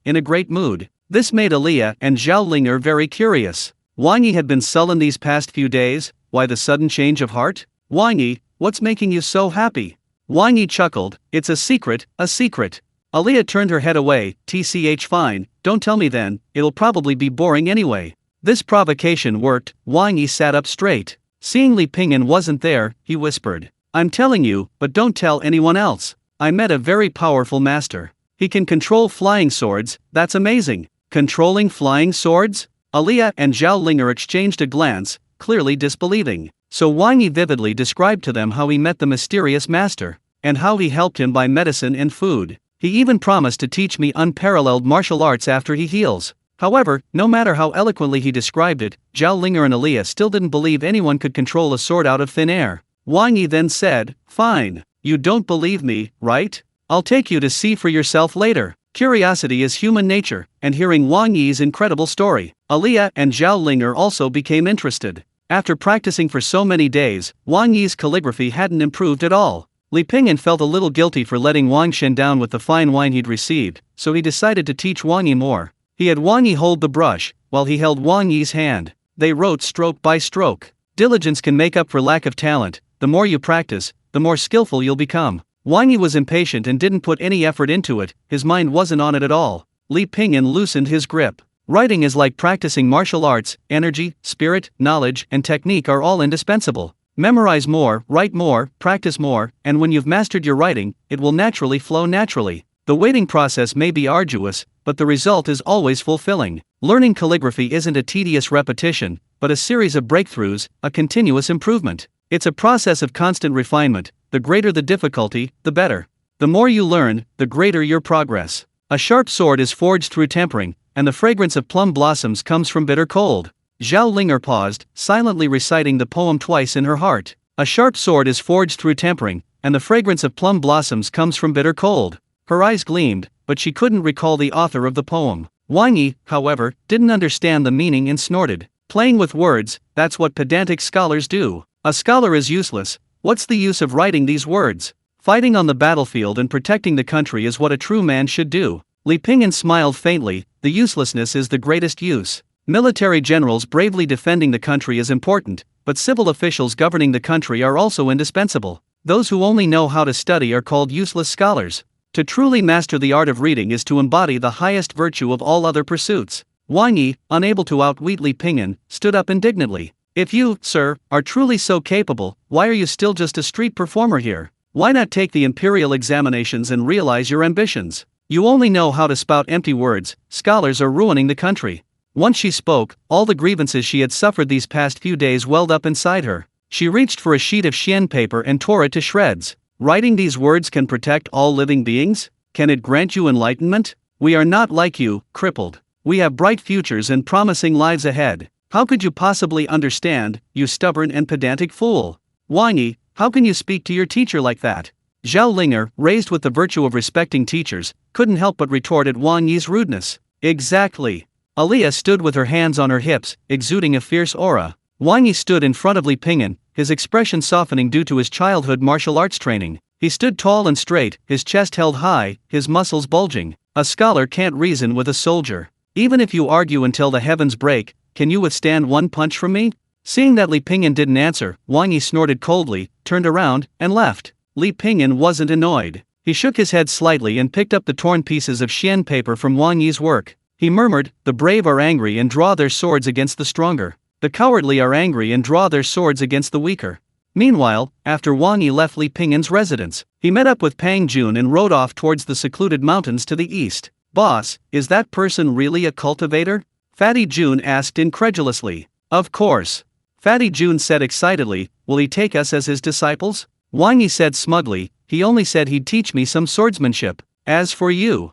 A: in a great mood. This made Aliyah and Zhao Linger very curious. Wang Yi had been sullen these past few days. Why the sudden change of heart? Wang Yi, what's making you so happy? Wang Yi chuckled, it's a secret, a secret. Aliyah turned her head away. "Tch, fine, don't tell me then, it'll probably be boring anyway." This provocation worked. Wang Yi sat up straight. Seeing Li Pingyan wasn't there, he whispered, "I'm telling you, but don't tell anyone else. I met a very powerful master. He can control flying swords, that's amazing." Controlling flying swords? Aliyah and Zhao Linger exchanged a glance, clearly disbelieving. So Wang Yi vividly described to them how he met the mysterious master, and how he helped him buy medicine and food. He even promised to teach me unparalleled martial arts after he heals. However, no matter how eloquently he described it, Zhao Linger and Aliyah still didn't believe anyone could control a sword out of thin air. Wang Yi then said, "Fine, you don't believe me, right? I'll take you to see for yourself later." Curiosity is human nature, and hearing Wang Yi's incredible story, Aliyah and Zhao Linger also became interested. After practicing for so many days, Wang Yi's calligraphy hadn't improved at all. Li Pingyan felt a little guilty for letting Wang Shen down with the fine wine he'd received, so he decided to teach Wang Yi more. He had Wang Yi hold the brush, while he held Wang Yi's hand. They wrote stroke by stroke. Diligence can make up for lack of talent. The more you practice, the more skillful you'll become. Wang Yi was impatient and didn't put any effort into it, his mind wasn't on it at all. Li Pingyan loosened his grip. Writing is like practicing martial arts. Energy, spirit, knowledge, and technique are all indispensable. Memorize more, write more, practice more, and when you've mastered your writing, it will naturally flow naturally. The waiting process may be arduous, but the result is always fulfilling. Learning calligraphy isn't a tedious repetition, but a series of breakthroughs, a continuous improvement. It's a process of constant refinement. The greater the difficulty, the better. The more you learn, the greater your progress. A sharp sword is forged through tempering, and the fragrance of plum blossoms comes from bitter cold. Zhao Linger paused, silently reciting the poem twice in her heart. A sharp sword is forged through tempering, and the fragrance of plum blossoms comes from bitter cold. Her eyes gleamed, but she couldn't recall the author of the poem. Wang Yi, however, didn't understand the meaning and snorted. Playing with words, that's what pedantic scholars do. A scholar is useless. What's the use of writing these words? Fighting on the battlefield and protecting the country is what a true man should do. Li Pingyan smiled faintly. The uselessness is the greatest use. Military generals bravely defending the country is important, but civil officials governing the country are also indispensable. Those who only know how to study are called useless scholars. To truly master the art of reading is to embody the highest virtue of all other pursuits. Wang Yi, unable to outwit Li Pingyan, stood up indignantly. "If you, sir, are truly so capable, why are you still just a street performer here? Why not take the imperial examinations and realize your ambitions? You only know how to spout empty words. Scholars are ruining the country." Once she spoke, all the grievances she had suffered these past few days welled up inside her. She reached for a sheet of xian paper and tore it to shreds. "Writing these words can protect all living beings? Can it grant you enlightenment? We are not like you, crippled. We have bright futures and promising lives ahead. How could you possibly understand, you stubborn and pedantic fool? Wang Yi, how can you speak to your teacher like that?" Zhao Linger, raised with the virtue of respecting teachers, couldn't help but retort at Wang Yi's rudeness. "Exactly." Aliyah stood with her hands on her hips, exuding a fierce aura. Wang Yi stood in front of Li Pingyan, his expression softening due to his childhood martial arts training. He stood tall and straight, his chest held high, his muscles bulging. A scholar can't reason with a soldier. "Even if you argue until the heavens break, can you withstand one punch from me?" Seeing that Li Pingyan didn't answer, Wang Yi snorted coldly, turned around, and left. Li Pingyan wasn't annoyed. He shook his head slightly and picked up the torn pieces of xian paper from Wang Yi's work. He murmured, "The brave are angry and draw their swords against the stronger. The cowardly are angry and draw their swords against the weaker." Meanwhile, after Wang Yi left Li Pingyan's residence, he met up with Pang Jun and rode off towards the secluded mountains to the east. "Boss, is that person really a cultivator?" Fatty Jun asked incredulously. "Of course." Fatty Jun said excitedly, "Will he take us as his disciples?" Wang Yi said smugly, "He only said he'd teach me some swordsmanship. As for you,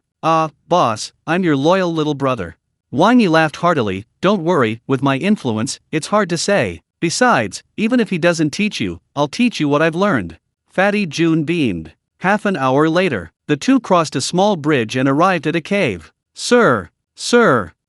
A: boss, I'm your loyal little brother." Wang Yi laughed heartily. "Don't worry, with my influence, it's hard to say. Besides, even if he doesn't teach you, I'll teach you what I've learned." Fatty Jun beamed. Half an hour later, the two crossed a small bridge and arrived at a cave. Sir!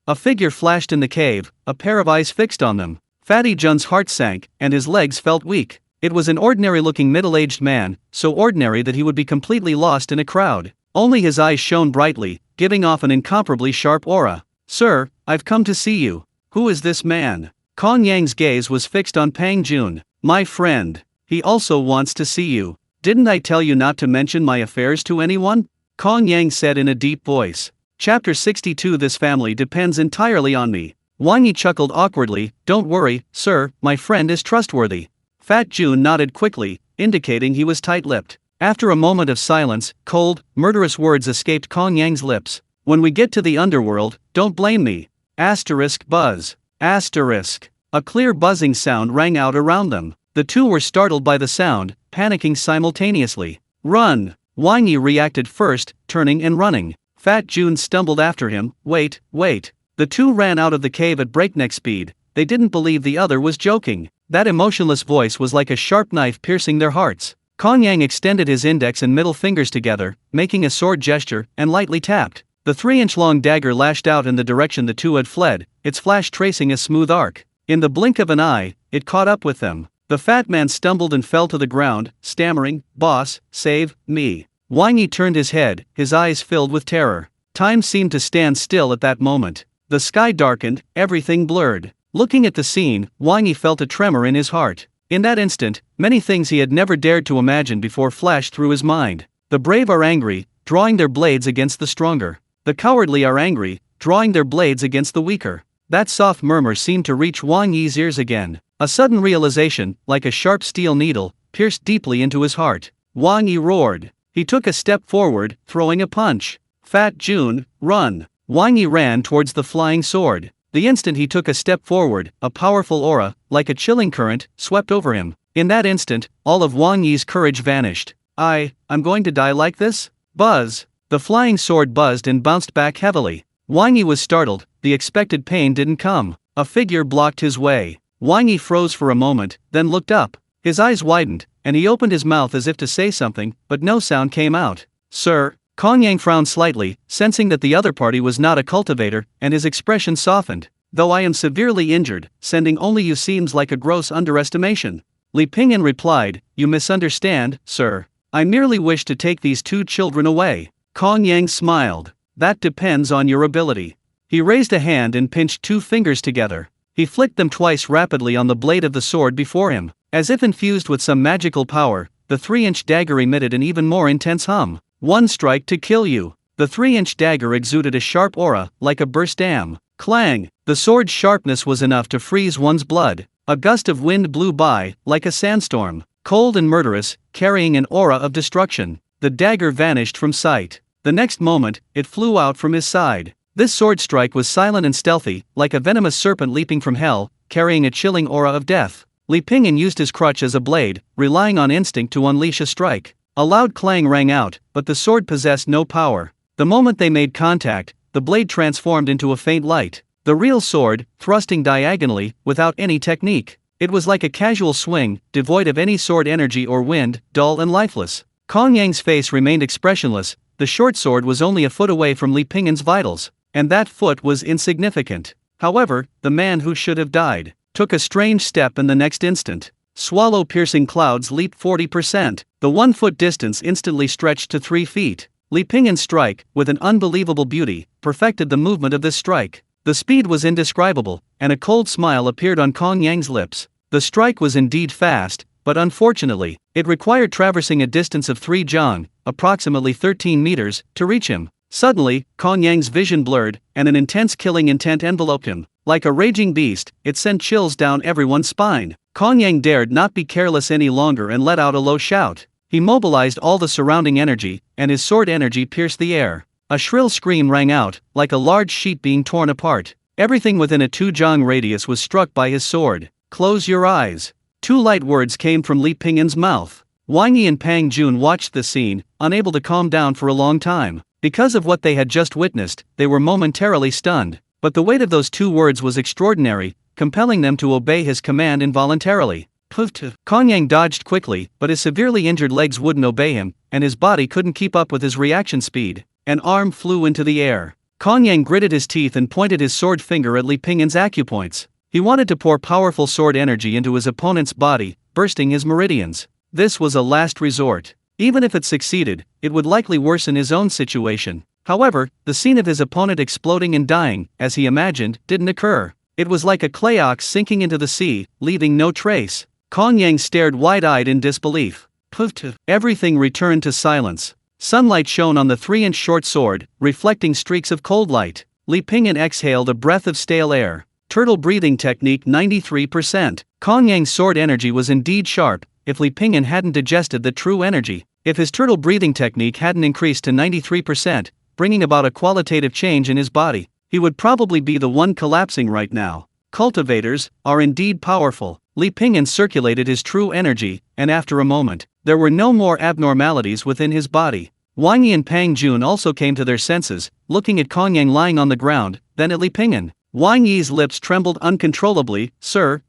A: A figure flashed in the cave, a pair of eyes fixed on them. Fatty Jun's heart sank, and his legs felt weak. It was an ordinary-looking middle-aged man, so ordinary that he would be completely lost in a crowd. Only his eyes shone brightly, giving off an incomparably sharp aura. "Sir, I've come to see you. Who is this man?" Kong Yang's gaze was fixed on Pang Jun. "My friend. He also wants to see you. Didn't I tell you not to mention my affairs to anyone?" Kong Yang said in a deep voice. Chapter 62. This family depends entirely on me. Wang Yi chuckled awkwardly. Don't worry, sir, my friend is trustworthy. Fat Jun nodded quickly, indicating he was tight-lipped. After a moment of silence, cold, murderous words escaped Kong Yang's lips. When we get to the underworld, don't blame me. Asterisk buzz. Asterisk. A clear buzzing sound rang out around them. The two were startled by the sound, panicking simultaneously. Run! Wang Yi reacted first, turning and running. Fat Jun stumbled after him. Wait. The two ran out of the cave at breakneck speed. They didn't believe the other was joking. That emotionless voice was like a sharp knife piercing their hearts. Kong Yang extended his index and middle fingers together, making a sword gesture, and lightly tapped. The 3-inch-long dagger lashed out in the direction the two had fled, its flash tracing a smooth arc. In the blink of an eye, it caught up with them. The fat man stumbled and fell to the ground, stammering, "Boss, save me." Wang Yi turned his head, his eyes filled with terror. Time seemed to stand still at that moment. The sky darkened, everything blurred. Looking at the scene, Wang Yi felt a tremor in his heart. In that instant, many things he had never dared to imagine before flashed through his mind. The brave are angry, drawing their blades against the stronger. The cowardly are angry, drawing their blades against the weaker. That soft murmur seemed to reach Wang Yi's ears again. A sudden realization, like a sharp steel needle, pierced deeply into his heart. Wang Yi roared. He took a step forward, throwing a punch. Fat Jun, run! Wang Yi ran towards the flying sword. The instant he took a step forward, a powerful aura, like a chilling current, swept over him. In that instant, all of Wang Yi's courage vanished. I'm going to die like this? Buzz! The flying sword buzzed and bounced back heavily. Wang Yi was startled. The expected pain didn't come. A figure blocked his way. Wang Yi froze for a moment, then looked up. His eyes widened, and he opened his mouth as if to say something, but no sound came out. Sir? Kong Yang frowned slightly, sensing that the other party was not a cultivator, and his expression softened. Though I am severely injured, sending only you seems like a gross underestimation. Li Pingyan replied, You misunderstand, sir. I merely wish to take these two children away. Kong Yang smiled. That depends on your ability. He raised a hand and pinched two fingers together. He flicked them twice rapidly on the blade of the sword before him. As if infused with some magical power, the 3-inch dagger emitted an even more intense hum. One strike to kill you. The 3-inch dagger exuded a sharp aura, like a burst dam. Clang! The sword's sharpness was enough to freeze one's blood. A gust of wind blew by, like a sandstorm. Cold and murderous, carrying an aura of destruction. The dagger vanished from sight. The next moment, it flew out from his side. This sword strike was silent and stealthy, like a venomous serpent leaping from hell, carrying a chilling aura of death. Li Pingyan used his crutch as a blade, relying on instinct to unleash a strike. A loud clang rang out, but the sword possessed no power. The moment they made contact, the blade transformed into a faint light. The real sword, thrusting diagonally, without any technique. It was like a casual swing, devoid of any sword energy or wind, dull and lifeless. Kong Yang's face remained expressionless. The short sword was only a foot away from Li Pingyan's vitals, and that foot was insignificant. However, the man who should have died took a strange step in the next instant. Swallow-piercing clouds leaped 40%. The 1-foot distance instantly stretched to 3 feet. Li Pingyan's strike, with an unbelievable beauty, perfected the movement of this strike. The speed was indescribable, and a cold smile appeared on Kong Yang's lips. The strike was indeed fast, but unfortunately, it required traversing a distance of 3 jang, approximately 13 meters, to reach him. Suddenly, Kong Yang's vision blurred, and an intense killing intent enveloped him. Like a raging beast, it sent chills down everyone's spine. Kong Yang dared not be careless any longer and let out a low shout. He mobilized all the surrounding energy, and his sword energy pierced the air. A shrill scream rang out, like a large sheet being torn apart. Everything within a 2 jang radius was struck by his sword. Close your eyes. 2 light words came from Li Pingyan's mouth. Wang Yi and Pang Jun watched the scene, unable to calm down for a long time. Because of what they had just witnessed, they were momentarily stunned. But the weight of those 2 words was extraordinary, compelling them to obey his command involuntarily. Kong Yang dodged quickly, but his severely injured legs wouldn't obey him, and his body couldn't keep up with his reaction speed. An arm flew into the air. Kong Yang gritted his teeth and pointed his sword finger at Li Pingyan's acupoints. He wanted to pour powerful sword energy into his opponent's body, bursting his meridians. This was a last resort. Even if it succeeded, it would likely worsen his own situation. However, the scene of his opponent exploding and dying, as he imagined, didn't occur. It was like a clay ox sinking into the sea, leaving no trace. Kong Yang stared wide-eyed in disbelief. Everything returned to silence. Sunlight shone on the 3-inch short sword, reflecting streaks of cold light. Li Pingyan exhaled a breath of stale air. Turtle breathing technique 93%. Kongyang's sword energy was indeed sharp. If Li Pingyan hadn't digested the true energy, if his turtle breathing technique hadn't increased to 93%, bringing about a qualitative change in his body, he would probably be the one collapsing right now. Cultivators are indeed powerful. Li Pingyan circulated his true energy, and after a moment, there were no more abnormalities within his body. Wang Yi and Pang Jun also came to their senses, looking at Kongyang lying on the ground, then at Li Pingyan. Wang Yi's lips trembled uncontrollably. Sir,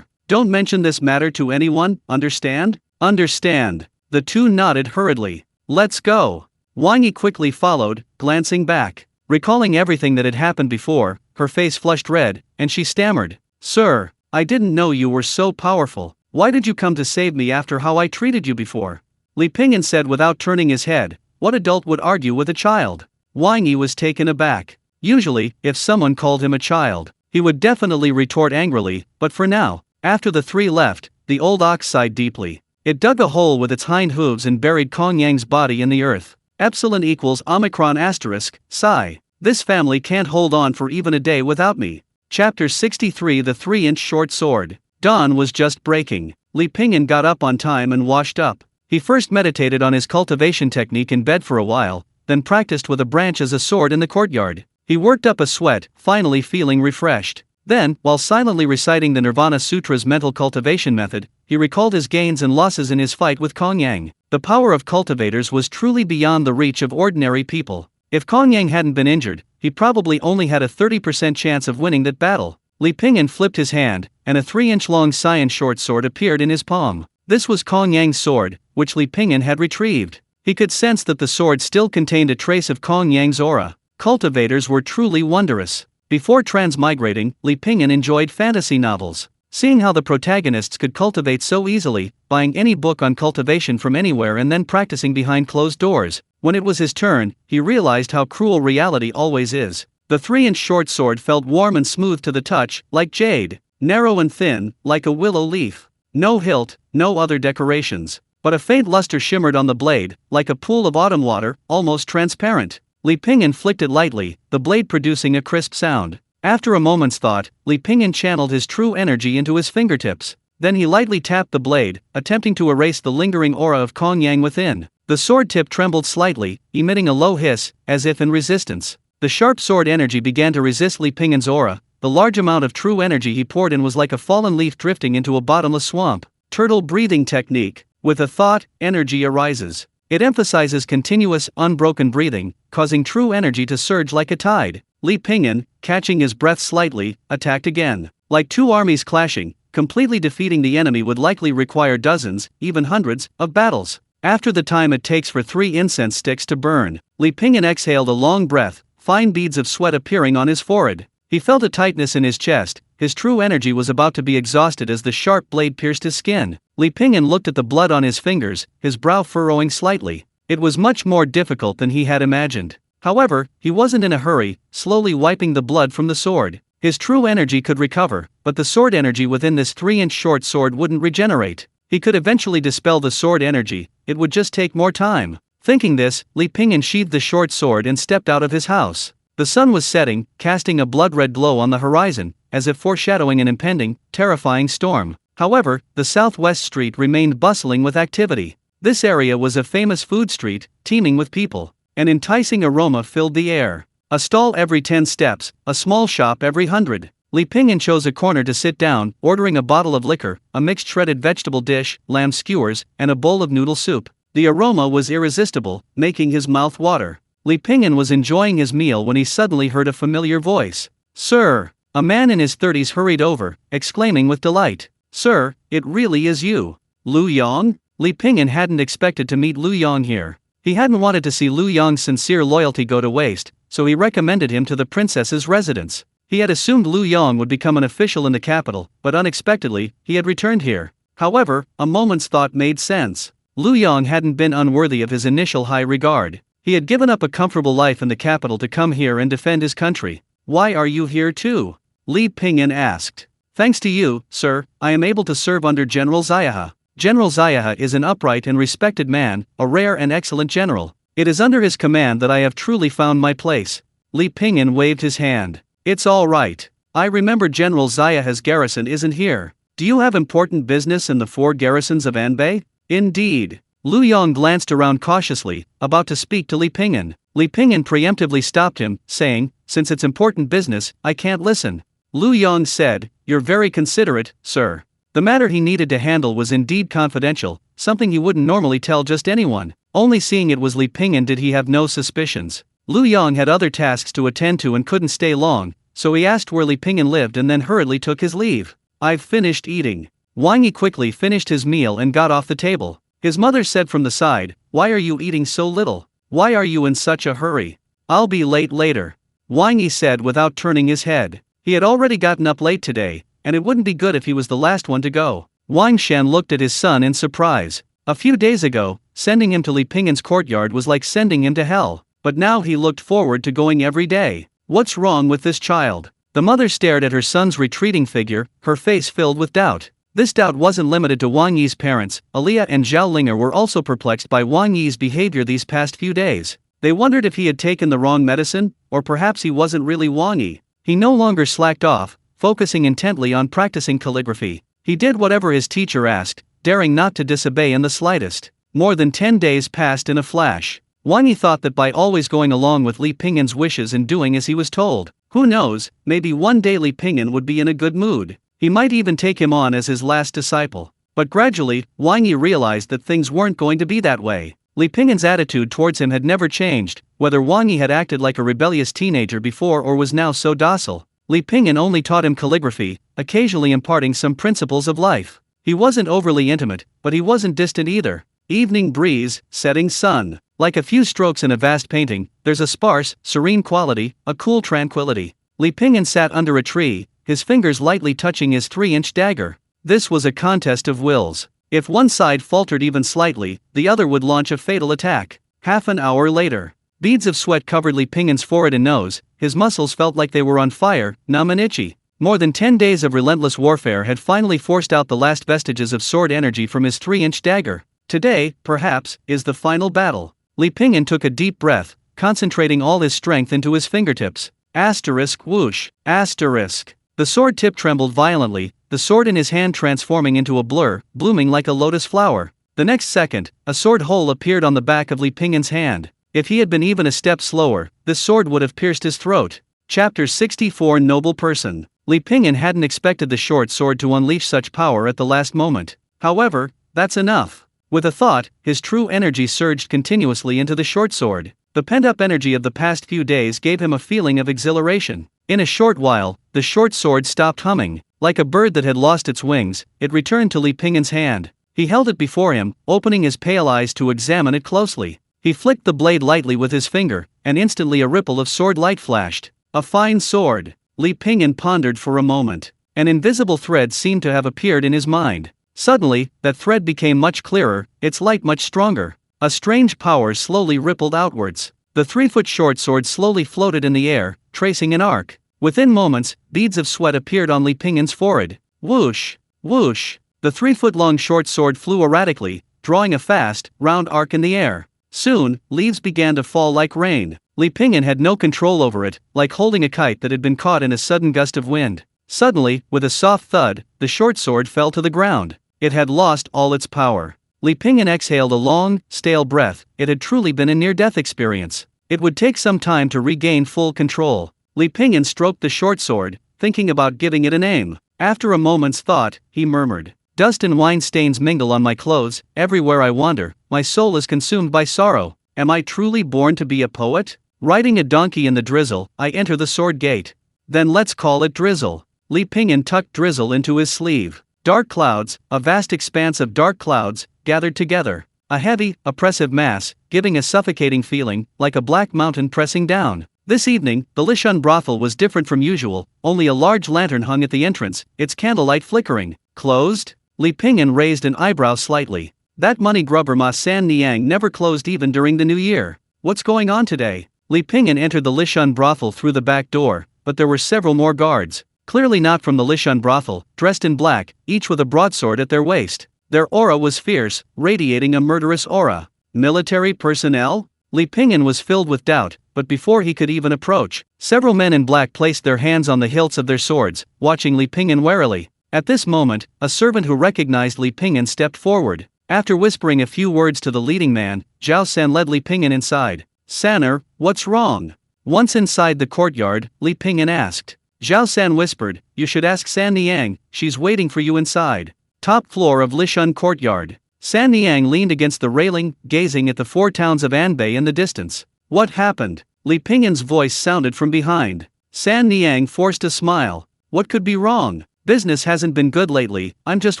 A: don't mention this matter to anyone, understand? Understand. The two nodded hurriedly. Let's go. Wang Yi quickly followed, glancing back. Recalling everything that had happened before, her face flushed red, and she stammered. Sir, I didn't know you were so powerful. Why did you come to save me after how I treated you before? Li Pingyan said without turning his head. What adult would argue with a child? Wang Yi was taken aback. Usually, if someone called him a child, he would definitely retort angrily, but for now, after the three left, the old ox sighed deeply. It dug a hole with its hind hooves and buried Kongyang's body in the earth. Epsilon equals Omicron asterisk, sigh. This family can't hold on for even a day without me. Chapter 63 The 3-inch short sword. Dawn was just breaking. Li Pingyan got up on time and washed up. He first meditated on his cultivation technique in bed for a while, then practiced with a branch as a sword in the courtyard. He worked up a sweat, finally feeling refreshed. Then, while silently reciting the Nirvana Sutra's mental cultivation method, he recalled his gains and losses in his fight with Kongyang. The power of cultivators was truly beyond the reach of ordinary people. If Kongyang hadn't been injured, he probably only had a 30% chance of winning that battle. Li Pingyan flipped his hand, and a 3-inch long cyan short sword appeared in his palm. This was Kongyang's sword, which Li Pingyan had retrieved. He could sense that the sword still contained a trace of Kongyang's aura. Cultivators were truly wondrous. Before transmigrating, Li Pingyan enjoyed fantasy novels. Seeing how the protagonists could cultivate so easily, buying any book on cultivation from anywhere and then practicing behind closed doors. When it was his turn, he realized how cruel reality always is. The 3-inch short sword felt warm and smooth to the touch, like jade. Narrow and thin, like a willow leaf. No hilt, no other decorations. But a faint luster shimmered on the blade, like a pool of autumn water, almost transparent. Li Pingyan flicked it lightly, the blade producing a crisp sound. After a moment's thought, Li Pingyan channeled his true energy into his fingertips. Then he lightly tapped the blade, attempting to erase the lingering aura of Kongyang within. The sword tip trembled slightly, emitting a low hiss, as if in resistance. The sharp sword energy began to resist Li Pingyan's aura. The large amount of true energy he poured in was like a fallen leaf drifting into a bottomless swamp. Turtle breathing technique. With a thought, energy arises. It emphasizes continuous, unbroken breathing, causing true energy to surge like a tide. Li Pingyan, catching his breath slightly, attacked again. Like two armies clashing, completely defeating the enemy would likely require dozens, even hundreds, of battles. After the time it takes for 3 incense sticks to burn, Li Pingyan exhaled a long breath, fine beads of sweat appearing on his forehead. He felt a tightness in his chest. His true energy was about to be exhausted as the sharp blade pierced his skin. Li Pingyan looked at the blood on his fingers, his brow furrowing slightly. It was much more difficult than he had imagined. However, he wasn't in a hurry, slowly wiping the blood from the sword. His true energy could recover, but the sword energy within this 3-inch short sword wouldn't regenerate. He could eventually dispel the sword energy, it would just take more time. Thinking this, Li Pingyan sheathed the short sword and stepped out of his house. The sun was setting, casting a blood-red glow on the horizon, as if foreshadowing an impending, terrifying storm. However, the southwest street remained bustling with activity. This area was a famous food street, teeming with people. An enticing aroma filled the air. A stall every 10 steps, a small shop every 100. Li Pingyan chose a corner to sit down, ordering a bottle of liquor, a mixed shredded vegetable dish, lamb skewers, and a bowl of noodle soup. The aroma was irresistible, making his mouth water. Li Pingyan was enjoying his meal when he suddenly heard a familiar voice. Sir! A man in his 30s hurried over, exclaiming with delight. Sir, it really is you. Lu Yong? Li Pingyan hadn't expected to meet Lu Yong here. He hadn't wanted to see Lu Yong's sincere loyalty go to waste, so he recommended him to the princess's residence. He had assumed Lu Yong would become an official in the capital, but unexpectedly, he had returned here. However, a moment's thought made sense. Lu Yong hadn't been unworthy of his initial high regard. He had given up a comfortable life in the capital to come here and defend his country. Why are you here too? Li Pingyan asked. Thanks to you, sir, I am able to serve under General Xiahe. General Xiahe is an upright and respected man, a rare and excellent general. It is under his command that I have truly found my place. Li Pingyan waved his hand. It's all right. I remember General Zaya's garrison isn't here. Do you have important business in the 4 garrisons of Anbei? Indeed. Lu Yong glanced around cautiously, about to speak to Li Pingyan. Li Pingyan preemptively stopped him, saying, "Since it's important business, I can't listen." Lu Yong said, "You're very considerate, sir." The matter he needed to handle was indeed confidential, something he wouldn't normally tell just anyone. Only seeing it was Li Pingyan did he have no suspicions. Lu Yong had other tasks to attend to and couldn't stay long, so he asked where Li Pingyan lived and then hurriedly took his leave. "I've finished eating." Wang Yi quickly finished his meal and got off the table. His mother said from the side, "Why are you eating so little? Why are you in such a hurry?" "I'll be late later," Wang Yi said without turning his head. He had already gotten up late today, and it wouldn't be good if he was the last one to go. Wang Shan looked at his son in surprise. A few days ago, sending him to Li Pingyan's courtyard was like sending him to hell, but now he looked forward to going every day. What's wrong with this child? The mother stared at her son's retreating figure, her face filled with doubt. This doubt wasn't limited to Wang Yi's parents. Aliyah and Zhao Linger were also perplexed by Wang Yi's behavior these past few days. They wondered if he had taken the wrong medicine, or perhaps he wasn't really Wang Yi. He no longer slacked off, focusing intently on practicing calligraphy. He did whatever his teacher asked, daring not to disobey in the slightest. More than 10 days passed in a flash. Wang Yi thought that by always going along with Li Pingyan's wishes and doing as he was told, who knows, maybe one day Li Pingyan would be in a good mood. He might even take him on as his last disciple. But gradually, Wang Yi realized that things weren't going to be that way. Li Pingyan's attitude towards him had never changed, whether Wang Yi had acted like a rebellious teenager before or was now so docile. Li Pingyan only taught him calligraphy, occasionally imparting some principles of life. He wasn't overly intimate, but he wasn't distant either. Evening breeze, setting sun. Like a few strokes in a vast painting, there's a sparse, serene quality, a cool tranquility. Li Pingyan sat under a tree, his fingers lightly touching his 3-inch dagger. This was a contest of wills. If one side faltered even slightly, the other would launch a fatal attack. Half an hour later, beads of sweat covered Li Pingyan's forehead and nose, his muscles felt like they were on fire, numb and itchy. More than 10 days of relentless warfare had finally forced out the last vestiges of sword energy from his 3-inch dagger. Today, perhaps, is the final battle. Li Pingyan took a deep breath, concentrating all his strength into his fingertips. Asterisk whoosh, asterisk. The sword tip trembled violently, the sword in his hand transforming into a blur, blooming like a lotus flower. The next second, a sword hole appeared on the back of Li Pingyan's hand. If he had been even a step slower, this sword would have pierced his throat. Chapter 64 Noble Person. Li Pingyan hadn't expected the short sword to unleash such power at the last moment. However, that's enough. With a thought, his true energy surged continuously into the short sword. The pent-up energy of the past few days gave him a feeling of exhilaration. In a short while, the short sword stopped humming. Like a bird that had lost its wings, it returned to Li Pingyan's hand. He held it before him, opening his pale eyes to examine it closely. He flicked the blade lightly with his finger, and instantly a ripple of sword light flashed. A fine sword. Li Pingyan pondered for a moment. An invisible thread seemed to have appeared in his mind. Suddenly, that thread became much clearer, its light much stronger. A strange power slowly rippled outwards. The 3-foot short sword slowly floated in the air, tracing an arc. Within moments, beads of sweat appeared on Li Pingyan's forehead. Whoosh! Whoosh! The 3-foot-long short sword flew erratically, drawing a fast, round arc in the air. Soon, leaves began to fall like rain. Li Pingyan had no control over it, like holding a kite that had been caught in a sudden gust of wind. Suddenly, with a soft thud, the short sword fell to the ground. It had lost all its power. Li Pingyan exhaled a long, stale breath. It had truly been a near-death experience. It would take some time to regain full control. Li Pingyan stroked the short sword, thinking about giving it a name. After a moment's thought, he murmured, "Dust and wine stains mingle on my clothes, everywhere I wander, my soul is consumed by sorrow. Am I truly born to be a poet? Riding a donkey in the drizzle, I enter the sword gate. Then let's call it drizzle." Li Pingyan tucked drizzle into his sleeve. Dark clouds, a vast expanse of dark clouds, gathered together. A heavy, oppressive mass, giving a suffocating feeling, like a black mountain pressing down. This evening, the Lishun brothel was different from usual. Only a large lantern hung at the entrance, its candlelight flickering. Closed? Li Pingyan raised an eyebrow slightly. That money grubber Ma San Niang never closed even during the New Year. What's going on today? Li Pingyan entered the Lishun brothel through the back door, but there were several more guards. Clearly not from the Lishun brothel, dressed in black, each with a broadsword at their waist. Their aura was fierce, radiating a murderous aura. Military personnel? Li Pingyan was filled with doubt, but before he could even approach, several men in black placed their hands on the hilts of their swords, watching Li Pingyan warily. At this moment, a servant who recognized Li Pingyan stepped forward. After whispering a few words to the leading man, Zhao San led Li Pingyan inside. "Sanner, what's wrong?" Once inside the courtyard, Li Pingyan asked. Zhao San whispered, "You should ask San Niang, she's waiting for you inside." Top floor of Lishun courtyard. San Niang leaned against the railing, gazing at the four towns of Anbei in the distance. "What happened?" Li Pingyan's voice sounded from behind. San Niang forced a smile. "What could be wrong? Business hasn't been good lately, I'm just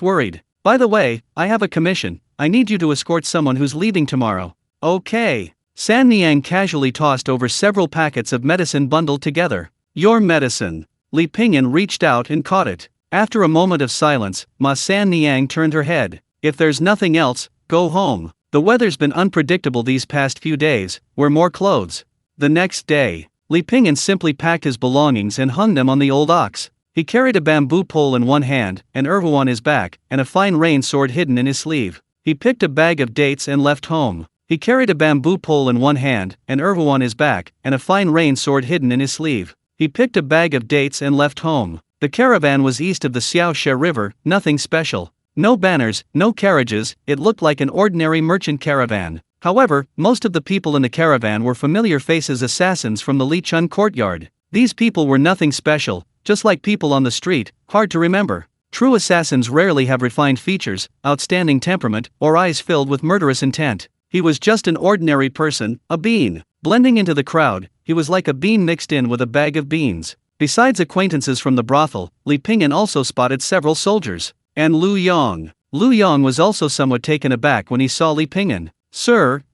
A: worried. By the way, I have a commission. I need you to escort someone who's leaving tomorrow." "Okay." San Niang casually tossed over several packets of medicine bundled together. "Your medicine." Li Pingyan reached out and caught it. After a moment of silence, Ma San Niang turned her head. "If there's nothing else, go home. The weather's been unpredictable these past few days, wear more clothes." The next day, Li Pingyan simply packed his belongings and hung them on the old ox. He carried a bamboo pole in one hand, an ervu on his back, and a fine rain sword hidden in his sleeve. He picked a bag of dates and left home. He carried a bamboo pole in one hand, an ervu on his back, and a fine rain sword hidden in his sleeve. He picked a bag of dates and left home. The caravan was east of the Xiaoshe River, nothing special. No banners, no carriages, it looked like an ordinary merchant caravan. However, most of the people in the caravan were familiar faces, assassins from the Lichun courtyard. These people were nothing special, just like people on the street, hard to remember. True assassins rarely have refined features, outstanding temperament, or eyes filled with murderous intent. He was just an ordinary person, a bean. Blending into the crowd, he was like a bean mixed in with a bag of beans. Besides acquaintances from the brothel, Li Pingyan also spotted several soldiers. And Lu Yong. Lu Yong was also somewhat taken aback when he saw Li Pingyan. "Sir,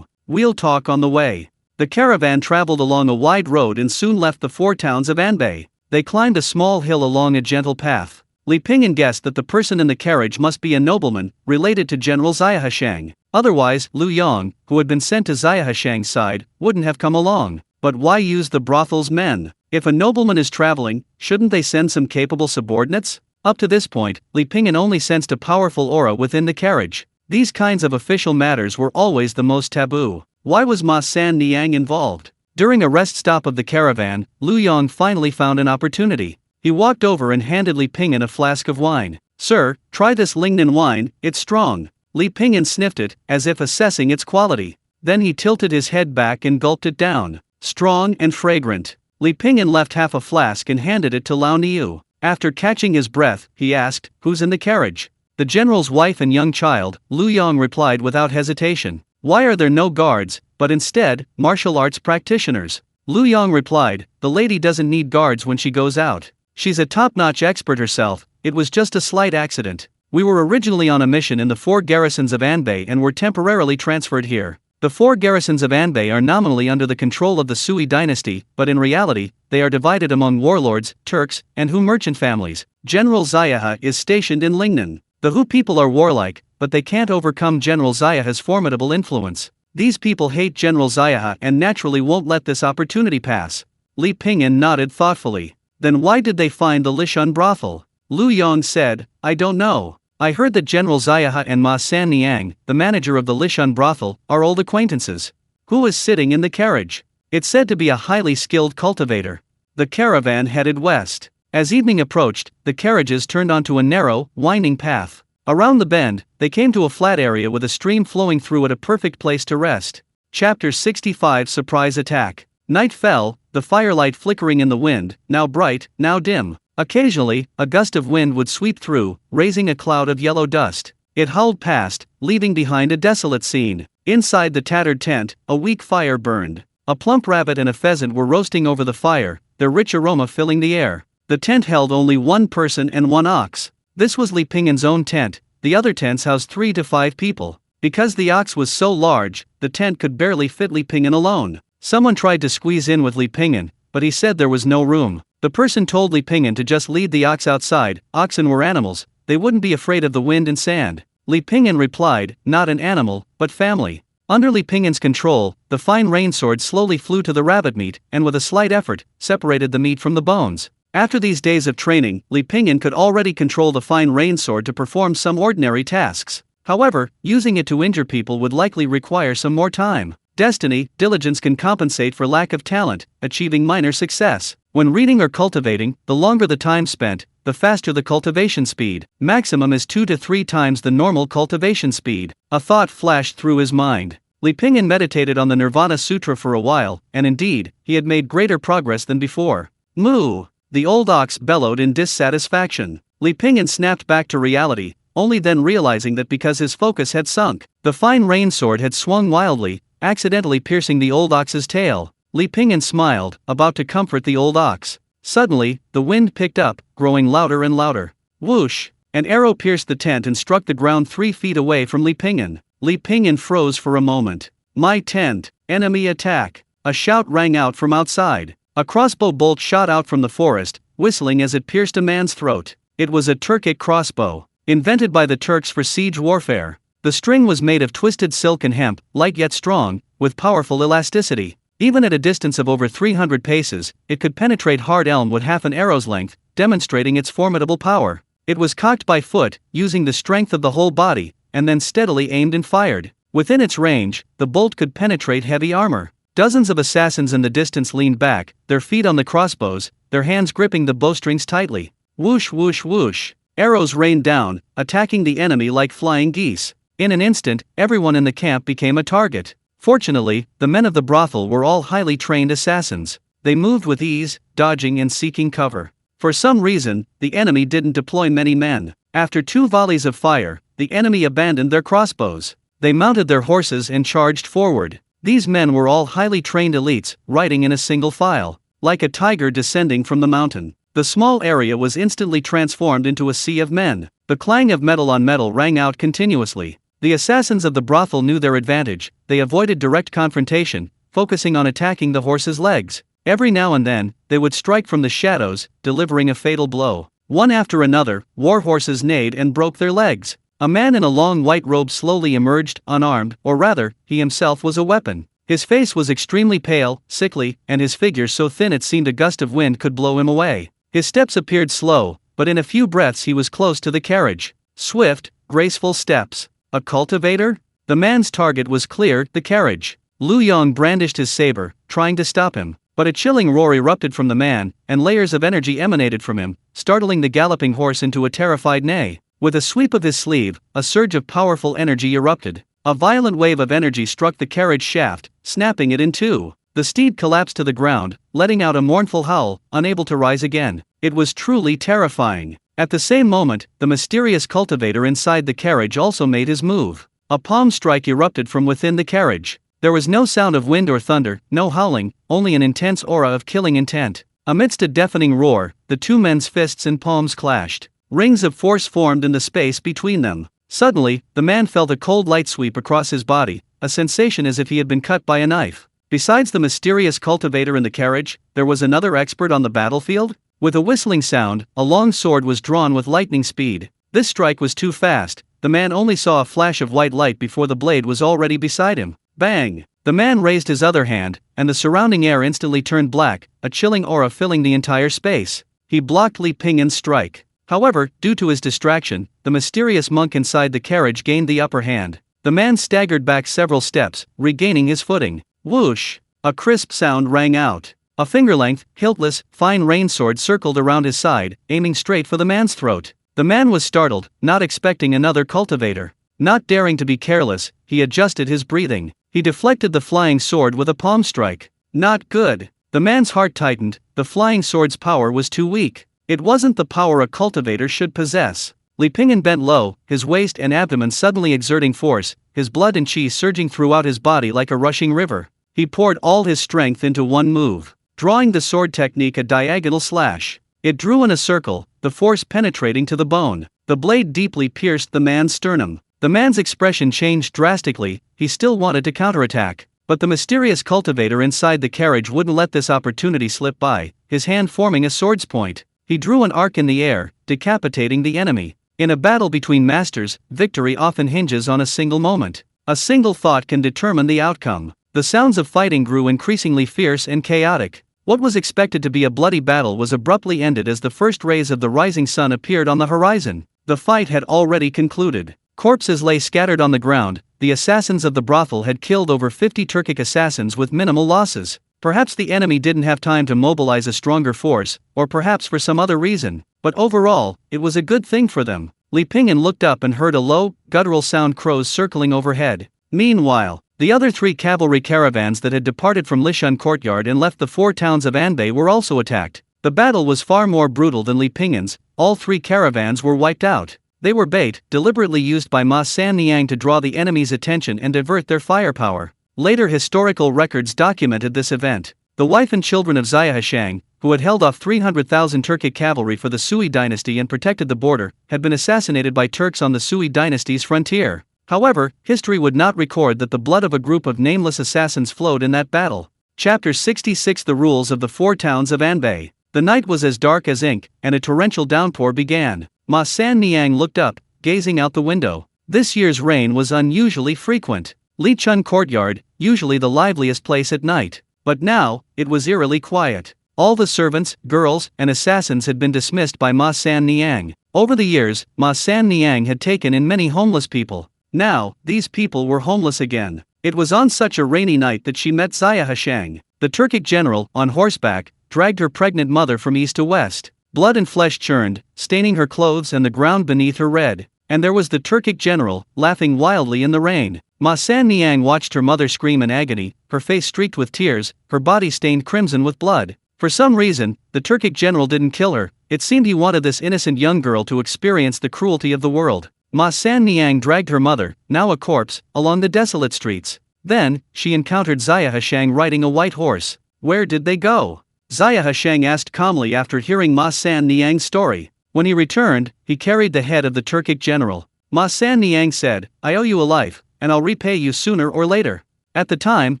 A: we'll talk on the way." The caravan traveled along a wide road and soon left the four towns of Anbei. They climbed a small hill along a gentle path. Li Pingyan guessed that the person in the carriage must be a nobleman, related to General Xiahashang. Otherwise, Lu Yong, who had been sent to Xiahashang's side, wouldn't have come along. But why use the brothel's men? If a nobleman is traveling, shouldn't they send some capable subordinates? Up to this point, Li Pingyan only sensed a powerful aura within the carriage. These kinds of official matters were always the most taboo. Why was Ma San Niang involved? During a rest stop of the caravan, Lu Yong finally found an opportunity. He walked over and handed Li Pingyan a flask of wine. "Sir, try this Lingnan wine, it's strong." Li Pingyan sniffed it, as if assessing its quality. Then he tilted his head back and gulped it down. Strong and fragrant. Li Pingyan left half a flask and handed it to Lao Niu. After catching his breath, he asked, "Who's in the carriage?" "The general's wife and young child," Lu Yong replied without hesitation. "Why are there no guards, but instead, martial arts practitioners?" Lu Yong replied, "The lady doesn't need guards when she goes out. She's a top-notch expert herself, it was just a slight accident. We were originally on a mission in the four garrisons of Anbei and were temporarily transferred here. The four garrisons of Anbei are nominally under the control of the Sui dynasty, but in reality, they are divided among warlords, Turks, and Hu merchant families. General Xiahe is stationed in Lingnan. The Hu people are warlike, but they can't overcome General Xiahe's formidable influence. These people hate General Xiahe and naturally won't let this opportunity pass." Li Pingyan nodded thoughtfully. "Then why did they find the Lishun brothel?" Lu Yong said, "I don't know. I heard that General Xiahe and Ma San Niang, the manager of the Lishun brothel, are old acquaintances." "Who is sitting in the carriage?" "It's said to be a highly skilled cultivator." The caravan headed west. As evening approached, the carriages turned onto a narrow, winding path. Around the bend, they came to a flat area with a stream flowing through it, a perfect place to rest. Chapter 65 Surprise Attack. Night fell, the firelight flickering in the wind, now bright, now dim. Occasionally, a gust of wind would sweep through, raising a cloud of yellow dust. It howled past, leaving behind a desolate scene. Inside the tattered tent, a weak fire burned. A plump rabbit and a pheasant were roasting over the fire, their rich aroma filling the air. The tent held only one person and one ox. This was Li Pingyan's own tent, the other tents housed 3 to 5 people. Because the ox was so large, the tent could barely fit Li Pingyan alone. Someone tried to squeeze in with Li Pingyan, but he said there was no room. The person told Li Pingyan to just lead the ox outside. Oxen were animals, they wouldn't be afraid of the wind and sand. Li Pingyan replied, "Not an animal, but family." Under Li Pingyan's control, the fine rain sword slowly flew to the rabbit meat and with a slight effort, separated the meat from the bones. After these days of training, Li Pingyan could already control the fine rain sword to perform some ordinary tasks. However, using it to injure people would likely require some more time. destiny, diligence can compensate for lack of talent, achieving minor success. When reading or cultivating, the longer the time spent, the faster the cultivation speed. Maximum is 2 to 3 times the normal cultivation speed. A thought flashed through his mind. Li Pingyan meditated on the Nirvana Sutra for a while, and indeed, he had made greater progress than before. Moo! The old ox bellowed in dissatisfaction. Li Pingyan snapped back to reality, only then realizing that because his focus had sunk, the fine rain sword had swung wildly, accidentally piercing the old ox's tail. Li Pingyan smiled, about to comfort the old ox. Suddenly, the wind picked up, growing louder and louder. Whoosh! An arrow pierced the tent and struck the ground 3 feet away from Li Pingyan. Li Pingyan froze for a moment. My tent! Enemy attack! A shout rang out from outside. A crossbow bolt shot out from the forest, whistling as it pierced a man's throat. It was a Turkic crossbow, invented by the Turks for siege warfare. The string was made of twisted silk and hemp, light yet strong, with powerful elasticity. Even at a distance of over 300 paces, it could penetrate hard elm with half an arrow's length, demonstrating its formidable power. It was cocked by foot, using the strength of the whole body, and then steadily aimed and fired. Within its range, the bolt could penetrate heavy armor. Dozens of assassins in the distance leaned back, their feet on the crossbows, their hands gripping the bowstrings tightly. Whoosh whoosh whoosh. Arrows rained down, attacking the enemy like flying geese. In an instant, everyone in the camp became a target. Fortunately, the men of the brothel were all highly trained assassins. They moved with ease, dodging and seeking cover. For some reason, the enemy didn't deploy many men. After 2 volleys of fire, the enemy abandoned their crossbows. They mounted their horses and charged forward. These men were all highly trained elites, riding in a single file, like a tiger descending from the mountain. The small area was instantly transformed into a sea of men. The clang of metal on metal rang out continuously. The assassins of the brothel knew their advantage. They avoided direct confrontation, focusing on attacking the horses' legs. Every now and then, they would strike from the shadows, delivering a fatal blow. One after another, war horses neighed and broke their legs. A man in a long white robe slowly emerged, unarmed, or rather, he himself was a weapon. His face was extremely pale, sickly, and his figure so thin it seemed a gust of wind could blow him away. His steps appeared slow, but in a few breaths he was close to the carriage. Swift, graceful steps. A cultivator? The man's target was clear, the carriage. Lu Yong brandished his saber, trying to stop him, but a chilling roar erupted from the man, and layers of energy emanated from him, startling the galloping horse into a terrified neigh. With a sweep of his sleeve, a surge of powerful energy erupted. A violent wave of energy struck the carriage shaft, snapping it in two. The steed collapsed to the ground, letting out a mournful howl, unable to rise again. It was truly terrifying. At the same moment, the mysterious cultivator inside the carriage also made his move. A palm strike erupted from within the carriage. There was no sound of wind or thunder, no howling, only an intense aura of killing intent. Amidst a deafening roar, the 2 men's fists and palms clashed. Rings of force formed in the space between them. Suddenly, the man felt a cold light sweep across his body, a sensation as if he had been cut by a knife. Besides the mysterious cultivator in the carriage, there was another expert on the battlefield? With a whistling sound, a long sword was drawn with lightning speed. This strike was too fast. The man only saw a flash of white light before the blade was already beside him. Bang! The man raised his other hand, and the surrounding air instantly turned black, a chilling aura filling the entire space. He blocked Li Pingyan's strike. However, due to his distraction, the mysterious monk inside the carriage gained the upper hand. The man staggered back several steps, regaining his footing. Whoosh! A crisp sound rang out. A finger-length, hiltless, fine rain sword circled around his side, aiming straight for the man's throat. The man was startled, not expecting another cultivator. Not daring to be careless, he adjusted his breathing. He deflected the flying sword with a palm strike. Not good. The man's heart tightened. The flying sword's power was too weak. It wasn't the power a cultivator should possess. Li Pingyan bent low, his waist and abdomen suddenly exerting force, his blood and qi surging throughout his body like a rushing river. He poured all his strength into one move, drawing the sword technique a diagonal slash. It drew in a circle, the force penetrating to the bone. The blade deeply pierced the man's sternum. The man's expression changed drastically. He still wanted to counterattack, but the mysterious cultivator inside the carriage wouldn't let this opportunity slip by, his hand forming a sword's point. He drew an arc in the air, decapitating the enemy. In a battle between masters, victory often hinges on a single moment. A single thought can determine the outcome. The sounds of fighting grew increasingly fierce and chaotic. What was expected to be a bloody battle was abruptly ended as the first rays of the rising sun appeared on the horizon. The fight had already concluded. Corpses lay scattered on the ground. The assassins of the brothel had killed over 50 Turkic assassins with minimal losses. Perhaps the enemy didn't have time to mobilize a stronger force, or perhaps for some other reason, but overall, it was a good thing for them. Li Ping'an looked up and heard a low, guttural sound, crows circling overhead. Meanwhile, the other 3 cavalry caravans that had departed from Lishun courtyard and left the 4 towns of Anbei were also attacked. The battle was far more brutal than Li Ping'an's. All 3 caravans were wiped out. They were bait, deliberately used by Ma San Niang to draw the enemy's attention and divert their firepower. Later historical records documented this event. The wife and children of Zaya Hashang, who had held off 300,000 Turkic cavalry for the Sui dynasty and protected the border, had been assassinated by Turks on the Sui dynasty's frontier. However, history would not record that the blood of a group of nameless assassins flowed in that battle. Chapter 66: The Rules of the 4 Towns of Anbei. The night was as dark as ink, and a torrential downpour began. Ma San Niang looked up, gazing out the window. This year's rain was unusually frequent. Lichun courtyard, usually the liveliest place at night. But now, it was eerily quiet. All the servants, girls, and assassins had been dismissed by Ma San Niang. Over the years, Ma San Niang had taken in many homeless people. Now, these people were homeless again. It was on such a rainy night that she met Zaya Hashang. The Turkic general, on horseback, dragged her pregnant mother from east to west. Blood and flesh churned, staining her clothes and the ground beneath her red. And there was the Turkic general, laughing wildly in the rain. Ma San Niang watched her mother scream in agony, her face streaked with tears, her body stained crimson with blood. For some reason, the Turkic general didn't kill her. It seemed he wanted this innocent young girl to experience the cruelty of the world. Ma San Niang dragged her mother, now a corpse, along the desolate streets. Then, she encountered Zaya Hashang riding a white horse. Where did they go? Zaya Hashang asked calmly after hearing Ma San Niang's story. When he returned, he carried the head of the Turkic general. Ma San Niang said, "I owe you a life, and I'll repay you sooner or later." At the time,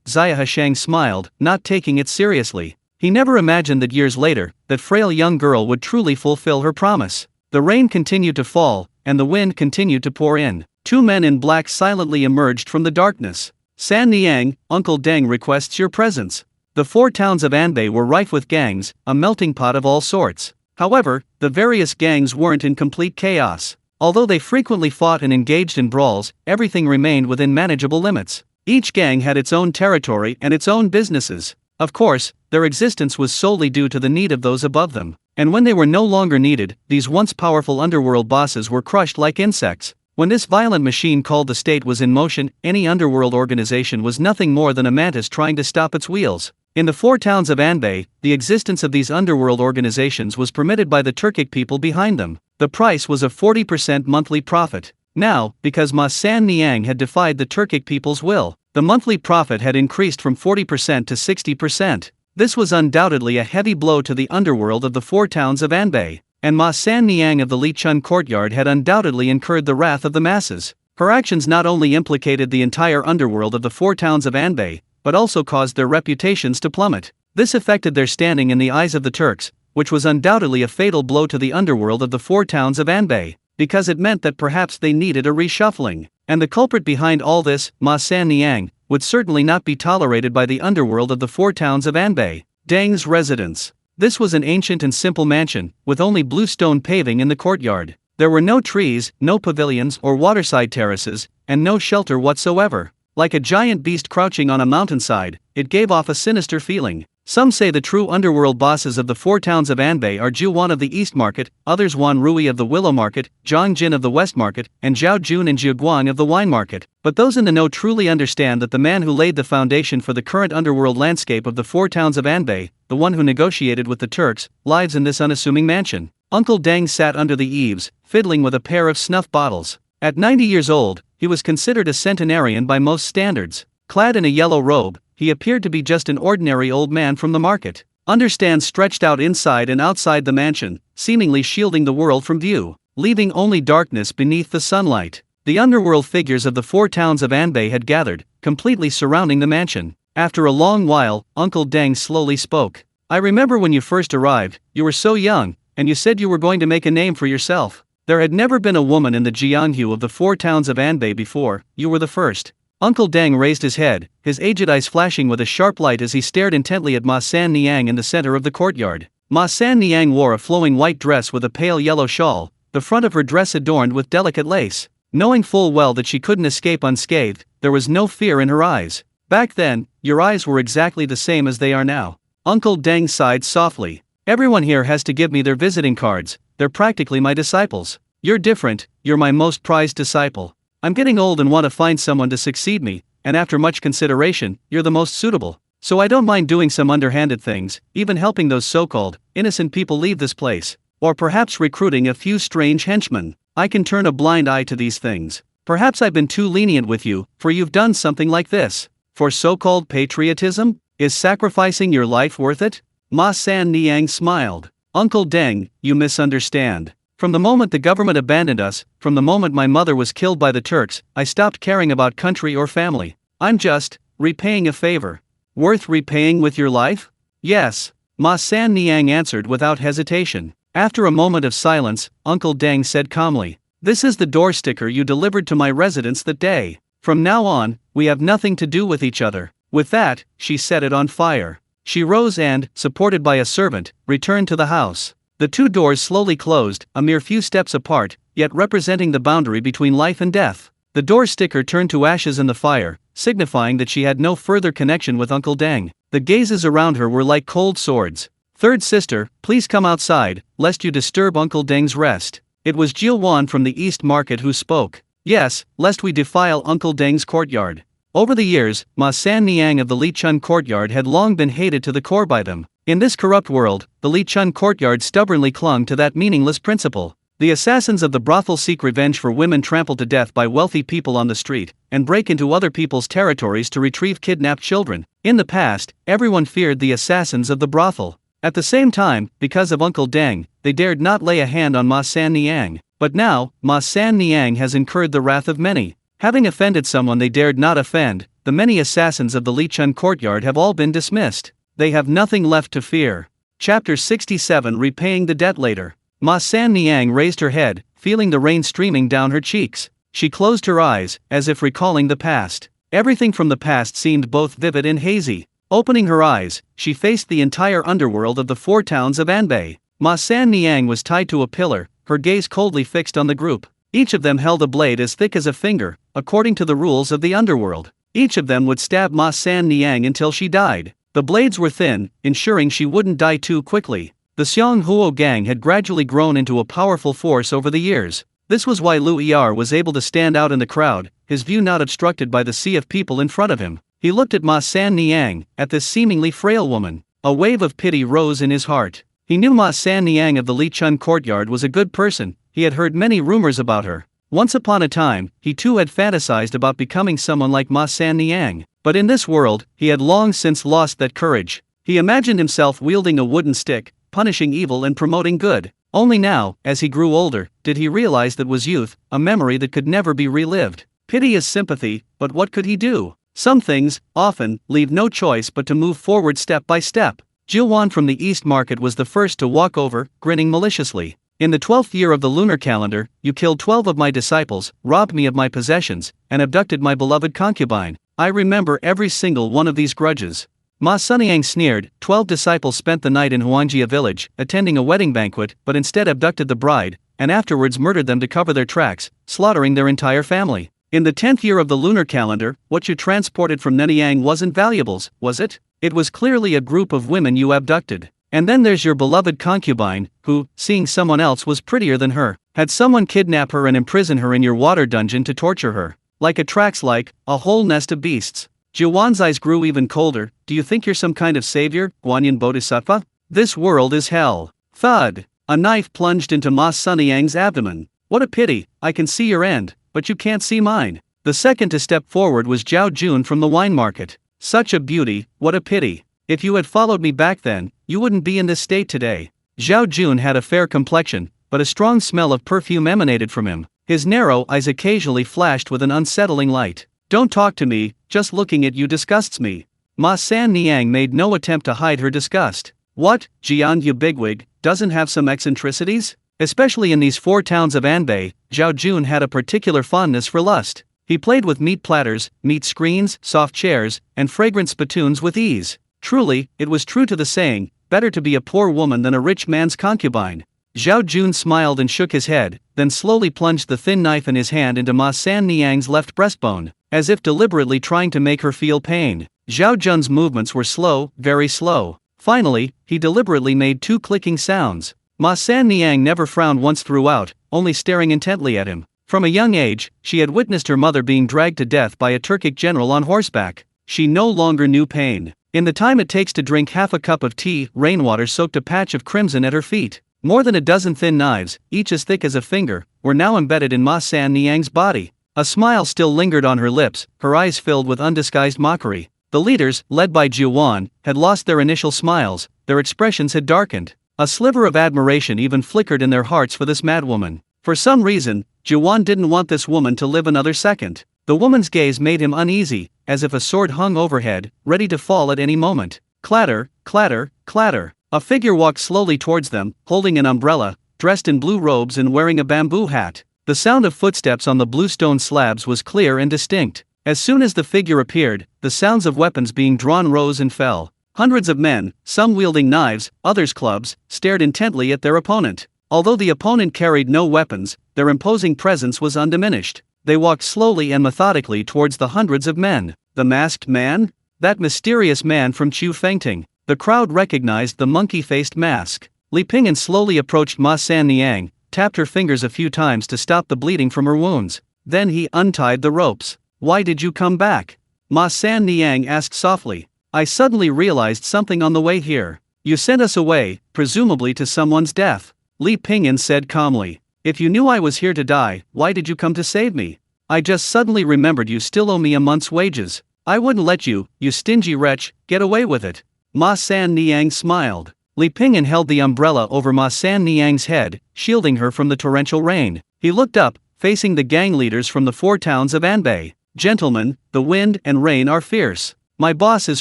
A: Zaya Hashang smiled, not taking it seriously. He never imagined that years later, that frail young girl would truly fulfill her promise. The rain continued to fall, and the wind continued to pour in. 2 men in black silently emerged from the darkness. "San Niang, Uncle Deng requests your presence." The 4 towns of Anbei were rife with gangs, a melting pot of all sorts. However, the various gangs weren't in complete chaos. Although they frequently fought and engaged in brawls, everything remained within manageable limits. Each gang had its own territory and its own businesses. Of course, their existence was solely due to the need of those above them. And when they were no longer needed, these once powerful underworld bosses were crushed like insects. When this violent machine called the state was in motion, any underworld organization was nothing more than a mantis trying to stop its wheels. In the 4 towns of Anbei, the existence of these underworld organizations was permitted by the Turkic people behind them. The price was a 40% monthly profit. Now, because Ma San Niang had defied the Turkic people's will, the monthly profit had increased from 40% to 60%. This was undoubtedly a heavy blow to the underworld of the 4 towns of Anbei, and Ma San Niang of the Lichun courtyard had undoubtedly incurred the wrath of the masses. Her actions not only implicated the entire underworld of the 4 towns of Anbei, but also caused their reputations to plummet. This affected their standing in the eyes of the Turks, which was undoubtedly a fatal blow to the underworld of the 4 towns of Anbei, because it meant that perhaps they needed a reshuffling. And the culprit behind all this, Ma San Niang, would certainly not be tolerated by the underworld of the 4 towns of Anbei. Deng's residence. This was an ancient and simple mansion, with only blue stone paving in the courtyard. There were no trees, no pavilions or waterside terraces, and no shelter whatsoever. Like a giant beast crouching on a mountainside, it gave off a sinister feeling. Some say the true underworld bosses of the 4 towns of Anbei are Zhu Wan of the East Market, others Wan Rui of the Willow Market, Zhang Jin of the West Market, and Zhao Jun and Zhu Guang of the Wine Market. But those in the know truly understand that the man who laid the foundation for the current underworld landscape of the 4 towns of Anbei, the one who negotiated with the Turks, lives in this unassuming mansion. Uncle Deng sat under the eaves, fiddling with a pair of snuff bottles. At 90 years old, he was considered a centenarian by most standards. Clad in a yellow robe, he appeared to be just an ordinary old man from the market. Understands stretched out inside and outside the mansion, seemingly shielding the world from view, leaving only darkness beneath the sunlight. The underworld figures of the 4 towns of Anbei had gathered, completely surrounding the mansion. After a long while, Uncle Deng slowly spoke. "I remember when you first arrived, you were so young, and you said you were going to make a name for yourself. There had never been a woman in the Jianghu of the 4 towns of Anbei before, you were the first." Uncle Deng raised his head, his aged eyes flashing with a sharp light as he stared intently at Ma San Niang in the center of the courtyard. Ma San Niang wore a flowing white dress with a pale yellow shawl, the front of her dress adorned with delicate lace. Knowing full well that she couldn't escape unscathed, there was no fear in her eyes. Back then, your eyes were exactly the same as they are now. Uncle Deng sighed softly. Everyone here has to give me their visiting cards, they're practically my disciples. You're different, you're my most prized disciple. I'm getting old and want to find someone to succeed me, and after much consideration, you're the most suitable. So I don't mind doing some underhanded things, even helping those so-called innocent people leave this place. Or perhaps recruiting a few strange henchmen. I can turn a blind eye to these things. Perhaps I've been too lenient with you, for you've done something like this. For so-called patriotism? Is sacrificing your life worth it? Ma San Niang smiled. Uncle Deng, you misunderstand. From the moment the government abandoned us, from the moment my mother was killed by the Turks, I stopped caring about country or family. I'm just repaying a favor. Worth repaying with your life? Yes, Ma San Niang answered without hesitation. After a moment of silence, Uncle Deng said calmly, "This is the door sticker you delivered to my residence that day. From now on, we have nothing to do with each other." With that, she set it on fire. She rose and, supported by a servant, returned to the house. The two doors slowly closed, a mere few steps apart, yet representing the boundary between life and death. The door sticker turned to ashes in the fire, signifying that she had no further connection with Uncle Deng. The gazes around her were like cold swords. "Third sister, please come outside, lest you disturb Uncle Deng's rest." It was Jiuwan from the East Market who spoke. "Yes, lest we defile Uncle Deng's courtyard." Over the years, Ma San Niang of the Lichun courtyard had long been hated to the core by them. In this corrupt world, the Lichun courtyard stubbornly clung to that meaningless principle. The assassins of the brothel seek revenge for women trampled to death by wealthy people on the street, and break into other people's territories to retrieve kidnapped children. In the past, everyone feared the assassins of the brothel. At the same time, because of Uncle Deng, they dared not lay a hand on Ma San Niang. But now, Ma San Niang has incurred the wrath of many. Having offended someone they dared not offend, the many assassins of the Lichun courtyard have all been dismissed. They have nothing left to fear. Chapter 67 Repaying the Debt Later. Ma San Niang raised her head, feeling the rain streaming down her cheeks. She closed her eyes, as if recalling the past. Everything from the past seemed both vivid and hazy. Opening her eyes, she faced the entire underworld of the four towns of Anbei. Ma San Niang was tied to a pillar, her gaze coldly fixed on the group. Each of them held a blade as thick as a finger, according to the rules of the underworld. Each of them would stab Ma San Niang until she died. The blades were thin, ensuring she wouldn't die too quickly. The Xiong Huo gang had gradually grown into a powerful force over the years. This was why Lu Er was able to stand out in the crowd, his view not obstructed by the sea of people in front of him. He looked at Ma San Niang, at this seemingly frail woman. A wave of pity rose in his heart. He knew Ma San Niang of the Lichun courtyard was a good person. He had heard many rumors about her. Once upon a time, he too had fantasized about becoming someone like Ma San Niang. But in this world, he had long since lost that courage. He imagined himself wielding a wooden stick, punishing evil and promoting good. Only now, as he grew older, did he realize that was youth, a memory that could never be relived. Pity is sympathy, but what could he do? Some things, often, leave no choice but to move forward step by step. Jiuwan from the East Market was the first to walk over, grinning maliciously. "In the 12th year of the lunar calendar, you killed 12 of my disciples, robbed me of my possessions, and abducted my beloved concubine. I remember every single one of these grudges." Ma Sunyang sneered. 12 disciples spent the night in Huangjia village, attending a wedding banquet, but instead abducted the bride, and afterwards murdered them to cover their tracks, slaughtering their entire family. "In the 10th year of the lunar calendar, what you transported from Nanyang wasn't valuables, was it? It was clearly a group of women you abducted. And then there's your beloved concubine, who, seeing someone else was prettier than her, had someone kidnap her and imprison her in your water dungeon to torture her. Like attracts like a whole nest of beasts." Jiuwan's eyes grew even colder. "Do you think you're some kind of savior, Guanyin Bodhisattva? This world is hell." Thud! A knife plunged into Ma Sunyang's abdomen. "What a pity, I can see your end, but you can't see mine." The second to step forward was Zhao Jun from the wine market. "Such a beauty, what a pity. If you had followed me back then, you wouldn't be in this state today." Zhao Jun had a fair complexion, but a strong smell of perfume emanated from him. His narrow eyes occasionally flashed with an unsettling light. "Don't talk to me, just looking at you disgusts me." Ma San Niang made no attempt to hide her disgust. "What, Jian Yu bigwig, doesn't have some eccentricities?" Especially in these four towns of Anbei, Zhao Jun had a particular fondness for lust. He played with meat platters, meat screens, soft chairs, and fragrant spittoons with ease. Truly, it was true to the saying, better to be a poor woman than a rich man's concubine. Zhao Jun smiled and shook his head, then slowly plunged the thin knife in his hand into Ma San Niang's left breastbone, as if deliberately trying to make her feel pain. Zhao Jun's movements were slow, very slow. Finally, he deliberately made 2 clicking sounds. Ma San Niang never frowned once throughout, only staring intently at him. From a young age, she had witnessed her mother being dragged to death by a Turkic general on horseback. She no longer knew pain. In the time it takes to drink half a cup of tea, rainwater soaked a patch of crimson at her feet. More than a dozen thin knives, each as thick as a finger, were now embedded in Ma San Niang's body. A smile still lingered on her lips, her eyes filled with undisguised mockery. The leaders, led by Jiuan, had lost their initial smiles, their expressions had darkened. A sliver of admiration even flickered in their hearts for this madwoman. For some reason, Jiuan didn't want this woman to live another second. The woman's gaze made him uneasy, as if a sword hung overhead, ready to fall at any moment. Clatter, clatter, clatter. A figure walked slowly towards them, holding an umbrella, dressed in blue robes and wearing a bamboo hat. The sound of footsteps on the bluestone slabs was clear and distinct. As soon as the figure appeared, the sounds of weapons being drawn rose and fell. Hundreds of men, some wielding knives, others clubs, stared intently at their opponent. Although the opponent carried no weapons, their imposing presence was undiminished. They walked slowly and methodically towards the hundreds of men. The masked man? That mysterious man from Chu Fengting. The crowd recognized the monkey-faced mask. Li Pingyan slowly approached Ma San Niang, tapped her fingers a few times to stop the bleeding from her wounds. Then he untied the ropes. "Why did you come back?" Ma San Niang asked softly. "I suddenly realized something on the way here. You sent us away, presumably to someone's death." Li Pingyan said calmly. "If you knew I was here to die, why did you come to save me?" "I just suddenly remembered you still owe me a month's wages. I wouldn't let you, you stingy wretch, get away with it." Ma San Niang smiled. Li Pingyan held the umbrella over Ma San Niang's head, shielding her from the torrential rain. He looked up, facing the gang leaders from the 4 towns of Anbei. "Gentlemen, the wind and rain are fierce. My boss is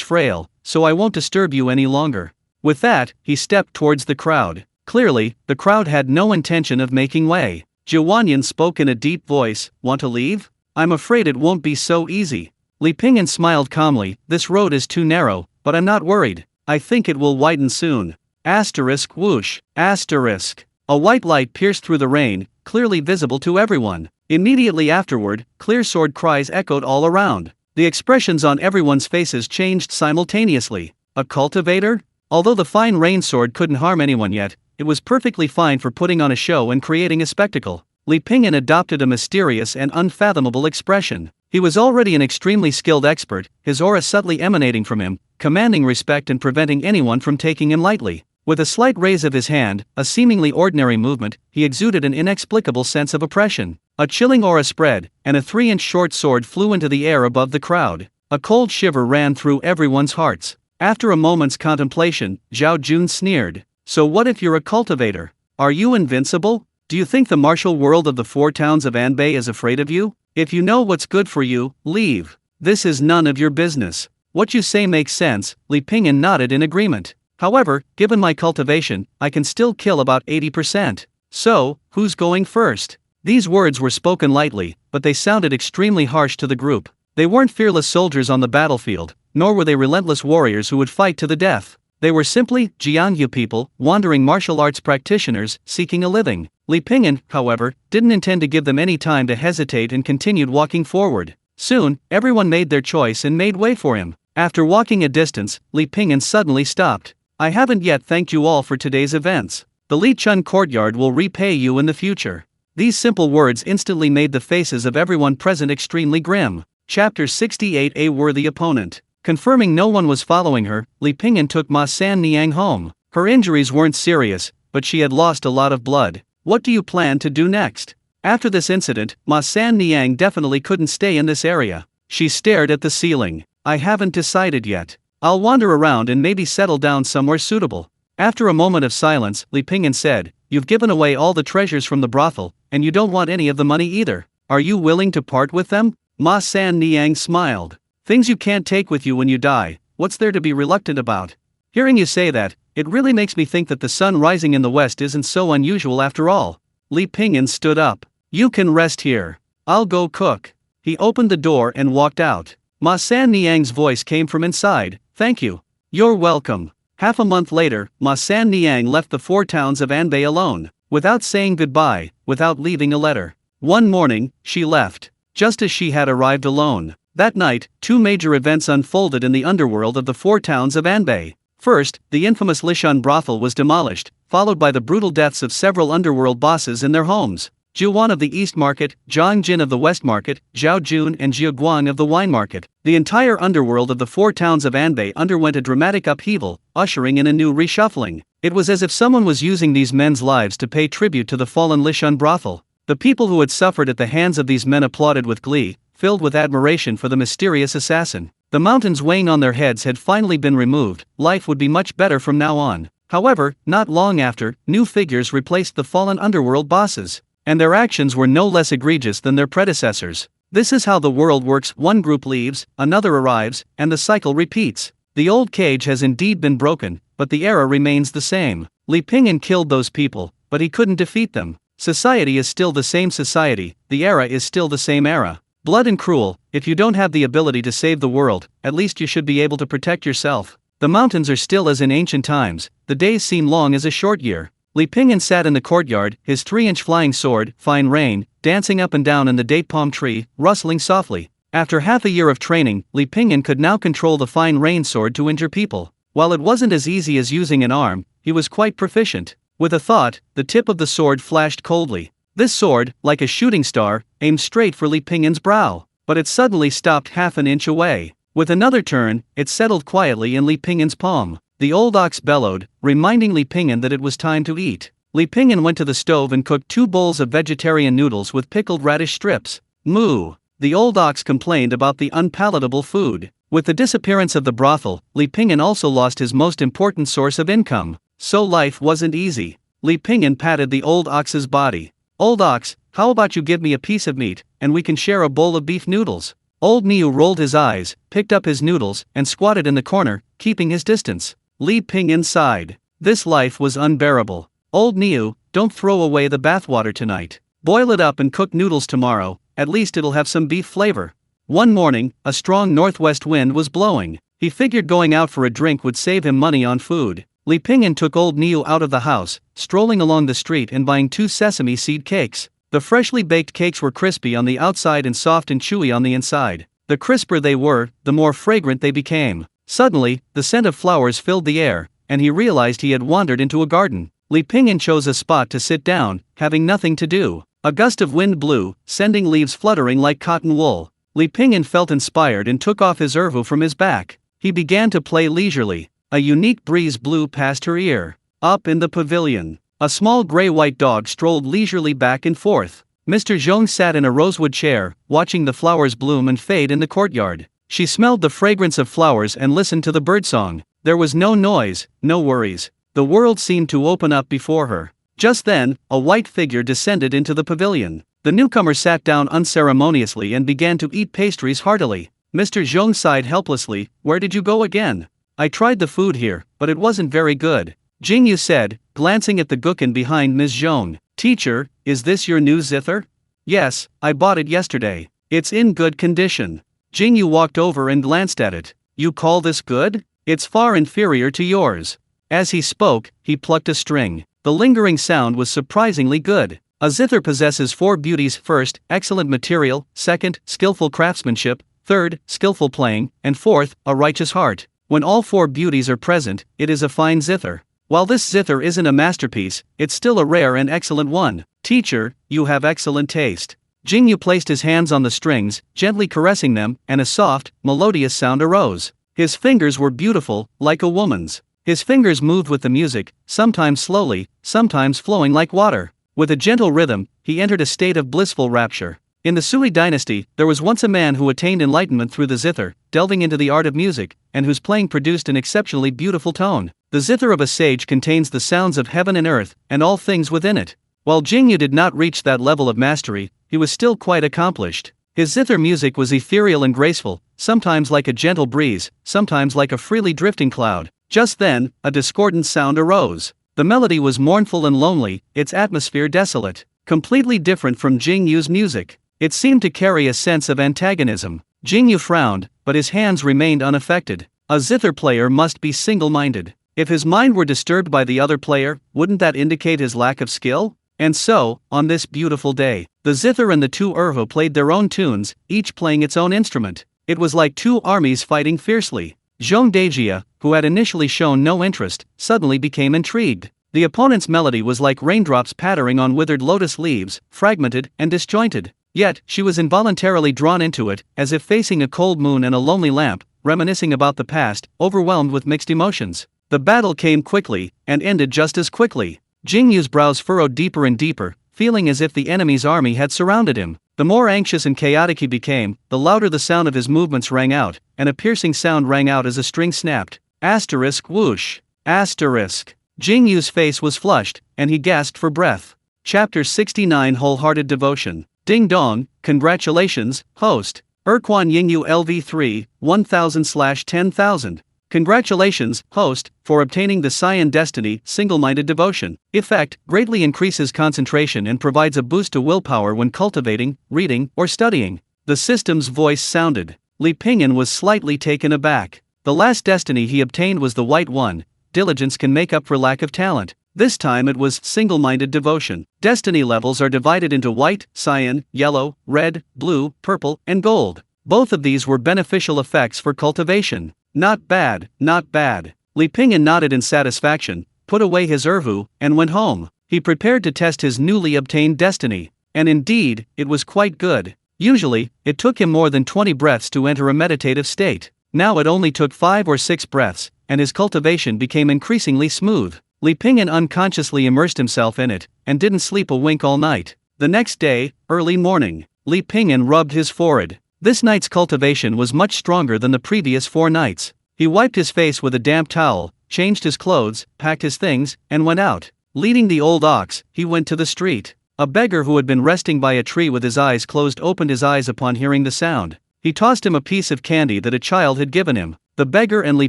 A: frail, so I won't disturb you any longer." With that, he stepped towards the crowd. Clearly, the crowd had no intention of making way. Jiuan spoke in a deep voice. "Want to leave? I'm afraid it won't be so easy." Li Pingyan smiled calmly. "This road is too narrow, but I'm not worried. I think it will widen soon." Asterisk whoosh. Asterisk. A white light pierced through the rain, clearly visible to everyone. Immediately afterward, clear sword cries echoed all around. The expressions on everyone's faces changed simultaneously. A cultivator? Although the fine rain sword couldn't harm anyone yet, it was perfectly fine for putting on a show and creating a spectacle. Li Pingyan adopted a mysterious and unfathomable expression. He was already an extremely skilled expert, his aura subtly emanating from him, commanding respect and preventing anyone from taking him lightly. With a slight raise of his hand, a seemingly ordinary movement, he exuded an inexplicable sense of oppression. A chilling aura spread, and a 3-inch short sword flew into the air above the crowd. A cold shiver ran through everyone's hearts. After a moment's contemplation, Zhao Jun sneered. "So what if you're a cultivator? Are you invincible? Do you think the martial world of the 4 towns of Anbei is afraid of you? If you know what's good for you, leave. This is none of your business." "What you say makes sense," Li Pingyan nodded in agreement. "However, given my cultivation, I can still kill about 80%. So, who's going first?" These words were spoken lightly, but they sounded extremely harsh to the group. They weren't fearless soldiers on the battlefield, nor were they relentless warriors who would fight to the death. They were simply Jiangyu people, wandering martial arts practitioners, seeking a living. Li Pingyan, however, didn't intend to give them any time to hesitate and continued walking forward. Soon, everyone made their choice and made way for him. After walking a distance, Li Pingyan suddenly stopped. "I haven't yet thanked you all for today's events. The Li Chun courtyard will repay you in the future." These simple words instantly made the faces of everyone present extremely grim. Chapter 68. A worthy opponent. Confirming no one was following her, Li Pingyan took Ma San Niang home. Her injuries weren't serious, but she had lost a lot of blood. "What do you plan to do next?" After this incident, Ma San Niang definitely couldn't stay in this area. She stared at the ceiling. "I haven't decided yet. I'll wander around and maybe settle down somewhere suitable." After a moment of silence, Li Pingyan said, "You've given away all the treasures from the brothel, and you don't want any of the money either. Are you willing to part with them?" Ma San Niang smiled. "Things you can't take with you when you die, what's there to be reluctant about? Hearing you say that, it really makes me think that the sun rising in the west isn't so unusual after all." Li Pingyan stood up. "You can rest here. I'll go cook." He opened the door and walked out. Ma San Niang's voice came from inside. "Thank you. You're welcome." Half a month later, Ma San Niang left the 4 towns of Anbei alone. without saying goodbye, without leaving a letter. One morning, she left, just as she had arrived alone. That night, two major events unfolded in the underworld of the four towns of Anbei. First, the infamous Lishan brothel was demolished, followed by the brutal deaths of several underworld bosses in their homes. Jiuwan of the East Market, Zhang Jin of the West Market, Zhao Jun and Jia Guang of the Wine Market. The entire underworld of the four towns of Anbei underwent a dramatic upheaval, ushering in a new reshuffling. It was as if someone was using these men's lives to pay tribute to the fallen Lishan brothel. The people who had suffered at the hands of these men applauded with glee, filled with admiration for the mysterious assassin. The mountains weighing on their heads had finally been removed, life would be much better from now on. However, not long after, new figures replaced the fallen underworld bosses. And their actions were no less egregious than their predecessors. This is how the world works: one group leaves, another arrives, and the cycle repeats. The old cage has indeed been broken, but the era remains the same. Li Pingyan killed those people, but he couldn't defeat them. Society is still the same society, the era is still the same era. Blood and cruel, if you don't have the ability to save the world, at least you should be able to protect yourself. The mountains are still as in ancient times, the days seem long as a short year. Li Pingyan sat in the courtyard, his 3-inch flying sword, Fine Rain, dancing up and down in the date palm tree, rustling softly. After half a year of training, Li Pingyan could now control the Fine Rain sword to injure people. While it wasn't as easy as using an arm, he was quite proficient. With a thought, the tip of the sword flashed coldly. This sword, like a shooting star, aimed straight for Li Pingyan's brow, but it suddenly stopped half an inch away. With another turn, it settled quietly in Li Pingyan's palm. The old ox bellowed, reminding Li Pingyan that it was time to eat. Li Pingyan went to the stove and cooked 2 bowls of vegetarian noodles with pickled radish strips. Moo! The old ox complained about the unpalatable food. With the disappearance of the brothel, Li Pingyan also lost his most important source of income. So life wasn't easy. Li Pingyan patted the old ox's body. "Old ox, how about you give me a piece of meat, and we can share a bowl of beef noodles?" Old Niu rolled his eyes, picked up his noodles, and squatted in the corner, keeping his distance. Li Pingyan sighed. This life was unbearable. "Old Niu, don't throw away the bathwater tonight. Boil it up and cook noodles tomorrow, at least it'll have some beef flavor." One morning, a strong northwest wind was blowing. He figured going out for a drink would save him money on food. Li Pingyan took old Niu out of the house, strolling along the street and buying 2 sesame seed cakes. The freshly baked cakes were crispy on the outside and soft and chewy on the inside. The crisper they were, the more fragrant they became. Suddenly, the scent of flowers filled the air, and he realized he had wandered into a garden. Li Pingyan chose a spot to sit down, having nothing to do. A gust of wind blew, sending leaves fluttering like cotton wool. Li Pingyan felt inspired and took off his erhu from his back. He began to play leisurely. A unique breeze blew past her ear. Up in the pavilion, a small gray-white dog strolled leisurely back and forth. Mr. Zhong sat in a rosewood chair, watching the flowers bloom and fade in the courtyard. She smelled the fragrance of flowers and listened to the birdsong. There was no noise, no worries. The world seemed to open up before her. Just then, a white figure descended into the pavilion. The newcomer sat down unceremoniously and began to eat pastries heartily. Mr. Zhong sighed helplessly. "Where did you go again?" "I tried the food here, but it wasn't very good," Yingyue said, glancing at the gukkan behind Ms. Zhong. "Teacher, is this your new zither?" "Yes, I bought it yesterday. It's in good condition." Yingyue walked over and glanced at it. "You call this good? It's far inferior to yours." As he spoke, he plucked a string. The lingering sound was surprisingly good. A zither possesses 4 beauties: first, excellent material; second, skillful craftsmanship; third, skillful playing; and fourth, a righteous heart. When all 4 beauties are present, it is a fine zither. While this zither isn't a masterpiece, it's still a rare and excellent one. "Teacher, you have excellent taste." Yingyue placed his hands on the strings, gently caressing them, and a soft, melodious sound arose. His fingers were beautiful, like a woman's. His fingers moved with the music, sometimes slowly, sometimes flowing like water. With a gentle rhythm, he entered a state of blissful rapture. In the Sui dynasty, there was once a man who attained enlightenment through the zither, delving into the art of music, and whose playing produced an exceptionally beautiful tone. The zither of a sage contains the sounds of heaven and earth, and all things within it. While Yingyue did not reach that level of mastery, he was still quite accomplished. His zither music was ethereal and graceful, sometimes like a gentle breeze, sometimes like a freely drifting cloud. Just then, a discordant sound arose. The melody was mournful and lonely, its atmosphere desolate, completely different from Jingyue's music. It seemed to carry a sense of antagonism. Yingyue frowned, but his hands remained unaffected. A zither player must be single-minded. If his mind were disturbed by the other player, wouldn't that indicate his lack of skill? And so, on this beautiful day, the zither and the two erhu played their own tunes, each playing its own instrument. It was like two armies fighting fiercely. Zhong Dejia, who had initially shown no interest, suddenly became intrigued. The opponent's melody was like raindrops pattering on withered lotus leaves, fragmented and disjointed. Yet, she was involuntarily drawn into it, as if facing a cold moon and a lonely lamp, reminiscing about the past, overwhelmed with mixed emotions. The battle came quickly, and ended just as quickly. Jingyue's brows furrowed deeper and deeper, feeling as if the enemy's army had surrounded him. The more anxious and chaotic he became, the louder the sound of his movements rang out, and a piercing sound rang out as a string snapped. Asterisk whoosh. Asterisk. Jingyue's face was flushed, and he gasped for breath. Chapter 69 Wholehearted Devotion. Ding dong, congratulations, host. Erquan Yingyue LV3, 1000/10,000. Congratulations, host, for obtaining the Cyan Destiny, single-minded devotion. Effect, greatly increases concentration and provides a boost to willpower when cultivating, reading, or studying. The system's voice sounded. Li Pingyan was slightly taken aback. The last destiny he obtained was the white one. Diligence can make up for lack of talent. This time it was single-minded devotion. Destiny levels are divided into white, cyan, yellow, red, blue, purple, and gold. Both of these were beneficial effects for cultivation. Not bad, not bad. Li Pingyan nodded in satisfaction, put away his erhu, and went home. He prepared to test his newly obtained destiny. And indeed, it was quite good. Usually, it took him more than 20 breaths to enter a meditative state. Now it only took 5 or 6 breaths, and his cultivation became increasingly smooth. Li Pingyan unconsciously immersed himself in it, and didn't sleep a wink all night. The next day, early morning, Li Pingyan rubbed his forehead. This night's cultivation was much stronger than the previous 4 nights. He wiped his face with a damp towel, changed his clothes, packed his things, and went out. Leading the old ox, he went to the street. A beggar who had been resting by a tree with his eyes closed opened his eyes upon hearing the sound. He tossed him a piece of candy that a child had given him. The beggar and Li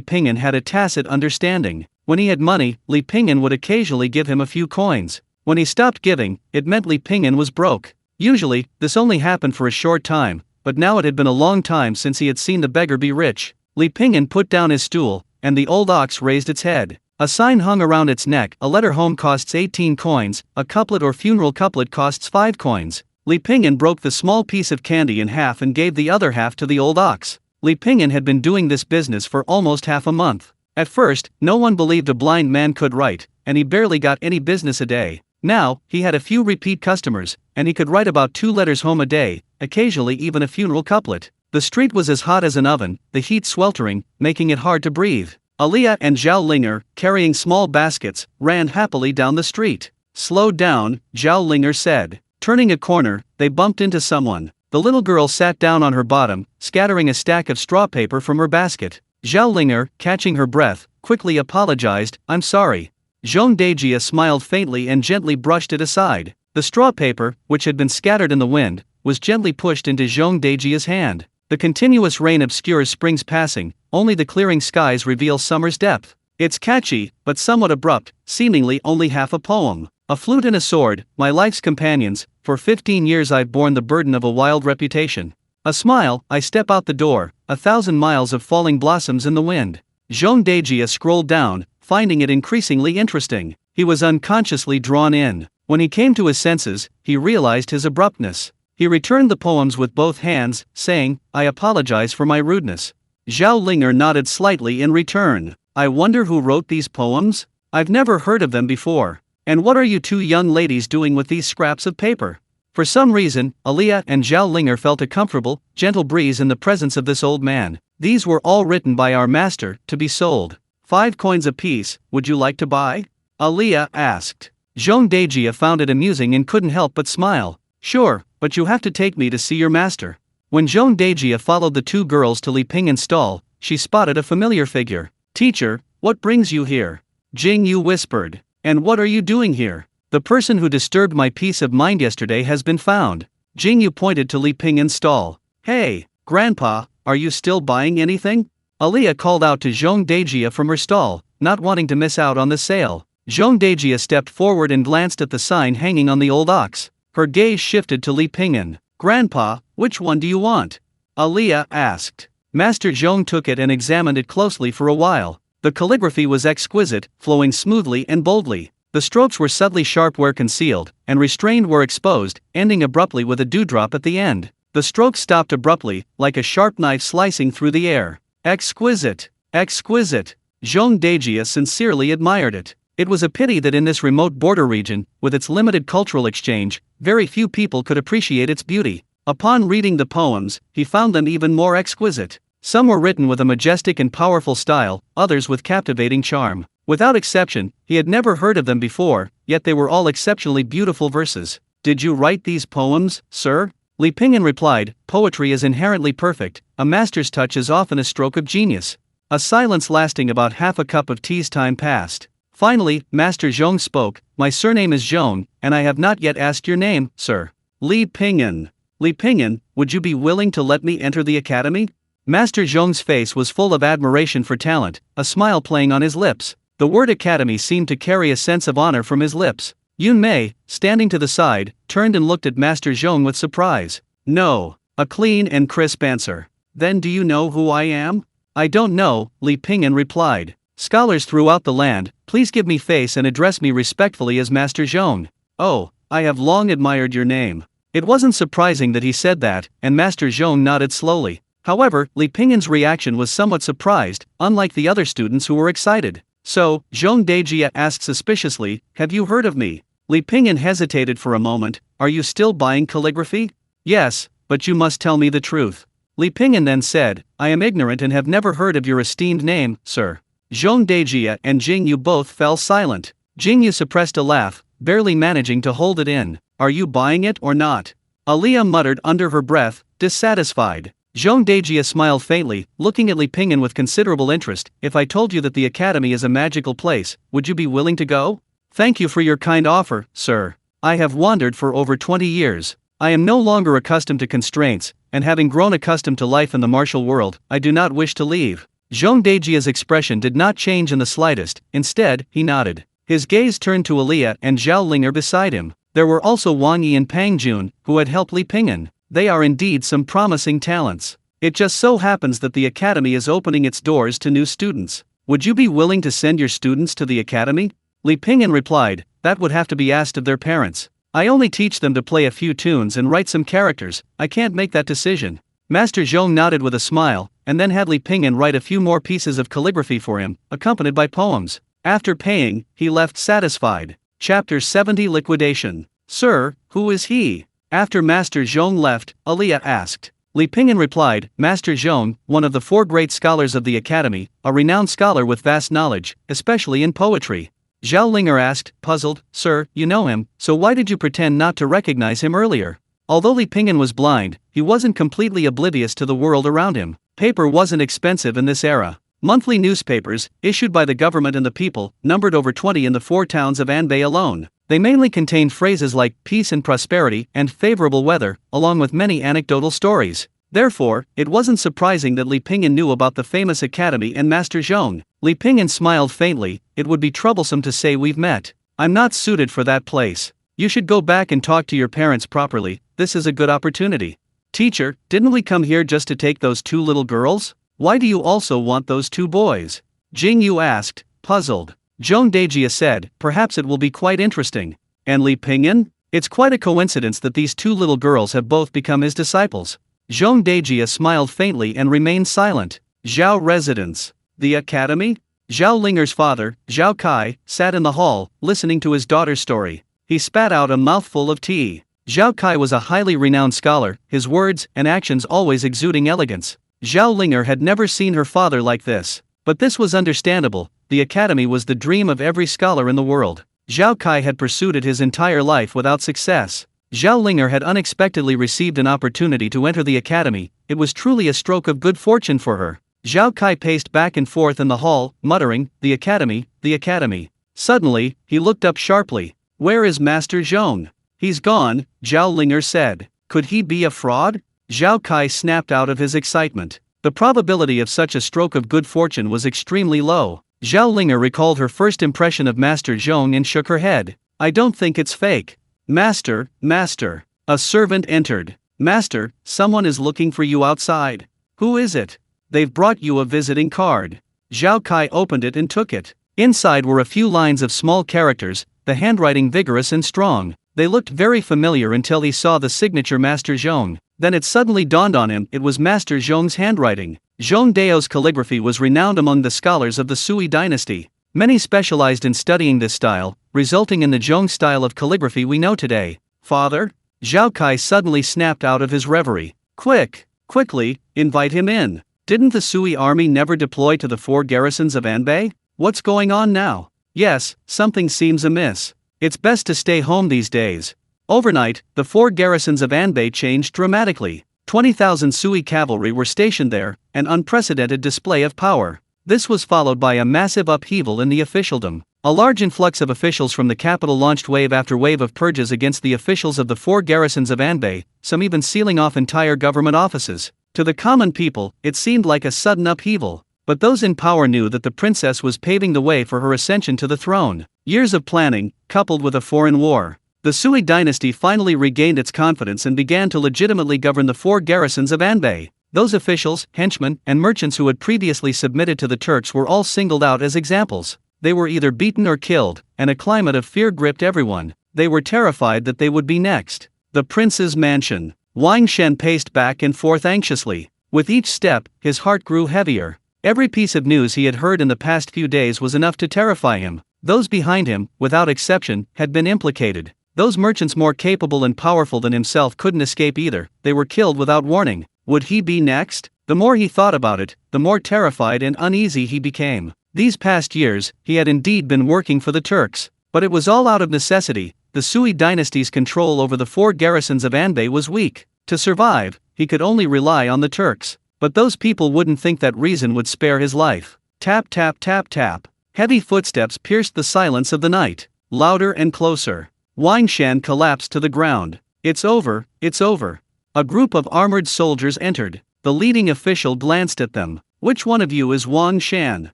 A: Pingyan had a tacit understanding. When he had money, Li Pingyan would occasionally give him a few coins. When he stopped giving, it meant Li Pingyan was broke. Usually, this only happened for a short time, but now it had been a long time since he had seen the beggar be rich. Li Pingyan put down his stool, and the old ox raised its head. A sign hung around its neck. A letter home costs 18 coins, a couplet or funeral couplet costs 5 coins. Li Pingyan broke the small piece of candy in half and gave the other half to the old ox. Li Pingyan had been doing this business for almost half a month. At first, no one believed a blind man could write, and he barely got any business a day. Now, he had a few repeat customers, and he could write about 2 letters home a day, occasionally even a funeral couplet. The street was as hot as an oven, the heat sweltering, making it hard to breathe. Aliyah and Zhao Linger, carrying small baskets, ran happily down the street. "Slow down," Zhao Linger said. Turning a corner, they bumped into someone. The little girl sat down on her bottom, scattering a stack of straw paper from her basket. Zhao Linger, catching her breath, quickly apologized, "I'm sorry." Zhong Dejia smiled faintly and gently brushed it aside. The straw paper, which had been scattered in the wind, was gently pushed into Zhong Dejia's hand. The continuous rain obscures spring's passing, only the clearing skies reveal summer's depth. It's catchy, but somewhat abrupt, seemingly only half a poem. A flute and a sword, my life's companions, for 15 years I've borne the burden of a wild reputation. A smile, I step out the door, 1,000 miles of falling blossoms in the wind. Zhong Dejia scrolled down, finding it increasingly interesting. He was unconsciously drawn in. When he came to his senses, he realized his abruptness. He returned the poems with both hands, saying, "I apologize for my rudeness." Zhao Linger nodded slightly in return. "I wonder who wrote these poems? I've never heard of them before. And what are you 2 young ladies doing with these scraps of paper?" For some reason, Aliyah and Zhao Linger felt a comfortable, gentle breeze in the presence of this old man. "These were all written by our master, to be sold. 5 coins apiece, would you like to buy?" Aliyah asked. Zhong Dejia found it amusing and couldn't help but smile. "Sure, but you have to take me to see your master." When Zhong Dejia followed the 2 girls to Li Pingyan's stall, she spotted a familiar figure. "Teacher, what brings you here?" Jingyue whispered. "And what are you doing here?" "The person who disturbed my peace of mind yesterday has been found." Jingyue pointed to Li Pingyan's stall. "Hey, Grandpa, are you still buying anything?" Aliyah called out to Zhong Dejia from her stall, not wanting to miss out on the sale. Zhong Dejia stepped forward and glanced at the sign hanging on the old ox. Her gaze shifted to Li Pingyan. "Grandpa, which one do you want?" Aliyah asked. Master Zhong took it and examined it closely for a while. The calligraphy was exquisite, flowing smoothly and boldly. The strokes were subtly sharp where concealed, and restrained where exposed, ending abruptly with a dewdrop at the end. The stroke stopped abruptly, like a sharp knife slicing through the air. Exquisite! Exquisite! Zhong Dejia sincerely admired it. It was a pity that in this remote border region, with its limited cultural exchange, very few people could appreciate its beauty. Upon reading the poems, he found them even more exquisite. Some were written with a majestic and powerful style, others with captivating charm. Without exception, he had never heard of them before, yet they were all exceptionally beautiful verses. "Did you write these poems, sir?" Li Pingyan replied, "Poetry is inherently perfect, a master's touch is often a stroke of genius." A silence lasting about half a cup of tea's time passed. Finally, Master Zhong spoke, "My surname is Zhong, and I have not yet asked your name, sir." "Li Pingyan." "Li Pingyan, would you be willing to let me enter the academy?" Master Zhong's face was full of admiration for talent, a smile playing on his lips. The word academy seemed to carry a sense of honor from his lips. Yun Mei, standing to the side, turned and looked at Master Zhong with surprise. "No." A clean and crisp answer. "Then do you know who I am?" "I don't know," Li Pingyan replied. "Scholars throughout the land, please give me face and address me respectfully as Master Zhong." "Oh, I have long admired your name." It wasn't surprising that he said that, and Master Zhong nodded slowly. However, Li Pingyan's reaction was somewhat surprised, unlike the other students who were excited. "So," Zhong Dejia asked suspiciously, "have you heard of me?" Li Pingyan hesitated for a moment. "Are you still buying calligraphy?" "Yes, but you must tell me the truth." Li Pingyan then said, "I am ignorant and have never heard of your esteemed name, sir." Zhong Dejia and Yingyue both fell silent. Yingyue suppressed a laugh, barely managing to hold it in. "Are you buying it or not?" Aliyah muttered under her breath, dissatisfied. Zhong Dejia smiled faintly, looking at Li Pingyan with considerable interest. "If I told you that the academy is a magical place, would you be willing to go?" "Thank you for your kind offer, sir. I have wandered for over 20 years. I am no longer accustomed to constraints, and having grown accustomed to life in the martial world, I do not wish to leave." Zhong Dejia's expression did not change in the slightest, instead, he nodded. His gaze turned to Aliyah and Zhao Linger beside him. There were also Wang Yi and Pang Jun, who had helped Li Pingyan. They are indeed some promising talents. It just so happens that the academy is opening its doors to new students. Would you be willing to send your students to the academy? Li Pingyan replied, "That would have to be asked of their parents. I only teach them to play a few tunes and write some characters, I can't make that decision." Master Zhong nodded with a smile, and then had Li Pingyan write a few more pieces of calligraphy for him, accompanied by poems. After paying, he left satisfied. Chapter 70 Liquidation. "Sir, who is he?" After Master Zhong left, Aliyah asked. Li Pingyan replied, "Master Zhong, one of the 4 great scholars of the academy, a renowned scholar with vast knowledge, especially in poetry." Zhao Linger asked, puzzled, "Sir, you know him, so why did you pretend not to recognize him earlier?" Although Li Pingyan was blind, he wasn't completely oblivious to the world around him. Paper wasn't expensive in this era. Monthly newspapers, issued by the government and the people, numbered over 20 in the 4 towns of Anbei alone. They mainly contained phrases like peace and prosperity and favorable weather, along with many anecdotal stories. Therefore, it wasn't surprising that Li Pingyan knew about the famous academy and Master Zhong. Li Pingyan smiled faintly. "It would be troublesome to say we've met. I'm not suited for that place. You should go back and talk to your parents properly, this is a good opportunity." "Teacher, didn't we come here just to take those 2 little girls? Why do you also want those 2 boys?" Yingyue asked, puzzled. Zhong Dejia said, "Perhaps it will be quite interesting." "And Li Pingyan? It's quite a coincidence that these 2 little girls have both become his disciples." Zhong Dejia smiled faintly and remained silent. Zhao residence. The academy? Zhao Linger's father, Zhao Kai, sat in the hall, listening to his daughter's story. He spat out a mouthful of tea. Zhao Kai was a highly renowned scholar, his words and actions always exuding elegance. Zhao Linger had never seen her father like this. But this was understandable, the academy was the dream of every scholar in the world. Zhao Kai had pursued it his entire life without success. Zhao Linger had unexpectedly received an opportunity to enter the academy, it was truly a stroke of good fortune for her. Zhao Kai paced back and forth in the hall, muttering, "The academy, the academy." Suddenly, he looked up sharply. "Where is Master Zhong?" "He's gone," Zhao Linger said. "Could he be a fraud?" Zhao Kai snapped out of his excitement. The probability of such a stroke of good fortune was extremely low. Zhao Linger recalled her first impression of Master Zhong and shook her head. "I don't think it's fake." "Master, master." A servant entered. "Master, someone is looking for you outside." "Who is it?" "They've brought you a visiting card." Zhao Kai opened it and took it. Inside were a few lines of small characters, the handwriting vigorous and strong. They looked very familiar until he saw the signature Master Zhong. Then it suddenly dawned on him it was Master Zhong's handwriting. Zhong Dao's calligraphy was renowned among the scholars of the Sui dynasty. Many specialized in studying this style, resulting in the Zhong style of calligraphy we know today. Father? Zhao Kai suddenly snapped out of his reverie. Quickly, invite him in. Didn't the Sui army never deploy to the 4 garrisons of Anbei? What's going on now? Yes, something seems amiss. It's best to stay home these days. Overnight, the 4 garrisons of Anbei changed dramatically. 20,000 Sui cavalry were stationed there, an unprecedented display of power. This was followed by a massive upheaval in the officialdom. A large influx of officials from the capital launched wave after wave of purges against the officials of the 4 garrisons of Anbei, some even sealing off entire government offices. To the common people, it seemed like a sudden upheaval. But those in power knew that the princess was paving the way for her ascension to the throne. Years of planning, coupled with a foreign war. The Sui dynasty finally regained its confidence and began to legitimately govern the 4 garrisons of Anbei. Those officials, henchmen, and merchants who had previously submitted to the Turks were all singled out as examples. They were either beaten or killed, and a climate of fear gripped everyone. They were terrified that they would be next. The prince's mansion. Wang Shen paced back and forth anxiously. With each step, his heart grew heavier. Every piece of news he had heard in the past few days was enough to terrify him. Those behind him, without exception, had been implicated. Those merchants more capable and powerful than himself couldn't escape either. They were killed without warning. Would he be next? The more he thought about it, the more terrified and uneasy he became. These past years, he had indeed been working for the Turks. But it was all out of necessity. The Sui dynasty's control over the 4 garrisons of Anbei was weak. To survive, he could only rely on the Turks. But those people wouldn't think that reason would spare his life. Tap tap tap tap. Heavy footsteps pierced the silence of the night. Louder and closer. Wang Shan collapsed to the ground. It's over, it's over. A group of armored soldiers entered. The leading official glanced at them. Which one of you is Wang Shan?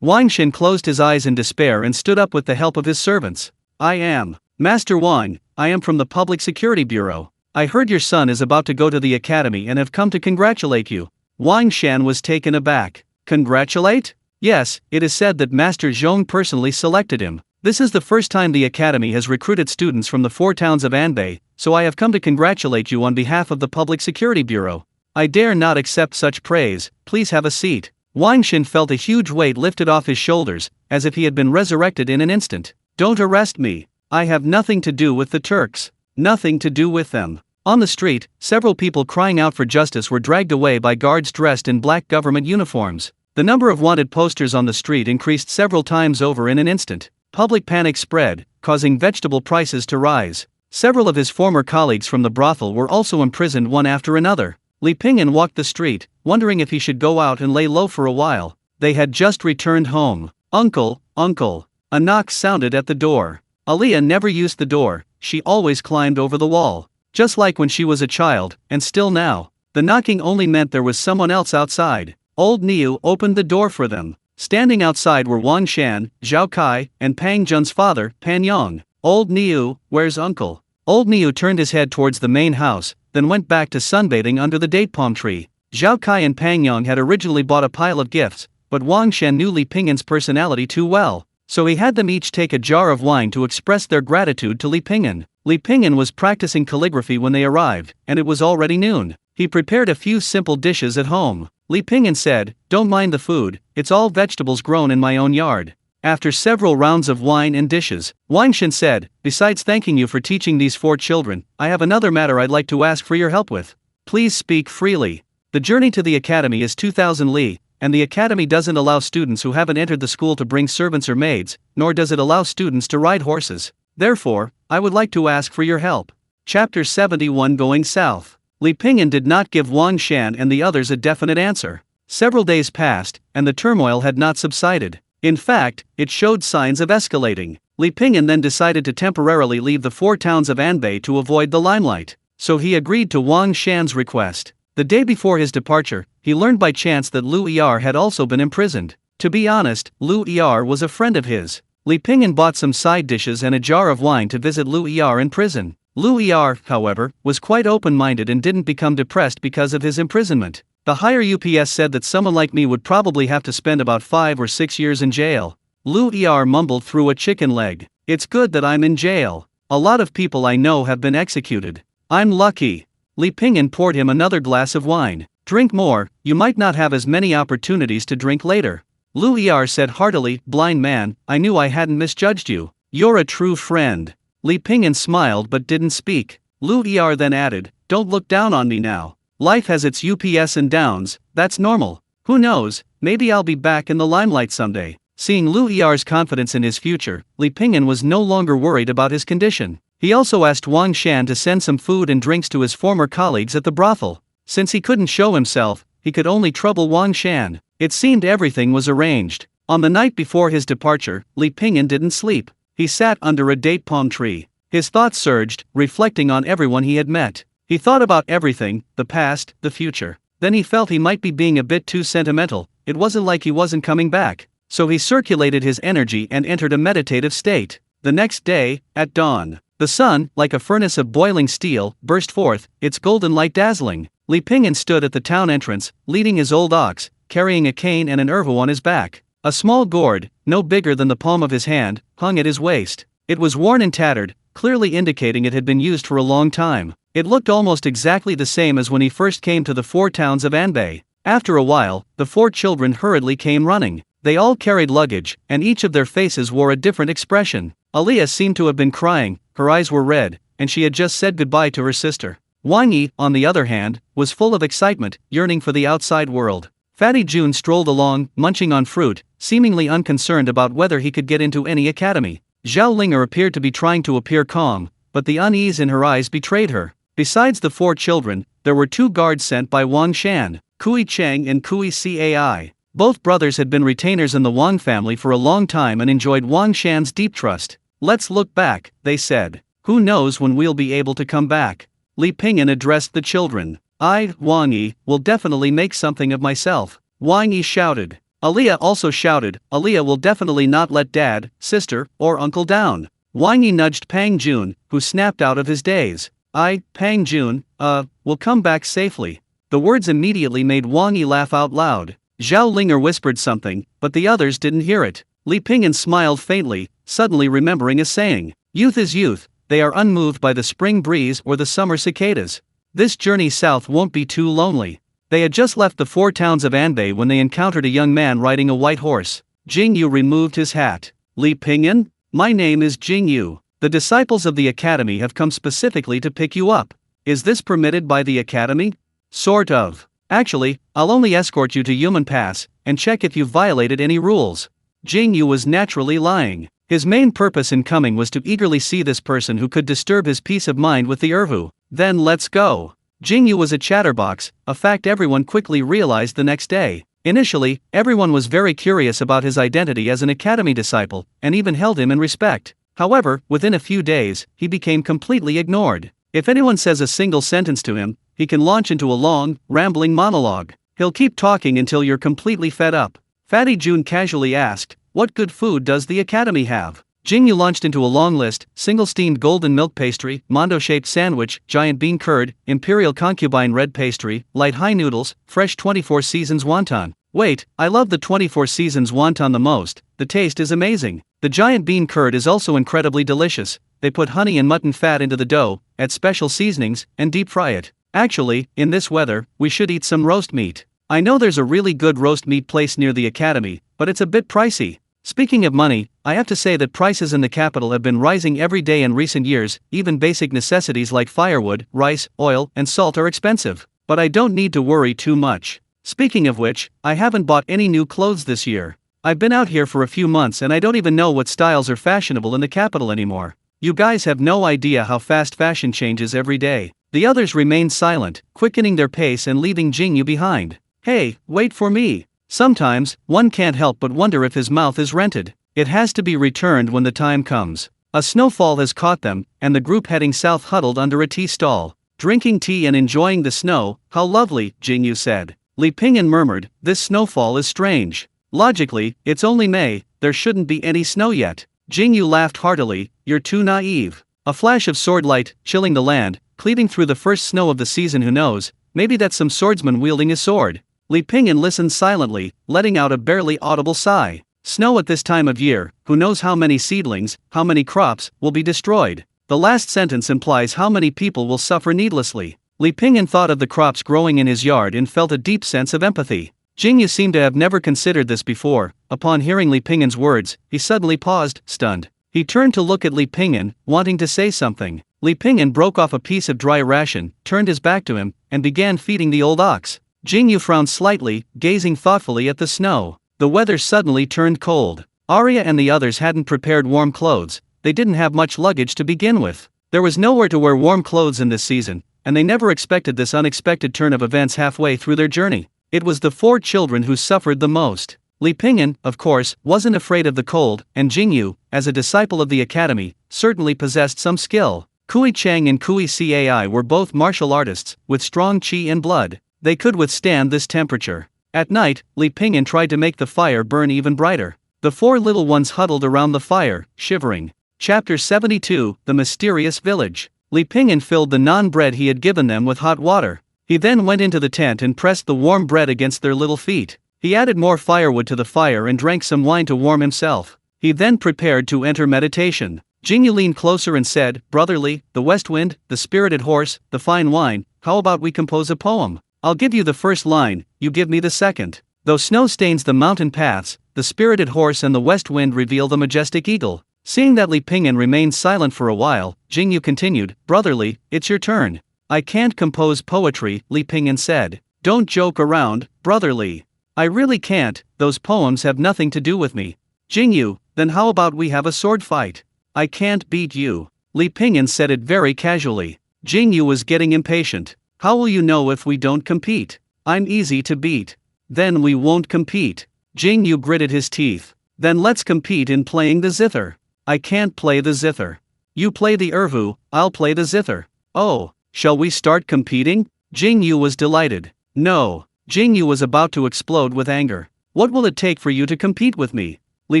A: Wang Shan closed his eyes in despair and stood up with the help of his servants. I am. Master Wang, I am from the Public Security Bureau. I heard your son is about to go to the academy and have come to congratulate you. Wang Shan was taken aback. Congratulate? Yes, it is said that Master Zhong personally selected him. This is the first time the academy has recruited students from the 4 towns of Anbei, so I have come to congratulate you on behalf of the Public Security Bureau. I dare not accept such praise, please have a seat. Wang Shan felt a huge weight lifted off his shoulders, as if he had been resurrected in an instant. Don't arrest me. I have nothing to do with the Turks. Nothing to do with them. On the street, several people crying out for justice were dragged away by guards dressed in black government uniforms. The number of wanted posters on the street increased several times over in an instant. Public panic spread, causing vegetable prices to rise. Several of his former colleagues from the brothel were also imprisoned one after another. Li Ping'an walked the street, wondering if he should go out and lay low for a while. They had just returned home. Uncle. A knock sounded at the door. Aliyah never used the door, she always climbed over the wall. Just like when she was a child, and still now. The knocking only meant there was someone else outside. Old Niu opened the door for them. Standing outside were Wang Shan, Zhao Kai, and Pang Jun's father, Pan Yong. Old Niu, where's uncle? Old Niu turned his head towards the main house, then went back to sunbathing under the date palm tree. Zhao Kai and Pang Yong had originally bought a pile of gifts, but Wang Shan knew Li Ping'an's personality too well, so he had them each take a jar of wine to express their gratitude to Li Ping'an. Li Ping'an was practicing calligraphy when they arrived, and it was already noon. He prepared a few simple dishes at home. Li Ping'an said, "Don't mind the food, it's all vegetables grown in my own yard." After several rounds of wine and dishes, Wang Shan said, "Besides thanking you for teaching these 4 children, I have another matter I'd like to ask for your help with. Please speak freely. The journey to the academy is 2,000 li, and the academy doesn't allow students who haven't entered the school to bring servants or maids, nor does it allow students to ride horses. Therefore, I would like to ask for your help." Chapter 71 Going South. Li Ping'an did not give Wang Shan and the others a definite answer. Several days passed, and the turmoil had not subsided. In fact, it showed signs of escalating. Li Ping'an then decided to temporarily leave the 4 towns of Anbei to avoid the limelight, so he agreed to Wang Shan's request. The day before his departure, he learned by chance that Lu Er had also been imprisoned. To be honest, Lu Er was a friend of his. Li Ping'an bought some side dishes and a jar of wine to visit Lu Er in prison. Lu Er, however, was quite open-minded and didn't become depressed because of his imprisonment. The higher UPS said that someone like me would probably have to spend about 5 or 6 years in jail. Lu Er mumbled through a chicken leg. It's good that I'm in jail. A lot of people I know have been executed. I'm lucky. Li Pingyan poured him another glass of wine. Drink more, you might not have as many opportunities to drink later. Lu Er said heartily, blind man, I knew I hadn't misjudged you. You're a true friend. Li Pingyan smiled but didn't speak. Lu Er then added, don't look down on me now. Life has its ups and downs, that's normal. Who knows, maybe I'll be back in the limelight someday. Seeing Lu Er's confidence in his future, Li Pingyan was no longer worried about his condition. He also asked Wang Shan to send some food and drinks to his former colleagues at the brothel. Since he couldn't show himself, he could only trouble Wang Shan. It seemed everything was arranged. On the night before his departure, Li Pingyan didn't sleep. He sat under a date palm tree. His thoughts surged, reflecting on everyone he had met. He thought about everything, the past, the future. Then he felt he might be being a bit too sentimental. It wasn't like he wasn't coming back. So he circulated his energy and entered a meditative state. The next day, at dawn, the sun, like a furnace of boiling steel, burst forth, its golden light dazzling. Li Pingyan stood at the town entrance, leading his old ox, carrying a cane and an ervu on his back. A small gourd, no bigger than the palm of his hand, hung at his waist. It was worn and tattered, clearly indicating it had been used for a long time. It looked almost exactly the same as when he first came to the 4 towns of Anbei. After a while, the 4 children hurriedly came running. They all carried luggage, and each of their faces wore a different expression. Aliyah seemed to have been crying, her eyes were red, and she had just said goodbye to her sister. Wang Yi, on the other hand, was full of excitement, yearning for the outside world. Fatty Jun strolled along, munching on fruit, seemingly unconcerned about whether he could get into any academy. Zhao Linger appeared to be trying to appear calm, but the unease in her eyes betrayed her. Besides the 4 children, there were 2 guards sent by Wang Shan, Kui Cheng and Kui Cai. Both brothers had been retainers in the Wang family for a long time and enjoyed Wang Shan's deep trust. Let's look back, they said. Who knows when we'll be able to come back? Li Pingyan addressed the children. I, Wang Yi, will definitely make something of myself. Wang Yi shouted. Aliyah also shouted, Aliyah will definitely not let dad, sister, or uncle down. Wang Yi nudged Pang Jun, who snapped out of his daze. I, Pang Jun, will come back safely. The words immediately made Wang Yi laugh out loud. Zhao Linger whispered something, but the others didn't hear it. Li Pingyan smiled faintly, suddenly remembering a saying. Youth is youth, they are unmoved by the spring breeze or the summer cicadas. This journey south won't be too lonely. They had just left the 4 towns of Anbei when they encountered a young man riding a white horse. Yingyue removed his hat. Li Pingyan? My name is Yingyue. The disciples of the academy have come specifically to pick you up. Is this permitted by the academy? Sort of. Actually, I'll only escort you to Human Pass, and check if you've violated any rules. Yingyue was naturally lying. His main purpose in coming was to eagerly see this person who could disturb his peace of mind with the ervu. Then let's go. Yingyue was a chatterbox, a fact everyone quickly realized the next day. Initially, everyone was very curious about his identity as an academy disciple, and even held him in respect. However, within a few days, he became completely ignored. If anyone says a single sentence to him, he can launch into a long, rambling monologue. He'll keep talking until you're completely fed up. Fatty Jun casually asked, what good food does the academy have? Yingyue launched into a long list: single-steamed golden milk pastry, mondo-shaped sandwich, giant bean curd, imperial concubine red pastry, light high noodles, fresh 24 seasons wonton. Wait, I love the 24 seasons wonton the most, the taste is amazing. The giant bean curd is also incredibly delicious. They put honey and mutton fat into the dough, add special seasonings, and deep fry it. Actually, in this weather, we should eat some roast meat. I know there's a really good roast meat place near the academy, but it's a bit pricey. Speaking of money, I have to say that prices in the capital have been rising every day in recent years. Even basic necessities like firewood, rice, oil, and salt are expensive. But I don't need to worry too much. Speaking of which, I haven't bought any new clothes this year. I've been out here for a few months and I don't even know what styles are fashionable in the capital anymore. You guys have no idea how fast fashion changes every day. The others remained silent, quickening their pace and leaving Yingyue behind. Hey, wait for me. Sometimes, one can't help but wonder if his mouth is rented. It has to be returned when the time comes. A snowfall has caught them, and the group heading south huddled under a tea stall, drinking tea and enjoying the snow. How lovely, Yingyue said. Li Pingyan murmured, this snowfall is strange. Logically, it's only May, there shouldn't be any snow yet. Yingyue laughed heartily, you're too naive. A flash of sword light, chilling the land, cleaving through the first snow of the season. Who knows, Maybe that's some swordsman wielding his sword. Li Pingyan listened silently, letting out a barely audible sigh. Snow at this time of year, who knows how many seedlings, how many crops, will be destroyed. The last sentence implies how many people will suffer needlessly. Li Pingyan thought of the crops growing in his yard and felt a deep sense of empathy. Yingyue seemed to have never considered this before. Upon hearing Li Pingyan's words, he suddenly paused, stunned. He turned to look at Li Pingyan, wanting to say something. Li Pingyan broke off a piece of dry ration, turned his back to him, and began feeding the old ox. Yingyue frowned slightly, gazing thoughtfully at the snow. The weather suddenly turned cold. Arya and the others hadn't prepared warm clothes. They didn't have much luggage to begin with. There was nowhere to wear warm clothes in this season, and they never expected this unexpected turn of events halfway through their journey. It was the 4 children who suffered the most. Li Pingyan, of course, wasn't afraid of the cold, and Yingyue, as a disciple of the academy, certainly possessed some skill. Kui Chang and Kui Cai were both martial artists, with strong qi in blood. They could withstand this temperature. At night, Li Pingyan tried to make the fire burn even brighter. The 4 little ones huddled around the fire, shivering. Chapter 72, The Mysterious Village. Li Pingyan filled the naan bread he had given them with hot water. He then went into the tent and pressed the warm bread against their little feet. He added more firewood to the fire and drank some wine to warm himself. He then prepared to enter meditation. Yingyue leaned closer and said, "Brother Li, the west wind, the spirited horse, the fine wine, how about we compose a poem? I'll give you the first line, you give me the second." Though snow stains the mountain paths, the spirited horse and the west wind reveal the majestic eagle. Seeing that Li Pingyan remained silent for a while, Yingyue continued, "Brother Li, it's your turn." "I can't compose poetry," Li Pingyan said. "Don't joke around, Brother Li. I really can't, those poems have nothing to do with me." "Yingyue, then how about we have a sword fight? I can't beat you." Li Pingyan said it very casually. Yingyue was getting impatient. "How will you know if we don't compete? I'm easy to beat." "Then we won't compete." Yingyue gritted his teeth. "Then let's compete in playing the zither." "I can't play the zither." "You play the erhu, I'll play the zither." "Oh, shall we start competing?" Yingyue was delighted. "No." Yingyue was about to explode with anger. "What will it take for you to compete with me?" Li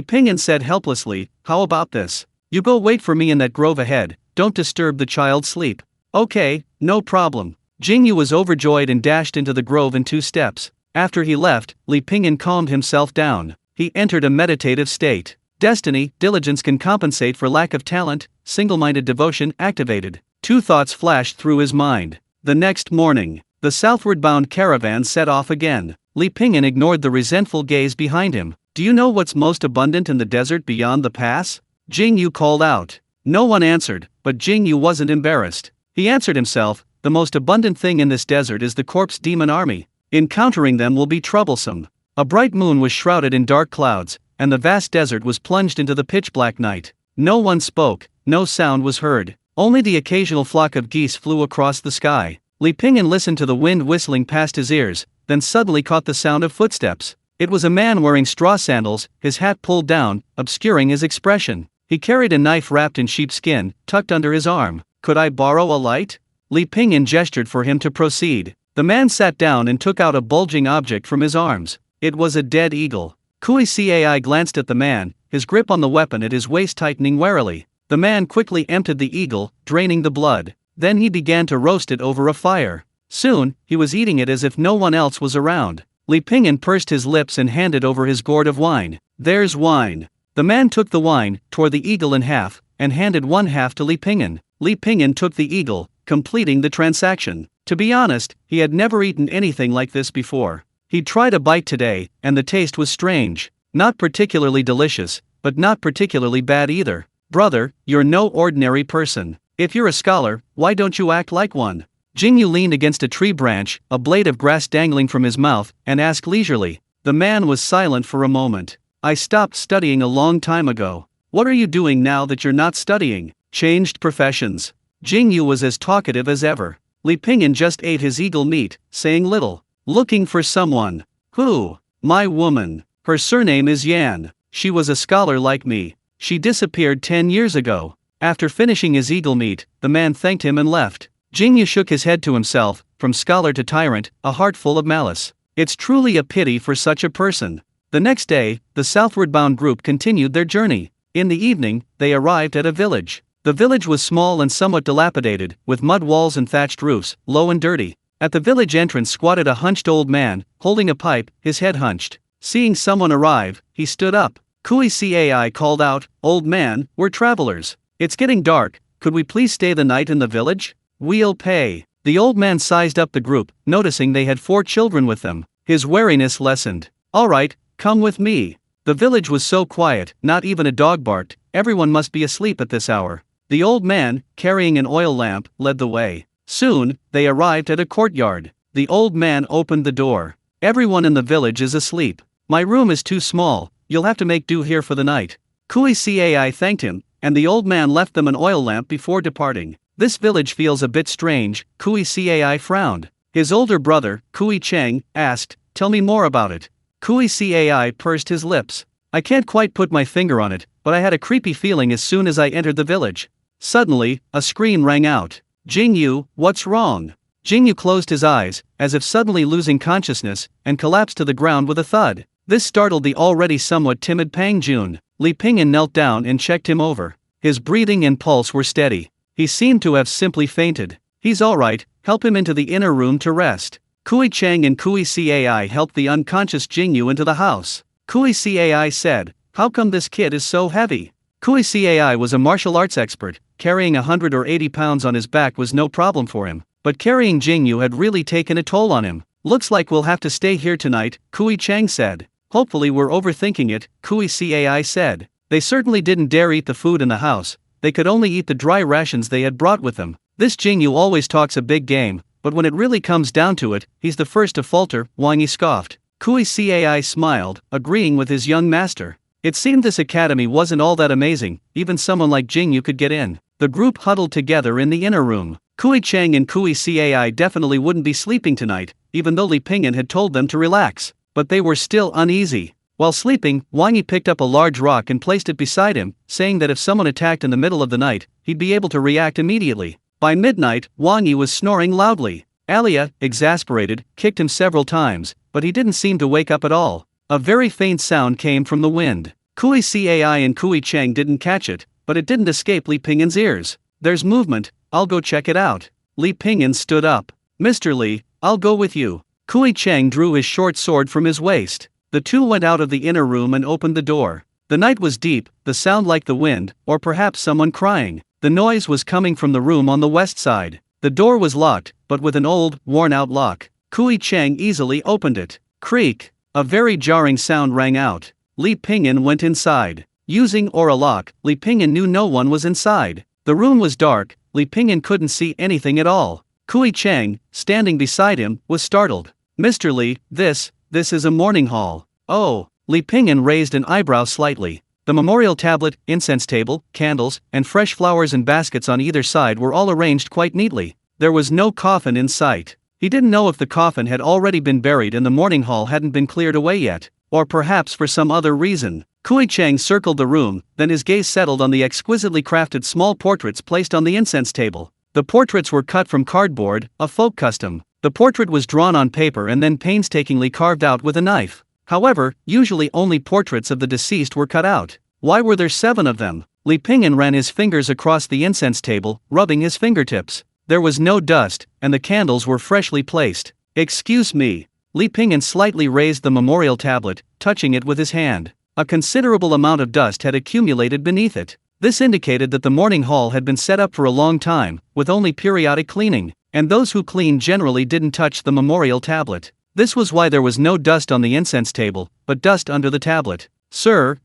A: Pingyan said helplessly, "How about this? You go wait for me in that grove ahead, don't disturb the child's sleep." "Okay, no problem." Yingyue was overjoyed and dashed into the grove in 2 steps. After he left, Li Pingyan calmed himself down. He entered a meditative state. Destiny, diligence can compensate for lack of talent, single-minded devotion activated. 2 thoughts flashed through his mind. The next morning, the southward-bound caravan set off again. Li Pingyan ignored the resentful gaze behind him. "Do you know what's most abundant in the desert beyond the pass?" Yingyue called out. No one answered, but Yingyue wasn't embarrassed. He answered himself, "The most abundant thing in this desert is the corpse demon army. Encountering them will be troublesome." A bright moon was shrouded in dark clouds, and the vast desert was plunged into the pitch-black night. No one spoke, no sound was heard. Only the occasional flock of geese flew across the sky. Li Pingyan listened to the wind whistling past his ears, then suddenly caught the sound of footsteps. It was a man wearing straw sandals, his hat pulled down, obscuring his expression. He carried a knife wrapped in sheepskin, tucked under his arm. "Could I borrow a light?" Li Pingyan gestured for him to proceed. The man sat down and took out a bulging object from his arms. It was a dead eagle. Kui Cai glanced at the man, his grip on the weapon at his waist tightening warily. The man quickly emptied the eagle, draining the blood. Then he began to roast it over a fire. Soon, he was eating it as if no one else was around. Li Pingyan pursed his lips and handed over his gourd of wine. "There's wine." The man took the wine, tore the eagle in half, and handed one half to Li Pingyan. Li Pingyan took the eagle, completing the transaction. To be honest, he had never eaten anything like this before. He'd tried a bite today, and the taste was strange. Not particularly delicious, but not particularly bad either. "Brother, you're no ordinary person. If you're a scholar, why don't you act like one?" Yingyue leaned against a tree branch, a blade of grass dangling from his mouth, and asked leisurely. The man was silent for a moment. "I stopped studying a long time ago." "What are you doing now that you're not studying?" "Changed professions." Yingyue was as talkative as ever. Li Pingyan just ate his eagle meat, saying little. "Looking for someone." "Who?" "My woman. Her surname is Yan. She was a scholar like me. She disappeared 10 years ago." After finishing his eagle meat, the man thanked him and left. Yingyue shook his head to himself, from scholar to tyrant, a heart full of malice. It's truly a pity for such a person. The next day, the southward-bound group continued their journey. In the evening, they arrived at a village. The village was small and somewhat dilapidated, with mud walls and thatched roofs, low and dirty. At the village entrance squatted a hunched old man, holding a pipe, his head hunched. Seeing someone arrive, he stood up. Kui Cai called out, "Old man, we're travelers. It's getting dark, could we please stay the night in the village? We'll pay." The old man sized up the group, noticing they had 4 children with them. His wariness lessened. "All right, come with me." The village was so quiet, not even a dog barked, everyone must be asleep at this hour. The old man, carrying an oil lamp, led the way. Soon, they arrived at a courtyard. The old man opened the door. "Everyone in the village is asleep. My room is too small, you'll have to make do here for the night." Kui Cai thanked him, and the old man left them an oil lamp before departing. "This village feels a bit strange," Kui Cai frowned. His older brother, Kui Cheng, asked, "Tell me more about it." Kui Cai pursed his lips. "I can't quite put my finger on it, but I had a creepy feeling as soon as I entered the village." Suddenly, a scream rang out. "Yingyue, what's wrong?" Yingyue closed his eyes, as if suddenly losing consciousness, and collapsed to the ground with a thud. This startled the already somewhat timid Pang Jun. Li Pingyan knelt down and checked him over. His breathing and pulse were steady. He seemed to have simply fainted. "He's all right, help him into the inner room to rest." Kui Cheng and Kui Cai helped the unconscious Yingyue into the house. Kui Cai said, "How come this kid is so heavy?" Kui Cai was a martial arts expert. Carrying 180 pounds on his back was no problem for him, but carrying Yingyue had really taken a toll on him. "Looks like we'll have to stay here tonight," Kui Cheng said. "Hopefully we're overthinking it," Kui Cai said. They certainly didn't dare eat the food in the house, they could only eat the dry rations they had brought with them. "This Yingyue always talks a big game, but when it really comes down to it, he's the first to falter," Wang Yi scoffed. Kui Cai smiled, agreeing with his young master. It seemed this academy wasn't all that amazing, even someone like Yingyue could get in. The group huddled together in the inner room. Kui Cheng and Kui Cai definitely wouldn't be sleeping tonight, even though Li Pingyan had told them to relax. But they were still uneasy. While sleeping, Wang Yi picked up a large rock and placed it beside him, saying that if someone attacked in the middle of the night, he'd be able to react immediately. By midnight, Wang Yi was snoring loudly. Alia, exasperated, kicked him several times, but he didn't seem to wake up at all. A very faint sound came from the wind. Kui Cai and Kui Cheng didn't catch it, but it didn't escape Li Pingyan's ears. "There's movement, I'll go check it out." Li Pingyan stood up. "Mr. Li, I'll go with you." Kui Cheng drew his short sword from his waist. The two went out of the inner room and opened the door. The night was deep, the sound like the wind, or perhaps someone crying. The noise was coming from the room on the west side. The door was locked, but with an old, worn-out lock. Kui Cheng easily opened it. Creak! A very jarring sound rang out. Li Pingyan went inside. Using Aura Lock, Li Pingyan knew no one was inside. The room was dark, Li Pingyan couldn't see anything at all. Kui Cheng, standing beside him, was startled. "Mr. Li, this is a mourning hall." "Oh." Li Pingyan raised an eyebrow slightly. The memorial tablet, incense table, candles, and fresh flowers and baskets on either side were all arranged quite neatly. There was no coffin in sight. He didn't know if the coffin had already been buried and the mourning hall hadn't been cleared away yet, or perhaps for some other reason. Kui Cheng circled the room, then his gaze settled on the exquisitely crafted small portraits placed on the incense table. The portraits were cut from cardboard, a folk custom. The portrait was drawn on paper and then painstakingly carved out with a knife. However, usually only portraits of the deceased were cut out. Why were there 7 of them? Li Pingyan ran his fingers across the incense table, rubbing his fingertips. There was no dust, and the candles were freshly placed. "Excuse me." Li Pingyan slightly raised the memorial tablet, touching it with his hand. A considerable amount of dust had accumulated beneath it. This indicated that the mourning hall had been set up for a long time, with only periodic cleaning, and those who cleaned generally didn't touch the memorial tablet. This was why there was no dust on the incense table, but dust under the tablet. Sir.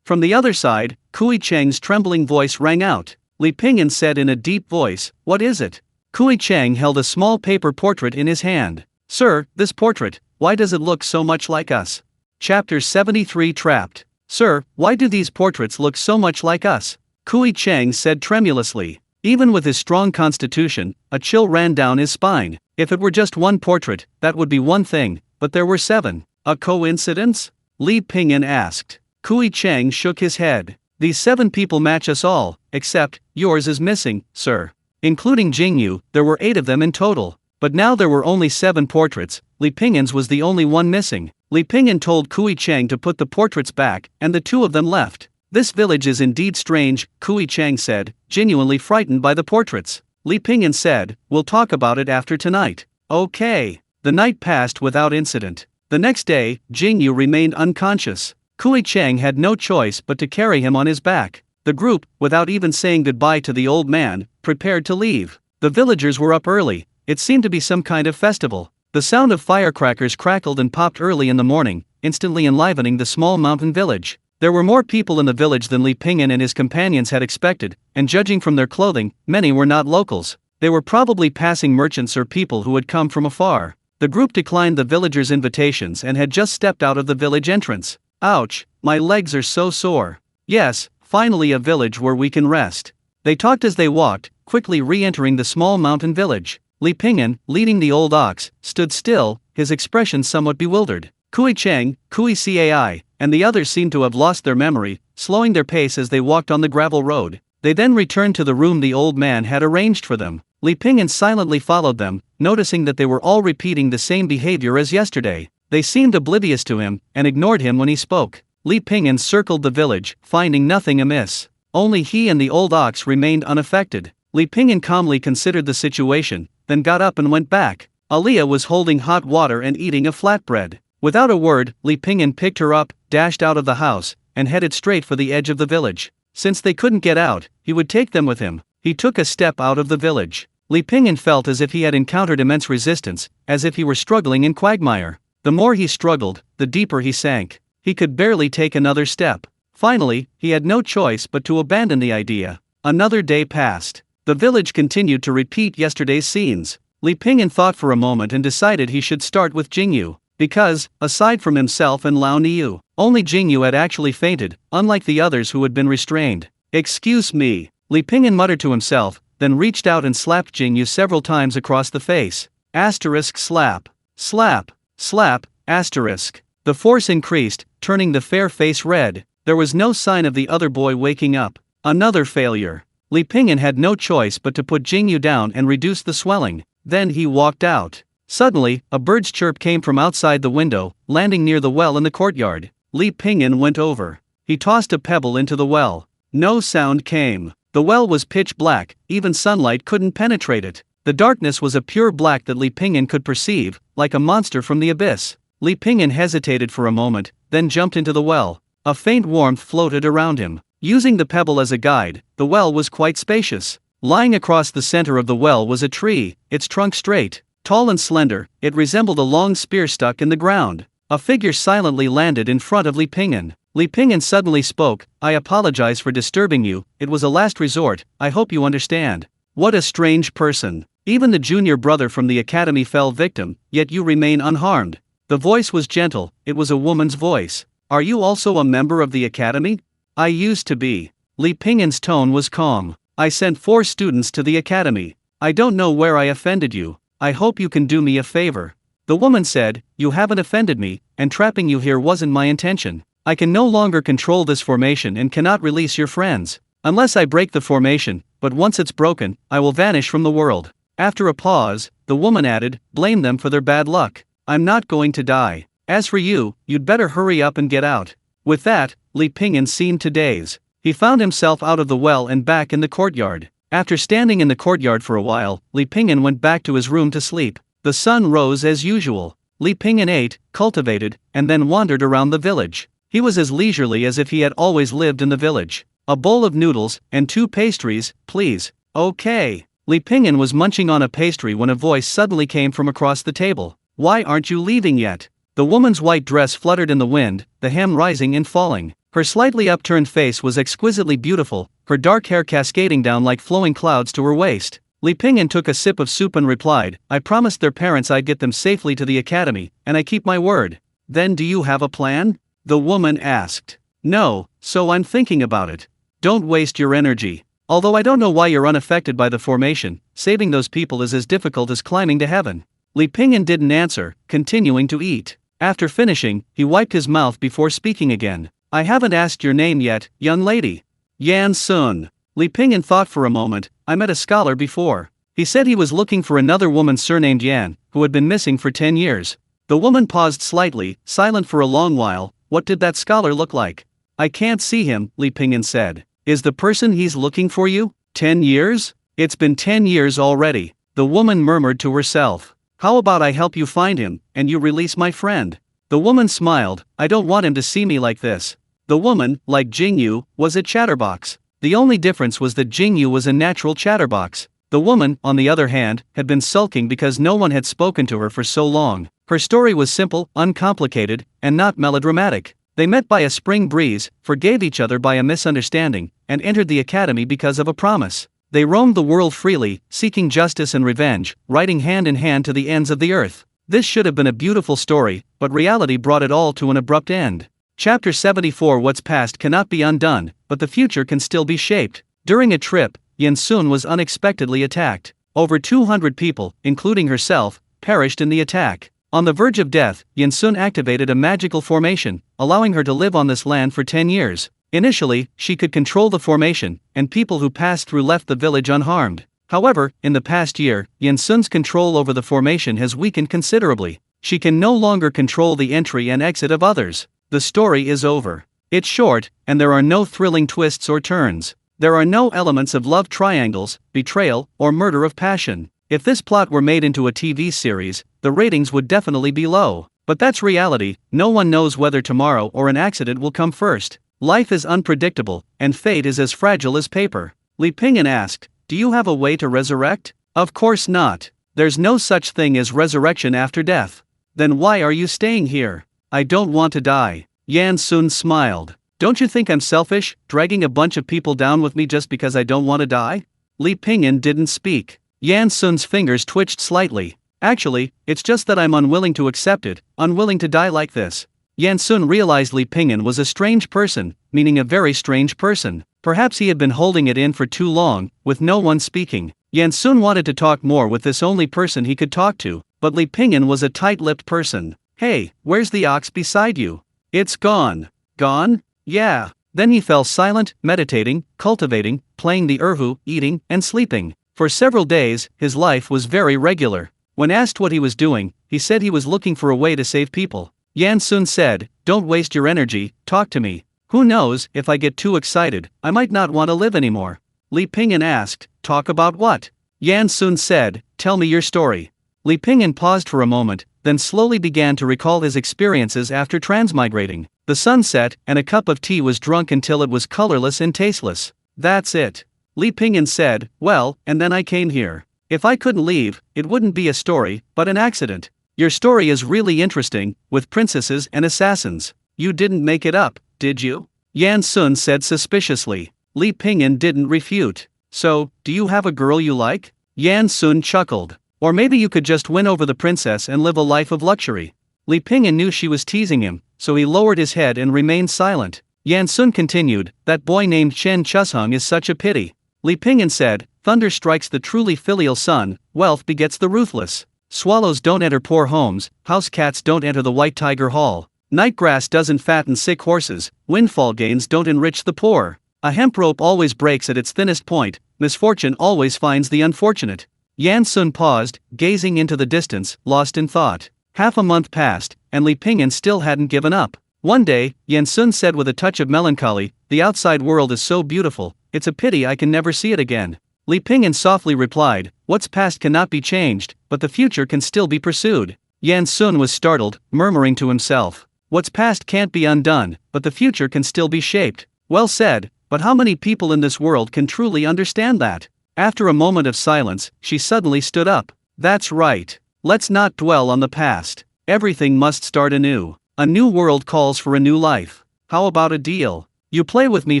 A: From the other side, Kui Cheng's trembling voice rang out. Li Pingyan said in a deep voice, "What is it?" Kui Cheng held a small paper portrait in his hand. "Sir, this portrait, why does it look so much like us?" Chapter 73 Trapped. "Sir, why do these portraits look so much like us?" Kui Cheng said tremulously. Even with his strong constitution, a chill ran down his spine. If it were just one portrait, that would be one thing, but there were 7. A coincidence? Li Pingyan asked. Kui Cheng shook his head. "These 7 people match us all, except, yours is missing, sir." Including Yingyue, there were 8 of them in total. But now there were only 7 portraits, Li Pingyan's was the only one missing. Li Pingyan told Kui Cheng to put the portraits back, and the 2 of them left. "This village is indeed strange," Kui Cheng said, genuinely frightened by the portraits. Li Pingyan said, "We'll talk about it after tonight." Okay. The night passed without incident. The next day, Yingyue remained unconscious. Kui Cheng had no choice but to carry him on his back. The group, without even saying goodbye to the old man, prepared to leave. The villagers were up early. It seemed to be some kind of festival. The sound of firecrackers crackled and popped early in the morning, instantly enlivening the small mountain village. There were more people in the village than Li Pingyan and his companions had expected, and judging from their clothing, many were not locals. They were probably passing merchants or people who had come from afar. The group declined the villagers' invitations and had just stepped out of the village entrance. Ouch, my legs are so sore. Yes, finally a village where we can rest. They talked as they walked, quickly re-entering the small mountain village. Li Pingyan, leading the old ox, stood still, his expression somewhat bewildered. Kui Cheng, Kui Cai, and the others seemed to have lost their memory, slowing their pace as they walked on the gravel road. They then returned to the room the old man had arranged for them. Li Pingyan silently followed them, noticing that they were all repeating the same behavior as yesterday. They seemed oblivious to him, and ignored him when he spoke. Li Pingyan circled the village, finding nothing amiss. Only he and the old ox remained unaffected. Li Pingyan calmly considered the situation, then got up and went back. Aliyah was holding hot water and eating a flatbread. Without a word, Li Pingyan picked her up, dashed out of the house, and headed straight for the edge of the village. Since they couldn't get out, he would take them with him. He took a step out of the village. Li Pingyan felt as if he had encountered immense resistance, as if he were struggling in quagmire. The more he struggled, the deeper he sank. He could barely take another step. Finally, he had no choice but to abandon the idea. Another day passed. The village continued to repeat yesterday's scenes. Li Pingyan thought for a moment and decided he should start with Yingyue. Because, aside from himself and Lao Niu, only Yingyue had actually fainted, unlike the others who had been restrained. Excuse me, Li Pingyan muttered to himself, then reached out and slapped Yingyue several times across the face. Asterisk slap. Slap. Slap. Asterisk. The force increased, turning the fair face red. There was no sign of the other boy waking up. Another failure. Li Pingyan had no choice but to put Yingyue down and reduce the swelling. Then he walked out. Suddenly, a bird's chirp came from outside the window, landing near the well in the courtyard. Li Pingyan went over. He tossed a pebble into the well. No sound came. The well was pitch black, even sunlight couldn't penetrate it. The darkness was a pure black that Li Pingyan could perceive, like a monster from the abyss. Li Pingyan hesitated for a moment, then jumped into the well. A faint warmth floated around him. Using the pebble as a guide, the well was quite spacious. Lying across the center of the well was a tree, its trunk straight. Tall and slender, it resembled a long spear stuck in the ground. A figure silently landed in front of Li Pingyan. Li Pingyan suddenly spoke, "I apologize for disturbing you, it was a last resort, I hope you understand." What a strange person. Even the junior brother from the academy fell victim, yet you remain unharmed. The voice was gentle, it was a woman's voice. Are you also a member of the academy? I used to be. Li Pingyan's tone was calm. I sent 4 students to the academy. I don't know where I offended you. I hope you can do me a favor. The woman said, "You haven't offended me, and trapping you here wasn't my intention. I can no longer control this formation and cannot release your friends. Unless I break the formation, but once it's broken, I will vanish from the world." After a pause, the woman added, "Blame them for their bad luck. I'm not going to die. As for you, you'd better hurry up and get out." With that, Li Pingyan seemed to daze. He found himself out of the well and back in the courtyard. After standing in the courtyard for a while, Li Pingyan went back to his room to sleep. The sun rose as usual. Li Pingyan ate, cultivated, and then wandered around the village. He was as leisurely as if he had always lived in the village. "A bowl of noodles, and 2 pastries, please." "Okay." Li Pingyan was munching on a pastry when a voice suddenly came from across the table. "Why aren't you leaving yet?" The woman's white dress fluttered in the wind, the hem rising and falling. Her slightly upturned face was exquisitely beautiful, her dark hair cascading down like flowing clouds to her waist. Li Pingyan took a sip of soup and replied, "I promised their parents I'd get them safely to the academy, and I keep my word." "Then do you have a plan?" the woman asked. "No, so I'm thinking about it." "Don't waste your energy. Although I don't know why you're unaffected by the formation, saving those people is as difficult as climbing to heaven." Li Pingyan didn't answer, continuing to eat. After finishing, he wiped his mouth before speaking again. "I haven't asked your name yet, young lady." "Yan Sun." Li Pingyan thought for a moment, "I met a scholar before. He said he was looking for another woman surnamed Yan, who had been missing for 10 years. The woman paused slightly, silent for a long while. "What did that scholar look like?" "I can't see him," Li Pingyan said. "Is the person he's looking for you?" 10 years? It's been 10 years already," the woman murmured to herself. How about I help you find him, and you release my friend? The woman smiled. I don't want him to see me like this. The woman, like Yingyue, was a chatterbox. The only difference was that Yingyue was a natural chatterbox. The woman, on the other hand, had been sulking because no one had spoken to her for so long. Her story was simple, uncomplicated, and not melodramatic. They met by a spring breeze, forgave each other by a misunderstanding, and entered the academy because of a promise. They roamed the world freely, seeking justice and revenge, riding hand in hand to the ends of the earth. This should have been a beautiful story, but reality brought it all to an abrupt end. Chapter 74. What's past cannot be undone, but the future can still be shaped. During a trip, Yansun was unexpectedly attacked. Over 200 people, including herself, perished in the attack. On the verge of death, Yansun activated a magical formation, allowing her to live on this land for 10 years. Initially, she could control the formation, and people who passed through left the village unharmed. However, in the past year, Yansun's control over the formation has weakened considerably. She can no longer control the entry and exit of others. The story is over. It's short, and there are no thrilling twists or turns. There are no elements of love triangles, betrayal, or murder of passion. If this plot were made into a TV series, the ratings would definitely be low. But that's reality. No one knows whether tomorrow or an accident will come first. Life is unpredictable, and fate is as fragile as paper. Li Pingyan asked, "Do you have a way to resurrect?" "Of course not. There's no such thing as resurrection after death." "Then why are you staying here?" "I don't want to die." Yansun smiled. "Don't you think I'm selfish, dragging a bunch of people down with me just because I don't want to die?" Li Pingyan didn't speak. Yansun's fingers twitched slightly. "Actually, it's just that I'm unwilling to accept it, unwilling to die like this." Yansun realized Li Pingyan was a strange person, meaning a very strange person. Perhaps he had been holding it in for too long, with no one speaking. Yansun wanted to talk more with this only person he could talk to, but Li Pingyan was a tight-lipped person. "Hey, where's the ox beside you?" "It's gone." "Gone?" "Yeah." Then he fell silent, meditating, cultivating, playing the erhu, eating, and sleeping. For several days, his life was very regular. When asked what he was doing, he said he was looking for a way to save people. Yansun said, "Don't waste your energy, talk to me. Who knows, if I get too excited, I might not want to live anymore." Li Pingyan asked, "Talk about what?" Yansun said, "Tell me your story." Li Pingyan paused for a moment, then slowly began to recall his experiences after transmigrating. The sun set, and a cup of tea was drunk until it was colorless and tasteless. "That's it." Li Pingyan said, "Well, and then I came here. If I couldn't leave, it wouldn't be a story, but an accident." "Your story is really interesting, with princesses and assassins. You didn't make it up, did you?" Yansun said suspiciously. Li Pingyan didn't refute. "So, do you have a girl you like?" Yansun chuckled. "Or maybe you could just win over the princess and live a life of luxury." Li Pingyan knew she was teasing him, so he lowered his head and remained silent. Yansun continued, "That boy named Chen Chusheng is such a pity." Li Pingyan said, "Thunder strikes the truly filial son, wealth begets the ruthless. Swallows don't enter poor homes, house cats don't enter the white tiger hall. Nightgrass doesn't fatten sick horses, windfall gains don't enrich the poor. A hemp rope always breaks at its thinnest point, misfortune always finds the unfortunate." Yansun paused, gazing into the distance, lost in thought. Half a month passed, and Li Pingyan still hadn't given up. One day, Yansun said with a touch of melancholy, "The outside world is so beautiful, it's a pity I can never see it again." Li Pingyan softly replied, "What's past cannot be changed, but the future can still be pursued." Yansun was startled, murmuring to himself, "What's past can't be undone, but the future can still be shaped." Well said, but how many people in this world can truly understand that? After a moment of silence, she suddenly stood up. "That's right. Let's not dwell on the past. Everything must start anew. A new world calls for a new life. How about a deal? You play with me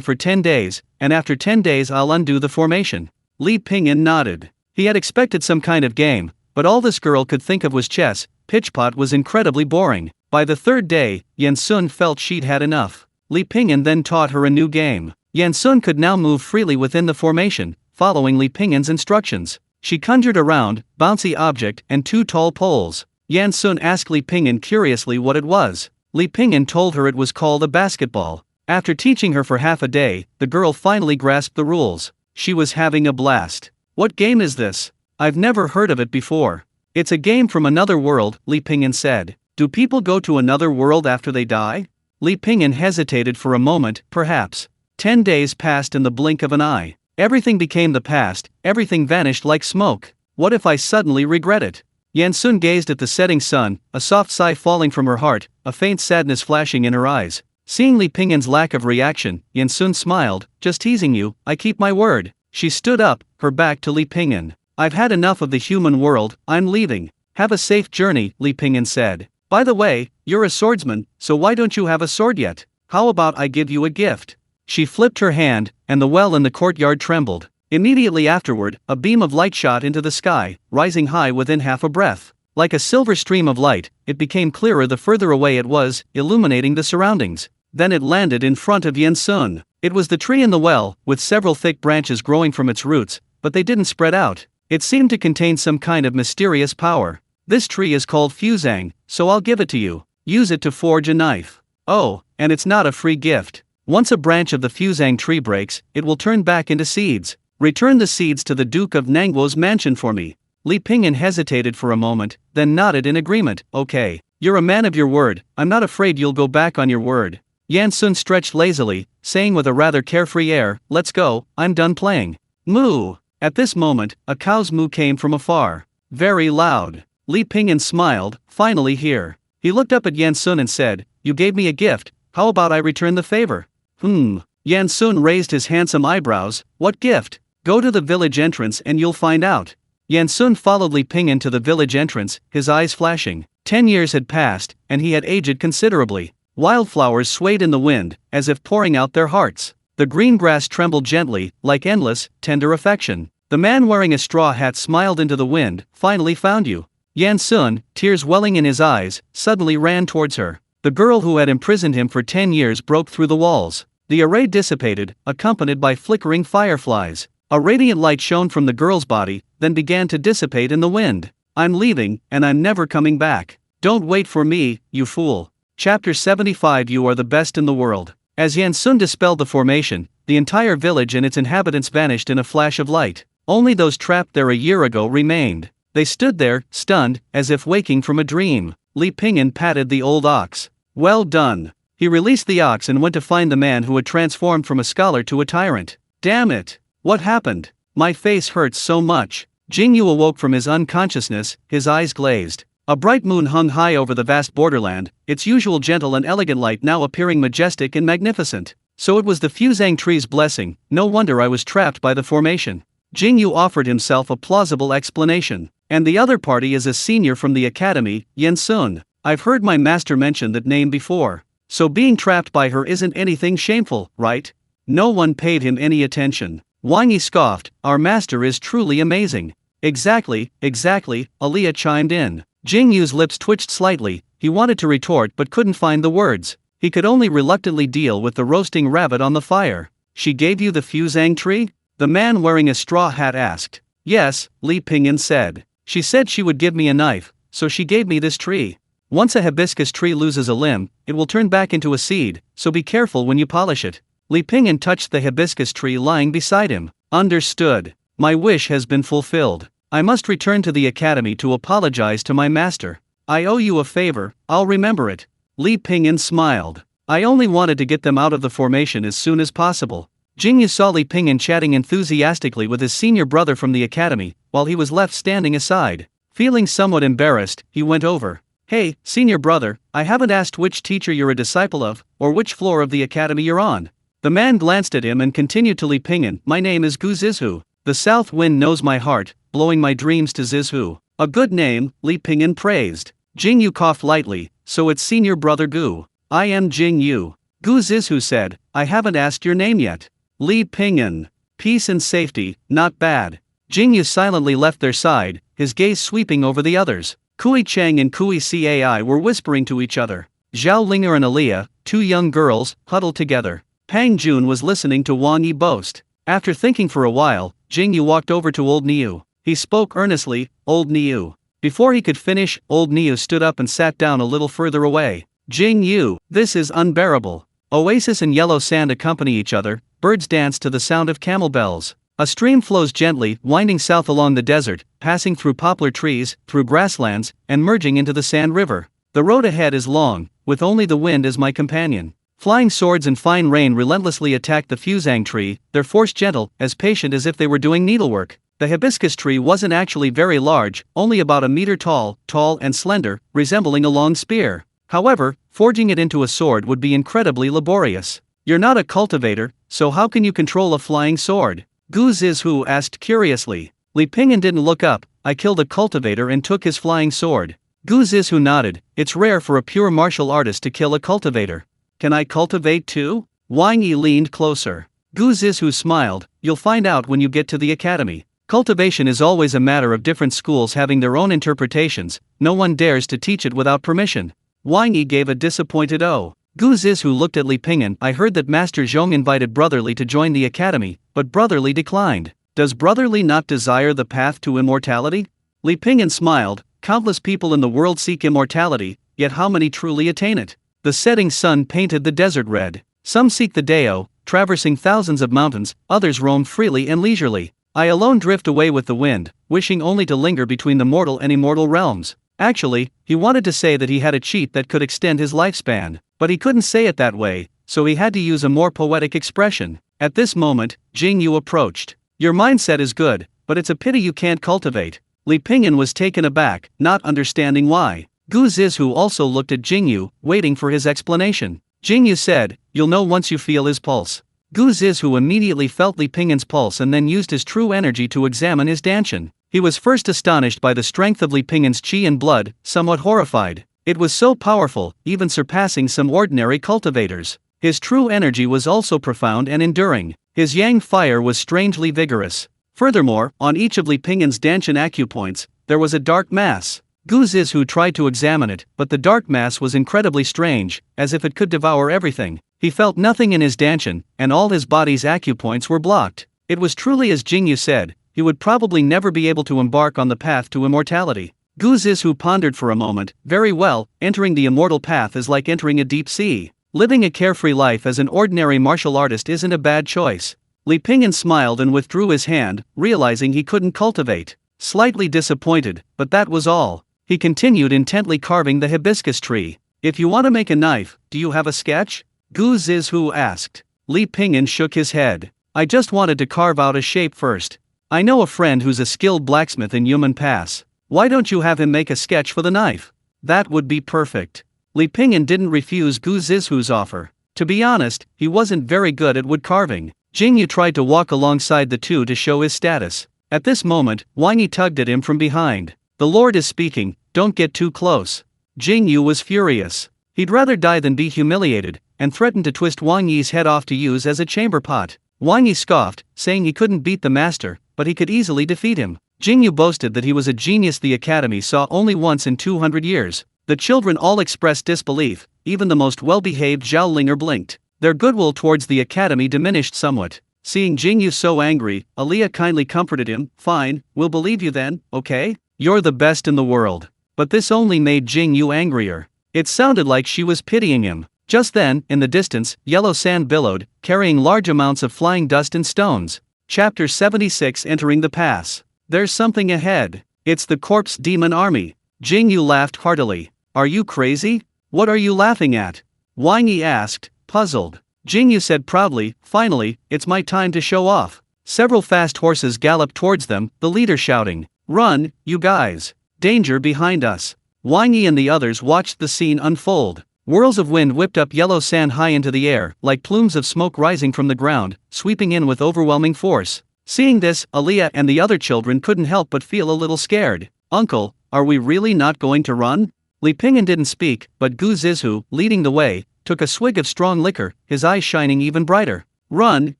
A: for 10 days, and after 10 days I'll undo the formation." Li Pingyan nodded. He had expected some kind of game, but all this girl could think of was chess. Pitchpot was incredibly boring. By the third day, Yansun felt she'd had enough. Li Pingyan then taught her a new game. Yansun could now move freely within the formation, following Li Pingyan's instructions. She conjured a round, bouncy object and 2 tall poles. Yansun asked Li Pingyan curiously what it was. Li Pingyan told her it was called a basketball. After teaching her for half a day, the girl finally grasped the rules. She was having a blast. "What game is this? I've never heard of it before." "It's a game from another world," Li Pingyan said. "Do people go to another world after they die?" Li Pingyan hesitated for a moment, perhaps. 10 days passed in the blink of an eye. Everything became the past, everything vanished like smoke. What if I suddenly regret it? Yan Sun gazed at the setting sun, a soft sigh falling from her heart, a faint sadness flashing in her eyes. Seeing Li Pingyan's lack of reaction, Yan Sun smiled, just teasing you, I keep my word. She stood up, her back to Li Pingyan. I've had enough of the human world, I'm leaving. Have a safe journey, Li Pingyan said. By the way, you're a swordsman, so why don't you have a sword yet? How about I give you a gift? She flipped her hand, and the well in the courtyard trembled. Immediately afterward, a beam of light shot into the sky, rising high within half a breath. Like a silver stream of light, it became clearer the further away it was, illuminating the surroundings. Then it landed in front of Yan Sun. It was the tree in the well, with several thick branches growing from its roots, but they didn't spread out. It seemed to contain some kind of mysterious power. This tree is called fusang, so I'll give it to you. Use it to forge a knife. Oh, and it's not a free gift. Once a branch of the fusang tree breaks, it will turn back into seeds. Return the seeds to the Duke of Nangwo's mansion for me. Li Pingyan hesitated for a moment, then nodded in agreement. Okay. You're a man of your word, I'm not afraid you'll go back on your word. Yan Sun stretched lazily, saying with a rather carefree air, let's go, I'm done playing. Moo! At this moment, a cow's moo came from afar. Very loud. Li Pingyan smiled, finally here. He looked up at Yan Sun and said, you gave me a gift, how about I return the favor? Yan Sun raised his handsome eyebrows, what gift? Go to the village entrance and you'll find out. Yan Sun followed Li Pingyan to the village entrance, his eyes flashing. 10 years had passed, and he had aged considerably. Wildflowers swayed in the wind, as if pouring out their hearts. The green grass trembled gently, like endless, tender affection. The man wearing a straw hat smiled into the wind, finally found you. Yan Sun, tears welling in his eyes, suddenly ran towards her. The girl who had imprisoned him for 10 years broke through the walls. The array dissipated, accompanied by flickering fireflies. A radiant light shone from the girl's body, then began to dissipate in the wind. I'm leaving, and I'm never coming back. Don't wait for me, you fool. Chapter 75. You are the best in the world. As Yan Sun dispelled the formation, the entire village and its inhabitants vanished in a flash of light. Only those trapped there a year ago remained. They stood there, stunned, as if waking from a dream. Li Pingyan patted the old ox. Well done. He released the ox and went to find the man who had transformed from a scholar to a tyrant. Damn it! What happened? My face hurts so much. Yingyue awoke from his unconsciousness, his eyes glazed. A bright moon hung high over the vast borderland, its usual gentle and elegant light now appearing majestic and magnificent. So it was the fusang tree's blessing, no wonder I was trapped by the formation. Yingyue offered himself a plausible explanation. And the other party is a senior from the academy, Yan Sun. I've heard my master mention that name before. So being trapped by her isn't anything shameful, right? No one paid him any attention. Wang Yi scoffed, our master is truly amazing. Exactly, Aliyah chimed in. Jingyu's lips twitched slightly, he wanted to retort but couldn't find the words. He could only reluctantly deal with the roasting rabbit on the fire. She gave you the fusang tree? The man wearing a straw hat asked. Yes, Li Pingyan said. She said she would give me a knife, so she gave me this tree. Once a hibiscus tree loses a limb, it will turn back into a seed, so be careful when you polish it. Li Pingyan touched the hibiscus tree lying beside him. Understood. My wish has been fulfilled. I must return to the academy to apologize to my master. I owe you a favor, I'll remember it. Li Pingyan smiled. I only wanted to get them out of the formation as soon as possible. Yingyue saw Li Pingyan chatting enthusiastically with his senior brother from the academy, while he was left standing aside. Feeling somewhat embarrassed, he went over. Hey, senior brother, I haven't asked which teacher you're a disciple of, or which floor of the academy you're on. The man glanced at him and continued to Li Pingyan, my name is Gu Zizhu. The south wind knows my heart, blowing my dreams to Zizhu. A good name, Li Pingyan praised. Yingyue coughed lightly, so it's senior brother Gu. I am Yingyue. Gu Zizhu said, I haven't asked your name yet. Li Pingyan. Peace and safety, not bad. Yingyue silently left their side, his gaze sweeping over the others. Kui Cheng and Kui Cai were whispering to each other. Zhao Linger and Aliyah, two young girls, huddled together. Pang Jun was listening to Wang Yi boast. After thinking for a while, Yingyue walked over to old Niu. He spoke earnestly, old Niu. Before he could finish, old Niu stood up and sat down a little further away. Yingyue, this is unbearable. Oasis and yellow sand accompany each other, birds dance to the sound of camel bells. A stream flows gently, winding south along the desert, passing through poplar trees, through grasslands, and merging into the sand river. The road ahead is long, with only the wind as my companion. Flying swords and fine rain relentlessly attacked the fusang tree, their force gentle, as patient as if they were doing needlework. The hibiscus tree wasn't actually very large, only about a meter tall and slender, resembling a long spear. However, forging it into a sword would be incredibly laborious. You're not a cultivator, so how can you control a flying sword? Gu Zizhu asked curiously. Li Pingyan didn't look up. I killed a cultivator and took his flying sword. Gu Zizhu nodded. It's rare for a pure martial artist to kill a cultivator. Can I cultivate too? Wang Yi leaned closer. Gu Zizhu smiled. You'll find out when you get to the academy. Cultivation is always a matter of different schools having their own interpretations. No one dares to teach it without permission. Wang Yi gave a disappointed "oh." Gu Zizhu looked at Li Pingyan. I heard that Master Zhong invited Brotherly to join the academy, but Brotherly declined. Does Brotherly not desire the path to immortality? Li Pingyan smiled. Countless people in the world seek immortality, yet how many truly attain it? The setting sun painted the desert red. Some seek the Dao, traversing thousands of mountains, others roam freely and leisurely. I alone drift away with the wind, wishing only to linger between the mortal and immortal realms. Actually, he wanted to say that he had a cheat that could extend his lifespan, but he couldn't say it that way, so he had to use a more poetic expression. At this moment, Yingyue approached. Your mindset is good, but it's a pity you can't cultivate. Li Pingyan was taken aback, not understanding why. Gu Zizhu also looked at Yingyue, waiting for his explanation. Yingyue said, you'll know once you feel his pulse. Gu Zizhu immediately felt Li Pingyan's pulse and then used his true energy to examine his danshan. He was first astonished by the strength of Li Pingyan's qi and blood, somewhat horrified. It was so powerful, even surpassing some ordinary cultivators. His true energy was also profound and enduring. His yang fire was strangely vigorous. Furthermore, on each of Li Pingyan's danshan acupoints, there was a dark mass. Gu Zizhu tried to examine it, but the dark mass was incredibly strange, as if it could devour everything. He felt nothing in his danshan, and all his body's acupoints were blocked. It was truly as Yingyue said, he would probably never be able to embark on the path to immortality. Gu Zizhu pondered for a moment. Very well, entering the immortal path is like entering a deep sea. Living a carefree life as an ordinary martial artist isn't a bad choice. Li Pingyan smiled and withdrew his hand, realizing he couldn't cultivate. Slightly disappointed, but that was all. He continued intently carving the hibiscus tree. If you want to make a knife, do you have a sketch? Gu Zizhu asked. Li Pingyan shook his head. I just wanted to carve out a shape first. I know a friend who's a skilled blacksmith in Yumen Pass. Why don't you have him make a sketch for the knife? That would be perfect. Li Pingyan didn't refuse Gu Zizhu's offer. To be honest, he wasn't very good at wood carving. Yingyue tried to walk alongside the two to show his status. At this moment, Wang Yi tugged at him from behind. The Lord is speaking, don't get too close. Yingyue was furious. He'd rather die than be humiliated, and threatened to twist Wang Yi's head off to use as a chamber pot. Wang Yi scoffed, saying he couldn't beat the master, but he could easily defeat him. Yingyue boasted that he was a genius the academy saw only once in 200 years. The children all expressed disbelief, even the most well-behaved Zhaolinger blinked. Their goodwill towards the academy diminished somewhat. Seeing Yingyue so angry, Aliyah kindly comforted him. Fine, we'll believe you then, okay? You're the best in the world. But this only made Yingyue angrier. It sounded like she was pitying him. Just then, in the distance, yellow sand billowed, carrying large amounts of flying dust and stones. Chapter 76 Entering the Pass. There's something ahead. It's the corpse demon army. Yingyue laughed heartily. Are you crazy? What are you laughing at? Wang Yi asked, puzzled. Yingyue said proudly, finally, it's my time to show off. Several fast horses galloped towards them, the leader shouting, run, you guys. Danger behind us. Wang Yi and the others watched the scene unfold. Whirls of wind whipped up yellow sand high into the air, like plumes of smoke rising from the ground, sweeping in with overwhelming force. Seeing this, Aliyah and the other children couldn't help but feel a little scared. Uncle, are we really not going to run? Li Pingyan didn't speak, but Gu Zizhu, leading the way, took a swig of strong liquor, his eyes shining even brighter. Run,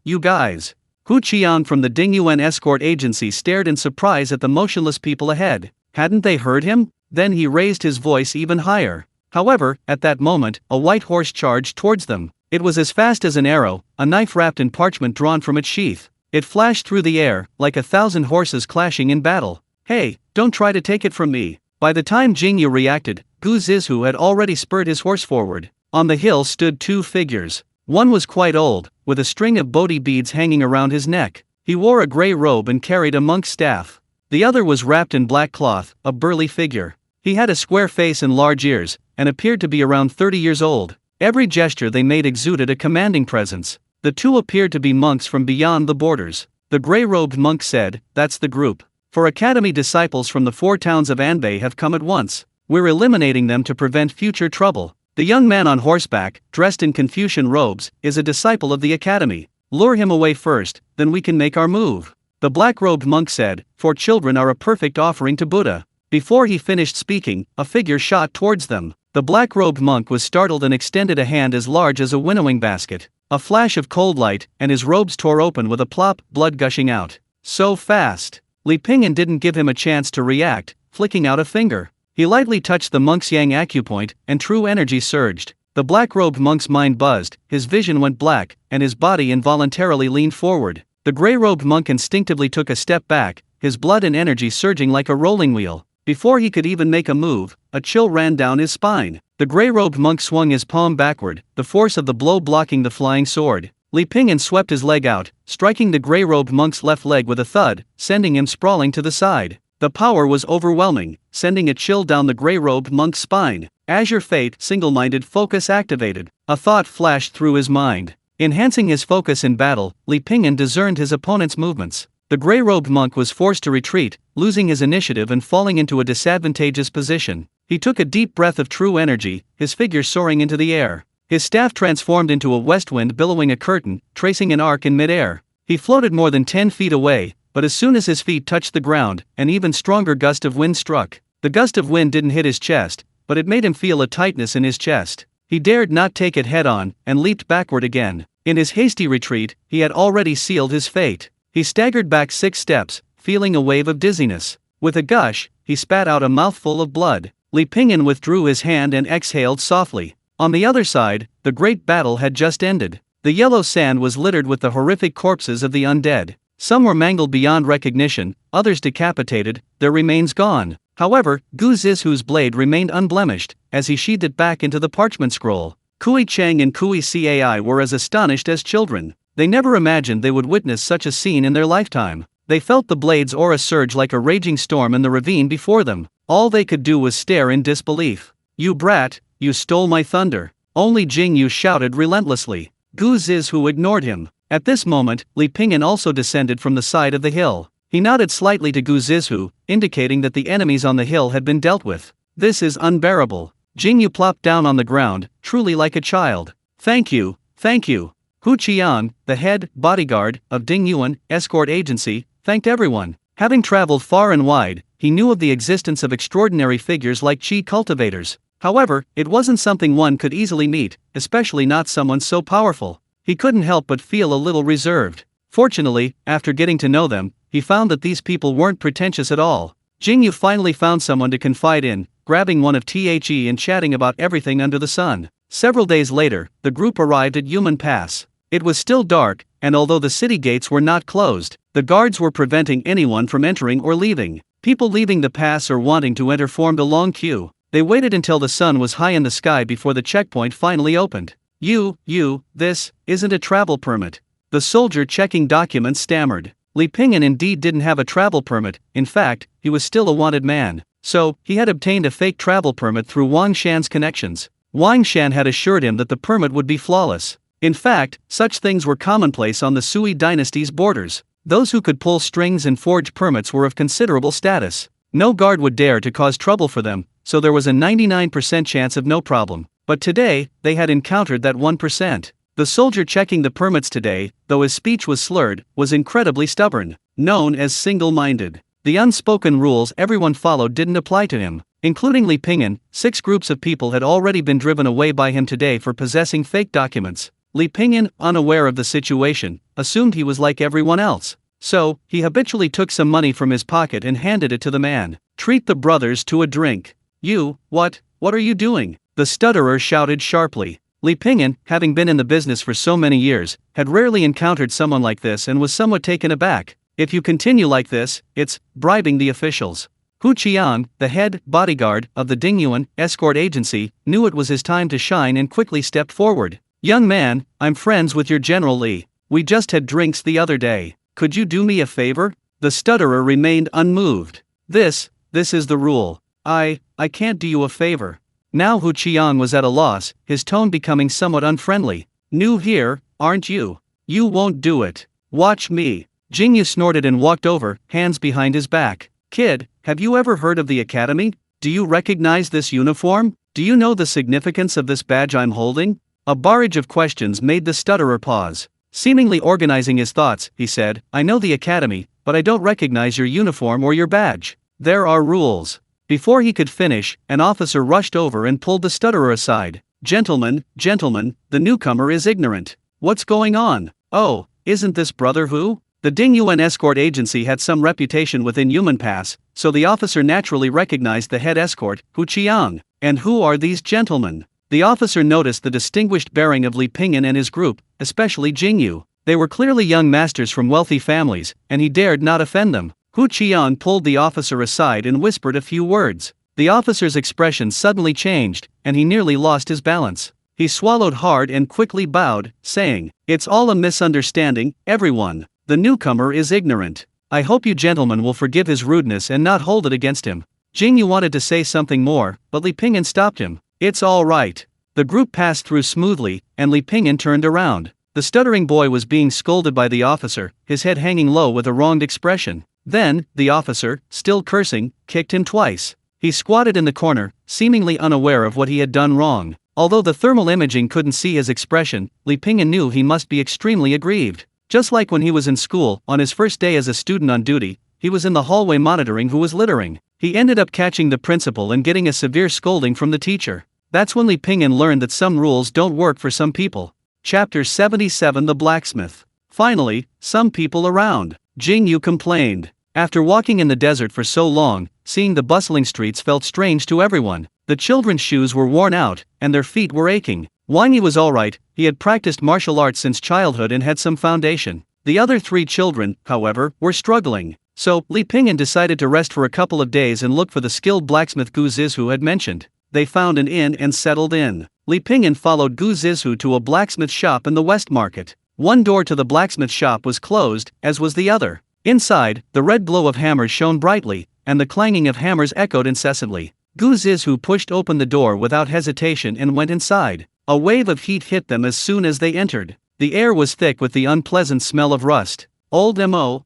A: you guys. Hu Qian from the Dingyuan escort agency stared in surprise at the motionless people ahead. Hadn't they heard him? Then he raised his voice even higher. However, at that moment, a white horse charged towards them. It was as fast as an arrow, a knife wrapped in parchment drawn from its sheath. It flashed through the air, like 1,000 horses clashing in battle. Hey, don't try to take it from me. By the time Yingyue reacted, Gu Zizhu had already spurred his horse forward. On the hill stood two figures. One was quite old, with a string of Bodhi beads hanging around his neck. He wore a grey robe and carried a monk's staff. The other was wrapped in black cloth, a burly figure. He had a square face and large ears, and appeared to be around 30 years old. Every gesture they made exuded a commanding presence. The two appeared to be monks from beyond the borders. the gray-robed monk said, "That's the group. For academy disciples from the 4 towns of Anbei have come at once. We're eliminating them to prevent future trouble. The young man on horseback, dressed in Confucian robes, is a disciple of the academy. Lure him away first, then we can make our move." The black-robed monk said, "For children are a perfect offering to Buddha." Before he finished speaking, a figure shot towards them. The black-robed monk was startled and extended a hand as large as a winnowing basket. A flash of cold light, and his robes tore open with a plop, blood gushing out. So fast. Li Pingyan didn't give him a chance to react, flicking out a finger. He lightly touched the monk's yang acupoint, and true energy surged. The black-robed monk's mind buzzed, his vision went black, and his body involuntarily leaned forward. The gray-robed monk instinctively took a step back, his blood and energy surging like a rolling wheel. Before he could even make a move, a chill ran down his spine. The gray-robed monk swung his palm backward, the force of the blow blocking the flying sword. Li Pingyan swept his leg out, striking the gray-robed monk's left leg with a thud, sending him sprawling to the side. The power was overwhelming, sending a chill down the gray-robed monk's spine. Azure Fate, single-minded focus activated. A thought flashed through his mind. Enhancing his focus in battle, Li Pingyan discerned his opponent's movements. The gray-robed monk was forced to retreat, losing his initiative and falling into a disadvantageous position. He took a deep breath of true energy, his figure soaring into the air. His staff transformed into a west wind billowing a curtain, tracing an arc in midair. He floated more than 10 feet away, but as soon as his feet touched the ground, an even stronger gust of wind struck. The gust of wind didn't hit his chest, but it made him feel a tightness in his chest. He dared not take it head-on, and leaped backward again. In his hasty retreat, he had already sealed his fate. He staggered back 6 steps, feeling a wave of dizziness. With a gush, he spat out a mouthful of blood. Li Pingyan withdrew his hand and exhaled softly. On the other side, the great battle had just ended. The yellow sand was littered with the horrific corpses of the undead. Some were mangled beyond recognition, others decapitated, their remains gone. However, Gu Zizhu's blade remained unblemished, as he sheathed it back into the parchment scroll. Kui Cheng and Kui Cai were as astonished as children. They never imagined they would witness such a scene in their lifetime. They felt the blade's aura surge like a raging storm in the ravine before them. All they could do was stare in disbelief. "You brat, you stole my thunder." Only Jingyu shouted relentlessly. Gu Zizhu ignored him. At this moment, Li Pingyan also descended from the side of the hill. He nodded slightly to Gu Zizhu, indicating that the enemies on the hill had been dealt with. "This is unbearable." Jingyu plopped down on the ground, truly like a child. Thank you, thank you." Hu Qian, the head bodyguard of Dingyuan escort agency, thanked everyone. Having traveled far and wide, he knew of the existence of extraordinary figures like Qi cultivators. However, it wasn't something one could easily meet, especially not someone so powerful. He couldn't help but feel a little reserved. Fortunately, after getting to know them, he found that these people weren't pretentious at all. Jingyu finally found someone to confide in, grabbing one of The and chatting about everything under the sun. Several days later, the group arrived at Yumen Pass. It was still dark, and although the city gates were not closed, the guards were preventing anyone from entering or leaving. People leaving the pass or wanting to enter formed a long queue. They waited until the sun was high in the sky before the checkpoint finally opened. This isn't a travel permit." The soldier checking documents stammered. Li Pingyan indeed didn't have a travel permit. In fact, he was still a wanted man. So, he had obtained a fake travel permit through Wang Shan's connections. Wang Shan had assured him that the permit would be flawless. In fact, such things were commonplace on the Sui dynasty's borders. Those who could pull strings and forge permits were of considerable status. No guard would dare to cause trouble for them, so there was a 99% chance of no problem. But today, they had encountered that 1%. The soldier checking the permits today, though his speech was slurred, was incredibly stubborn. Known as single-minded. The unspoken rules everyone followed didn't apply to him. Including Li Pingyan, 6 groups of people had already been driven away by him today for possessing fake documents. Li Pingyan, unaware of the situation, assumed he was like everyone else. So, he habitually took some money from his pocket and handed it to the man. "Treat the brothers to a drink." What are you doing?" the stutterer shouted sharply. Li Pingyan, having been in the business for so many years, had rarely encountered someone like this and was somewhat taken aback. "If you continue like this, it's bribing the officials." Hu Qian, the head bodyguard of the Dingyuan escort agency, knew it was his time to shine and quickly stepped forward. "Young man, I'm friends with your General Li. We just had drinks the other day. Could you do me a favor?" The stutterer remained unmoved. This is the rule. I can't do you a favor." Now Hu Qian was at a loss, his tone becoming somewhat unfriendly. "New here, aren't you? You won't do it. Watch me." Jingyu snorted and walked over, hands behind his back. Kid, have you ever heard of the academy? Do you recognize this uniform? Do you know the significance of this badge I'm holding? A barrage of questions made the stutterer pause. Seemingly organizing his thoughts, he said, I know the academy, but I don't recognize your uniform or your badge. There are rules. Before he could finish, an officer rushed over and pulled the stutterer aside. Gentlemen, the newcomer is ignorant. What's going on? Oh, isn't this brother Hu? The Dingyuan escort agency had some reputation within Human Pass, so the officer naturally recognized the head escort, Hu Qiang. And who are these gentlemen? The officer noticed the distinguished bearing of Li Pingyan and his group, especially Jingyu. They were clearly young masters from wealthy families, and he dared not offend them. Hu Qiang pulled the officer aside and whispered a few words. The officer's expression suddenly changed, and he nearly lost his balance. He swallowed hard and quickly bowed, saying, It's all a misunderstanding, everyone. The newcomer is ignorant. I hope you gentlemen will forgive his rudeness and not hold it against him. Jingyu wanted to say something more, but Li Pingyan stopped him. It's all right. The group passed through smoothly, and Li Pingyan turned around. The stuttering boy was being scolded by the officer, his head hanging low with a wronged expression. Then, the officer, still cursing, kicked him twice. He squatted in the corner, seemingly unaware of what he had done wrong. Although the thermal imaging couldn't see his expression, Li Pingyan knew he must be extremely aggrieved. Just like when he was in school, on his first day as a student on duty, he was in the hallway monitoring who was littering. He ended up catching the principal and getting a severe scolding from the teacher. That's when Li Pingyan learned that some rules don't work for some people. Chapter 77 The Blacksmith. Finally, some people around. Jingyu complained. After walking in the desert for so long, seeing the bustling streets felt strange to everyone. The children's shoes were worn out, and their feet were aching. Wang Yi was alright, he had practiced martial arts since childhood and had some foundation. The other three children, however, were struggling. So, Li Pingyan decided to rest for a couple of days and look for the skilled blacksmith Gu Zizhu had mentioned. They found an inn and settled in. Li Pingyan followed Gu Zizhu to a blacksmith shop in the West Market. One door to the blacksmith shop was closed, as was the other. Inside, the red glow of hammers shone brightly, and the clanging of hammers echoed incessantly. Gu Zizhu pushed open the door without hesitation and went inside. A wave of heat hit them as soon as they entered. The air was thick with the unpleasant smell of rust. Old M.O.,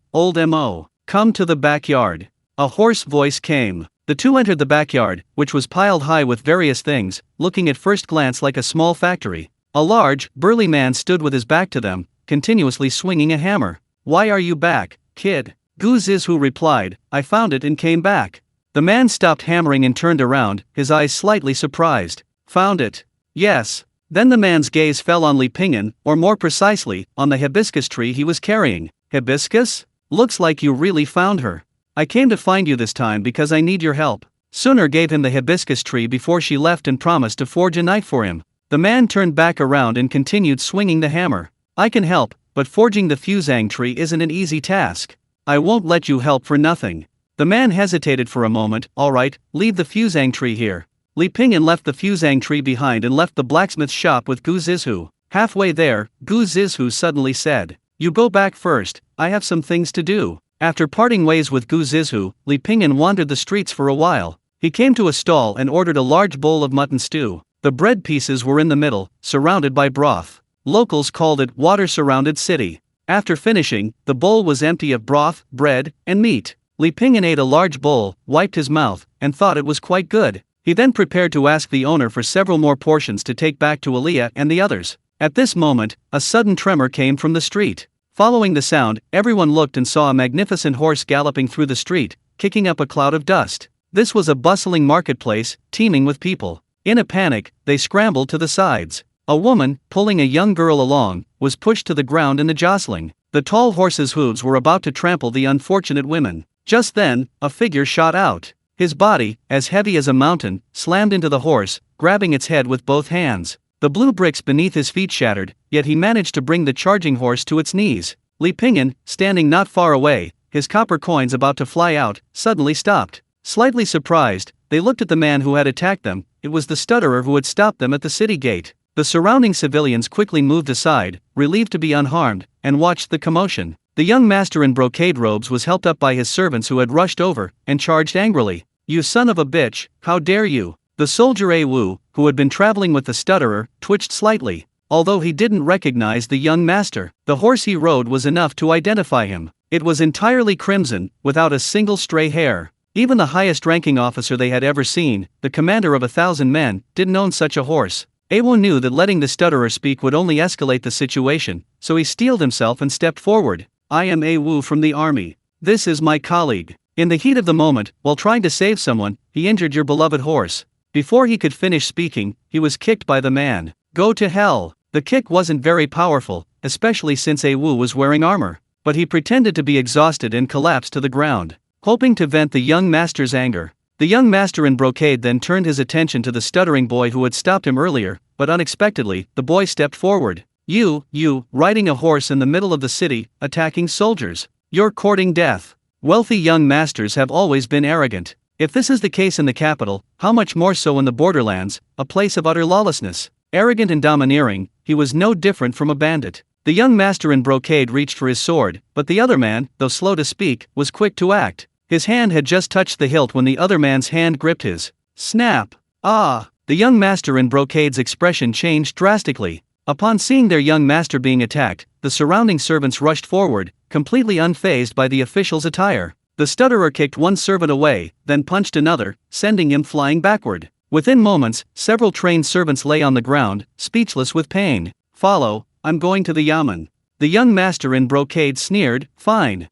A: come to the backyard. A hoarse voice came. The two entered the backyard, which was piled high with various things, looking at first glance like a small factory. A large, burly man stood with his back to them, continuously swinging a hammer. Why are you back, kid? Gu Zizhu replied, I found it and came back. The man stopped hammering and turned around, his eyes slightly surprised. Found it? Yes. Then the man's gaze fell on Li Pingyan, or more precisely, on the hibiscus tree he was carrying. Hibiscus? Looks like you really found her. I came to find you this time because I need your help. Suner gave him the hibiscus tree before she left and promised to forge a knife for him. The man turned back around and continued swinging the hammer. I can help, but forging the fusang tree isn't an easy task. I won't let you help for nothing. The man hesitated for a moment. Alright, leave the fusang tree here. Li Pingyan left the fusang tree behind and left the blacksmith's shop with Gu Zizhu. Halfway there, Gu Zizhu suddenly said, You go back first, I have some things to do. After parting ways with Gu Zizhu, Li Pingyan wandered the streets for a while. He came to a stall and ordered a large bowl of mutton stew. The bread pieces were in the middle, surrounded by broth. Locals called it water-surrounded city. After finishing, the bowl was empty of broth, bread, and meat. Li Pingyan ate a large bowl, wiped his mouth, and thought it was quite good. He then prepared to ask the owner for several more portions to take back to Aliyah and the others. At this moment, a sudden tremor came from the street. Following the sound, everyone looked and saw a magnificent horse galloping through the street, kicking up a cloud of dust. This was a bustling marketplace, teeming with people. In a panic, they scrambled to the sides. A woman, pulling a young girl along, was pushed to the ground in the jostling. The tall horse's hooves were about to trample the unfortunate women. Just then, a figure shot out. His body, as heavy as a mountain, slammed into the horse, grabbing its head with both hands. The blue bricks beneath his feet shattered, yet he managed to bring the charging horse to its knees. Li Pingyan, standing not far away, his copper coins about to fly out, suddenly stopped. Slightly surprised, they looked at the man who had attacked them. It was the stutterer who had stopped them at the city gate. The surrounding civilians quickly moved aside, relieved to be unharmed, and watched the commotion. The young master in brocade robes was helped up by his servants who had rushed over, and charged angrily. You son of a bitch, how dare you? The soldier A Wu, who had been traveling with the stutterer, twitched slightly. although he didn't recognize the young master. The horse he rode was enough to identify him. It was entirely crimson, without a single stray hair. Even the highest-ranking officer they had ever seen, the commander of 1,000 men, didn't own such a horse. Awo knew that letting the stutterer speak would only escalate the situation, so he steeled himself and stepped forward. I am Awo from the army. This is my colleague. In the heat of the moment, while trying to save someone, he injured your beloved horse. Before he could finish speaking, he was kicked by the man. Go to hell. The kick wasn't very powerful, especially since Awo was wearing armor, but he pretended to be exhausted and collapsed to the ground, hoping to vent the young master's anger. The young master in brocade then turned his attention to the stuttering boy who had stopped him earlier, but unexpectedly, the boy stepped forward. You, riding a horse in the middle of the city, attacking soldiers. You're courting death. Wealthy young masters have always been arrogant. If this is the case in the capital, how much more so in the borderlands, a place of utter lawlessness. Arrogant and domineering, he was no different from a bandit. The young master in brocade reached for his sword, but the other man, though slow to speak, was quick to act. His hand had just touched the hilt when the other man's hand gripped his. Snap! Ah! The young master in brocade's expression changed drastically. Upon seeing their young master being attacked, the surrounding servants rushed forward, completely unfazed by the official's attire. The stutterer kicked one servant away, then punched another, sending him flying backward. Within moments, several trained servants lay on the ground, speechless with pain. Follow, I'm going to the yamen. The young master in brocade sneered. Fine.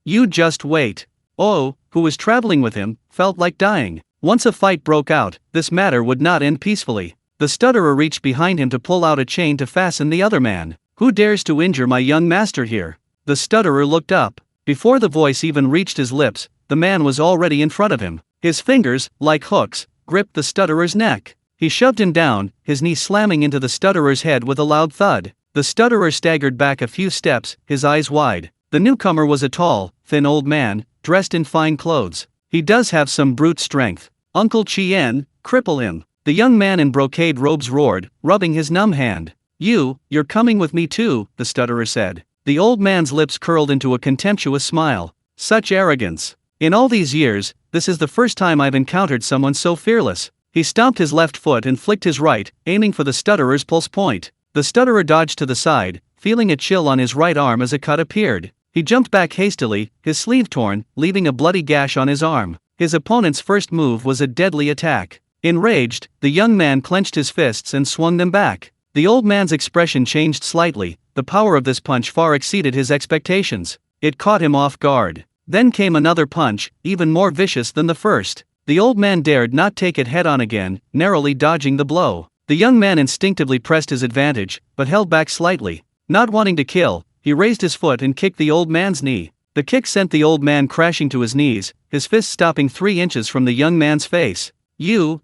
A: You just wait. Oh, who was traveling with him, felt like dying. Once a fight broke out, this matter would not end peacefully. The stutterer reached behind him to pull out a chain to fasten the other man. Who dares to injure my young master here? The stutterer looked up. Before the voice even reached his lips, the man was already in front of him. His fingers, like hooks, gripped the stutterer's neck. He shoved him down, his knee slamming into the stutterer's head with a loud thud. The stutterer staggered back a few steps, his eyes wide. The newcomer was a tall, thin old man, dressed in fine clothes. He does have some brute strength. Uncle Chien, cripple him. The young man in brocade robes roared, rubbing his numb hand. You're coming with me too, the stutterer said. The old man's lips curled into a contemptuous smile. Such arrogance. In all these years, this is the first time I've encountered someone so fearless. He stomped his left foot and flicked his right, aiming for the stutterer's pulse point. The stutterer dodged to the side, feeling a chill on his right arm as a cut appeared. He jumped back hastily, his sleeve torn, leaving a bloody gash on his arm. His opponent's first move was a deadly attack. Enraged, the young man clenched his fists and swung them back. The old man's expression changed slightly. The power of this punch far exceeded his expectations. It caught him off guard. Then came another punch, even more vicious than the first. The old man dared not take it head-on again, narrowly dodging the blow. The young man instinctively pressed his advantage, but held back slightly. Not wanting to kill, he raised his foot and kicked the old man's knee. The kick sent the old man crashing to his knees, his fist stopping 3 inches from the young man's face. You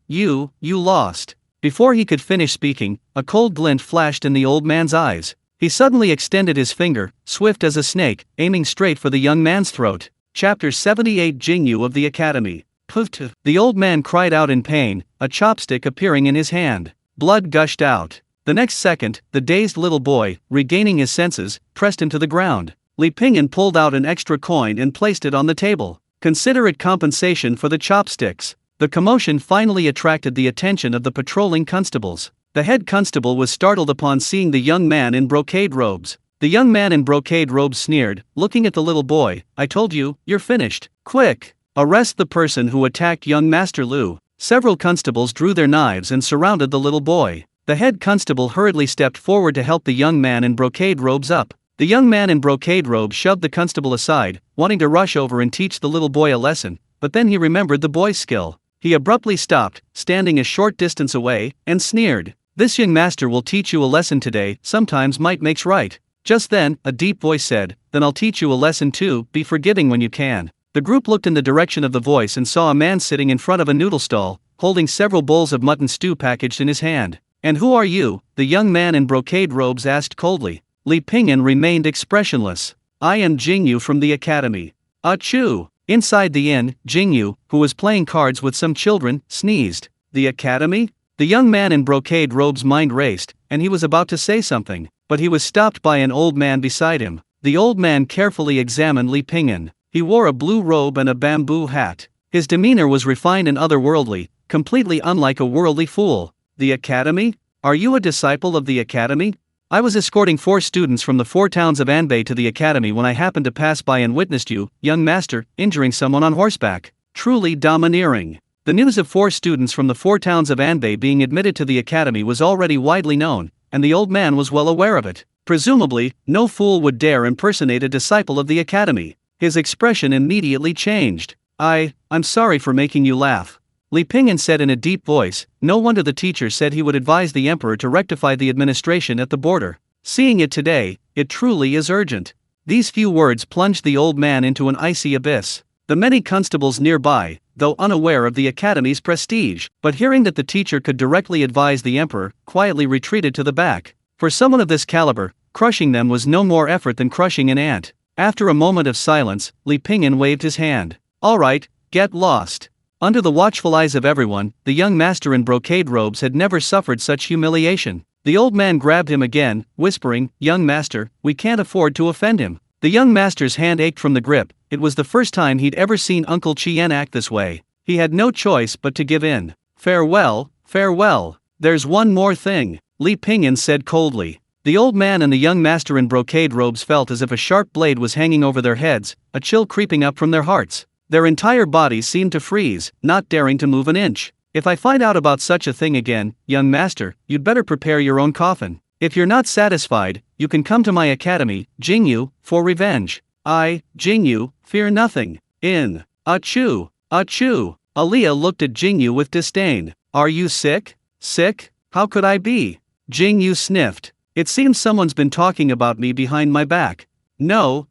A: lost. Before he could finish speaking, a cold glint flashed in the old man's eyes. He suddenly extended his finger, swift as a snake, aiming straight for the young man's throat. Chapter 78 Yingyue of the Academy. Puft! The old man cried out in pain, a chopstick appearing in his hand. Blood gushed out. The next second, the dazed little boy, regaining his senses, pressed him to the ground. Li Pingyan pulled out an extra coin and placed it on the table. Consider it compensation for the chopsticks. The commotion finally attracted the attention of the patrolling constables. The head constable was startled upon seeing the young man in brocade robes. The young man in brocade robes sneered, looking at the little boy. I told you, you're finished. Quick! Arrest the person who attacked young Master Lu. Several constables drew their knives and surrounded the little boy. The head constable hurriedly stepped forward to help the young man in brocade robes up. The young man in brocade robes shoved the constable aside, wanting to rush over and teach the little boy a lesson, but then he remembered the boy's skill. He abruptly stopped, standing a short distance away, and sneered. This young master will teach you a lesson today. Sometimes might makes right. Just then, a deep voice said, then I'll teach you a lesson too, be forgiving when you can. The group looked in the direction of the voice and saw a man sitting in front of a noodle stall, holding several bowls of mutton stew packaged in his hand. And who are you? The young man in brocade robes asked coldly. Li Pingyan remained expressionless. I am Yingyue from the academy. Achoo! Inside the inn, Yingyue, who was playing cards with some children, sneezed. The academy? The young man in brocade robes' mind raced, and he was about to say something, but he was stopped by an old man beside him. The old man carefully examined Li Pingyan. He wore a blue robe and a bamboo hat. His demeanor was refined and otherworldly, completely unlike a worldly fool. The academy? Are you a disciple of the academy? I was escorting 4 students from the 4 towns of Anbei to the academy when I happened to pass by and witnessed you, young master, injuring someone on horseback. Truly domineering. The news of 4 students from the 4 towns of Anbei being admitted to the academy was already widely known, and the old man was well aware of it. Presumably, no fool would dare impersonate a disciple of the academy. His expression immediately changed. I'm sorry for making you laugh. Li Pingyan said in a deep voice. No wonder the teacher said he would advise the emperor to rectify the administration at the border. Seeing it today, it truly is urgent. These few words plunged the old man into an icy abyss. The many constables nearby, though unaware of the academy's prestige, but hearing that the teacher could directly advise the emperor, quietly retreated to the back. For someone of this caliber, crushing them was no more effort than crushing an ant. After a moment of silence, Li Pingyan waved his hand. All right, get lost. Under the watchful eyes of everyone, the young master in brocade robes had never suffered such humiliation. The old man grabbed him again, whispering, Young master, we can't afford to offend him. The young master's hand ached from the grip. It was the first time he'd ever seen Uncle Chien act this way. He had no choice but to give in. Farewell, farewell. There's one more thing, Li Pingyan said coldly. The old man and the young master in brocade robes felt as if a sharp blade was hanging over their heads, a chill creeping up from their hearts. Their entire bodies seemed to freeze, not daring to move an inch. If I find out about such a thing again, young master, you'd better prepare your own coffin. If you're not satisfied, you can come to my academy, Yingyue, for revenge. Yingyue, fear nothing. Achoo, achoo. Aliyah looked at Yingyue with disdain. Are you sick? Sick? How could I be? Yingyue sniffed. It seems someone's been talking about me behind my back. No.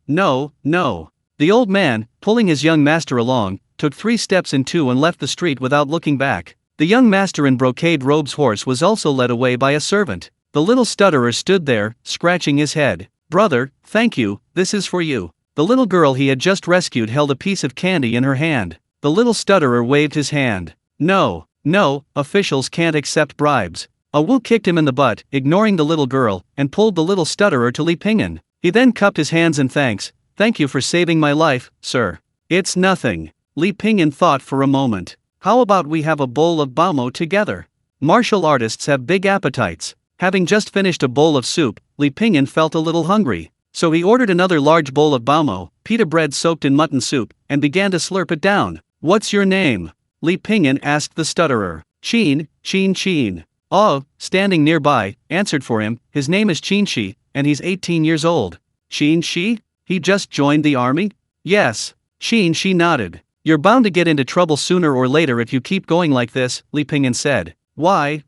A: The old man, pulling his young master along, took 3 steps and 2 and left the street without looking back. The young master in brocade robe's horse was also led away by a servant. The little stutterer stood there, scratching his head. Brother, thank you, this is for you. The little girl he had just rescued held a piece of candy in her hand. The little stutterer waved his hand. No, officials can't accept bribes. A Wu kicked him in the butt, ignoring the little girl, and pulled the little stutterer to Li Pingyan. He then cupped his hands in thanks. Thank you for saving my life, sir. It's nothing. Li Pingyan thought for a moment. How about we have a bowl of bamo together? Martial artists have big appetites. Having just finished a bowl of soup, Li Pingyan felt a little hungry. So he ordered another large bowl of bamo, pita bread soaked in mutton soup, and began to slurp it down. What's your name? Li Pingyan asked the stutterer. Chin. Oh, standing nearby, answered for him, his name is Chin Shi, and he's 18 years old. Chin Shi? He just joined the army? Yes. Chin Shi nodded. You're bound to get into trouble sooner or later if you keep going like this, Li Pingyan said. Why?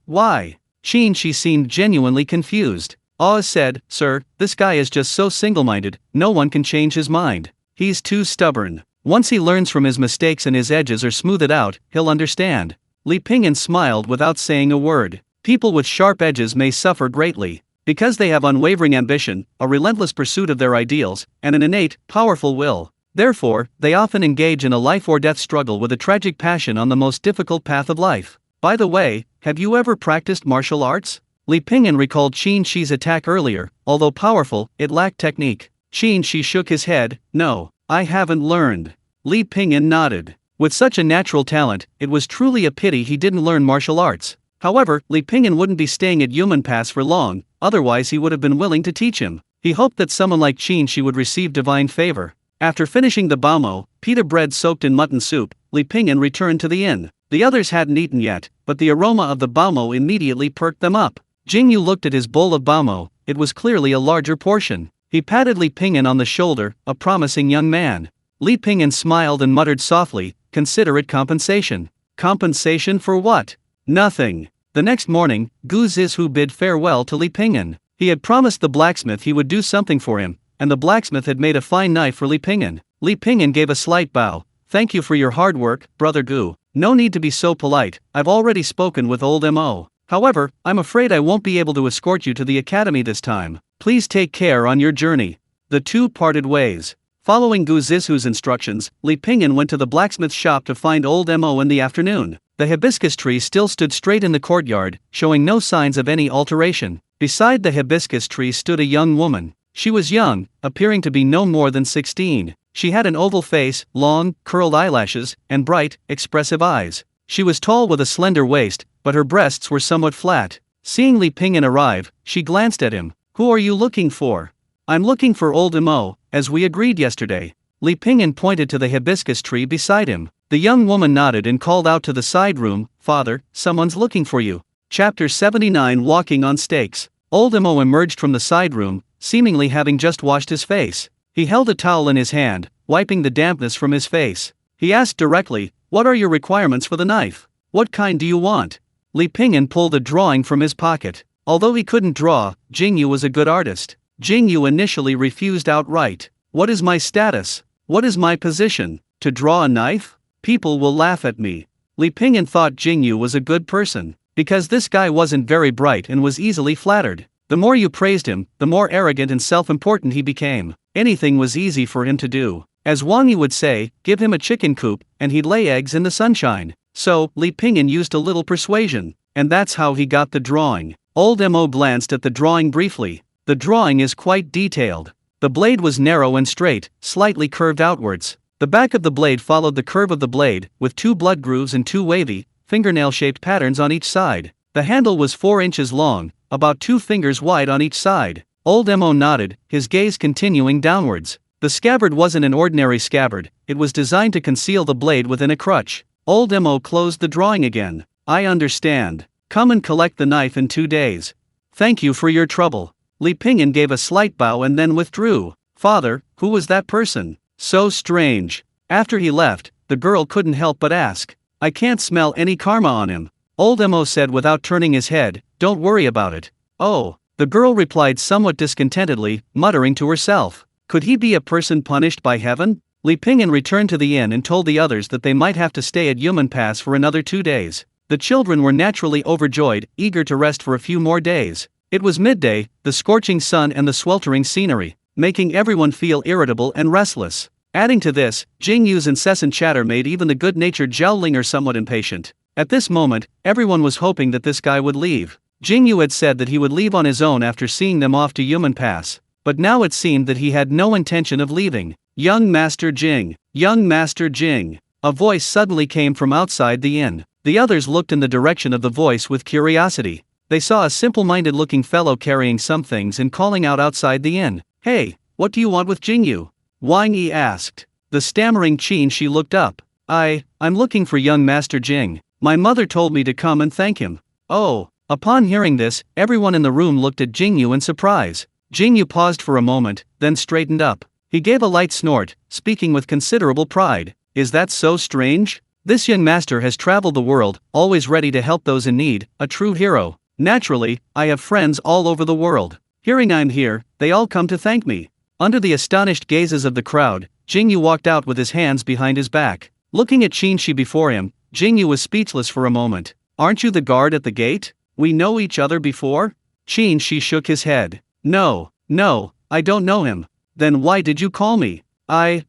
A: Chin Shi seemed genuinely confused. Oz said, Sir, this guy is just so single-minded, no one can change his mind. He's too stubborn. Once he learns from his mistakes and his edges are smoothed out, he'll understand. Li Pingyan smiled without saying a word. People with sharp edges may suffer greatly. Because they have unwavering ambition, a relentless pursuit of their ideals, and an innate, powerful will. Therefore, they often engage in a life-or-death struggle with a tragic passion on the most difficult path of life. By the way, have you ever practiced martial arts? Li Pingyan recalled Chin Shi's attack earlier. Although powerful, it lacked technique. Chin Shi shook his head. No, I haven't learned. Li Pingyan nodded. With such a natural talent, it was truly a pity he didn't learn martial arts. However, Li Pingyan wouldn't be staying at Human Pass for long, otherwise he would have been willing to teach him. He hoped that someone like Chin Shi would receive divine favor. After finishing the bamo, pita bread soaked in mutton soup, Li Pingyan returned to the inn. The others hadn't eaten yet, but the aroma of the bamo immediately perked them up. Yingyue looked at his bowl of bamo. It was clearly a larger portion. He patted Li Pingyan on the shoulder, a promising young man. Li Pingyan smiled and muttered softly, consider it compensation. Compensation for what? Nothing. The next morning, Gu Zizhu bid farewell to Li Pingyan. He had promised the blacksmith he would do something for him, and the blacksmith had made a fine knife for Li Pingyan. Li Pingyan gave a slight bow. Thank you for your hard work, brother Gu. No need to be so polite, I've already spoken with old Mo. However, I'm afraid I won't be able to escort you to the academy this time. Please take care on your journey. The two parted ways. Following Gu Zizhu's instructions, Li Pingyan went to the blacksmith's shop to find old Mo in the afternoon. The hibiscus tree still stood straight in the courtyard, showing no signs of any alteration. Beside the hibiscus tree stood a young woman. She was young, appearing to be no more than 16. She had an oval face, long, curled eyelashes, and bright, expressive eyes. She was tall with a slender waist, but her breasts were somewhat flat. Seeing Li Pingyan arrive, she glanced at him. "Who are you looking for?" "I'm looking for old Imo, as we agreed yesterday." Li Pingyan pointed to the hibiscus tree beside him. The young woman nodded and called out to the side room, "Father, someone's looking for you." Chapter 79 Walking on Stakes. Old Imo emerged from the side room, seemingly having just washed his face. He held a towel in his hand, wiping the dampness from his face. He asked directly, "What are your requirements for the knife? What kind do you want?" Li Pingyan pulled a drawing from his pocket. Although he couldn't draw, Yingyue was a good artist. Yingyue initially refused outright. "What is my status? What is my position? To draw a knife? People will laugh at me." Li Pingyan thought Yingyue was a good person, because this guy wasn't very bright and was easily flattered. The more you praised him, the more arrogant and self-important he became. Anything was easy for him to do. As Wang Yi would say, give him a chicken coop, and he'd lay eggs in the sunshine. So, Li Pingyan used a little persuasion, and that's how he got the drawing. Old Mo glanced at the drawing briefly. The drawing is quite detailed. The blade was narrow and straight, slightly curved outwards. The back of the blade followed the curve of the blade, with 2 blood grooves and 2 wavy, fingernail-shaped patterns on each side. The handle was 4 inches long, about 2 fingers wide on each side. Old Mo nodded, his gaze continuing downwards. The scabbard wasn't an ordinary scabbard, it was designed to conceal the blade within a crutch. Old Mo closed the drawing again. "I understand. Come and collect the knife in 2 days. Thank you for your trouble." Li Pingyan gave a slight bow and then withdrew. "Father, who was that person? So strange." After he left, the girl couldn't help but ask, "I can't smell any karma on him." Old Mo said without turning his head, "Don't worry about it." "Oh." The girl replied somewhat discontentedly, muttering to herself, "Could he be a person punished by heaven?" Li Pingyan returned to the inn and told the others that they might have to stay at Yumen Pass for another 2 days. The children were naturally overjoyed, eager to rest for a few more days. It was midday, the scorching sun and the sweltering scenery, making everyone feel irritable and restless. Adding to this, Jingyu's incessant chatter made even the good-natured Zhaolinger somewhat impatient. At this moment, everyone was hoping that this guy would leave. Yingyu had said that he would leave on his own after seeing them off to Yumen Pass, but now it seemed that he had no intention of leaving. "Young Master Jing! Young Master Jing!" A voice suddenly came from outside the inn. The others looked in the direction of the voice with curiosity. They saw a simple-minded-looking fellow carrying some things and calling out outside the inn. "Hey, what do you want with Yingyu?" Wang Yi asked. The stammering Qin Shi looked up. I'm looking for young Master Jing. My mother told me to come and thank him." "Oh." Upon hearing this, everyone in the room looked at Jingyu in surprise. Jingyu paused for a moment, then straightened up. He gave a light snort, speaking with considerable pride. "Is that so strange? This young master has traveled the world, always ready to help those in need, a true hero. Naturally, I have friends all over the world. Hearing I'm here, they all come to thank me." Under the astonished gazes of the crowd, Jingyu walked out with his hands behind his back. Looking at Qin Shi before him, Jingyu was speechless for a moment. "Aren't you the guard at the gate? We know each other before?" Qin Shi shook his head. No, I don't know him." "Then why did you call me?" I'm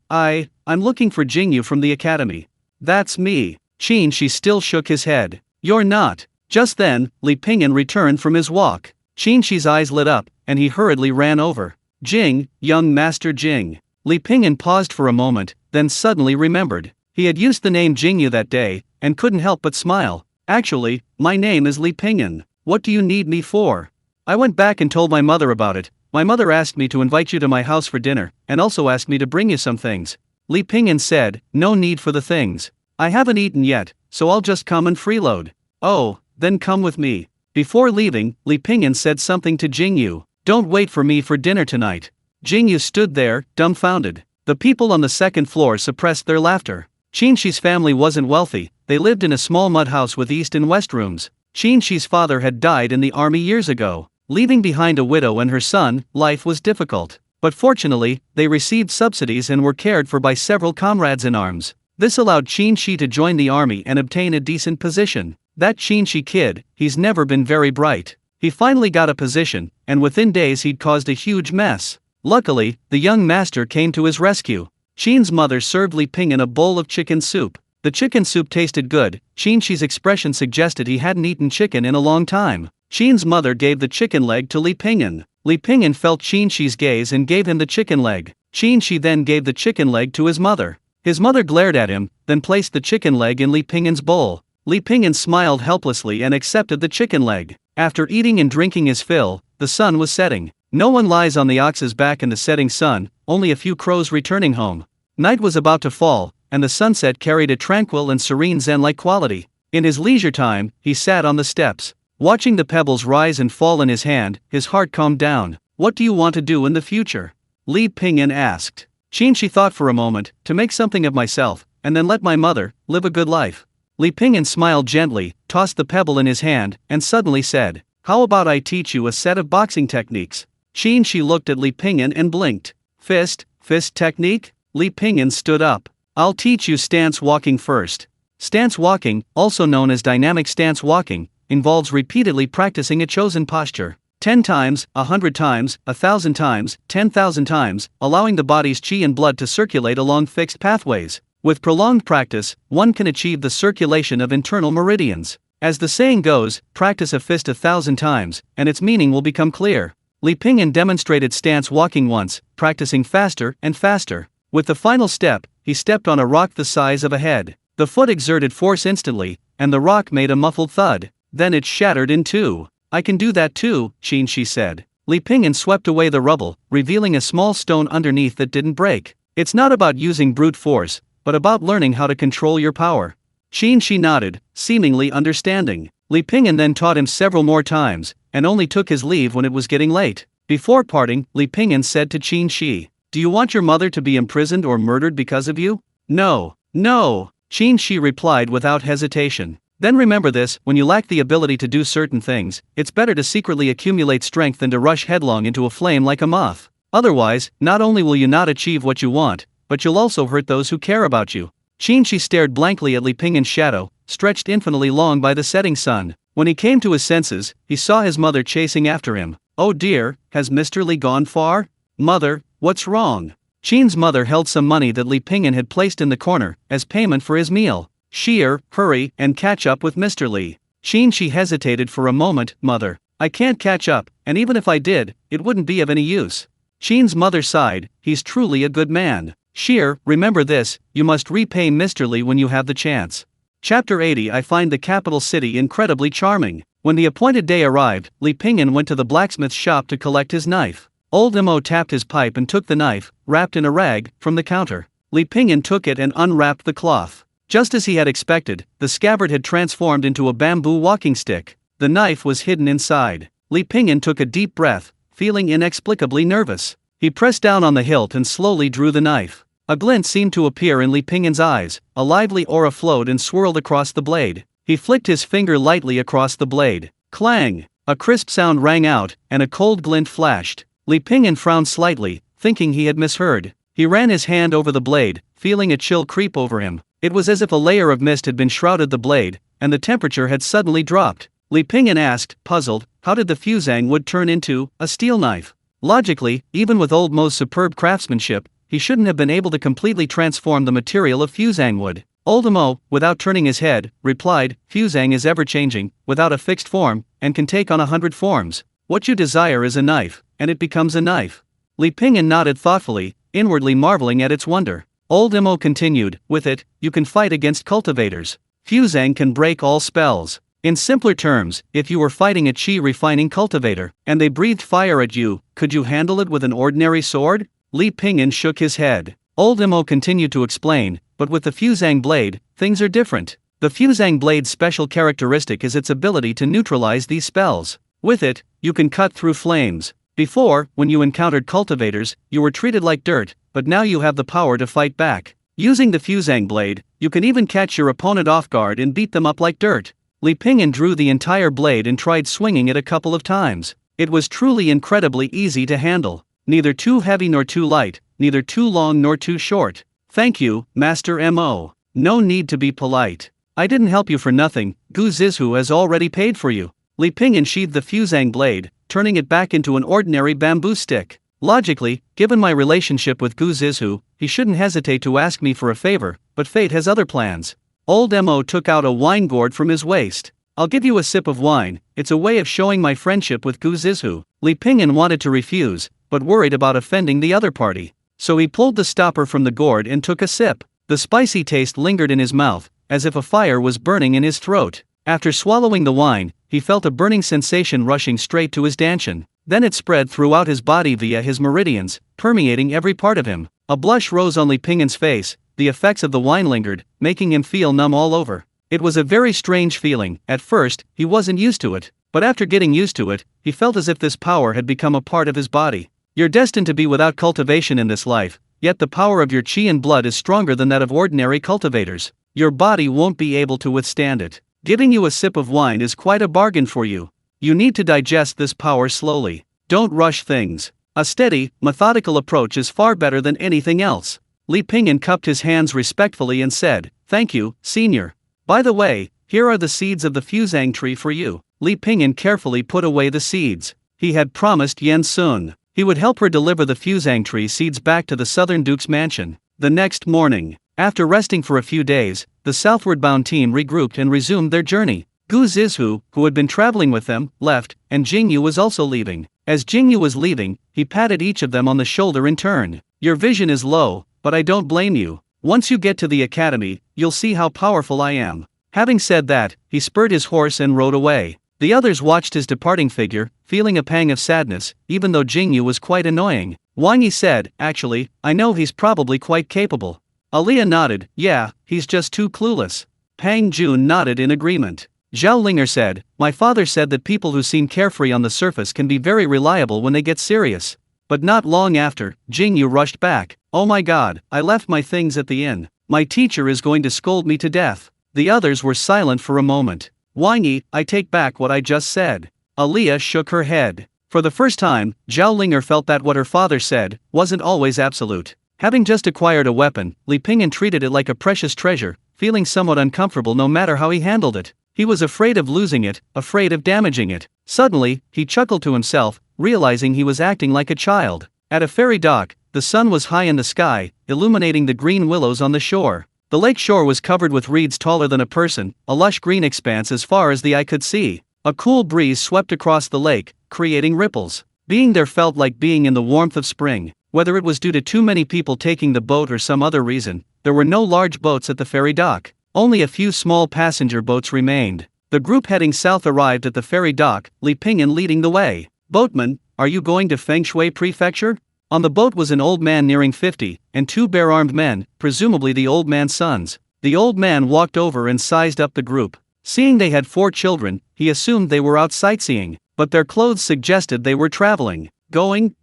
A: looking for Jingyu from the academy." "That's me." Qin Shi still shook his head. "You're not." Just then, Li Pingyan returned from his walk. Qin Shi's eyes lit up, and he hurriedly ran over. "Jing, young Master Jing." Li Pingyan paused for a moment, then suddenly remembered. He had used the name Jingyu that day, and couldn't help but smile. "Actually, my name is Li Pingyan. What do you need me for?" "I went back and told my mother about it. My mother asked me to invite you to my house for dinner, and also asked me to bring you some things." Li Pingyan said, "No need for the things. I haven't eaten yet, so I'll just come and freeload." "Oh, then come with me." Before leaving, Li Pingyan said something to Jingyu. "Don't wait for me for dinner tonight." Jingyu stood there, dumbfounded. The people on the second floor suppressed their laughter. Qin Shi's family wasn't wealthy, they lived in a small mud house with east and west rooms. Qin Shi's father had died in the army years ago. Leaving behind a widow and her son, life was difficult. But fortunately, they received subsidies and were cared for by several comrades in arms. This allowed Qin Shi to join the army and obtain a decent position. That Qin Shi kid, he's never been very bright. He finally got a position, and within days he'd caused a huge mess. Luckily, the young master came to his rescue. Qin's mother served Li Pingyan a bowl of chicken soup. The chicken soup tasted good. Qin Shi's expression suggested he hadn't eaten chicken in a long time. Qin's mother gave the chicken leg to Li Pingyan. Li Pingyan felt Qin Shi's gaze and gave him the chicken leg. Qin Shi then gave the chicken leg to his mother. His mother glared at him, then placed the chicken leg in Li Pingyan's bowl. Li Pingyan smiled helplessly and accepted the chicken leg. After eating and drinking his fill, the sun was setting. No one lies on the ox's back in the setting sun, only a few crows returning home. Night was about to fall, and the sunset carried a tranquil and serene zen-like quality. In his leisure time, he sat on the steps. Watching the pebbles rise and fall in his hand, his heart calmed down. "What do you want to do in the future?" Li Pingyan asked. Qi thought for a moment, "To make something of myself, and then let my mother live a good life." Li Pingyan smiled gently, tossed the pebble in his hand, and suddenly said, "How about I teach you a set of boxing techniques?" Qi looked at Li Pingyan and blinked. Fist technique? Li Pingyan stood up. "I'll teach you stance walking first." Stance walking, also known as dynamic stance walking, involves repeatedly practicing a chosen posture. 10 times, 100 times, 1,000 times, 10,000 times, allowing the body's qi and blood to circulate along fixed pathways. With prolonged practice, one can achieve the circulation of internal meridians. As the saying goes, practice a fist 1,000 times, and its meaning will become clear. Li Pingyan demonstrated stance walking once, practicing faster and faster. With the final step, he stepped on a rock the size of a head. The foot exerted force instantly, and the rock made a muffled thud. Then it shattered in two. "I can do that too," Qi said. Li Pingyan swept away the rubble, revealing a small stone underneath that didn't break. "It's not about using brute force, but about learning how to control your power." Qi nodded, seemingly understanding. Li Pingyan then taught him several more times, and only took his leave when it was getting late. Before parting, Li Pingyan said to Qi, "Do you want your mother to be imprisoned or murdered because of you?" "No, no," Qi replied without hesitation. "Then remember this, when you lack the ability to do certain things, it's better to secretly accumulate strength than to rush headlong into a flame like a moth. Otherwise, not only will you not achieve what you want, but you'll also hurt those who care about you." Qi stared blankly at Li Pingyan's shadow, stretched infinitely long by the setting sun. When he came to his senses, he saw his mother chasing after him. "Oh dear, has Mr. Li gone far? Mother, what's wrong?" Qin's mother held some money that Li Pingyan had placed in the corner, as payment for his meal. "Sheer, hurry, and catch up with Mr. Li." Qi hesitated for a moment. "Mother, I can't catch up, and even if I did, it wouldn't be of any use." Qin's mother sighed, "He's truly a good man. Sheer, remember this, you must repay Mr. Li when you have the chance." Chapter 80. I find the capital city incredibly charming. When the appointed day arrived, Li Pingyan went to the blacksmith's shop to collect his knife. Old Mo tapped his pipe and took the knife, wrapped in a rag, from the counter. Li Pingyan took it and unwrapped the cloth. Just as he had expected, the scabbard had transformed into a bamboo walking stick. The knife was hidden inside. Li Pingyan took a deep breath, feeling inexplicably nervous. He pressed down on the hilt and slowly drew the knife. A glint seemed to appear in Li Pingyan's eyes, a lively aura flowed and swirled across the blade. He flicked his finger lightly across the blade. Clang! A crisp sound rang out, and a cold glint flashed. Li Pingyan frowned slightly, thinking he had misheard. He ran his hand over the blade, feeling a chill creep over him. It was as if a layer of mist had been shrouded the blade, and the temperature had suddenly dropped. Li Pingyan asked, puzzled, how did the fusang wood turn into a steel knife? Logically, even with Old Mo's superb craftsmanship, he shouldn't have been able to completely transform the material of fusang wood. Old Mo, without turning his head, replied, "Fusang is ever-changing, without a fixed form, and can take on 100 forms. What you desire is a knife, and it becomes a knife." Li Pingyan nodded thoughtfully, inwardly marveling at its wonder. Old Mo continued, "With it, you can fight against cultivators. Fusang can break all spells. In simpler terms, if you were fighting a qi refining cultivator, and they breathed fire at you, could you handle it with an ordinary sword?" Li Pingyan shook his head. Old Mo continued to explain, "But with the fusang blade, things are different. The fusang blade's special characteristic is its ability to neutralize these spells. With it, you can cut through flames. Before, when you encountered cultivators, you were treated like dirt, but now you have the power to fight back. Using the fusang blade, you can even catch your opponent off guard and beat them up like dirt." Li Pingyan drew the entire blade and tried swinging it a couple of times. It was truly incredibly easy to handle. Neither too heavy nor too light, neither too long nor too short. "Thank you, Master Mo. No need to be polite. I didn't help you for nothing, Gu Zizhu has already paid for you." Li Pingyan sheathed the fusang blade, turning it back into an ordinary bamboo stick. Logically, given my relationship with Gu Zizhu, he shouldn't hesitate to ask me for a favor, but fate has other plans. Old Mo took out a wine gourd from his waist. "I'll give you a sip of wine, it's a way of showing my friendship with Gu Zizhu." Li Pingyan wanted to refuse, but worried about offending the other party. So he pulled the stopper from the gourd and took a sip. The spicy taste lingered in his mouth, as if a fire was burning in his throat. After swallowing the wine, he felt a burning sensation rushing straight to his dantian. Then it spread throughout his body via his meridians, permeating every part of him. A blush rose on Li Ping'an's face, the effects of the wine lingered, making him feel numb all over. It was a very strange feeling. At first, he wasn't used to it, but after getting used to it, he felt as if this power had become a part of his body. You're destined to be without cultivation in this life, yet the power of your qi and blood is stronger than that of ordinary cultivators. Your body won't be able to withstand it. Giving you a sip of wine is quite a bargain for you. You need to digest this power slowly. Don't rush things. A steady, methodical approach is far better than anything else. Li Ping'an cupped his hands respectfully and said, "Thank you, senior. By the way, here are the seeds of the fusang tree for you." Li Ping'an carefully put away the seeds. He had promised Yen Sun he would help her deliver the fusang tree seeds back to the southern duke's mansion. The next morning, after resting for a few days, the southward-bound team regrouped and resumed their journey. Gu Zizhu, who had been traveling with them, left, and Yingyue was also leaving. As Yingyue was leaving, he patted each of them on the shoulder in turn. "Your vision is low, but I don't blame you. Once you get to the academy, you'll see how powerful I am." Having said that, he spurred his horse and rode away. The others watched his departing figure, feeling a pang of sadness, even though Yingyue was quite annoying. Wang Yi said, "Actually, I know he's probably quite capable." Aliyah nodded, "Yeah, he's just too clueless." Pang Jun nodded in agreement. Zhao Linger said, "My father said that people who seem carefree on the surface can be very reliable when they get serious." But not long after, Yingyue rushed back. "Oh my god, I left my things at the inn. My teacher is going to scold me to death." The others were silent for a moment. "Wang Yi, I take back what I just said." Aliyah shook her head. For the first time, Zhao Linger felt that what her father said wasn't always absolute. Having just acquired a weapon, Li Ping'an treated it like a precious treasure, feeling somewhat uncomfortable no matter how he handled it. He was afraid of losing it, afraid of damaging it. Suddenly, he chuckled to himself, realizing he was acting like a child. At a ferry dock, the sun was high in the sky, illuminating the green willows on the shore. The lake shore was covered with reeds taller than a person, a lush green expanse as far as the eye could see. A cool breeze swept across the lake, creating ripples. Being there felt like being in the warmth of spring. Whether it was due to too many people taking the boat or some other reason, there were no large boats at the ferry dock. Only a few small passenger boats remained. The group heading south arrived at the ferry dock, Li Ping'an leading the way. "Boatman, are you going to Feng Shui Prefecture?" On the boat was an old man nearing 50, and two bare-armed men, presumably the old man's sons. The old man walked over and sized up the group. Seeing they had 4 children, he assumed they were out sightseeing, but their clothes suggested they were traveling. Going,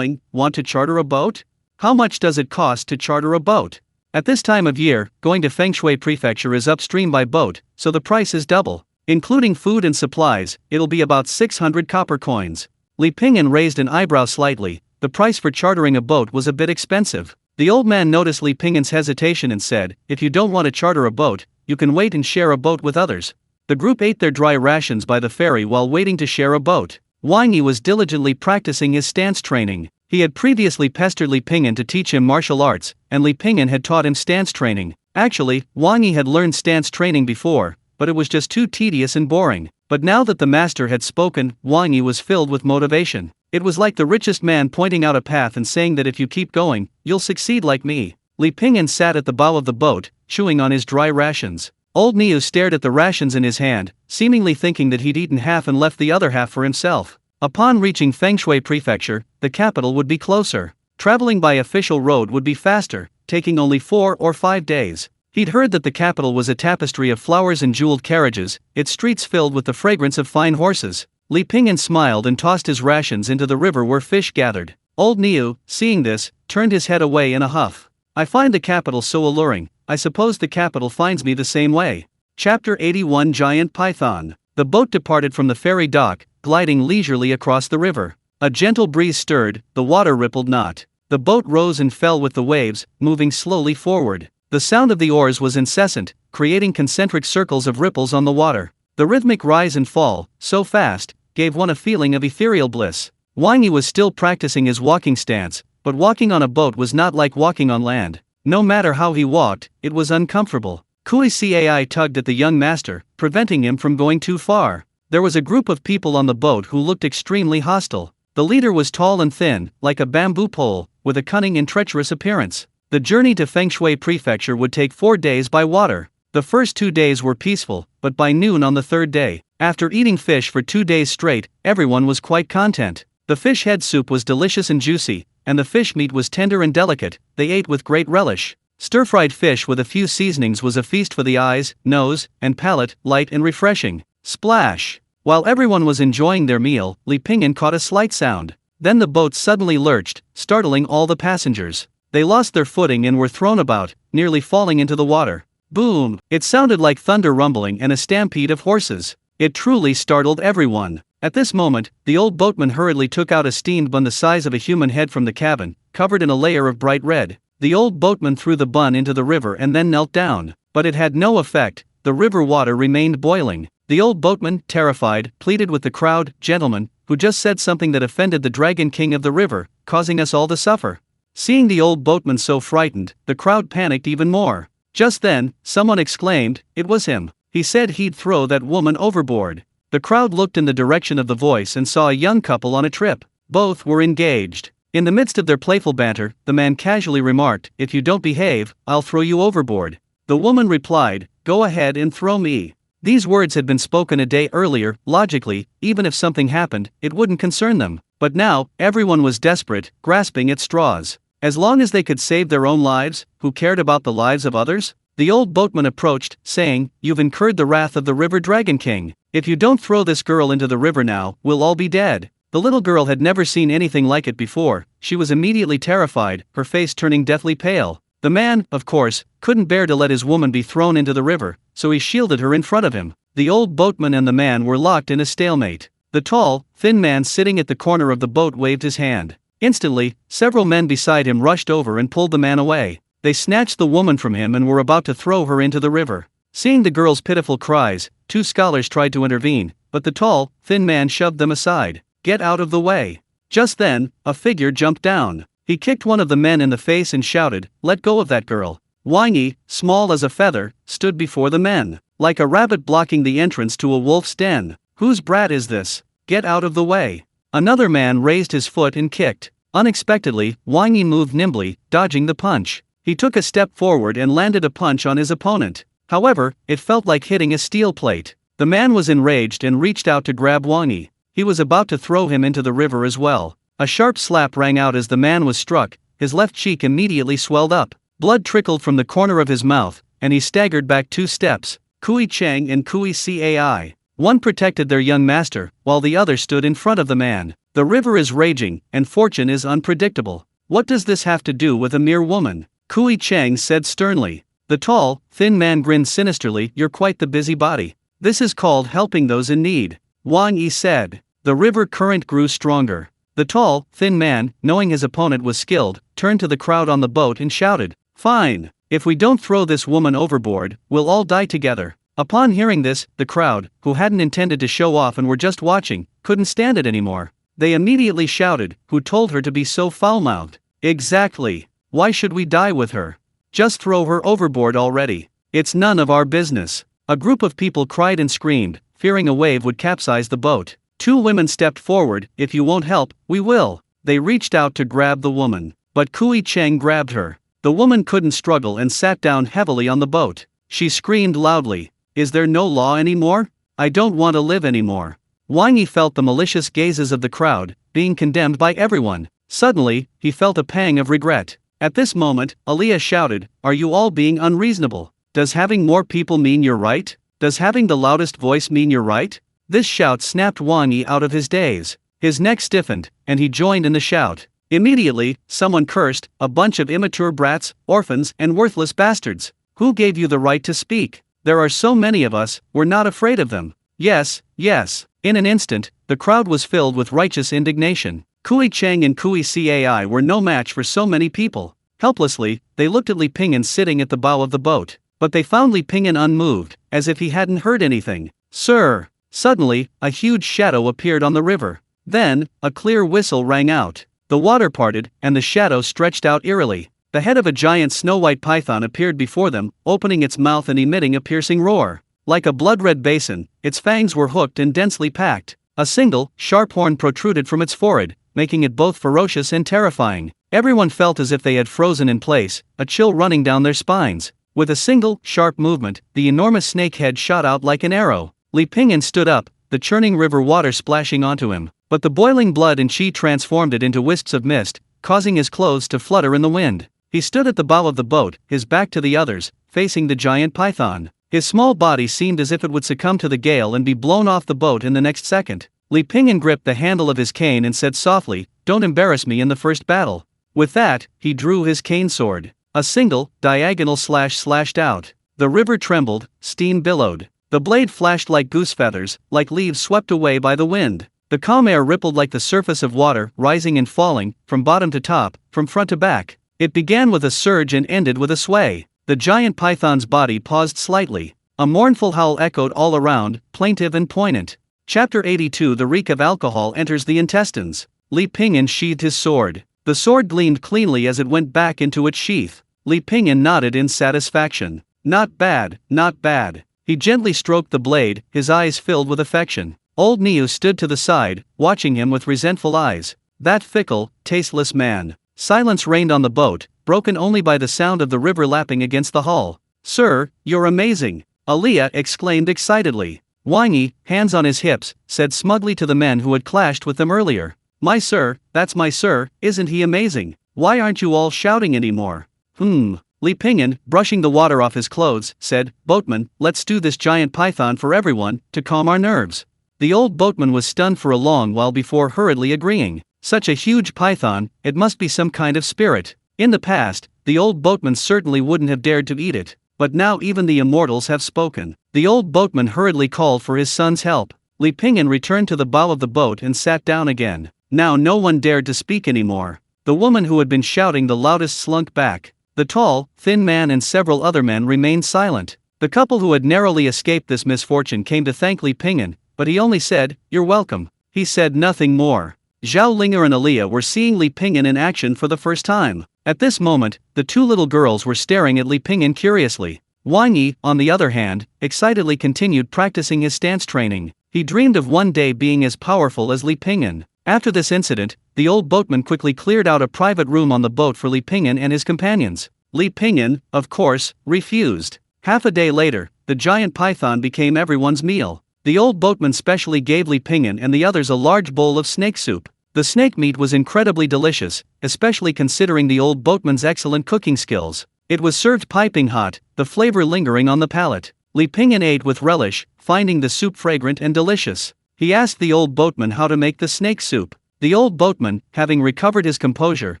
A: want to charter a boat? How much does it cost to charter a boat? At this time of year, going to Feng Shui Prefecture is upstream by boat, so the price is double. Including food and supplies, it'll be about 600 copper coins. Li Ping'an raised an eyebrow slightly. The price for chartering a boat was a bit expensive. The old man noticed Li Ping'an's hesitation and said, "If you don't want to charter a boat, you can wait and share a boat with others." The group ate their dry rations by the ferry while waiting to share a boat. Wang Yi was diligently practicing his stance training. He had previously pestered Li Ping'an to teach him martial arts, and Li Ping'an had taught him stance training. Actually, Wang Yi had learned stance training before, but it was just too tedious and boring. But now that the master had spoken, Wang Yi was filled with motivation. It was like the richest man pointing out a path and saying that if you keep going, you'll succeed like me. Li Ping'an sat at the bow of the boat, chewing on his dry rations. Old Niu stared at the rations in his hand, seemingly thinking that he'd eaten half and left the other half for himself. Upon reaching Feng Shui Prefecture, the capital would be closer. Traveling by official road would be faster, taking only 4 or 5 days. He'd heard that the capital was a tapestry of flowers and jeweled carriages, its streets filled with the fragrance of fine horses. Li Ping'an smiled and tossed his rations into the river where fish gathered. Old Niu, seeing this, turned his head away in a huff. "I find the capital so alluring, I suppose the capital finds me the same way." Chapter 81 Giant Python. The boat departed from the ferry dock, gliding leisurely across the river. A gentle breeze stirred, the water rippled not. The boat rose and fell with the waves, moving slowly forward. The sound of the oars was incessant, creating concentric circles of ripples on the water. The rhythmic rise and fall, so fast, gave one a feeling of ethereal bliss. Wang Yi was still practicing his walking stance, but walking on a boat was not like walking on land. No matter how he walked, it was uncomfortable. Kui Cai tugged at the young master, preventing him from going too far. There was a group of people on the boat who looked extremely hostile. The leader was tall and thin, like a bamboo pole, with a cunning and treacherous appearance. The journey to Feng Shui Prefecture would take 4 days by water. The first 2 days were peaceful, but by noon on the third day, after eating fish for 2 days straight, everyone was quite content. The fish head soup was delicious and juicy, and the fish meat was tender and delicate. They ate with great relish. Stir-fried fish with a few seasonings was a feast for the eyes, nose, and palate, light and refreshing. Splash! While everyone was enjoying their meal, Li Pingyan caught a slight sound. Then the boat suddenly lurched, startling all the passengers. They lost their footing and were thrown about, nearly falling into the water. Boom! It sounded like thunder rumbling and a stampede of horses. It truly startled everyone. At this moment, the old boatman hurriedly took out a steamed bun the size of a human head from the cabin, covered in a layer of bright red. The old boatman threw the bun into the river and then knelt down. But it had no effect. The river water remained boiling. The old boatman, terrified, pleaded with the crowd, "Gentlemen, who just said something that offended the Dragon King of the river, causing us all to suffer." Seeing the old boatman so frightened, the crowd panicked even more. Just then, someone exclaimed, "It was him. He said he'd throw that woman overboard." The crowd looked in the direction of the voice and saw a young couple on a trip. Both were engaged. In the midst of their playful banter, the man casually remarked, "If you don't behave, I'll throw you overboard." The woman replied, "Go ahead and throw me." These words had been spoken a day earlier. Logically, even if something happened, it wouldn't concern them. But now, everyone was desperate, grasping at straws. As long as they could save their own lives, who cared about the lives of others? The old boatman approached, saying, "You've incurred the wrath of the River Dragon King. If you don't throw this girl into the river now, we'll all be dead." The little girl had never seen anything like it before. She was immediately terrified, her face turning deathly pale. The man, of course, couldn't bear to let his woman be thrown into the river, so he shielded her in front of him. The old boatman and the man were locked in a stalemate. The tall, thin man sitting at the corner of the boat waved his hand. Instantly, several men beside him rushed over and pulled the man away. They snatched the woman from him and were about to throw her into the river. Seeing the girl's pitiful cries, 2 scholars tried to intervene, but the tall, thin man shoved them aside. "Get out of the way." Just then, a figure jumped down. He kicked one of the men in the face and shouted, "Let go of that girl." Wang Yi, small as a feather, stood before the men, like a rabbit blocking the entrance to a wolf's den. "Whose brat is this? Get out of the way." Another man raised his foot and kicked. Unexpectedly, Wang Yi moved nimbly, dodging the punch. He took a step forward and landed a punch on his opponent. However, it felt like hitting a steel plate. The man was enraged and reached out to grab Wang Yi. He was about to throw him into the river as well. A sharp slap rang out as the man was struck. His left cheek immediately swelled up. Blood trickled from the corner of his mouth, and he staggered back 2 steps. Kui Cheng and Kui Cai. One protected their young master, while the other stood in front of the man. The river is raging, and fortune is unpredictable. What does this have to do with a mere woman? Kui Cheng said sternly. The tall, thin man grinned sinisterly. "You're quite the busybody. This is called helping those in need." Wang Yi said. The river current grew stronger. The tall, thin man, knowing his opponent was skilled, turned to the crowd on the boat and shouted, "Fine. If we don't throw this woman overboard, we'll all die together." Upon hearing this, the crowd, who hadn't intended to show off and were just watching, couldn't stand it anymore. They immediately shouted, "Who told her to be so foul-mouthed?" "Exactly. Why should we die with her? Just throw her overboard already. It's none of our business." A group of people cried and screamed, fearing a wave would capsize the boat. 2 women stepped forward. "If you won't help, we will." They reached out to grab the woman, but Kui Cheng grabbed her. The woman couldn't struggle and sat down heavily on the boat. She screamed loudly, "Is there no law anymore? I don't want to live anymore." Wang Yi felt the malicious gazes of the crowd, being condemned by everyone. Suddenly, he felt a pang of regret. At this moment, Aliyah shouted, "Are you all being unreasonable? Does having more people mean you're right? Does having the loudest voice mean you're right?" This shout snapped Wang Yi out of his daze. His neck stiffened, and he joined in the shout. Immediately, someone cursed, "A bunch of immature brats, orphans, and worthless bastards. Who gave you the right to speak? There are so many of us, we're not afraid of them." Yes, yes. In an instant, the crowd was filled with righteous indignation. Kui Cheng and Kui Cai were no match for so many people. Helplessly, they looked at Li Pingyan sitting at the bow of the boat, but they found Li Pingyan unmoved, as if he hadn't heard anything. "Sir!" Suddenly, a huge shadow appeared on the river. Then, a clear whistle rang out. The water parted, and the shadow stretched out eerily. The head of a giant snow-white python appeared before them, opening its mouth and emitting a piercing roar. Like a blood-red basin, its fangs were hooked and densely packed. A single, sharp horn protruded from its forehead, making it both ferocious and terrifying. Everyone felt as if they had frozen in place, a chill running down their spines. With a single, sharp movement, the enormous snake head shot out like an arrow. Li Pingyan stood up, the churning river water splashing onto him, but the boiling blood and qi transformed it into wisps of mist, causing his clothes to flutter in the wind. He stood at the bow of the boat, his back to the others, facing the giant python. His small body seemed as if it would succumb to the gale and be blown off the boat in the next second. Li Pingyan gripped the handle of his cane and said softly, "Don't embarrass me in the first battle." With that, he drew his cane sword. A single, diagonal slash slashed out. The river trembled, steam billowed. The blade flashed like goose feathers, like leaves swept away by the wind. The calm air rippled like the surface of water, rising and falling, from bottom to top, from front to back. It began with a surge and ended with a sway. The giant python's body paused slightly. A mournful howl echoed all around, plaintive and poignant. Chapter 82. The reek of alcohol enters the intestines. Li Pingyan sheathed his sword. The sword gleamed cleanly as it went back into its sheath. Li Pingyan nodded in satisfaction. Not bad, not bad. He gently stroked the blade, his eyes filled with affection. Old Niu stood to the side, watching him with resentful eyes. That fickle, tasteless man. Silence reigned on the boat, broken only by the sound of the river lapping against the hull. "Sir, you're amazing!" Aliyah exclaimed excitedly. Wang Yi, hands on his hips, said smugly to the men who had clashed with them earlier. "My sir, that's my sir, isn't he amazing? Why aren't you all shouting anymore?" Li Pingyan, brushing the water off his clothes, said, "Boatman, let's do this giant python for everyone, to calm our nerves." The old boatman was stunned for a long while before hurriedly agreeing. Such a huge python, it must be some kind of spirit. In the past, the old boatman certainly wouldn't have dared to eat it, but now even the immortals have spoken. The old boatman hurriedly called for his son's help. Li Pingyan returned to the bow of the boat and sat down again. Now no one dared to speak anymore. The woman who had been shouting the loudest slunk back. The tall, thin man and several other men remained silent. The couple who had narrowly escaped this misfortune came to thank Li Pingyan, but he only said, "You're welcome." He said nothing more. Zhao Linger and Aliyah were seeing Li Pingyan in action for the first time. At this moment, the two little girls were staring at Li Pingyan curiously. Wang Yi, on the other hand, excitedly continued practicing his stance training. He dreamed of one day being as powerful as Li Pingyan. After this incident, the old boatman quickly cleared out a private room on the boat for Li Pingyan and his companions. Li Pingyan, of course, refused. Half a day later, the giant python became everyone's meal. The old boatman specially gave Li Pingyan and the others a large bowl of snake soup. The snake meat was incredibly delicious, especially considering the old boatman's excellent cooking skills. It was served piping hot, the flavor lingering on the palate. Li Pingyan ate with relish, finding the soup fragrant and delicious. He asked the old boatman how to make the snake soup. The old boatman, having recovered his composure,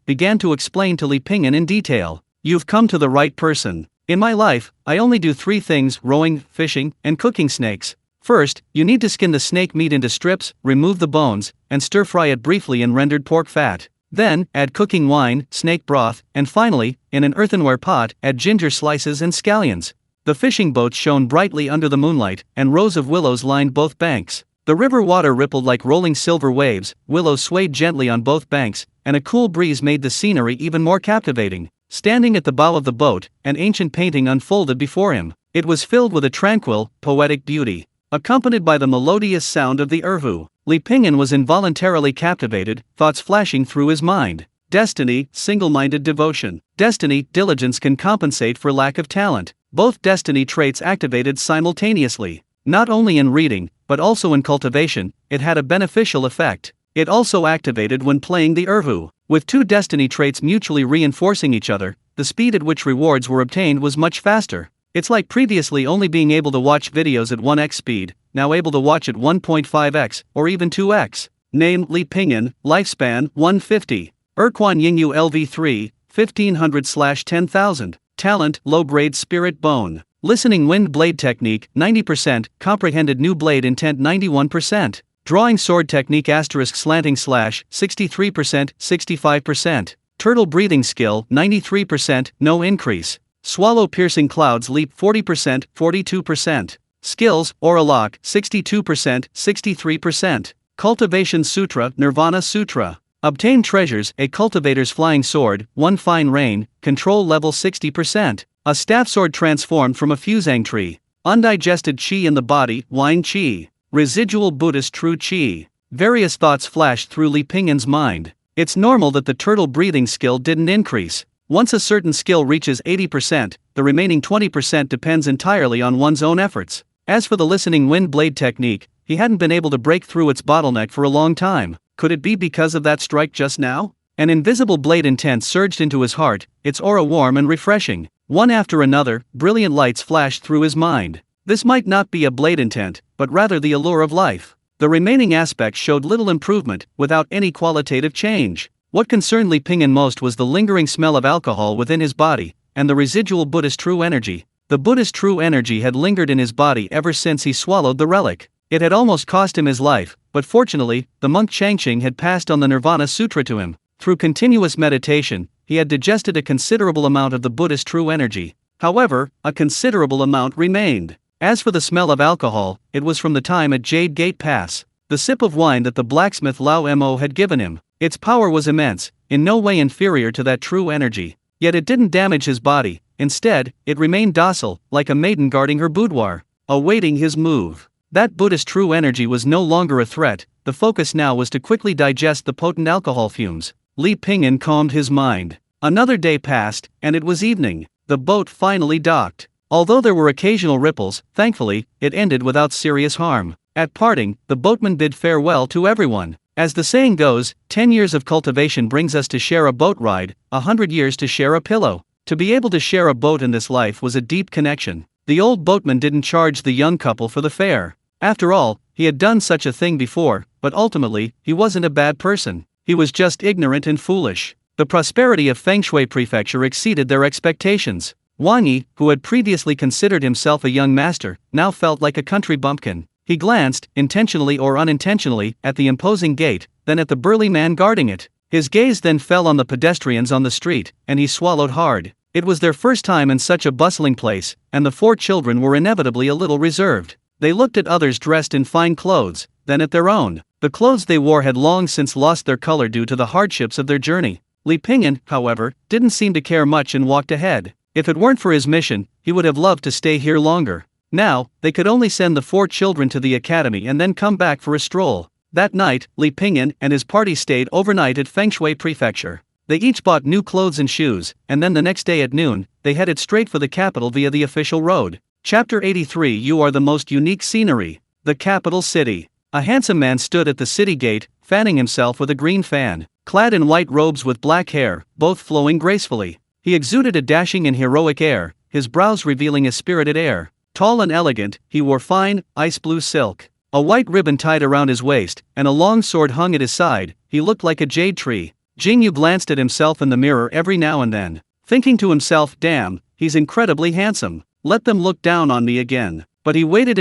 A: began to explain to Li Pingyan in detail. "You've come to the right person. In my life, I only do 3 things: rowing, fishing, and cooking snakes. First, you need to skin the snake meat into strips, remove the bones, and stir-fry it briefly in rendered pork fat. Then, add cooking wine, snake broth, and finally, in an earthenware pot, add ginger slices and scallions." The fishing boats shone brightly under the moonlight, and rows of willows lined both banks. The river water rippled like rolling silver waves, willows swayed gently on both banks, and a cool breeze made the scenery even more captivating. Standing at the bow of the boat, an ancient painting unfolded before him. It was filled with a tranquil, poetic beauty, accompanied by the melodious sound of the erhu. Li Pingyan was involuntarily captivated, thoughts flashing through his mind. Destiny, single-minded devotion. Destiny, diligence can compensate for lack of talent. Both destiny traits activated simultaneously. Not only in reading, but also in cultivation, it had a beneficial effect. It also activated when playing the erhu. With 2 destiny traits mutually reinforcing each other, the speed at which rewards were obtained was much faster. It's like previously only being able to watch videos at 1x speed, now able to watch at 1.5x, or even 2x. Name: Li Pingyan, lifespan 150. Erquan Yingyue LV3, 1500/10,000. Talent: low-grade spirit bone. Listening wind blade technique 90%, comprehended new blade intent 91%. Drawing sword technique *slanting / 63%, 65%. Turtle breathing skill 93%, no increase. Swallow piercing clouds leap 40%, 42%. Skills: aura lock 62%, 63%. Cultivation sutra Nirvana sutra. Obtain treasures: a cultivator's flying sword, 1 fine rain, control level 60%. A staff sword transformed from a fusang tree. Undigested qi in the body, wine qi. Residual Buddhist true qi. Various thoughts flashed through Li Pingyan's mind. It's normal that the turtle breathing skill didn't increase. Once a certain skill reaches 80%, the remaining 20% depends entirely on one's own efforts. As for the listening wind blade technique, he hadn't been able to break through its bottleneck for a long time. Could it be because of that strike just now? An invisible blade intent surged into his heart, its aura warm and refreshing. One after another, brilliant lights flashed through his mind. This might not be a blade intent, but rather the allure of life. The remaining aspects showed little improvement, without any qualitative change. What concerned Li Pingyan most was the lingering smell of alcohol within his body, and the residual Buddhist true energy. The Buddhist true energy had lingered in his body ever since he swallowed the relic. It had almost cost him his life, but fortunately, the monk Changqing had passed on the Nirvana Sutra to him. Through continuous meditation, he had digested a considerable amount of the Buddhist true energy. However, a considerable amount remained. As for the smell of alcohol, it was from the time at Jade Gate Pass. The sip of wine that the blacksmith Lao Mo had given him. Its power was immense, in no way inferior to that true energy. Yet it didn't damage his body. Instead, it remained docile, like a maiden guarding her boudoir, awaiting his move. That Buddhist true energy was no longer a threat. The focus now was to quickly digest the potent alcohol fumes. Li Pingyan calmed his mind. Another day passed, and it was evening. The boat finally docked. Although there were occasional ripples, thankfully, it ended without serious harm. At parting, the boatman bid farewell to everyone. As the saying goes, 10 years of cultivation brings us to share a boat ride, 100 years to share a pillow. To be able to share a boat in this life was a deep connection. The old boatman didn't charge the young couple for the fare. After all, he had done such a thing before, but ultimately, he wasn't a bad person. He was just ignorant and foolish. The prosperity of Fengshui Prefecture exceeded their expectations. Wang Yi, who had previously considered himself a young master, now felt like a country bumpkin. He glanced, intentionally or unintentionally, at the imposing gate, then at the burly man guarding it. His gaze then fell on the pedestrians on the street, and he swallowed hard. It was their first time in such a bustling place, and the 4 children were inevitably a little reserved. They looked at others dressed in fine clothes, then at their own. The clothes they wore had long since lost their color due to the hardships of their journey. Li Pingyan, however, didn't seem to care much and walked ahead. If it weren't for his mission, he would have loved to stay here longer. Now, they could only send the 4 children to the academy and then come back for a stroll. That night, Li Pingyan and his party stayed overnight at Fengshui Prefecture. They each bought new clothes and shoes, and then the next day at noon, they headed straight for the capital via the official road. Chapter 83. You are the most unique scenery. The capital city. A handsome man stood at the city gate, fanning himself with a green fan. Clad in white robes with black hair, both flowing gracefully. He exuded a dashing and heroic air, his brows revealing a spirited air. Tall and elegant, he wore fine, ice blue silk. A white ribbon tied around his waist, and a long sword hung at his side. He looked like a jade tree. Yingyue glanced at himself in the mirror every now and then, thinking to himself, damn, he's incredibly handsome. Let them look down on me again. But he waited,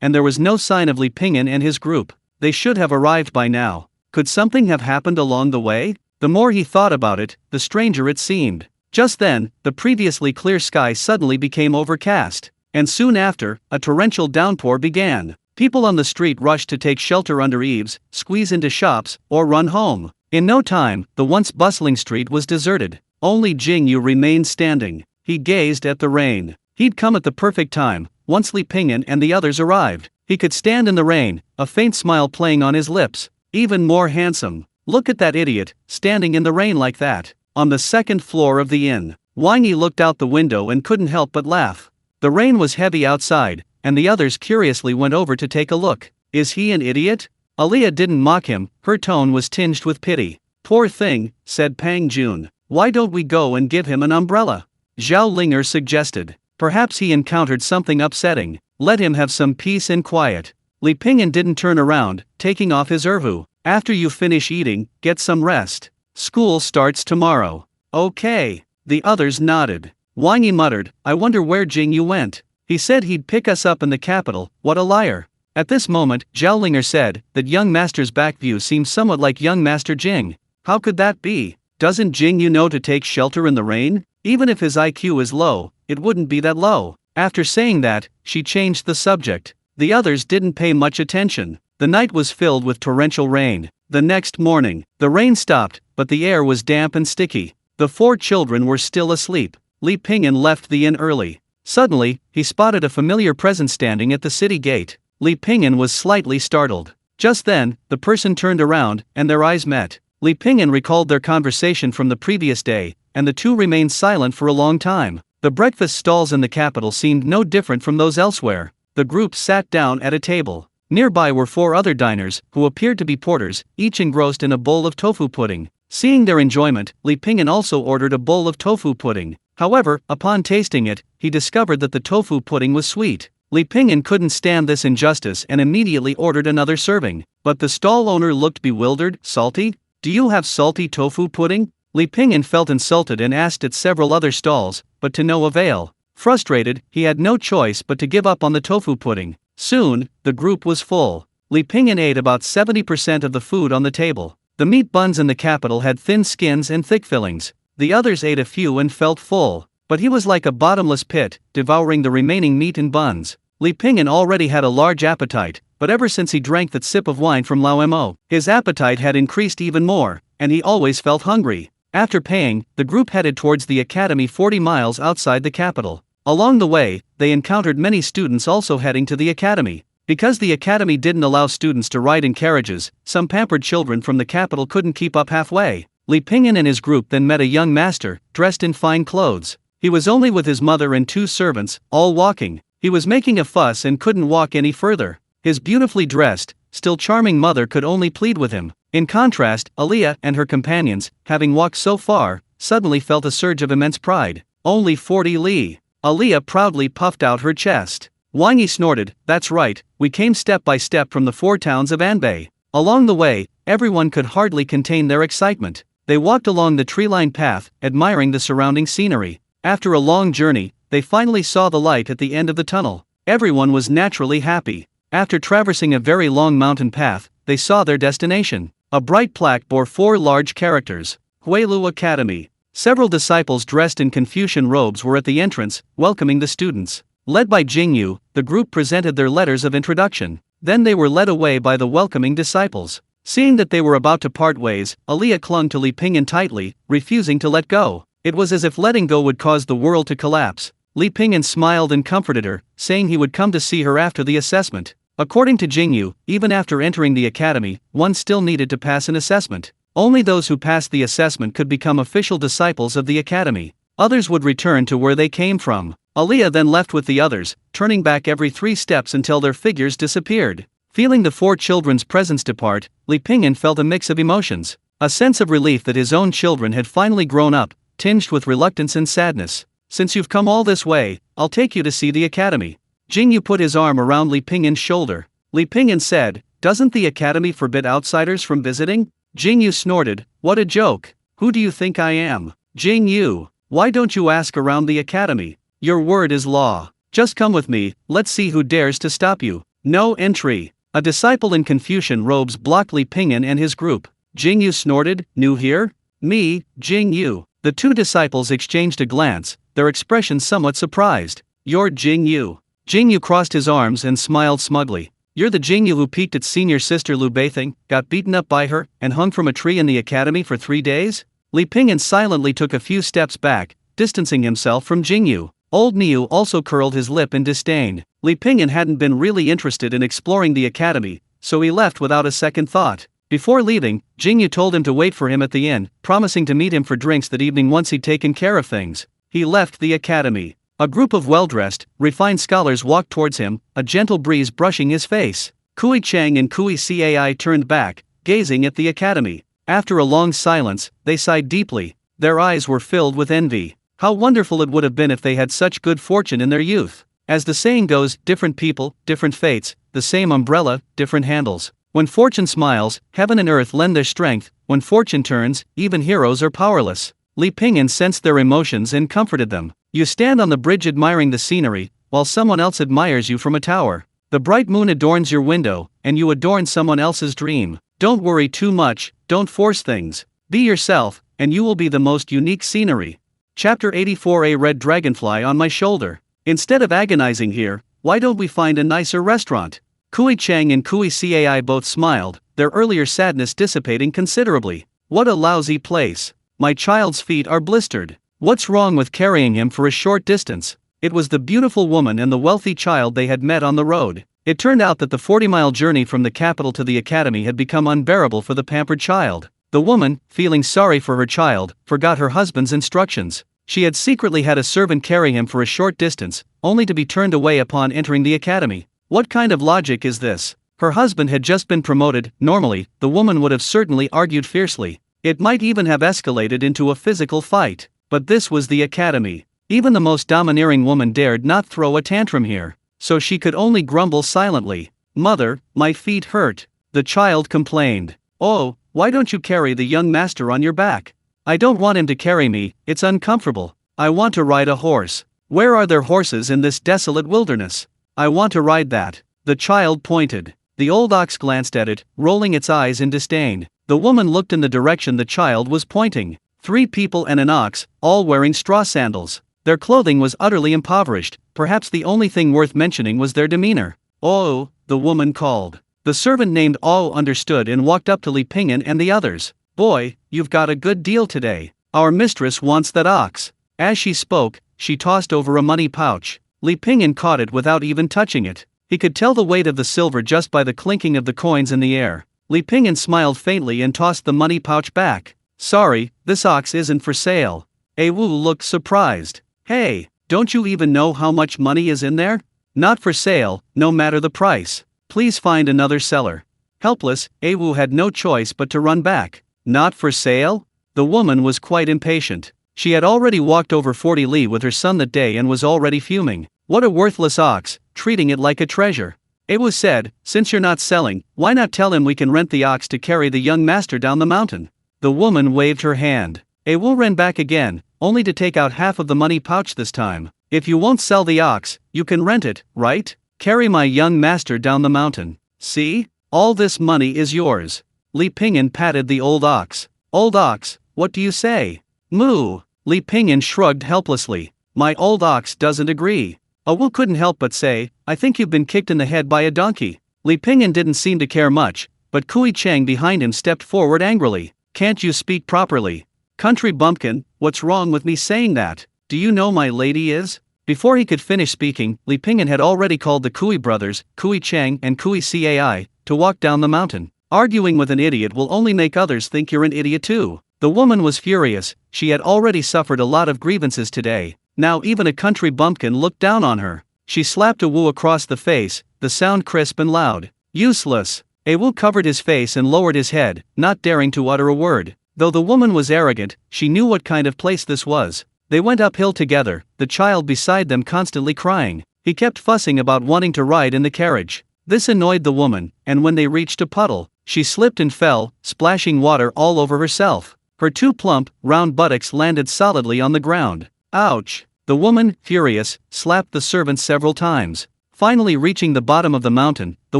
A: and there was no sign of Li Pingyan and his group. They should have arrived by now. Could something have happened along the way? The more he thought about it, the stranger it seemed. Just then, the previously clear sky suddenly became overcast. And soon after, a torrential downpour began. People on the street rushed to take shelter under eaves, squeeze into shops, or run home. In no time, the once bustling street was deserted. Only Yingyue remained standing. He gazed at the rain. He'd come at the perfect time. Once Li Pingyan and the others arrived, he could stand in the rain, a faint smile playing on his lips. Even more handsome. Look at that idiot, standing in the rain like that. On the second floor of the inn, Wang Yi looked out the window and couldn't help but laugh. The rain was heavy outside, and the others curiously went over to take a look. Is he an idiot? Aliyah didn't mock him, her tone was tinged with pity. Poor thing, said Pang Jun. Why don't we go and give him an umbrella? Zhao Linger suggested. Perhaps he encountered something upsetting. Let him have some peace and quiet. Li Pingyan didn't turn around, taking off his erhu. After you finish eating, get some rest. School starts tomorrow. Okay. The others nodded. Wang Yi muttered, I wonder where Yingyue went. He said he'd pick us up in the capital. What a liar. At this moment, Zhao Linger said that young master's back view seemed somewhat like young master Jing. How could that be? Doesn't Yingyue know to take shelter in the rain? Even if his IQ is low, it wouldn't be that low. After saying that, she changed the subject. The others didn't pay much attention. The night was filled with torrential rain. The next morning, the rain stopped, but the air was damp and sticky. The 4 children were still asleep. Li Pingyan left the inn early. Suddenly, he spotted a familiar presence standing at the city gate. Li Pingyan was slightly startled. Just then, the person turned around, and their eyes met. Li Pingyan recalled their conversation from the previous day, and the two remained silent for a long time. The breakfast stalls in the capital seemed no different from those elsewhere. The group sat down at a table. Nearby were 4 other diners, who appeared to be porters, each engrossed in a bowl of tofu pudding. Seeing their enjoyment, Li Pingyan also ordered a bowl of tofu pudding. However, upon tasting it, he discovered that the tofu pudding was sweet. Li Pingyan couldn't stand this injustice and immediately ordered another serving. But the stall owner looked bewildered. Salty? Do you have salty tofu pudding? Li Pingyan felt insulted and asked at several other stalls, but to no avail. Frustrated, he had no choice but to give up on the tofu pudding. Soon, the group was full. Li Pingyan ate about 70% of the food on the table. The meat buns in the capital had thin skins and thick fillings. The others ate a few and felt full. But he was like a bottomless pit, devouring the remaining meat and buns. Li Pingyan already had a large appetite, but ever since he drank that sip of wine from Lao Mo, his appetite had increased even more, and he always felt hungry. After paying, the group headed towards the academy 40 miles outside the capital. Along the way, they encountered many students also heading to the academy. Because the academy didn't allow students to ride in carriages, some pampered children from the capital couldn't keep up halfway. Li Pingyan and his group then met a young master, dressed in fine clothes. He was only with his mother and 2 servants, all walking. He was making a fuss and couldn't walk any further. His beautifully dressed, still charming mother could only plead with him. In contrast, Aliyah and her companions, having walked so far, suddenly felt a surge of immense pride. Only 40 li. Aliyah proudly puffed out her chest. Wang Yi snorted, "That's right, we came step by step from the 4 towns of Anbei." Along the way, everyone could hardly contain their excitement. They walked along the tree-lined path, admiring the surrounding scenery. After a long journey, they finally saw the light at the end of the tunnel. Everyone was naturally happy. After traversing a very long mountain path, they saw their destination. A bright plaque bore 4 large characters. Huilu Academy. Several disciples dressed in Confucian robes were at the entrance, welcoming the students. Led by Yingyue, the group presented their letters of introduction. Then they were led away by the welcoming disciples. Seeing that they were about to part ways, Aliyah clung to Li Pingyan tightly, refusing to let go. It was as if letting go would cause the world to collapse. Li Pingyan smiled and comforted her, saying he would come to see her after the assessment. According to Yingyue, even after entering the academy, one still needed to pass an assessment. Only those who passed the assessment could become official disciples of the academy. Others would return to where they came from. Aliyah then left with the others, turning back every 3 steps until their figures disappeared. Feeling the 4 children's presence depart, Li Pingyan felt a mix of emotions. A sense of relief that his own children had finally grown up, tinged with reluctance and sadness. "Since you've come all this way, I'll take you to see the academy." Yingyue put his arm around Li Pingyan's shoulder. Li Pingyan said, "Doesn't the academy forbid outsiders from visiting?" Yingyue snorted, "What a joke. Who do you think I am? Yingyue, why don't you ask around the academy? Your word is law. Just come with me, let's see who dares to stop you." "No entry." A disciple in Confucian robes blocked Li Pingyan and his group. Yingyue snorted, "New here? Me, Yingyue." The 2 disciples exchanged a glance, their expressions somewhat surprised. "You're Yingyue." Yingyue crossed his arms and smiled smugly. "You're the Yingyue who peeked at senior sister Liu Beithing, got beaten up by her, and hung from a tree in the academy for 3 days? Li Pingyan silently took a few steps back, distancing himself from Yingyue. Old Niu also curled his lip in disdain. Li Pingyan hadn't been really interested in exploring the academy, so he left without a second thought. Before leaving, Yingyue told him to wait for him at the inn, promising to meet him for drinks that evening once he'd taken care of things. He left the academy. A group of well-dressed, refined scholars walked towards him, a gentle breeze brushing his face. Kui Chang and Kui Cai turned back, gazing at the academy. After a long silence, they sighed deeply. Their eyes were filled with envy. How wonderful it would have been if they had such good fortune in their youth. As the saying goes, different people, different fates, the same umbrella, different handles. When fortune smiles, heaven and earth lend their strength. When fortune turns, even heroes are powerless. Li Pingyan sensed their emotions and comforted them. You stand on the bridge admiring the scenery, while someone else admires you from a tower. The bright moon adorns your window, and you adorn someone else's dream. Don't worry too much, don't force things. Be yourself, and you will be the most unique scenery. Chapter 84. A red dragonfly on my shoulder. Instead of agonizing here, why don't we find a nicer restaurant? Kui Chang and Kui Cai both smiled, their earlier sadness dissipating considerably. What a lousy place. My child's feet are blistered. What's wrong with carrying him for a short distance? It was the beautiful woman and the wealthy child they had met on the road. It turned out that the 40-mile journey from the capital to the academy had become unbearable for the pampered child. The woman, feeling sorry for her child, forgot her husband's instructions. She had secretly had a servant carry him for a short distance, only to be turned away upon entering the academy. What kind of logic is this? Her husband had just been promoted. Normally, the woman would have certainly argued fiercely. It might even have escalated into a physical fight. But this was the academy. Even the most domineering woman dared not throw a tantrum here. So she could only grumble silently. "Mother, my feet hurt," the child complained. "Oh, why don't you carry the young master on your back?" "I don't want him to carry me, it's uncomfortable. I want to ride a horse." "Where are there horses in this desolate wilderness?" "I want to ride that." The child pointed. The old ox glanced at it, rolling its eyes in disdain. The woman looked in the direction the child was pointing. 3 people and an ox, all wearing straw sandals. Their clothing was utterly impoverished. Perhaps the only thing worth mentioning was their demeanor. "Oh," the woman called. The servant named Oh understood and walked up to Li Pingyan and the others. "Boy, you've got a good deal today. Our mistress wants that ox." As she spoke, she tossed over a money pouch. Li Pingyan caught it without even touching it. He could tell the weight of the silver just by the clinking of the coins in the air. Li Pingyan smiled faintly and tossed the money pouch back. "Sorry, this ox isn't for sale." Wu looked surprised. "Hey, don't you even know how much money is in there?" "Not for sale, no matter the price. Please find another seller." Helpless, Wu had no choice but to run back. "Not for sale?" The woman was quite impatient. She had already walked over 40 li with her son that day and was already fuming. What a worthless ox, treating it like a treasure. Wu said, "Since you're not selling, why not tell him we can rent the ox to carry the young master down the mountain?" The woman waved her hand. Wu ran back again, only to take out half of the money pouch this time. "If you won't sell the ox, you can rent it, right? Carry my young master down the mountain. See? All this money is yours." Li Pingyan patted the old ox. "Old ox, what do you say?" "Moo." Li Pingyan shrugged helplessly. "My old ox doesn't agree." Wu couldn't help but say, "I think you've been kicked in the head by a donkey." Li Pingyan didn't seem to care much, but Kui Cheng behind him stepped forward angrily. "Can't you speak properly? Country bumpkin, what's wrong with me saying that? Do you know my lady is?" Before he could finish speaking, Li Pingyan had already called the Kui brothers, Kui Cheng and Kui Cai, to walk down the mountain. Arguing with an idiot will only make others think you're an idiot too. The woman was furious. She had already suffered a lot of grievances today. Now even a country bumpkin looked down on her. She slapped Wu across the face, the sound crisp and loud. "Useless." Wu covered his face and lowered his head, not daring to utter a word. Though the woman was arrogant, she knew what kind of place this was. They went uphill together, the child beside them constantly crying. He kept fussing about wanting to ride in the carriage. This annoyed the woman, and when they reached a puddle, she slipped and fell, splashing water all over herself. Her 2 plump, round buttocks landed solidly on the ground. Ouch! The woman, furious, slapped the servant several times. Finally reaching the bottom of the mountain, the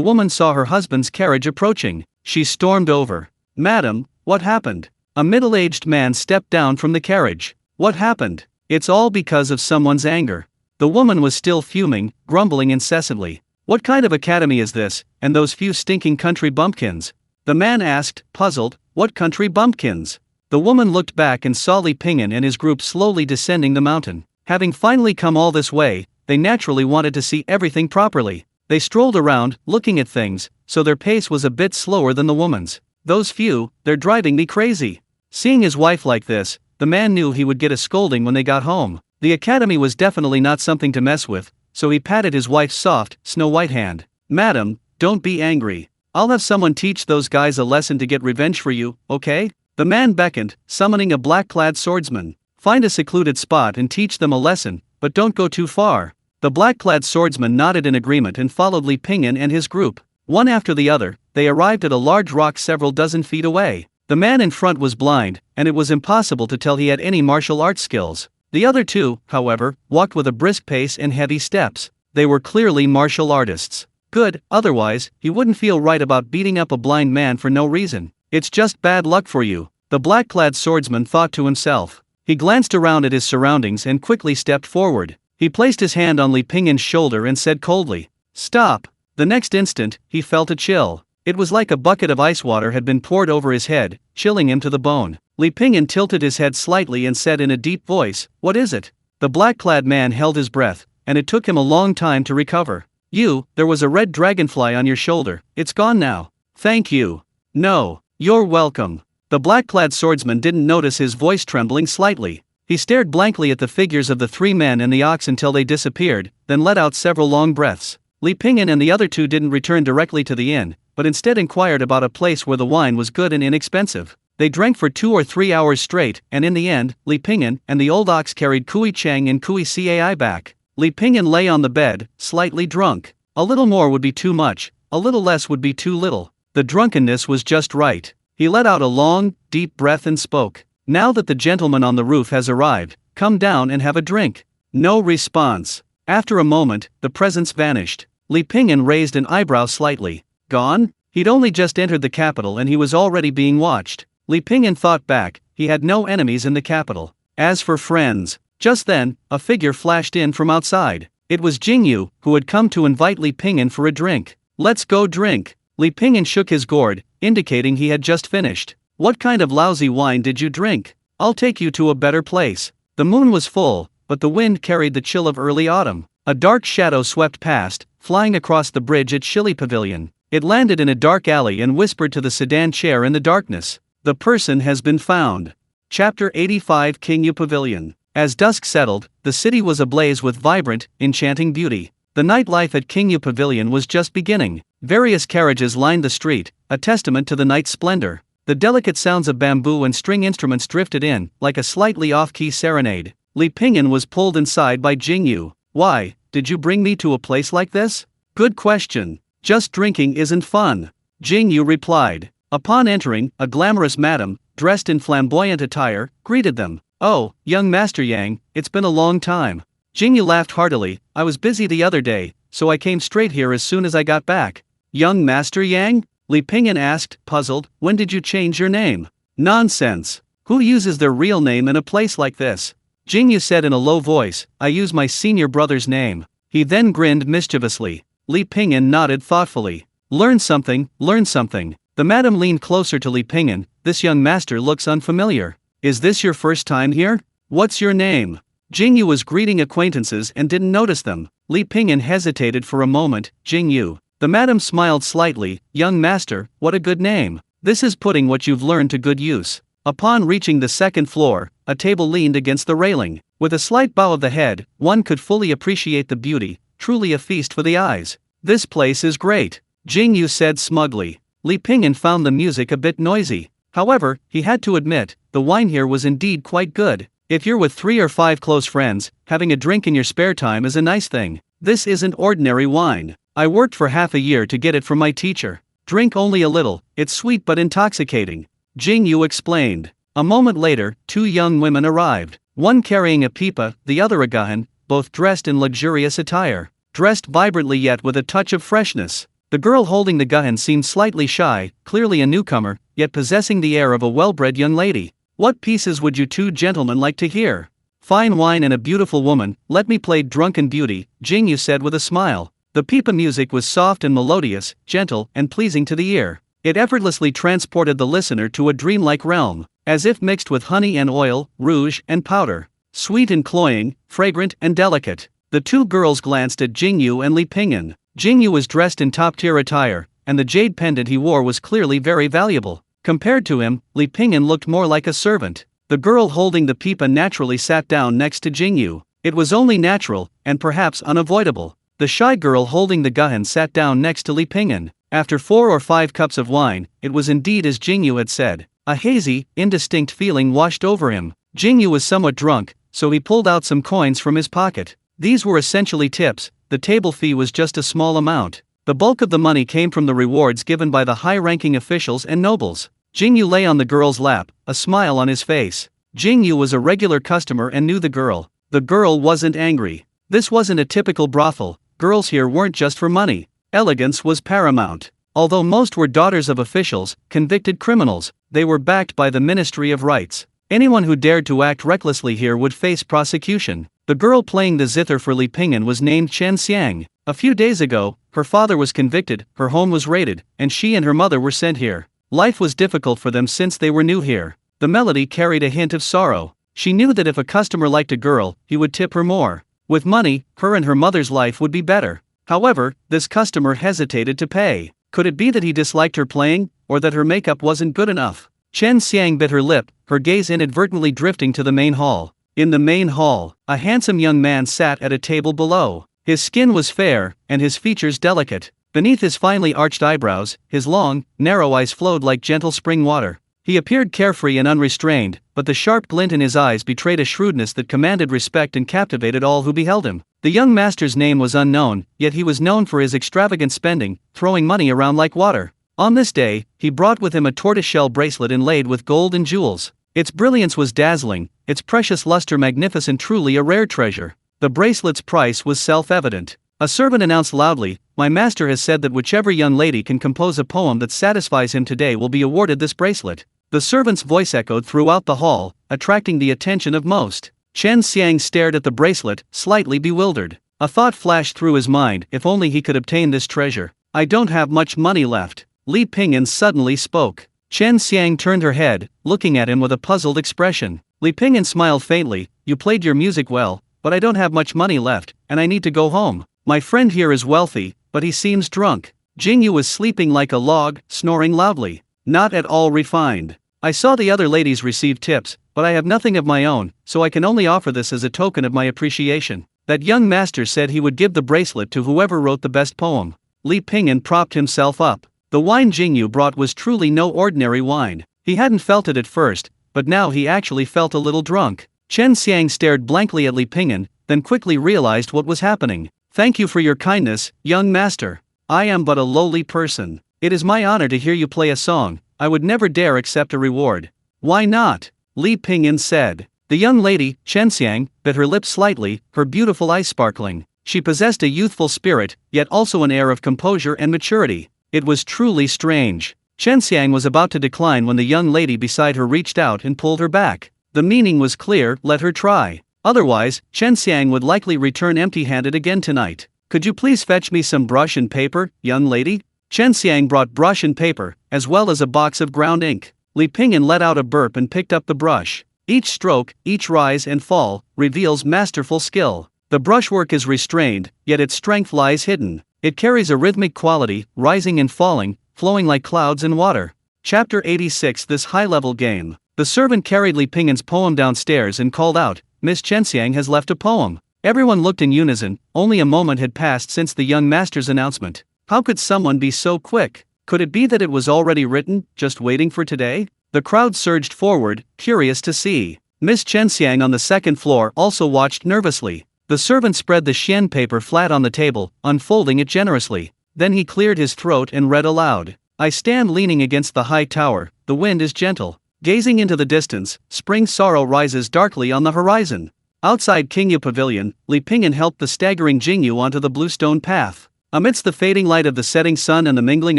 A: woman saw her husband's carriage approaching. She stormed over. "Madam, what happened?" A middle-aged man stepped down from the carriage. "What happened?" "It's all because of someone's anger." The woman was still fuming, grumbling incessantly. "What kind of academy is this, and those few stinking country bumpkins?" The man asked, puzzled, "What country bumpkins?" The woman looked back and saw Li Pingyan and his group slowly descending the mountain. Having finally come all this way, they naturally wanted to see everything properly. They strolled around, looking at things, so their pace was a bit slower than the woman's. "Those few, they're driving me crazy." Seeing his wife like this, the man knew he would get a scolding when they got home. The academy was definitely not something to mess with, so he patted his wife's soft, snow-white hand. "Madam, don't be angry. I'll have someone teach those guys a lesson to get revenge for you, okay?" The man beckoned, summoning a black-clad swordsman. "Find a secluded spot and teach them a lesson, but don't go too far." The black-clad swordsman nodded in agreement and followed Li Pingyan and his group. One after the other, they arrived at a large rock several dozen feet away. The man in front was blind, and it was impossible to tell he had any martial arts skills. The other 2, however, walked with a brisk pace and heavy steps. They were clearly martial artists. Good, otherwise, he wouldn't feel right about beating up a blind man for no reason. "It's just bad luck for you," the black-clad swordsman thought to himself. He glanced around at his surroundings and quickly stepped forward. He placed his hand on Li Pingyan's shoulder and said coldly, "Stop." The next instant, he felt a chill. It was like a bucket of ice water had been poured over his head, chilling him to the bone. Li Pingyan tilted his head slightly and said in a deep voice, "What is it?" The black-clad man held his breath, and it took him a long time to recover. There was a red dragonfly on your shoulder. It's gone now." "Thank you." "No, you're welcome." The black-clad swordsman didn't notice his voice trembling slightly. He stared blankly at the figures of the 3 men and the ox until they disappeared, then let out several long breaths. Li Pingyan and the other 2 didn't return directly to the inn, but instead inquired about a place where the wine was good and inexpensive. They drank for 2 or 3 hours straight, and in the end, Li Pingyan and the old ox carried Kui Cheng and Kui Cai back. Li Pingyan lay on the bed, slightly drunk. A little more would be too much, a little less would be too little. The drunkenness was just right. He let out a long, deep breath and spoke. "Now that the gentleman on the roof has arrived, come down and have a drink." No response. After a moment, the presence vanished. Li Pingyan raised an eyebrow slightly. Gone? He'd only just entered the capital and he was already being watched. Li Pingyan thought back, he had no enemies in the capital. As for friends, just then, a figure flashed in from outside. It was Yingyue, who had come to invite Li Pingyan for a drink. "Let's go drink." Li Pingyan shook his gourd, indicating he had just finished. "What kind of lousy wine did you drink? I'll take you to a better place." The moon was full, but the wind carried the chill of early autumn. A dark shadow swept past, flying across the bridge at Shili Pavilion. It landed in a dark alley and whispered to the sedan chair in the darkness. "The person has been found." Chapter 85 Yingyue Pavilion. As dusk settled, the city was ablaze with vibrant, enchanting beauty. The nightlife at Yingyue Pavilion was just beginning. Various carriages lined the street, a testament to the night's splendor. The delicate sounds of bamboo and string instruments drifted in, like a slightly off-key serenade. Li Pingyan was pulled inside by Yingyue. "Why, did you bring me to a place like this?" "Good question. Just drinking isn't fun," Yingyue replied. Upon entering, a glamorous madam, dressed in flamboyant attire, greeted them. "Oh, young Master Yang, it's been a long time." Yingyue laughed heartily. "I was busy the other day, so I came straight here as soon as I got back." "Young Master Yang?" Li Pingyan asked, puzzled. "When did you change your name?" "Nonsense. Who uses their real name in a place like this?" Yingyue said in a low voice. "I use my senior brother's name." He then grinned mischievously. Li Pingyan nodded thoughtfully. Learn something, learn something." The madam leaned closer to Li Pingyan. "This young master looks unfamiliar. Is this your first time here? What's your name?" Yingyue was greeting acquaintances and didn't notice them. Li Pingyan hesitated for a moment. "Yingyue." The madam smiled slightly. "Young master, what a good name. This is putting what you've learned to good use." Upon reaching the second floor, a table leaned against the railing. With a slight bow of the head, one could fully appreciate the beauty, truly a feast for the eyes. "This place is great," Yingyue said smugly. Li Pingyan found the music a bit noisy. However, he had to admit, the wine here was indeed quite good. If you're with 3 or 5 close friends, having a drink in your spare time is a nice thing. This isn't ordinary wine. I worked for half a year to get it from my teacher. Drink only a little, it's sweet but intoxicating, Yingyue explained. A moment later, 2 young women arrived, one carrying a pipa, the other a gahan, both dressed in luxurious attire. Dressed vibrantly yet with a touch of freshness. The girl holding the gahan seemed slightly shy, clearly a newcomer, yet possessing the air of a well-bred young lady. "What pieces would you 2 gentlemen like to hear?" "Fine wine and a beautiful woman, let me play Drunken Beauty," Yingyue said with a smile. The pipa music was soft and melodious, gentle and pleasing to the ear. It effortlessly transported the listener to a dreamlike realm, as if mixed with honey and oil, rouge and powder. Sweet and cloying, fragrant and delicate. The 2 girls glanced at Yingyue and Li Pingyan. Yingyue was dressed in top-tier attire, and the jade pendant he wore was clearly very valuable. Compared to him, Li Pingyan looked more like a servant. The girl holding the pipa naturally sat down next to Yingyue. It was only natural, and perhaps unavoidable. The shy girl holding the gahan sat down next to Li Pingyan. After 4 or 5 cups of wine, it was indeed as Yingyue had said. A hazy, indistinct feeling washed over him. Yingyue was somewhat drunk, so he pulled out some coins from his pocket. These were essentially tips. The table fee was just a small amount. The bulk of the money came from the rewards given by the high-ranking officials and nobles. Yingyue lay on the girl's lap, a smile on his face. Yingyue was a regular customer and knew the girl. The girl wasn't angry. This wasn't a typical brothel. Girls here weren't just for money. Elegance was paramount. Although most were daughters of officials, convicted criminals, they were backed by the Ministry of Rights. Anyone who dared to act recklessly here would face prosecution. The girl playing the zither for Li Pingyan was named Chen Xiang. A few days ago, her father was convicted, her home was raided, and she and her mother were sent here. Life was difficult for them since they were new here. The melody carried a hint of sorrow. She knew that if a customer liked a girl, he would tip her more. With money, her and her mother's life would be better. However, this customer hesitated to pay. Could it be that he disliked her playing, or that her makeup wasn't good enough? Chen Xiang bit her lip, her gaze inadvertently drifting to the main hall. In the main hall, a handsome young man sat at a table below. His skin was fair, and his features delicate. Beneath his finely arched eyebrows, his long, narrow eyes flowed like gentle spring water. He appeared carefree and unrestrained, but the sharp glint in his eyes betrayed a shrewdness that commanded respect and captivated all who beheld him. The young master's name was unknown, yet he was known for his extravagant spending, throwing money around like water. On this day, he brought with him a tortoiseshell bracelet inlaid with gold and jewels. Its brilliance was dazzling, its precious luster magnificent, truly a rare treasure. The bracelet's price was self-evident. A servant announced loudly, "My master has said that whichever young lady can compose a poem that satisfies him today will be awarded this bracelet." The servant's voice echoed throughout the hall, attracting the attention of most. Chen Xiang stared at the bracelet, slightly bewildered. A thought flashed through his mind, if only he could obtain this treasure. "I don't have much money left." Li Pingyan suddenly spoke. Chen Xiang turned her head, looking at him with a puzzled expression. Li Pingyan smiled faintly, "You played your music well, but I don't have much money left, and I need to go home. My friend here is wealthy, but he seems drunk." Yingyue was sleeping like a log, snoring loudly. "Not at all refined. I saw the other ladies receive tips, but I have nothing of my own, so I can only offer this as a token of my appreciation." That young master said he would give the bracelet to whoever wrote the best poem. Li Pingyan propped himself up. The wine Yingyue brought was truly no ordinary wine. He hadn't felt it at first, but now he actually felt a little drunk. Chen Xiang stared blankly at Li Pingyan, then quickly realized what was happening. "Thank you for your kindness, young master. I am but a lowly person. It is my honor to hear you play a song. I would never dare accept a reward." "Why not?" Li Pingyan said. The young lady, Chen Xiang, bit her lips slightly, her beautiful eyes sparkling. She possessed a youthful spirit, yet also an air of composure and maturity. It was truly strange. Chen Xiang was about to decline when the young lady beside her reached out and pulled her back. The meaning was clear, let her try. Otherwise, Chen Xiang would likely return empty-handed again tonight. "Could you please fetch me some brush and paper, young lady?" Chen Xiang brought brush and paper, as well as a box of ground ink. Li Pingyan let out a burp and picked up the brush. Each stroke, each rise and fall, reveals masterful skill. The brushwork is restrained, yet its strength lies hidden. It carries a rhythmic quality, rising and falling, flowing like clouds in water. Chapter 86. This high-level game. The servant carried Li Pingyan's poem downstairs and called out, "Miss Chen Xiang has left a poem." Everyone looked in unison. Only a moment had passed since the young master's announcement. How could someone be so quick? Could it be that it was already written, just waiting for today? The crowd surged forward, curious to see. Miss Chen Xiang on the second floor also watched nervously. The servant spread the xian paper flat on the table, unfolding it generously. Then he cleared his throat and read aloud. "I stand leaning against the high tower, the wind is gentle. Gazing into the distance, spring sorrow rises darkly on the horizon." Outside Yingyue Pavilion, Li Pingyan helped the staggering Yingyue onto the bluestone path. Amidst the fading light of the setting sun and the mingling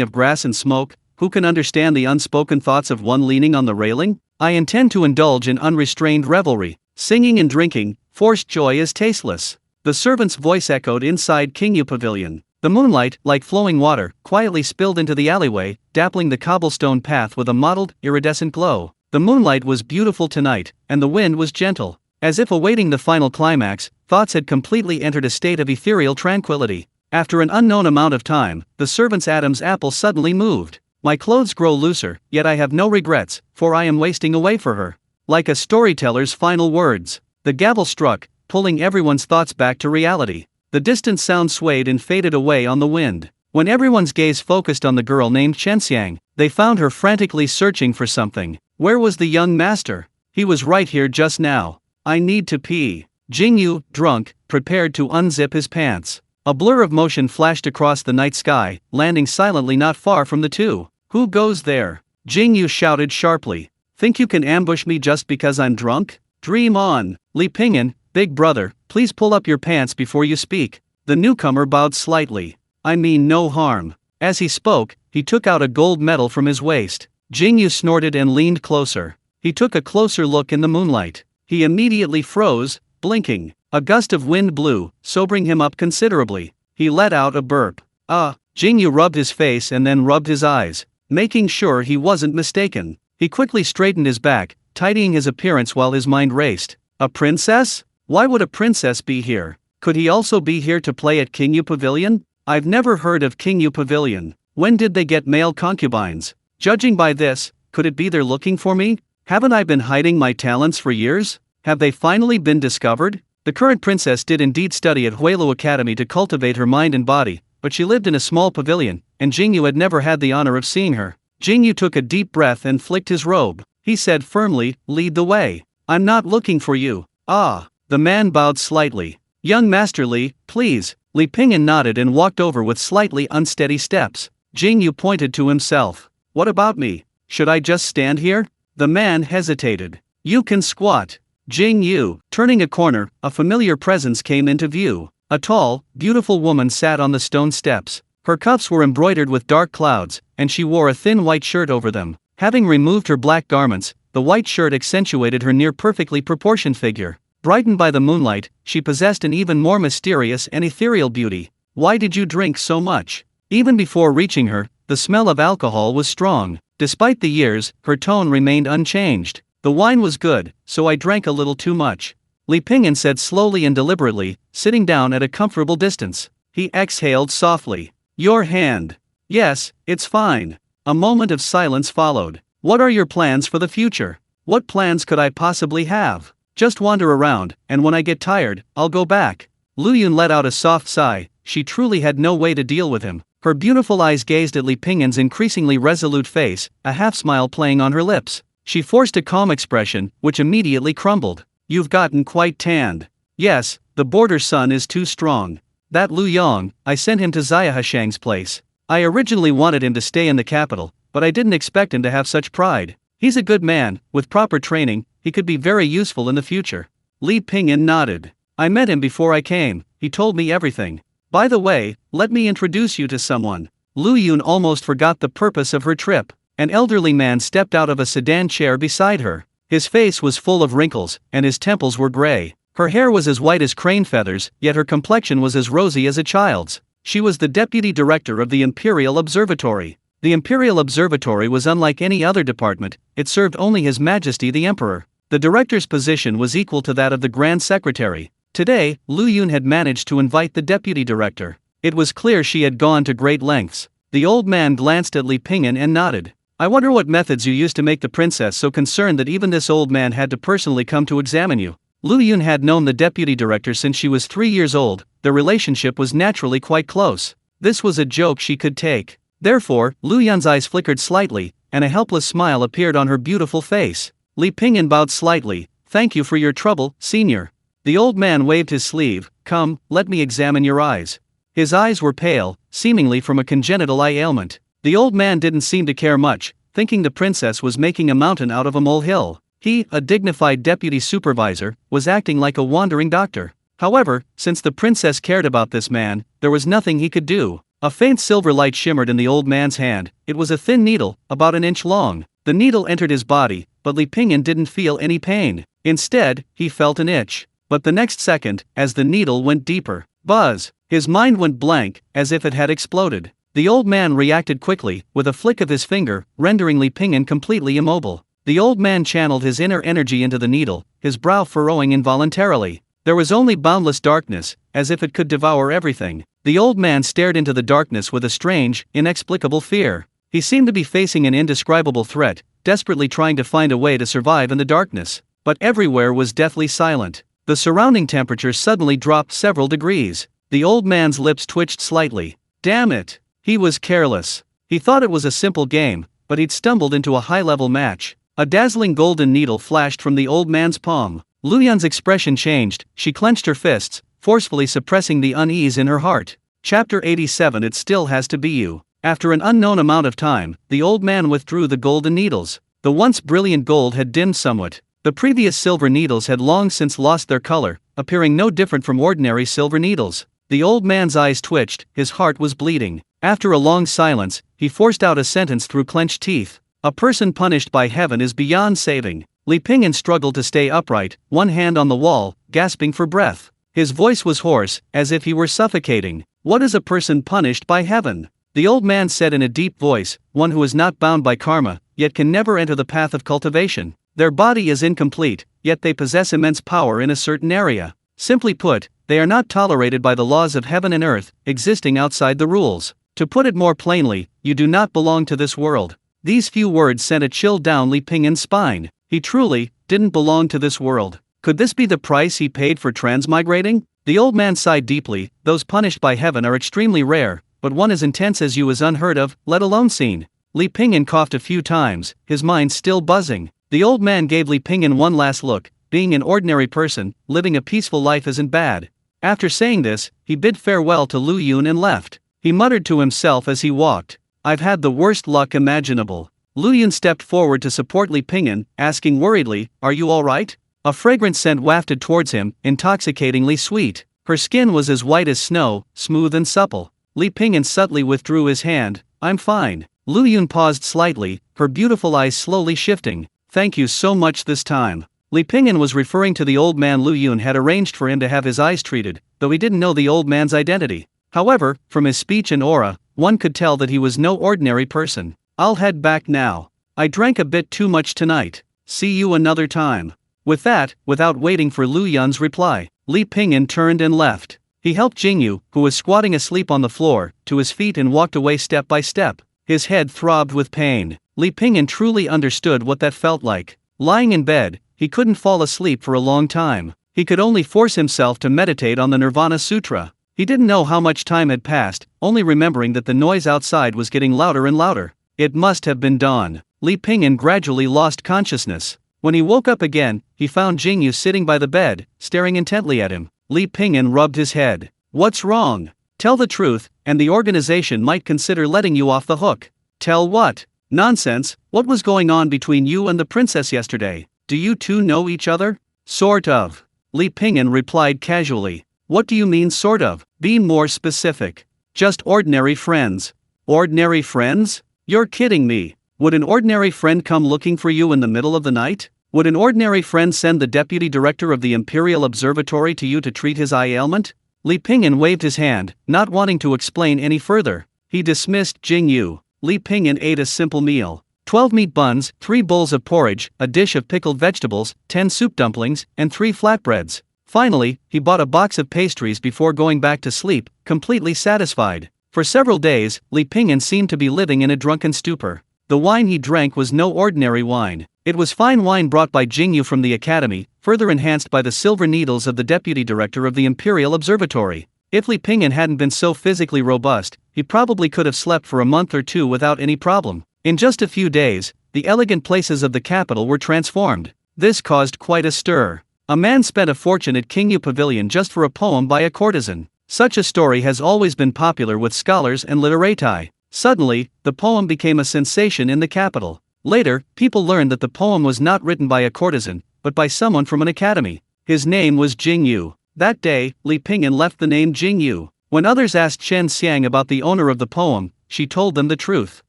A: of grass and smoke, who can understand the unspoken thoughts of one leaning on the railing? "I intend to indulge in unrestrained revelry. Singing and drinking, forced joy is tasteless." The servant's voice echoed inside Yingyue Pavilion. The moonlight, like flowing water, quietly spilled into the alleyway, dappling the cobblestone path with a mottled, iridescent glow. The moonlight was beautiful tonight, and the wind was gentle. As if awaiting the final climax, thoughts had completely entered a state of ethereal tranquility. After an unknown amount of time, the servant's Adam's apple suddenly moved. "My clothes grow looser, yet I have no regrets, for I am wasting away for her." Like a storyteller's final words. The gavel struck, pulling everyone's thoughts back to reality. The distant sound swayed and faded away on the wind. When everyone's gaze focused on the girl named Chen Xiang, they found her frantically searching for something. Where was the young master? He was right here just now. "I need to pee." Yingyue, drunk, prepared to unzip his pants. A blur of motion flashed across the night sky, landing silently not far from the two. "Who goes there?" Yingyue shouted sharply. "Think you can ambush me just because I'm drunk? Dream on." Li Pingyan, "Big brother, please pull up your pants before you speak." The newcomer bowed slightly. "I mean no harm." As he spoke, he took out a gold medal from his waist. Yingyue snorted and leaned closer. He took a closer look in the moonlight. He immediately froze, blinking. A gust of wind blew, sobering him up considerably. He let out a burp. Yingyue rubbed his face and then rubbed his eyes, making sure he wasn't mistaken. He quickly straightened his back, tidying his appearance while his mind raced. A princess? Why would a princess be here? Could he also be here to play at Yingyue Pavilion? I've never heard of Yingyue Pavilion. When did they get male concubines? Judging by this, could it be they're looking for me? Haven't I been hiding my talents for years? Have they finally been discovered? The current princess did indeed study at Huelu Academy to cultivate her mind and body, but she lived in a small pavilion, and Yingyue had never had the honor of seeing her. Yingyue took a deep breath and flicked his robe. He said firmly, "Lead the way. I'm not looking for you." "Ah." The man bowed slightly. "Young Master Li, please." Li Pingyan nodded and walked over with slightly unsteady steps. Yingyue pointed to himself. "What about me? Should I just stand here?" The man hesitated. "You can squat." Yingyue, turning a corner, a familiar presence came into view. A tall, beautiful woman sat on the stone steps. Her cuffs were embroidered with dark clouds, and she wore a thin white shirt over them. Having removed her black garments, the white shirt accentuated her near perfectly proportioned figure. Brightened by the moonlight, she possessed an even more mysterious and ethereal beauty. "Why did you drink so much?" Even before reaching her, the smell of alcohol was strong. Despite the years, her tone remained unchanged. "The wine was good, so I drank a little too much," Li Pingyan said slowly and deliberately, sitting down at a comfortable distance. He exhaled softly. "Your hand." "Yes, it's fine." A moment of silence followed. "What are your plans for the future?" "What plans could I possibly have? Just wander around, and when I get tired, I'll go back." Lu Yun let out a soft sigh. She truly had no way to deal with him. Her beautiful eyes gazed at Li Pingyan's increasingly resolute face, a half-smile playing on her lips. She forced a calm expression, which immediately crumbled. "You've gotten quite tanned." "Yes, the border sun is too strong. That Lu Yong, I sent him to Xia Hashang's place. I originally wanted him to stay in the capital, but I didn't expect him to have such pride. He's a good man, with proper training, he could be very useful in the future." Li Pingyan nodded. "I met him before I came, he told me everything. By the way, let me introduce you to someone." Lu Yun almost forgot the purpose of her trip. An elderly man stepped out of a sedan chair beside her. His face was full of wrinkles, and his temples were gray. Her hair was as white as crane feathers, yet her complexion was as rosy as a child's. She was the deputy director of the Imperial Observatory. The Imperial Observatory was unlike any other department, it served only His Majesty the Emperor. The director's position was equal to that of the Grand Secretary. Today, Lu Yun had managed to invite the deputy director. It was clear she had gone to great lengths. The old man glanced at Li Pingyan and nodded. "I wonder what methods you used to make the princess so concerned that even this old man had to personally come to examine you." Lu Yun had known the deputy director since she was 3 years old. Their relationship was naturally quite close. This was a joke she could take. Therefore, Lu Yun's eyes flickered slightly, and a helpless smile appeared on her beautiful face. Li Pingyan bowed slightly. "Thank you for your trouble, senior." The old man waved his sleeve. "Come, let me examine your eyes." His eyes were pale, seemingly from a congenital eye ailment. The old man didn't seem to care much, thinking the princess was making a mountain out of a molehill. He, a dignified deputy supervisor, was acting like a wandering doctor. However, since the princess cared about this man, there was nothing he could do. A faint silver light shimmered in the old man's hand. It was a thin needle, about an inch long. The needle entered his body, but Li Pingyan didn't feel any pain. Instead, he felt an itch. But the next second, as the needle went deeper, buzz! His mind went blank, as if it had exploded. The old man reacted quickly, with a flick of his finger, rendering Li Pingyan completely immobile. The old man channeled his inner energy into the needle, his brow furrowing involuntarily. There was only boundless darkness, as if it could devour everything. The old man stared into the darkness with a strange, inexplicable fear. He seemed to be facing an indescribable threat, desperately trying to find a way to survive in the darkness. But everywhere was deathly silent. The surrounding temperature suddenly dropped several degrees. The old man's lips twitched slightly. Damn it! He was careless. He thought it was a simple game, but he'd stumbled into a high-level match. A dazzling golden needle flashed from the old man's palm. Lu Yun's expression changed. She clenched her fists, forcefully suppressing the unease in her heart. Chapter 87. It still has to be you. After an unknown amount of time, the old man withdrew the golden needles. The once brilliant gold had dimmed somewhat. The previous silver needles had long since lost their color, appearing no different from ordinary silver needles. The old man's eyes twitched, his heart was bleeding. After a long silence, he forced out a sentence through clenched teeth. A person punished by heaven is beyond saving. Li Pingyan struggled to stay upright, one hand on the wall, gasping for breath. His voice was hoarse, as if he were suffocating. What is a person punished by heaven? The old man said in a deep voice, one who is not bound by karma, yet can never enter the path of cultivation. Their body is incomplete, yet they possess immense power in a certain area. Simply put, they are not tolerated by the laws of heaven and earth, existing outside the rules. To put it more plainly, you do not belong to this world. These few words sent a chill down Li Pingyan's spine. He truly didn't belong to this world. Could this be the price he paid for transmigrating? The old man sighed deeply. Those punished by heaven are extremely rare, but one as intense as you is unheard of, let alone seen. Li Pingyan coughed a few times, his mind still buzzing. The old man gave Li Pingyan one last look. Being an ordinary person, living a peaceful life isn't bad. After saying this, he bid farewell to Lu Yun and left. He muttered to himself as he walked, "I've had the worst luck imaginable." Lu Yun stepped forward to support Li Pingyan, asking worriedly, "Are you all right?" A fragrant scent wafted towards him, intoxicatingly sweet. Her skin was as white as snow, smooth and supple. Li Pingyan subtly withdrew his hand. "I'm fine." Lu Yun paused slightly, her beautiful eyes slowly shifting. "Thank you so much this time." Li Pingyan was referring to the old man Lu Yun had arranged for him to have his eyes treated, though he didn't know the old man's identity. However, from his speech and aura, one could tell that he was no ordinary person. "I'll head back now. I drank a bit too much tonight. See you another time." With that, without waiting for Lu Yun's reply, Li Pingyan turned and left. He helped Yingyue, who was squatting asleep on the floor, to his feet and walked away step by step. His head throbbed with pain. Li Pingyan truly understood what that felt like. Lying in bed, he couldn't fall asleep for a long time. He could only force himself to meditate on the Nirvana Sutra. He didn't know how much time had passed, only remembering that the noise outside was getting louder and louder. It must have been dawn. Li Pingyan gradually lost consciousness. When he woke up again, he found Yingyue sitting by the bed, staring intently at him. Li Pingyan rubbed his head. "What's wrong? Tell the truth, and the organization might consider letting you off the hook." "Tell what?" "Nonsense, what was going on between you and the princess yesterday? Do you two know each other?" "Sort of." Li Pingyan replied casually. "What do you mean sort of? Be more specific." "Just ordinary friends." "Ordinary friends? You're kidding me. Would an ordinary friend come looking for you in the middle of the night? Would an ordinary friend send the deputy director of the Imperial Observatory to you to treat his eye ailment?" Li Pingyan waved his hand, not wanting to explain any further. He dismissed Yingyue. Li Pingyan ate a simple meal. 12 meat buns, 3 bowls of porridge, a dish of pickled vegetables, 10 soup dumplings, and 3 flatbreads. Finally, he bought a box of pastries before going back to sleep, completely satisfied. For several days, Li Pingyan seemed to be living in a drunken stupor. The wine he drank was no ordinary wine. It was fine wine brought by Yingyue from the academy, further enhanced by the silver needles of the deputy director of the Imperial Observatory. If Li Pingyan hadn't been so physically robust, he probably could have slept for a month or two without any problem. In just a few days, the elegant places of the capital were transformed. This caused quite a stir. A man spent a fortune at Yingyue Pavilion just for a poem by a courtesan. Such a story has always been popular with scholars and literati. Suddenly, the poem became a sensation in the capital. Later, people learned that the poem was not written by a courtesan, but by someone from an academy. His name was Yingyue. That day, Li Pingyan left the name Yingyue. When others asked Chen Xiang about the owner of the poem, she told them the truth.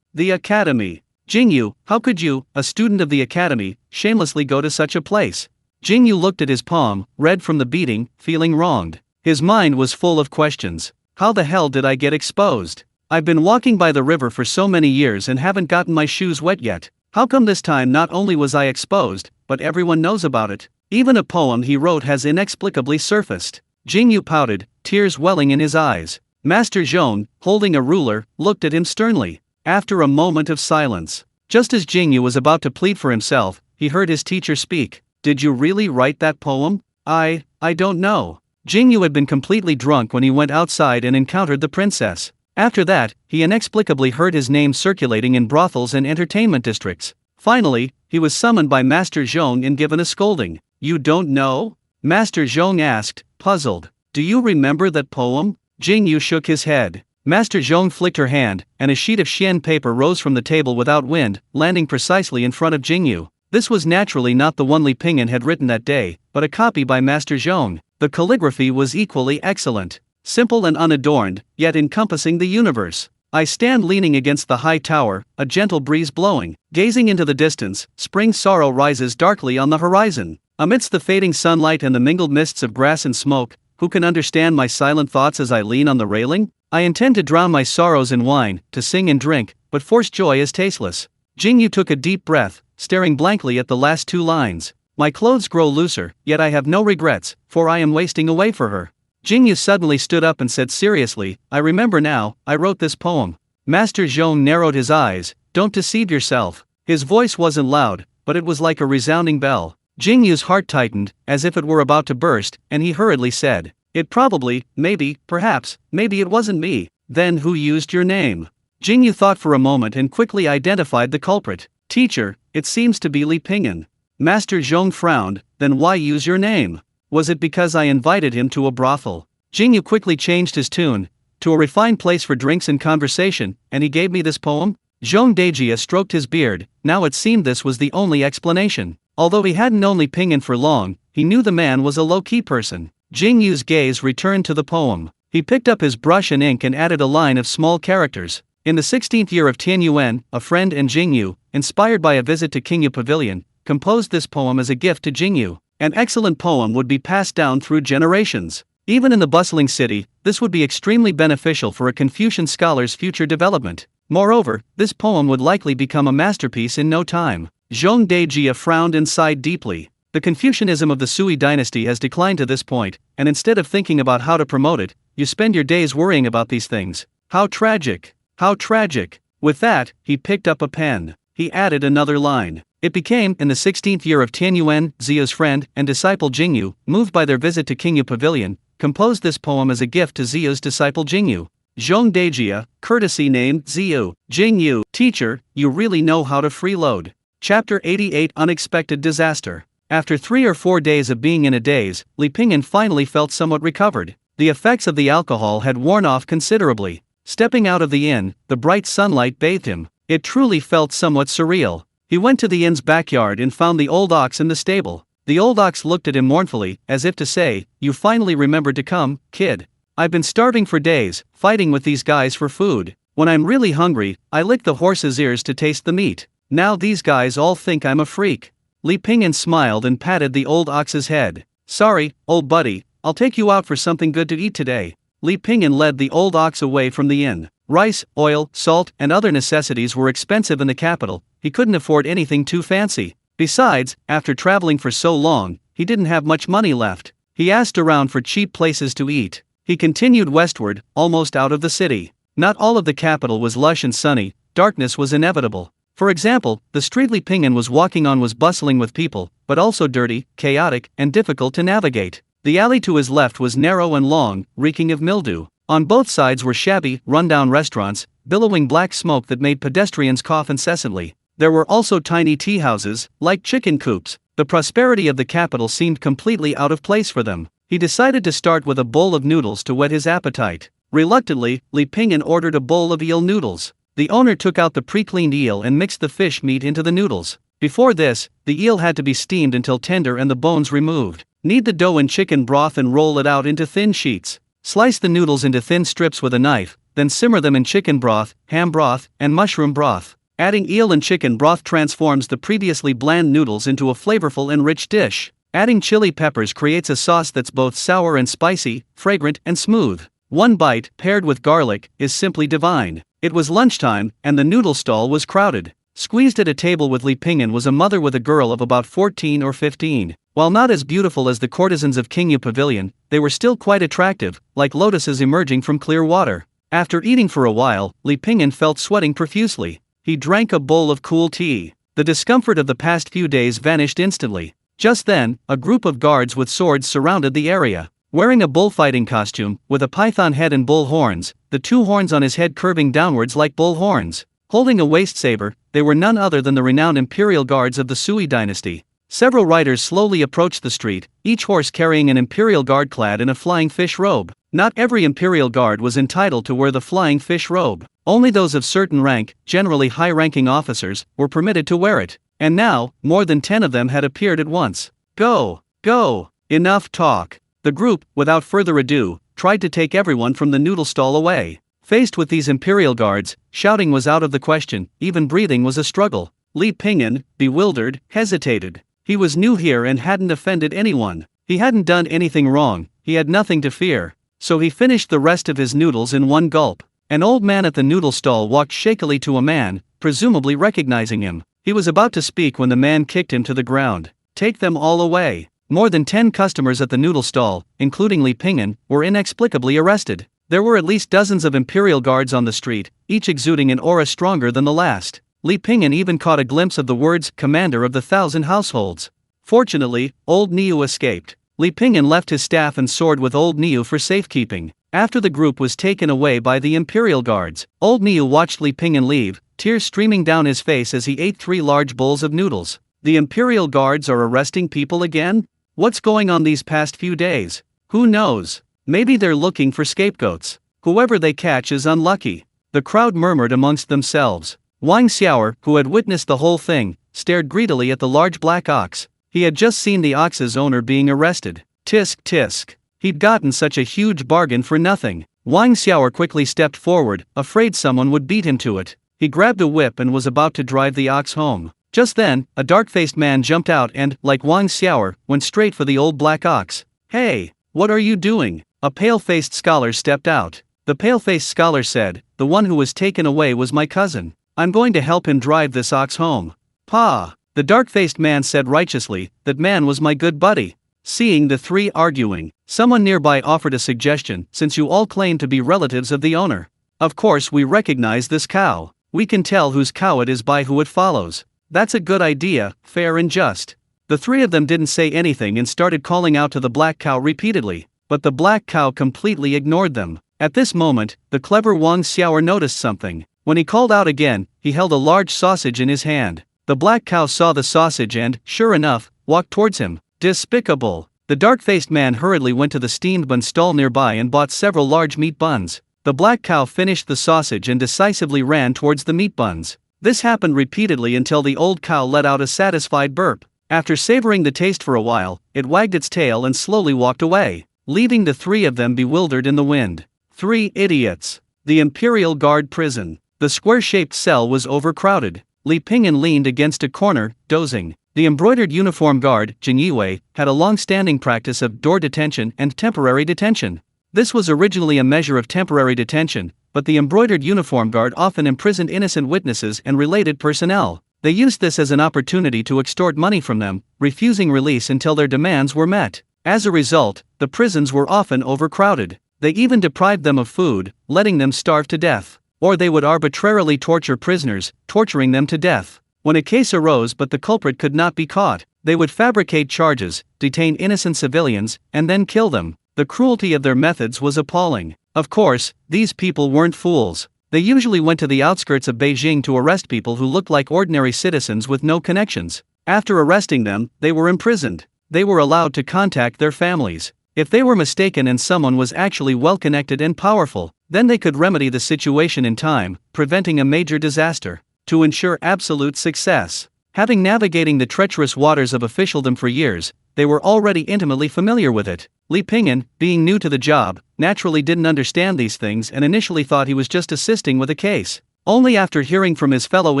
A: The academy. "Yingyue, how could you, a student of the academy, shamelessly go to such a place?" Yingyue looked at his palm, red from the beating, feeling wronged. His mind was full of questions. How the hell did I get exposed? I've been walking by the river for so many years and haven't gotten my shoes wet yet. How come this time not only was I exposed, but everyone knows about it? Even a poem he wrote has inexplicably surfaced. Yingyue pouted, tears welling in his eyes. Master Zhong, holding a ruler, looked at him sternly. After a moment of silence, just as Yingyue was about to plead for himself, he heard his teacher speak. "Did you really write that poem?" I don't know." Yingyue had been completely drunk when he went outside and encountered the princess. After that, he inexplicably heard his name circulating in brothels and entertainment districts. Finally, he was summoned by Master Zhong and given a scolding. "You don't know?" Master Zhong asked, puzzled. "Do you remember that poem?" Yingyue shook his head. Master Zhong flicked her hand, and a sheet of xian paper rose from the table without wind, landing precisely in front of Yingyue. This was naturally not the one Li Pingyan had written that day, but a copy by Master Zhong. The calligraphy was equally excellent. Simple and unadorned, yet encompassing the universe. "I stand leaning against the high tower, a gentle breeze blowing. Gazing into the distance, spring sorrow rises darkly on the horizon. Amidst the fading sunlight and the mingled mists of grass and smoke, who can understand my silent thoughts as I lean on the railing? I intend to drown my sorrows in wine, to sing and drink, but forced joy is tasteless." Yingyue took a deep breath, staring blankly at the last 2 lines. "My clothes grow looser, yet I have no regrets, for I am wasting away for her." Yingyue suddenly stood up and said seriously, "I remember now, I wrote this poem." Master Zhong narrowed his eyes. "Don't deceive yourself." His voice wasn't loud, but it was like a resounding bell. Jingyu's heart tightened, as if it were about to burst, and he hurriedly said, "It probably, maybe, perhaps, maybe it wasn't me." "Then who used your name?" Jingyu thought for a moment and quickly identified the culprit. "Teacher, it seems to be Li Pingyan." Master Zhong frowned. "Then why use your name? Was it because I invited him to a brothel?" Jingyu quickly changed his tune to a refined place for drinks and conversation, "and he gave me this poem?" Zhong Dejia stroked his beard. Now it seemed this was the only explanation. Although he hadn't known Li Pingyan for long, he knew the man was a low-key person. Jingyu's gaze returned to the poem. He picked up his brush and ink and added a line of small characters. In the 16th year of Tianyuan, a friend and Jingyu, inspired by a visit to Qingyu Pavilion, composed this poem as a gift to Jingyu. An excellent poem would be passed down through generations. Even in the bustling city, this would be extremely beneficial for a Confucian scholar's future development. Moreover, this poem would likely become a masterpiece in no time. Zhong Dejia frowned and sighed deeply. The Confucianism of the Sui dynasty has declined to this point, and instead of thinking about how to promote it, you spend your days worrying about these things. How tragic! How tragic! With that, he picked up a pen. He added another line. It became, in the 16th year of Tianyuan, Ziyu's friend and disciple Jingyu, moved by their visit to Qingyu Pavilion, composed this poem as a gift to Ziyu's disciple Jingyu. Zhong Dejia, courtesy named Ziyu. Jingyu, teacher, you really know how to freeload. Chapter 88 Unexpected Disaster. After 3 or 4 days of being in a daze, Li Pingyan finally felt somewhat recovered. The effects of the alcohol had worn off considerably. Stepping out of the inn, the bright sunlight bathed him. It truly felt somewhat surreal. He went to the inn's backyard and found the old ox in the stable. The old ox looked at him mournfully, as if to say, "You finally remembered to come, kid. I've been starving for days, fighting with these guys for food. When I'm really hungry, I lick the horse's ears to taste the meat. Now these guys all think I'm a freak." Li Pingyan smiled and patted the old ox's head. "Sorry, old buddy, I'll take you out for something good to eat today." Li Pingyan led the old ox away from the inn. Rice, oil, salt, and other necessities were expensive in the capital. He couldn't afford anything too fancy. Besides, after traveling for so long, he didn't have much money left. He asked around for cheap places to eat. He continued westward, almost out of the city. Not all of the capital was lush and sunny. Darkness was inevitable. For example, the street Li Pingyan was walking on was bustling with people, but also dirty, chaotic, and difficult to navigate. The alley to his left was narrow and long, reeking of mildew. On both sides were shabby, run-down restaurants, billowing black smoke that made pedestrians cough incessantly. There were also tiny tea houses, like chicken coops. The prosperity of the capital seemed completely out of place for them. He decided to start with a bowl of noodles to whet his appetite. Reluctantly, Li Pingyan ordered a bowl of eel noodles. The owner took out the pre-cleaned eel and mixed the fish meat into the noodles. Before this, the eel had to be steamed until tender and the bones removed. Knead the dough in chicken broth and roll it out into thin sheets. Slice the noodles into thin strips with a knife, then simmer them in chicken broth, ham broth, and mushroom broth. Adding eel and chicken broth transforms the previously bland noodles into a flavorful and rich dish. Adding chili peppers creates a sauce that's both sour and spicy, fragrant and smooth. One bite, paired with garlic, is simply divine. It was lunchtime, and the noodle stall was crowded. Squeezed at a table with Li Pingyan was a mother with a girl of about 14 or 15. While not as beautiful as the courtesans of Qingyu Pavilion, they were still quite attractive, like lotuses emerging from clear water. After eating for a while, Li Pingyan felt sweating profusely. He drank a bowl of cool tea. The discomfort of the past few days vanished instantly. Just then, a group of guards with swords surrounded the area. Wearing a bullfighting costume, with a python head and bull horns, the 2 horns on his head curving downwards like bull horns. Holding a waist saber, they were none other than the renowned imperial guards of the Sui dynasty. Several riders slowly approached the street, each horse carrying an imperial guard clad in a flying fish robe. Not every imperial guard was entitled to wear the flying fish robe. Only those of certain rank, generally high-ranking officers, were permitted to wear it. And now, more than 10 of them had appeared at once. Go! Go! Enough talk! The group, without further ado, tried to take everyone from the noodle stall away. Faced with these imperial guards, shouting was out of the question, even breathing was a struggle. Li Pingyan, bewildered, hesitated. He was new here and hadn't offended anyone. He hadn't done anything wrong, he had nothing to fear. So he finished the rest of his noodles in one gulp. An old man at the noodle stall walked shakily to a man, presumably recognizing him. He was about to speak when the man kicked him to the ground. Take them all away. More than 10 customers at the noodle stall, including Li Pingyan, were inexplicably arrested. There were at least dozens of imperial guards on the street, each exuding an aura stronger than the last. Li Pingyan even caught a glimpse of the words, "Commander of the 1,000 households." Fortunately, old Niu escaped. Li Pingyan left his staff and sword with old Niu for safekeeping. After the group was taken away by the Imperial Guards, old Niu watched Li Pingyan leave, tears streaming down his face as he ate 3 large bowls of noodles. The Imperial Guards are arresting people again? What's going on these past few days? Who knows? Maybe they're looking for scapegoats. Whoever they catch is unlucky. The crowd murmured amongst themselves. Wang Xiaoer, who had witnessed the whole thing, stared greedily at the large black ox. He had just seen the ox's owner being arrested. Tisk tisk. He'd gotten such a huge bargain for nothing. Wang Xiaoer quickly stepped forward, afraid someone would beat him to it. He grabbed a whip and was about to drive the ox home. Just then, a dark-faced man jumped out and, like Wang Xiaoer, went straight for the old black ox. "Hey, what are you doing?" A pale-faced scholar stepped out. The pale-faced scholar said, "The one who was taken away was my cousin. I'm going to help him drive this ox home." "Pa!" The dark-faced man said righteously, "That man was my good buddy." Seeing the 3 arguing, someone nearby offered a suggestion, "Since you all claim to be relatives of the owner. Of course we recognize this cow. We can tell whose cow it is by who it follows. That's a good idea, fair and just." The 3 of them didn't say anything and started calling out to the black cow repeatedly, but the black cow completely ignored them. At this moment, the clever Wang Xiaoer noticed something. When he called out again, he held a large sausage in his hand. The black cow saw the sausage and, sure enough, walked towards him. Despicable. The dark-faced man hurriedly went to the steamed bun stall nearby and bought several large meat buns. The black cow finished the sausage and decisively ran towards the meat buns. This happened repeatedly until the old cow let out a satisfied burp. After savoring the taste for a while, it wagged its tail and slowly walked away, leaving the 3 of them bewildered in the wind. 3 idiots. The Imperial Guard prison. The square-shaped cell was overcrowded. Li Pingyan leaned against a corner, dozing. The embroidered uniform guard, Yingyue, had a long-standing practice of door detention and temporary detention. This was originally a measure of temporary detention, but the embroidered uniform guard often imprisoned innocent witnesses and related personnel. They used this as an opportunity to extort money from them, refusing release until their demands were met. As a result, the prisons were often overcrowded. They even deprived them of food, letting them starve to death. Or they would arbitrarily torture prisoners, torturing them to death. When a case arose but the culprit could not be caught, they would fabricate charges, detain innocent civilians, and then kill them. The cruelty of their methods was appalling. Of course, these people weren't fools. They usually went to the outskirts of Beijing to arrest people who looked like ordinary citizens with no connections. After arresting them, they were imprisoned. They were allowed to contact their families. If they were mistaken and someone was actually well-connected and powerful, then they could remedy the situation in time, preventing a major disaster. To ensure absolute success, having navigating the treacherous waters of officialdom for years, they were already intimately familiar with it. Li Pingyan, being new to the job, naturally didn't understand these things and initially thought he was just assisting with a case. Only after hearing from his fellow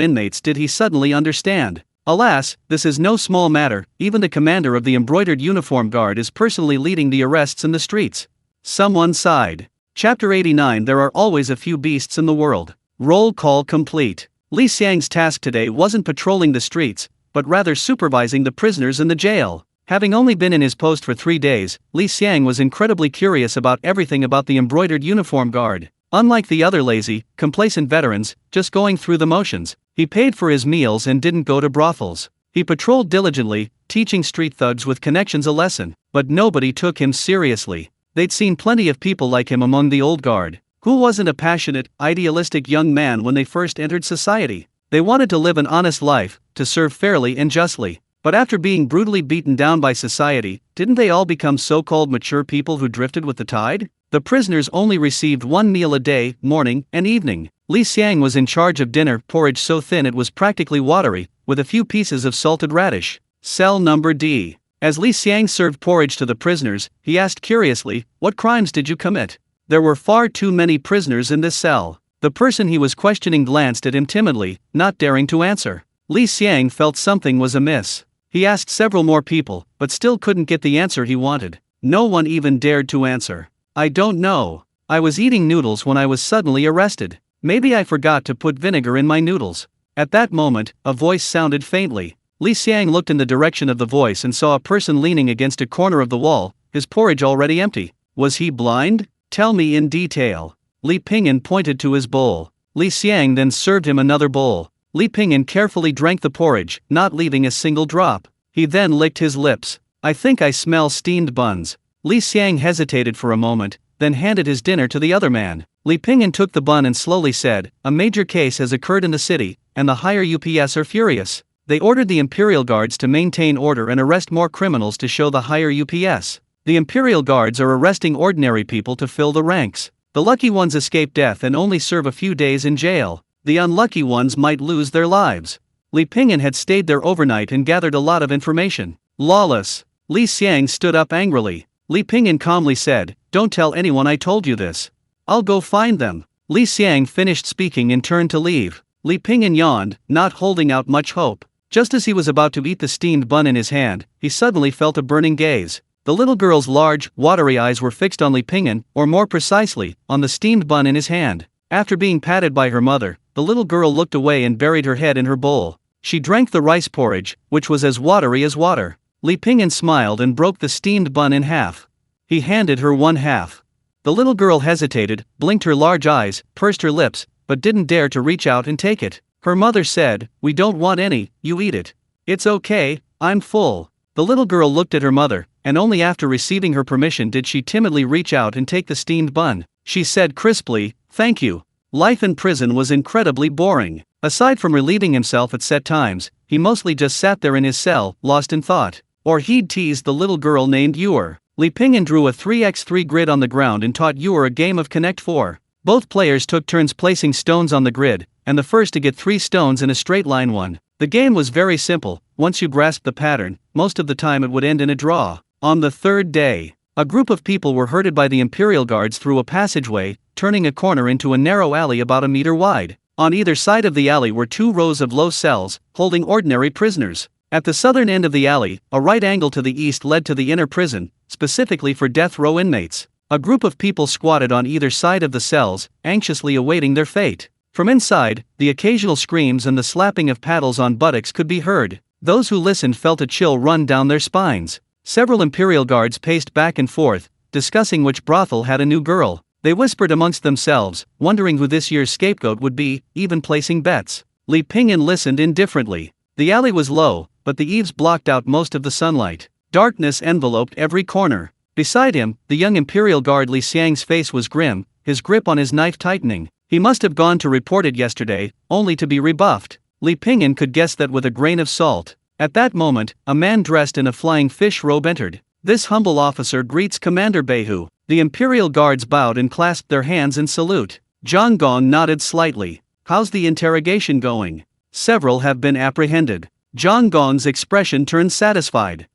A: inmates did he suddenly understand. Alas, this is no small matter. Even the commander of the embroidered uniform guard is personally leading the arrests in the streets. Someone sighed. Chapter 89. There are always a few beasts in the world. Roll call complete. Li Xiang's task today wasn't patrolling the streets, but rather supervising the prisoners in the jail. Having only been in his post for 3 days, Li Xiang was incredibly curious about everything about the embroidered uniform guard. Unlike the other lazy, complacent veterans, just going through the motions, he paid for his meals and didn't go to brothels. He patrolled diligently, teaching street thugs with connections a lesson, but nobody took him seriously. They'd seen plenty of people like him among the old guard. Who wasn't a passionate, idealistic young man when they first entered society? They wanted to live an honest life, to serve fairly and justly. But after being brutally beaten down by society, didn't they all become so-called mature people who drifted with the tide? The prisoners only received 1 meal a day, morning and evening. Li Xiang was in charge of dinner, porridge so thin it was practically watery, with a few pieces of salted radish. Cell number D. As Li Xiang served porridge to the prisoners, he asked curiously, "What crimes did you commit?" There were far too many prisoners in this cell. The person he was questioning glanced at him timidly, not daring to answer. Li Xiang felt something was amiss. He asked several more people, but still couldn't get the answer he wanted. No one even dared to answer. "I don't know. I was eating noodles when I was suddenly arrested. Maybe I forgot to put vinegar in my noodles." At that moment, a voice sounded faintly. Li Xiang looked in the direction of the voice and saw a person leaning against a corner of the wall, his porridge already empty. Was he blind? "Tell me in detail." Li Pingyan pointed to his bowl. Li Xiang then served him another bowl. Li Pingyan carefully drank the porridge, not leaving a single drop. He then licked his lips. I think I smell steamed buns. Li Xiang hesitated for a moment, then handed his dinner to the other man. Li Pingyan took the bun and slowly said, a major case has occurred in the city, and the higher UPS are furious. They ordered the Imperial Guards to maintain order and arrest more criminals to show the higher UPS. The Imperial Guards are arresting ordinary people to fill the ranks. The lucky ones escape death and only serve a few days in jail. The unlucky ones might lose their lives. Li Pingyan had stayed there overnight and gathered a lot of information. Lawless. Li Xiang stood up angrily. Li Pingyan calmly said, don't tell anyone I told you this. I'll go find them. Li Xiang finished speaking and turned to leave. Li Pingyan yawned, not holding out much hope. Just as he was about to eat the steamed bun in his hand, he suddenly felt a burning gaze. The little girl's large, watery eyes were fixed on Li Pingyan, or more precisely, on the steamed bun in his hand. After being patted by her mother, the little girl looked away and buried her head in her bowl. She drank the rice porridge, which was as watery as water. Li Pingyan smiled and broke the steamed bun in half. He handed her one half. The little girl hesitated, blinked her large eyes, pursed her lips, but didn't dare to reach out and take it. Her mother said, we don't want any, you eat it. It's okay, I'm full. The little girl looked at her mother, and only after receiving her permission did she timidly reach out and take the steamed bun. She said crisply, thank you. Life in prison was incredibly boring. Aside from relieving himself at set times, he mostly just sat there in his cell, lost in thought. Or he'd teased the little girl named Yue. Li Pingyan drew a 3x3 grid on the ground and taught Yue a game of Connect 4. Both players took turns placing stones on the grid, and the first to get 3 stones in a straight line won. The game was very simple. Once you grasped the pattern, most of the time it would end in a draw. On the third day, a group of people were herded by the Imperial Guards through a passageway, turning a corner into a narrow alley about a meter wide. On either side of the alley were 2 rows of low cells, holding ordinary prisoners. At the southern end of the alley, a right angle to the east led to the inner prison, specifically for death row inmates. A group of people squatted on either side of the cells, anxiously awaiting their fate. From inside, the occasional screams and the slapping of paddles on buttocks could be heard. Those who listened felt a chill run down their spines. Several Imperial Guards paced back and forth, discussing which brothel had a new girl. They whispered amongst themselves, wondering who this year's scapegoat would be, even placing bets. Li Pingyan listened indifferently. The alley was low, but the eaves blocked out most of the sunlight. Darkness enveloped every corner. Beside him, the young Imperial Guard Li Xiang's face was grim, his grip on his knife tightening. He must have gone to report it yesterday, only to be rebuffed. Li Pingyan could guess that with a grain of salt. At that moment, a man dressed in a flying fish robe entered. This humble officer greets Commander Beihu. The Imperial Guards bowed and clasped their hands in salute. Zhang Gong nodded slightly. How's the interrogation going? Several have been apprehended. Zhang Gong's expression turned satisfied.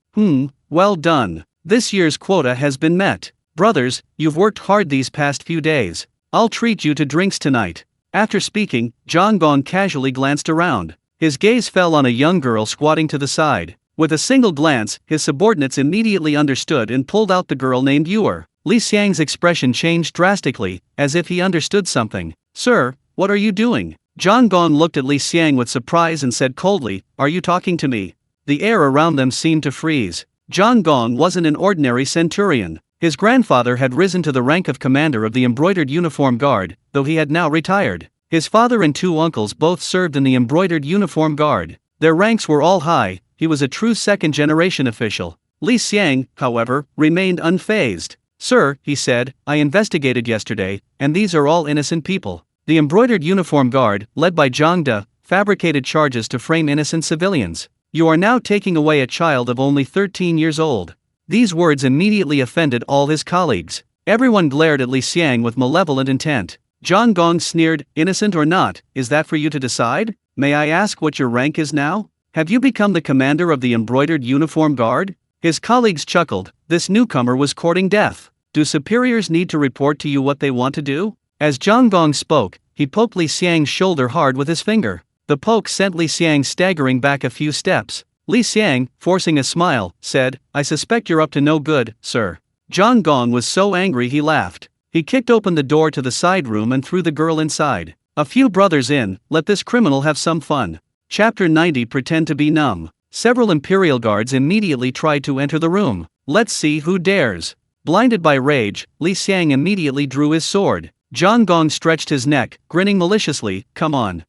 A: Well done. This year's quota has been met. Brothers, you've worked hard these past few days. I'll treat you to drinks tonight. After speaking, Zhang Gong casually glanced around. His gaze fell on a young girl squatting to the side. With a single glance, his subordinates immediately understood and pulled out the girl named Yue. Li Xiang's expression changed drastically, as if he understood something. Sir, what are you doing? Zhang Gong looked at Li Xiang with surprise and said coldly, are you talking to me? The air around them seemed to freeze. Zhang Gong wasn't an ordinary centurion. His grandfather had risen to the rank of commander of the embroidered uniform guard, though he had now retired. His father and 2 uncles both served in the embroidered uniform guard. Their ranks were all high. He was a true second-generation official. Li Xiang, however, remained unfazed. Sir, he said, I investigated yesterday, and these are all innocent people. The embroidered uniform guard, led by Zhang De, fabricated charges to frame innocent civilians. You are now taking away a child of only 13 years old. These words immediately offended all his colleagues. Everyone glared at Li Xiang with malevolent intent. Zhang Gong sneered, innocent or not, is that for you to decide? May I ask what your rank is now? Have you become the commander of the embroidered uniform guard? His colleagues chuckled. This newcomer was courting death. Do superiors need to report to you what they want to do? As Zhang Gong spoke, he poked Li Xiang's shoulder hard with his finger. The poke sent Li Xiang staggering back a few steps. Li Xiang, forcing a smile, said, I suspect you're up to no good, sir. Zhang Gong was so angry he laughed. He kicked open the door to the side room and threw the girl inside. A few brothers in, let this criminal have some fun. Chapter 90 Pretend to be numb. Several Imperial Guards immediately tried to enter the room. Let's see who dares. Blinded by rage, Li Xiang immediately drew his sword. Zhang Gong stretched his neck, grinning maliciously, come on,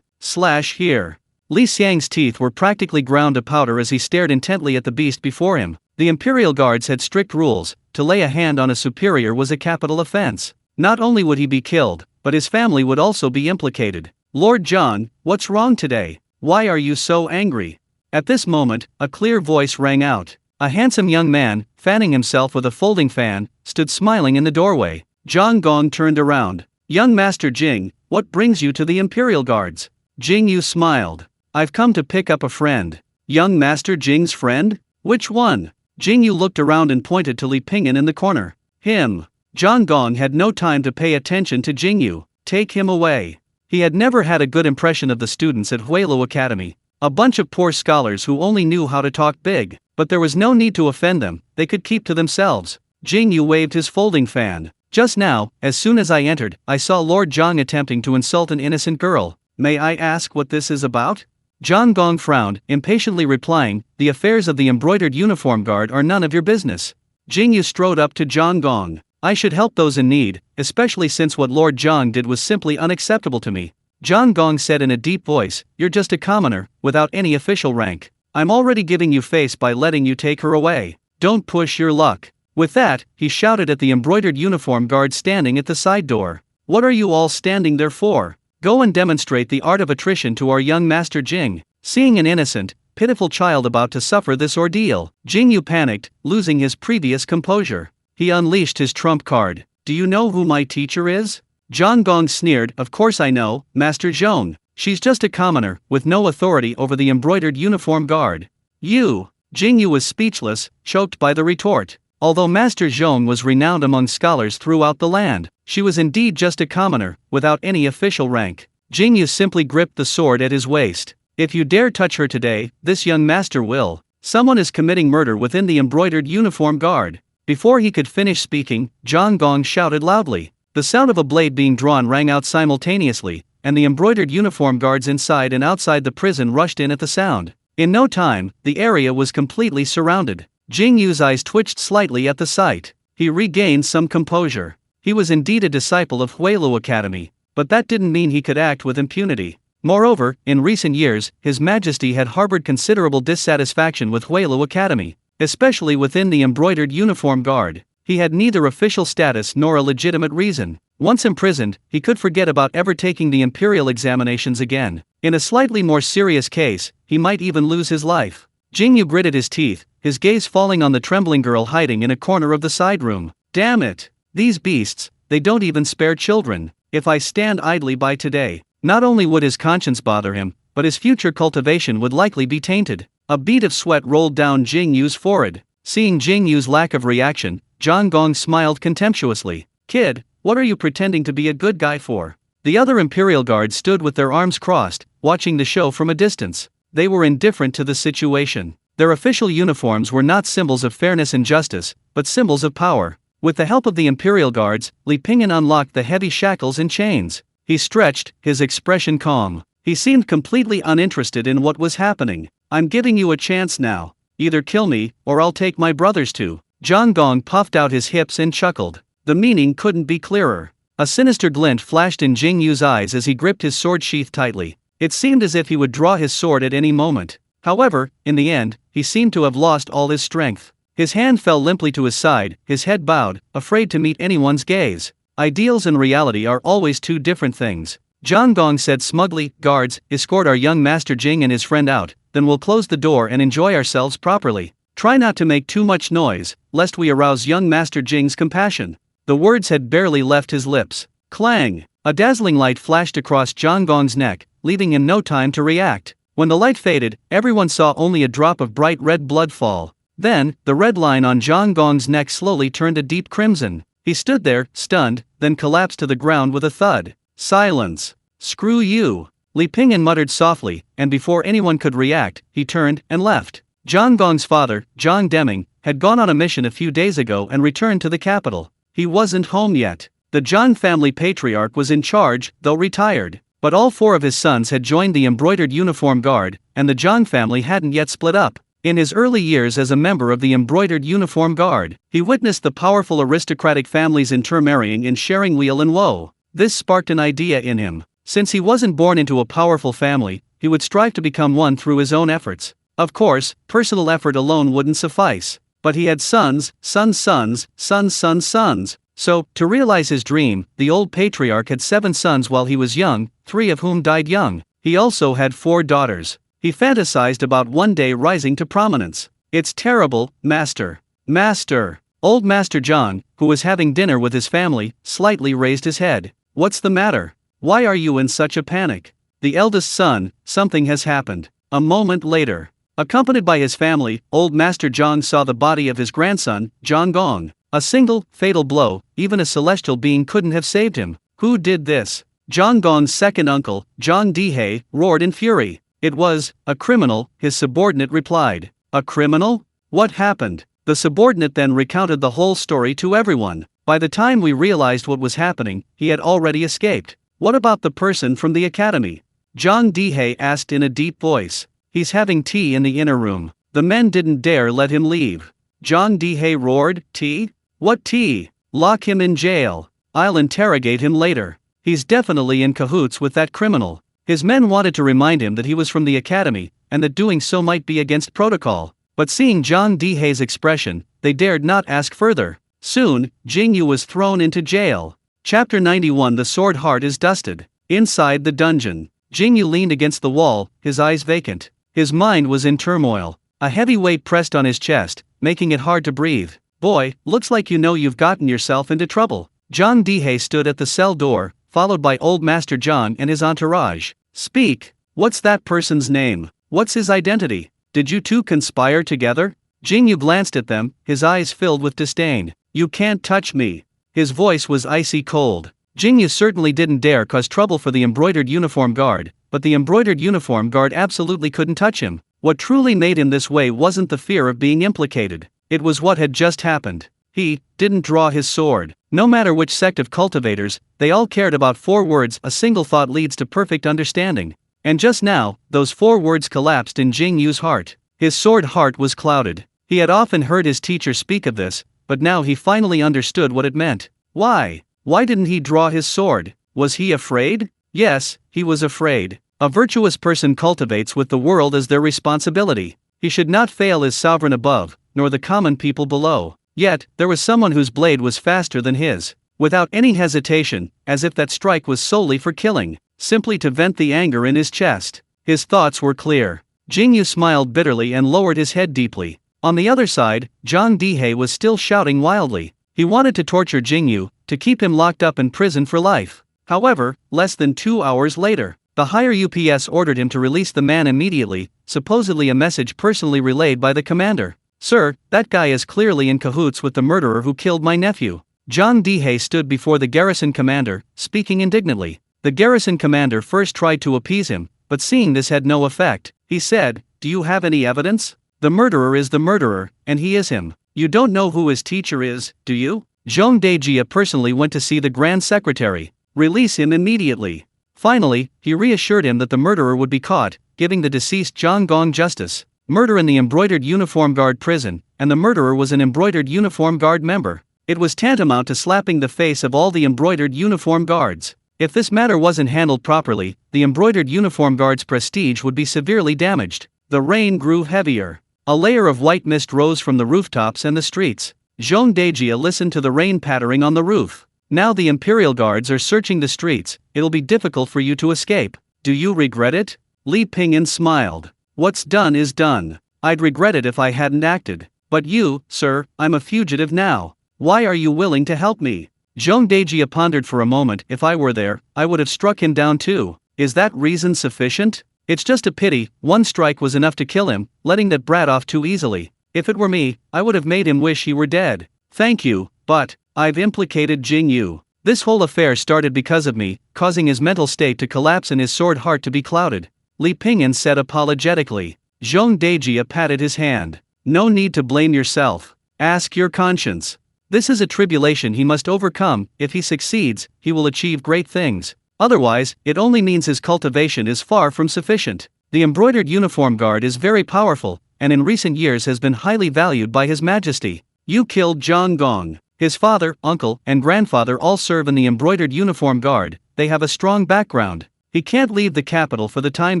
A: slash here. Li Xiang's teeth were practically ground to powder as he stared intently at the beast before him. The Imperial Guards had strict rules. To lay a hand on a superior was a capital offense. Not only would he be killed, but his family would also be implicated. Lord Zhang, what's wrong today? Why are you so angry? At this moment, a clear voice rang out. A handsome young man, fanning himself with a folding fan, stood smiling in the doorway. Zhang Gong turned around. Young Master Jing, what brings you to the Imperial Guards? Yingyue smiled. I've come to pick up a friend. Young Master Jing's friend? Which one? Yingyue looked around and pointed to Li Pingyan in the corner. Him. Zhang Gong had no time to pay attention to Yingyue. Take him away. He had never had a good impression of the students at Huilo Academy. A bunch of poor scholars who only knew how to talk big. But there was no need to offend them, they could keep to themselves. Yingyue waved his folding fan. Just now, as soon as I entered, I saw Lord Zhang attempting to insult an innocent girl. May I ask what this is about? Zhang Gong frowned, impatiently replying, the affairs of the embroidered uniform guard are none of your business. Yingyue strode up to Zhang Gong. I should help those in need, especially since what Lord Zhang did was simply unacceptable to me. Zhang Gong said in a deep voice, you're just a commoner, without any official rank. I'm already giving you face by letting you take her away. Don't push your luck. With that, he shouted at the embroidered uniform guard standing at the side door. What are you all standing there for? Go and demonstrate the art of attrition to our young Master Jing. Seeing an innocent, pitiful child about to suffer this ordeal, Yingyue panicked, losing his previous composure. He unleashed his trump card. Do you know who my teacher is? Zhang Gong sneered, of course I know, Master Zhong. She's just a commoner, with no authority over the embroidered uniform guard. You. Yingyue was speechless, choked by the retort. Although Master Zhong was renowned among scholars throughout the land, she was indeed just a commoner, without any official rank. Yingyue simply gripped the sword at his waist. If you dare touch her today, this young master will. Someone is committing murder within the embroidered uniform guard. Before he could finish speaking, Zhang Gong shouted loudly. The sound of a blade being drawn rang out simultaneously, and the embroidered uniform guards inside and outside the prison rushed in at the sound. In no time, the area was completely surrounded. Jingyue's eyes twitched slightly at the sight. He regained some composure. He was indeed a disciple of Huilo Academy, but that didn't mean he could act with impunity. Moreover, in recent years, His Majesty had harbored considerable dissatisfaction with Huilo Academy, especially within the embroidered uniform guard. He had neither official status nor a legitimate reason. Once imprisoned, he could forget about ever taking the imperial examinations again. In a slightly more serious case, he might even lose his life. Jingyue gritted his teeth, his gaze falling on the trembling girl hiding in a corner of the side room. Damn it! These beasts, they don't even spare children. If I stand idly by today, not only would his conscience bother him, but his future cultivation would likely be tainted. A bead of sweat rolled down Jingyue's forehead. Seeing Jingyue's lack of reaction, Zhang Gong smiled contemptuously. Kid, what are you pretending to be a good guy for? The other Imperial Guards stood with their arms crossed, watching the show from a distance. They were indifferent to the situation. Their official uniforms were not symbols of fairness and justice, but symbols of power. With the help of the Imperial Guards, Li Pingyan unlocked the heavy shackles and chains. He stretched, his expression calm. He seemed completely uninterested in what was happening. I'm giving you a chance now. Either kill me, or I'll take my brothers too. Zhang Gong puffed out his hips and chuckled. The meaning couldn't be clearer. A sinister glint flashed in Jingyue's eyes as he gripped his sword sheath tightly. It seemed as if he would draw his sword at any moment. However, in the end, he seemed to have lost all his strength. His hand fell limply to his side, his head bowed, afraid to meet anyone's gaze. Ideals and reality are always two different things. Zhang Gong said smugly, guards, escort our young Master Jing and his friend out, then we'll close the door and enjoy ourselves properly. Try not to make too much noise, lest we arouse young Master Jing's compassion. The words had barely left his lips. Clang! A dazzling light flashed across Zhang Gong's neck, leaving him no time to react. When the light faded, everyone saw only a drop of bright red blood fall. Then, the red line on Zhang Gong's neck slowly turned a deep crimson. He stood there, stunned, then collapsed to the ground with a thud. Silence! Screw you! Li Pingyan muttered softly, and before anyone could react, he turned and left. Zhang Gong's father, Zhang Deming, had gone on a mission a few days ago and returned to the capital. He wasn't home yet. The Zhang family patriarch was in charge, though retired. But all four of his sons had joined the embroidered uniform guard, and the Zhang family hadn't yet split up. In his early years as a member of the embroidered uniform guard, he witnessed the powerful aristocratic families intermarrying and sharing weal and woe. This sparked an idea in him. Since he wasn't born into a powerful family, he would strive to become one through his own efforts. Of course, personal effort alone wouldn't suffice. But he had sons, sons' sons, sons' sons' sons. So, to realize his dream, the old patriarch had 7 sons while he was young, 3 of whom died young. He also had 4 daughters. He fantasized about one day rising to prominence. It's terrible, Master. Master. Old Master John, who was having dinner with his family, slightly raised his head. What's the matter? Why are you in such a panic? The eldest son, something has happened. A moment later. Accompanied by his family, old Master John saw the body of his grandson, John Gong. A single, fatal blow, even a celestial being couldn't have saved him. Who did this? John Gong's second uncle, John Dihei, roared in fury. It was a criminal, his subordinate replied. A criminal? What happened? The subordinate then recounted the whole story to everyone. By the time we realized what was happening, he had already escaped. What about the person from the academy? John Dihei asked in a deep voice. He's having tea in the inner room. The men didn't dare let him leave. John Dihei roared, tea? What tea? Lock him in jail. I'll interrogate him later. He's definitely in cahoots with that criminal. His men wanted to remind him that he was from the academy, and that doing so might be against protocol. But seeing John Dihei's expression, they dared not ask further. Soon, Yingyue was thrown into jail. Chapter 91. The sword heart is dusted. Inside the dungeon, Yingyue leaned against the wall, his eyes vacant. His mind was in turmoil. A heavy weight pressed on his chest, making it hard to breathe. Boy, looks like you know you've gotten yourself into trouble. John Dihei stood at the cell door, followed by old Master John and his entourage. Speak. What's that person's name? What's his identity? Did you two conspire together? Yingyue glanced at them, his eyes filled with disdain. You can't touch me. His voice was icy cold. Yingyue certainly didn't dare cause trouble for the embroidered uniform guard, but the embroidered uniform guard absolutely couldn't touch him. What truly made him this way wasn't the fear of being implicated. It was what had just happened. He didn't draw his sword. No matter which sect of cultivators, they all cared about 4 words. A single thought leads to perfect understanding. And just now, those 4 words collapsed in Jingyu's heart. His sword heart was clouded. He had often heard his teacher speak of this, but now he finally understood what it meant. Why? Why didn't he draw his sword? Was he afraid? Yes, he was afraid. A virtuous person cultivates with the world as their responsibility. He should not fail his sovereign above, nor the common people below. Yet, there was someone whose blade was faster than his. Without any hesitation, as if that strike was solely for killing, simply to vent the anger in his chest. His thoughts were clear. Yingyue smiled bitterly and lowered his head deeply. On the other side, John Dihei was still shouting wildly. He wanted to torture Yingyue, to keep him locked up in prison for life. However, less than 2 hours later, the higher UPS ordered him to release the man immediately, supposedly a message personally relayed by the commander. Sir, that guy is clearly in cahoots with the murderer who killed my nephew. John Dihei stood before the garrison commander, speaking indignantly. The garrison commander first tried to appease him, but seeing this had no effect, he said, Do you have any evidence? The murderer is the murderer, and he is him. You don't know who his teacher is, do you? Zhong Dejia personally went to see the Grand Secretary. Release him immediately. Finally, he reassured him that the murderer would be caught, giving the deceased John Gong justice. Murder in the embroidered uniform guard prison, and the murderer was an embroidered uniform guard member. It was tantamount to slapping the face of all the embroidered uniform guards. If this matter wasn't handled properly, the embroidered uniform guard's prestige would be severely damaged. The rain grew heavier. A layer of white mist rose from the rooftops and the streets. Zhong Dejia listened to the rain pattering on the roof. Now the Imperial Guards are searching the streets. It'll be difficult for you to escape. Do you regret it? Li Pingyan smiled. What's done is done. I'd regret it if I hadn't acted. But you, sir, I'm a fugitive now. Why are you willing to help me? Zhong Dejia pondered for a moment. If I were there, I would have struck him down too. Is that reason sufficient? It's just a pity, 1 strike was enough to kill him, letting that brat off too easily. If it were me, I would have made him wish he were dead. Thank you, but I've implicated Yingyue. This whole affair started because of me, causing his mental state to collapse and his sword heart to be clouded. Li Pingyan said apologetically. Zhong Dejia patted his hand. No need to blame yourself. Ask your conscience. This is a tribulation he must overcome. If he succeeds, he will achieve great things. Otherwise, it only means his cultivation is far from sufficient. The embroidered uniform guard is very powerful, and in recent years has been highly valued by His Majesty. You killed John Gong. His father, uncle, and grandfather all serve in the embroidered uniform guard. They have a strong background. He can't leave the capital for the time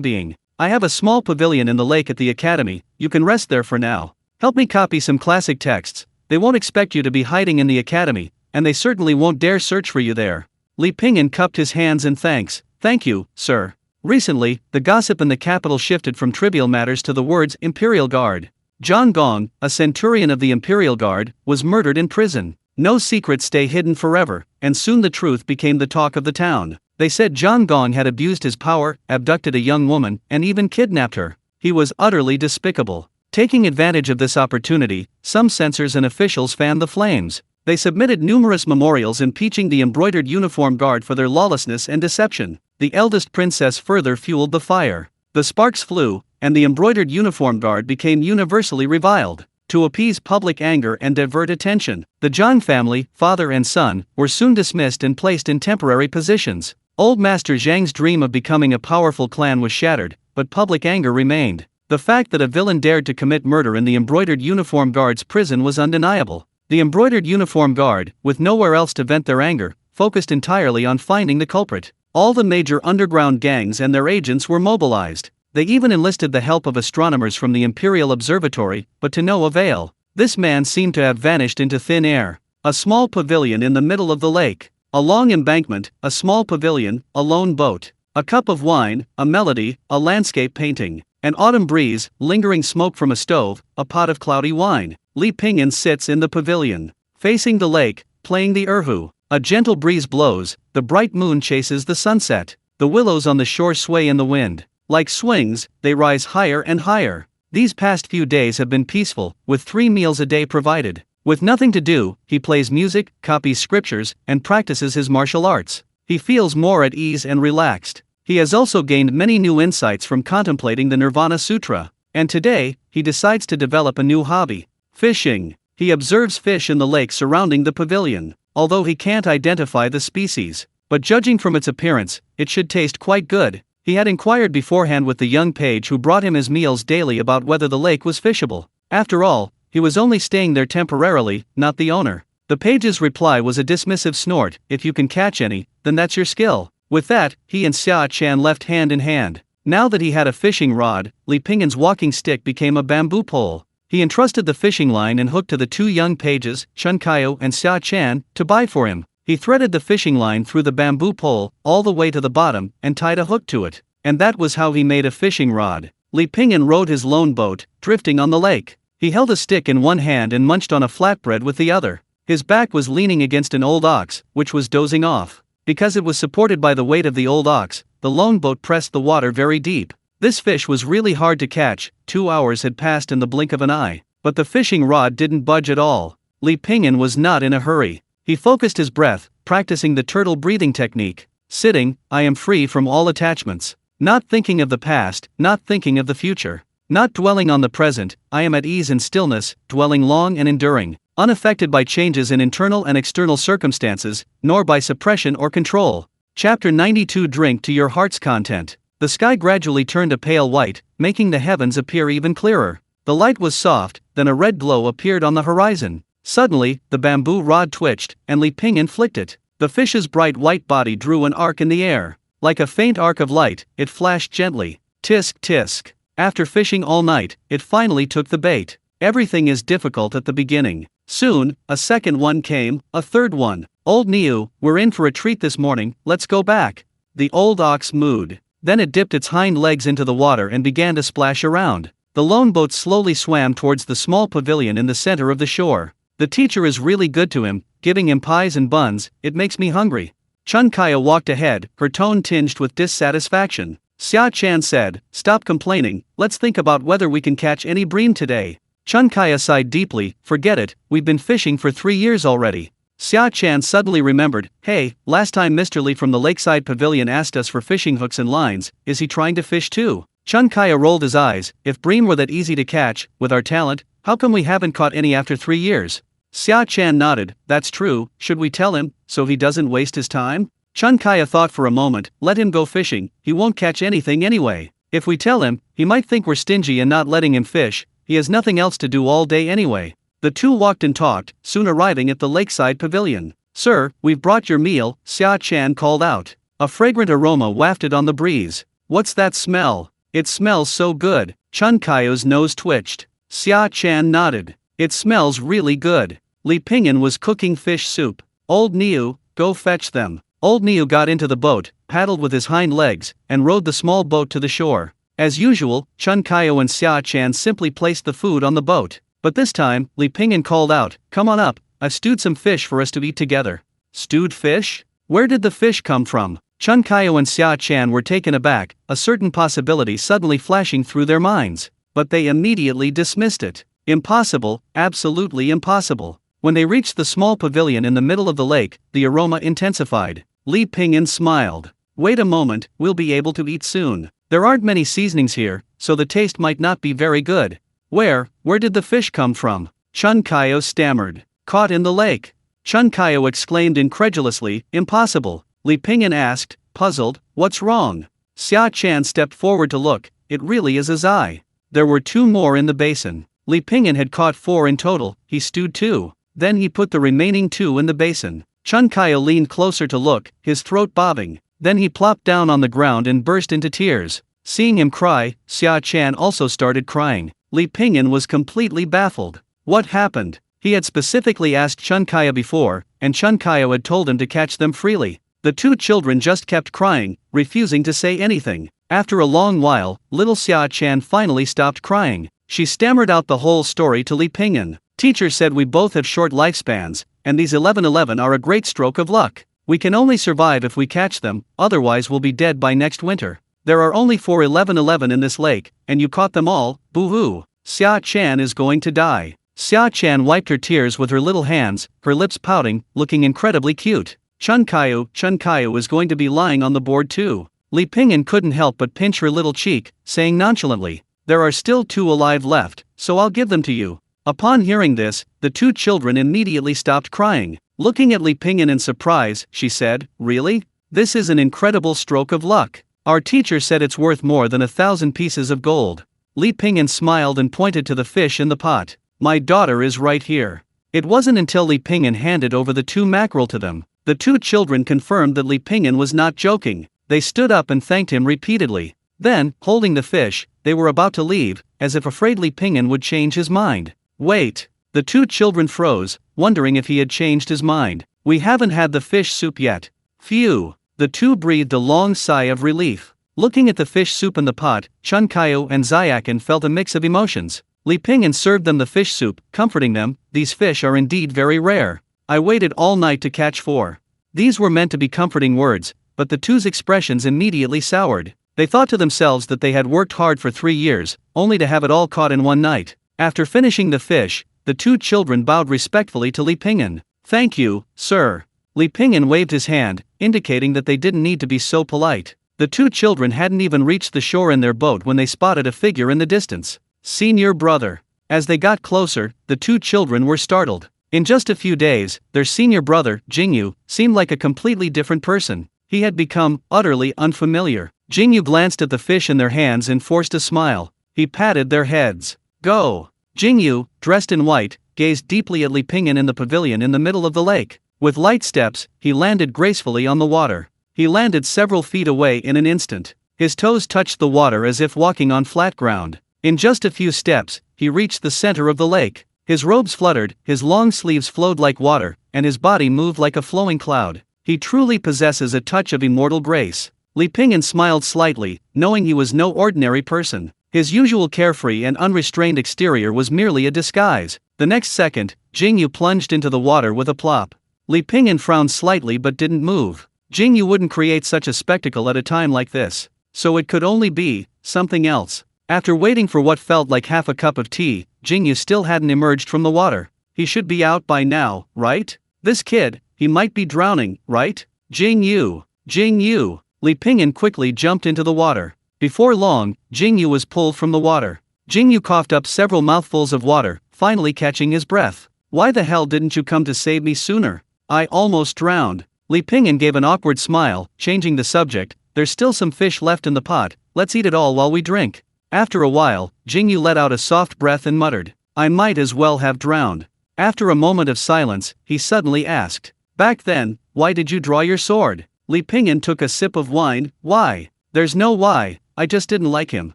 A: being. I have a small pavilion in the lake at the academy, you can rest there for now. Help me copy some classic texts, they won't expect you to be hiding in the academy, and they certainly won't dare search for you there. Li Pingyan cupped his hands in thanks. Thank you, sir. Recently, the gossip in the capital shifted from trivial matters to the words Imperial Guard. Zhang Gong, a centurion of the Imperial Guard, was murdered in prison. No secrets stay hidden forever, and soon the truth became the talk of the town. They said Zhang Gong had abused his power, abducted a young woman, and even kidnapped her. He was utterly despicable. Taking advantage of this opportunity, some censors and officials fanned the flames. They submitted numerous memorials impeaching the embroidered uniform guard for their lawlessness and deception. The eldest princess further fueled the fire. The sparks flew, and the embroidered uniform guard became universally reviled. To appease public anger and divert attention, the Zhang family, father and son, were soon dismissed and placed in temporary positions. Old Master Zhang's dream of becoming a powerful clan was shattered, but public anger remained. The fact that a villain dared to commit murder in the embroidered uniform guard's prison was undeniable. The embroidered uniform guard, with nowhere else to vent their anger, focused entirely on finding the culprit. All the major underground gangs and their agents were mobilized. They even enlisted the help of astronomers from the Imperial Observatory, but to no avail. This man seemed to have vanished into thin air. A small pavilion in the middle of the lake. A long embankment, a small pavilion, a lone boat. A cup of wine, a melody, a landscape painting. An autumn breeze, lingering smoke from a stove, a pot of cloudy wine. Li Pingyan sits in the pavilion, facing the lake, playing the erhu. A gentle breeze blows, the bright moon chases the sunset. The willows on the shore sway in the wind. Like swings, they rise higher and higher. These past few days have been peaceful, with 3 meals a day provided. With nothing to do, he plays music, copies scriptures, and practices his martial arts. He feels more at ease and relaxed. He has also gained many new insights from contemplating the Nirvana Sutra. And today, he decides to develop a new hobby: fishing. He observes fish in the lake surrounding the pavilion, although he can't identify the species. But judging from its appearance, it should taste quite good. He had inquired beforehand with the young page who brought him his meals daily about whether the lake was fishable. After all, he was only staying there temporarily, not the owner. The page's reply was a dismissive snort: if you can catch any, then that's your skill. With that, he and Xia Chan left hand in hand. Now that he had a fishing rod, Li Pingyan's walking stick became a bamboo pole. He entrusted the fishing line and hook to the 2 young pages, Chun Kaio and Xia Chan, to buy for him. He threaded the fishing line through the bamboo pole, all the way to the bottom, and tied a hook to it. And that was how he made a fishing rod. Li Pingyan rowed his lone boat, drifting on the lake. He held a stick in one hand and munched on a flatbread with the other. His back was leaning against an old ox, which was dozing off. Because it was supported by the weight of the old ox, the lone boat pressed the water very deep. This fish was really hard to catch. 2 hours had passed in the blink of an eye, but the fishing rod didn't budge at all. Li Pingyan was not in a hurry. He focused his breath, practicing the turtle breathing technique. Sitting, I am free from all attachments. Not thinking of the past, not thinking of the future. Not dwelling on the present, I am at ease in stillness, dwelling long and enduring. Unaffected by changes in internal and external circumstances, nor by suppression or control. Chapter 92. Drink to your heart's content. The sky gradually turned a pale white, making the heavens appear even clearer. The light was soft, then a red glow appeared on the horizon. Suddenly, the bamboo rod twitched, and Li Pingyan flicked it. The fish's bright white body drew an arc in the air. Like a faint arc of light, it flashed gently. Tisk tisk. After fishing all night, it finally took the bait. Everything is difficult at the beginning. Soon, a second one came, a third one. Old Niu, we're in for a treat this morning, let's go back. The old ox mooed. Then it dipped its hind legs into the water and began to splash around. The lone boat slowly swam towards the small pavilion in the center of the shore. The teacher is really good to him, giving him pies and buns. It makes me hungry. Chun Kaio walked ahead, her tone tinged with dissatisfaction. Xia Chan said, stop complaining, let's think about whether we can catch any bream today. Chun Kaio sighed deeply, forget it, we've been fishing for 3 years already. Xia Chan suddenly remembered, hey, last time Mr. Li from the lakeside pavilion asked us for fishing hooks and lines, is he trying to fish too? Chun Kaio rolled his eyes, if bream were that easy to catch, with our talent, how come we haven't caught any after 3 years? Xia Chan nodded, that's true, should we tell him, so he doesn't waste his time? Chun Kaio thought for a moment, let him go fishing, he won't catch anything anyway. If we tell him, he might think we're stingy and not letting him fish. He has nothing else to do all day anyway. The two walked and talked, soon arriving at the lakeside pavilion. Sir, we've brought your meal, Xia Chan called out. A fragrant aroma wafted on the breeze. What's that smell? It smells so good. Chun Kaio's nose twitched. Xia Chan nodded. It smells really good. Li Pingyan was cooking fish soup. Old Niu, go fetch them. Old Niu got into the boat, paddled with his hind legs, and rowed the small boat to the shore. As usual, Chun Kaio and Xia Chan simply placed the food on the boat. But this time, Li Pingyan called out, "Come on up, I've stewed some fish for us to eat together." Stewed fish? Where did the fish come from? Chun Kaio and Xia Chan were taken aback, a certain possibility suddenly flashing through their minds. But they immediately dismissed it. Impossible, absolutely impossible. When they reached the small pavilion in the middle of the lake, the aroma intensified. Li Pingyan smiled. "Wait a moment, we'll be able to eat soon. There aren't many seasonings here, so the taste might not be very good." Where did the fish come from? Chun Kaio stammered. "Caught in the lake." Chun Kaio exclaimed incredulously, "Impossible." Li Pingyan asked, puzzled, "What's wrong?" Xia Chan stepped forward to look. "It really is his eye." There were 2 more in the basin. Li Pingyan had caught 4 in total, he stewed 2. Then he put the remaining 2 in the basin. Chun Kaio leaned closer to look, his throat bobbing. Then he plopped down on the ground and burst into tears. Seeing him cry, Xia Chan also started crying. Li Pingyan was completely baffled. What happened? He had specifically asked Chun Kaio before, and Chun Kaio had told him to catch them freely. The 2 children just kept crying, refusing to say anything. After a long while, little Xia Chan finally stopped crying. She stammered out the whole story to Li Pingyan. "Teacher said we both have short lifespans, and these 1111 are a great stroke of luck. We can only survive if we catch them, otherwise we'll be dead by next winter. There are only 4 1111 in this lake, and you caught them all, boo-hoo. Xia Chan is going to die." Xia Chan wiped her tears with her little hands, her lips pouting, looking incredibly cute. Chun Kaio is going to be lying on the board too." Li Pingyan couldn't help but pinch her little cheek, saying nonchalantly, "There are still 2 alive left, so I'll give them to you." Upon hearing this, the 2 children immediately stopped crying. Looking at Li Pingyan in surprise, she said, "Really? This is an incredible stroke of luck. Our teacher said it's worth more than 1,000 pieces of gold." Li Pingyan smiled and pointed to the fish in the pot. "My daughter is right here." It wasn't until Li Pingyan handed over the 2 mackerel to them. The 2 children confirmed that Li Pingyan was not joking. They stood up and thanked him repeatedly. Then, holding the fish, they were about to leave, as if afraid Li Pingyan would change his mind. "Wait." The 2 children froze, wondering if he had changed his mind. "We haven't had the fish soup yet." Phew. The 2 breathed a long sigh of relief. Looking at the fish soup in the pot, Chun Kaio and Xiaocan felt a mix of emotions. Li Pingyan served them the fish soup, comforting them, "These fish are indeed very rare. I waited all night to catch 4." These were meant to be comforting words, but the 2's expressions immediately soured. They thought to themselves that they had worked hard for 3 years, only to have it all caught in one night. After finishing the fish, the 2 children bowed respectfully to Li Pingyan. "Thank you, sir." Li Pingyan waved his hand, indicating that they didn't need to be so polite. The 2 children hadn't even reached the shore in their boat when they spotted a figure in the distance. Senior brother. As they got closer, the 2 children were startled. In just a few days, their senior brother, Yingyue, seemed like a completely different person. He had become utterly unfamiliar. Yingyue glanced at the fish in their hands and forced a smile. He patted their heads. "Go." Yingyue, dressed in white, gazed deeply at Li Pingyan in the pavilion in the middle of the lake. With light steps, he landed gracefully on the water. He landed several feet away in an instant. His toes touched the water as if walking on flat ground. In just a few steps, he reached the center of the lake. His robes fluttered, his long sleeves flowed like water, and his body moved like a flowing cloud. He truly possesses a touch of immortal grace. Li Pingyan smiled slightly, knowing he was no ordinary person. His usual carefree and unrestrained exterior was merely a disguise. The next second, Yingyue plunged into the water with a plop. Li Pingyan frowned slightly but didn't move. Yingyue wouldn't create such a spectacle at a time like this. So it could only be something else. After waiting for what felt like half a cup of tea, Yingyue still hadn't emerged from the water. He should be out by now, right? This kid, he might be drowning, right? Yingyue! Yingyue! Li Pingyan quickly jumped into the water. Before long, Yingyue was pulled from the water. Yingyue coughed up several mouthfuls of water, finally catching his breath. "Why the hell didn't you come to save me sooner? I almost drowned." Li Pingyan gave an awkward smile, changing the subject. "There's still some fish left in the pot, let's eat it all while we drink." After a while, Yingyue let out a soft breath and muttered, "I might as well have drowned." After a moment of silence, he suddenly asked, "Back then, why did you draw your sword?" Li Pingyan took a sip of wine. "Why? There's no why, I just didn't like him."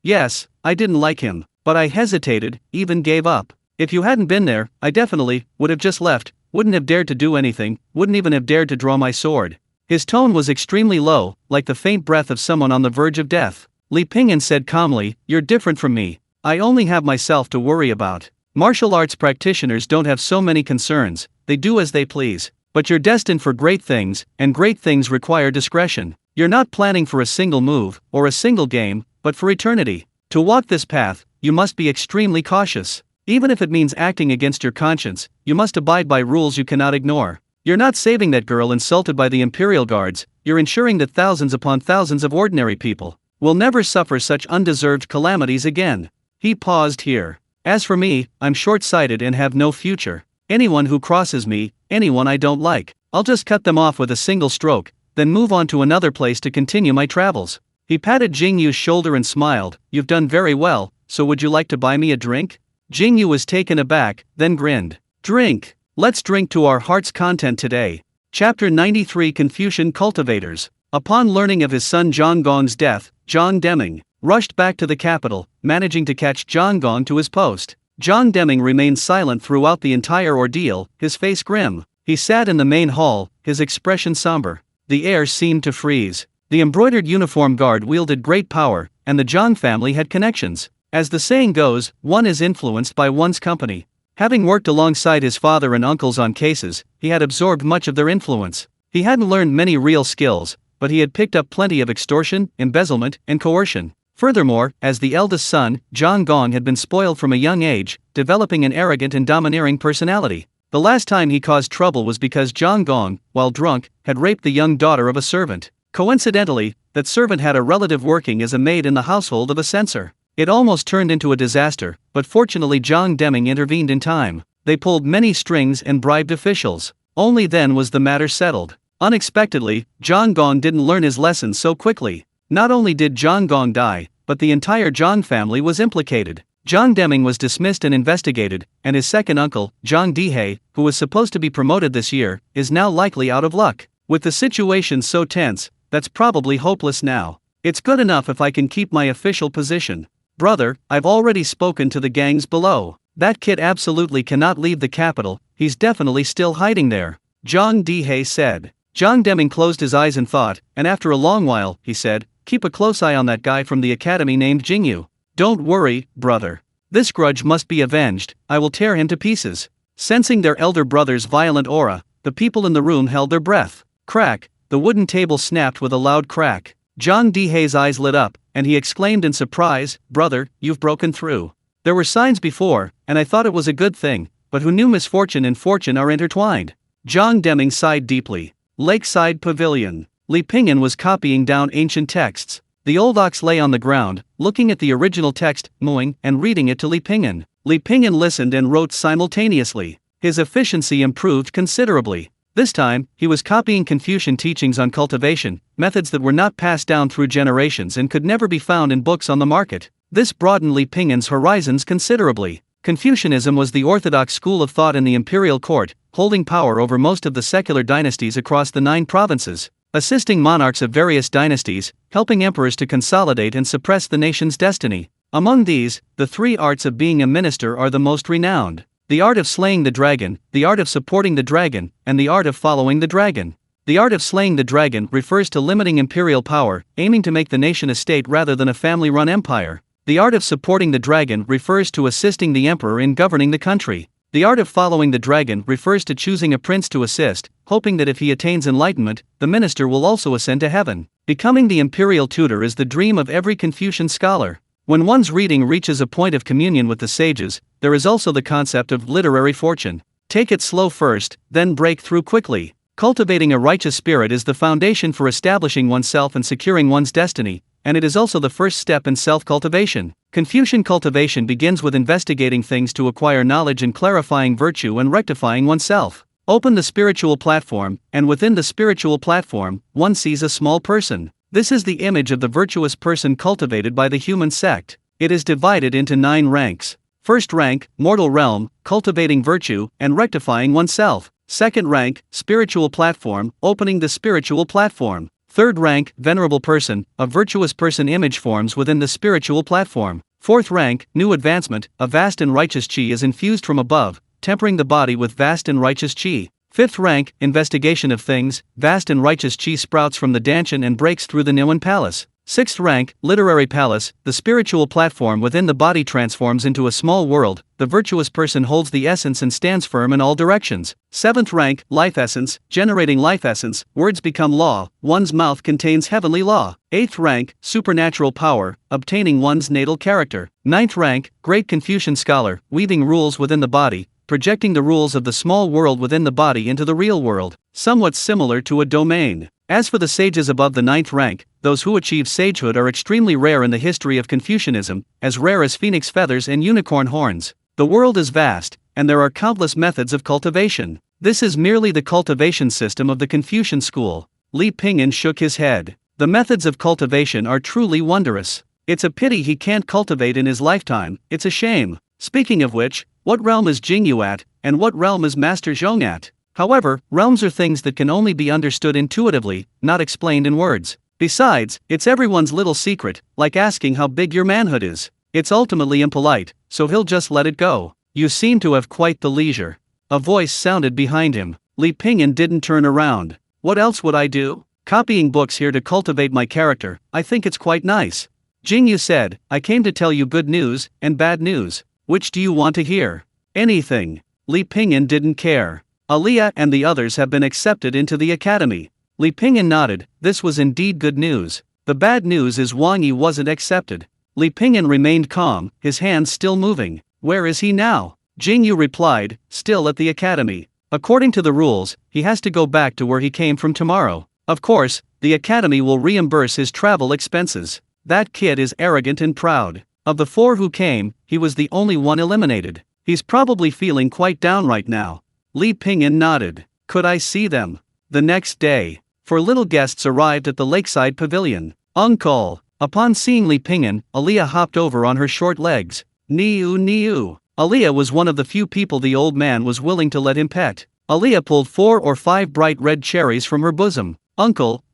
A: Yes, I didn't like him, but I hesitated, even gave up. If you hadn't been there, I definitely would have just left, wouldn't have dared to do anything, wouldn't even have dared to draw my sword. His tone was extremely low, like the faint breath of someone on the verge of death. Li Pingyan said calmly, "You're different from me. I only have myself to worry about. Martial arts practitioners don't have so many concerns, they do as they please. But you're destined for great things, and great things require discretion. You're not planning for a single move, or a single game, but for eternity. To walk this path, you must be extremely cautious. Even if it means acting against your conscience, you must abide by rules you cannot ignore. You're not saving that girl insulted by the Imperial Guards, you're ensuring that thousands upon thousands of ordinary people will never suffer such undeserved calamities again." He paused here. "As for me, I'm short-sighted and have no future. Anyone who crosses me, anyone I don't like, I'll just cut them off with a single stroke, then move on to another place to continue my travels." He patted Jingyue's shoulder and smiled. "You've done very well, so would you like to buy me a drink?" Jingyue was taken aback, then grinned. "Drink. Let's drink to our heart's content today." Chapter 93 Confucian Cultivators. Upon learning of his son Zhang Gong's death, Zhang Deming rushed back to the capital, managing to catch Zhang Gong to his post. Zhang Deming remained silent throughout the entire ordeal, his face grim. He sat in the main hall, his expression somber. The air seemed to freeze. The embroidered uniform guard wielded great power, and the Zhang family had connections. As the saying goes, one is influenced by one's company. Having worked alongside his father and uncles on cases, he had absorbed much of their influence. He hadn't learned many real skills, but he had picked up plenty of extortion, embezzlement, and coercion. Furthermore, as the eldest son, Zhang Gong had been spoiled from a young age, developing an arrogant and domineering personality. The last time he caused trouble was because Zhang Gong, while drunk, had raped the young daughter of a servant. Coincidentally, that servant had a relative working as a maid in the household of a censor. It almost turned into a disaster, but fortunately Zhang Deming intervened in time. They pulled many strings and bribed officials. Only then was the matter settled. Unexpectedly, Zhang Gong didn't learn his lesson so quickly. Not only did Zhang Gong die, but the entire Zhang family was implicated. Zhang Deming was dismissed and investigated, and his second uncle, Zhang Dihei, who was supposed to be promoted this year, is now likely out of luck. With the situation so tense, that's probably hopeless now. It's good enough if I can keep my official position. Brother, I've already spoken to the gangs below. That kid absolutely cannot leave the capital, he's definitely still hiding there, Zhang Dihei said. Zhang Deming closed his eyes in thought, and after a long while, he said, "Keep a close eye on that guy from the academy named Jingyue. Don't worry, brother. This grudge must be avenged, I will tear him to pieces." Sensing their elder brother's violent aura, the people in the room held their breath. Crack, the wooden table snapped with a loud crack. Zhang Dihei's eyes lit up, and he exclaimed in surprise, "Brother, you've broken through. There were signs before, and I thought it was a good thing, but who knew misfortune and fortune are intertwined?" Zhang Deming sighed deeply. Lakeside Pavilion. Li Pingyan was copying down ancient texts. The old ox lay on the ground, looking at the original text, mooing, and reading it to Li Pingyan. Li Pingyan listened and wrote simultaneously. His efficiency improved considerably. This time, he was copying Confucian teachings on cultivation, methods that were not passed down through generations and could never be found in books on the market. This broadened Li Pingyan's horizons considerably. Confucianism was the orthodox school of thought in the imperial court, holding power over most of the secular dynasties across the 9 provinces, assisting monarchs of various dynasties, helping emperors to consolidate and suppress the nation's destiny. Among these, the 3 arts of being a minister are the most renowned. The art of slaying the dragon, the art of supporting the dragon, and the art of following the dragon. The art of slaying the dragon refers to limiting imperial power, aiming to make the nation a state rather than a family-run empire. The art of supporting the dragon refers to assisting the emperor in governing the country. The art of following the dragon refers to choosing a prince to assist, hoping that if he attains enlightenment, the minister will also ascend to heaven. Becoming the imperial tutor is the dream of every Confucian scholar. When one's reading reaches a point of communion with the sages, there is also the concept of literary fortune. Take it slow first, then break through quickly. Cultivating a righteous spirit is the foundation for establishing oneself and securing one's destiny, and it is also the first step in self-cultivation. Confucian cultivation begins with investigating things to acquire knowledge and clarifying virtue and rectifying oneself. Open the spiritual platform, and within the spiritual platform, one sees a small person. This is the image of the virtuous person cultivated by the human sect. It is divided into 9 ranks. First rank, mortal realm, cultivating virtue and rectifying oneself. Second rank, spiritual platform, opening the spiritual platform. Third rank, venerable person, a virtuous person image forms within the spiritual platform. Fourth rank, new advancement, a vast and righteous Qi is infused from above, tempering the body with vast and righteous Qi. Fifth rank, investigation of things, vast and righteous Qi sprouts from the Danshan and breaks through the Niwen palace. Sixth rank, literary palace, the spiritual platform within the body transforms into a small world, the virtuous person holds the essence and stands firm in all directions. Seventh rank, life essence, generating life essence, words become law, one's mouth contains heavenly law. Eighth rank, supernatural power, obtaining one's natal character. Ninth rank, great Confucian scholar, weaving rules within the body, projecting the rules of the small world within the body into the real world, somewhat similar to a domain. As for the sages above the ninth rank, those who achieve sagehood are extremely rare in the history of Confucianism, as rare as phoenix feathers and unicorn horns. The world is vast, and there are countless methods of cultivation. This is merely the cultivation system of the Confucian school. Li Pingyan shook his head. The methods of cultivation are truly wondrous. It's a pity he can't cultivate in his lifetime, it's a shame. Speaking of which, what realm is Yingyue at, and what realm is Master Zhong at? However, realms are things that can only be understood intuitively, not explained in words. Besides, it's everyone's little secret, like asking how big your manhood is. It's ultimately impolite, so he'll just let it go. You seem to have quite the leisure. A voice sounded behind him. Li Pingyan didn't turn around. What else would I do? Copying books here to cultivate my character, I think it's quite nice. Yingyue said, I came to tell you good news, and bad news. Which do you want to hear? Anything. Li Pingyan didn't care. Aliyah and the others have been accepted into the academy. Li Pingyan nodded, this was indeed good news. The bad news is Wang Yi wasn't accepted. Li Pingyan remained calm, his hands still moving. Where is he now? Yingyue replied, still at the academy. According to the rules, he has to go back to where he came from tomorrow. Of course, the academy will reimburse his travel expenses. That kid is arrogant and proud. Of the four who came, he was the only one eliminated. He's probably feeling quite down right now. Li Pingyan nodded. Could I see them? The next day, four little guests arrived at the lakeside pavilion. Uncle! Upon seeing Li Pingyan, Aliyah hopped over on her short legs. Niu Niu. Aliyah was one of the few people the old man was willing to let him pet. Aliyah pulled 4 or 5 bright red cherries from her bosom. Uncle,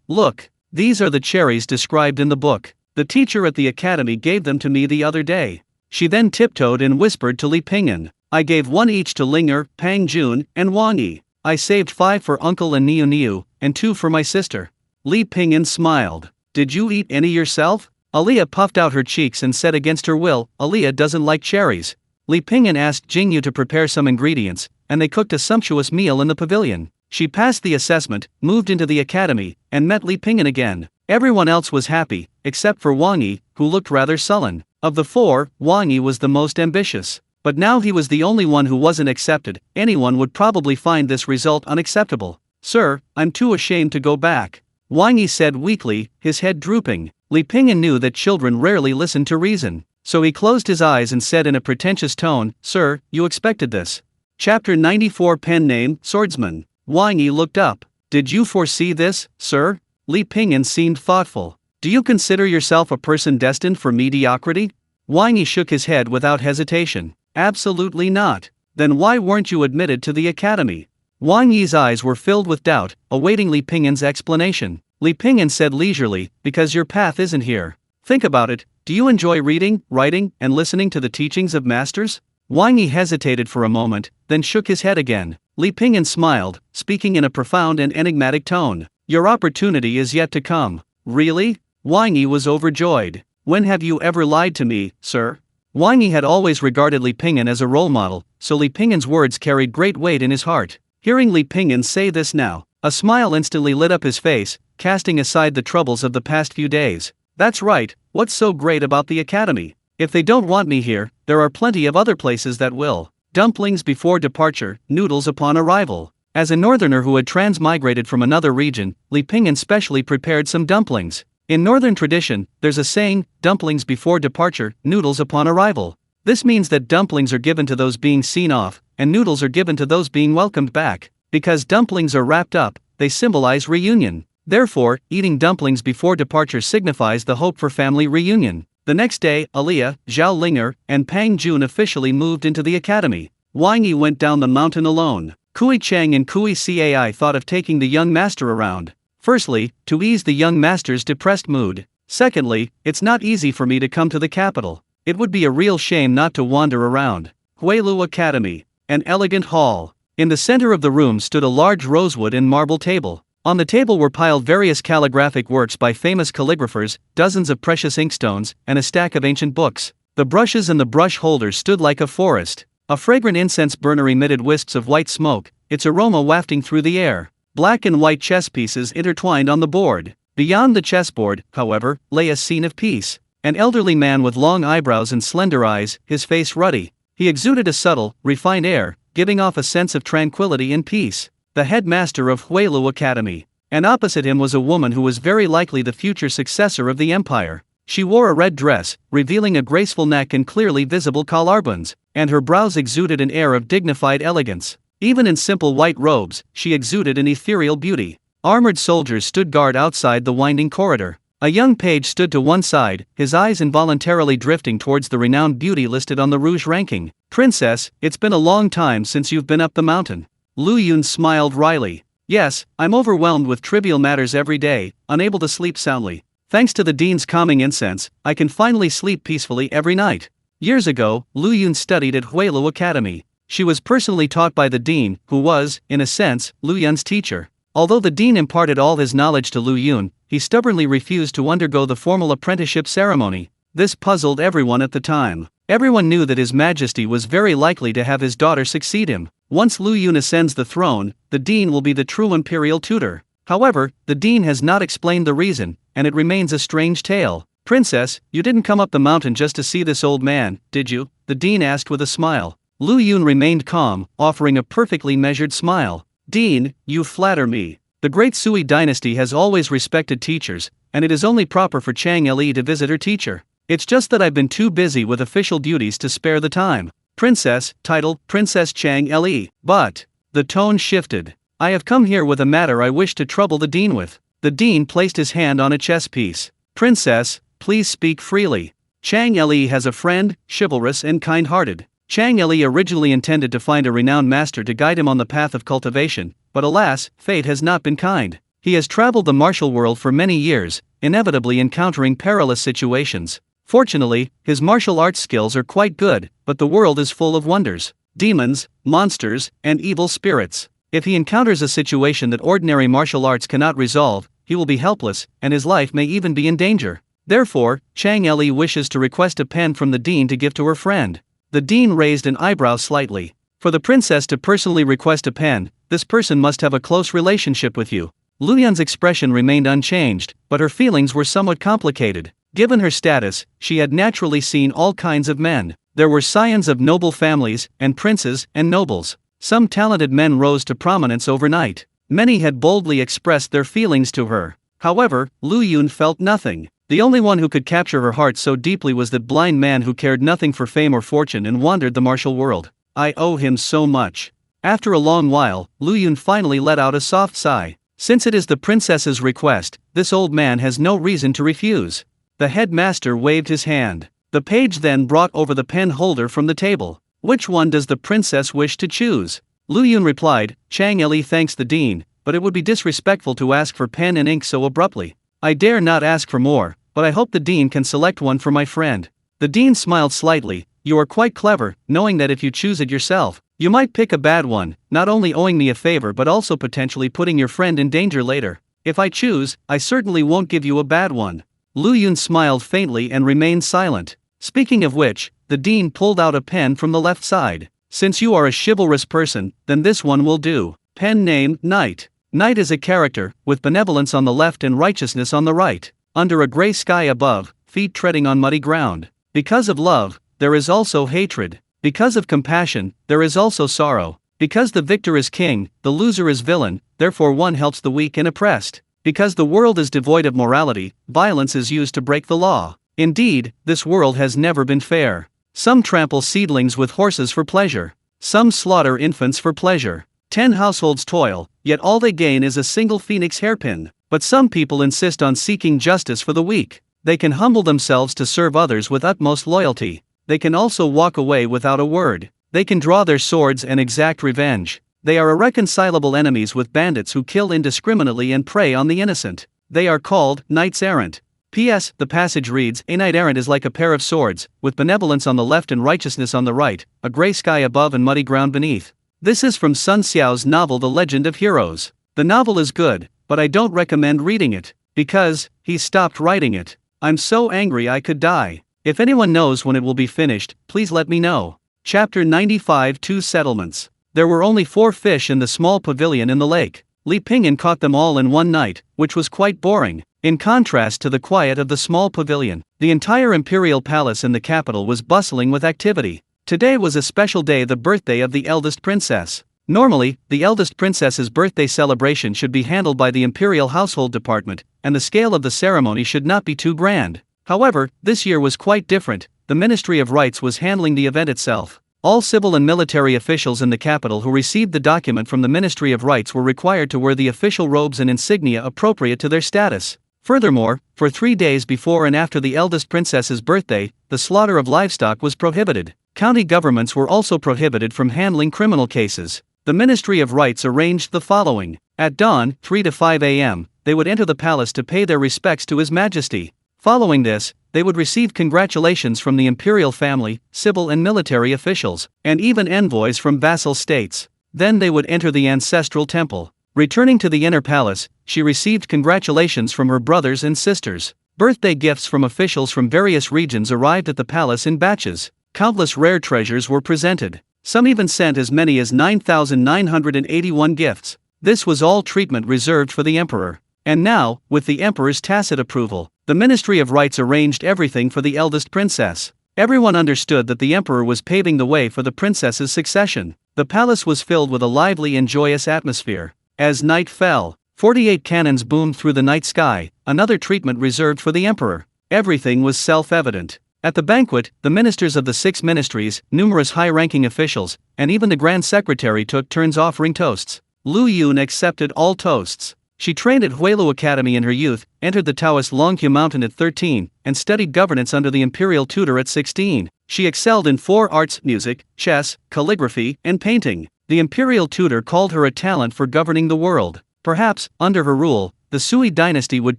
A: look. These are the cherries described in the book. The teacher at the academy gave them to me the other day. She then tiptoed and whispered to Li Pingyan. I gave 1 each to Linger, Pang Jun, and Wang Yi. I saved 5 for Uncle and Niu Niu, and 2 for my sister. Li Pingyan smiled. Did you eat any yourself? Aliyah puffed out her cheeks and said against her will, Aliyah doesn't like cherries. Li Pingyan asked Yingyue to prepare some ingredients, and they cooked a sumptuous meal in the pavilion. She passed the assessment, moved into the academy, and met Li Pingyan again. Everyone else was happy, except for Wang Yi, who looked rather sullen. Of the 4, Wang Yi was the most ambitious. But now he was the only one who wasn't accepted. Anyone would probably find this result unacceptable. Sir, I'm too ashamed to go back. Wang Yi said weakly, his head drooping. Li Pingyan knew that children rarely listen to reason. So he closed his eyes and said in a pretentious tone, Sir, you expected this. Chapter 94 Pen name, Swordsman. Wang Yi looked up. Did you foresee this, sir? Li Pingyan seemed thoughtful. Do you consider yourself a person destined for mediocrity? Wang Yi shook his head without hesitation. Absolutely not. Then why weren't you admitted to the academy? Wang Yi's eyes were filled with doubt, awaiting Li Pingyan's explanation. Li Pingyan said leisurely, because your path isn't here. Think about it, do you enjoy reading, writing, and listening to the teachings of masters? Wang Yi hesitated for a moment, then shook his head again. Li Pingyan smiled, speaking in a profound and enigmatic tone. Your opportunity is yet to come. Really? Wang Yi was overjoyed. When have you ever lied to me, sir? Wang Yi had always regarded Li Pingyan as a role model, so Li Pingyan's words carried great weight in his heart. Hearing Li Pingyan say this now, a smile instantly lit up his face, casting aside the troubles of the past few days. That's right, what's so great about the academy? If they don't want me here, there are plenty of other places that will. Dumplings before departure, noodles upon arrival. As a northerner who had transmigrated from another region, Li Pingyan specially prepared some dumplings. In northern tradition, there's a saying, dumplings before departure, noodles upon arrival. This means that dumplings are given to those being seen off, and noodles are given to those being welcomed back. Because dumplings are wrapped up, they symbolize reunion. Therefore, eating dumplings before departure signifies the hope for family reunion. The next day, Aliyah, Zhao Linger, and Pang Jun officially moved into the academy. Wang Yi went down the mountain alone. Kui Cheng and Kui Cai thought of taking the young master around. Firstly, to ease the young master's depressed mood. Secondly, it's not easy for me to come to the capital. It would be a real shame not to wander around. Huilu Academy. An elegant hall. In the center of the room stood a large rosewood and marble table. On the table were piled various calligraphic works by famous calligraphers, dozens of precious inkstones, and a stack of ancient books. The brushes and the brush holders stood like a forest. A fragrant incense burner emitted wisps of white smoke, its aroma wafting through the air. Black and white chess pieces intertwined on the board. Beyond the chessboard, however, lay a scene of peace. An elderly man with long eyebrows and slender eyes, his face ruddy. He exuded a subtle, refined air, giving off a sense of tranquility and peace. The headmaster of Huilu Academy. And opposite him was a woman who was very likely the future successor of the empire. She wore a red dress, revealing a graceful neck and clearly visible collarbones, and her brows exuded an air of dignified elegance. Even in simple white robes, she exuded an ethereal beauty. Armored soldiers stood guard outside the winding corridor. A young page stood to one side, his eyes involuntarily drifting towards the renowned beauty listed on the rouge ranking. "Princess, it's been a long time since you've been up the mountain." Lu Yun smiled wryly. "Yes, I'm overwhelmed with trivial matters every day, unable to sleep soundly. Thanks to the dean's calming incense, I can finally sleep peacefully every night." Years ago, Lu Yun studied at Huilu Academy. She was personally taught by the dean, who was, in a sense, Lu Yun's teacher. Although the dean imparted all his knowledge to Lu Yun, he stubbornly refused to undergo the formal apprenticeship ceremony. This puzzled everyone at the time. Everyone knew that His Majesty was very likely to have his daughter succeed him. Once Lu Yun ascends the throne, the dean will be the true imperial tutor. However, the dean has not explained the reason, and it remains a strange tale. "Princess, you didn't come up the mountain just to see this old man, did you?" the dean asked with a smile. Lu Yun remained calm, offering a perfectly measured smile. "Dean, you flatter me. The great Sui dynasty has always respected teachers, and it is only proper for Chang Li to visit her teacher. It's just that I've been too busy with official duties to spare the time." "Princess, titled Princess Chang Li. But," the tone shifted, "I have come here with a matter I wish to trouble the dean with." The dean placed his hand on a chess piece. "Princess, please speak freely. Chang Li has a friend, chivalrous and kind-hearted." Chang Li originally intended to find a renowned master to guide him on the path of cultivation, but alas, fate has not been kind. He has traveled the martial world for many years, inevitably encountering perilous situations. Fortunately, his martial arts skills are quite good, but the world is full of wonders, demons, monsters, and evil spirits. If he encounters a situation that ordinary martial arts cannot resolve, he will be helpless, and his life may even be in danger. Therefore, Chang Li wishes to request a pen from the dean to give to her friend. The dean raised an eyebrow slightly. "For the princess to personally request a pen, this person must have a close relationship with you." Lu Yun's expression remained unchanged, but her feelings were somewhat complicated. Given her status, she had naturally seen all kinds of men. There were scions of noble families, and princes, and nobles. Some talented men rose to prominence overnight. Many had boldly expressed their feelings to her. However, Lu Yun felt nothing. The only one who could capture her heart so deeply was that blind man who cared nothing for fame or fortune and wandered the martial world. "I owe him so much." After a long while, Lu Yun finally let out a soft sigh. Since it is the princess's request, this old man has no reason to refuse. The headmaster waved his hand. The page then brought over the pen holder from the table. "Which one does the princess wish to choose?" Lu Yun replied, "Chang Li thanks the dean, but it would be disrespectful to ask for pen and ink so abruptly. I dare not ask for more, but I hope the dean can select one for my friend." The dean smiled slightly. "You are quite clever, knowing that if you choose it yourself, you might pick a bad one, not only owing me a favor but also potentially putting your friend in danger later. If I choose, I certainly won't give you a bad one." Lu Yun smiled faintly and remained silent. Speaking of which, the dean pulled out a pen from the left side. "Since you are a chivalrous person, then this one will do. Pen name, Knight. Knight is a character, with benevolence on the left and righteousness on the right. Under a gray sky above, feet treading on muddy ground. Because of love, there is also hatred. Because of compassion, there is also sorrow. Because the victor is king, the loser is villain, therefore one helps the weak and oppressed. Because the world is devoid of morality, violence is used to break the law. Indeed, this world has never been fair. Some trample seedlings with horses for pleasure. Some slaughter infants for pleasure. 10 households toil, yet all they gain is a single phoenix hairpin. But some people insist on seeking justice for the weak. They can humble themselves to serve others with utmost loyalty. They can also walk away without a word. They can draw their swords and exact revenge. They are irreconcilable enemies with bandits who kill indiscriminately and prey on the innocent. They are called knights errant. P.S. The passage reads, "A knight errant is like a pair of swords, with benevolence on the left and righteousness on the right, a grey sky above and muddy ground beneath." This is from Sun Xiao's novel The Legend of Heroes. The novel is good, but I don't recommend reading it, because he stopped writing it. I'm so angry I could die. If anyone knows when it will be finished, please let me know. Chapter 95 Two Settlements. There were only 4 fish in the small pavilion in the lake. Li Pingyan caught them all in one night, which was quite boring. In contrast to the quiet of the small pavilion, the entire imperial palace in the capital was bustling with activity. Today was a special day, the birthday of the eldest princess. Normally, the eldest princess's birthday celebration should be handled by the imperial household department, and the scale of the ceremony should not be too grand. However, this year was quite different. The Ministry of Rites was handling the event itself. All civil and military officials in the capital who received the document from the Ministry of Rites were required to wear the official robes and insignia appropriate to their status. Furthermore, for 3 days before and after the eldest princess's birthday, the slaughter of livestock was prohibited. County governments were also prohibited from handling criminal cases. The Ministry of Rites arranged the following. At dawn, 3 to 5 a.m., they would enter the palace to pay their respects to His Majesty. Following this, they would receive congratulations from the imperial family, civil and military officials, and even envoys from vassal states. Then they would enter the ancestral temple. Returning to the inner palace, she received congratulations from her brothers and sisters. Birthday gifts from officials from various regions arrived at the palace in batches. Countless rare treasures were presented. Some even sent as many as 9,981 gifts. This was all treatment reserved for the emperor. And now, with the emperor's tacit approval, the Ministry of Rites arranged everything for the eldest princess. Everyone understood that the emperor was paving the way for the princess's succession. The palace was filled with a lively and joyous atmosphere. As night fell, 48 cannons boomed through the night sky, another treatment reserved for the emperor. Everything was self-evident. At the banquet, the ministers of the 6 ministries, numerous high-ranking officials, and even the Grand Secretary took turns offering toasts. Lu Yun accepted all toasts. She trained at Huilu Academy in her youth, entered the Taoist Longqiu Mountain at 13, and studied governance under the imperial tutor at 16. She excelled in 4 arts: music, chess, calligraphy, and painting. The imperial tutor called her a talent for governing the world. Perhaps, under her rule, the Sui dynasty would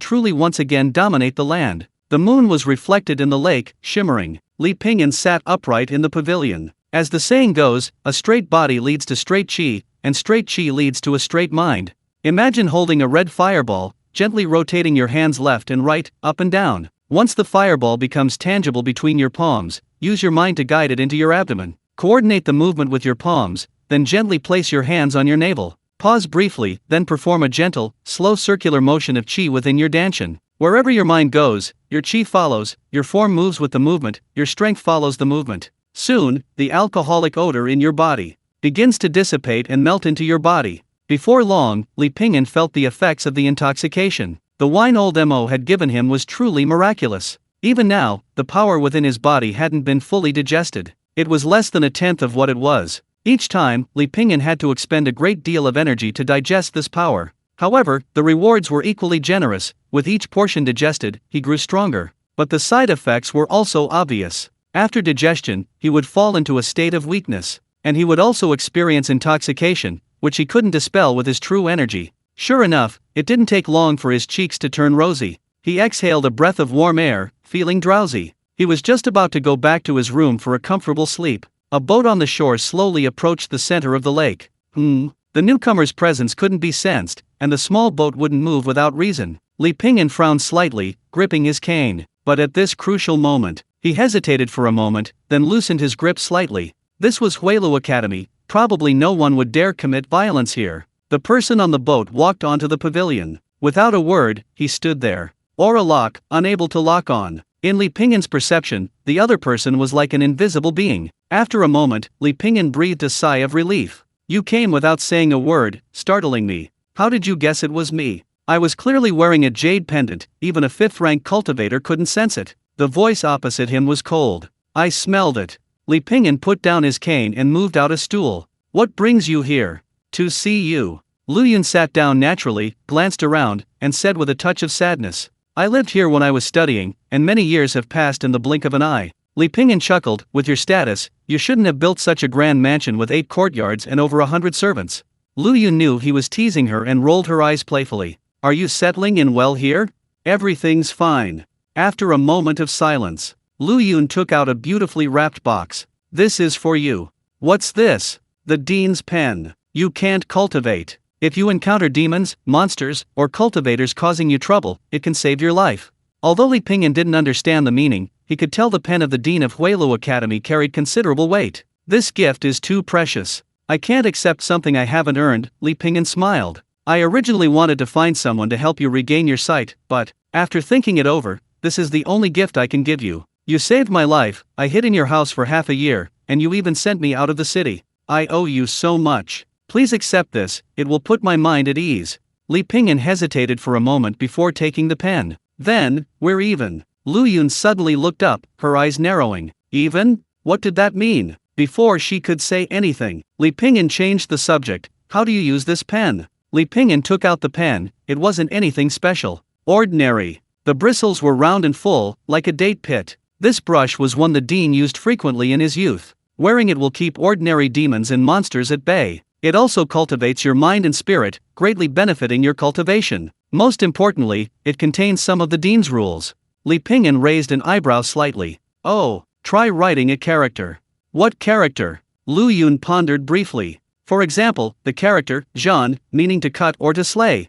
A: truly once again dominate the land. The moon was reflected in the lake, shimmering. Li Pingyan sat upright in the pavilion. As the saying goes, a straight body leads to straight qi, and straight qi leads to a straight mind. Imagine holding a red fireball, gently rotating your hands left and right, up and down. Once the fireball becomes tangible between your palms, use your mind to guide it into your abdomen. Coordinate the movement with your palms, then gently place your hands on your navel. Pause briefly, then perform a gentle, slow circular motion of qi within your danshan. Wherever your mind goes, your qi follows, your form moves with the movement, your strength follows the movement. Soon, the alcoholic odor in your body begins to dissipate and melt into your body. Before long, Li Pingyan felt the effects of the intoxication. The wine old Mo had given him was truly miraculous. Even now, the power within his body hadn't been fully digested. It was less than a tenth of what it was. Each time, Li Pingyan had to expend a great deal of energy to digest this power. However, the rewards were equally generous. With each portion digested, he grew stronger. But the side effects were also obvious. After digestion, he would fall into a state of weakness. And he would also experience intoxication, which he couldn't dispel with his true energy. Sure enough, it didn't take long for his cheeks to turn rosy. He exhaled a breath of warm air, feeling drowsy. He was just about to go back to his room for a comfortable sleep. A boat on the shore slowly approached the center of the lake. The newcomer's presence couldn't be sensed, and the small boat wouldn't move without reason. Li Pingyan frowned slightly, gripping his cane. But at this crucial moment, he hesitated for a moment, then loosened his grip slightly. This was Huilu Academy. Probably no one would dare commit violence here. The person on the boat walked onto the pavilion. Without a word, he stood there. Aura lock, unable to lock on. In Li Pingyan's perception, the other person was like an invisible being. After a moment, Li Pingyan breathed a sigh of relief. You came without saying a word, startling me. How did you guess it was me? I was clearly wearing a jade pendant, even a 5th-rank cultivator couldn't sense it. The voice opposite him was cold. I smelled it. Li Pingyan put down his cane and moved out a stool. What brings you here? To see you. Lu Yun sat down naturally, glanced around, and said with a touch of sadness. I lived here when I was studying, and many years have passed in the blink of an eye. Li Pingyan chuckled. With your status, you shouldn't have built such a grand mansion with 8 courtyards and over 100 servants. Lu Yun knew he was teasing her and rolled her eyes playfully. Are you settling in well here? Everything's fine. After a moment of silence, Lu Yun took out a beautifully wrapped box. This is for you. What's this? The Dean's pen. You can't cultivate. If you encounter demons, monsters, or cultivators causing you trouble, it can save your life. Although Li Pingyan didn't understand the meaning, he could tell the pen of the Dean of Huilu Academy carried considerable weight. This gift is too precious. I can't accept something I haven't earned, Li Pingyan smiled. I originally wanted to find someone to help you regain your sight, but, after thinking it over, this is the only gift I can give you. You saved my life, I hid in your house for half a year, and you even sent me out of the city. I owe you so much. Please accept this, it will put my mind at ease. Li Pingyan hesitated for a moment before taking the pen. Then, we're even. Lu Yun suddenly looked up, her eyes narrowing. Even? What did that mean? Before she could say anything, Li Pingyan changed the subject. How do you use this pen? Li Pingyan took out the pen. It wasn't anything special. Ordinary. The bristles were round and full, like a date pit. This brush was one the Dean used frequently in his youth. Wearing it will keep ordinary demons and monsters at bay. It also cultivates your mind and spirit, greatly benefiting your cultivation. Most importantly, it contains some of the Dean's rules. Li Pingyan raised an eyebrow slightly. Oh, try writing a character. What character? Lu Yun pondered briefly. For example, the character, Zhan, meaning to cut or to slay.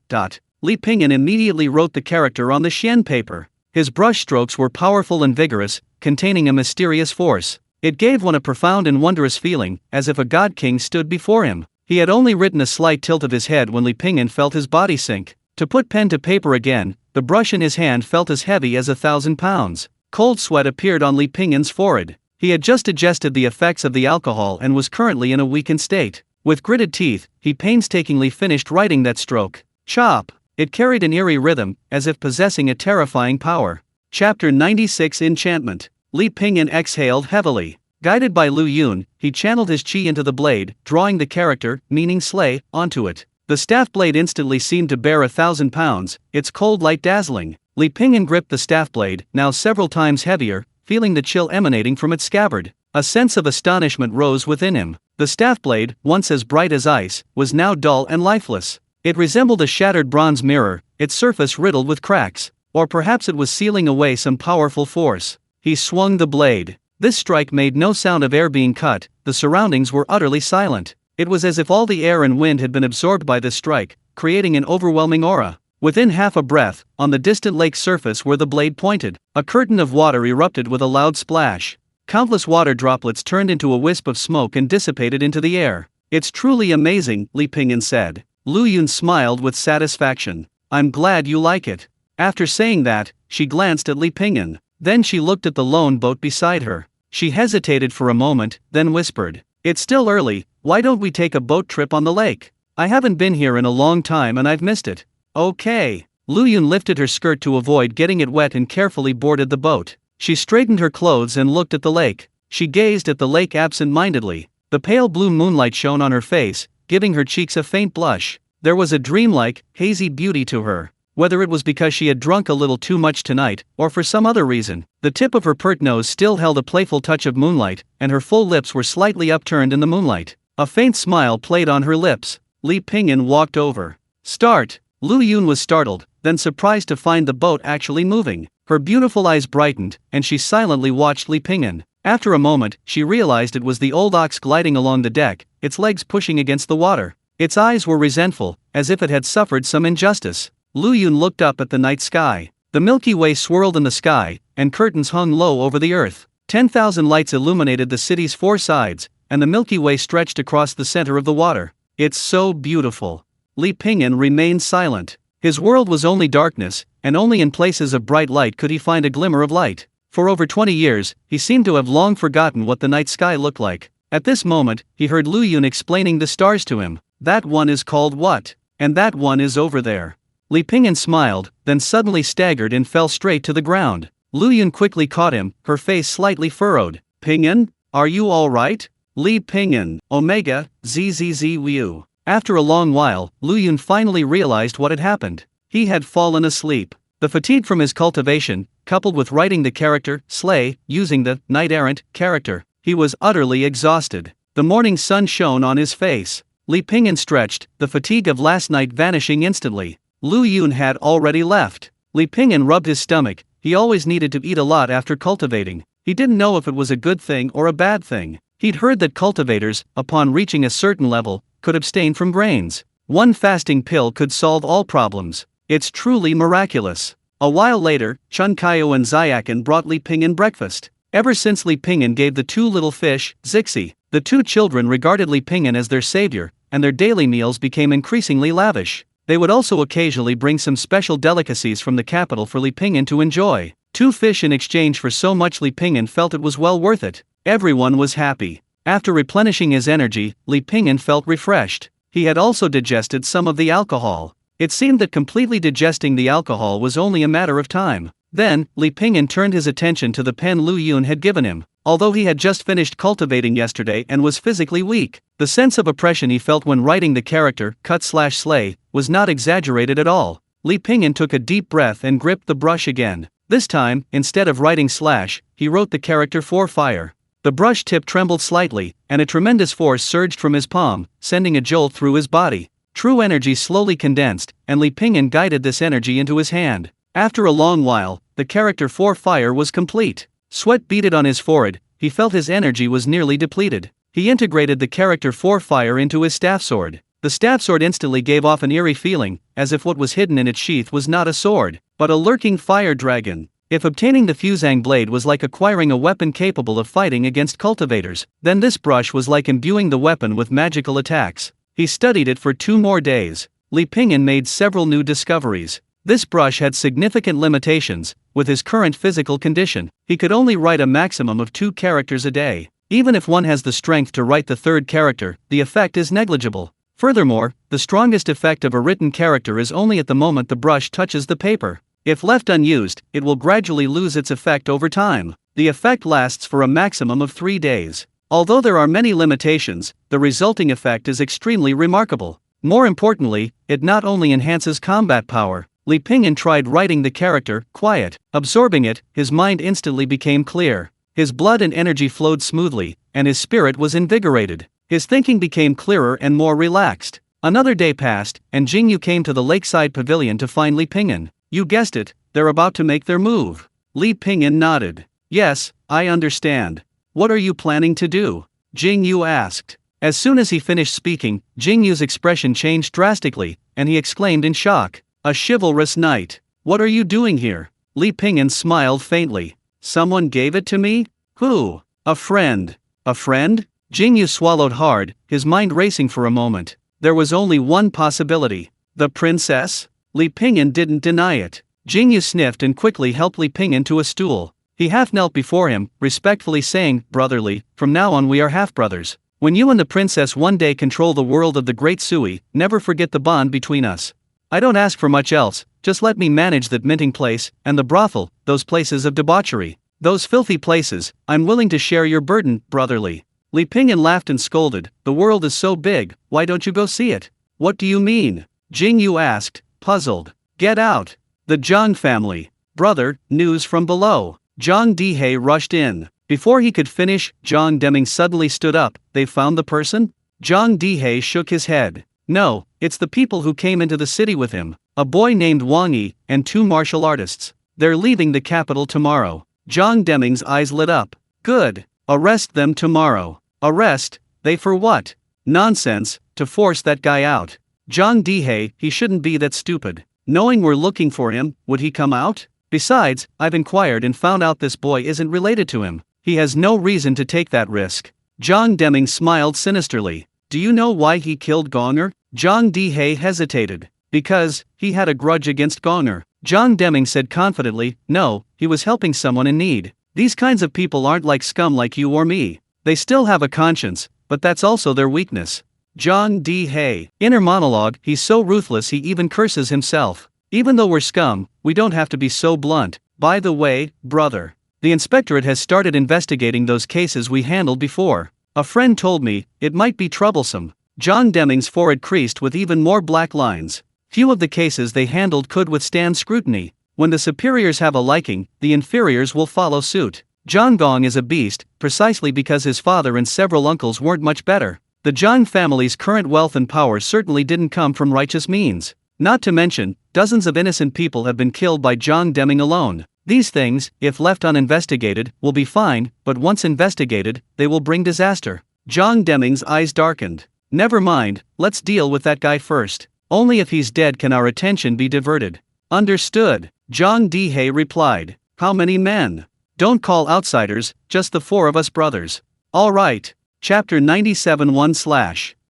A: Li Pingyan immediately wrote the character on the xian paper. His brush strokes were powerful and vigorous, containing a mysterious force. It gave one a profound and wondrous feeling, as if a god king stood before him. He had only written a slight tilt of his head when Li Pingyan felt his body sink. To put pen to paper again, the brush in his hand felt as heavy as 1,000 pounds. Cold sweat appeared on Li Pingyan's forehead. He had just digested the effects of the alcohol and was currently in a weakened state. With gritted teeth, he painstakingly finished writing that stroke. Chop! It carried an eerie rhythm, as if possessing a terrifying power. Chapter 96 Enchantment. Li Pingyan exhaled heavily. Guided by Lu Yun, he channeled his qi into the blade, drawing the character, meaning slay, onto it. The staff blade instantly seemed to bear 1,000 pounds, its cold light dazzling. Li Pingyan gripped the staff blade, now several times heavier, feeling the chill emanating from its scabbard. A sense of astonishment rose within him. The staff blade, once as bright as ice, was now dull and lifeless. It resembled a shattered bronze mirror, its surface riddled with cracks. Or perhaps it was sealing away some powerful force. He swung the blade. This strike made no sound of air being cut, the surroundings were utterly silent. It was as if all the air and wind had been absorbed by this strike, creating an overwhelming aura. Within half a breath, on the distant lake's surface where the blade pointed, a curtain of water erupted with a loud splash. Countless water droplets turned into a wisp of smoke and dissipated into the air. It's truly amazing, Li Pingyan said. Lu Yun smiled with satisfaction. I'm glad you like it. After saying that, she glanced at Li Pingyan. Then she looked at the lone boat beside her. She hesitated for a moment, then whispered, "It's still early, why don't we take a boat trip on the lake? I haven't been here in a long time and I've missed it." Okay. Lu Yun lifted her skirt to avoid getting it wet and carefully boarded the boat. She straightened her clothes and looked at the lake. She gazed at the lake absent-mindedly. The pale blue moonlight shone on her face, giving her cheeks a faint blush. There was a dreamlike, hazy beauty to her. Whether it was because she had drunk a little too much tonight, or for some other reason, the tip of her pert nose still held a playful touch of moonlight, and her full lips were slightly upturned in the moonlight. A faint smile played on her lips. Li Pingyan walked over. Start! Lu Yun was startled, then surprised to find the boat actually moving. Her beautiful eyes brightened, and she silently watched Li Pingyan. After a moment, she realized it was the old ox gliding along the deck, its legs pushing against the water. Its eyes were resentful, as if it had suffered some injustice. Lu Yun looked up at the night sky. The Milky Way swirled in the sky, and curtains hung low over the earth. 10,000 lights illuminated the city's four sides, and the Milky Way stretched across the center of the water. It's so beautiful. Li Pingyan remained silent. His world was only darkness, and only in places of bright light could he find a glimmer of light. For over 20 years, he seemed to have long forgotten what the night sky looked like. At this moment, he heard Lu Yun explaining the stars to him. That one is called what? And that one is over there. Li Pingyan smiled, then suddenly staggered and fell straight to the ground. Lu Yun quickly caught him, her face slightly furrowed. Pingyan, are you all right? Li Pingyan, Omega, ZZZ. After a long while, Lu Yun finally realized what had happened. He had fallen asleep. The fatigue from his cultivation, coupled with writing the character, Slay, using the knight-errant character, he was utterly exhausted. The morning sun shone on his face. Li Pingyan stretched, the fatigue of last night vanishing instantly. Lu Yun had already left. Li Pingyan rubbed his stomach. He always needed to eat a lot after cultivating. He didn't know if it was a good thing or a bad thing. He'd heard that cultivators, upon reaching a certain level, could abstain from grains. One fasting pill could solve all problems. It's truly miraculous. A while later, Chun Kaio and Xiakan brought Li Pingyan breakfast. Ever since Li Pingyan gave the two little fish, Zixi, the two children regarded Li Pingyan as their savior, and their daily meals became increasingly lavish. They would also occasionally bring some special delicacies from the capital for Li Pingyan to enjoy. 2 fish in exchange for so much. Li Pingyan felt it was well worth it. Everyone was happy. After replenishing his energy, Li Pingyan felt refreshed. He had also digested some of the alcohol. It seemed that completely digesting the alcohol was only a matter of time. Then, Li Pingyan turned his attention to the pen Lu Yun had given him. Although he had just finished cultivating yesterday and was physically weak, the sense of oppression he felt when writing the character cut/slay was not exaggerated at all. Li Pingyan took a deep breath and gripped the brush again. This time, instead of writing slash, he wrote the character for fire. The brush tip trembled slightly, and a tremendous force surged from his palm, sending a jolt through his body. True energy slowly condensed, and Li Pingyan guided this energy into his hand. After a long while, the character for fire was complete. Sweat beaded on his forehead. He felt his energy was nearly depleted. He integrated the character for fire into his staff sword. The staff sword instantly gave off an eerie feeling, as if what was hidden in its sheath was not a sword, but a lurking fire dragon. If obtaining the fusang blade was like acquiring a weapon capable of fighting against cultivators, then this brush was like imbuing the weapon with magical attacks. He studied it for 2 more days. Li Pingyan made several new discoveries. This brush had significant limitations. With his current physical condition, he could only write a maximum of 2 characters a day. Even if one has the strength to write the 3rd character, the effect is negligible. Furthermore, the strongest effect of a written character is only at the moment the brush touches the paper. If left unused, it will gradually lose its effect over time. The effect lasts for a maximum of 3 days. Although there are many limitations, the resulting effect is extremely remarkable. More importantly, it not only enhances combat power. Li Pingyan tried writing the character, quiet. Absorbing it, his mind instantly became clear. His blood and energy flowed smoothly, and his spirit was invigorated. His thinking became clearer and more relaxed. Another day passed, and Yingyue came to the lakeside pavilion to find Li Pingyan. You guessed it, they're about to make their move. Li Pingyan nodded. Yes, I understand. What are you planning to do? Yingyue asked. As soon as he finished speaking, Jingyue's expression changed drastically, and he exclaimed in shock. A chivalrous knight. What are you doing here? Li Pingyan smiled faintly. Someone gave it to me? Who? A friend. A friend? Yingyue swallowed hard, his mind racing for a moment. There was only one possibility. The princess? Li Pingyan didn't deny it. Yingyue sniffed and quickly helped Li Pingyan to a stool. He half knelt before him, respectfully saying, Brotherly, from now on we are half-brothers. When you and the princess one day control the world of the Great Sui, never forget the bond between us. I don't ask for much else, just let me manage that minting place, and the brothel, those places of debauchery. Those filthy places, I'm willing to share your burden, brotherly. Li Pingyan laughed and scolded, the world is so big, why don't you go see it? What do you mean? Yingyue asked, puzzled. Get out. The Zhang family. Brother, news from below. Zhang Dihei rushed in. Before he could finish, Zhang Deming suddenly stood up. They found the person? Zhang Dihei shook his head. No, it's the people who came into the city with him. A boy named Wang Yi, and 2 martial artists. They're leaving the capital tomorrow. Zhang Deming's eyes lit up. Good. Arrest them tomorrow. Arrest? They for what? Nonsense, to force that guy out. Zhang Dihei, he shouldn't be that stupid. Knowing we're looking for him, would he come out? Besides, I've inquired and found out this boy isn't related to him. He has no reason to take that risk. Zhang Deming smiled sinisterly. Do you know why he killed Gonger? Zhang Dihei hesitated. Because he had a grudge against Gonger. Zhang Deming said confidently, no, he was helping someone in need. These kinds of people aren't like scum like you or me. They still have a conscience, but that's also their weakness. Zhang Dihei. Inner monologue, he's so ruthless he even curses himself. Even though we're scum, we don't have to be so blunt. By the way, brother. The inspectorate has started investigating those cases we handled before. A friend told me, it might be troublesome. Zhang Deming's forehead creased with even more black lines. Few of the cases they handled could withstand scrutiny. When the superiors have a liking, the inferiors will follow suit. Zhang Gong is a beast, precisely because his father and several uncles weren't much better. The Zhang family's current wealth and power certainly didn't come from righteous means. Not to mention, dozens of innocent people have been killed by Zhang Deming alone. These things, if left uninvestigated, will be fine, but once investigated, they will bring disaster. Zhang Deming's eyes darkened. Never mind, let's deal with that guy first. Only if he's dead can our attention be diverted. Understood, Zhang Dihei replied. How many men? Don't call outsiders, just the 4 of us brothers. Alright. Chapter 97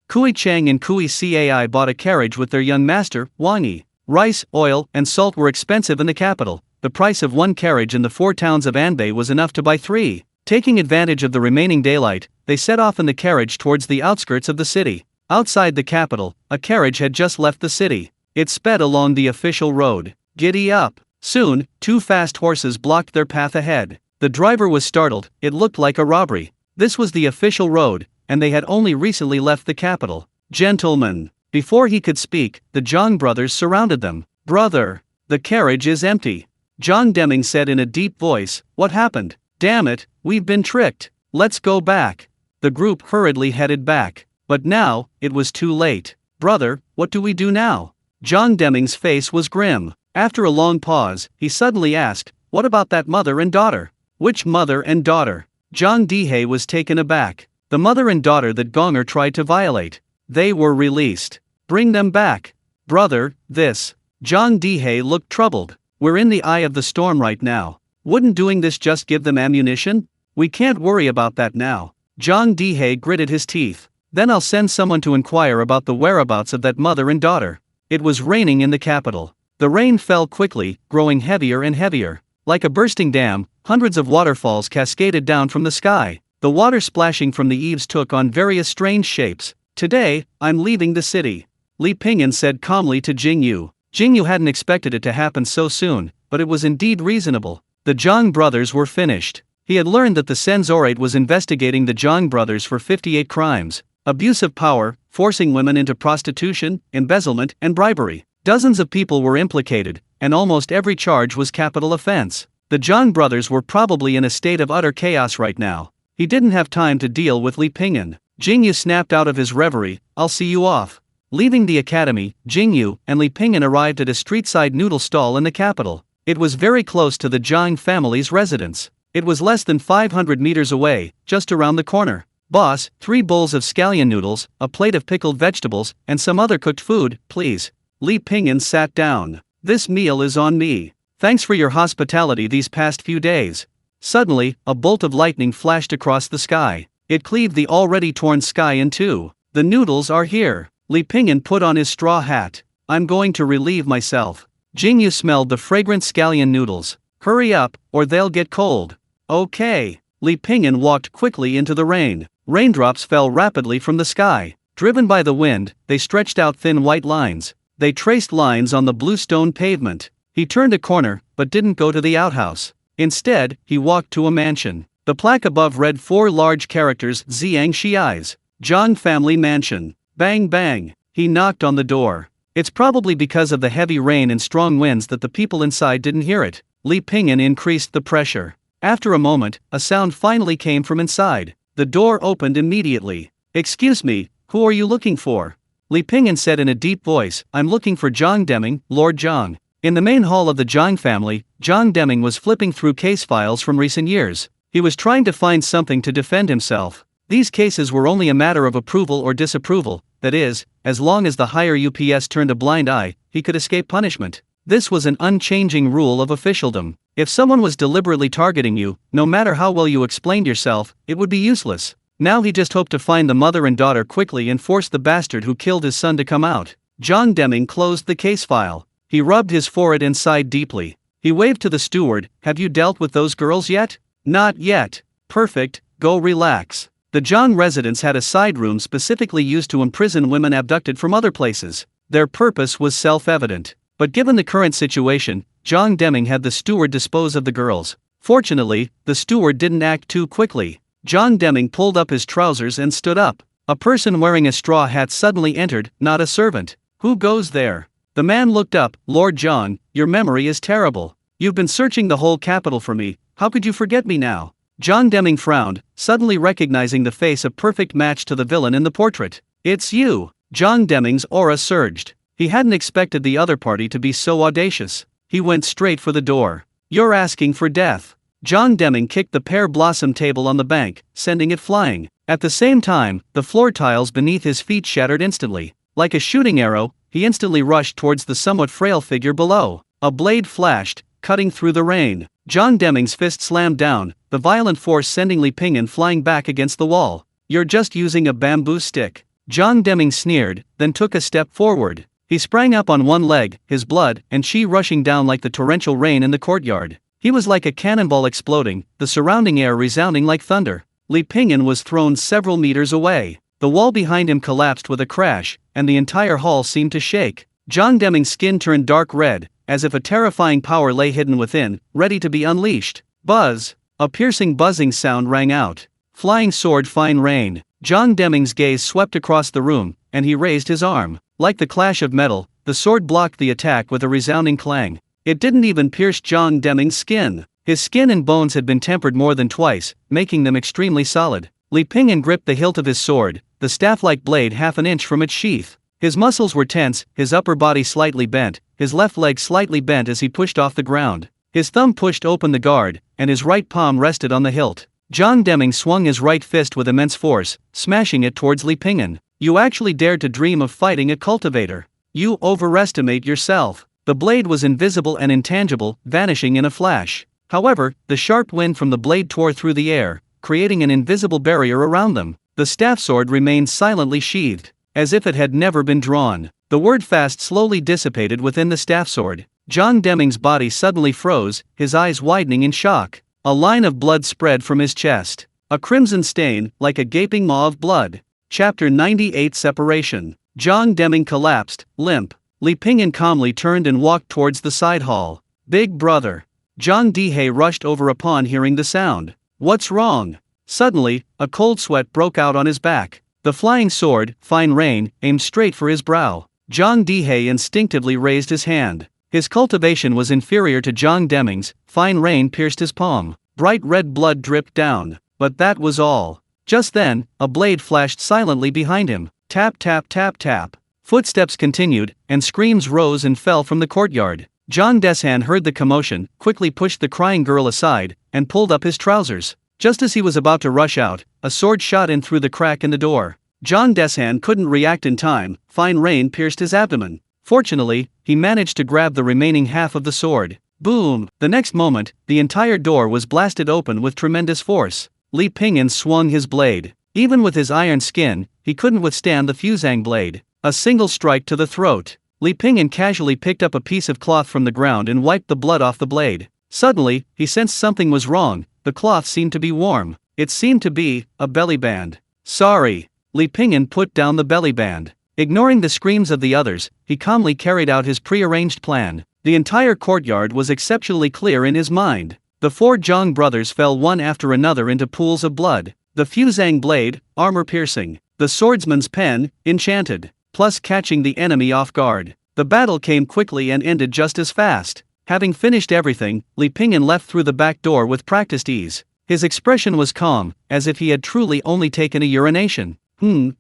A: Kui Chang and Kui Cai bought a carriage with their young master, Wang Yi. Rice, oil, and salt were expensive in the capital. The price of one carriage in the 4 towns of Anbei was enough to buy 3. Taking advantage of the remaining daylight, they set off in the carriage towards the outskirts of the city. Outside the capital, a carriage had just left the city. It sped along the official road. Giddy up! Soon, 2 fast horses blocked their path ahead. The driver was startled. It looked like a robbery. This was the official road, and they had only recently left the capital. Gentlemen! Before he could speak, the Zhang brothers surrounded them. Brother! The carriage is empty. Zhang Deming said in a deep voice. What happened? Damn it, we've been tricked. Let's go back. The group hurriedly headed back. But now, it was too late. Brother, what do we do now? Zhang Deming's face was grim. After a long pause, he suddenly asked, what about that mother and daughter? Which mother and daughter? Zhang Dihei was taken aback. The mother and daughter that Gonger tried to violate. They were released. Bring them back. Brother, this. Zhang Dihei looked troubled. We're in the eye of the storm right now. Wouldn't doing this just give them ammunition? We can't worry about that now. Zhang Dihei gritted his teeth. Then I'll send someone to inquire about the whereabouts of that mother and daughter. It was raining in the capital. The rain fell quickly, growing heavier and heavier. Like a bursting dam, hundreds of waterfalls cascaded down from the sky. The water splashing from the eaves took on various strange shapes. Today, I'm leaving the city. Li Pingyan said calmly to Jingyu. Jingyu hadn't expected it to happen so soon, but it was indeed reasonable. The Zhang brothers were finished. He had learned that the Senzorate was investigating the Zhang brothers for 58 crimes. Abuse of power, forcing women into prostitution, embezzlement, and bribery. Dozens of people were implicated, and almost every charge was capital offense. The Zhang brothers were probably in a state of utter chaos right now. He didn't have time to deal with Li Pingyan. Jingyu snapped out of his reverie. I'll see you off. Leaving the academy, Jingyu and Li Pingyan arrived at a street-side noodle stall in the capital. It was very close to the Zhang family's residence. It was less than 500 meters away, just around the corner. Boss, 3 bowls of scallion noodles, a plate of pickled vegetables, and some other cooked food, please. Li Pingyan sat down. This meal is on me. Thanks for your hospitality these past few days. Suddenly, a bolt of lightning flashed across the sky. It cleaved the already torn sky in 2. The noodles are here. Li Pingyan put on his straw hat. I'm going to relieve myself. Jingyu smelled the fragrant scallion noodles. Hurry up, or they'll get cold. Okay. Li Pingyan walked quickly into the rain. Raindrops fell rapidly from the sky. Driven by the wind, they stretched out thin white lines. They traced lines on the blue stone pavement. He turned a corner, but didn't go to the outhouse. Instead, he walked to a mansion. The plaque above read 4 large characters: Zhang Xiai's Zhang family mansion. Bang bang. He knocked on the door. It's probably because of the heavy rain and strong winds that the people inside didn't hear it. Li Pingyan increased the pressure. After a moment, a sound finally came from inside. The door opened immediately. Excuse me, who are you looking for? Li Pingyan said in a deep voice, I'm looking for Zhang Deming, Lord Zhang. In the main hall of the Zhang family, Zhang Deming was flipping through case files from recent years. He was trying to find something to defend himself. These cases were only a matter of approval or disapproval, that is, as long as the higher UPS turned a blind eye, he could escape punishment. This was an unchanging rule of officialdom. If someone was deliberately targeting you, no matter how well you explained yourself, it would be useless. Now he just hoped to find the mother and daughter quickly and force the bastard who killed his son to come out. Zhang Deming closed the case file. He rubbed his forehead and sighed deeply. He waved to the steward. Have you dealt with those girls yet? Not yet. Perfect, go relax. The Zhang residence had a side room specifically used to imprison women abducted from other places. Their purpose was self-evident. But given the current situation, Zhang Deming had the steward dispose of the girls. Fortunately, the steward didn't act too quickly. Zhang Deming pulled up his trousers and stood up. A person wearing a straw hat suddenly entered, not a servant. Who goes there? The man looked up. Lord Zhang, your memory is terrible. You've been searching the whole capital for me, how could you forget me now? Jiang Deming frowned, suddenly recognizing the face a perfect match to the villain in the portrait. It's you! Jiang Deming's aura surged. He hadn't expected the other party to be so audacious. He went straight for the door. You're asking for death. Jiang Deming kicked the pear blossom table on the bank, sending it flying. At the same time, the floor tiles beneath his feet shattered instantly. Like a shooting arrow, he instantly rushed towards the somewhat frail figure below. A blade flashed, cutting through the rain. Jiang Deming's fist slammed down, the violent force sending Li Pingyan flying back against the wall. You're just using a bamboo stick. Jiang Deming sneered, then took a step forward. He sprang up on one leg, his blood and qi rushing down like the torrential rain in the courtyard. He was like a cannonball exploding, the surrounding air resounding like thunder. Li Pingyan was thrown several meters away. The wall behind him collapsed with a crash, and the entire hall seemed to shake. Jiang Deming's skin turned dark red, as if a terrifying power lay hidden within, ready to be unleashed. Buzz! A piercing buzzing sound rang out. Flying sword fine rain. Jiang Deming's gaze swept across the room, and he raised his arm. Like the clash of metal, the sword blocked the attack with a resounding clang. It didn't even pierce Jiang Deming's skin. His skin and bones had been tempered more than twice, making them extremely solid. Li Pingyan gripped the hilt of his sword, the staff-like blade half an inch from its sheath. His muscles were tense, his upper body slightly bent, his left leg slightly bent as he pushed off the ground. His thumb pushed open the guard, and his right palm rested on the hilt. Jiang Deming swung his right fist with immense force, smashing it towards Li Pingyan. You actually dared to dream of fighting a cultivator. You overestimate yourself. The blade was invisible and intangible, vanishing in a flash. However, the sharp wind from the blade tore through the air, creating an invisible barrier around them. The staff sword remained silently sheathed, as if it had never been drawn. The word fast slowly dissipated within the staff sword. Jiang Deming's body suddenly froze, his eyes widening in shock. A line of blood spread from his chest. A crimson stain, like a gaping maw of blood. Chapter 98 Separation. Jiang Deming collapsed, limp. Li Pingyan calmly turned and walked towards the side hall. Big brother. Zhang Dihei rushed over upon hearing the sound. What's wrong? Suddenly, a cold sweat broke out on his back. The flying sword, fine rain, aimed straight for his brow. Zhang Dihei instinctively raised his hand. His cultivation was inferior to Jiang Deming's. Fine rain pierced his palm. Bright red blood dripped down. But that was all. Just then, a blade flashed silently behind him. Tap tap tap tap. Footsteps continued, and screams rose and fell from the courtyard. Zhang Deshan heard the commotion, quickly pushed the crying girl aside, and pulled up his trousers. Just as he was about to rush out, a sword shot in through the crack in the door. Zhang Deshan couldn't react in time. Fine rain pierced his abdomen. Fortunately, he managed to grab the remaining half of the sword. Boom! The next moment, the entire door was blasted open with tremendous force. Li Pingyan swung his blade. Even with his iron skin, he couldn't withstand the fusang blade. A single strike to the throat. Li Pingyan casually picked up a piece of cloth from the ground and wiped the blood off the blade. Suddenly, he sensed something was wrong. The cloth seemed to be warm. It seemed to be a belly band. Sorry. Li Pingyan put down the belly band. Ignoring the screams of the others, he calmly carried out his prearranged plan. The entire courtyard was exceptionally clear in his mind. The four Zhang brothers fell one after another into pools of blood. The fusang blade, armor-piercing. The swordsman's pen, enchanted. Plus catching the enemy off guard. The battle came quickly and ended just as fast. Having finished everything, Li Pingyan left through the back door with practiced ease. His expression was calm, as if he had truly only taken a urination.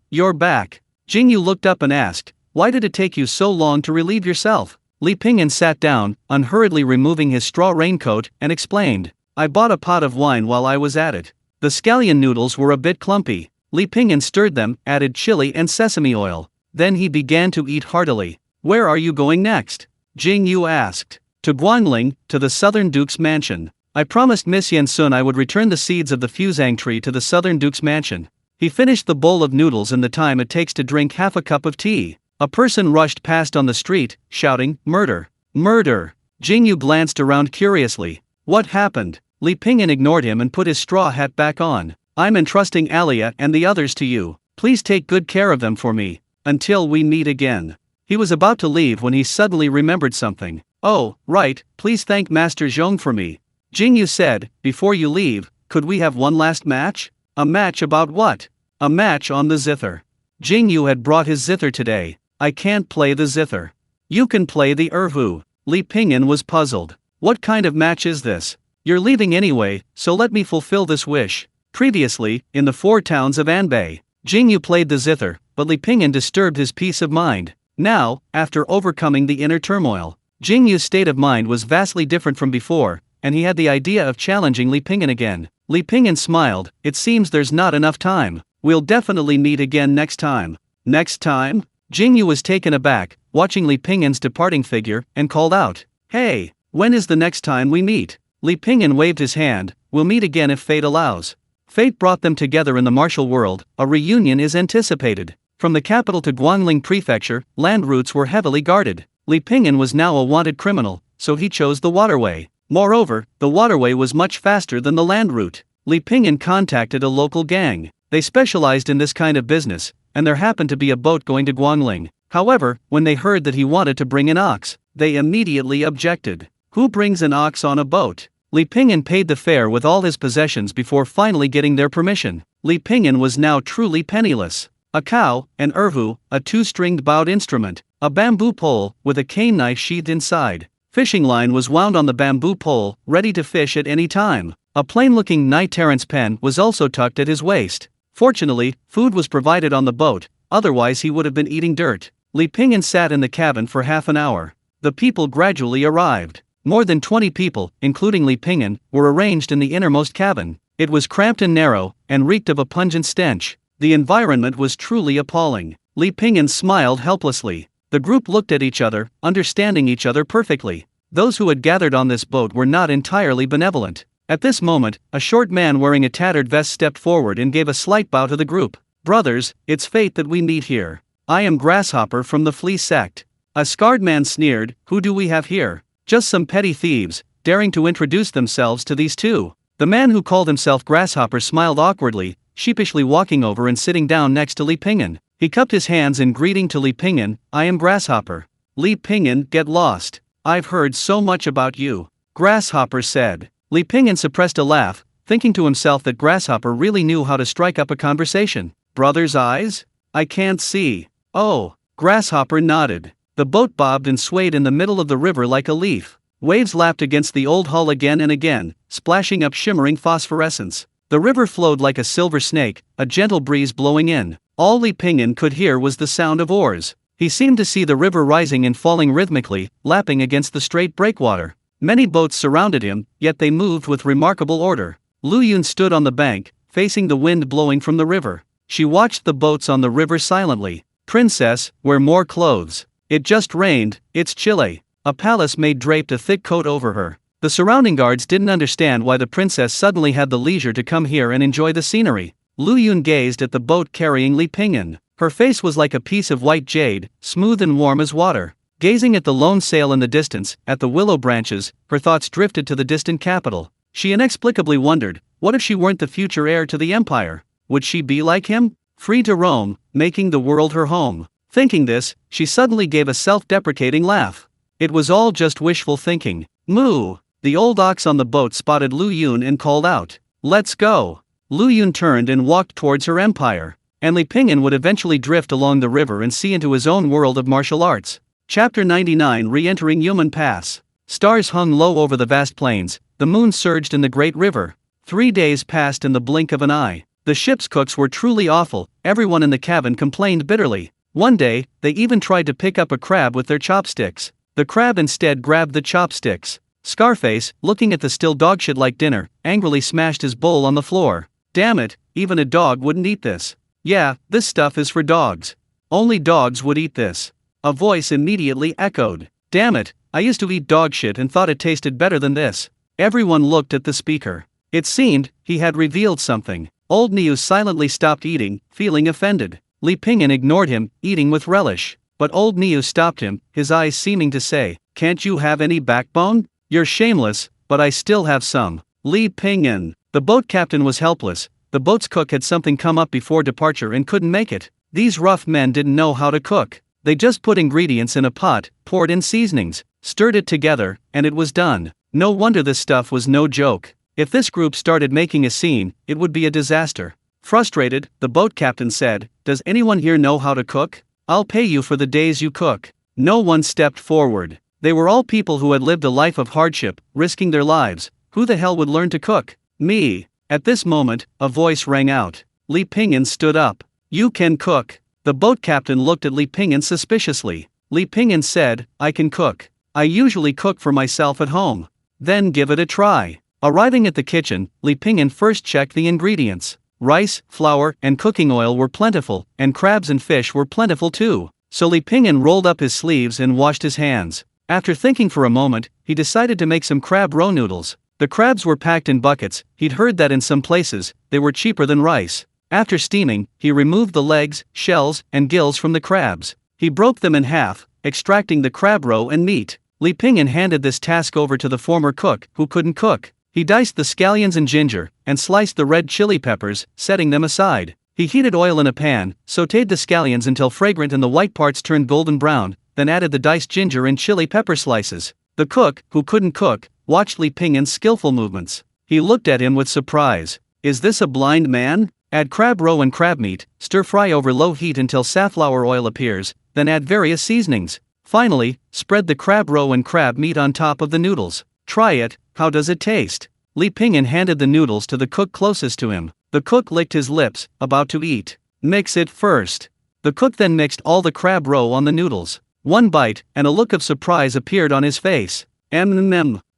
A: You're back. Jingyu looked up and asked, why did it take you so long to relieve yourself? Li Pingyan sat down, unhurriedly removing his straw raincoat, and explained, I bought a pot of wine while I was at it. The scallion noodles were a bit clumpy. Li Pingyan stirred them, added chili and sesame oil. Then he began to eat heartily. Where are you going next? Jingyu asked. To Guangling, to the southern duke's mansion. I promised Miss Yansun I would return the seeds of the fusang tree to the southern duke's mansion. He finished the bowl of noodles in the time it takes to drink half a cup of tea. A person rushed past on the street, shouting, Murder! Murder! Jingyu glanced around curiously. What happened? Li Pingyan ignored him and put his straw hat back on. I'm entrusting Alia and the others to you. Please take good care of them for me. Until we meet again. He was about to leave when he suddenly remembered something. Oh, right, please thank Master Zhong for me. Jingyu said, before you leave, could we have one last match? A match about what? A match on the zither. Jingyu had brought his zither today. I can't play the zither. You can play the erhu. Li Pingyan was puzzled. What kind of match is this? You're leaving anyway, so let me fulfill this wish. Previously, in the 4 towns of Anbei, Jingyu played the zither, but Li Pingyan disturbed his peace of mind. Now, after overcoming the inner turmoil, Jingyu's state of mind was vastly different from before, and he had the idea of challenging Li Pingyan again. Li Pingyan smiled. It seems there's not enough time. We'll definitely meet again next time. Next time? Jingyu was taken aback, watching Li Pingyan's departing figure, and called out, "Hey, when is the next time we meet?" Li Pingyan waved his hand. "We'll meet again if fate allows." Fate brought them together in the martial world. A reunion is anticipated. From the capital to Guangling Prefecture, land routes were heavily guarded. Li Pingyan was now a wanted criminal, so he chose the waterway. Moreover, the waterway was much faster than the land route. Li Pingyan contacted a local gang. They specialized in this kind of business, and there happened to be a boat going to Guangling. However, when they heard that he wanted to bring an ox, they immediately objected. Who brings an ox on a boat? Li Pingyan paid the fare with all his possessions before finally getting their permission. Li Pingyan was now truly penniless. A cow, an erhu, a 2-stringed bowed instrument, a bamboo pole with a cane knife sheathed inside. Fishing line was wound on the bamboo pole, ready to fish at any time. A plain-looking knight-errant's pen was also tucked at his waist. Fortunately, food was provided on the boat, otherwise he would have been eating dirt. Li Pingyan sat in the cabin for half an hour. The people gradually arrived. More than 20 people, including Li Pingyan, were arranged in the innermost cabin. It was cramped and narrow, and reeked of a pungent stench. The environment was truly appalling. Li Pingyan smiled helplessly. The group looked at each other, understanding each other perfectly. Those who had gathered on this boat were not entirely benevolent. At this moment, a short man wearing a tattered vest stepped forward and gave a slight bow to the group. "Brothers, it's fate that we meet here. I am Grasshopper from the Flea sect." A scarred man sneered, "Who do we have here?" "Just some petty thieves, daring to introduce themselves to these two." The man who called himself Grasshopper smiled awkwardly, sheepishly walking over and sitting down next to Li Pingyan. He cupped his hands in greeting to Li Pingyan. "I am Grasshopper." Li Pingyan, "Get lost. I've heard so much about you," Grasshopper said. Li Pingyan suppressed a laugh, thinking to himself that Grasshopper really knew how to strike up a conversation. "Brother's eyes? I can't see." "Oh." Grasshopper nodded. The boat bobbed and swayed in the middle of the river like a leaf. Waves lapped against the old hull again and again, splashing up shimmering phosphorescence. The river flowed like a silver snake, a gentle breeze blowing in. All Li Pingyan could hear was the sound of oars. He seemed to see the river rising and falling rhythmically, lapping against the straight breakwater. Many boats surrounded him, yet they moved with remarkable order. Lu Yun stood on the bank, facing the wind blowing from the river. She watched the boats on the river silently. "Princess, wear more clothes. It just rained, it's chilly." A palace maid draped a thick coat over her. The surrounding guards didn't understand why the princess suddenly had the leisure to come here and enjoy the scenery. Lu Yun gazed at the boat carrying Li Pingyan. Her face was like a piece of white jade, smooth and warm as water. Gazing at the lone sail in the distance, at the willow branches, her thoughts drifted to the distant capital. She inexplicably wondered, what if she weren't the future heir to the empire? Would she be like him? Free to roam, making the world her home. Thinking this, she suddenly gave a self-deprecating laugh. It was all just wishful thinking. "Moo!" The old ox on the boat spotted Lu Yun and called out, "Let's go." Lu Yun turned and walked towards her empire. And Li Pingyan would eventually drift along the river and see into his own world of martial arts. Chapter 99, Re-entering Human Pass. Stars hung low over the vast plains, the moon surged in the great river. 3 days passed in the blink of an eye. The ship's cooks were truly awful, everyone in the cabin complained bitterly. One day, they even tried to pick up a crab with their chopsticks. The crab instead grabbed the chopsticks. Scarface, looking at the still dogshit-like dinner, angrily smashed his bowl on the floor. "Damn it, even a dog wouldn't eat this." "Yeah, this stuff is for dogs. Only dogs would eat this." A voice immediately echoed. "Damn it, I used to eat dog shit and thought it tasted better than this." Everyone looked at the speaker. It seemed, he had revealed something. Old Niu silently stopped eating, feeling offended. Li Pingyan ignored him, eating with relish. But old Niu stopped him, his eyes seeming to say, "Can't you have any backbone? You're shameless, but I still have some." Li Pingyan. The boat captain was helpless. The boat's cook had something come up before departure and couldn't make it. These rough men didn't know how to cook. They just put ingredients in a pot, poured in seasonings, stirred it together, and it was done. No wonder this stuff was no joke. If this group started making a scene, it would be a disaster. Frustrated, the boat captain said, "Does anyone here know how to cook? I'll pay you for the days you cook." No one stepped forward. They were all people who had lived a life of hardship, risking their lives, Who the hell would learn to cook? Me. At this moment, a voice rang out. Li Pingyan stood up. You can cook. The boat captain looked at Li Pingyan suspiciously. Li Pingyan said, I can cook. I usually cook for myself at home. Then give it a try. Arriving at the kitchen, Li Pingyan first checked the ingredients. Rice, flour, and cooking oil were plentiful, and crabs and fish were plentiful too. So Li Pingyan rolled up his sleeves and washed his hands. After thinking for a moment, he decided to make some crab roe noodles. The crabs were packed in buckets. He'd heard that in some places, they were cheaper than rice. After steaming, he removed the legs, shells, and gills from the crabs. He broke them in half, extracting the crab roe and meat. Li Pingyan handed this task over to the former cook, who couldn't cook. He diced the scallions and ginger, and sliced the red chili peppers, setting them aside. He heated oil in a pan, sautéed the scallions until fragrant and the white parts turned golden brown, then added the diced ginger and chili pepper slices. The cook, who couldn't cook, watched Li Pingyan's skillful movements. He looked at him with surprise. Is this a blind man? Add crab roe and crab meat, stir-fry over low heat until safflower oil appears, then add various seasonings. Finally, spread the crab roe and crab meat on top of the noodles. Try it, how does it taste? Li Pingyan handed the noodles to the cook closest to him. The cook licked his lips, about to eat. Mix it first. The cook then mixed all the crab roe on the noodles. One bite, and a look of surprise appeared on his face.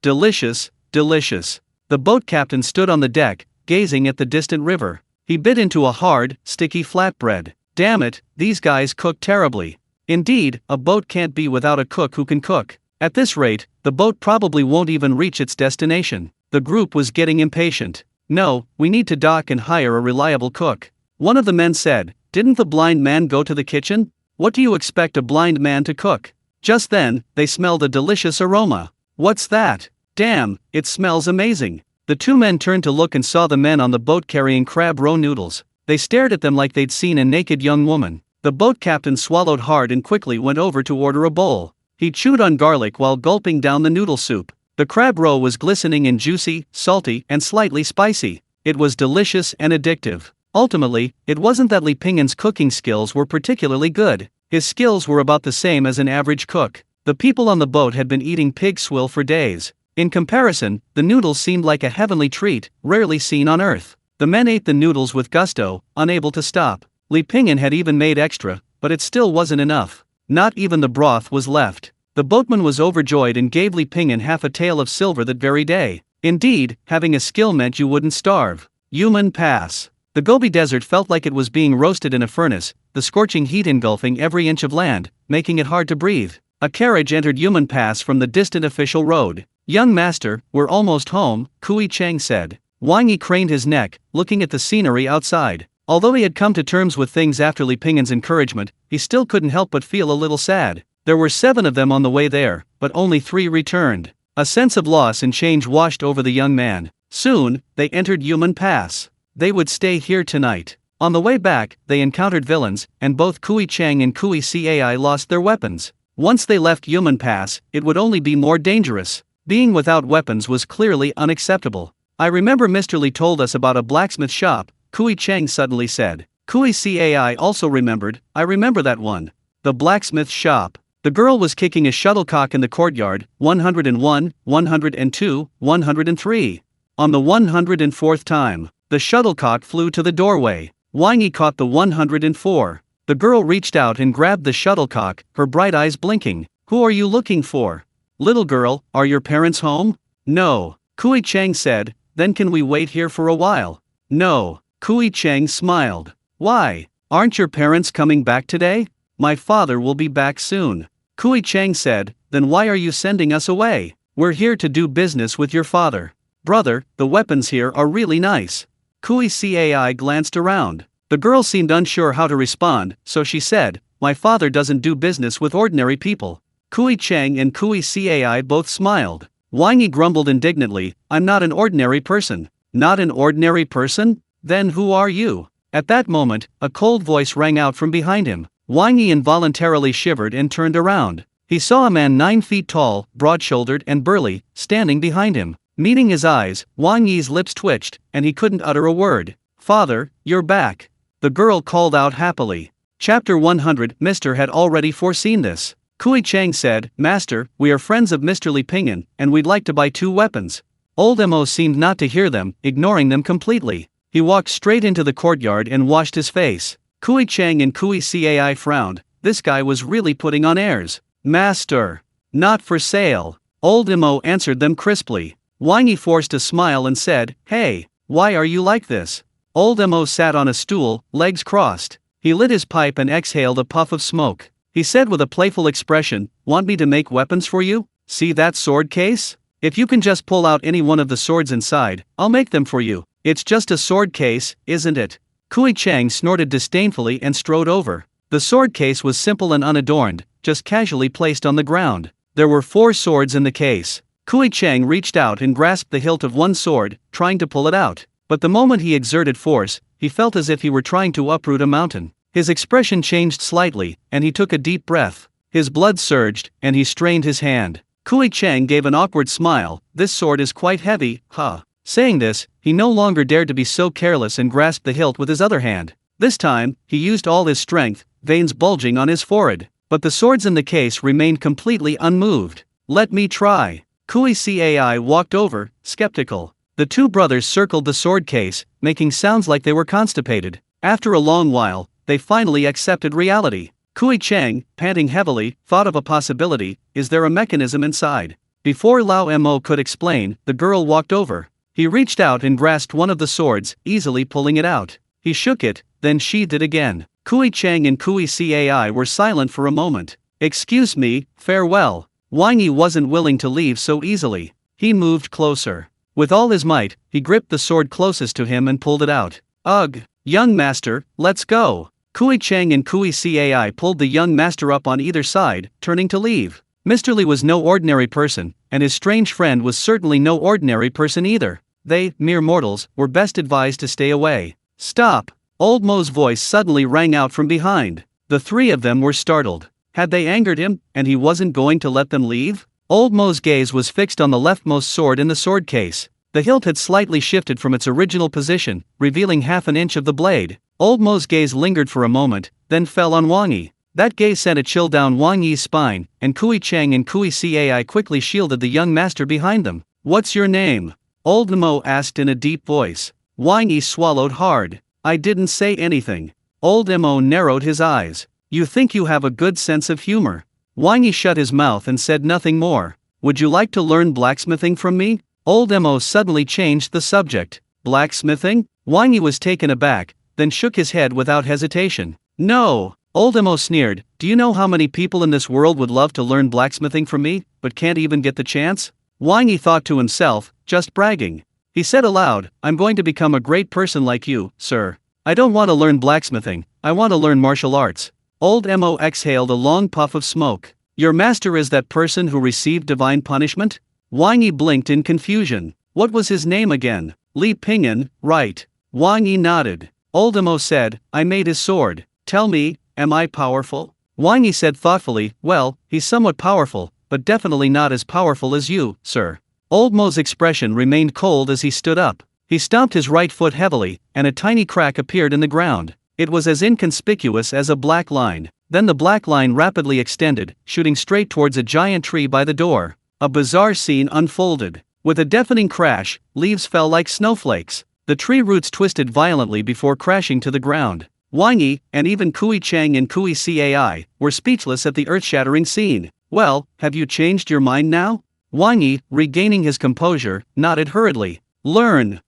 A: Delicious, delicious. The boat captain stood on the deck, gazing at the distant river. He bit into a hard, sticky flatbread. Damn it, these guys cook terribly. Indeed, a boat can't be without a cook who can cook. At this rate, the boat probably won't even reach its destination. The group was getting impatient. No, we need to dock and hire a reliable cook. One of the men said, didn't the blind man go to the kitchen? What do you expect a blind man to cook? Just then, they smelled a delicious aroma. What's that? Damn, it smells amazing. The two men turned to look and saw the men on the boat carrying crab roe noodles. They stared at them like they'd seen a naked young woman. The boat captain swallowed hard and quickly went over to order a bowl. He chewed on garlic while gulping down the noodle soup. The crab roe was glistening and juicy, salty, and slightly spicy. It was delicious and addictive. Ultimately, it wasn't that Li Pingyan's cooking skills were particularly good. His skills were about the same as an average cook. The people on the boat had been eating pig swill for days. In comparison, the noodles seemed like a heavenly treat, rarely seen on Earth. The men ate the noodles with gusto, unable to stop. Li Pingyan had even made extra, but it still wasn't enough. Not even the broth was left. The boatman was overjoyed and gave Li Pingyan half a tael of silver that very day. Indeed, having a skill meant you wouldn't starve. Human pass. The Gobi Desert felt like it was being roasted in a furnace, the scorching heat engulfing every inch of land, making it hard to breathe. A carriage entered Human Pass from the distant official road. Young master, we're almost home, Kui Cheng said. Wang Yi craned his neck, looking at the scenery outside. Although he had come to terms with things after Li Pingyan's encouragement, he still couldn't help but feel a little sad. There were 7 of them on the way there, but only 3 returned. A sense of loss and change washed over the young man. Soon, they entered Human Pass. They would stay here tonight. On the way back, they encountered villains, and both Kui Cheng and Kui Cai lost their weapons. Once they left Human Pass, it would only be more dangerous. Being without weapons was clearly unacceptable. I remember Mr. Li told us about a blacksmith shop, Kui Cheng suddenly said. Kui Cai also remembered, I remember that one. The blacksmith shop. The girl was kicking a shuttlecock in the courtyard, 101, 102, 103. On the 104th time, the shuttlecock flew to the doorway. Wang Yi caught the 104. The girl reached out and grabbed the shuttlecock, her bright eyes blinking. Who are you looking for? Little girl, are your parents home? No. Kui Cheng said, then can we wait here for a while? No. Kui Cheng smiled. Why? Aren't your parents coming back today? My father will be back soon. Kui Cheng said, then why are you sending us away? We're here to do business with your father. Brother, the weapons here are really nice. Kui Cai glanced around. The girl seemed unsure how to respond, so she said, my father doesn't do business with ordinary people. Kui Cheng and Kui Cai both smiled. Wang Yi grumbled indignantly, I'm not an ordinary person. Not an ordinary person? Then who are you? At that moment, a cold voice rang out from behind him. Wang Yi involuntarily shivered and turned around. He saw a man 9 feet tall, broad-shouldered and burly, standing behind him. Meeting his eyes, Wang Yi's lips twitched, and he couldn't utter a word. Father, you're back. The girl called out happily. Chapter 100. Mr. had already foreseen this. Kui Cheng said, Master, we are friends of Mr. Li Pingyan, and we'd like to buy 2 weapons. Old Mo seemed not to hear them, ignoring them completely. He walked straight into the courtyard and washed his face. Kui Chang and Kui Cai frowned. This guy was really putting on airs. Master. Not for sale. Old Mo answered them crisply. Wang Yi forced a smile and said, "Hey, why are you like this?" Old Mo sat on a stool, legs crossed. He lit his pipe and exhaled a puff of smoke. He said with a playful expression, "Want me to make weapons for you? See that sword case? If you can just pull out any one of the swords inside, I'll make them for you. It's just a sword case, isn't it?" Kui Chang snorted disdainfully and strode over. The sword case was simple and unadorned, just casually placed on the ground. There were 4 swords in the case. Kui Chang reached out and grasped the hilt of one sword, trying to pull it out. But the moment he exerted force, he felt as if he were trying to uproot a mountain. His expression changed slightly, and he took a deep breath. His blood surged, and he strained his hand. Kui Chang gave an awkward smile. "This sword is quite heavy, huh?" Saying this, he no longer dared to be so careless and grasped the hilt with his other hand. This time, he used all his strength, veins bulging on his forehead. But the swords in the case remained completely unmoved. "Let me try." Kui Cai walked over, skeptical. The 2 brothers circled the sword case, making sounds like they were constipated. After a long while, they finally accepted reality. Kui Chang, panting heavily, thought of a possibility. Is there a mechanism inside? Before Lao Mo could explain, the girl walked over. He reached out and grasped one of the swords, easily pulling it out. He shook it, then sheathed it again. Kui Chang and Kui Cai were silent for a moment. "Excuse me, farewell." Wang Yi wasn't willing to leave so easily. He moved closer. With all his might, he gripped the sword closest to him and pulled it out. "Ugh, young master, let's go." Kui Chang and Kui Cai pulled the young master up on either side, turning to leave. Mr. Li was no ordinary person, and his strange friend was certainly no ordinary person either. They, mere mortals, were best advised to stay away. "Stop!" Old Mo's voice suddenly rang out from behind. The 3 of them were startled. Had they angered him, and he wasn't going to let them leave? Old Mo's gaze was fixed on the leftmost sword in the sword case. The hilt had slightly shifted from its original position, revealing half an inch of the blade. Old Mo's gaze lingered for a moment, then fell on Wang Yi. That gaze sent a chill down Wang Yi's spine, and Kui Chang and Kui Cai quickly shielded the young master behind them. "What's your name?" Old Mo asked in a deep voice. Wang Yi swallowed hard. "I didn't say anything." Old Mo narrowed his eyes. "You think you have a good sense of humor." Wang Yi shut his mouth and said nothing more. "Would you like to learn blacksmithing from me?" Old Mo suddenly changed the subject. "Blacksmithing?" Wang Yi was taken aback, then shook his head without hesitation. "No." Old Mo sneered. "Do you know how many people in this world would love to learn blacksmithing from me, but can't even get the chance?" Wang Yi thought to himself, just bragging. He said aloud, "I'm going to become a great person like you, sir. I don't want to learn blacksmithing, I want to learn martial arts." Old Mo exhaled a long puff of smoke. "Your master is that person who received divine punishment?" Wang Yi blinked in confusion. What was his name again? Li Pingyan, right? Wang Yi nodded. Old Mo said, "I made his sword. Tell me, am I powerful?" Wang Yi said thoughtfully, "Well, he's somewhat powerful, but definitely not as powerful as you, sir." Old Mo's expression remained cold as he stood up. He stomped his right foot heavily, and a tiny crack appeared in the ground. It was as inconspicuous as a black line. Then the black line rapidly extended, shooting straight towards a giant tree by the door. A bizarre scene unfolded. With a deafening crash, leaves fell like snowflakes. The tree roots twisted violently before crashing to the ground. Wang Yi, and even Kui Chang and Kui Cai, were speechless at the earth-shattering scene. "Well, have you changed your mind now?" Wang Yi, regaining his composure, nodded hurriedly. Learn.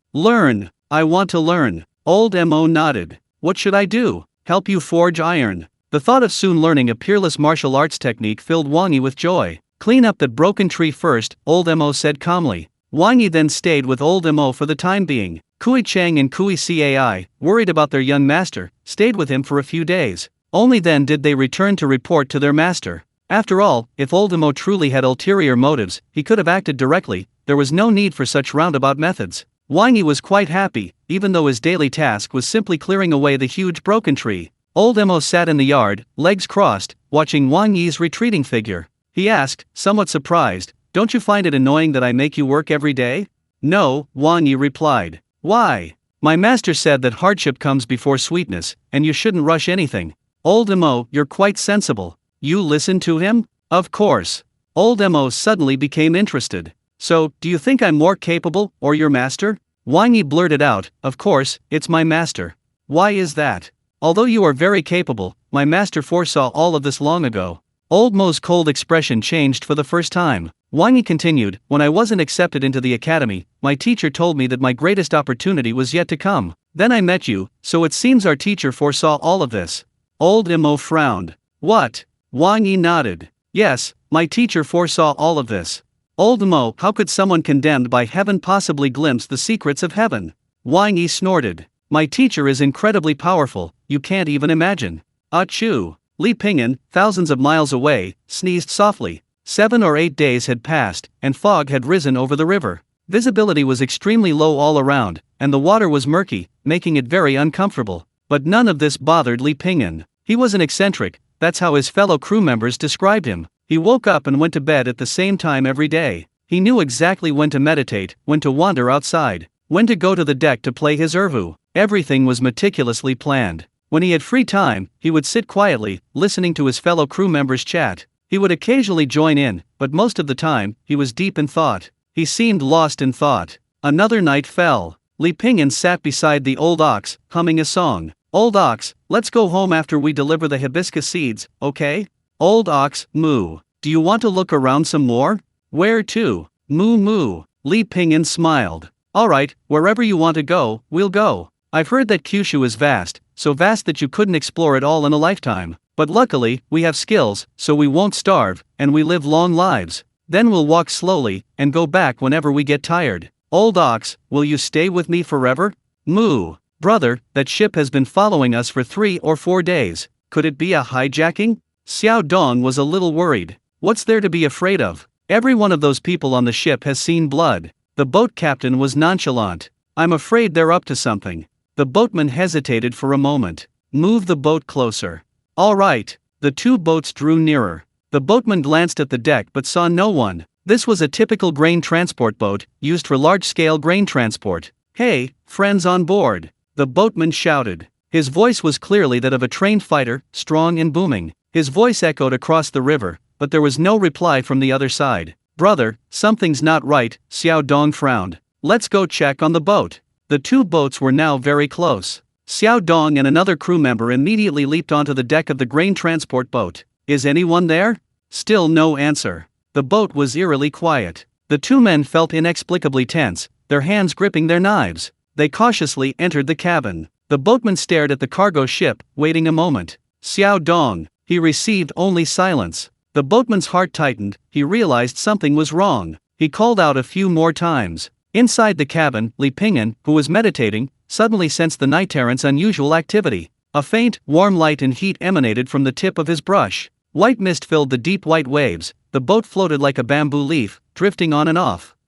A: I want to learn." Old Mo nodded. "What should I do?" "Help you forge iron." The thought of soon learning a peerless martial arts technique filled Wang Yi with joy. "Clean up that broken tree first," Old Mo said calmly. Wang Yi then stayed with Old Mo for the time being. Kui Chang and Kui Cai, worried about their young master, stayed with him for a few days. Only then did they return to report to their master. After all, if Old Mo truly had ulterior motives, he could have acted directly. There was no need for such roundabout methods. Wang Yi was quite happy, even though his daily task was simply clearing away the huge broken tree. Old Mo sat in the yard, legs crossed, watching Wang Yi's retreating figure. He asked, somewhat surprised, "Don't you find it annoying that I make you work every day?" "No," Wang Yi replied. "Why?" "My master said that hardship comes before sweetness, and you shouldn't rush anything." "Old Mo, you're quite sensible. You listen to him?" "Of course." Old Mo suddenly became interested. So, do you think I'm more capable, or your master? Wang Yi blurted out, of course, it's my master. Why is that? Although you are very capable, my master foresaw all of this long ago. Old Mo's cold expression changed for the first time. Wang Yi continued, when I wasn't accepted into the academy, my teacher told me that my greatest opportunity was yet to come. Then I met you, so it seems our teacher foresaw all of this. Old Mo frowned. What? Wang Yi nodded. Yes, my teacher foresaw all of this. Old Mo, how could someone condemned by heaven possibly glimpse the secrets of heaven? Wang Yi snorted. My teacher is incredibly powerful, you can't even imagine. Achoo! Li Ping'an, thousands of miles away, sneezed softly. 7 or 8 days had passed, and fog had risen over the river. Visibility was extremely low all around, and the water was murky, making it very uncomfortable. But none of this bothered Li Ping'an. He was an eccentric, that's how his fellow crew members described him. He woke up and went to bed at the same time every day. He knew exactly when to meditate, when to wander outside, when to go to the deck to play his ervu. Everything was meticulously planned. When he had free time, he would sit quietly, listening to his fellow crew members chat. He would occasionally join in, but most of the time, he was deep in thought. He seemed lost in thought. Another night fell. Li Ping'an sat beside the old ox, humming a song. Old ox, let's go home after we deliver the hibiscus seeds, okay? Old ox, moo. Do you want to look around some more? Where to? Moo moo. Li Ping'an smiled. Alright, wherever you want to go, we'll go. I've heard that Kyushu is vast, so vast that you couldn't explore it all in a lifetime. But luckily, we have skills, so we won't starve, and we live long lives. Then we'll walk slowly, and go back whenever we get tired. Old ox, will you stay with me forever? Moo. Brother, that ship has been following us for 3 or 4 days. Could it be a hijacking? Xiao Dong was a little worried. What's there to be afraid of? Every one of those people on the ship has seen blood. The boat captain was nonchalant. I'm afraid they're up to something. The boatman hesitated for a moment. Move the boat closer. All right. The 2 boats drew nearer. The boatman glanced at the deck but saw no one. This was a typical grain transport boat, used for large-scale grain transport. Hey, friends on board! The boatman shouted. His voice was clearly that of a trained fighter, strong and booming. His voice echoed across the river, but there was no reply from the other side. Brother, something's not right, Xiao Dong frowned. Let's go check on the boat. The 2 boats were now very close. Xiao Dong and another crew member immediately leaped onto the deck of the grain transport boat. Is anyone there? Still no answer. The boat was eerily quiet. The 2 men felt inexplicably tense, their hands gripping their knives. They cautiously entered the cabin. The boatman stared at the cargo ship, waiting a moment. Xiao Dong. He received only silence. The boatman's heart tightened, he realized something was wrong. He called out a few more times. Inside the cabin, Li Ping'an, who was meditating, suddenly sensed the night errant's unusual activity. A faint, warm light and heat emanated from the tip of his brush. White mist filled the deep white waves, the boat floated like a bamboo leaf, drifting on and off.